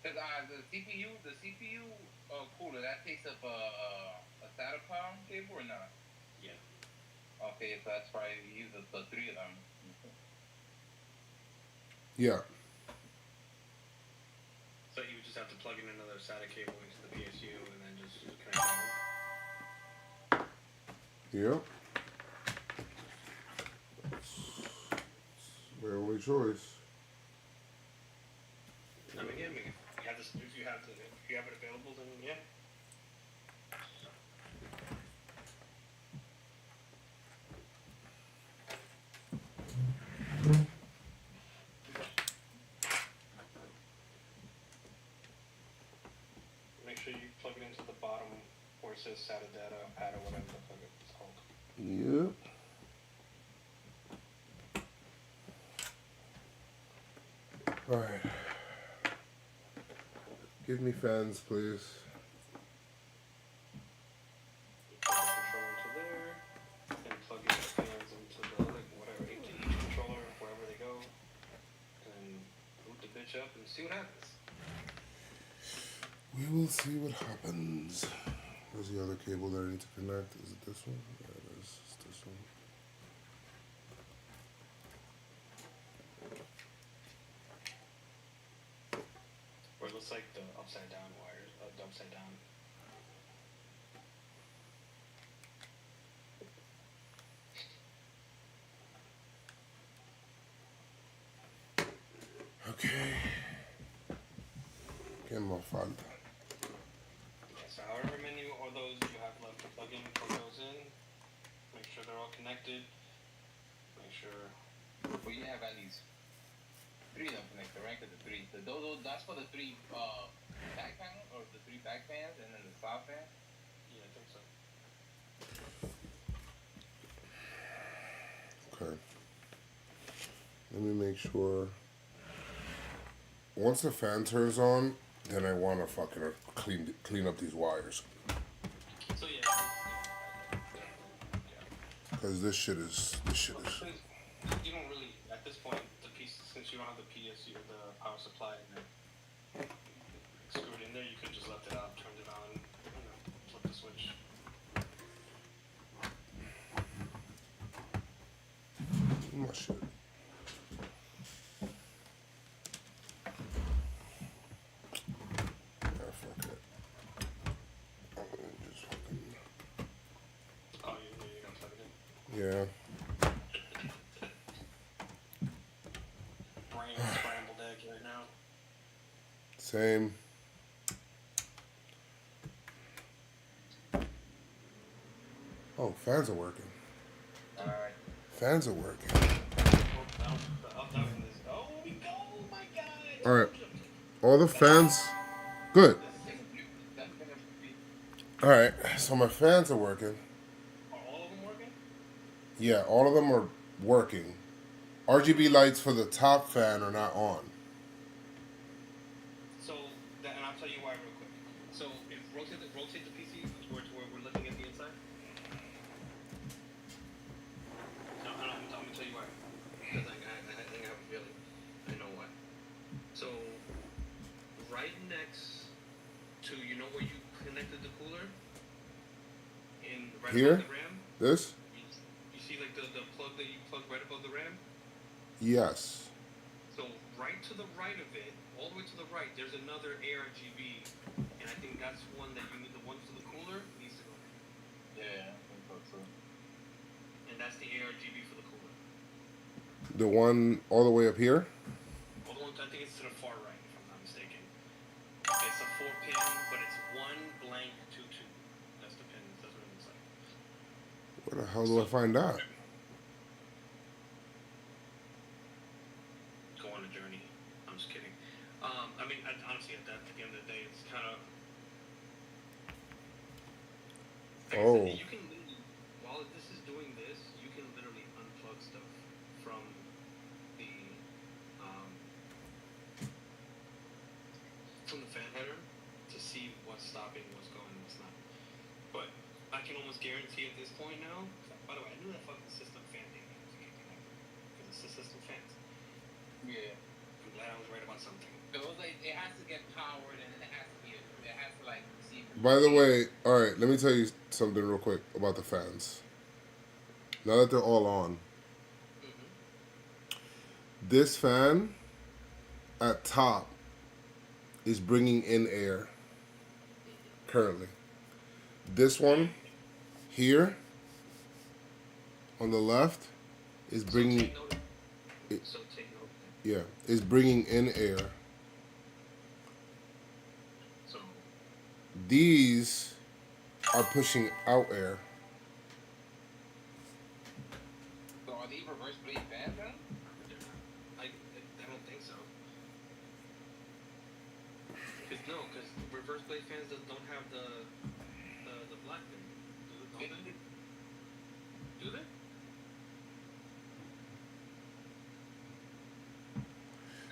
Cause the CPU cooler that takes up a SATA power cable or not? Yeah. Okay, so that's why you use the three of them. Yeah. So you would just have to plug in another SATA cable into the PSU and then just connect that one? Yep. It's my only choice. I mean, yeah, if you have it available, then yeah. Make sure you plug it into the bottom where it says SATA data pad or whatever the fuck it's called. Yep. Alright. Give me fans, please. Plug the controller into there, and plug in the fans into the other, whatever, each controller, wherever they go, and boot the bitch up and see what happens. We will see what happens. Where's the other cable that I need to connect? Is it this one? Yeah, it is. It's this one. Or it looks like the upside down wires, the upside down. Okay. ¿Qué más falta? Yeah, so however many of those you have left to plug in, plug those in. Make sure they're all connected. Make sure. But you have at least 3 of them connected, right? Cause that's for the 3 back panels or the 3 back fans and then the side fan. Yeah, I think so. Okay. Let me make sure. Once the fan turns on, then I want to fucking clean up these wires. So yeah. Cause this shit is. You don't really, at this point, since you don't have the PSU, the power supply in there, screwed in there, you could just left it out, turned it on, flip the switch. My shit. Yeah, fuck it. I'm gonna just fucking. Oh, you're gonna plug it in? Yeah. Brain scrambled egg right now. Same. Oh, fans are working. Alright. Fans are working. Oh my god! Alright. All the fans. Good. Alright, so my fans are working. Are all of them working? Yeah, all of them are working. RGB lights for the top fan are not on. So, and I'll tell you why real quick. So, if rotate the PC to where we're looking at the inside. No, I'm gonna tell you why. Because I think I have a feeling. I know why. So, right next to, where you connected the cooler? Right Here? above the RAM? This? You see like the plug that you plug right above the RAM? Yes. So right to the right of it, all the way to the right, there's another ARGB, and I think that's one that you need. The one for the cooler needs to go there. Yeah, I think so too. And that's the ARGB for the cooler. The one all the way up here? Well, the one, I think it's to the far right, if I'm not mistaken. It's a 4-pin, but it's 1 blank 2-2. That's the pin. That's what it looks like. Where the hell do I find that? Go on a journey. I'm just kidding. I mean, honestly, at the end of the day, it's kind of. Oh. You can literally, while this is doing this, you can literally unplug stuff from the fan header to see what's stopping, what's going, what's not. But I can almost guarantee at this point now. By the way, I knew that fucking system fan thing was getting connected because it's a system fans. Yeah. I'm glad I was right about something. It was like it has to get powered and then it has to like receive. By the way, all right, let me tell you something real quick about the fans. Now that they're all on, this fan at top is bringing in air currently. This one here on the left is bringing is bringing in air. So these are pushing out air. So are these reverse blade fans then? I don't think so. Because reverse blade fans don't have the black thing. Do they? Do they?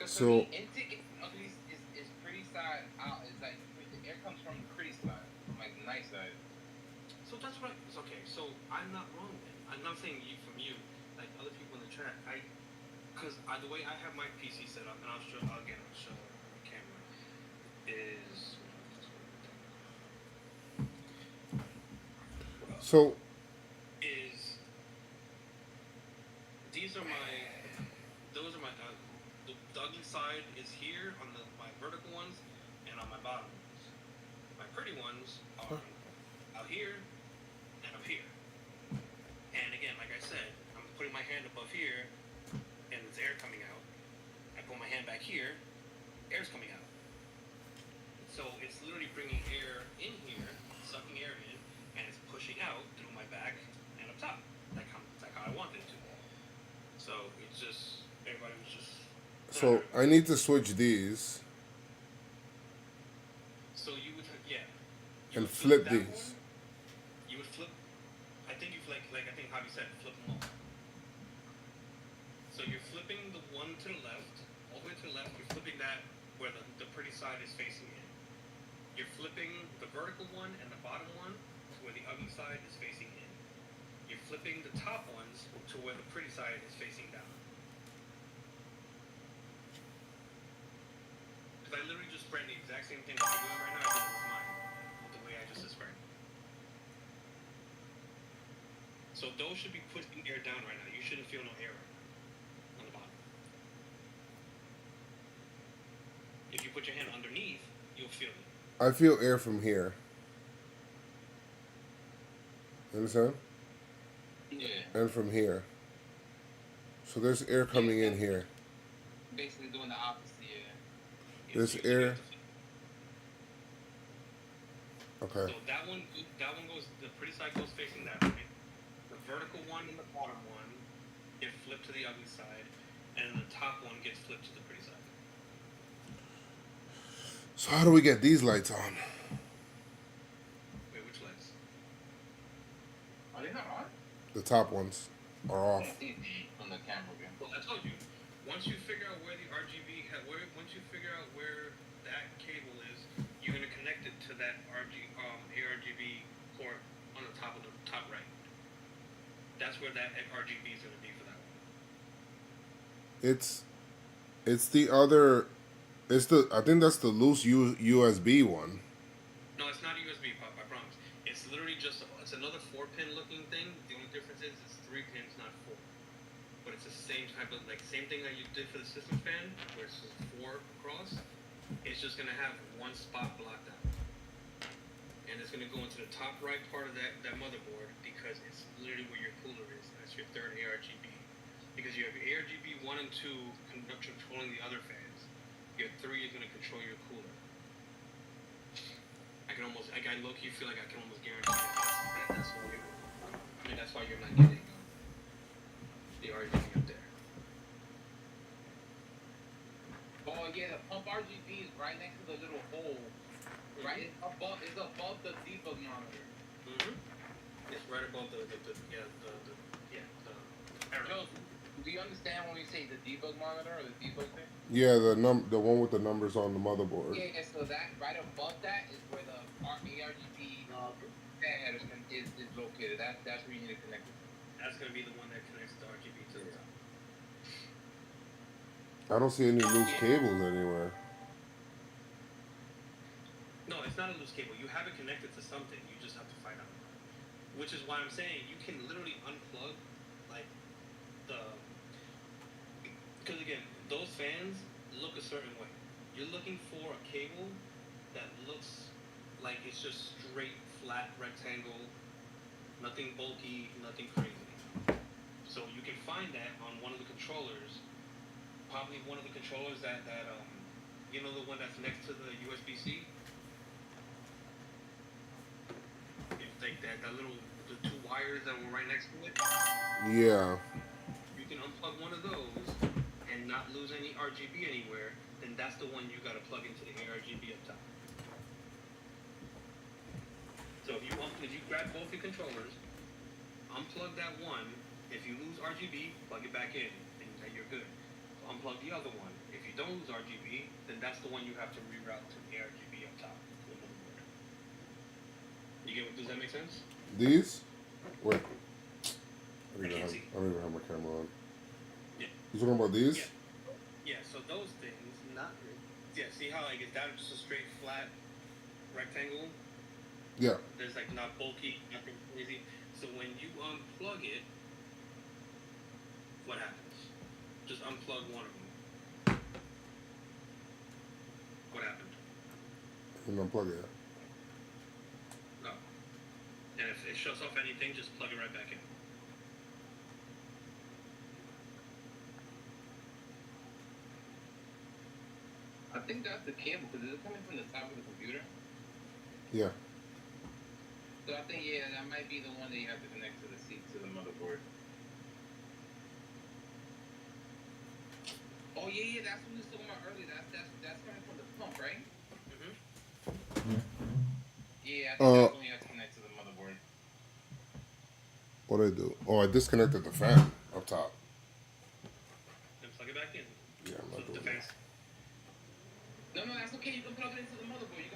So The intake of these is pretty side out. It's like the air comes from the pretty side, from like the nice side. So that's what. It's okay. So I'm not wrong then. I'm not saying you from you, like other people in the chat. Because the way I have my PC set up, and I'll show on the camera, is. So. These are my. Those are my. The ugly side is here on my vertical ones, and on my bottom ones. My pretty ones are out here and up here. And again, like I said, I'm putting my hand above here, and there's air coming out. I put my hand back here, air's coming out. So it's literally bringing air in here, sucking air in, and it's pushing out through my back and up top, like how I want it to. So it's just everybody was just. So I need to switch these. So you would and flip these. One, you would flip. I think you like I think Javi said, flip them all. So you're flipping the one to the left, all the way to the left. You're flipping that where the pretty side is facing in. You're flipping the vertical one and the bottom one to where the ugly side is facing in. You're flipping the top ones to where the pretty side is facing down. Because I literally just spread the exact same thing that you're doing right now. I did it with mine, with the way I just described. So those should be pushing air down right now. You shouldn't feel no air on the bottom. If you put your hand underneath, you'll feel it. I feel air from here. You understand? Yeah. And from here. So there's air coming in here. Basically doing the opposite, yeah. There's air. Okay. So that one goes, the pretty side goes facing that way. The vertical one and the bottom one get flipped to the ugly side, and the top one gets flipped to the pretty side. So how do we get these lights on? Wait, which lights? Are they not on? The top ones are off. On the camera again. Well, I told you. Once you figure out where the RGB, once you figure out where that cable is, you're gonna connect it to that ARGB port on the top right. That's where that RGB is gonna be for that one. It's the other. I think that's the loose USB one. No, it's not a USB pop. I promise. It's literally just it's another 4-pin looking thing. The only difference is it's 3 pins, not 4. but it's the same type of same thing that you did for the system fan, where it's just 4 across. It's just gonna have one spot blocked out, and it's gonna go into the top right part of that motherboard because it's literally where your cooler is. That's your third ARGB. Because you have ARGB 1 and 2 controlling the other fans. Your 3 is gonna control your cooler. I low-key feel like I can almost guarantee that's why you're not getting the RGB up there. Oh yeah, the pump RGB is right next to the little hole. Right, it's above the debug monitor. It's right above the Joe, do you understand when we say the debug monitor or the debug thing? Yeah, the one with the numbers on the motherboard. Yeah, so that right above that is where the ARGB fan header is located. That's where you need to connect it. That's gonna be the one that connects the RGB to the top. I don't see any loose cables anywhere. No, it's not a loose cable. You have it connected to something. You just have to find out. Which is why I'm saying you can literally unplug because again, those fans look a certain way. You're looking for a cable that looks like it's just straight, flat rectangle, nothing bulky, nothing crazy. So you can find that on one of the controllers, probably one of the controllers that you know, the one that's next to the USB-C. It's like the 2 wires that were right next to it. Yeah. You can unplug one of those and not lose any RGB anywhere, then that's the one you gotta plug into the ARGB up top. So if you grab both your controllers, unplug that one, if you lose RGB, plug it back in, and then you're good. Unplug the other one. If you don't lose RGB, then that's the one you have to reroute to the ARGB up top. Does that make sense? These? Wait. I can't see. don't even have my camera on. Yeah. You talking about these? Yeah, so those things, see how it's down just a straight flat rectangle? Yeah. There's not bulky, nothing crazy. So when you unplug it, what happens? Just unplug one of them. What happened? And unplug it. No. And if it shuts off anything, just plug it right back in. I think that's the cable because it's coming from the top of the computer. Yeah. So I think that might be the one that you have to connect to the motherboard. Oh yeah, that's what we were talking about earlier. That's coming from the pump, right? Yeah, I think that's when you have to connect to the motherboard. What did I do? Oh, I disconnected the fan up top. Then plug it back in. Yeah, I'm not So doing that. No, that's okay. You can plug it into the motherboard.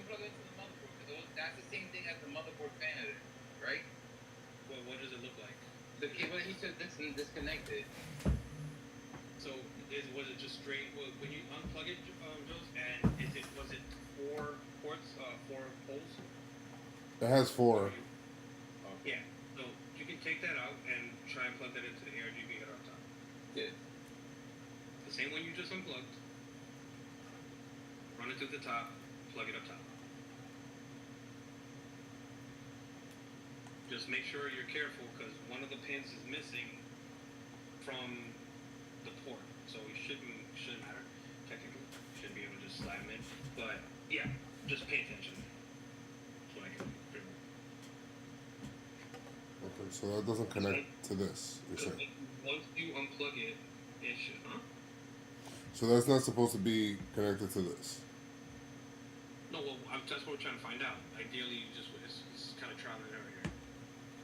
That's the same thing as the motherboard fan header, right? Well, what does it look like? The cable that he said disconnected. So was it just straight? When you unplug it, Jules, and was it 4 ports, 4 holes? It has 4. Yeah. So you can take that out and try and plug that into the ARGB header up top. Yeah. The same one you just unplugged. Run it through the top. Plug it up top. Just make sure you're careful because one of the pins is missing from the port. So it shouldn't matter, technically. Shouldn't be able to just slide them in. But yeah, just pay attention. That's what I can do. Okay, so that doesn't connect to this, you're So saying? once you unplug it, it should, So that's not supposed to be connected to this? No, well, that's what we're trying to find out. Ideally, it's kind of trial and error here.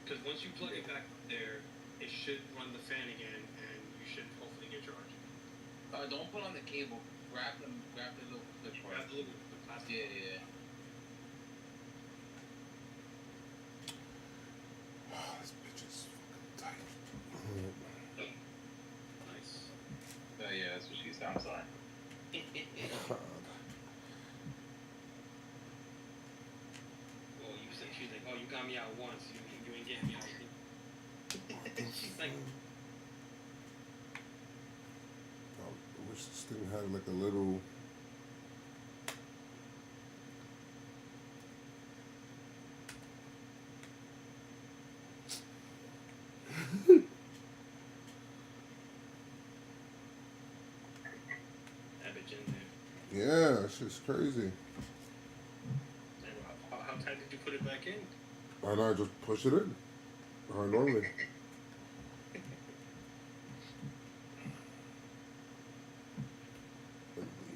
Because once you plug it back there, it should run the fan again, and you should hopefully get your RGB. Don't put on the cable. Grab the little clip part. Grab the little plastic. Yeah. Oh, this bitch is fucking tight. Nice. Yeah, that's what she sounds like. Well, she's like, oh, you got me out once, you ain't getting me out again. She's like, wish this thing had like a little. That bitch in there. Yeah, that shit's crazy. And how tight did you put it back in? Why not just push it in? How normally.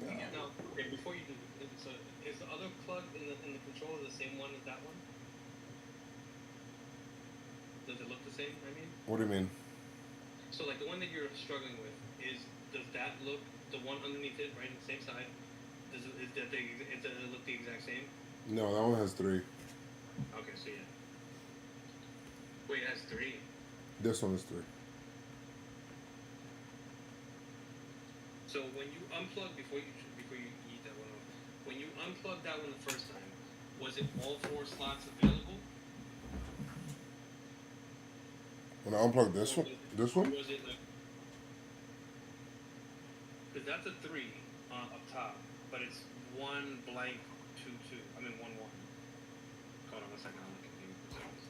Yeah. No. Okay, before you do, so is the other plug in the controller the same one as that one? Does it look the same? I mean. What do you mean? So like the one that you're struggling with does that look the one underneath it right on the same side? Does it look the exact same? No, that one has 3. Okay, so yeah. Wait, it has 3. This one is 3. So when you unplug before you eat that one off, when you unplugged that one the first time, was it all 4 slots available? When I unplug this one, Or was it like? Because that's a 3 up top, but it's 1 blank 2 2. I mean 1 1. Hold on 1 second. I'll look at the settings.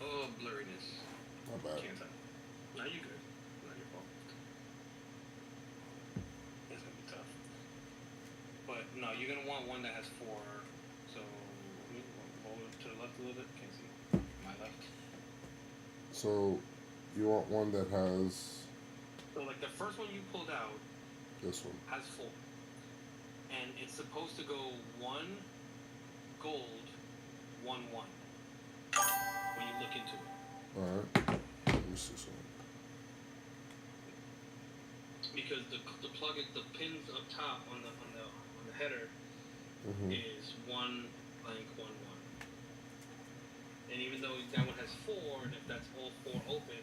Oh, blurriness. Not bad. Can't tell. Now you good. Not your fault. It's gonna be tough. But no, you're gonna want one that has 4. So hold it to the left a little bit. Can't see. My left. So, you want one that has So like the first one you pulled out this one. has 4. And it's supposed to go 1 gold, 1 1. When you look into it. Alright. Let me see something. Because the plug the pins up top on the header is 1 blank 1 1. And even though that one has 4, and if that's all 4 open,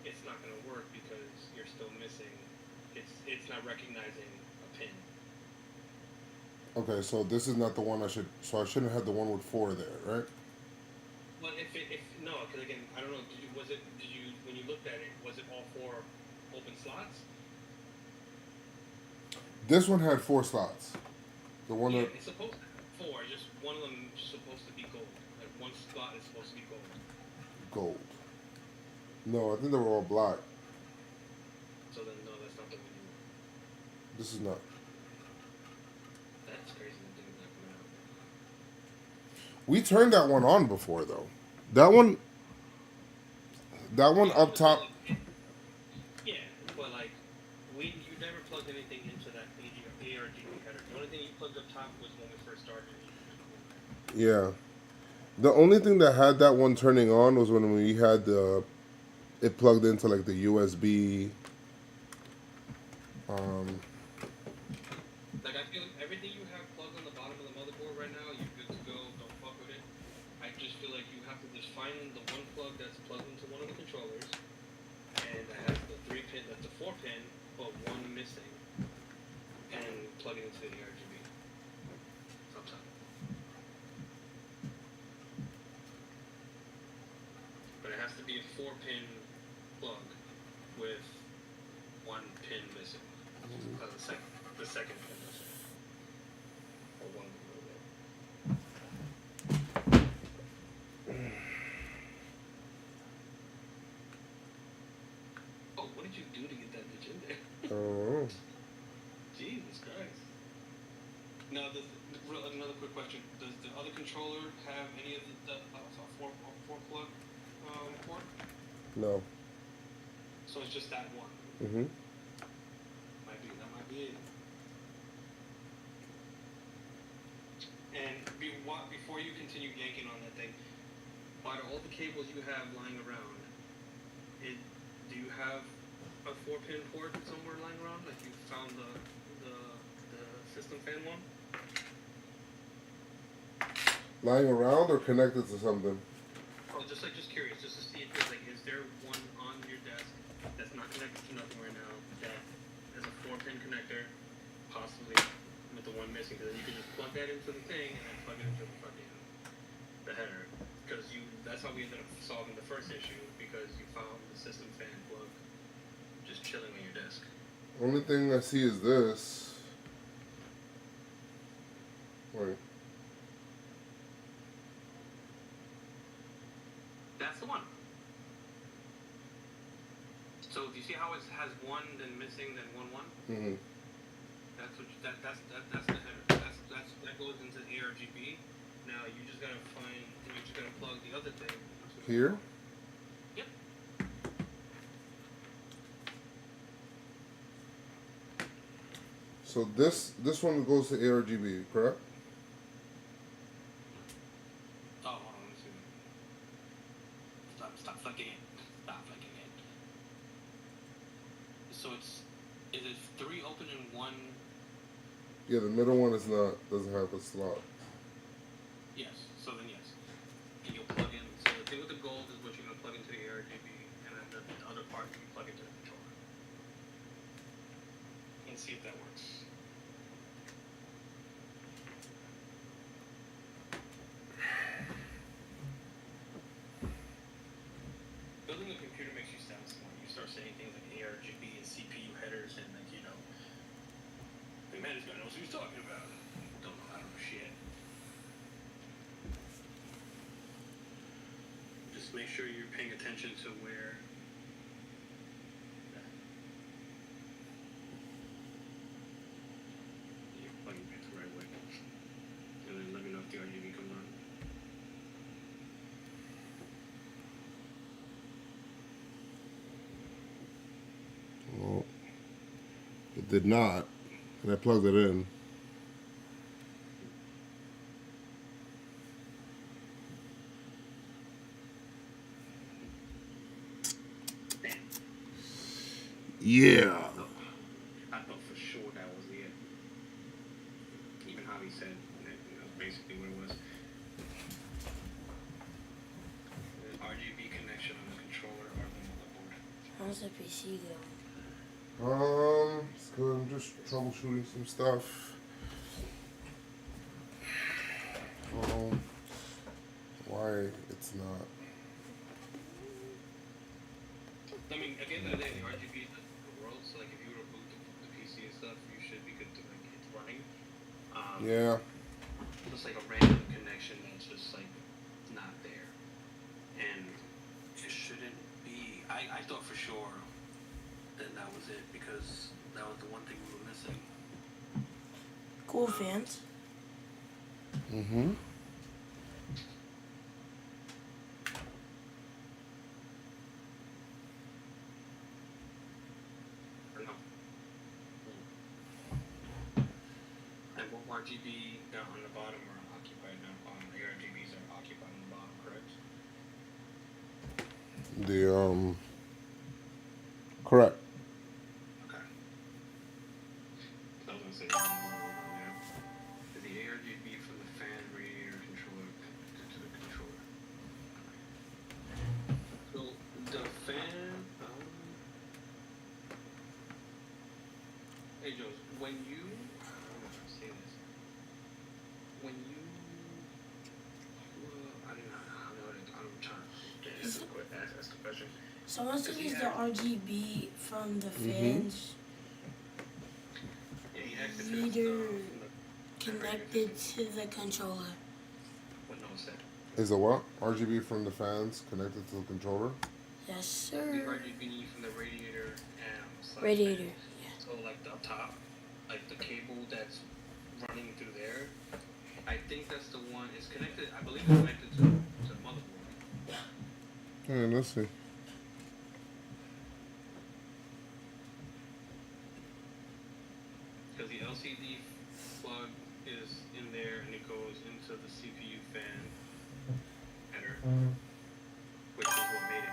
it's not going to work because you're still missing. It's not recognizing a pin. Okay, so this is not the one I shouldn't have the one with 4 there, right? Well, no, because again, I don't know. When you looked at it, was it all 4 open slots? This one had 4 slots. The one Yeah, that it's supposed to have 4. Just one of them is supposed to be gold. Like one slot is supposed to be gold. gold. No, I think they were all black. So then, no, that's not the one you want. This is not. That's crazy. That thing is not coming out. We turned that one on before though. That one up top. Yeah, but like, you never plugged anything into that ARGB header. The only thing you plugged up top was when we first started. Yeah. The only thing that had that one turning on was when we had it plugged into like the USB. Like I feel like everything you have plugged on the bottom of the motherboard right now, you're good to go. Don't fuck with it. I just feel like you have to just find the one plug that's plugged into one of the controllers, and that has the 3 pin, that's a 4 pin, but 1 missing, and plug it into the RGB. Sometime. But it has to be a 4 pin plug with 1 pin missing. The second pin missing. Or 1 Oh, what did you do to get that bitch in there? Oh. Jesus Christ. Now, another quick question. Does the other controller have any of the 4 plug port? No. So it's just that one. Mhm. That might be it. And before you continue yanking on that thing, out of all the cables you have lying around, do you have a 4-pin port somewhere lying around? Like you found the system fan one? Lying around or connected to something? Oh, just curious, just to see if there's is there one on your desk that's not connected to nothing right now that has a 4-pin connector, possibly with the one missing, because then you can just plug that into the thing and then plug it into the header. Because that's how we ended up solving the first issue, because you found the system fan plug just chilling on your desk. Only thing I see is this. Wait. That's the one. So do you see how it has one, then missing, then one? Mm-hmm. That's what that's the header. That goes into ARGB. Now you just gotta plug the other thing Here? Yep. So this one goes to ARGB, correct? Oh, hold on, let me see. Stop flicking it. Stop flicking it. So is it 3 open and 1? Yeah, the middle one doesn't have a slot. Yes. So then yes. And you'll plug in. So the thing with the gold is what you're gonna plug into the ARGB, and then the other part you plug into the controller. And see if that works. Building a computer makes you sound smart. You start saying things like ARGB and CPU headers, and like the man is gonna know what he's talking about. Don't know how to do shit. Just make sure you're paying attention to where. You're plugging it the right way. And then let me know if the RGB comes on. Well, it did not, and I plugged it in. Yeah. I thought for sure that was it. Even Javi said that basically what it was. The RGB connection on the controller or the motherboard. How's the PC going? It's good. I'm just troubleshooting some stuff. Why it's not. I mean, at the end of the day, the RGB is the world. So, like, if you were to boot the PC and stuff, you should be good to like it's running. Yeah. Just like a random connection that's just like not there, and it shouldn't be. I thought for sure that was it because that was the one thing we were missing. Cool fans. Mm-hmm. Or no. And what RGB down on the bottom are occupied now. The RGBs are occupied on the bottom, correct? The correct. Okay. I was gonna say yeah. Is the ARGB from the fan radiator controller connected to the controller? So the fan. Hey Joe, when you I don't know how to say this. When you I don't know. I'm trying to ask the question. So once you use the RGB from the fans, reader connected to the controller. What no said? Is the what? RGB from the fans connected to the controller? Yes, The sir. RGB from the radiator and Radiator. So like the up top, like the cable that's running through there, I think that's the one. It's connected. I believe it's connected to the motherboard. Yeah, let's see. Because the LCD plug is in there and it goes into the CPU fan header, which is what made it.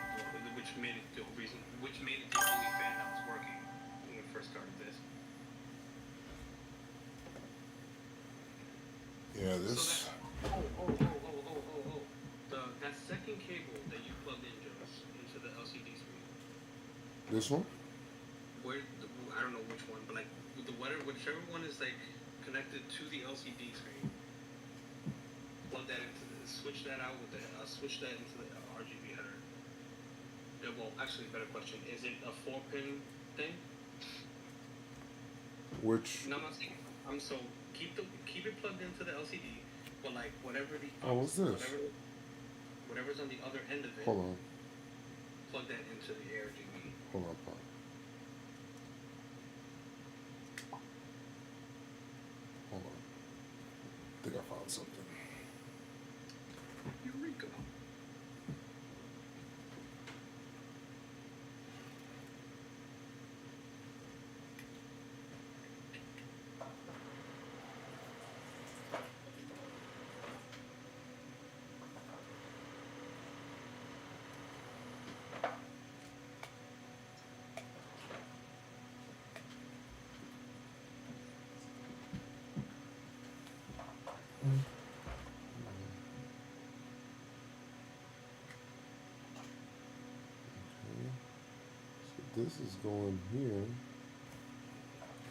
Which made it the reason. Which made it the only fan that was working when we first started this. Yeah, this. That second cable that you plugged in, Jonas, into the LCD screen. This one? I don't know which one, but like whichever one is like connected to the LCD screen. Plug that into switch that out with switch that into the RGB header. Yeah, well, actually, better question: is it a 4-pin thing? Which? No, I'm not saying. So keep it plugged into the LCD, but like whatever the Oh, what's this? Whatever's on the other end of it. Hold on. Plug that into the ARGB. Hold on, Pop. Hold on. I think I found something. Eureka. So this is going here.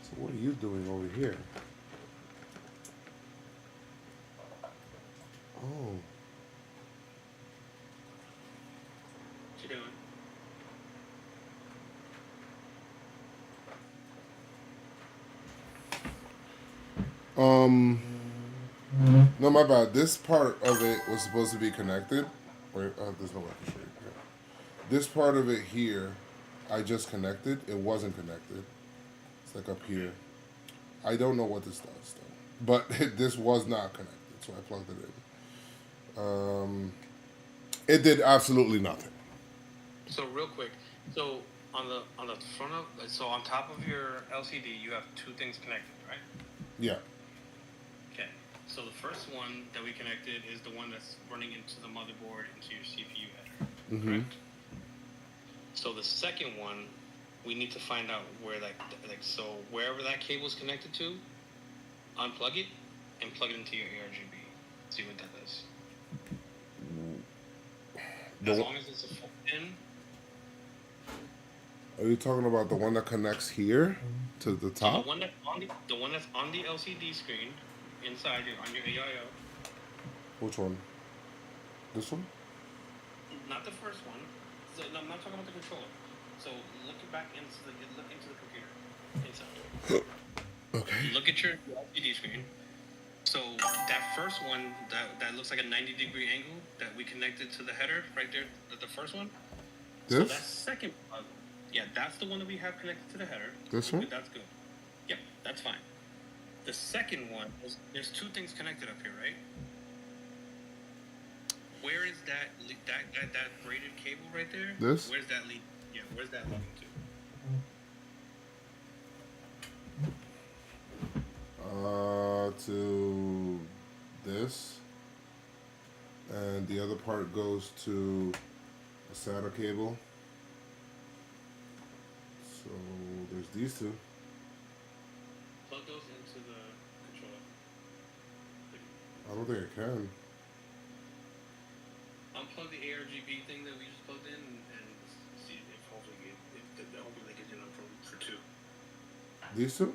So what are you doing over here? Oh. What you doing? No, my bad. This part of it was supposed to be connected. Wait, there's no way I can show you. Here. This part of it here, I just connected. It wasn't connected. It's like up here. I don't know what this does though. But this was not connected, so I plugged it in. It did absolutely nothing. So real quick, so on the front of, so on top of your LCD, you have two things connected, right? Yeah. Okay. So the first one that we connected is the one that's running into the motherboard into your CPU header, correct? So the second one, we need to find out where that, so wherever that cable is connected to, unplug it and plug it into your ARGB. See what that does. As long as it's a full pin. Are you talking about the one that connects here to the top? The one that's on the LCD screen inside on your AIO. Which one? This one? Not the first one. So, no, I'm not talking about the controller. So look back into the computer inside. Okay. Look at your LCD screen. So that first one that looks like a 90-degree angle that we connected to the header right there, the first one. This? So that second plug, yeah, that's the one that we have connected to the header. This one? That's good. Yep, that's fine. The second one is, there's two things connected up here, right? Where is that braided cable right there? This? Where's that lead? Yeah, where's that leading to? To this, and the other part goes to a SATA cable. So there's these two. Plug those into the controller. I don't think I can. Unplug the ARGB thing that we just plugged in and see if hopefully they get enough for two. These two?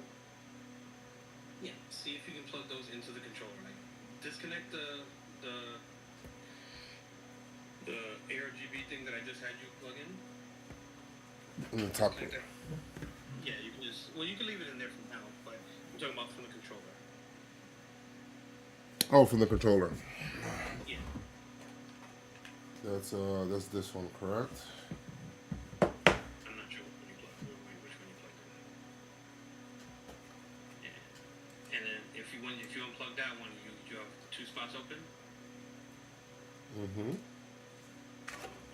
Yeah. See if you can plug those into the controller. Like disconnect the ARGB thing that I just had you plug in. In the top one. Yeah, you can just you can leave it in there for now, but I'm talking about from the controller. Oh, from the controller. Yeah. That's this one, correct? I'm not sure which one you plugged in. Yeah. And then if you unplug that one, you have two spots open. Mm-hmm.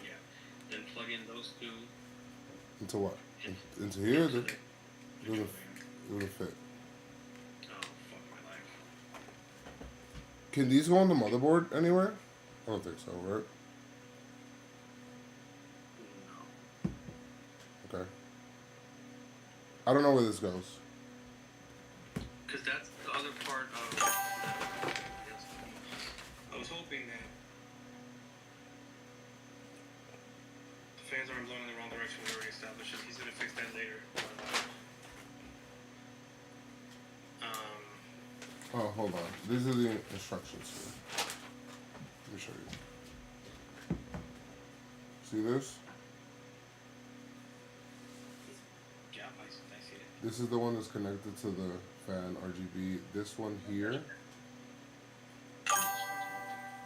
Yeah. Then plug in those two. Into what? Into here? It doesn't fit. Oh, fuck my life. Can these go on the motherboard anywhere? I don't think so, right? No. Okay. I don't know where this goes. Because that's the other part of. I was hoping that the fans aren't blowing in the wrong direction. We already established it. He's gonna fix that later. Oh, hold on. These are the instructions here. Let me show you. See this? Yeah, I see it. This is the one that's connected to the fan RGB. This one here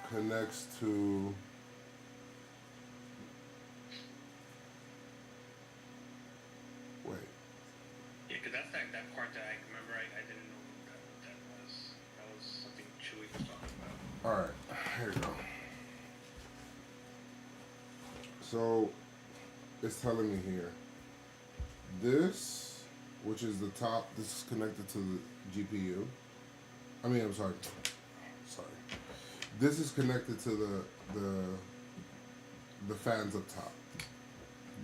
connects to wait. Yeah, because that's that part that I remember I didn't know what that was. That was something Chewy was talking about. All right, here we go. So it's telling me here, this, which is the top, this is connected to the GPU. I mean, I'm sorry. This is connected to the fans up top.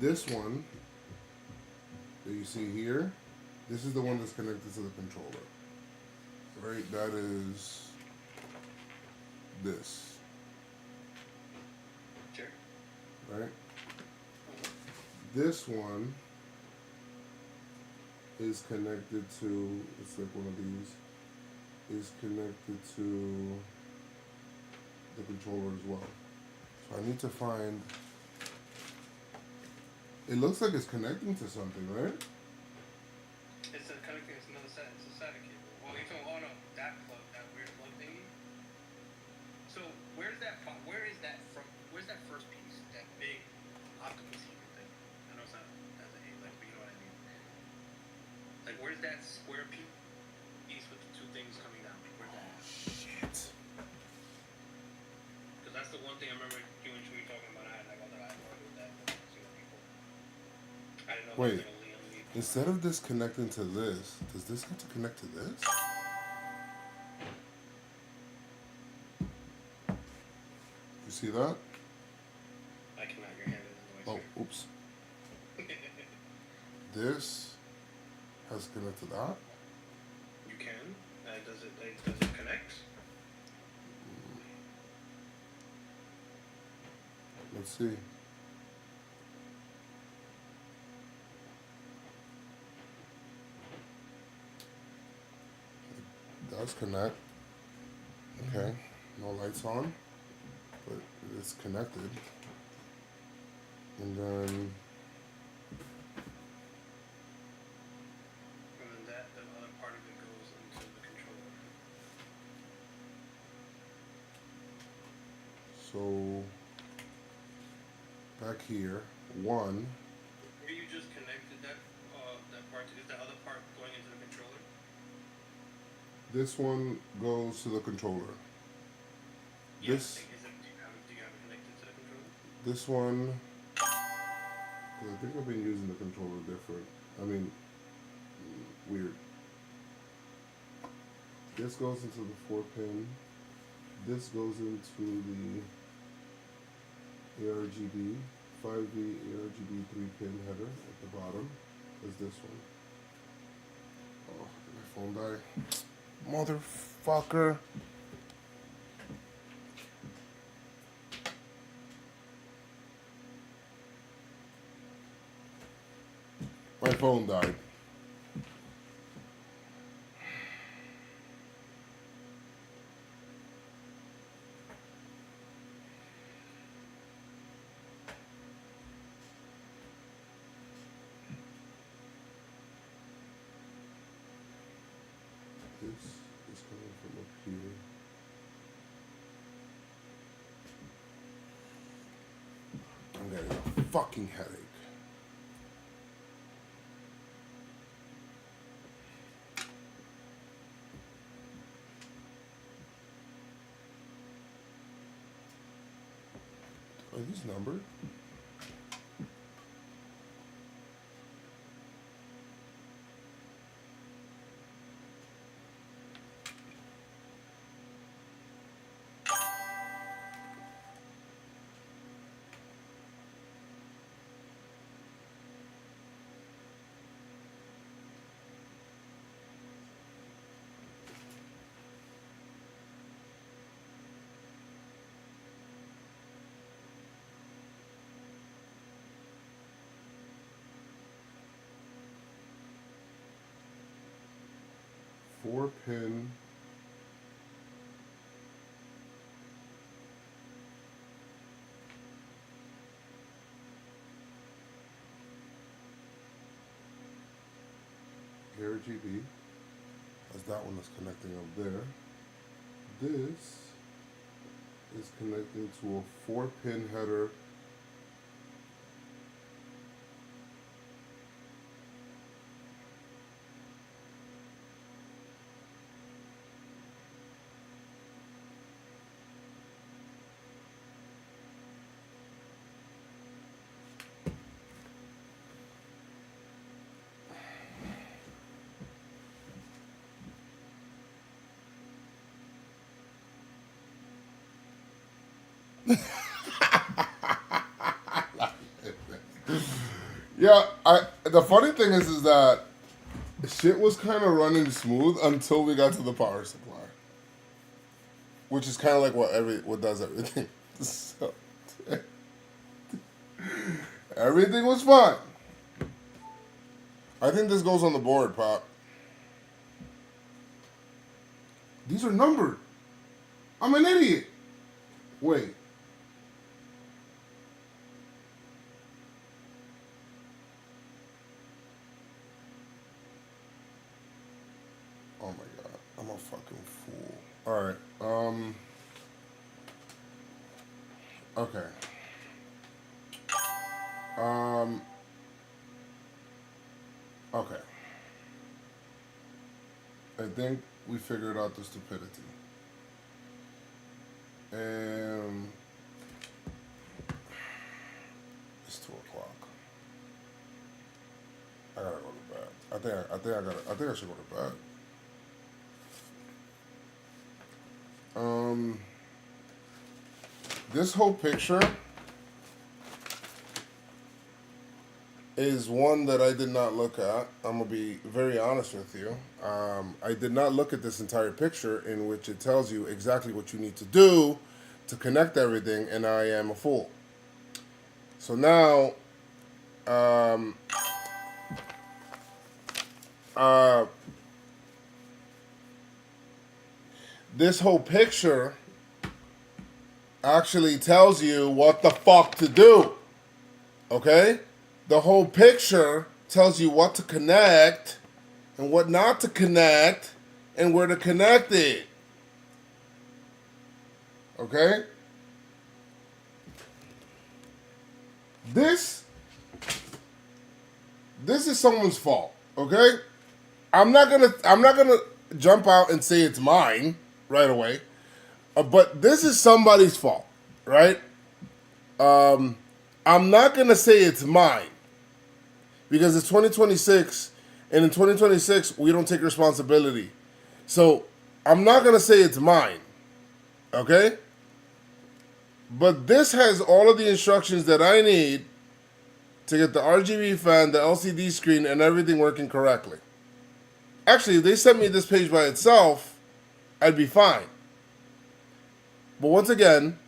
This one that you see here, this is the one that's connected to the controller. Right, that is this. Sure. Right? This one is connected to, it's like one of these, is connected to the controller as well. So I need to find, it looks like it's connecting to something, right? It's connecting. It's another set. It's a SATA cable. Well, you can. Oh no, that plug, that weird plug thingy. So where's that? Where is that from? Where's that first piece? That big optical secret thing. I know it's not as a like, but you know what I mean. Like where's that square piece with the two things coming down? Where's that? Shit. Because that's the one thing I remember you and Chewy talking about. I had like, I had no idea what that was. You know, people. I didn't know. Wait. Instead of this connecting to this, does this have to connect to this? You see that? I cannot. Your hand is in the way. Oh, oops. This has connected to that. You can. Does it connect? Let's see. It does connect. Okay. No lights on, but it's connected. And then And then the other part of it goes into the controller. so back here, one. Where you just connected that part, is the other part going into the controller? This one goes to the controller. Yeah, This do you have it connected to the controller? this one, 'cause I think I've been using the controller different. I mean, weird. This goes into the 4-pin. This goes into the ARGB 5V ARGB 3-pin header at the bottom. Is this one? Oh, did my phone die? Motherfucker. My phone died. This is coming from up here. I'm getting a fucking headache. Are these numbered? Four pin. here RGB, as that one is connecting up there. This is connecting to a 4-pin header. Yeah, the funny thing is that shit was kind of running smooth until we got to the power supply, which is kind of like what does everything. So, everything was fine. I think this goes on the board, Pop. These are numbered. I'm an idiot. Wait. Oh my god, I'm a fucking fool. Alright, okay. Okay. I think we figured out the stupidity. It's 2 o'clock. I gotta go to bed. I think I should go to bed. This whole picture is one that I did not look at. I'm gonna be very honest with you. I did not look at this entire picture, in which it tells you exactly what you need to do to connect everything, and I am a fool. So now, this whole picture actually tells you what the fuck to do. Okay? The whole picture tells you what to connect and what not to connect and where to connect it. Okay? This is someone's fault, okay? I'm not gonna jump out and say it's mine right away. But this is somebody's fault, right? I'm not going to say it's mine, because it's 2026, and in 2026, we don't take responsibility. So I'm not going to say it's mine, okay? But this has all of the instructions that I need to get the RGB fan, the LCD screen, and everything working correctly. Actually, if they sent me this page by itself, I'd be fine. But once again,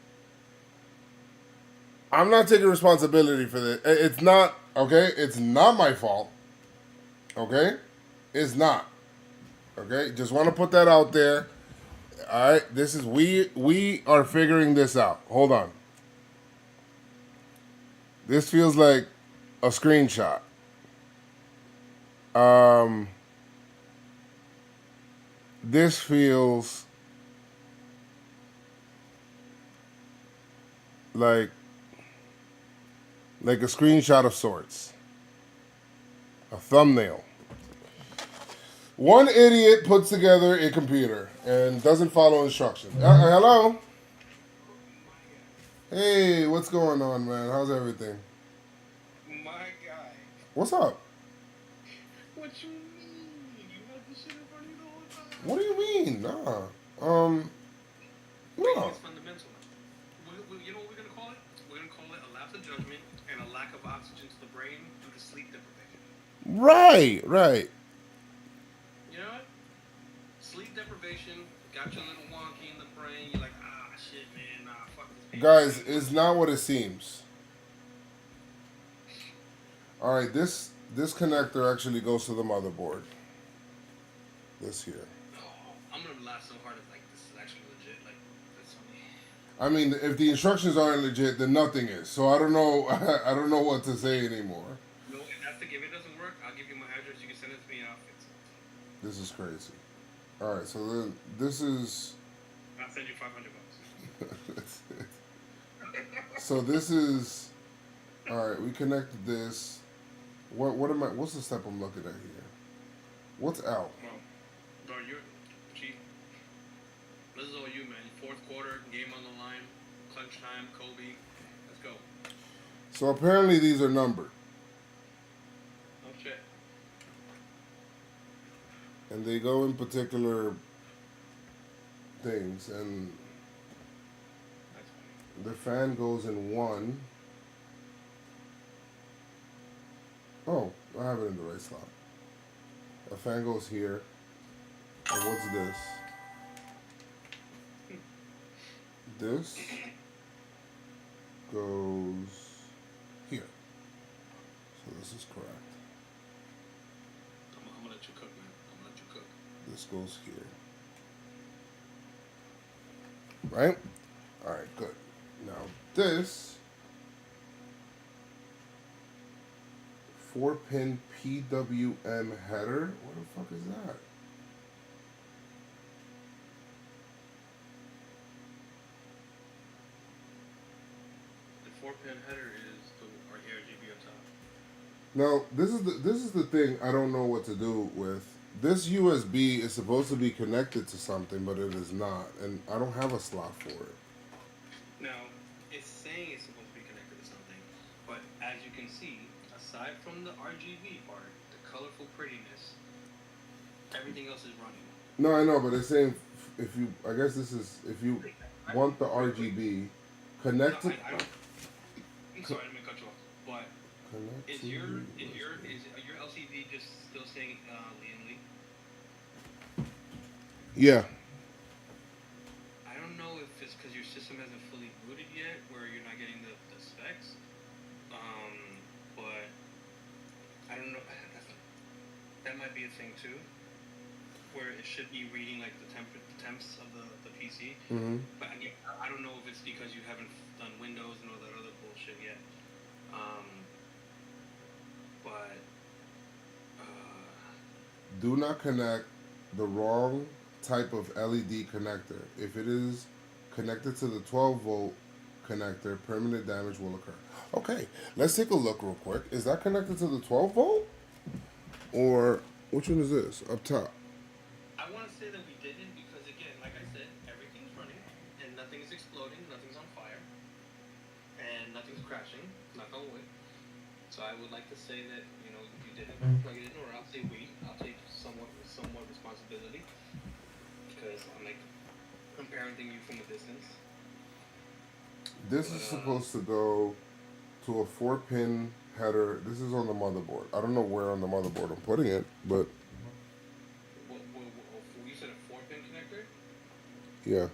I'm not taking responsibility for this. It's not, okay? It's not my fault. Okay? It's not. Okay? Just want to put that out there. All right? This is, we are figuring this out. Hold on. This feels like a screenshot. This feels like a screenshot of sorts. A thumbnail. One idiot puts together a computer and doesn't follow instructions. Hello? Hey, what's going on, man? How's everything? My guy. What's up? What you mean? You have this shit in front of you the whole time? What do you mean? Nah. No. It's fundamental. You know what we're gonna call it? We're gonna call it a lapse of judgment and a lack of oxygen to the brain due to sleep deprivation. Right. You know what? Sleep deprivation got you a little wonky in the brain. You're like, shit, man, fuck this. Guys, it's not what it seems. All right, this connector actually goes to the motherboard. This here. I'm gonna laugh so hard. It's like, this is actually legit. Like, that's funny. I mean, if the instructions aren't legit, then nothing is. So I don't know. I don't know what to say anymore. No, if it doesn't work, I'll give you my address. You can send it to me and I'll fix it. This is crazy. All right, so then this is. I'll send you $500. So this is. All right, we connected this. What am I? What's the step I'm looking at here? What's out? Well, bro, you're chief. This is all you, man. Fourth quarter, game on the line, clutch time, Kobe. Let's go. So apparently these are numbered, Oh shit. and they go in particular things, and That's funny. the fan goes in one. Oh, I have it in the right slot. A fan goes here. And what's this? This goes here. So this is correct. I'm gonna let you cook, man. I'm gonna let you cook. This goes here. Right? Alright, good. Now this 4-pin PWM header. What the fuck is that? The 4-pin header is the RGB on top. Now this is the thing I don't know what to do with. This USB is supposed to be connected to something, but it is not, and I don't have a slot for it. Now, it's saying it's supposed to be connected to something, but as you can see, aside from the RGB part, the colorful prettiness, everything else is running. No, I know, but it's saying if you, I guess this is if you want the RGB connected. I'm sorry, I didn't mean to cut you off, but is your LCD just still saying Lian Li? Yeah. I don't know if it's because your system hasn't fully booted yet, where you're not getting the specs. But I don't know. That might be a thing too, where it should be reading like the temps of the PC. Mm-hmm. But I don't know if it's because you haven't done Windows and all that other bullshit yet. But Do not connect the wrong type of LED connector. If it is connected to the 12-volt connector, permanent damage will occur. Okay, let's take a look real quick. Is that connected to the 12-volt? Or which one is this? Up top. I want to say that we didn't because, again, like I said, everything's running and nothing's exploding, nothing's on fire, and nothing's crashing, knock on wood. So I would like to say that, you know, you didn't plug it in, or I'll say we. I'll take somewhat responsibility because I'm like parenting you from a distance. This is supposed to go to a 4-pin header. This is on the motherboard. I don't know where on the motherboard I'm putting it, but You said a 4-pin connector? yeah.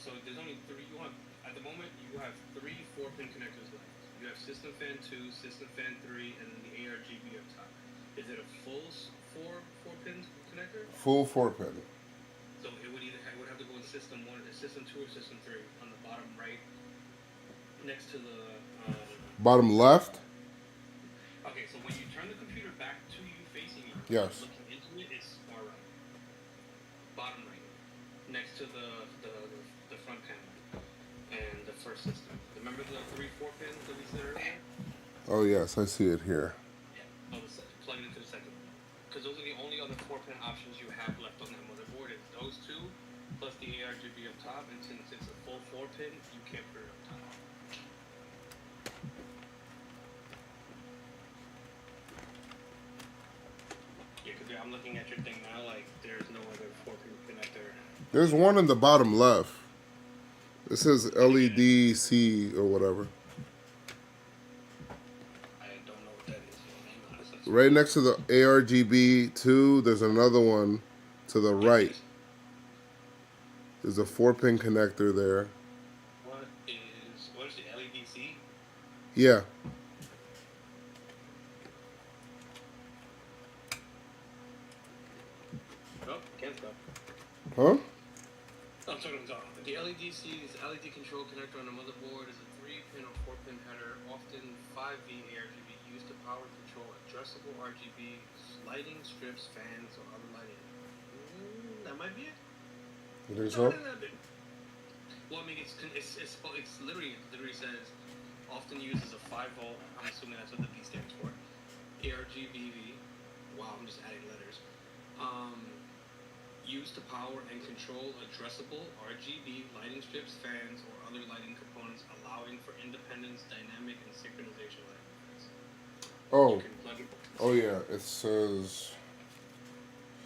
So there's only three. At the moment, you have 3 4-pin connectors left. You have System Fan 2, System Fan 3, and then the ARGB up top. Is it a full 4-pin connector? Full 4-pin. So it would have to go in System 1, or System 2, or System 3 on the bottom right, next to the. Bottom left? Okay, so when you turn the computer back to you facing you, Yes. looking into it, it's far right. Bottom right, next to the front panel and the first system. Remember the 3 4-pins that we said earlier? Oh yes, I see it here. Yeah. Plug it into the second one. Because those are the only other 4-pin options you have left on that motherboard. It's those 2 plus the ARGB up top, and since it's a full 4-pin, you can't put it up top. Yeah, because I'm looking at your thing now, like, there's no other 4-pin connector. There's one in the bottom left. It says LEDC or whatever. I don't know what that is. Right next to the ARGB2, there's another one to the right. There's a 4-pin connector there. What is the LEDC? Yeah. Oh, can't stop. Huh? I'm sorry. The LEDC is LED control connector on the motherboard is a 3-pin or 4-pin header, often 5V ARGB used to power control addressable RGB lighting strips, fans, or other lighting. That might be it. You think so? Well, I mean, it's literally says often used as a 5-volt. I'm assuming that's what the B stands for. ARGBV. Wow, I'm just adding letters. Used to power and control addressable RGB lighting strips, fans, or other lighting components, allowing for independence, dynamic, and synchronization lighting effects. Oh. You can plug it. Oh yeah, it says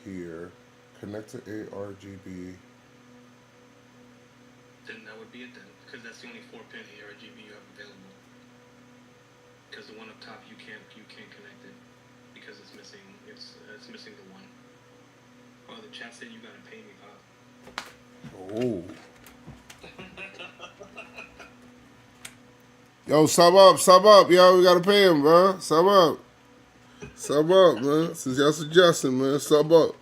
here, connect to ARGB. Then that would be it then, because that's the only 4-pin ARGB you have available. Because the one up top you can't connect it because it's missing. It's missing the one. Oh, the chat said you gotta pay me, Pop. Oh. Yo, sub up, yo, we gotta pay him, bro. Sub up, man. Since y'all suggesting, man, sub up.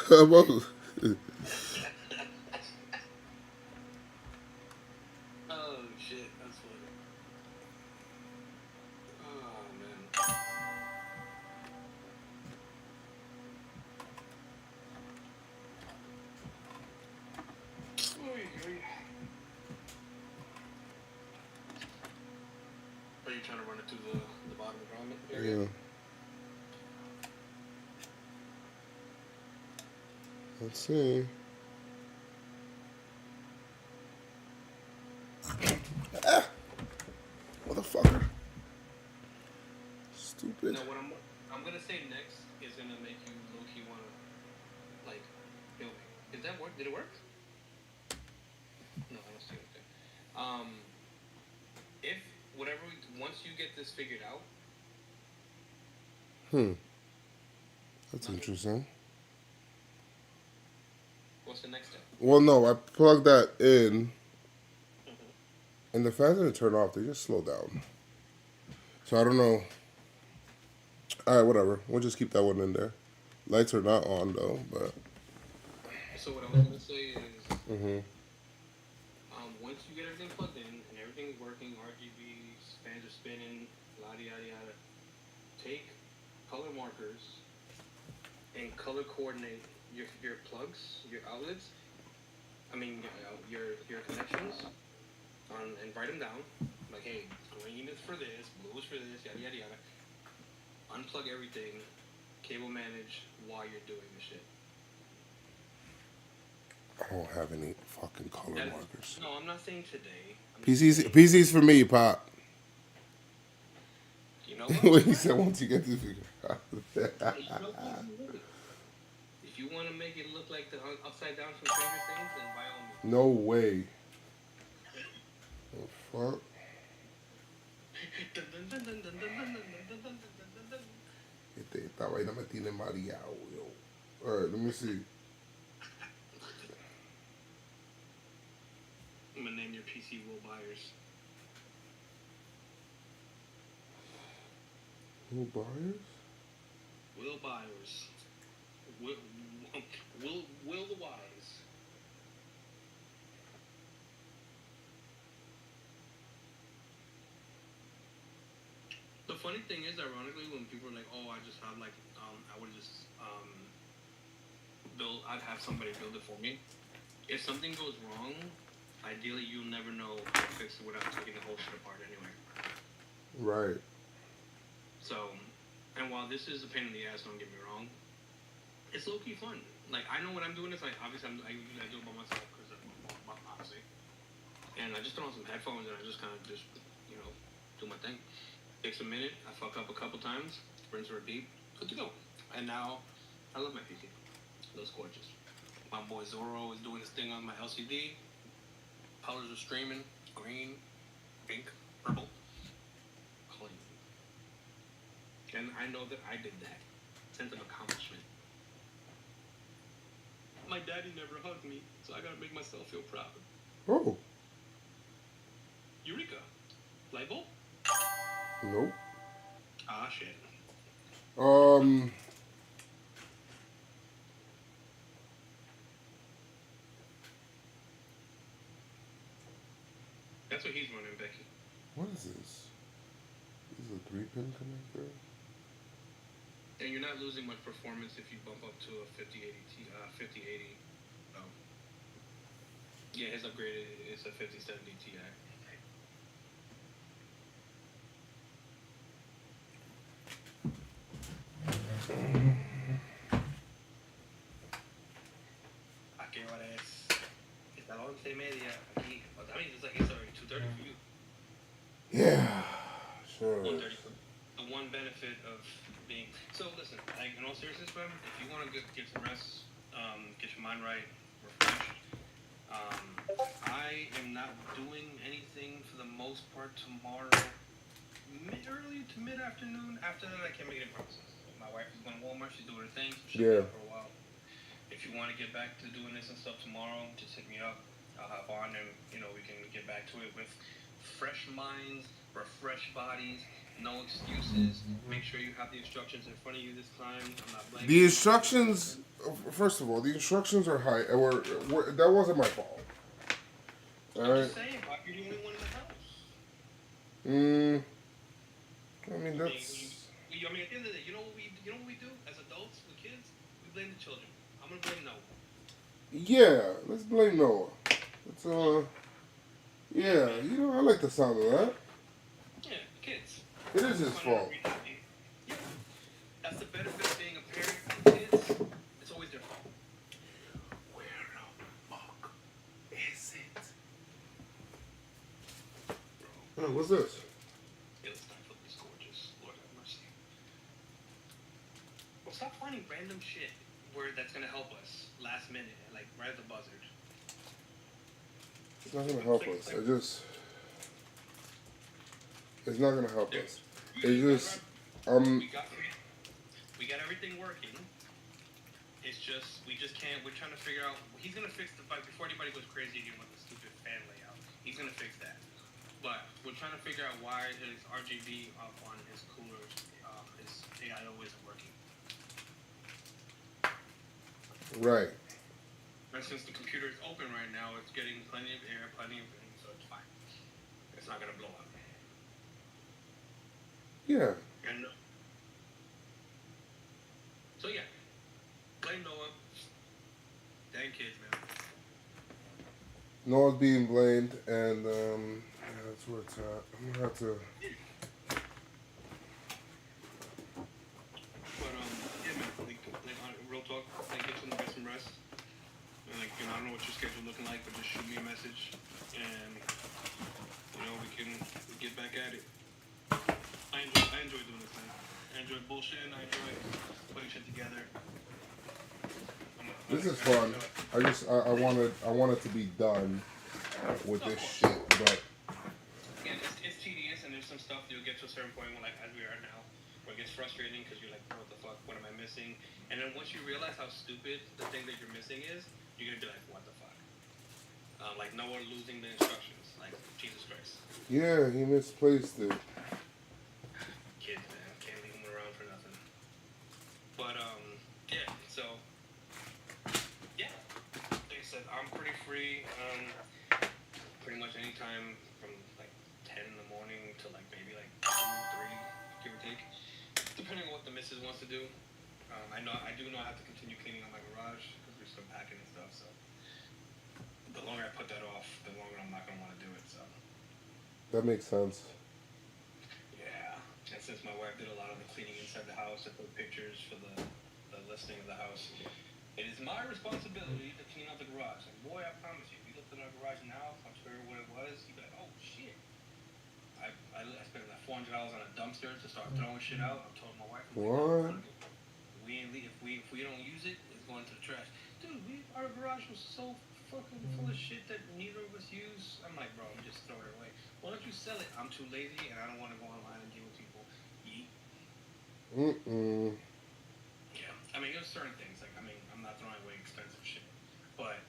Oh shit, that's funny. Oh man. Are you trying to run it through the bottom environment area? Yeah. Let's see. Ah! Motherfucker. Stupid. Now, what I'm gonna say next is gonna make you low key wanna like kill me. Did that work? Did it work? No, I don't see anything. If once you get this figured out. That's interesting. What's the next step? Well, no, I plugged that in, and the fans didn't turn off. They just slowed down. So I don't know. All right, whatever. We'll just keep that one in there. Lights are not on though, but. So what I was gonna say is, once you get everything plugged in and everything's working, RGBs, fans are spinning, yada yada yada. Take color markers and color coordinate your plugs, your outlets. I mean your connections, and write them down. Like, hey, green is for this, blue is for this, yada yada yada. Unplug everything, cable manage while you're doing the shit. I don't have any fucking color markers. No, I'm not saying today. PCs for me, Pop. You know what he said once you get this figure out. If you want to make it look like the upside down from Stranger Things, then by all means. No way. The fuck? Esta vaina me tiene mareado, yo. Alright, let me see. I'm gonna name your PC Will Byers. Will Byers? Will Byers. Will the Wise. The funny thing is, ironically, when people are like, "Oh, I just have like, I would just I'd have somebody build it for me." If something goes wrong, ideally you'll never know how to fix it without taking the whole shit apart anyway. Right. So, and while this is a pain in the ass, don't get me wrong, it's low key fun. Like, I know what I'm doing. It's like, obviously, I do it by myself because obviously, and I just throw on some headphones and I just kind of just do my thing. Takes a minute. I fuck up a couple times. Rinse or repeat. Good to go. And now, I love my PC. It looks gorgeous. My boy Zorro is doing his thing on my LCD. Colors are streaming. Green, pink, purple. Clean. And I know that I did that. Sense of accomplishment. My daddy never hugged me, so I gotta make myself feel proud. Oh. Eureka. Light bulb? Nope. Ah, shit. That's what he's running, Becky. What is this? This is a 3-pin connector. And you're not losing much performance if you bump up to a 5080 5080. Oh. Yeah, his upgrade is a 5070 Ti. ¿A qué hora es? Está 11:30 aquí. Well, that means it's already 2:30 for you. Yeah, sure. 1:30. The one benefit of being so listen, in all seriousness, man, if you want to get some rest, get your mind right, refreshed. I am not doing anything for the most part tomorrow, early to mid-afternoon. After that, I can't make any promises. My wife is going to Walmart. She's doing her thing. She'll be out for a while. If you want to get back to doing this and stuff tomorrow, just hit me up. I'll hop on and we can get back to it with fresh minds, refreshed bodies. No excuses. Make sure you have the instructions in front of you this time. I'm not blaming The instructions, first of all, the instructions are high. That wasn't my fault. All right. I'm just saying, Bob, you're the only one in the house. I mean that's. I mean, at the end of the day, you know what we do as adults with kids? We blame the children. I'm gonna blame Noah. Yeah, let's blame Noah. It's yeah, I like the sound of that. Yeah, kids. It is his fault. Yeah. That's the benefit of being a parent with kids. It's always their fault. Where the fuck is it? Oh, what's this? It's gorgeous. Lord have mercy. Well, stop finding random shit that's gonna help us last minute, like right at the buzzard. It's not gonna help us. It's not gonna help us. It's just We got everything working. It's just we just can't. We're trying to figure out. He's gonna fix the bike before anybody goes crazy again with the stupid fan layout. He's gonna fix that. But we're trying to figure out why his RGB up on his cooler, his AIO isn't working. right. And since the computer is open right now, it's getting plenty of air, plenty of wind, so it's fine. It's not gonna blow up. Yeah. And so yeah, blame Noah. Dang kids, man. Noah's being blamed, and yeah, that's where it's at. I'm gonna have to. But yeah, man. Real talk. Get some rest. And I don't know what your schedule looking like, but just shoot me a message, and we can get back at it. I enjoy doing this thing. I enjoy bullshitting. I enjoy putting shit together. This is fun. I wanted to be done with this shit, but again, it's tedious, and there's some stuff you'll get to a certain point when, like as we are now, where it gets frustrating because you're like, what the fuck? What am I missing? And then once you realize how stupid the thing that you're missing is, you're gonna be like, what the fuck? Like Noah losing the instructions. Like Jesus Christ. yeah, he misplaced it. Kids, man, can't leave them around for nothing. But yeah. So yeah, like I said, I'm pretty free. Pretty much any time from like 10 in the morning to like maybe like 2, 3, give or take, depending on what the missus wants to do. I do know I have to continue cleaning up my garage because we're still packing and stuff. So the longer I put that off, the longer I'm not gonna want to do it. So That makes sense. yeah, and since my wife did a lot of the cleaning inside the house, I put pictures for the listing of the house. It is my responsibility to clean out the garage. And boy, I promise you, if you looked at our garage now, if I'm sure what it was, you'd be like, oh shit. I spent like $400 on a dumpster to start throwing shit out. I told my wife, What? if we don't use it, it's going to the trash. Dude, our garage was so fucking full of shit that neither of us use. I'm like, bro, just throw it away. Why don't you sell it? I'm too lazy and I don't want to go online and deal with people. Yeet. Yeah, I mean, there's certain things. Like, I mean, I'm not throwing away expensive shit, but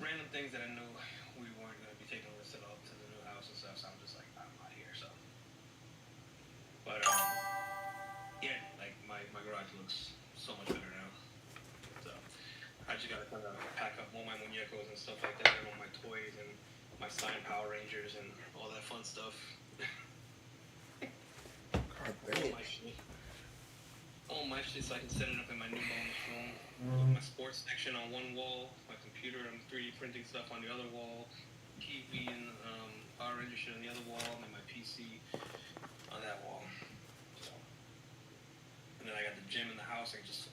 random things that I knew we weren't going to be taking listed up to the new house and stuff. So I'm just like, I'm out here. So, but yeah, like my garage looks so much better now. So I just gotta kind of pack up all my muñecos and stuff like that, and all my toys and my signed Power Rangers and all that fun stuff. my shit so I can set it up in my new bonus room. With my sports section on one wall, my computer, I'm 3D printing stuff on the other wall, TV and Power Ranger shit on the other wall, and then my PC on that wall. So, and then I got the gym in the house. I just.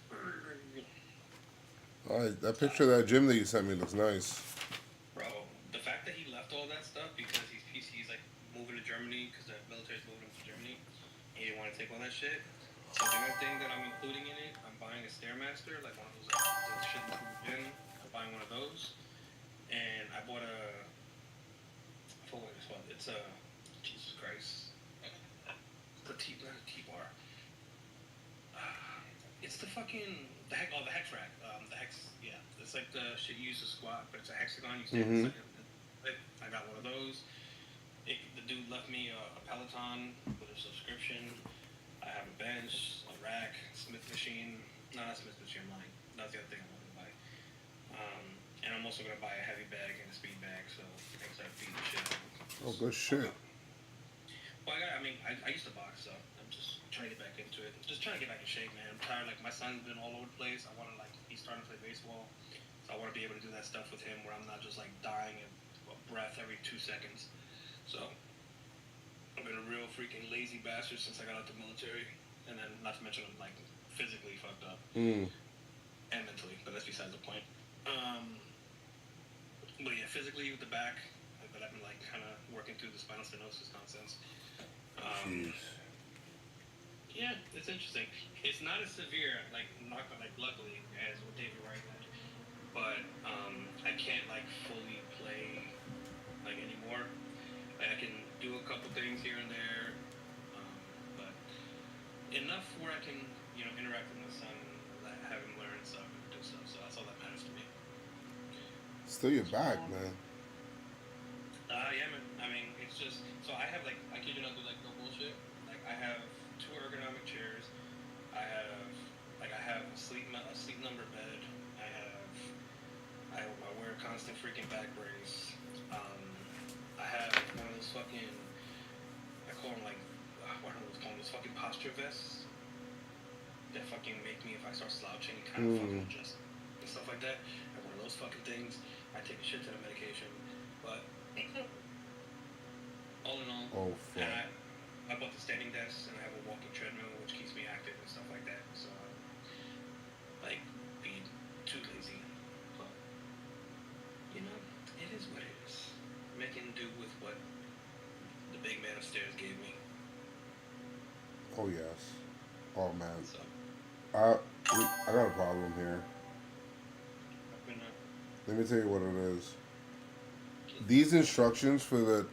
That picture of that gym that you sent me looks nice. Bro, the fact that he left all that stuff because he's like moving to Germany because the military's moving him to Germany. He didn't want to take all that shit. So the only thing that I'm including in it, I'm buying a Stairmaster, like one of those shit in the gym. I'm buying one of those, and I bought a. I forgot what it's called. It's a Jesus Christ. It's the T-bar. It's the fucking the hex rack. The hex, yeah. It's like the shit you use to squat, but it's a hexagon. You stand I got one of those. The dude left me a Peloton with a subscription. I have a bench, a rack, Smith machine. No, not Smith machine. I'm lying. That's the other thing I wanted to buy. And I'm also gonna buy a heavy bag and a speed bag, so I can start beating the shit out of it. Oh, good shit. Well, I used to box, so I'm just trying to get back into it. Just trying to get back in shape, man. I'm tired. Like, my son's been all over the place. I want to, like, he's starting to play baseball. So I want to be able to do that stuff with him where I'm not just, like, dying of breath every 2 seconds. So I've been a real freaking lazy bastard since I got out the military. And then, not to mention, I'm, like, physically fucked up. And mentally, but that's besides the point. But yeah, physically with the back, but I've been, like, kind of working through the spinal stenosis nonsense. Yeah, it's interesting. It's not as severe, like luckily, as with David Wright had. But I can't like fully play like anymore. Like, I can do a couple things here and there, but enough where I can interact with my son, and have him learn stuff and do stuff. So that's all that matters to me. Still your back, man. Yeah, man. I mean, it's just so I have like I kid you not, do like no bullshit. Like I have 2 ergonomic chairs. I have a sleep number bed. I wear a constant freaking back brace. I have one of those fucking I call them like what are those called? Those fucking posture vests that fucking make me if I start slouching kind of fucking adjust and stuff like that. I have one of those fucking things. I take a shit ton of medication, but all in all, and I bought the standing desk and I have a walking treadmill which keeps me active and stuff like that. So like being too lazy, but it is what it is. Making do with what the big man upstairs gave me. Oh yes. Oh man. So I got a problem here. Let me tell you what it is. These instructions for the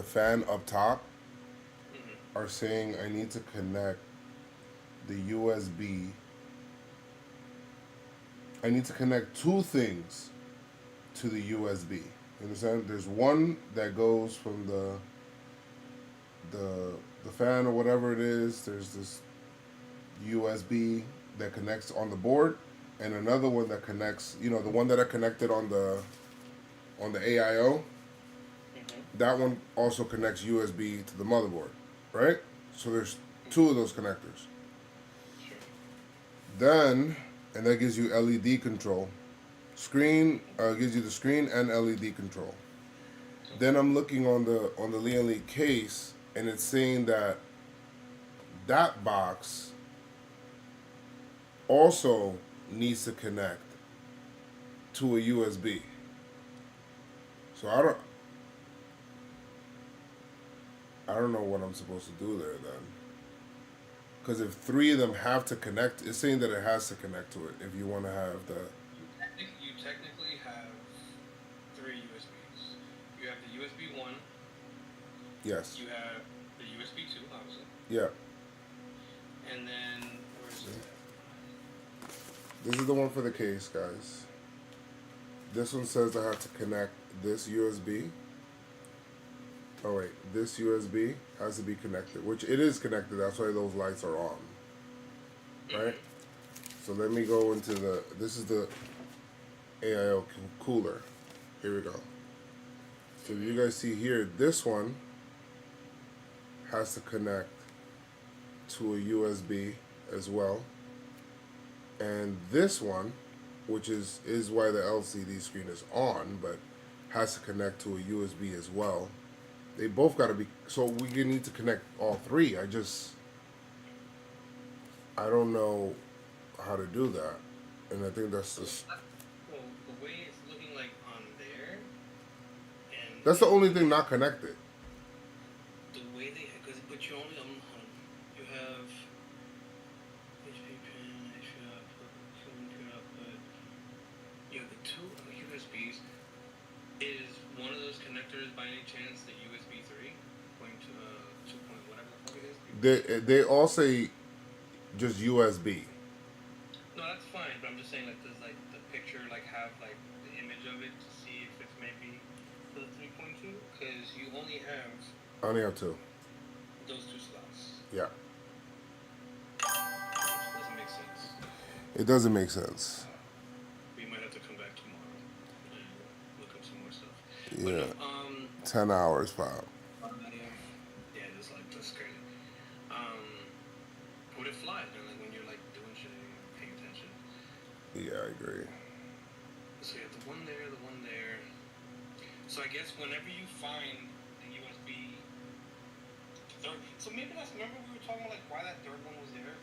fan up top are saying I need to connect the USB. I need to connect 2 things to the USB. You understand? There's one that goes from the fan or whatever it is. There's this USB that connects on the board, and another one that connects. The one that I connected on the AIO. That one also connects USB to the motherboard, right? So there's 2 of those connectors. Then, and that gives you LED control. Screen gives you the screen and LED control. Then I'm looking on the Lian Li case, and it's saying that box also needs to connect to a USB. So I don't know what I'm supposed to do there then. Because if 3 of them have to connect, it's saying that it has to connect to it if you want to have the... You technically have 3 USBs. You have the USB 1. Yes. You have the USB 2, obviously. Yeah. And then, where's it? This is the one for the case, guys. This one says I have to connect this USB. Oh wait, this USB has to be connected, which it is connected. That's why those lights are on. Right? So let me go into this is the AIO cooler. Here we go. So you guys see here, this one has to connect to a USB as well. and this one, which is why the LCD screen is on, but has to connect to a USB as well. They both got to be, so we need to connect all three. I don't know how to do that, and I think that's just. Well, the way it's looking like on there, and That's the only thing not connected. the way they, but you only you have HP pin, HP output, output. You have the two USBs. Is one of those connectors by any chance the USB 3 going to 2 point whatever the fuck it is? They all say just USB. No, that's fine. But I'm just saying, like, does like the picture like have like the image of it to see if it's maybe the 3.2? Because you only have I only have two. those two slots. Yeah. Which doesn't make sense. It doesn't make sense. We might have to come back tomorrow and look up some more stuff. Yeah. But, 10 hours, Pop. yeah, that's crazy. Would it fly? Then, like when you're like doing shit, you're paying attention. Yeah, I agree. So you have the one there, the one there. So I guess whenever you find the USB third, so maybe remember we were talking about like why that third one was there?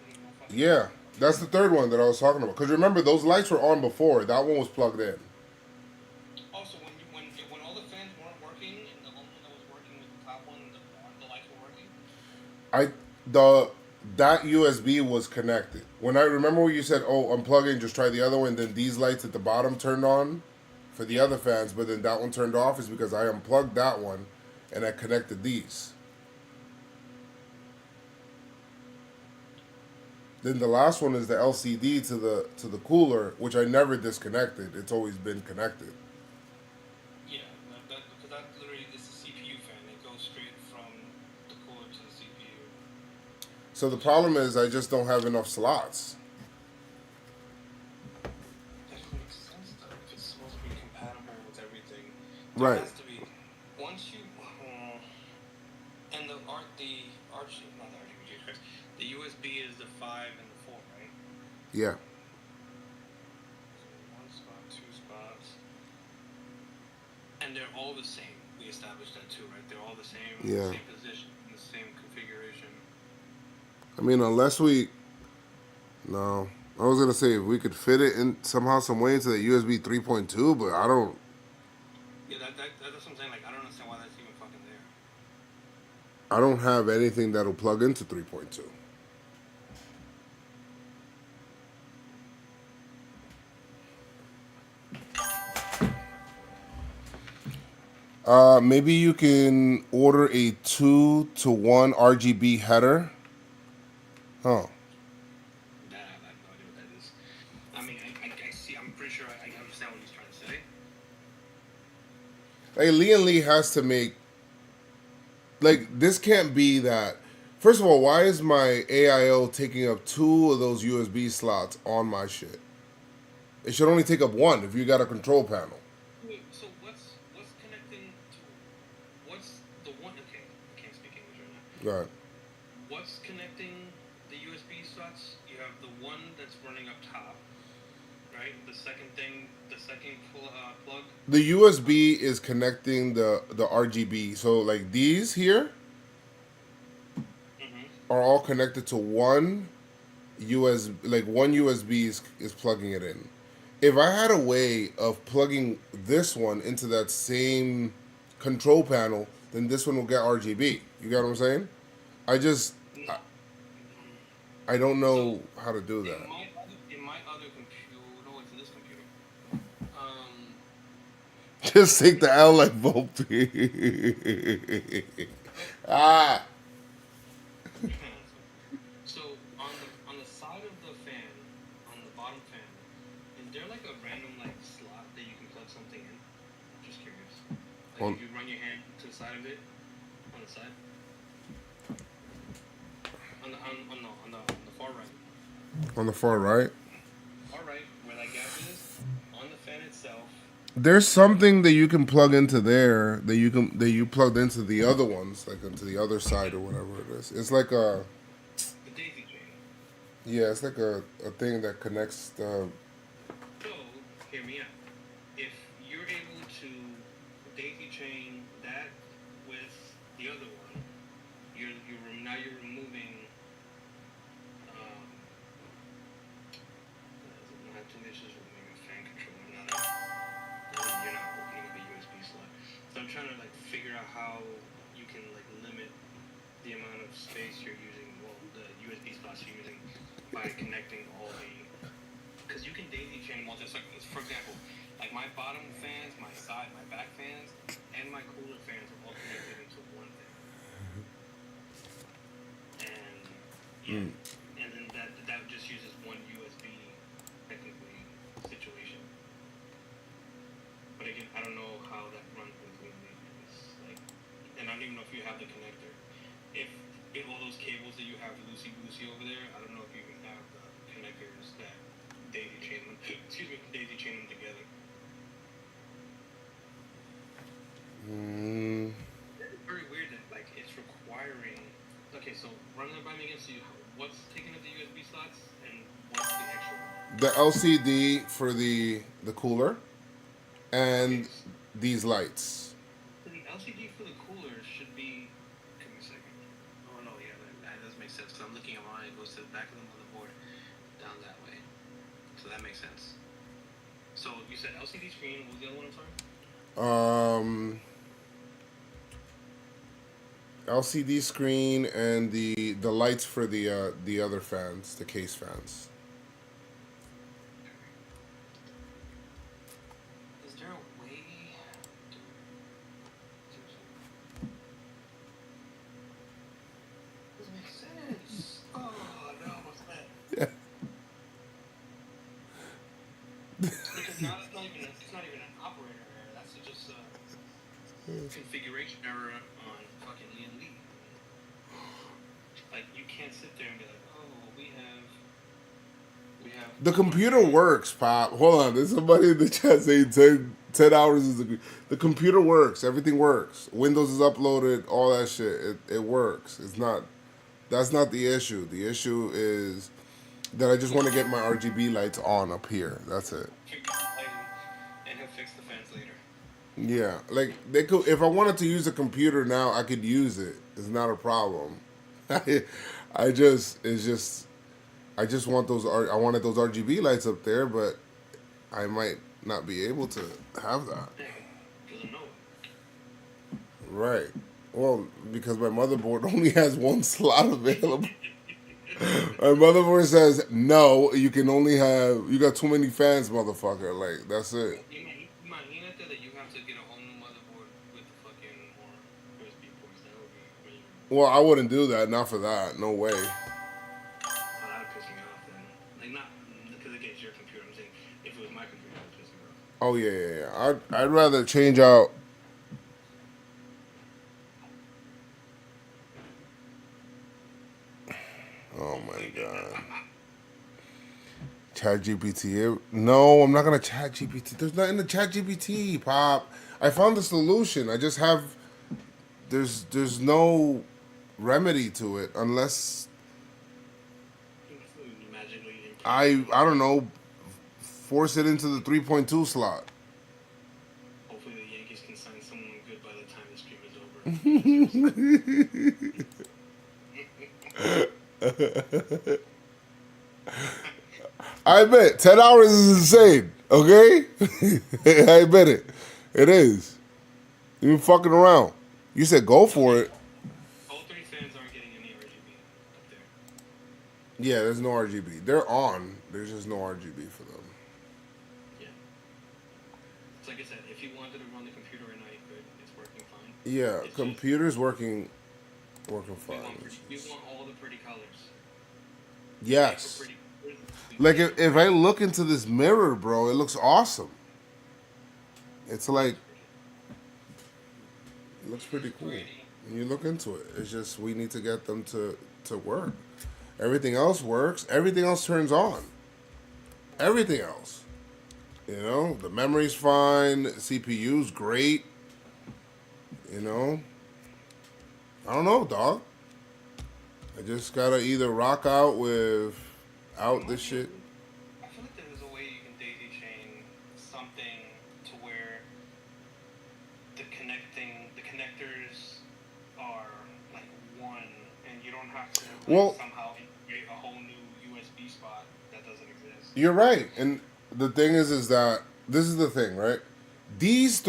Yeah, that's the third one that I was talking about. Because remember, those lights were on before. That one was plugged in. Also, when all the fans weren't working and the only one that was working was the top one, the lights were working. That USB was connected. When I remember when you said, "Oh, unplug it and just try the other one," then these lights at the bottom turned on for the other fans, but then that one turned off, is because I unplugged that one and I connected these. Then the last one is the LCD to the cooler, which I never disconnected. It's always been connected. Yeah, because that literally is the CPU fan. It goes straight from the cooler to the CPU. So the problem is I just don't have enough slots. That makes sense though. If it's supposed to be compatible with everything, Right. It has to be. Once you and the USB is the 5 and the 4, right? Yeah. So 1 spot, 2 spots, and they're all the same. We established that too, right? They're all the same, Yeah. same position, the same configuration. I mean, unless we... No. I was going to say if we could fit it in somehow, some way into the USB 3.2, but I don't... Yeah, that's what I'm saying. Like, I don't understand why that's even fucking there. I don't have anything that'll plug into 3.2. Maybe you can order a 2-to-1 RGB header. Huh. Nah, I have no idea what that is. I mean, I see. I'm pretty sure I understand what he's trying to say. Like, Lian Li has to make... Like, this can't be that... First of all, why is my AIO taking up 2 of those USB slots on my shit? It should only take up 1 if you got a control panel. Wait, so what's connecting to... What's the one... Okay, I can't speak English right now. Go ahead. What's connecting the USB slots? You have the one that's running up top, right? The second plug. The USB is connecting the RGB. So, like, these here are all connected to one USB. Like, one USB is plugging it in. If I had a way of plugging this one into that same control panel, then this one will get RGB. You get what I'm saying? I don't know how to do that. In my other computer, no, it's in this computer. Just take the L like Volpe. Ah. So on the side of the fan, on the bottom fan, is there like a random like slot that you can plug something in? I'm just curious. Like if you run your hand to the side of it, on the side, on the far right. On the far right. Far right, where that gap is, on the fan itself. There's something that you can plug into there that you plugged into the other ones, like into the other side or whatever it is. It's like a... The daisy chain. Yeah, it's like a thing that connects the. So, hear me out. If you're able to daisy chain that with the other one, now you're removing. Not two issues with maybe fan control. You're not opening up a USB slot. So I'm trying to like figure out how you can like limit the amount of space you're using. Well, the USB slots you're using by connecting all the. Because you can daisy chain multi-circuits. For example, like my bottom fans, my back fans, and my cooler fans are all connected into one thing. And and then that just uses one USB technically situation. But again, I don't know how that runs between these. Like, and I don't even know if you have the connector. If all those cables that you have loosey over there, I don't know if you can have the connectors that daisy chain them together. It's very weird that like it's requiring. Okay, so run that by me again. So what's taking up the USB slots and what's the actual? The LCD for the cooler, and these lights. The LCD for the cooler should be. Give me a second. Oh no, yeah, that does make sense. Because I'm looking at mine. It goes to the back of the motherboard, down that way. So that makes sense. So you said LCD screen. What was the other one? I'm sorry. LCD screen and the lights for the other fans, the case fans. Is there a way? Doesn't make sense. Oh no, what's that? Yeah. Because now it's not even an operator error. That's just a configuration error on fucking Lian Li. Like you can't sit there and be like, oh, we have. The computer works, Pop. Hold on, there's somebody in the chat saying 10 hours is the computer works. Everything works. Windows is uploaded. All that shit. It works. That's not the issue. The issue is that I just want to get my RGB lights on up here. That's it. And he'll fix the fans later. Yeah, like they could. If I wanted to use a computer now, I could use it. It's not a problem. I just want those. I wanted those RGB lights up there, but I might not be able to have that. Right. Well, because my motherboard only has one slot available. My motherboard says no. You can only have. You got too many fans, motherfucker. Like that's it. Imagínate that you have to get a whole new motherboard with the fucking more USB ports. That would be really. Well, I wouldn't do that. Not for that. No way. That would piss me off then. Like not because it gets your computer. I'm saying if it was my computer, it would piss me off. Oh yeah. I'd rather change out. Oh my god. ChatGPT. No, I'm not gonna ChatGPT. There's nothing to ChatGPT, Pop. I found the solution. I just have. There's no remedy to it unless I don't know, force it into the 3.2 slot. Hopefully the Yankees can sign someone good by the time the stream is over. I bet 10 hours is insane. Okay, I bet it. It is. You been fucking around. You said go for it. All three fans aren't getting any RGB up there. Yeah, there's no RGB. They're on. There's just no RGB for them. Yeah. It's like I said, if you wanted to run the computer at night, good. It's working fine. Yeah, it's computer's working fine. We want all the pretty colors. Yes. Like if I look into this mirror, bro, it looks awesome. It's like it looks pretty cool. When you look into it, it's just we need to get them to work. Everything else works. Everything else turns on. Everything else. You know, the memory's fine. CPU's great. You know, I don't know, dog. I just gotta either rock out with out this shit. I feel like there was a way you can daisy chain something to where the connectors are like one, and you don't have to somehow create a whole new USB spot that doesn't exist. You're right. And the thing is that this is the thing, right? These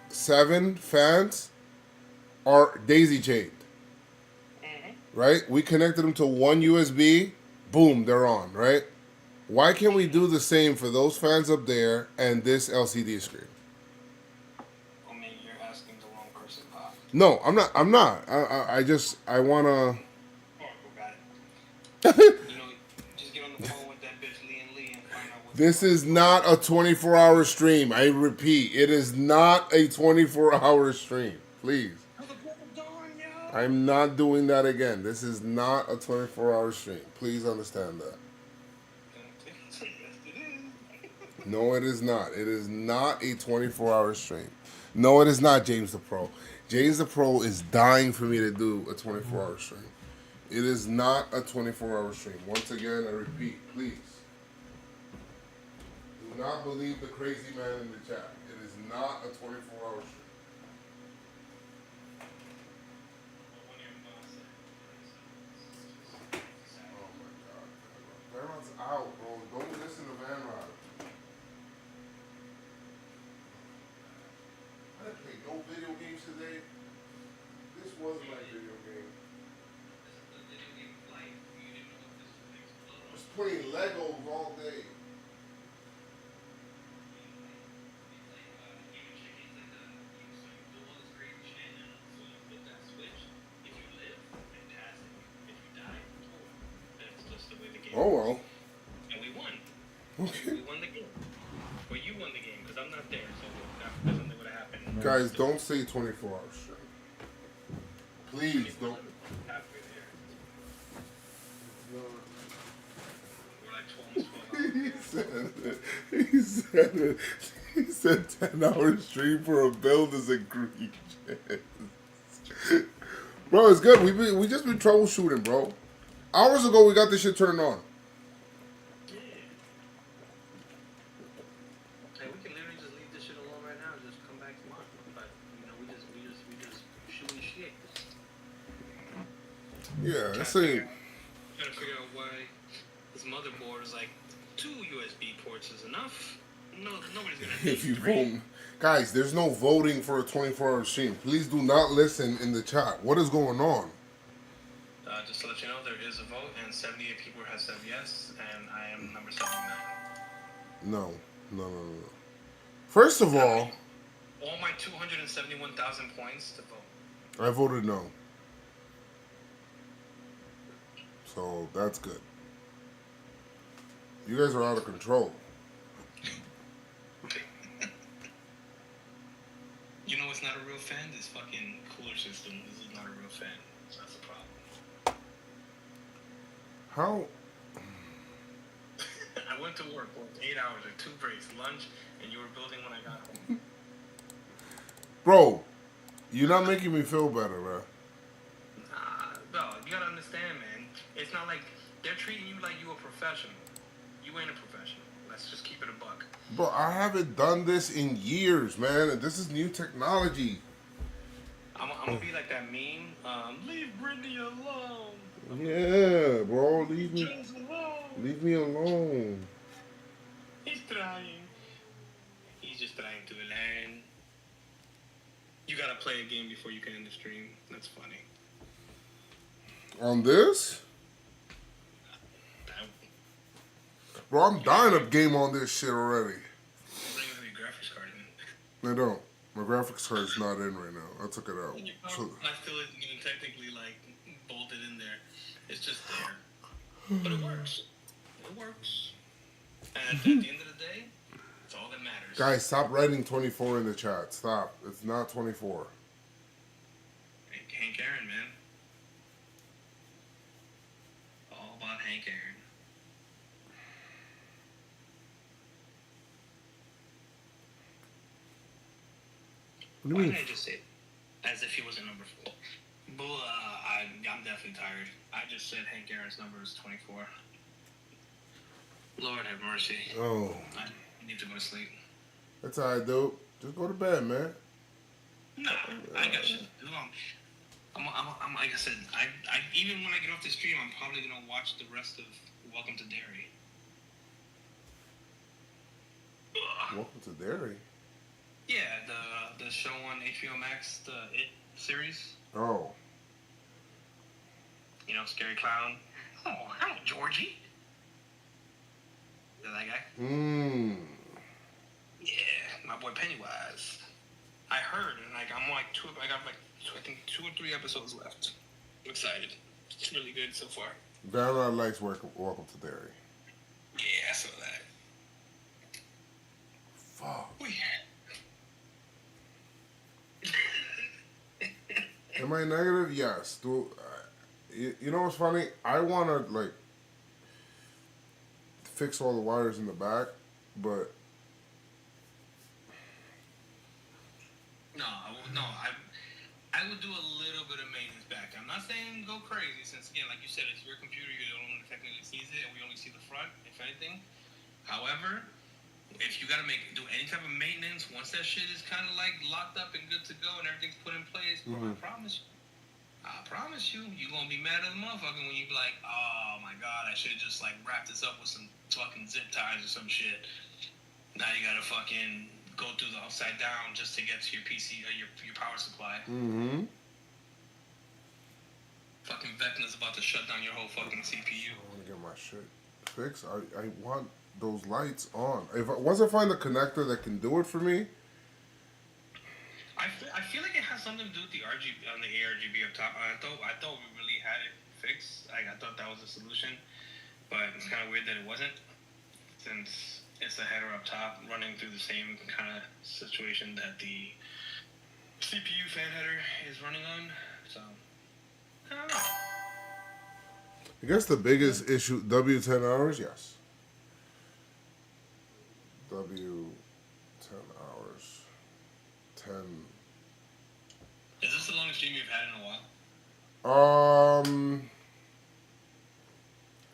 7 fans are daisy chained. Right? We connected them to one USB, boom, they're on, right? Why can't we do the same for those fans up there and this LCD screen? I mean, you're asking the wrong person, Pop. No, I'm not. I wanna. Got it. Just get on the phone with that bitch Lee and find out what's This is not a 24-hour stream. I repeat, it is not a 24-hour stream. Please. I'm not doing that again. This is not a 24-hour stream. Please understand that. No, it is not. It is not a 24-hour stream. No, it is not, James the Pro. James the Pro is dying for me to do a 24-hour stream. It is not a 24-hour stream. Once again, I repeat, please. Do not believe the crazy man in the chat. It is not a 24-hour stream. Vanrod's out, bro. Don't listen to Vanrod. I didn't play no video games today. This wasn't my video game. I was playing Legos all day. Oh well. And we won. Okay. We won the game. Well, you won the game because I'm not there, so that doesn't would have happened. Guys, don't say 24 hours straight. Please don't. Halfway there. We're like 12 He said 10-hour stream for a build is egregious. Bro, it's good. We just been troubleshooting, bro. Hours ago, we got this shit turned on. Yeah. Hey, we can literally just leave this shit alone right now and just come back tomorrow. But we just shooting shit. Yeah, that's it. Trying to figure out why this motherboard is like 2 USB ports is enough. No, nobody's gonna. If you vote, guys, there's no voting for a 24-hour stream. Please do not listen in the chat. What is going on? Just to let you know, there is a vote, and 78 people have said yes, and I am number 79. No. First of all my 271,000 points to vote. I voted no. So that's good. You guys are out of control. You know what's not a real fan? This fucking cooler system. This is not a real fan. So that's the problem. How? I went to work, worked 8 hours or 2 breaks, lunch, and you were building when I got home. Bro, you're not making me feel better, bro. Nah, no, you gotta understand, man. It's not like they're treating you like you a professional. You ain't a professional. Let's just keep it a buck. Bro, I haven't done this in years, man. And this is new technology. I'm gonna be like that meme. Leave Brittany alone. Yeah, bro, leave me alone. He's trying. He's just trying to learn. You gotta play a game before you can end the stream. That's funny. On this? Bro, I'm dying of game on this shit already. Bring your graphics card in. I don't. My graphics card is not in right now. I took it out. So, I still isn't even technically like bolted in there. It's just there. But it works. It works. And at the end of the day, it's all that matters. guys, stop writing 24 in the chat. Stop. It's not 24. Hank Aaron, man. All about Hank Aaron. What do you Why mean? didn't I just say it? As if he was a number 4. But I'm definitely definitely tired. I just said Hank Aaron's number is 24. Lord have mercy. Oh, I need to go to sleep. that's alright, dude. Just go to bed, man. Nah, I got shit to do. I'm like I said, I even when I get off the stream, I'm probably gonna watch the rest of Welcome to Derry. Welcome to Derry. Yeah, the show on HBO Max, the It series. Oh. You know, Scary Clown. Oh, hello, Georgie. Is that guy? Yeah, my boy Pennywise. I heard, and like I got like I think 2 or 3 episodes left. I'm excited. It's really good so far. Vanilla likes Welcome to Derry. Yeah, I saw that. Fuck. Weird. Am I negative? Yes. Dude, you know what's funny? I want to, like, fix all the wires in the back, but... No, I would do a little bit of maintenance back. I'm not saying go crazy, since again, like you said, it's your computer. You're the only one that technically sees it, and we only see the front, if anything. However, if you gotta do any type of maintenance, once that shit is kind of like locked up and good to go, and everything's put in place, bro, I promise you, you're gonna be mad at the motherfucker when you be like, oh my god, I should have just like wrapped this up with some fucking zip ties or some shit. Now you gotta fucking go through the upside down just to get to your PC or your power supply. Mm-hmm. Fucking Vecna's about to shut down your whole fucking CPU. I want to get my shit fixed. I want those lights on. Once I find the connector that can do it for me. I feel like it has something to do with the RGB on the ARGB up top. I thought we really had it fixed. I thought that was the solution, but it's kind of weird that it wasn't, since it's the header up top running through the same kind of situation that the CPU fan header is running on. So I don't know. I guess the biggest issue, W10 hours, yes. W10 hours. 10. Is this the longest stream you've had in a while?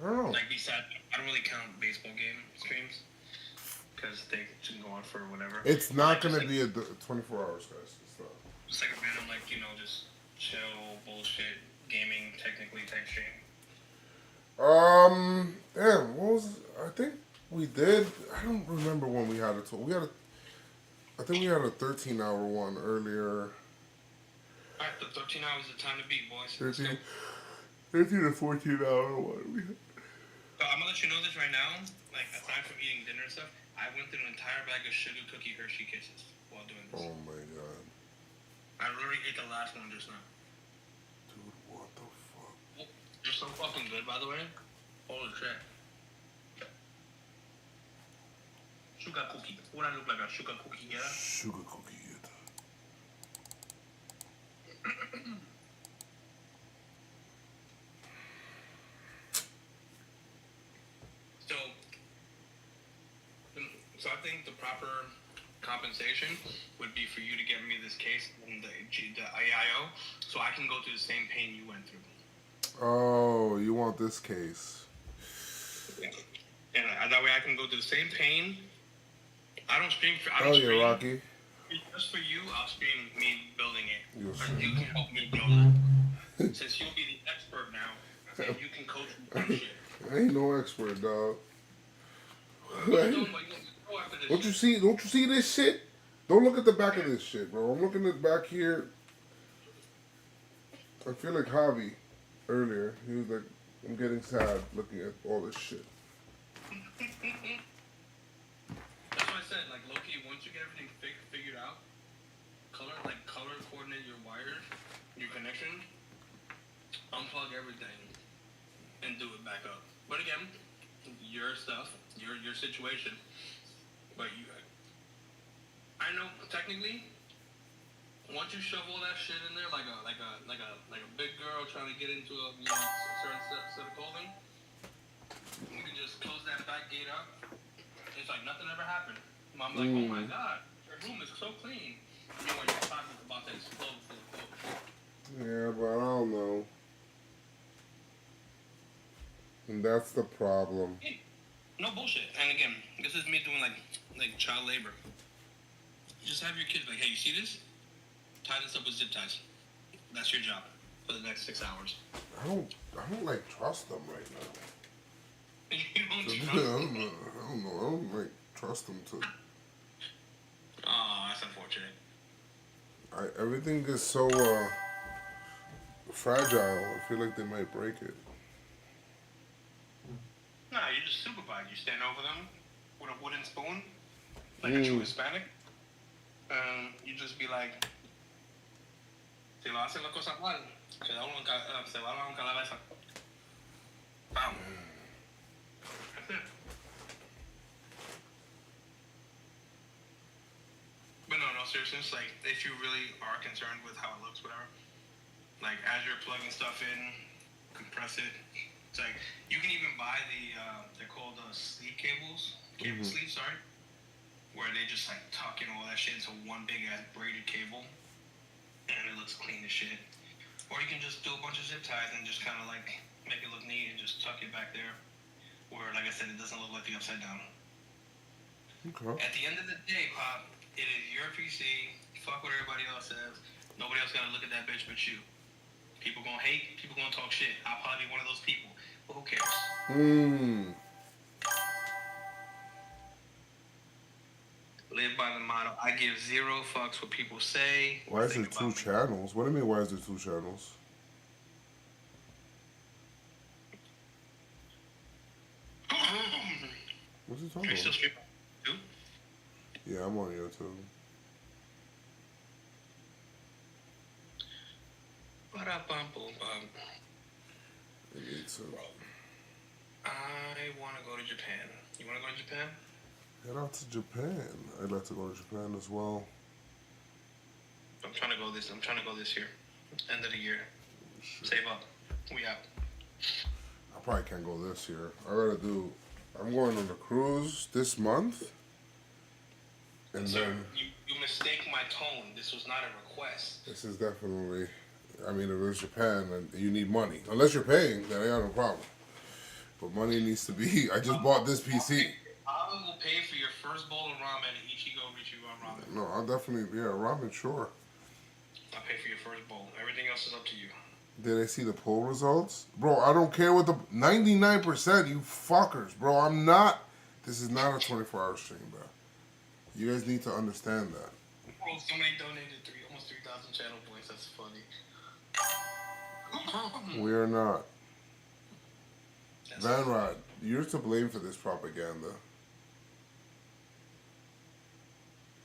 I don't know. Like besides, I don't really count baseball game streams because they can go on for whatever. It's not going to be a 24 hours, guys. It's not. It's like a random, like, you know, just chill, bullshit, gaming, technically type stream. Damn, what was, I think we did, I don't remember when we had it. I think we had a 13-hour one earlier. Alright, the 13 hours is the time to beat, boys. 13 to 14-hour one. So I'm gonna let you know this right now. Like, aside from eating dinner and stuff, I went through an entire bag of sugar cookie Hershey Kisses while doing this. Oh my god. I literally ate the last one just now. Dude, what the fuck? Oh, they're so fucking good, by the way. Holy shit. Sugar cookie. What I look like, a sugar cookie, yeah? Sugar cookie, yeah. So I think the proper compensation would be for you to get me this case from the AIO, so I can go through the same pain you went through. Oh, you want this case? Yeah. And that way I can go through the same pain. I don't stream. Rocky. Just for you, I'll stream me building it. You'll you can help me build it. Since you'll be the expert now, and you can coach me on shit. I ain't no expert, dog. Don't you see this shit? Don't look at the back of this shit, bro. I'm looking at the back here. I feel like Javi earlier. He was like, I'm getting sad looking at all this shit. That's what I said. Like, low-key, once you get everything figured out, color coordinate your wires, your connection, unplug everything, and do it back up. But again, your stuff, your situation. But I know technically, once you shove all that shit in there like a big girl trying to get into a certain set of clothing, you can just close that back gate up. It's like nothing ever happened. I'm like, oh my god, your room is so clean. You know, your pocket's about to explode full of clothes. Yeah, but I don't know. And that's the problem. No bullshit. And again, this is me doing like child labor. You just have your kids like, hey, you see this? Tie this up with zip ties. That's your job for the next 6 hours. I don't like trust them right now. You don't I trust don't know. I don't like trust them to. Oh, that's unfortunate. Everything is so fragile. I feel like they might break it. Nah, you just supervise. You stand over them with a wooden spoon, like a true Hispanic. You just be like, si lo hacen las cosas mal, se va con cabeza. Bam. That's it. But no, seriously, it's like, if you really are concerned with how it looks, whatever, like, as you're plugging stuff in, compress it. It's like, you can even buy they're called sleeve cables, cable sleeves, sorry, where they just, like, tuck in all that shit into one big-ass braided cable, and it looks clean as shit. Or you can just do a bunch of zip ties and just kind of, like, make it look neat and just tuck it back there, where, like I said, it doesn't look like the upside down. Okay. At the end of the day, Pop, it is your PC. Fuck what everybody else says. Nobody else gotta look at that bitch but you. People gonna hate. People gonna talk shit. I'll probably be one of those people. But who cares? Live by the motto, I give 0 fucks what people say. Why is there 2 channels? What do you mean, why is there 2 channels? What's he talking Are you still about? streaming? Too? Yeah, I'm on YouTube. Ba-da-bum-bum-bum. It's I want to go to Japan. You want to go to Japan? head out to Japan. I'd like to go to Japan as well. I'm trying to go this year. End of the year. Save up. We out. I probably can't go this year. I'm going on a cruise this month. And Sir, then you mistake my tone. This was not a request. this is definitely, I mean, if it's Japan and you need money. Unless you're paying, then I got no problem. But money needs to be, I just bought this PC. I will pay for your first bowl of ramen at Ichigo Ramen. No, I'll definitely, yeah, ramen, sure. I'll pay for your first bowl. Everything else is up to you. Did I see the poll results? Bro, I don't care what the 99%, you fuckers, bro. I'm not. This is not a 24-hour stream, bro. You guys need to understand that. Bro, somebody donated almost 3,000 channel points. That's funny. We are not. Van Rod, you're to blame for this propaganda.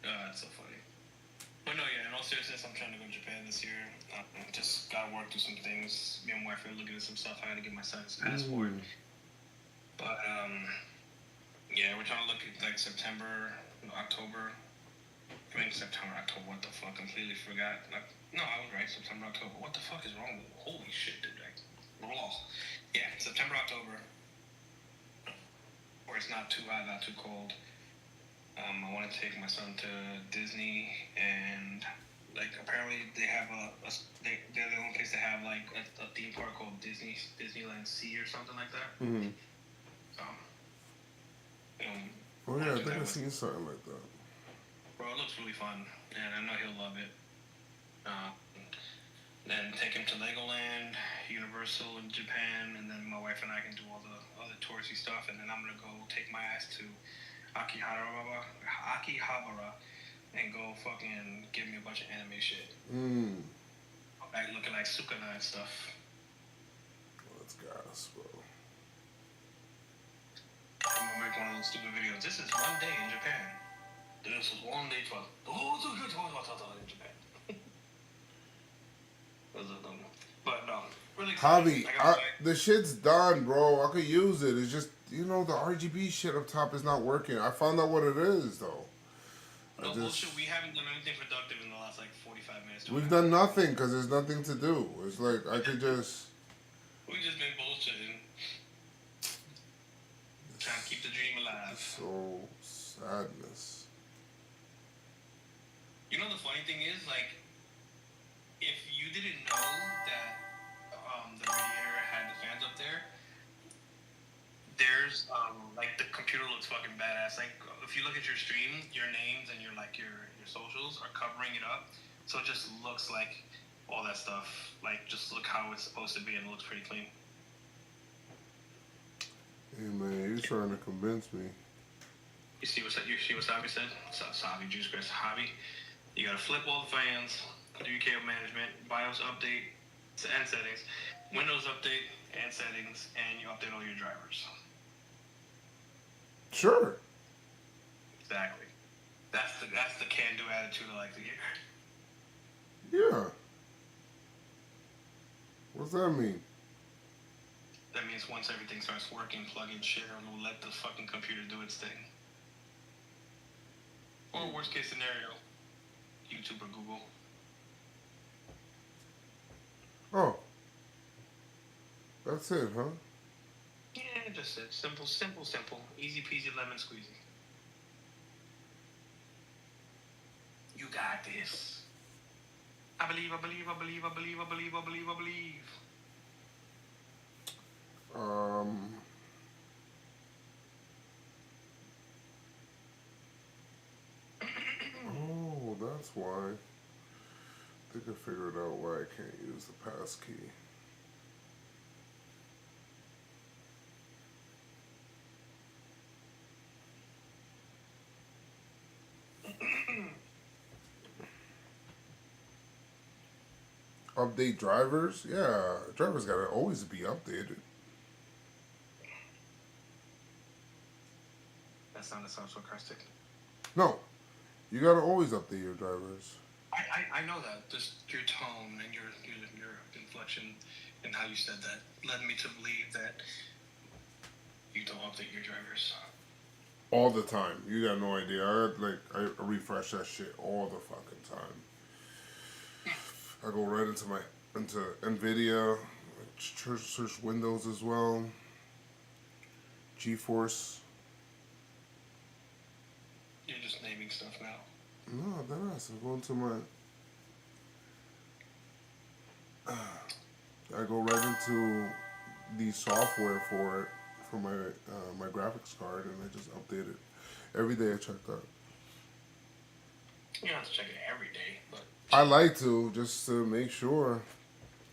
That's so funny. But no, yeah, in all seriousness, I'm trying to go to Japan this year. Just gotta work through some things. Me and my wife are looking at some stuff. I gotta get my son's passport. But, yeah, we're trying to look at, like, September, October. I mean, September, October, what the fuck? Completely forgot. No, I was right. September, October. What the fuck is wrong with me? Holy shit, dude. Yeah, September, October. Where it's not too hot, not too cold. I want to take my son to Disney, and like apparently they have they're the only place to have like a theme park called Disneyland Sea or something like that. Oh yeah, I think I've seen something like that. Bro, it looks really fun, and I know he'll love it. Then take him to Legoland, Universal in Japan, and then my wife and I can do all the other touristy stuff, and then I'm gonna go take my ass to Akihabara, and go fucking give me a bunch of anime shit. Back looking like Sukuna and stuff. Let's gas, bro. I'm gonna make one of those stupid videos. This is one day in Japan. This is one day in Japan. But no, really. Javi, the shit's done, bro. I could use it. It's just, the RGB shit up top is not working. I found out what it is, though. No bullshit. We haven't done anything productive in the last, 45 minutes. We've done nothing because there's nothing to do. It's like, I could just... We've just been bullshitting. Trying to keep the dream alive. So, sadness. You know, the funny thing is, if you didn't know that the radiator had the fans up there, look at your stream, your names and your socials are covering it up, so it just looks like all that stuff. Like, just look how it's supposed to be, and it looks pretty clean. Hey man, you're trying to convince me. You see what Sabi said? Sabi, Juice Chris, Hobby. You gotta flip all the fans, do your cable management, BIOS update, and settings, Windows update and settings, and you update all your drivers. Sure. Exactly. That's the can-do attitude I like to hear. Yeah. What's that mean? That means once everything starts working, plug in shit, or we'll let the fucking computer do its thing. Or worst case scenario, YouTube or Google. Oh. That's it, huh? Yeah, just it. Simple. Easy peasy lemon squeezy. You got this. I believe. Oh, that's why. I think I figured out why I can't use the pass key. Update drivers? Yeah, drivers gotta always be updated. That sounded so sarcastic. No, you gotta always update your drivers. I know that. Just your tone and your inflection and how you said that led me to believe that you don't update your drivers. All the time. You got no idea. I refresh that shit all the fucking time. I go right into NVIDIA, search Windows as well, GeForce. You're just naming stuff now. No, that's I'm going to my. I go right into the software for my my graphics card, and I just update it every day. I check that. You don't have to check it every day, but I like to just to make sure.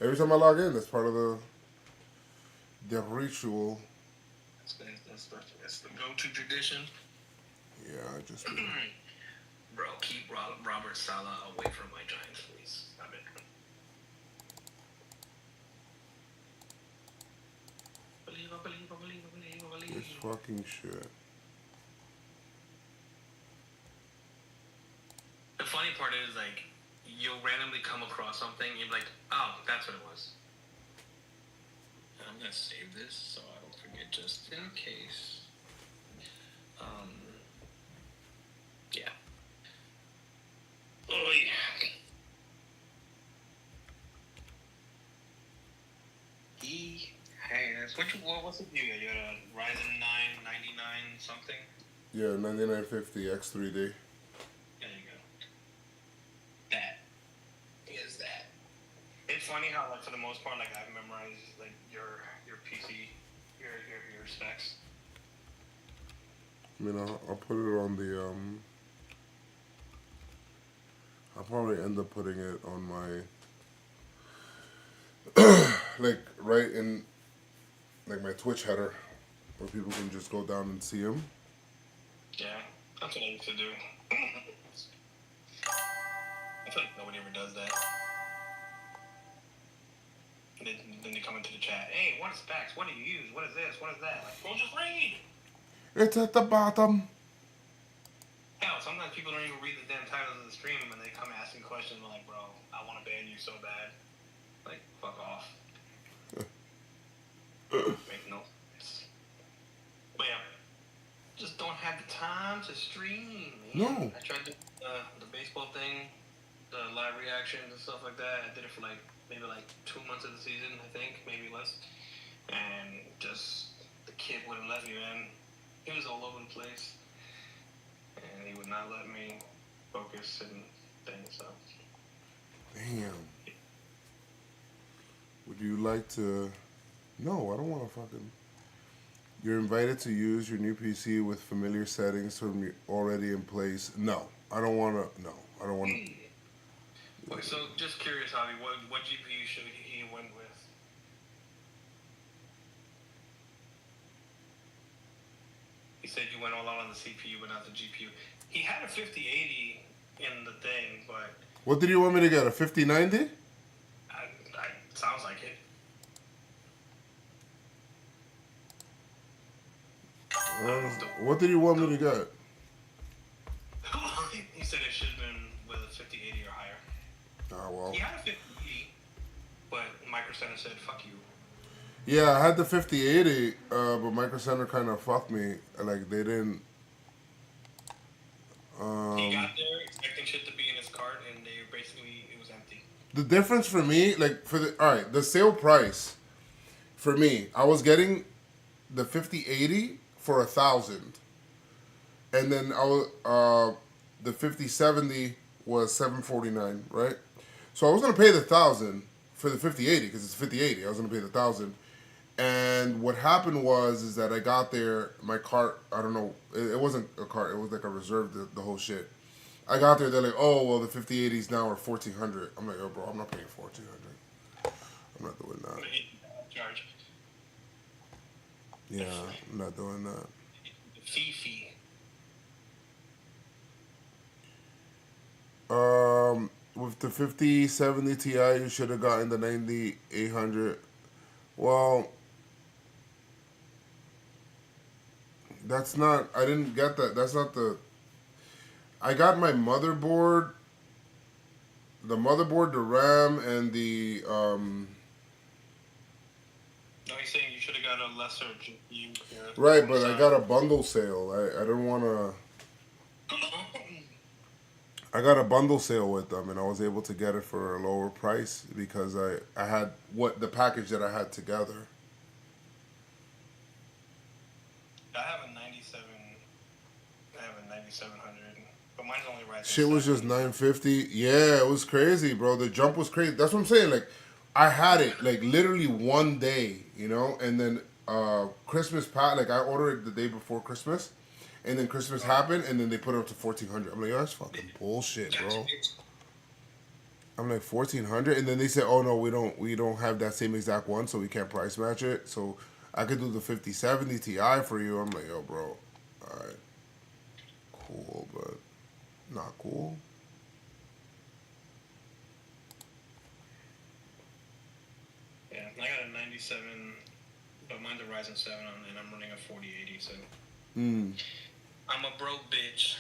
Every time I log in, that's part of the ritual. That's the go-to tradition. Yeah, I just. Bro, keep Robert Saleh away from my Giants, please. Stop it. Believe. This fucking shit. The funny part is, like, you'll randomly come across something, and you're like, oh, that's what it was. I'm gonna save this so I don't forget, just in case. Yeah. Oh, yeah. He has... What's the view? You got a Ryzen 9 99 something? Yeah, 9950 X3D. There you go. That is that. It's funny how, like, for the most part, like, I've memorized, like, your PC, your specs. I mean, I'll put it on the I'll probably end up putting it on my like right in like my Twitch header, where people can just go down and see them. Yeah, that's what I used to do. I feel like nobody ever does that. Then they come into the chat. Hey, what is specs? What do you use? What is this? What is that? Like, well, just read. It's at the bottom. Hell, sometimes people don't even read the damn titles of the stream, and they come asking questions like, bro, I want to ban you so bad. Like, fuck off. Make no sense. But yeah, just don't have the time to stream, man. No. I tried to do the baseball thing, the live reactions and stuff like that. I did it for like maybe like 2 months of the season, I think, maybe less. And just the kid wouldn't let me, man. He was all over the place, and he would not let me focus and things. So. Damn. Would you like to? No, I don't want to fucking. You're invited to use your new PC with familiar settings from already in place. No, I don't want to. No, I don't want to. Okay, so just curious, Javi, what GPU should he went with? He said you went all out on the CPU, but not the GPU. He had a 5080 in the thing, but What did you want me to get? A 5090? sounds like it. What did you want me to get? He said it should have been with a 5080 or higher. Ah, well. He had a 5080, but Micro Center said, fuck you. Yeah, I had the 5080, but Micro Center kind of fucked me. Like, they didn't. He got there expecting shit to be in his cart, and it was empty. The difference for me, like, alright, the sale price for me, I was getting the 5080 for $1,000. And then the 5070 was $749, right? So I was gonna pay the $1,000 for the 5080 because it's 5080. I was gonna pay the $1,000, and what happened is that I got there, my cart, I don't know, it wasn't a cart, it was like a reserve, the whole shit. I got there, they're like, oh well, the 5080s now are $1,400. I'm like, oh bro, I'm not paying $1,400. I'm not doing that. Charge. Yeah, I'm not doing that. Fifi. With the 5070 Ti, you should have gotten the 9800. Well, that's not. I didn't get that. That's not the. I got my motherboard. The motherboard, the RAM, and the. No, he's saying you should have got a lesser GPU. Right, but I got a bundle sale. I don't want to. I got a bundle sale with them, and I was able to get it for a lower price because I had the package that I had together. I have a 9700, but mine's only right. Shit was just $950. Yeah, it was crazy, bro. The jump was crazy. That's what I'm saying. Like, I had it like literally one day, you know, and then Christmas like I ordered it the day before Christmas. And then Christmas happened, and then they put it up to $1,400. I'm like, oh, that's fucking bullshit, bro. I'm like, $1,400, and then they said, oh no, we don't have that same exact one, so we can't price match it. So I could do the 5070 Ti for you. I'm like, yo, bro, all right, cool, but not cool. Yeah, I got a 97, but mine's a Ryzen 7, and I'm running a 4080, so. I'm a broke bitch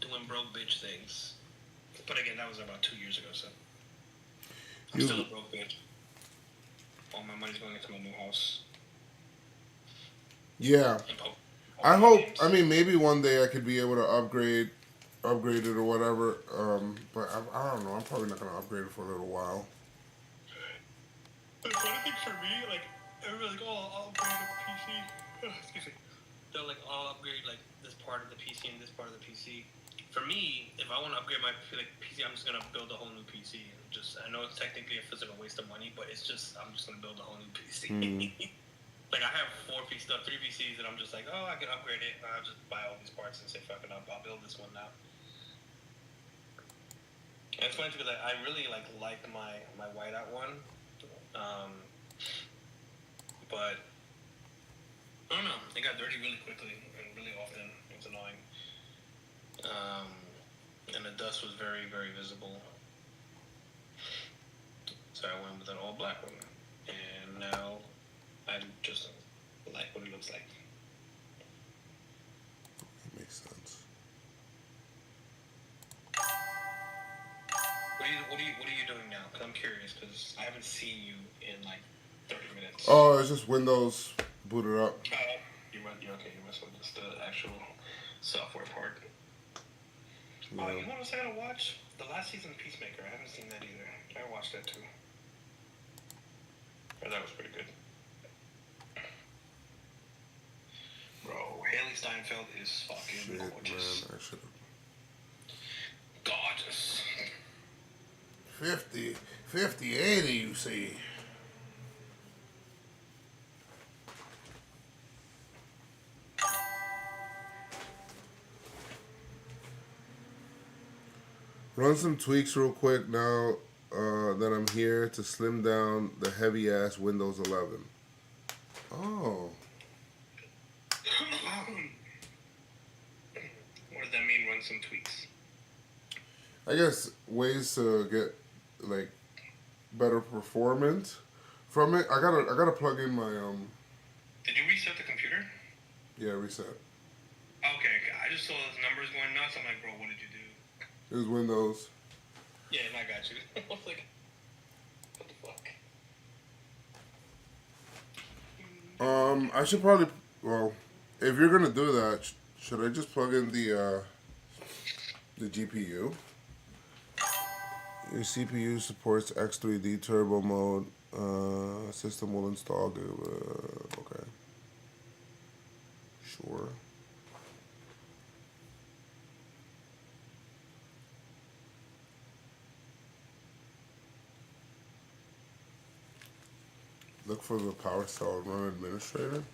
doing broke bitch things. But again, that was about 2 years ago, so I'm still a broke bitch. All my money's going into my new house. Yeah. I hope, I mean, maybe one day I could be able to upgrade it or whatever. But I don't know. I'm probably not going to upgrade it for a little while. The funny thing for me, like, everybody's like, oh, I'll upgrade the PC. Excuse me. They're like, I'll upgrade, like, this part of the PC and this part of the PC. For me, if I want to upgrade my PC, I'm just going to build a whole new PC. I know it's technically a physical waste of money, but I'm just going to build a whole new PC. Like, I have 3 PCs, and I'm just like, oh, I can upgrade it. I'll just buy all these parts and say, fuck it up, I'll build this one now. And it's funny because I really, like my whiteout one. But I don't know. It got dirty really quickly and really often. It was annoying. And the dust was very, very visible. So I went with an all black one. And now I just like what it looks like. That makes sense. What are you doing now? Because I'm curious, because I haven't seen you in like 30 minutes. Oh, it's just Windows booted up. You're okay. You must with just the actual software part. Yeah. You know what else I gotta watch? The last season of Peacemaker. I haven't seen that either. I watched that too. That was pretty good. Bro, Haley Steinfeld is fucking gorgeous. Man, I should have. Gorgeous. 50-80, you see. Run some tweaks real quick now that I'm here to slim down the heavy ass Windows 11. Oh. What does that mean? Run some tweaks. I guess ways to get like better performance from it. I gotta plug in my Did you reset the computer? Yeah, reset. Okay, I just saw those numbers going nuts. I'm like, bro, what did you do? It was Windows. Yeah, and I got you. I was like, what the fuck? I should probably, well, if you're gonna do that, should I just plug in the GPU? Your CPU supports X3D turbo mode. System will install. Okay. Sure. Look for the PowerCell Run Administrator.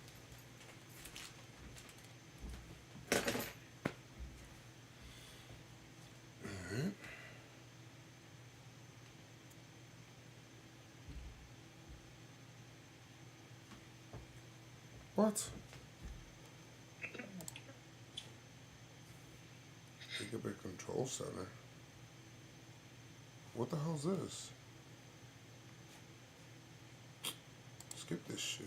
Alright. What? Gigabit Control Center. What the hell's this? Skip this shit.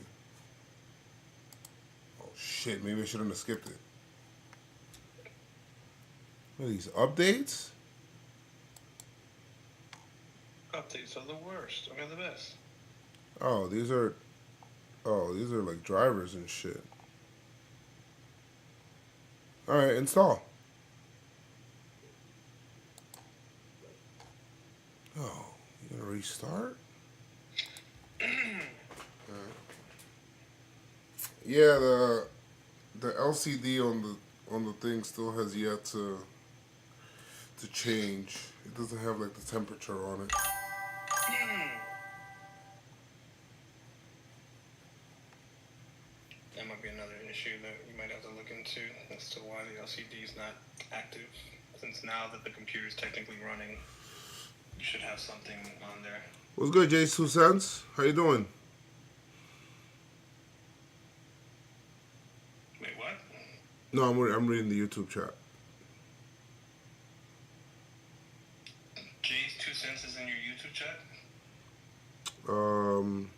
Oh shit, maybe I shouldn't have skipped it. What are these updates? Updates are the worst. Okay, the best. Oh, these are like drivers and shit. Alright, install. Oh, you gonna restart? Yeah, the LCD on the thing still has yet to change. It doesn't have like the temperature on it. That might be another issue that you might have to look into as to why the LCD is not active. Since now that the computer is technically running, you should have something on there. What's good, Jay's 2 cents? How you doing? Wait, what? No, I'm reading the YouTube chat. Jay's 2 cents is in your YouTube chat? Um,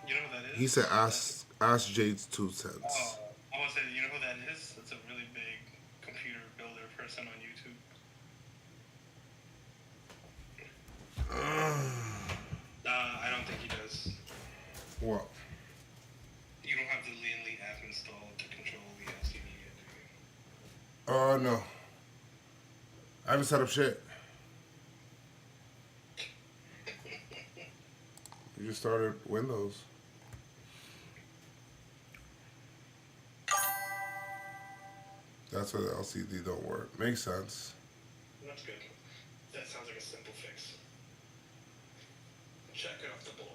You know who that is? he said ask Jade's 2 cents. Oh, I want to say, you know who that is? It's a really big computer builder person on YouTube. I don't think he does. What? You don't have the Lean app installed to control the LCD yet, do you? No. I haven't set up shit. You just started Windows. That's why the LCD don't work. Makes sense. That's good. That sounds like a simple fix. Check it off the board.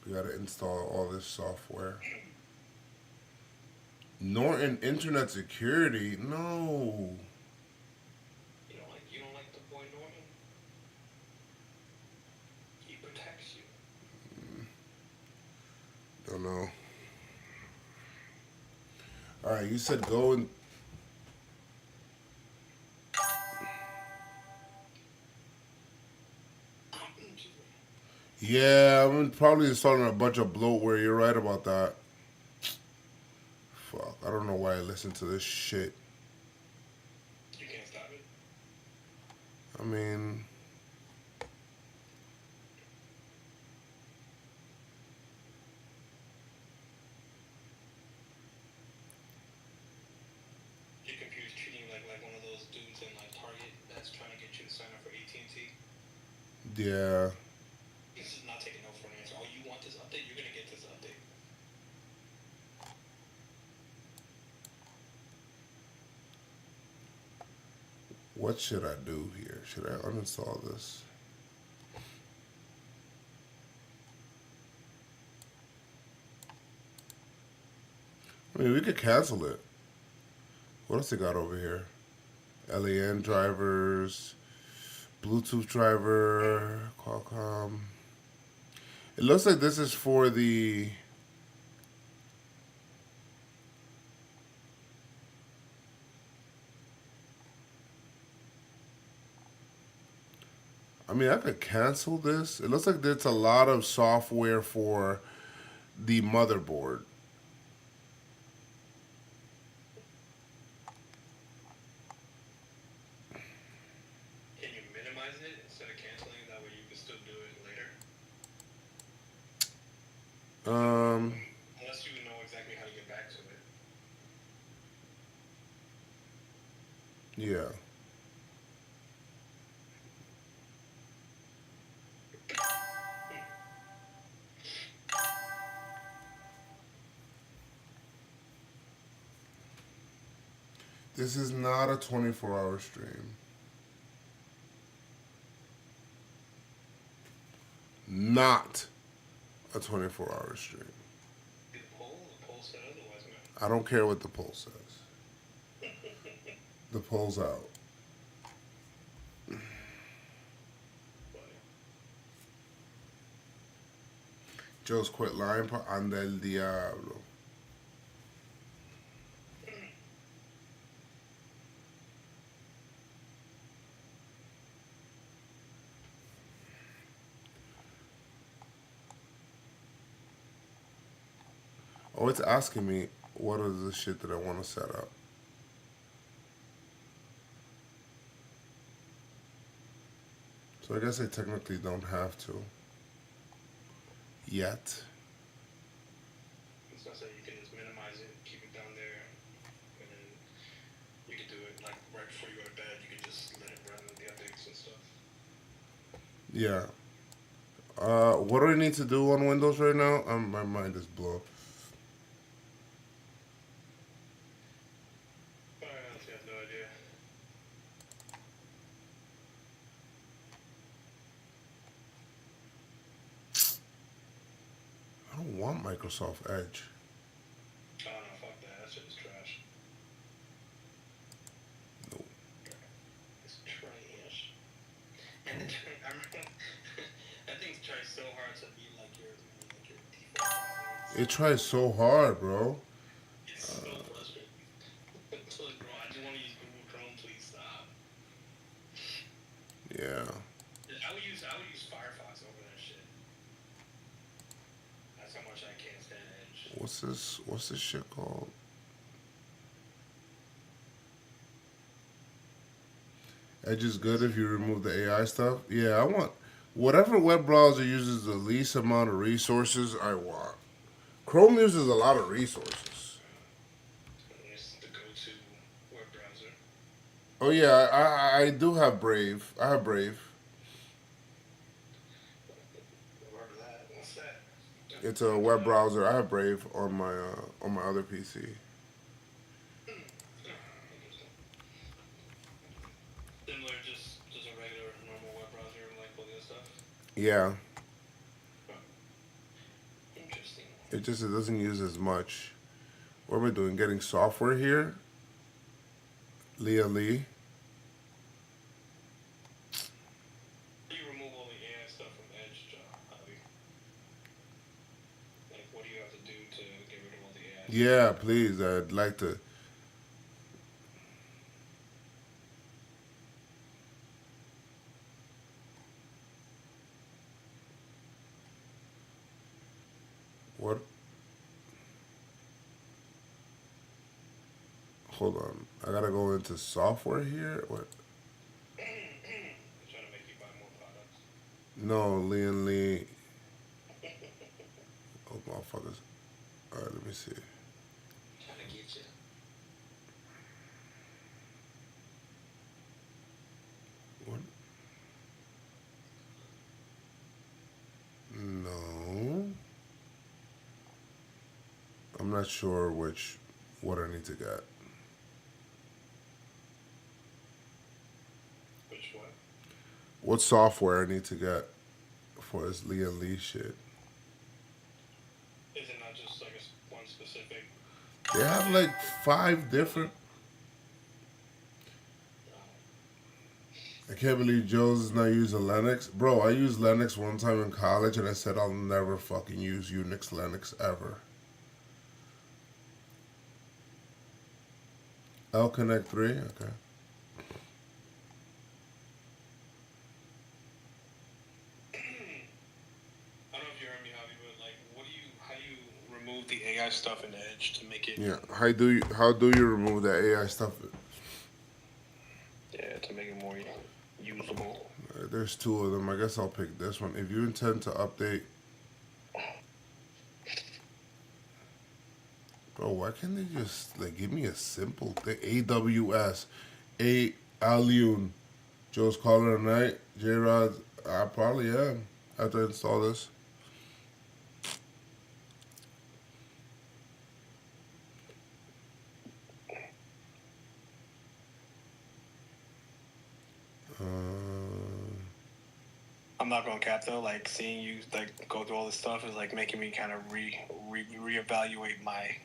We gotta install all this software. Norton Internet Security? No. You don't like the boy Norton? He protects you. Don't know. Alright, you said go and... Yeah, I'm probably installing a bunch of bloatware. You're right about that. Fuck, I don't know why I listen to this shit. You can't stop it. I mean... Your computer's treating you like one of those dudes in like Target that's trying to get you to sign up for AT&T. Yeah. This is not taking no for an answer. Oh, you want this update? You're gonna get this update. What should I do here? Should I uninstall this? I mean, we could cancel it. What else they got over here? LAN drivers, Bluetooth driver, Qualcomm. It looks like this is for the I mean, I could cancel this. It looks like there's a lot of software for the motherboard. Can you minimize it instead of canceling? That way you can still do it later. Unless you know exactly how to get back to it. Yeah. This is not a 24-hour stream. Not a 24-hour stream. The poll said otherwise, man. I don't care what the poll says. The poll's out. Joe's quit lying por anda el diablo. Oh, it's asking me what is the shit that I want to set up. So I guess I technically don't have to. Yet. It's not saying you can just minimize it, keep it down there, and then you can do it like right before you go to bed. You can just let it run the updates and stuff. Yeah. What do I need to do on Windows right now? My mind is blown. I honestly have no idea. I don't want Microsoft Edge. Oh no, fuck that. That shit is trash. Nope. It's trash. And then, I remember that thing tries so hard to be like your default. It tries so hard, bro. It's so frustrating. It's like, bro, I just want to use Google Chrome. Please stop. Yeah. I would use Firefox over that shit. That's how much I can't stand Edge. What's this shit called? Edge is good if you remove the AI stuff. Yeah, I want whatever web browser uses the least amount of resources, I want. Chrome uses a lot of resources. It's the go-to web browser. Oh yeah, I do have Brave. I have Brave. Remember that? What's that? It's a web browser. I have Brave on my other PC. Similar, just a regular normal web browser like all the other stuff. Yeah. Interesting. It doesn't use as much. What am I doing? Getting software here? Leah Lee. How do you remove all the AI stuff from Edge, John? Like, what do you have to do to get rid of all the AI? Yeah, please. I'd like to. What? Hold on. I gotta go into software here. What? They're trying to make you buy more products. No, Lee and Lee. Oh, motherfuckers. All right, let me see. Trying to get you. What? No. I'm not sure what I need to get. Which one? What software I need to get for this Lee and Lee shit. Is it not just like one specific? They have like 5 different. I can't believe Joe's is not using Linux. Bro, I used Linux one time in college and I said I'll never fucking use Unix Linux ever. L Connect 3? Okay. I don't know if you heard me, Javi, but like, how do you remove the AI stuff in Edge to make it? Yeah. How do you remove that AI stuff? Yeah, to make it more usable. There's two of them. I guess I'll pick this one. If you intend to update, bro, why can't they just like give me a simple thing? AWS, Alune, Joe's calling tonight. J-Rod, I probably am. I have to install this. I'm not gonna cap though. Like seeing you like go through all this stuff is like making me kind of reevaluate my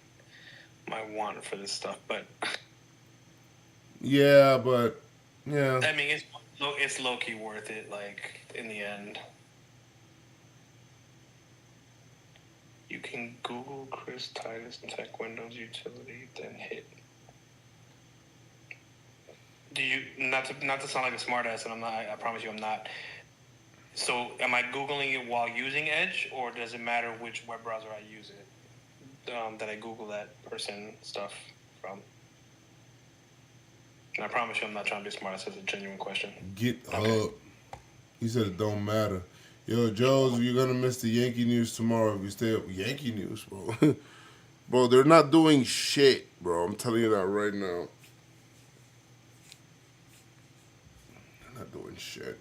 want for this stuff. But yeah, but yeah. I mean, it's low key worth it. Like in the end, you can Google Chris Titus Tech Windows Utility, then hit. Do you not to sound like a smartass, and I'm not. I promise you, I'm not. So, am I Googling it while using Edge, or does it matter which web browser I use it? That I Google that person stuff from? And I promise you, I'm not trying to be smart. It's a genuine question. GitHub. He said it don't matter. Yo, Joe's, you're gonna miss the Yankee news tomorrow if you stay up. Yankee news, bro. Bro, they're not doing shit, bro. I'm telling you that right now. They're not doing shit.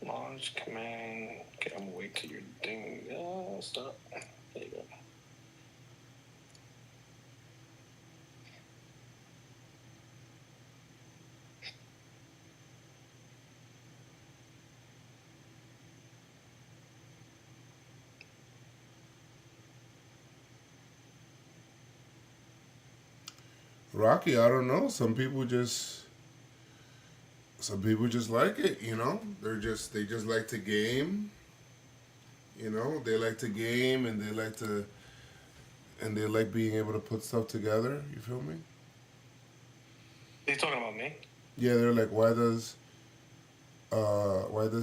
Launch command. Okay, I'm gonna wait till your thing. Stop. There you go. Rocky, I don't know. Some people just like it, you know. They just like to game. You know, they like to game and they like being able to put stuff together. You feel me? Are you talking about me? Yeah, they're like, why does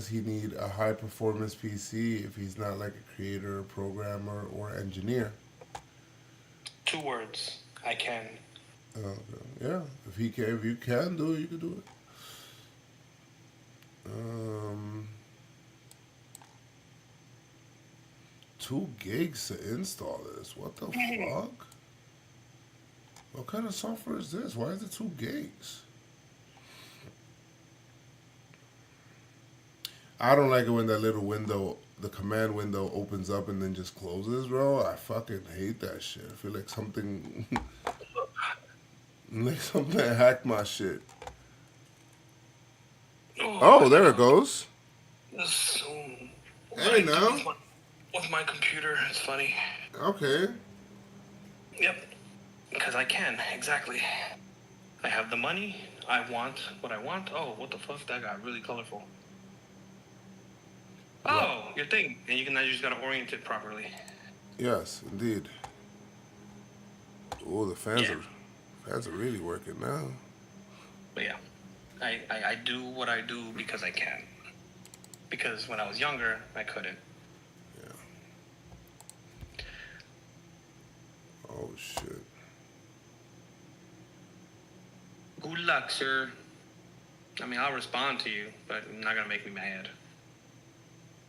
he need a high performance PC if he's not like a creator, programmer, or engineer? 2 words. I can. Yeah, if you can do it, you can do it. 2 gigs to install this. What the fuck? What kind of software is this? Why is it 2 gigs? I don't like it when that little window, the command window, opens up and then just closes, bro. I fucking hate that shit. I feel like something hacked my shit. Oh, there it goes. Hey, now. With my computer, it's funny. Okay. Yep. Because I can, exactly. I have the money. I want what I want. Oh, what the fuck? That got really colorful. Oh, your thing. And you just gotta orient it properly. Yes, indeed. Oh, the fans are really working now. But yeah, I do what I do because I can. Because when I was younger, I couldn't. Yeah. Oh, shit. Good luck, sir. I mean, I'll respond to you, but you're not gonna make me mad.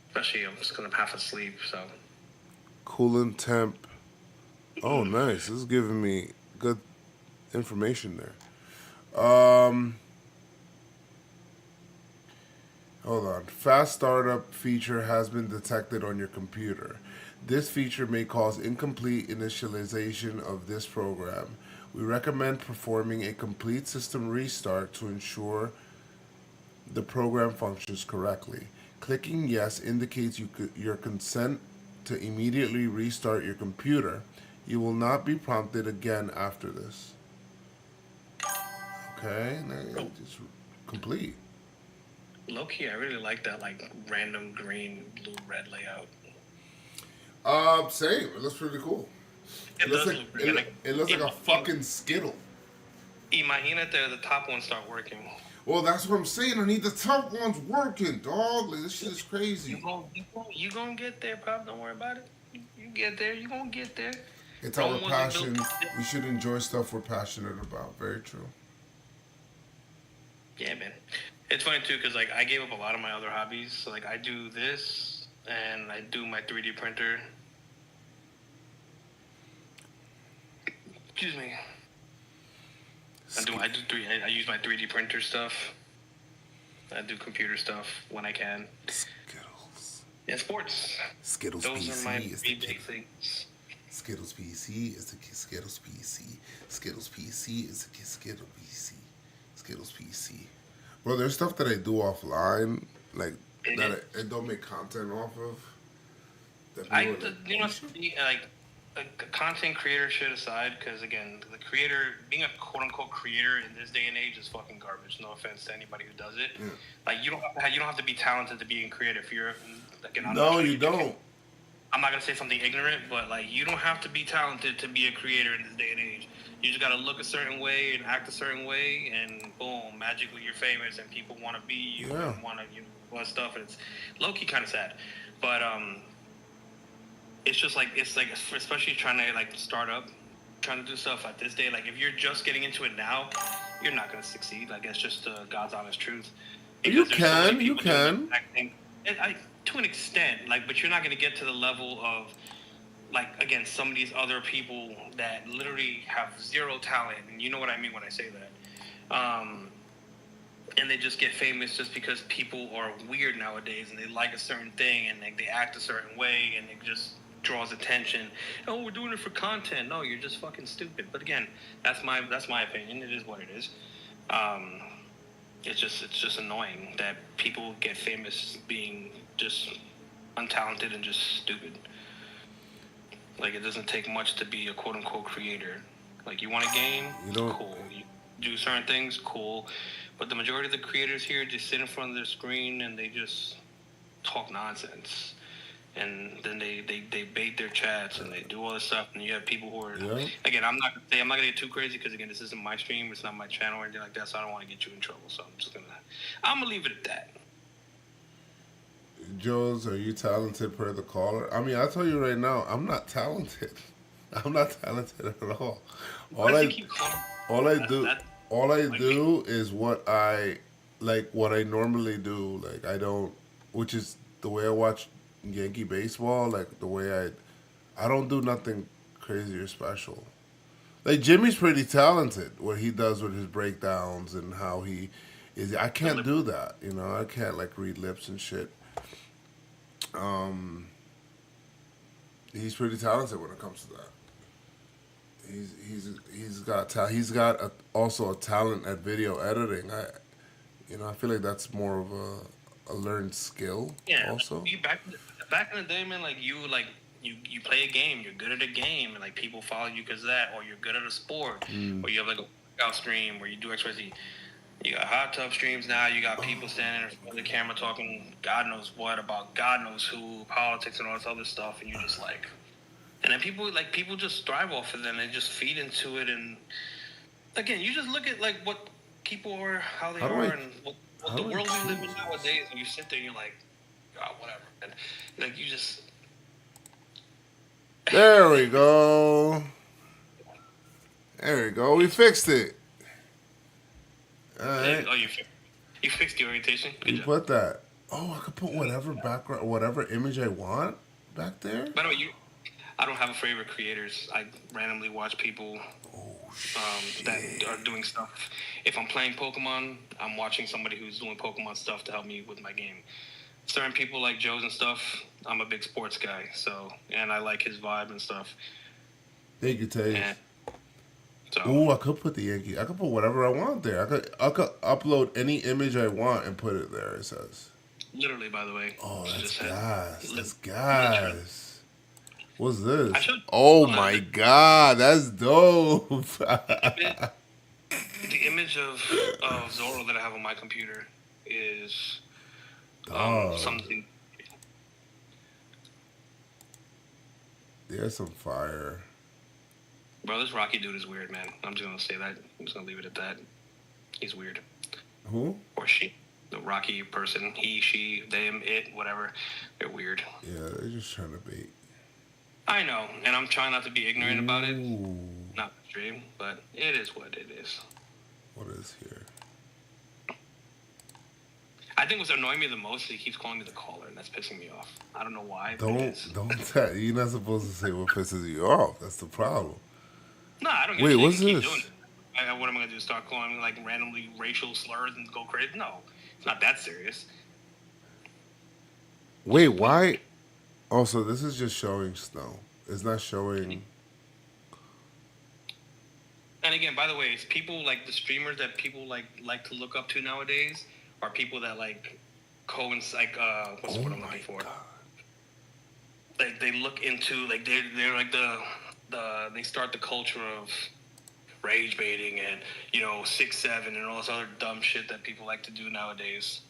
Especially, I'm just gonna half asleep, so. Coolant temp. Oh, nice. This is giving me good information there. Hold on. Fast startup feature has been detected on your computer. This feature may cause incomplete initialization of this program. We recommend performing a complete system restart to ensure the program functions correctly. Clicking yes indicates your consent to immediately restart your computer. You will not be prompted again after this. Okay, now just complete. Low key, I really like that like random green, blue, red layout. Same. It looks pretty cool. It looks does like look pretty. it looks like a fucking Skittle. Imagínate the top one start working. Well, that's what I'm saying. I need the top ones working, dog. Like, this shit is crazy. You gonna get there, Pop. Don't worry about it. You get there. You gonna get there. It's our passion. We should enjoy stuff we're passionate about. Very true. Yeah, man. It's funny too, cause like I gave up a lot of my other hobbies. So like I do this, and I do my 3D printer. Excuse me. I use my 3D printer stuff. I do computer stuff when I can. Skittles. Yeah, sports. Skittles Those PC are my is three the big things. Skittles PC is the Skittles PC. Skittles PC is the Skittles PC. Skittles PC. Bro, there's stuff that I do offline, like that I don't make content off of. Like content creator shit aside, because again, the creator, being a quote unquote creator in this day and age is fucking garbage. No offense to anybody who does it. Yeah. Like you don't have to be talented to be creative. You're again. No, you don't. I'm not gonna say something ignorant, but like you don't have to be talented to be a creator in this day and age. You just gotta look a certain way and act a certain way, and boom, magically you're famous, and people want to be you and want to all stuff. And it's low key kind of sad, but it's just like especially trying to like start up, trying to do stuff at this day. Like if you're just getting into it now, you're not gonna succeed. Like it's just God's honest truth. You can. To an extent, like, but you're not gonna get to the level of, like, again, some of these other people that literally have zero talent, and you know what I mean when I say that. And they just get famous just because people are weird nowadays, and they like a certain thing, and they act a certain way, and it just draws attention. Oh, we're doing it for content. No, you're just fucking stupid. But again, that's my opinion. It is what it is. It's just annoying that people get famous being just untalented and just stupid. Like it doesn't take much to be a quote unquote creator. Like you want a game, cool. You do certain things, cool. But the majority of the creators here just sit in front of their screen and they just talk nonsense. And then they bait their chats and they do all this stuff, and you have people who are again. I'm not gonna get too crazy because again, this isn't my stream, it's not my channel or anything like that, so I don't want to get you in trouble. So I'm gonna leave it at that. Joes, are you talented per the caller? I mean, I'll tell you right now, I'm not talented. I'm not talented at all. All I do is what I normally do. Like I don't, which is the way I watch Yankee baseball. Like the way I don't do nothing crazy or special. Like Jimmy's pretty talented. What he does with his breakdowns and how he is. I can't do that. You know, I can't like read lips and shit. He's pretty talented when it comes to that. He's got also a talent at video editing. I feel like that's more of a learned skill. Yeah. Also. Back in the day, man, you play a game, you're good at a game, and like people follow you because of that, or you're good at a sport, or you have like a workout stream where you do XYZ. You got hot tub streams now. You got people standing in front of the camera talking God knows what about God knows who, politics and all this other stuff, and you just like, and then people just thrive off of it, and they just feed into it. And again, you just look at like what people are, how they are, and what the world we live in nowadays, and you sit there and you're like, God, whatever, and like you just. There we go. There we go. We fixed it. All right. Oh, you fixed the orientation? Good job. Put that. Oh, I could put whatever background, whatever image I want back there. By the way, I don't have a favorite creators. I randomly watch people that are doing stuff. If I'm playing Pokemon, I'm watching somebody who's doing Pokemon stuff to help me with my game. Certain people like Joe's and stuff, I'm a big sports guy, and I like his vibe and stuff. Thank you, Tay. So, I could put the Yankee. I could put whatever I want there. I could upload any image I want and put it there. It says. Literally, by the way. Oh, that's gas. That's gas. What's this? Oh my God, that's dope. The image of Zoro that I have on my computer is something. There's some fire. Bro, this Rocky dude is weird, man. I'm just gonna say that. I'm just gonna leave it at that. He's weird. Who? Or she. The Rocky person. He, she, them, it, whatever. They're weird. Yeah, they're just trying to bait. I know, and I'm trying not to be ignorant about it. Ooh. Not extreme, but it is what it is. What is here? I think what's annoying me the most is he keeps calling me the caller, and that's pissing me off. I don't know why. But Don't. You're not supposed to say what pisses you off. That's the problem. No, I don't get Wait, it. what's Keep this? doing it. What am I gonna do? Start calling like randomly racial slurs and go crazy? No, it's not that serious. Wait, why? Also, this is just showing snow. It's not showing. And again, by the way, it's people like the streamers that people like to look up to nowadays are people that like coincide. What's the word I'm looking for? Like they look into like they're like they start the culture of rage baiting and 6-7 and all this other dumb shit that people like to do nowadays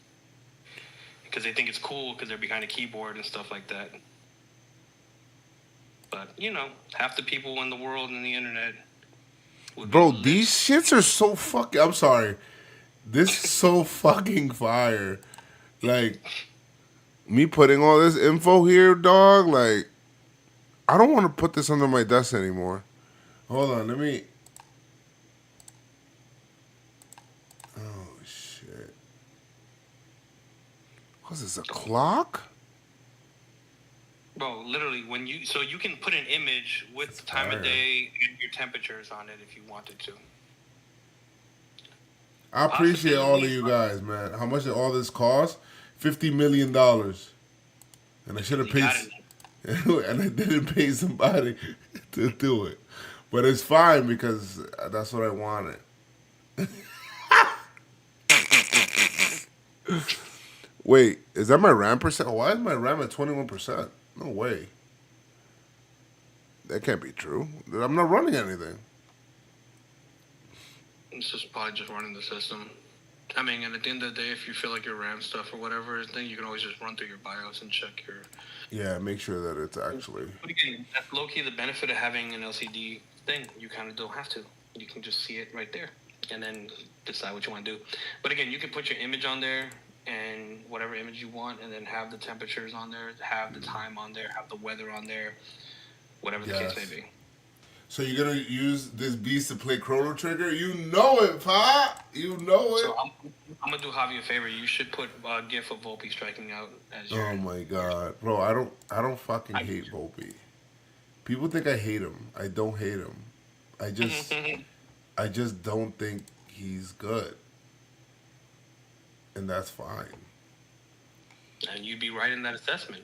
because they think it's cool because they're behind a keyboard and stuff like that. But half the people in the world and the internet. Bro, these shits are so fucking. I'm sorry. This is so fucking fire. Like, me putting all this info here, dog, like, I don't want to put this under my desk anymore. Hold on, let me. Oh, shit. What's this, a clock? Bro, literally, so you can put an image with the time of day and your temperatures on it if you wanted to. I appreciate all of you guys, man. How much did all this cost? $50 million. And I should have paid, and I didn't pay somebody to do it. But it's fine because that's what I wanted. Wait, is that my RAM percent? Why is my RAM at 21%? No way. That can't be true. I'm not running anything. It's just probably just running the system. I mean, and at the end of the day, if you feel like your RAM stuff or whatever, then you can always just run through your BIOS and check your... Yeah, make sure that it's actually... But again, that's low-key the benefit of having an LCD thing. You kind of don't have to. You can just see it right there and then decide what you want to do. But again, you can put your image on there and whatever image you want and then have the temperatures on there, have the time on there, have the weather on there, whatever the case may be. So you're going to use this beast to play Chrono Trigger? You know it, Pa! You know it. So I'm going to do Javi a favor. You should put a GIF of Volpe striking out as your... Oh my God. Bro, I don't fucking hate Volpe. People think I hate him. I don't hate him. I just don't think he's good. And that's fine. And you'd be right in that assessment.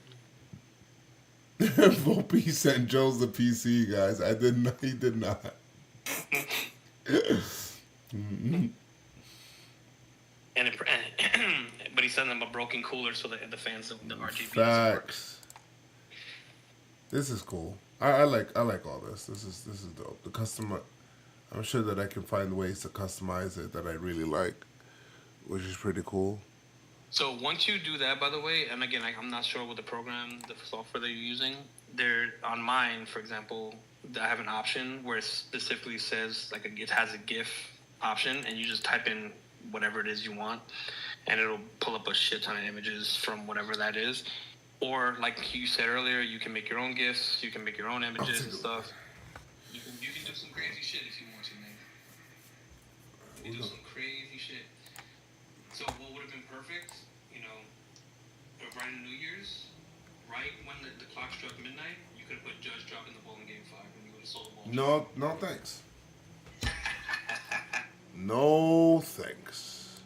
Volpe sent Joe's the PC, guys. I did not. He did not. But he sent them a broken cooler so that the fans don't the RGB. Facts. This is cool. I like all this. This is dope. The customer. I'm sure that I can find ways to customize it that I really like, which is pretty cool. So once you do that, by the way, and again, I'm not sure what the software that you're using. There on mine, for example, I have an option where it specifically says it has a GIF option, and you just type in whatever it is you want, and it'll pull up a shit ton of images from whatever that is. Or like you said earlier, you can make your own GIFs, you can make your own images and stuff. You can do some crazy shit if you want to, man. You can do some crazy shit. So what would have been perfect, right in New Year's, right when the clock struck midnight, you could have put Judge dropping the ball in Game 5 and you would have sold the ball. No thanks. No thanks.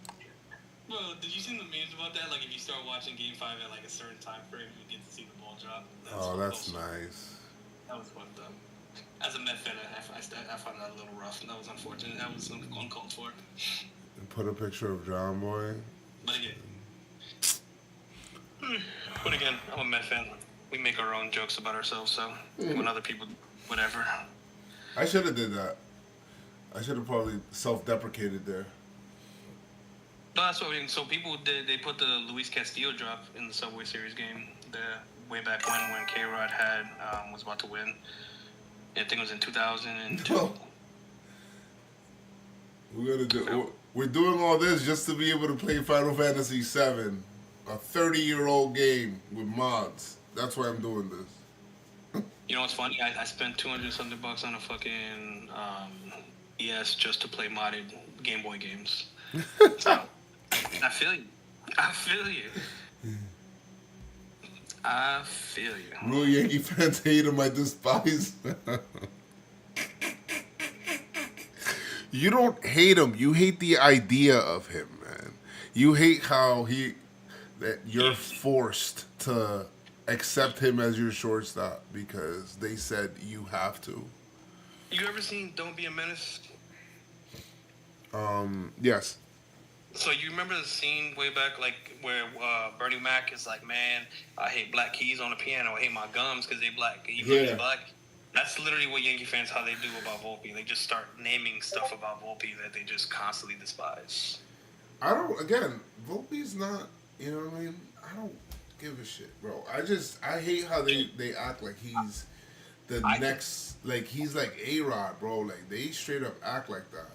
Well, did you see the memes about that? Like if you start watching Game 5 at a certain time frame, you get to see the ball drop. That's nice. That was fucked up. As a Met fan, I found that a little rough, and that was unfortunate. That was uncalled for. And put a picture of John Boy. But again, I'm a Met fan. We make our own jokes about ourselves, so when other people, whatever. I should have did that. I should have probably self-deprecated there. No, that's what I mean. So people did. They put the Luis Castillo drop in the Subway Series game. Way back when K-Rod had was about to win. I think it was in 2002. No. We're doing all this just to be able to play Final Fantasy VII, a 30-year-old game with mods. That's why I'm doing this. You know what's funny? I spent $200-something on a fucking ES just to play modded Game Boy games. So, I feel you. I feel you. I feel you. Real Yankee fans hate him. I despise. You don't hate him. You hate the idea of him, man. You hate how that you're forced to accept him as your shortstop because they said you have to. You ever seen Don't Be a Menace? Yes. So you remember the scene way back, like where Bernie Mac is like, "Man, I hate black keys on the piano. I hate my gums because they black." Yeah. Black. That's literally what Yankee fans how they do about Volpe. They just start naming stuff about Volpe that they just constantly despise. Volpe's not. You know what I mean? I don't give a shit, bro. I hate how they act like he's the next, like he's like A-Rod, bro. Like they straight up act like that.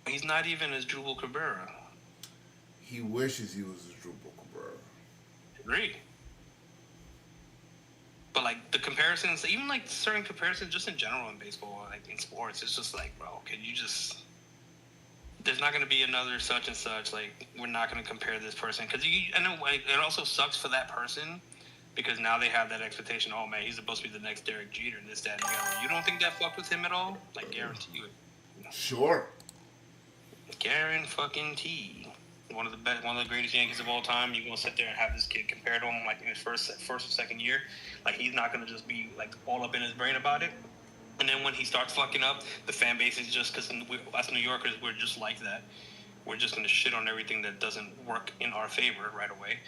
He's not even as Drupal Cabrera. He wishes he was as Drupal Cabrera. Agreed. But like the comparisons, even like certain comparisons, just in general in baseball, like in sports, it's just like, bro, can you just? There's not going to be another such and such. Like we're not going to compare this person because I know like, it also sucks for that person because now they have that expectation. Oh man, he's supposed to be the next Derek Jeter and this, that, and the other. You don't think that fucked with him at all? Like guarantee you. Sure. Guarantee. One of the greatest Yankees of all time. You're gonna sit there and have this kid compared to him like in his first or second year. Like he's not gonna just be like all up in his brain about it. And then when he starts fucking up, the fan base is just because us New Yorkers, we're just like that. We're just gonna shit on everything that doesn't work in our favor right away.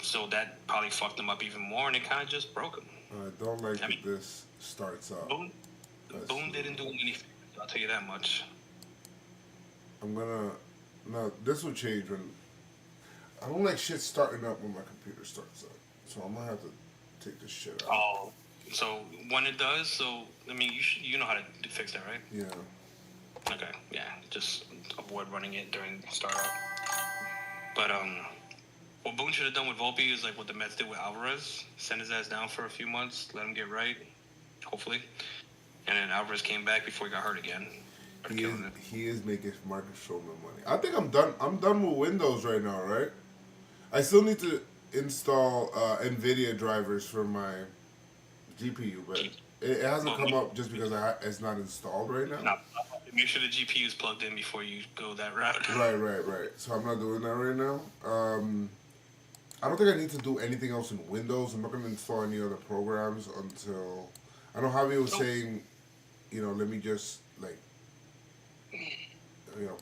So that probably fucked him up even more, and it kind of just broke him. I don't like that this starts out. Boone didn't do anything. I'll tell you that much. This will change when I don't like shit starting up when my computer starts up. So I'm gonna have to take this shit out. Oh, so when it does, I mean, you know how to fix that, right? Yeah. Okay, yeah, just avoid running it during startup. But what Boone should have done with Volpe is like what the Mets did with Alvarez: send his ass down for a few months, let him get right, hopefully, and then Alvarez came back before he got hurt again. He is making Marcus Stroman money. I think I'm done. I'm done with Windows right now, right? I still need to install NVIDIA drivers for my GPU, but it hasn't come up just because it's not installed right now. No, make sure the GPU is plugged in before you go that route. Right. So I'm not doing that right now. I don't think I need to do anything else in Windows. I'm not going to install any other programs until... I know Javi was saying, let me just,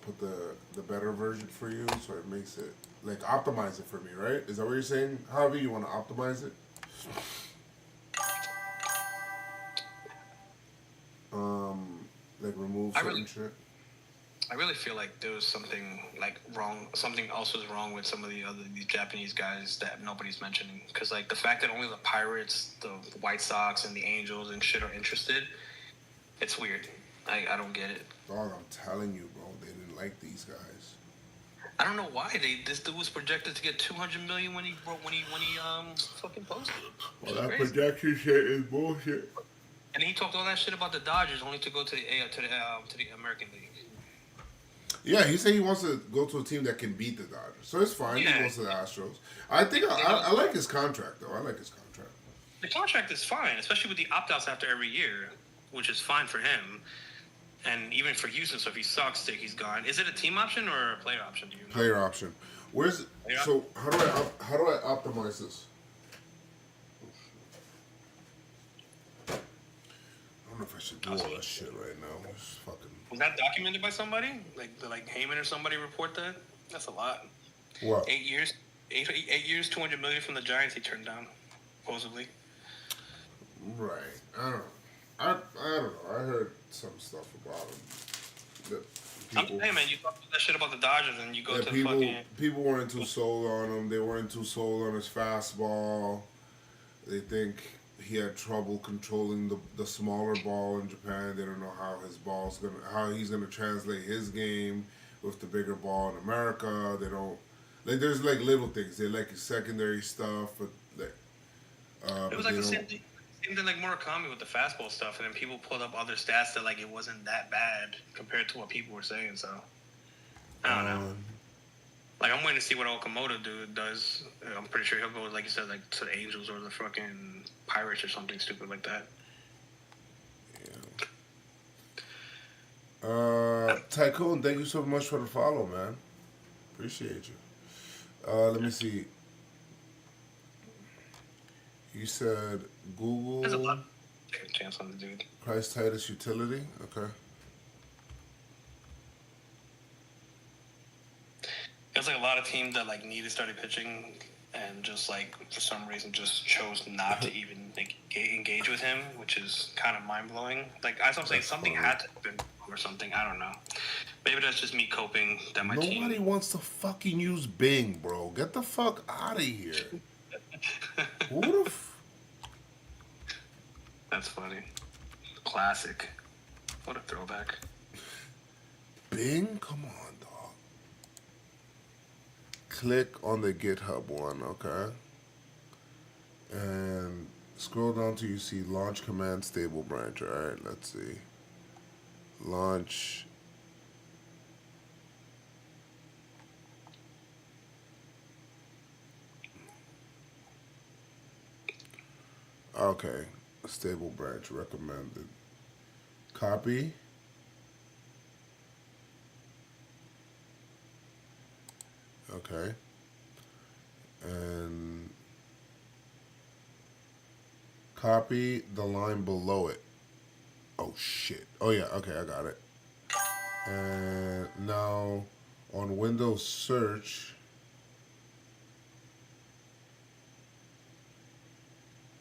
put the better version for you so it makes it, optimize it for me, right? Is that what you're saying, Javi? You want to optimize it? Remove certain shit? I really feel like there was something wrong. Something else was wrong with some of these Japanese guys that nobody's mentioning. Because the fact that only the Pirates, the White Sox, and the Angels and shit are interested, it's weird. I don't get it. Dog, I'm telling you, bro, they didn't like these guys. I don't know why this dude was projected to get $200 million when he fucking posted. Well, that projection shit is bullshit. And he talked all that shit about the Dodgers only to go to the American League. Yeah, he said he wants to go to a team that can beat the Dodgers. So it's fine. Yeah. He goes to the Astros. I think I like his contract, though. I like his contract. The contract is fine, especially with the opt-outs after every year, which is fine for him. And even for Houston, so if he sucks, he's gone. Is it a team option or a player option? Do you know? Player option. So how do I optimize this? I don't know if I should do all that shit right now. It's fucking... Was that documented by somebody? Like Heyman or somebody report that? That's a lot. What? 8 years, 200 million from the Giants he turned down, supposedly. Right. I don't know. I don't know. I heard some stuff about him. That I'm saying, man, you talk that shit about the Dodgers and you go to people fucking. people weren't too sold on him. They weren't too sold on his fastball. They think he had trouble controlling the smaller ball in Japan. They don't know how he's gonna translate his game with the bigger ball in America. They don't like. There's like little things. They like his secondary stuff, but like. It was like the same thing like Murakami with the fastball stuff, and then people pulled up other stats that like it wasn't that bad compared to what people were saying. So I don't know. Like I'm waiting to see what Okamoto does. I'm pretty sure he'll go, like you said, like to the Angels or the fucking Pirates or something stupid like that. Yeah. Tycoon, thank you so much for the follow, man. Appreciate you. Let me see. You said Google. There's a lot. Take a chance on the dude. Price Titus utility. Okay. There's like a lot of teams that like needed starting pitching and just like for some reason just chose not to even engage with him, which is kind of mind blowing. Like I'm saying, something had to happen or something. I don't know. Maybe that's just me coping that my team. Nobody wants to fucking use Bing, bro. Get the fuck out of here. Who the That's funny. Classic. What a throwback. Bing? Come on, dog. Click on the GitHub one, okay? And scroll down till you see launch command stable branch. Alright, let's see. Launch. Okay. Stable branch recommended. Copy. Okay. And copy the line below it. Oh shit. Oh yeah, okay, I got it. And now on Windows search,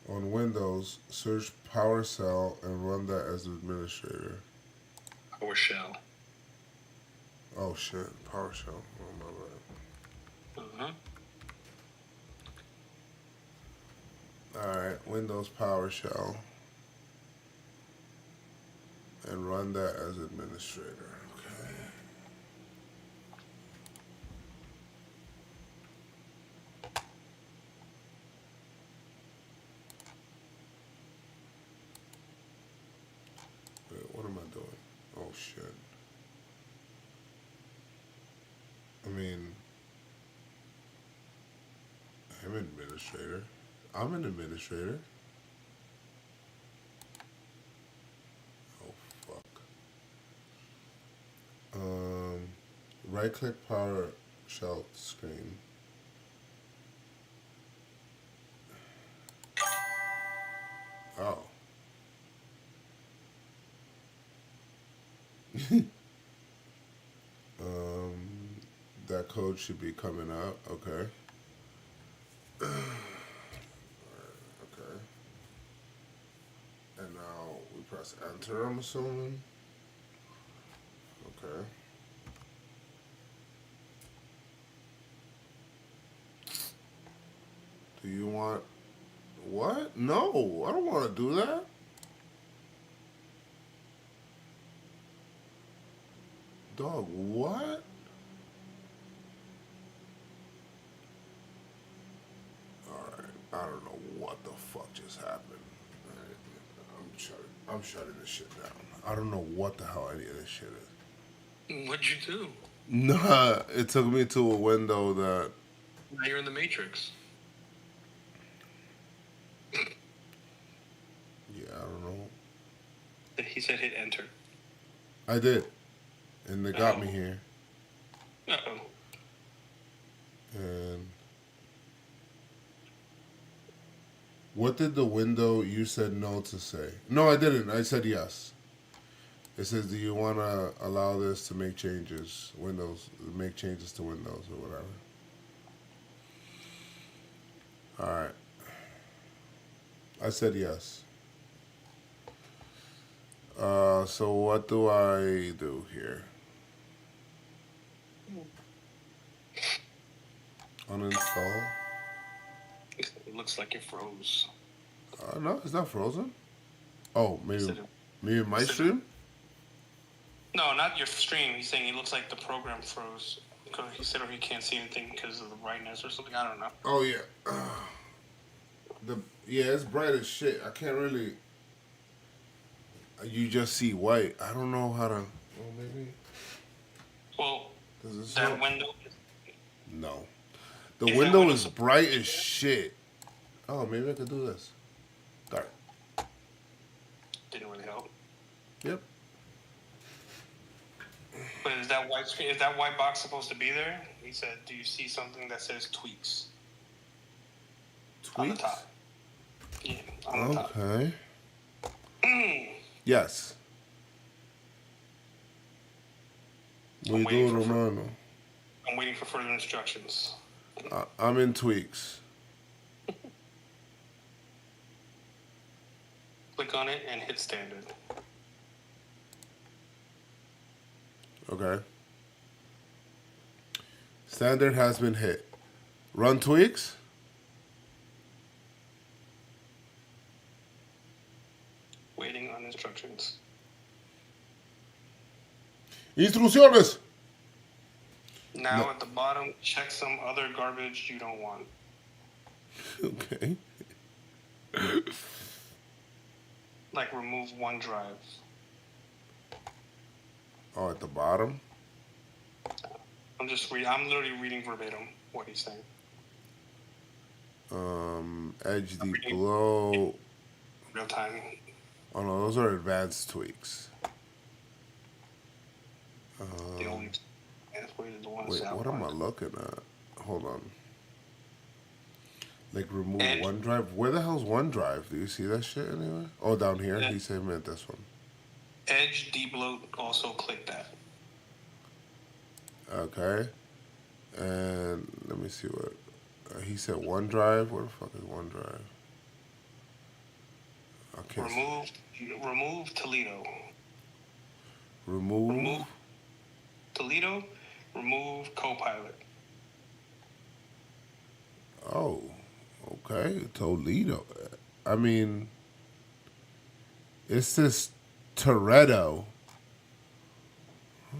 on Windows, search PowerShell and run that as administrator. PowerShell. Oh shit, PowerShell. Oh my bad. Alright, Windows PowerShell. And run that as administrator. Okay. Wait, what am I doing? Oh shit. I mean, I'm an administrator. I'm an administrator. Oh fuck. Right click PowerShell screen. Oh. That code should be coming up. Okay. Okay. And now we press enter, I'm assuming. Okay. Do you want... What? No, I don't want to do that. Dog, what? Alright, I don't know what the fuck just happened. I'm shutting this shit down. I don't know what the hell any of this shit is. What'd you do? Nah, it took me to a window that... Now you're in the Matrix. Yeah, I don't know. He said hit enter. I did. And they got me here. Uh-oh. And... What did the window you said no to say? No, I didn't. I said yes. It says, do you want to allow this to make changes? Make changes to Windows or whatever. Alright. I said yes. So what do I do here? Uninstall. It looks like it froze. No, it's not frozen. Oh, maybe Instead of- maybe my instead of- stream. No, not your stream. He's saying it looks like the program froze. Because he said he can't see anything because of the brightness or something. I don't know. Oh yeah. It's bright as shit. I can't really. You just see white. I don't know how to. Well, maybe. Well, Does it that show? window. No. The Is that window window is bright as shit. Oh, maybe I could do this. Dark. Didn't really help. Yep. But is that white screen? Is that white box supposed to be there? He said, "Do you see something that says tweaks on the Tweaks. top?" Yeah, on the top. Okay. Yes. What you doing, Romano? I'm waiting for further instructions. I'm in tweaks. Click on it and hit standard. Okay. Standard has been hit. Run tweaks. Waiting on instructions. Instrucciones. Now at the bottom, check some other garbage you don't want. Okay. Like remove OneDrive. Oh, at the bottom. I'm literally reading verbatim what he's saying. Edge deep below. Real time. Oh no, those are advanced tweaks. The only the ones Wait, that what am I looking at? Hold on. Like remove OneDrive. Where the hell's OneDrive? Do you see that shit anywhere? Oh, down here. Yeah. He said meant this one. Edge debloat, also click that. Okay. And let me see what he said. OneDrive. Where the fuck is OneDrive? Okay. Remove Toledo. Remove Toledo. Remove Copilot. Oh, okay. Toledo. I mean, it's this Toretto.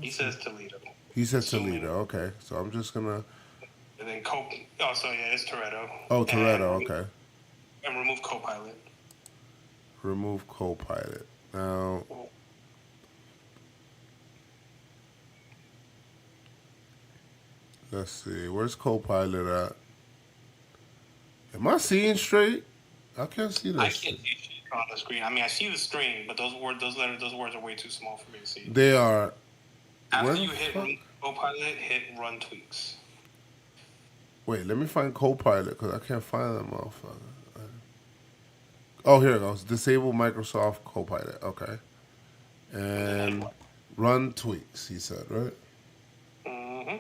He says Toledo. He said Toledo. Okay, so I'm just gonna. And then it's Toretto. Oh, Toretto. Okay. And remove Copilot. Remove Copilot. Now. Let's see. Where's Copilot at? Am I seeing straight? I can't see this. I can't see shit on the screen. I mean, I see the string, but those words are way too small for me to see. They are. After you hit Copilot, hit Run Tweaks. Wait, let me find Copilot because I can't find that motherfucker. Oh, here it goes. Disable Microsoft Copilot. Okay. And run tweaks, he said, right? Mm-hmm.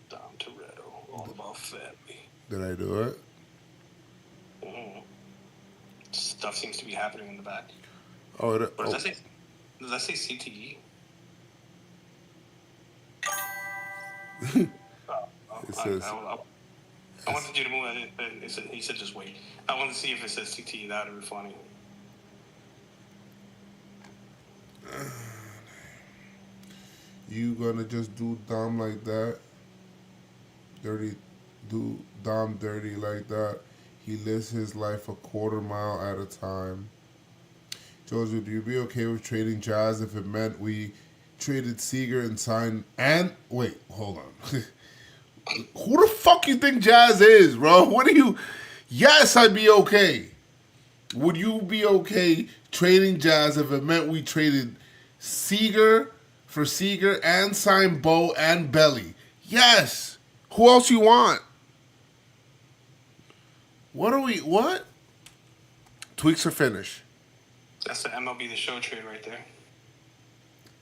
Dom Toretto, all about family. Did I do it? Mm-hmm. Stuff seems to be happening in the back. Oh, Does that say CTE? It says. I wanted you to move it, but he said just wait. I wanted to see if it says CTE. That would be funny. You gonna just do Dom like that? Do Dom dirty like that? He lives his life a quarter mile at a time. Jojo, do you be okay with trading Jazz if it meant we traded Seager and signed and wait, hold on. Who the fuck you think Jazz is, bro? What do you? Yes, I'd be okay. Would you be okay trading Jazz if it meant we traded Seager for Seager and signed Bo and Belly? Yes. Who else you want? What? Tweaks are finished. That's the MLB The Show trade right there.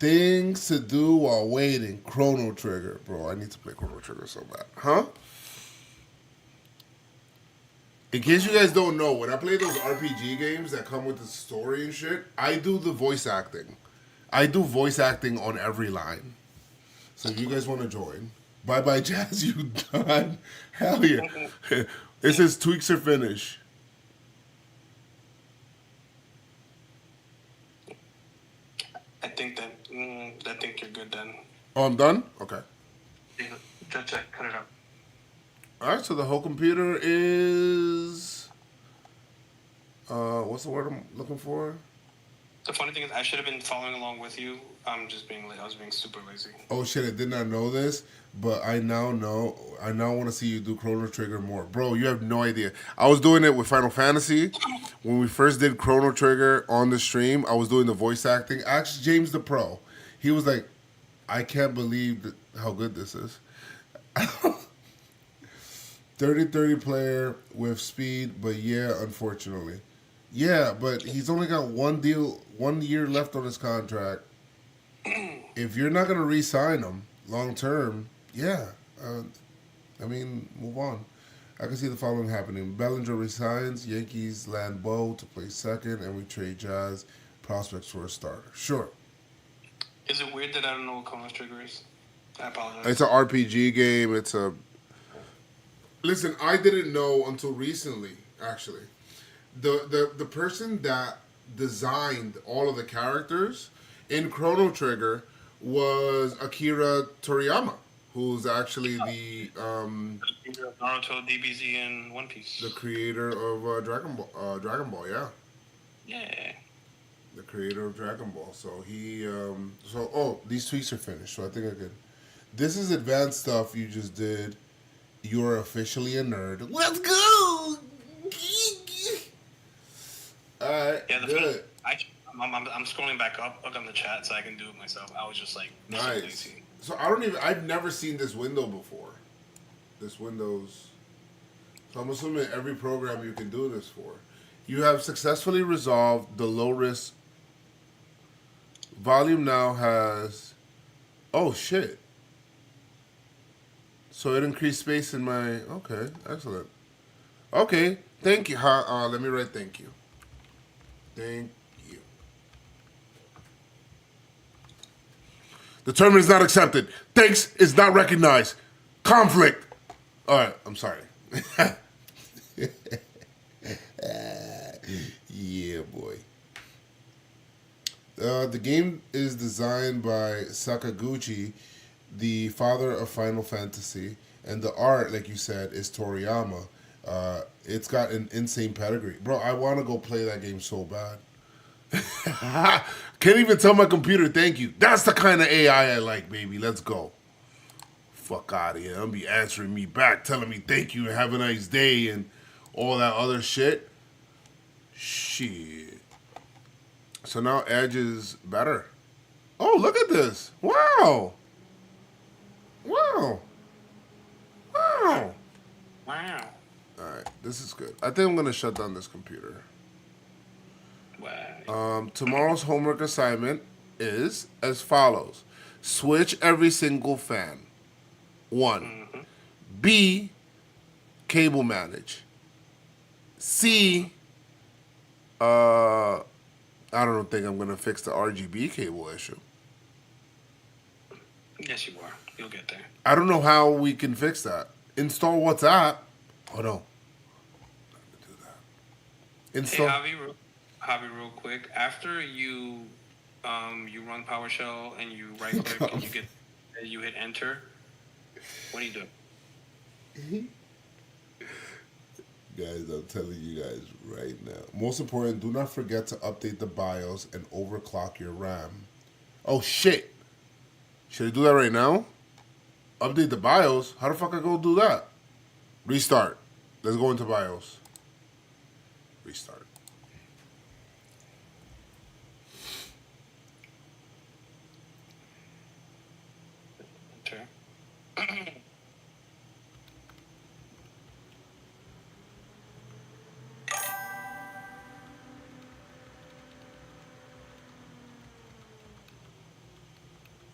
Things to do while waiting. Chrono Trigger. Bro, I need to play Chrono Trigger so bad. Huh? In case you guys don't know, when I play those RPG games that come with the story and shit, I do the voice acting. I do voice acting on every line. So if you guys want to join, bye-bye, Jazz, you done. Hell yeah. It says tweaks are finished. I think you're good then. Oh, I'm done? Okay. Yeah, just check, cut it out. All right, so the whole computer is... what's the word I'm looking for? The funny thing is, I should have been following along with you. I'm just being late. I was being super lazy. Oh shit, I did not know this, but I now know. I now want to see you do Chrono Trigger more. Bro, you have no idea. I was doing it with Final Fantasy. When we first did Chrono Trigger on the stream, I was doing the voice acting. Actually, James the Pro, he was like, I can't believe how good this is. 30-30 player with speed, but yeah, unfortunately. Yeah, but he's only got 1 year left on his contract. If you're not going to re-sign him long term, yeah. I mean, move on. I can see the following happening. Bellinger resigns, Yankees land Bo to play second, and we trade Jazz prospects for a starter. Sure. Is it weird that I don't know what Chrono Trigger is? I apologize. It's an RPG game. It's a... Listen, I didn't know until recently, actually. The person that designed all of the characters in Chrono Trigger was Akira Toriyama, who's actually the Naruto, DBZ, and One Piece. The creator of Dragon Ball, yeah. Yeah. The creator of Dragon Ball. So he these tweaks are finished, so I think I could. This is advanced stuff you just did. You're officially a nerd. Let's go! Alright, Yeah, good. I'm scrolling back up, look on the chat so I can do it myself. I was just like, Nice. So I've never seen this window before. This Windows. So I'm assuming every program you can do this for. You have successfully resolved the low risk. Volume now has, oh shit. So it increased space in my, okay, excellent. Okay, thank you. Let me write thank you. Thank you. The term is not accepted. Thanks is not recognized. Conflict. All right, I'm sorry. Yeah, boy. The game is designed by Sakaguchi, the father of Final Fantasy, and the art, like you said, is Toriyama. It's got an insane pedigree. Bro, I want to go play that game so bad. Can't even tell my computer thank you. That's the kind of AI I like, baby. Let's go. Fuck out of here. I'll be answering me back, telling me thank you and have a nice day and all that other shit. Shit. So now Edge is better. Oh, look at this. Wow. Wow. Wow. Wow. Alright, this is good. I think I'm going to shut down this computer. Wow. Tomorrow's homework assignment is as follows. Switch every single fan. 1. Mm-hmm. B, cable manage. C, I don't think I'm going to fix the RGB cable issue. Yes, you are. You'll get there. I don't know how we can fix that. Install WhatsApp. Oh, no. Do that. Install. Hey, Javi, real quick. After you run PowerShell and you right click and you hit enter, what do you do? Guys, I'm telling you guys right now. Most important, do not forget to update the BIOS and overclock your RAM. Oh, shit. Should I do that right now? Update the BIOS? How the fuck I go do that? Restart. Let's go into BIOS. Restart. Enter.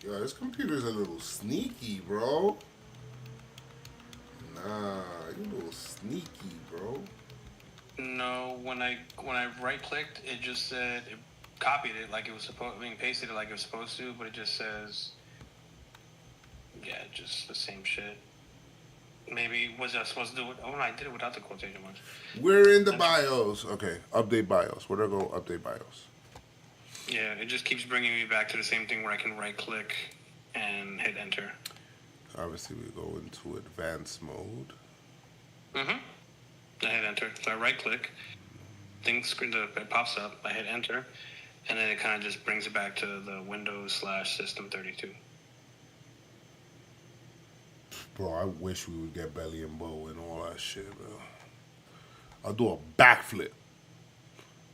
Yo, this computer's a little sneaky, bro. Nah, you a little sneaky, bro. No, when I right clicked, it just said it copied it like it was supposed. I mean, pasted it like it was supposed to, but it just says, yeah, just the same shit. Maybe was I supposed to do it? Oh, no, I did it without the quotation marks. We're in the BIOS. Okay, update BIOS. Where'd I go? Update BIOS. Yeah, it just keeps bringing me back to the same thing where I can right click and hit enter. Obviously, we go into advanced mode. Mm-hmm. I hit enter. So I right click. It pops up. I hit enter, and then it kind of just brings it back to the Windows/System32. Bro, I wish we would get Belly and Bow and all that shit, bro. I'll do a backflip.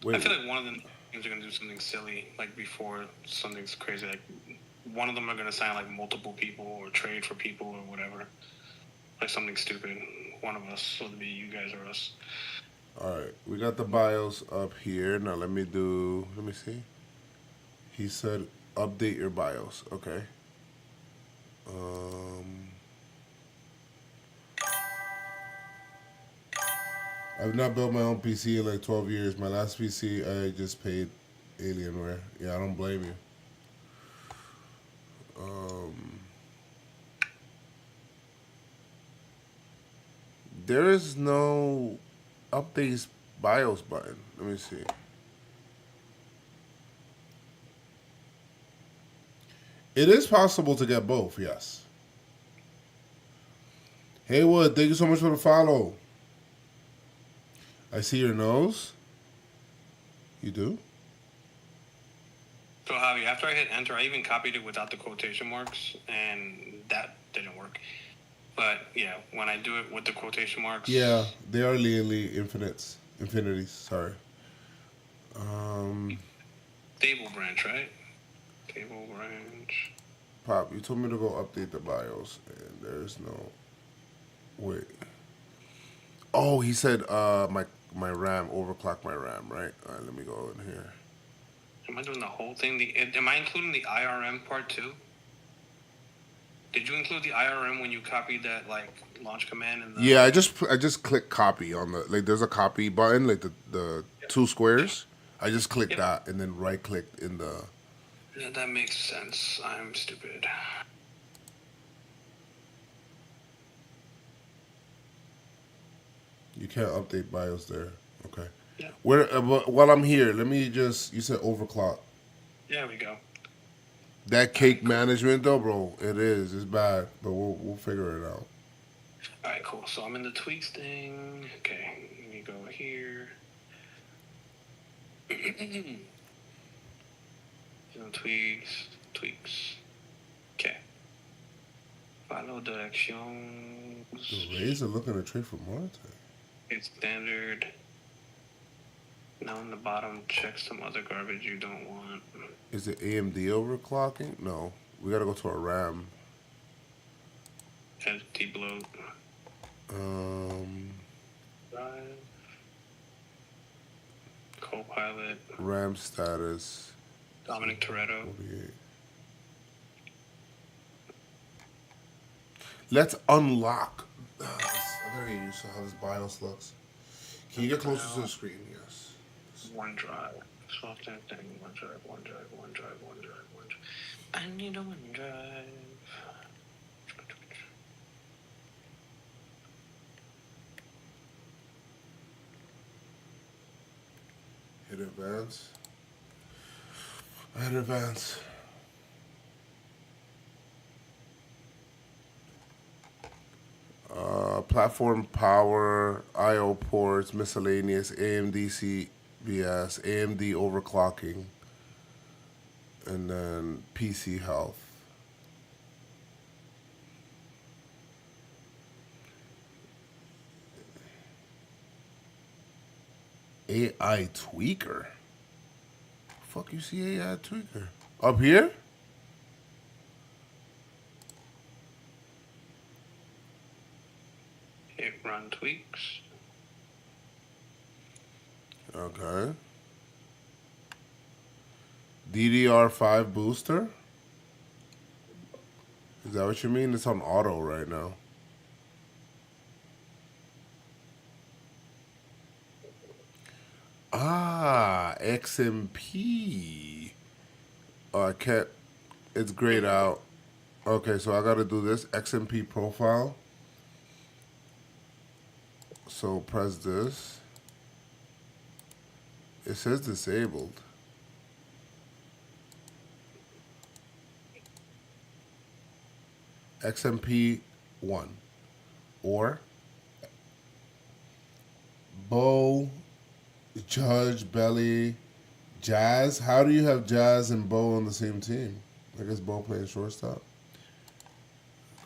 I feel like one of the teams are gonna do something silly, like before something's crazy. Like one of them are gonna sign like multiple people or trade for people or whatever. Like something stupid. One of us, whether it be you guys or us. Alright, we got the BIOS up here. Now let me see. He said update your BIOS. Okay. I've not built my own PC in like 12 years. My last PC, I just paid Alienware. Yeah, I don't blame you. There is no updates BIOS button. Let me see. It is possible to get both, yes. Haywood, thank you so much for the follow. I see your nose. You do? So Javi, after I hit enter, I even copied it without the quotation marks, and that didn't work. But yeah, when I do it with the quotation marks, Yeah, they are linearly infinities. Sorry. Stable branch, right? Stable branch. Pop, you told me to go update the BIOS, and there's no. Wait. Oh, he said my RAM, overclock my RAM, right? All right, let me go in here. Am I doing the whole thing? Am I including the IRM part too? Did you include the IRM when you copied that like launch command? And Yeah, I just click copy on the there's a copy button like the two squares. I just clicked that and then right clicked in the. Yeah, that makes sense. I'm stupid. You can't update BIOS there. Okay. Yeah. Where while I'm here, let me just. You said overclock. There we go. That cake management though, bro, it is. It's bad, but we'll figure it out. All right, cool. So I'm in the tweaks thing. Okay, let me go here. Tweaks. Okay. Follow directions. The Rays are looking to trade for Marte. It's standard. Now in the bottom, check some other garbage you don't want. Is it AMD overclocking? No. We gotta go to a RAM. SD bloat. Drive. Copilot. RAM status. Dominic Toretto. 48. Let's unlock. I gotta get used to how this BIOS looks. Can you get closer to the screen? Yes. OneDrive. Soft thing. OneDrive. I need a OneDrive. Hit advance. I hit advance. Platform power, I/O ports, miscellaneous, AMD CBS, AMD overclocking, and then PC health. AI tweaker. Fuck you see AI tweaker up here? Hit run tweaks. Okay. DDR5 booster. Is that what you mean? It's on auto right now. Ah, XMP. Oh, I can't. It's grayed out. Okay, so I gotta do this XMP profile. So press this. It says disabled. XMP 1 or Bo, Judge, Belly, Jazz. How do you have Jazz and Bo on the same team? I guess Bo playing shortstop.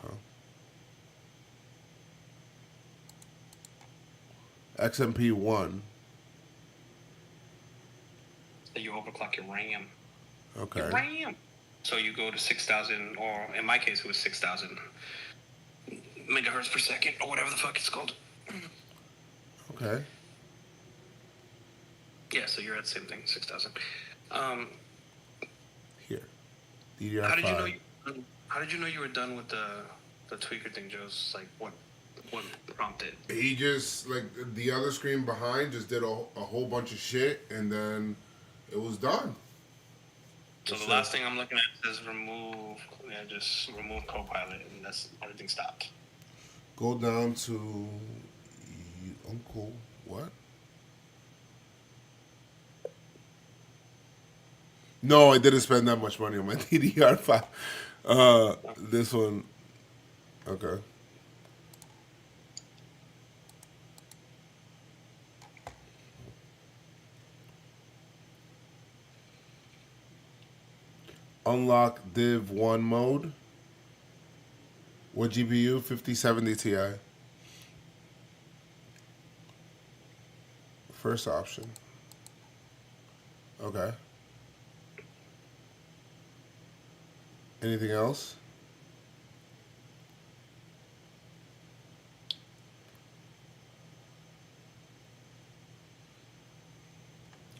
Oh. XMP 1. So you overclock your RAM. Okay. Your RAM. So you go to 6,000, or in my case, it was 6,000 megahertz per second, or whatever the fuck it's called. Okay. Yeah, so you're at the same thing, 6,000. Here. DDR5. How did you know you were done with the tweaker thing, Joe's? Like, what prompted? He just, like, the other screen behind just did a whole bunch of shit, and then it was done. So the last thing I'm looking at says remove, just remove Copilot, and that's everything stopped. Go down to Uncle, what? No, I didn't spend that much money on my DDR5. This one, okay. Unlock Div 1 mode. What GPU? 5070 Ti. First option. Okay. Anything else?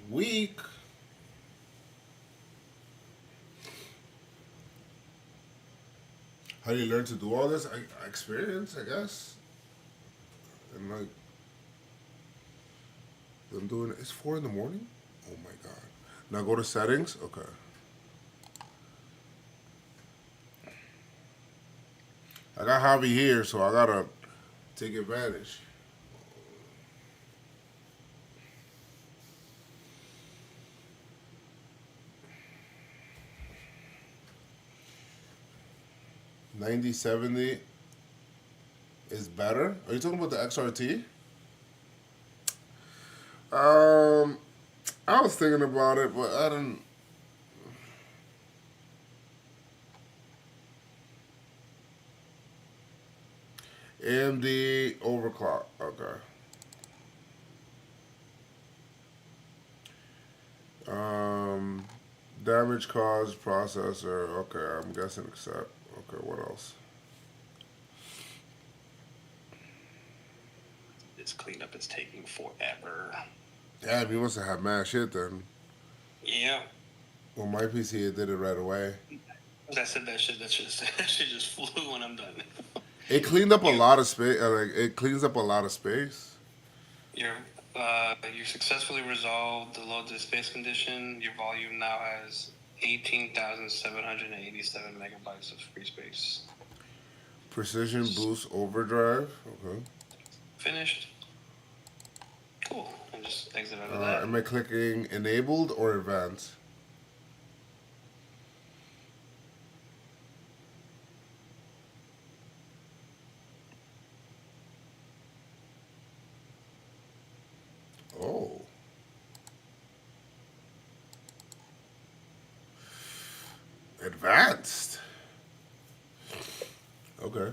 Weak. How do you learn to do all this? I experience, I guess. And like, I'm doing it. It's 4 in the morning? Oh my God. Now go to settings. Okay. I got Javi here, so I gotta take advantage. $9070 is better. Are you talking about the XRT? I was thinking about it, but I didn't. AMD overclock. Okay. Damage caused processor. Okay, I'm guessing accept. Okay, what else? This cleanup is taking forever. Damn, you must have had mad shit then. Yeah. Well, my PC it did it right away. As I said, that shit just flew when I'm done. It cleaned up a lot of space. It cleans up a lot of space. You successfully resolved the load to space condition. Your volume now has 18,787 megabytes of free space. Precision boost overdrive. Okay. Finished. Cool. And just exit out of that. Am I clicking enabled or advanced? Oh. Advanced. Okay.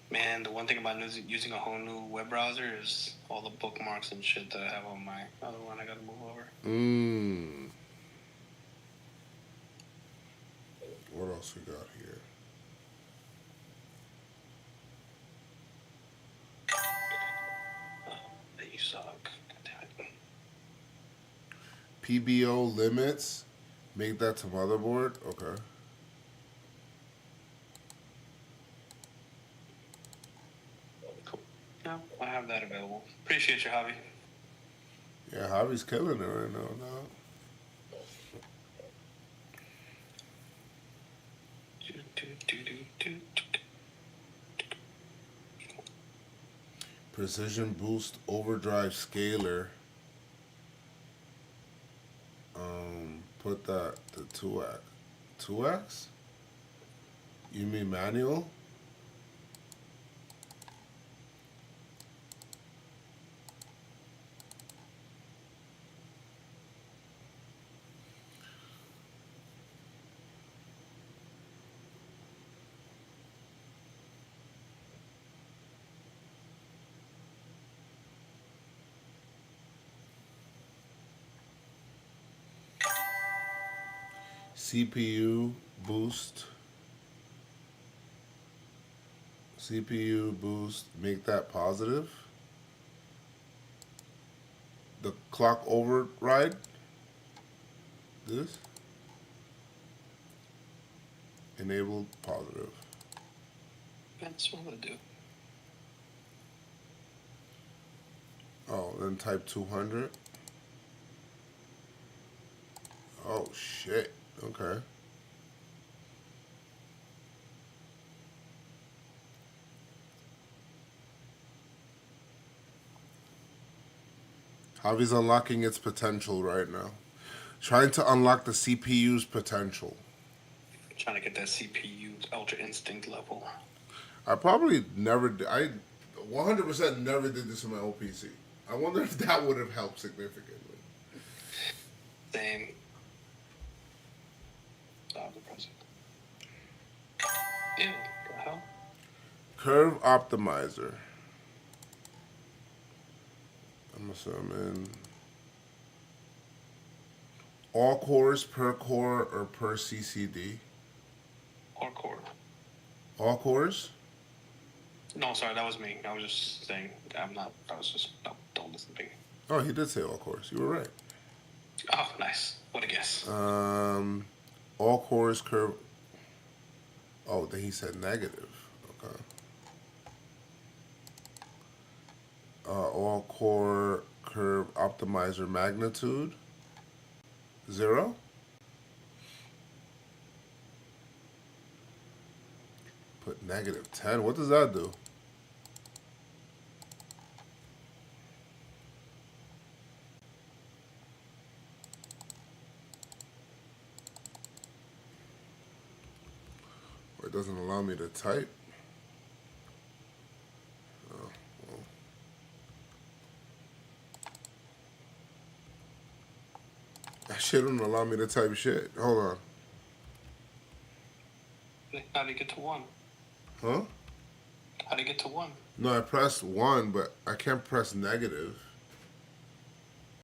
Man, the one thing about using a whole new web browser is all the bookmarks and shit that I have on my other one I gotta move over. What else we got here? You suck. PBO limits Make that to motherboard? Okay. Cool. Yeah, I have that available. Appreciate you, Javi. Yeah, Javi's killing it right now, dog. Precision boost overdrive scaler. Put that to 2x. 2x? You mean manual? CPU boost. CPU boost, make that positive. The clock override. This. Enabled positive. That's what I'm gonna do. Oh, then type 200. Oh shit. Okay. Javi's unlocking its potential right now. Trying to unlock the CPU's potential. Trying to get that CPU Ultra Instinct level. I probably never did. I 100% never did this in my old PC. I wonder if that would have helped significantly. Same. Oh, the present. Ew, the hell? Curve optimizer. I'm assuming all cores per core or per CCD. Or core. All cores? No, sorry, that was me. I was just saying. I'm not. I was just. No, don't listen to me. Oh, he did say all cores. You were right. Oh, nice. What a guess. All cores curve. Oh, then he said negative. Okay. All core curve optimizer magnitude 0. Put negative 10. What does that do? Or it doesn't allow me to type. Oh, well. That shit don't allow me to type shit. Hold on. How do you get to 1? Huh? How do you get to 1? No, I pressed 1, but I can't press negative.